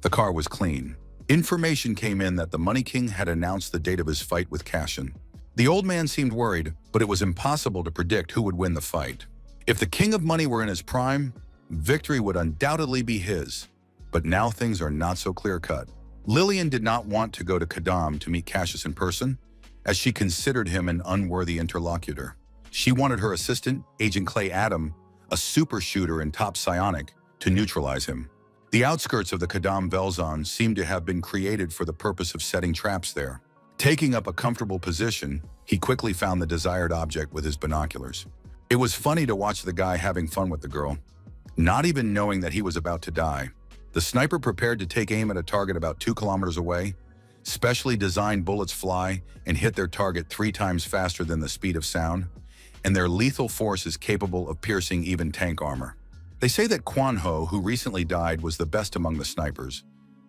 The car was clean. Information came in that the Money King had announced the date of his fight with Cassian. The old man seemed worried, but it was impossible to predict who would win the fight. If the King of Money were in his prime, victory would undoubtedly be his. But now things are not so clear-cut. Lillian did not want to go to Kadam to meet Cassius in person, as she considered him an unworthy interlocutor. She wanted her assistant, Agent Clay Adam, a super shooter and top psionic, to neutralize him. The outskirts of the Kadam Velzon seemed to have been created for the purpose of setting traps there. Taking up a comfortable position, he quickly found the desired object with his binoculars. It was funny to watch the guy having fun with the girl, not even knowing that he was about to die. The sniper prepared to take aim at a target about 2 kilometers away. Specially designed bullets fly and hit their target 3 times faster than the speed of sound, and their lethal force is capable of piercing even tank armor. They say that Kwan Ho, who recently died, was the best among the snipers,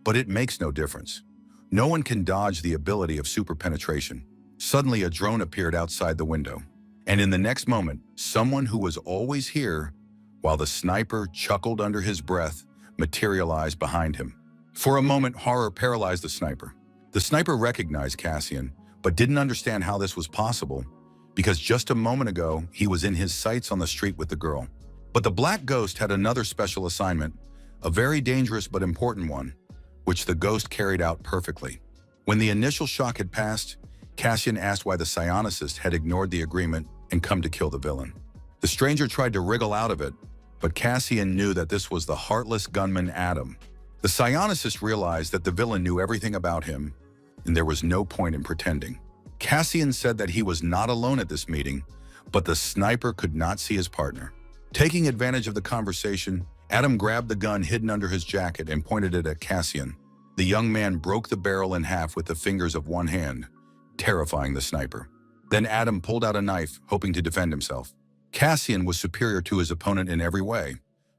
but it makes no difference. No one can dodge the ability of super penetration. Suddenly, a drone appeared outside the window, and in the next moment, someone who was always here, while the sniper chuckled under his breath, materialized behind him. For a moment, horror paralyzed the sniper. The sniper recognized Cassian, but didn't understand how this was possible, because just a moment ago, he was in his sights on the street with the girl. But the Black Ghost had another special assignment, a very dangerous but important one, which the ghost carried out perfectly. When the initial shock had passed, Cassian asked why the psionicist had ignored the agreement and come to kill the villain. The stranger tried to wriggle out of it, but Cassian knew that this was the heartless gunman Adam. The psionicist realized that the villain knew everything about him, and there was no point in pretending. Cassian said that he was not alone at this meeting, but the sniper could not see his partner. Taking advantage of the conversation, Adam grabbed the gun hidden under his jacket and pointed it at Cassian. The young man broke the barrel in half with the fingers of one hand, terrifying the sniper. Then Adam pulled out a knife, hoping to defend himself. Cassian was superior to his opponent in every way,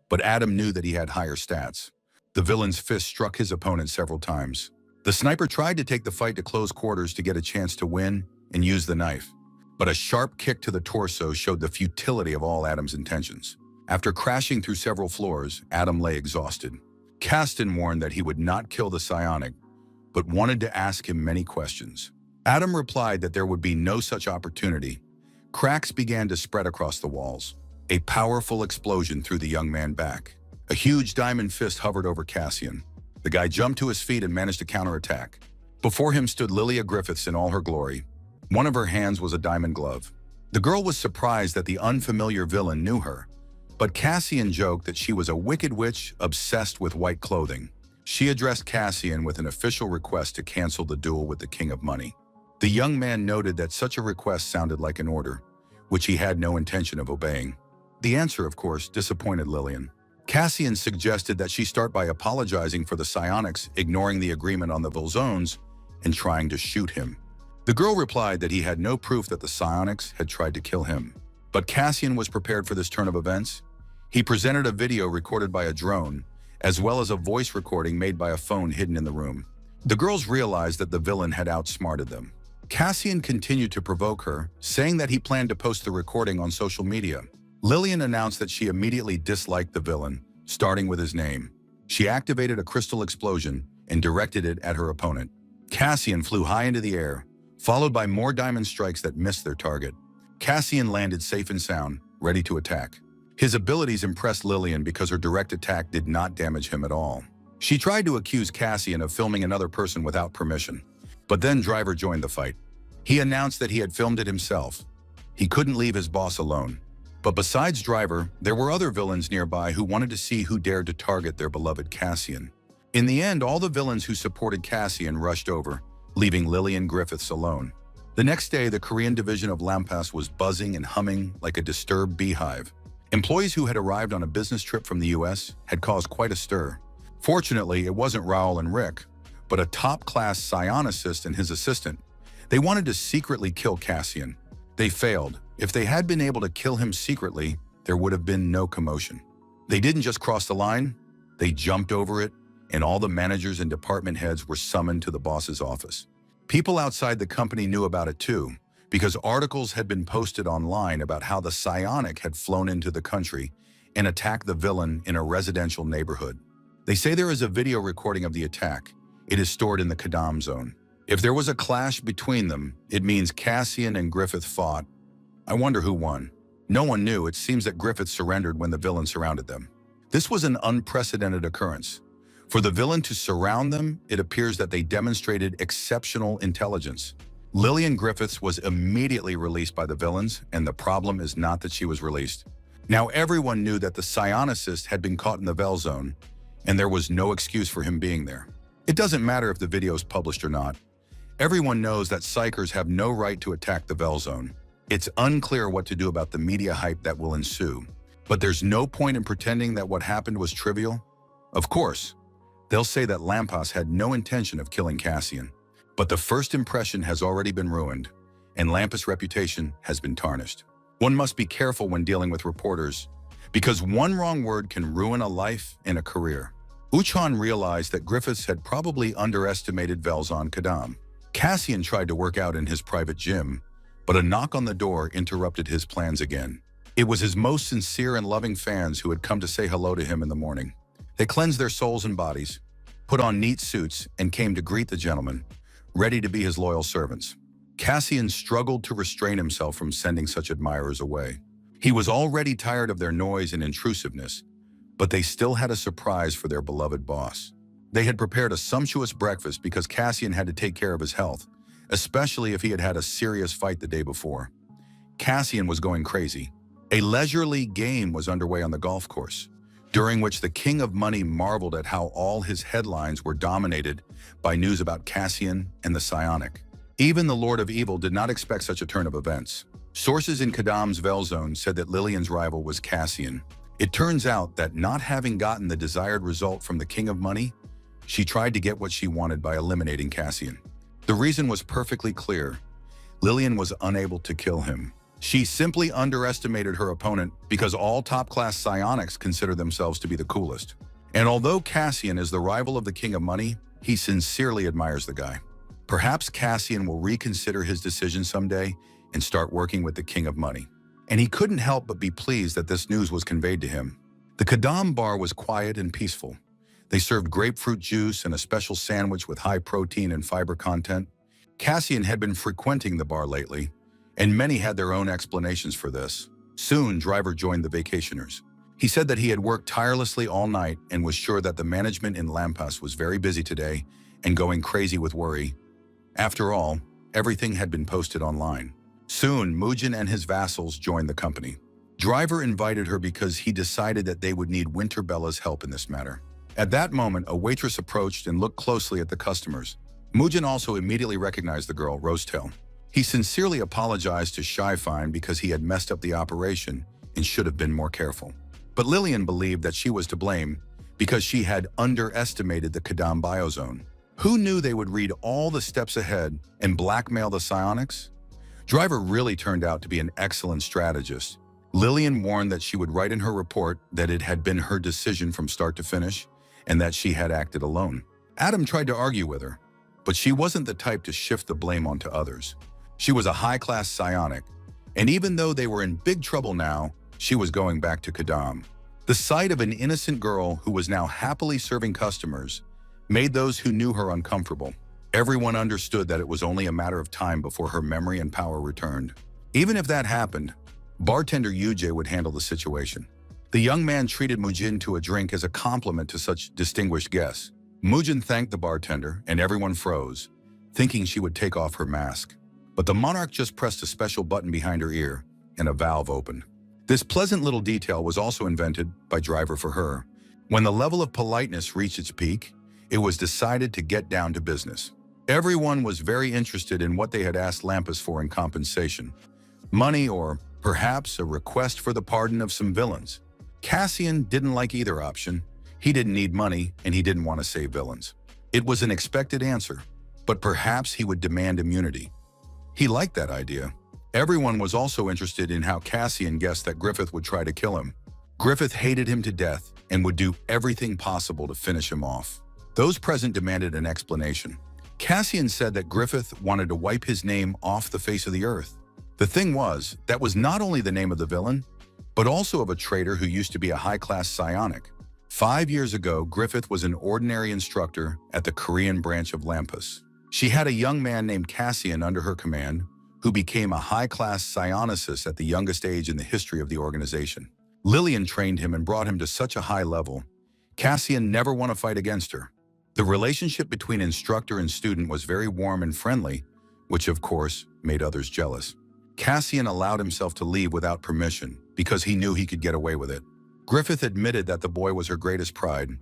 but Adam knew that he had higher stats. The villain's fist struck his opponent several times. The sniper tried to take the fight to close quarters to get a chance to win and use the knife, but a sharp kick to the torso showed the futility of all Adam's intentions. After crashing through several floors, Adam lay exhausted. Cassian warned that he would not kill the psionic, but wanted to ask him many questions. Adam replied that there would be no such opportunity. Cracks began to spread across the walls. A powerful explosion threw the young man back. A huge diamond fist hovered over Cassian. The guy jumped to his feet and managed to counterattack. Before him stood Lilia Griffiths in all her glory. One of her hands was a diamond glove. The girl was surprised that the unfamiliar villain knew her, but Cassian joked that she was a wicked witch obsessed with white clothing. She addressed Cassian with an official request to cancel the duel with the King of Money. The young man noted that such a request sounded like an order, which he had no intention of obeying. The answer, of course, disappointed Lillian. Cassian suggested that she start by apologizing for the psionics ignoring the agreement on the Vilzones and trying to shoot him. The girl replied that he had no proof that the psionics had tried to kill him. But Cassian was prepared for this turn of events. He presented a video recorded by a drone, as well as a voice recording made by a phone hidden in the room. The girls realized that the villain had outsmarted them. Cassian continued to provoke her, saying that he planned to post the recording on social media. Lillian announced that she immediately disliked the villain, starting with his name. She activated a crystal explosion and directed it at her opponent. Cassian flew high into the air, followed by more diamond strikes that missed their target. Cassian landed safe and sound, ready to attack. His abilities impressed Lillian because her direct attack did not damage him at all. She tried to accuse Cassian of filming another person without permission, but then Driver joined the fight. He announced that he had filmed it himself. He couldn't leave his boss alone. But besides Driver, there were other villains nearby who wanted to see who dared to target their beloved Cassian. In the end, all the villains who supported Cassian rushed over, leaving Lillian Griffiths alone. The next day, the Korean division of Lampas was buzzing and humming like a disturbed beehive. Employees who had arrived on a business trip from the US had caused quite a stir. Fortunately, it wasn't Raoul and Rick, but a top-class psionicist and his assistant. They wanted to secretly kill Cassian. They failed. If they had been able to kill him secretly, there would have been no commotion. They didn't just cross the line, they jumped over it, and all the managers and department heads were summoned to the boss's office. People outside the company knew about it too, because articles had been posted online about how the psionic had flown into the country and attacked the villain in a residential neighborhood. They say there is a video recording of the attack. It is stored in the Kadam zone. If there was a clash between them, it means Cassian and Griffith fought. I wonder who won. No one knew. It seems that Griffith surrendered when the villain surrounded them. This was an unprecedented occurrence. For the villain to surround them, it appears that they demonstrated exceptional intelligence. Lillian Griffiths was immediately released by the villains, and the problem is not that she was released. Now everyone knew that the psionicist had been caught in the Vel Zone, and there was no excuse for him being there. It doesn't matter if the video is published or not. Everyone knows that psychers have no right to attack the Vel Zone. It's unclear what to do about the media hype that will ensue. But there's no point in pretending that what happened was trivial. Of course, they'll say that Lampas had no intention of killing Cassian. But the first impression has already been ruined, and Lampas' reputation has been tarnished. One must be careful when dealing with reporters, because one wrong word can ruin a life and a career. Uchon realized that Griffiths had probably underestimated Velzon Kadam. Cassian tried to work out in his private gym, but a knock on the door interrupted his plans again. It was his most sincere and loving fans who had come to say hello to him in the morning. They cleansed their souls and bodies, put on neat suits, and came to greet the gentleman, ready to be his loyal servants. Cassian struggled to restrain himself from sending such admirers away. He was already tired of their noise and intrusiveness, but they still had a surprise for their beloved boss. They had prepared a sumptuous breakfast because Cassian had to take care of his health, especially if he had had a serious fight the day before. Cassian was going crazy. A leisurely game was underway on the golf course, during which the King of Money marveled at how all his headlines were dominated by news about Cassian and the Psionic. Even the Lord of Evil did not expect such a turn of events. Sources in Kadam's Vel Zone said that Lillian's rival was Cassian. It turns out that not having gotten the desired result from the King of Money, she tried to get what she wanted by eliminating Cassian. The reason was perfectly clear. Lillian was unable to kill him. She simply underestimated her opponent because all top-class psionics consider themselves to be the coolest. And although Cassian is the rival of the King of Money, he sincerely admires the guy. Perhaps Cassian will reconsider his decision someday and start working with the King of Money. And he couldn't help but be pleased that this news was conveyed to him. The Kadam bar was quiet and peaceful. They served grapefruit juice and a special sandwich with high protein and fiber content. Cassian had been frequenting the bar lately, and many had their own explanations for this. Soon, Driver joined the vacationers. He said that he had worked tirelessly all night and was sure that the management in Lampas was very busy today and going crazy with worry. After all, everything had been posted online. Soon, Mujin and his vassals joined the company. Driver invited her because he decided that they would need Winterbella's help in this matter. At that moment, a waitress approached and looked closely at the customers. Mujin also immediately recognized the girl, Rosetail. He sincerely apologized to Shyfine because he had messed up the operation and should have been more careful. But Lillian believed that she was to blame because she had underestimated the Kadam biozone. Who knew they would read all the steps ahead and blackmail the psionics? Driver really turned out to be an excellent strategist. Lillian warned that she would write in her report that it had been her decision from start to finish and that she had acted alone. Adam tried to argue with her, but she wasn't the type to shift the blame onto others. She was a high-class psionic, and even though they were in big trouble now, she was going back to Kadam. The sight of an innocent girl who was now happily serving customers made those who knew her uncomfortable. Everyone understood that it was only a matter of time before her memory and power returned. Even if that happened, bartender Yujie would handle the situation. The young man treated Mujin to a drink as a compliment to such distinguished guests. Mujin thanked the bartender, and everyone froze, thinking she would take off her mask. But the monarch just pressed a special button behind her ear, and a valve opened. This pleasant little detail was also invented by Driver for her. When the level of politeness reached its peak, it was decided to get down to business. Everyone was very interested in what they had asked Lampas for in compensation. Money or, perhaps, a request for the pardon of some villains. Cassian didn't like either option. He didn't need money, and he didn't want to save villains. It was an expected answer, but perhaps he would demand immunity. He liked that idea. Everyone was also interested in how Cassian guessed that Griffith would try to kill him. Griffith hated him to death and would do everything possible to finish him off. Those present demanded an explanation. Cassian said that Griffith wanted to wipe his name off the face of the earth. The thing was, that was not only the name of the villain, but also of a traitor who used to be a high-class psionic. 5 years ago, Griffith was an ordinary instructor at the Korean branch of Lampas. She had a young man named Cassian under her command, who became a high-class psionicist at the youngest age in the history of the organization. Lillian trained him and brought him to such a high level. Cassian never won a fight against her. The relationship between instructor and student was very warm and friendly, which of course made others jealous. Cassian allowed himself to leave without permission because he knew he could get away with it. Griffith admitted that the boy was her greatest pride,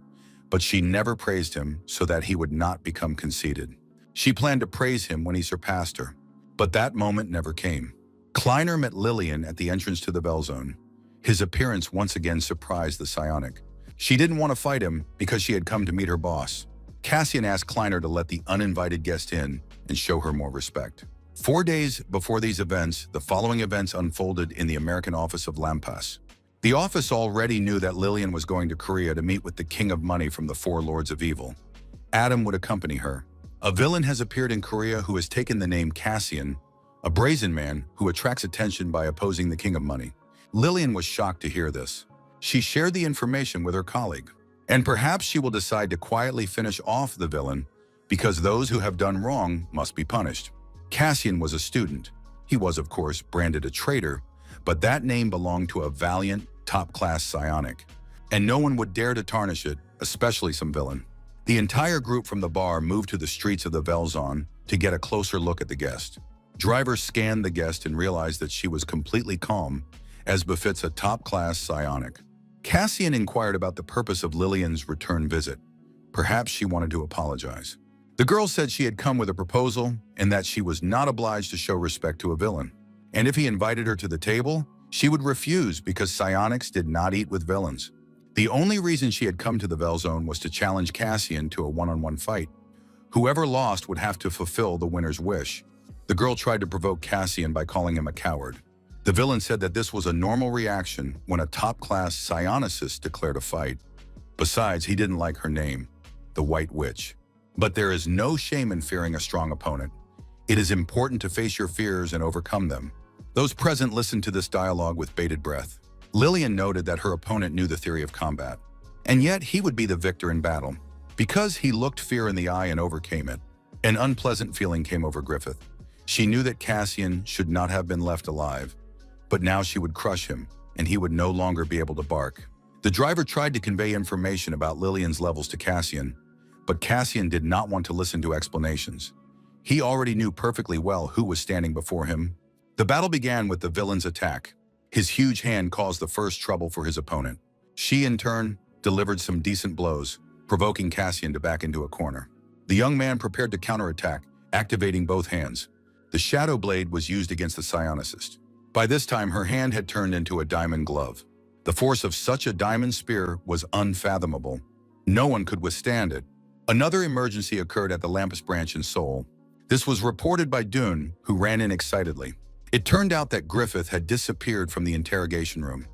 but she never praised him so that he would not become conceited. She planned to praise him when he surpassed her, but that moment never came. Kleiner met Lillian at the entrance to the Bell Zone. His appearance once again surprised the psionic. She didn't want to fight him because she had come to meet her boss. Cassian asked Kleiner to let the uninvited guest in and show her more respect. 4 days before these events, the following events unfolded in the American office of Lampas. The office already knew that Lillian was going to Korea to meet with the King of Money from the Four Lords of Evil. Adam would accompany her. A villain has appeared in Korea who has taken the name Cassian, a brazen man who attracts attention by opposing the King of Money. Lillian was shocked to hear this. She shared the information with her colleague. And perhaps she will decide to quietly finish off the villain because those who have done wrong must be punished. Cassian was a student. He was, of course, branded a traitor, but that name belonged to a valiant, top-class psionic, and no one would dare to tarnish it, especially some villain. The entire group from the bar moved to the streets of the Velzon to get a closer look at the guest. Drivers scanned the guest and realized that she was completely calm, as befits a top-class psionic. Cassian inquired about the purpose of Lillian's return visit. Perhaps she wanted to apologize. The girl said she had come with a proposal and that she was not obliged to show respect to a villain. And if he invited her to the table, she would refuse because psionics did not eat with villains. The only reason she had come to the Velzone was to challenge Cassian to a one-on-one fight. Whoever lost would have to fulfill the winner's wish. The girl tried to provoke Cassian by calling him a coward. The villain said that this was a normal reaction when a top-class psionicist declared a fight. Besides, he didn't like her name, the White Witch. But there is no shame in fearing a strong opponent. It is important to face your fears and overcome them. Those present listened to this dialogue with bated breath. Lillian noted that her opponent knew the theory of combat, and yet he would be the victor in battle. Because he looked fear in the eye and overcame it, an unpleasant feeling came over Griffith. She knew that Cassian should not have been left alive, but now she would crush him, and he would no longer be able to bark. The driver tried to convey information about Lillian's levels to Cassian, but Cassian did not want to listen to explanations. He already knew perfectly well who was standing before him. The battle began with the villain's attack. His huge hand caused the first trouble for his opponent. She, in turn, delivered some decent blows, provoking Cassian to back into a corner. The young man prepared to counterattack, activating both hands. The shadow blade was used against the psionicist. By this time, her hand had turned into a diamond glove. The force of such a diamond spear was unfathomable. No one could withstand it. Another emergency occurred at the Lampas branch in Seoul. This was reported by Dune, who ran in excitedly. It turned out that Griffith had disappeared from the interrogation room.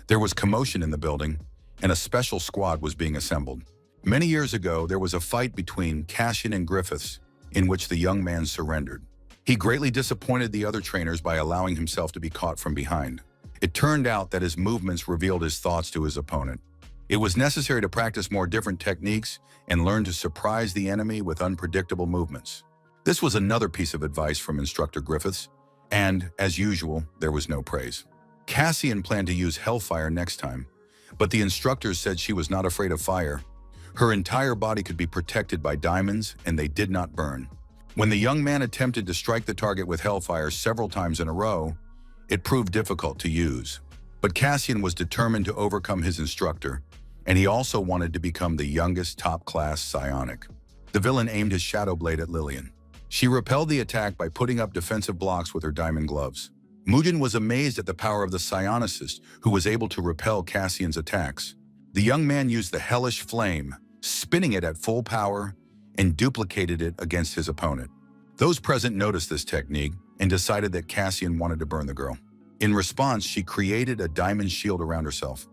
There was commotion in the building, and a special squad was being assembled. Many years ago, there was a fight between Cassian and Griffiths, in which the young man surrendered. He greatly disappointed the other trainers by allowing himself to be caught from behind. It turned out that his movements revealed his thoughts to his opponent. It was necessary to practice more different techniques and learn to surprise the enemy with unpredictable movements. This was another piece of advice from Instructor Griffiths, and, as usual, there was no praise. Cassian planned to use Hellfire next time, but the instructors said she was not afraid of fire. Her entire body could be protected by diamonds, and they did not burn. When the young man attempted to strike the target with Hellfire several times in a row, it proved difficult to use. But Cassian was determined to overcome his instructor, and he also wanted to become the youngest top-class psionic. The villain aimed his shadow blade at Lillian. She repelled the attack by putting up defensive blocks with her diamond gloves. Mugen was amazed at the power of the psionicist, who was able to repel Cassian's attacks. The young man used the hellish flame, spinning it at full power, and duplicated it against his opponent. Those present noticed this technique and decided that Cassian wanted to burn the girl. In response, she created a diamond shield around herself.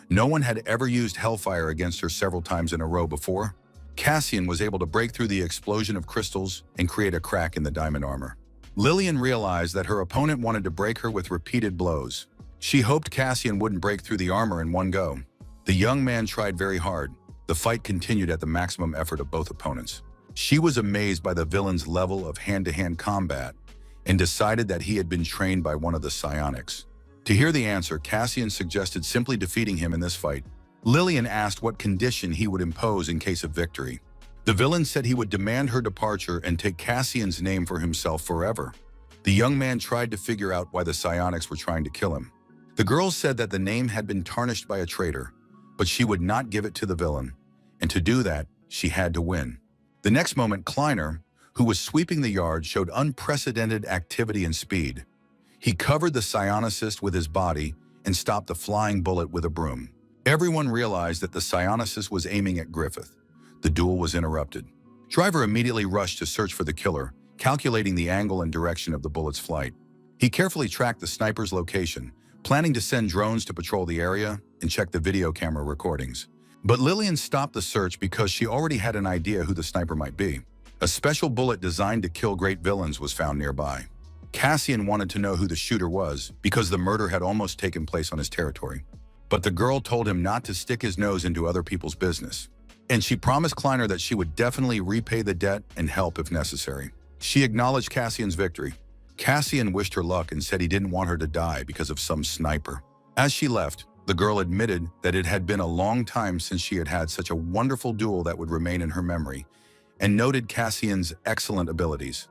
No one had ever used Hellfire against her several times in a row before. Cassian was able to break through the explosion of crystals and create a crack in the diamond armor. Lillian realized that her opponent wanted to break her with repeated blows. She hoped Cassian wouldn't break through the armor in one go. The young man tried very hard. The fight continued at the maximum effort of both opponents. She was amazed by the villain's level of hand-to-hand combat and decided that he had been trained by one of the psionics. To hear the answer, Cassian suggested simply defeating him in this fight. Lillian asked what condition he would impose in case of victory. The villain said he would demand her departure and take Cassian's name for himself forever. The young man tried to figure out why the psionics were trying to kill him. The girl said that the name had been tarnished by a traitor, but she would not give it to the villain. and to do that, she had to win. The next moment, Kleiner, who was sweeping the yard, showed unprecedented activity and speed. He covered the psionicist with his body and stopped the flying bullet with a broom. Everyone realized that the psionicist was aiming at Griffith. The duel was interrupted. Driver immediately rushed to search for the killer, calculating the angle and direction of the bullet's flight. He carefully tracked the sniper's location, planning to send drones to patrol the area and check the video camera recordings. But Lillian stopped the search because she already had an idea who the sniper might be. A special bullet designed to kill great villains was found nearby. Cassian wanted to know who the shooter was because the murder had almost taken place on his territory. But the girl told him not to stick his nose into other people's business. And she promised Kleiner that she would definitely repay the debt and help if necessary. She acknowledged Cassian's victory. Cassian wished her luck and said he didn't want her to die because of some sniper. As she left, the girl admitted that it had been a long time since she had had such a wonderful duel that would remain in her memory, and noted Cassian's excellent abilities.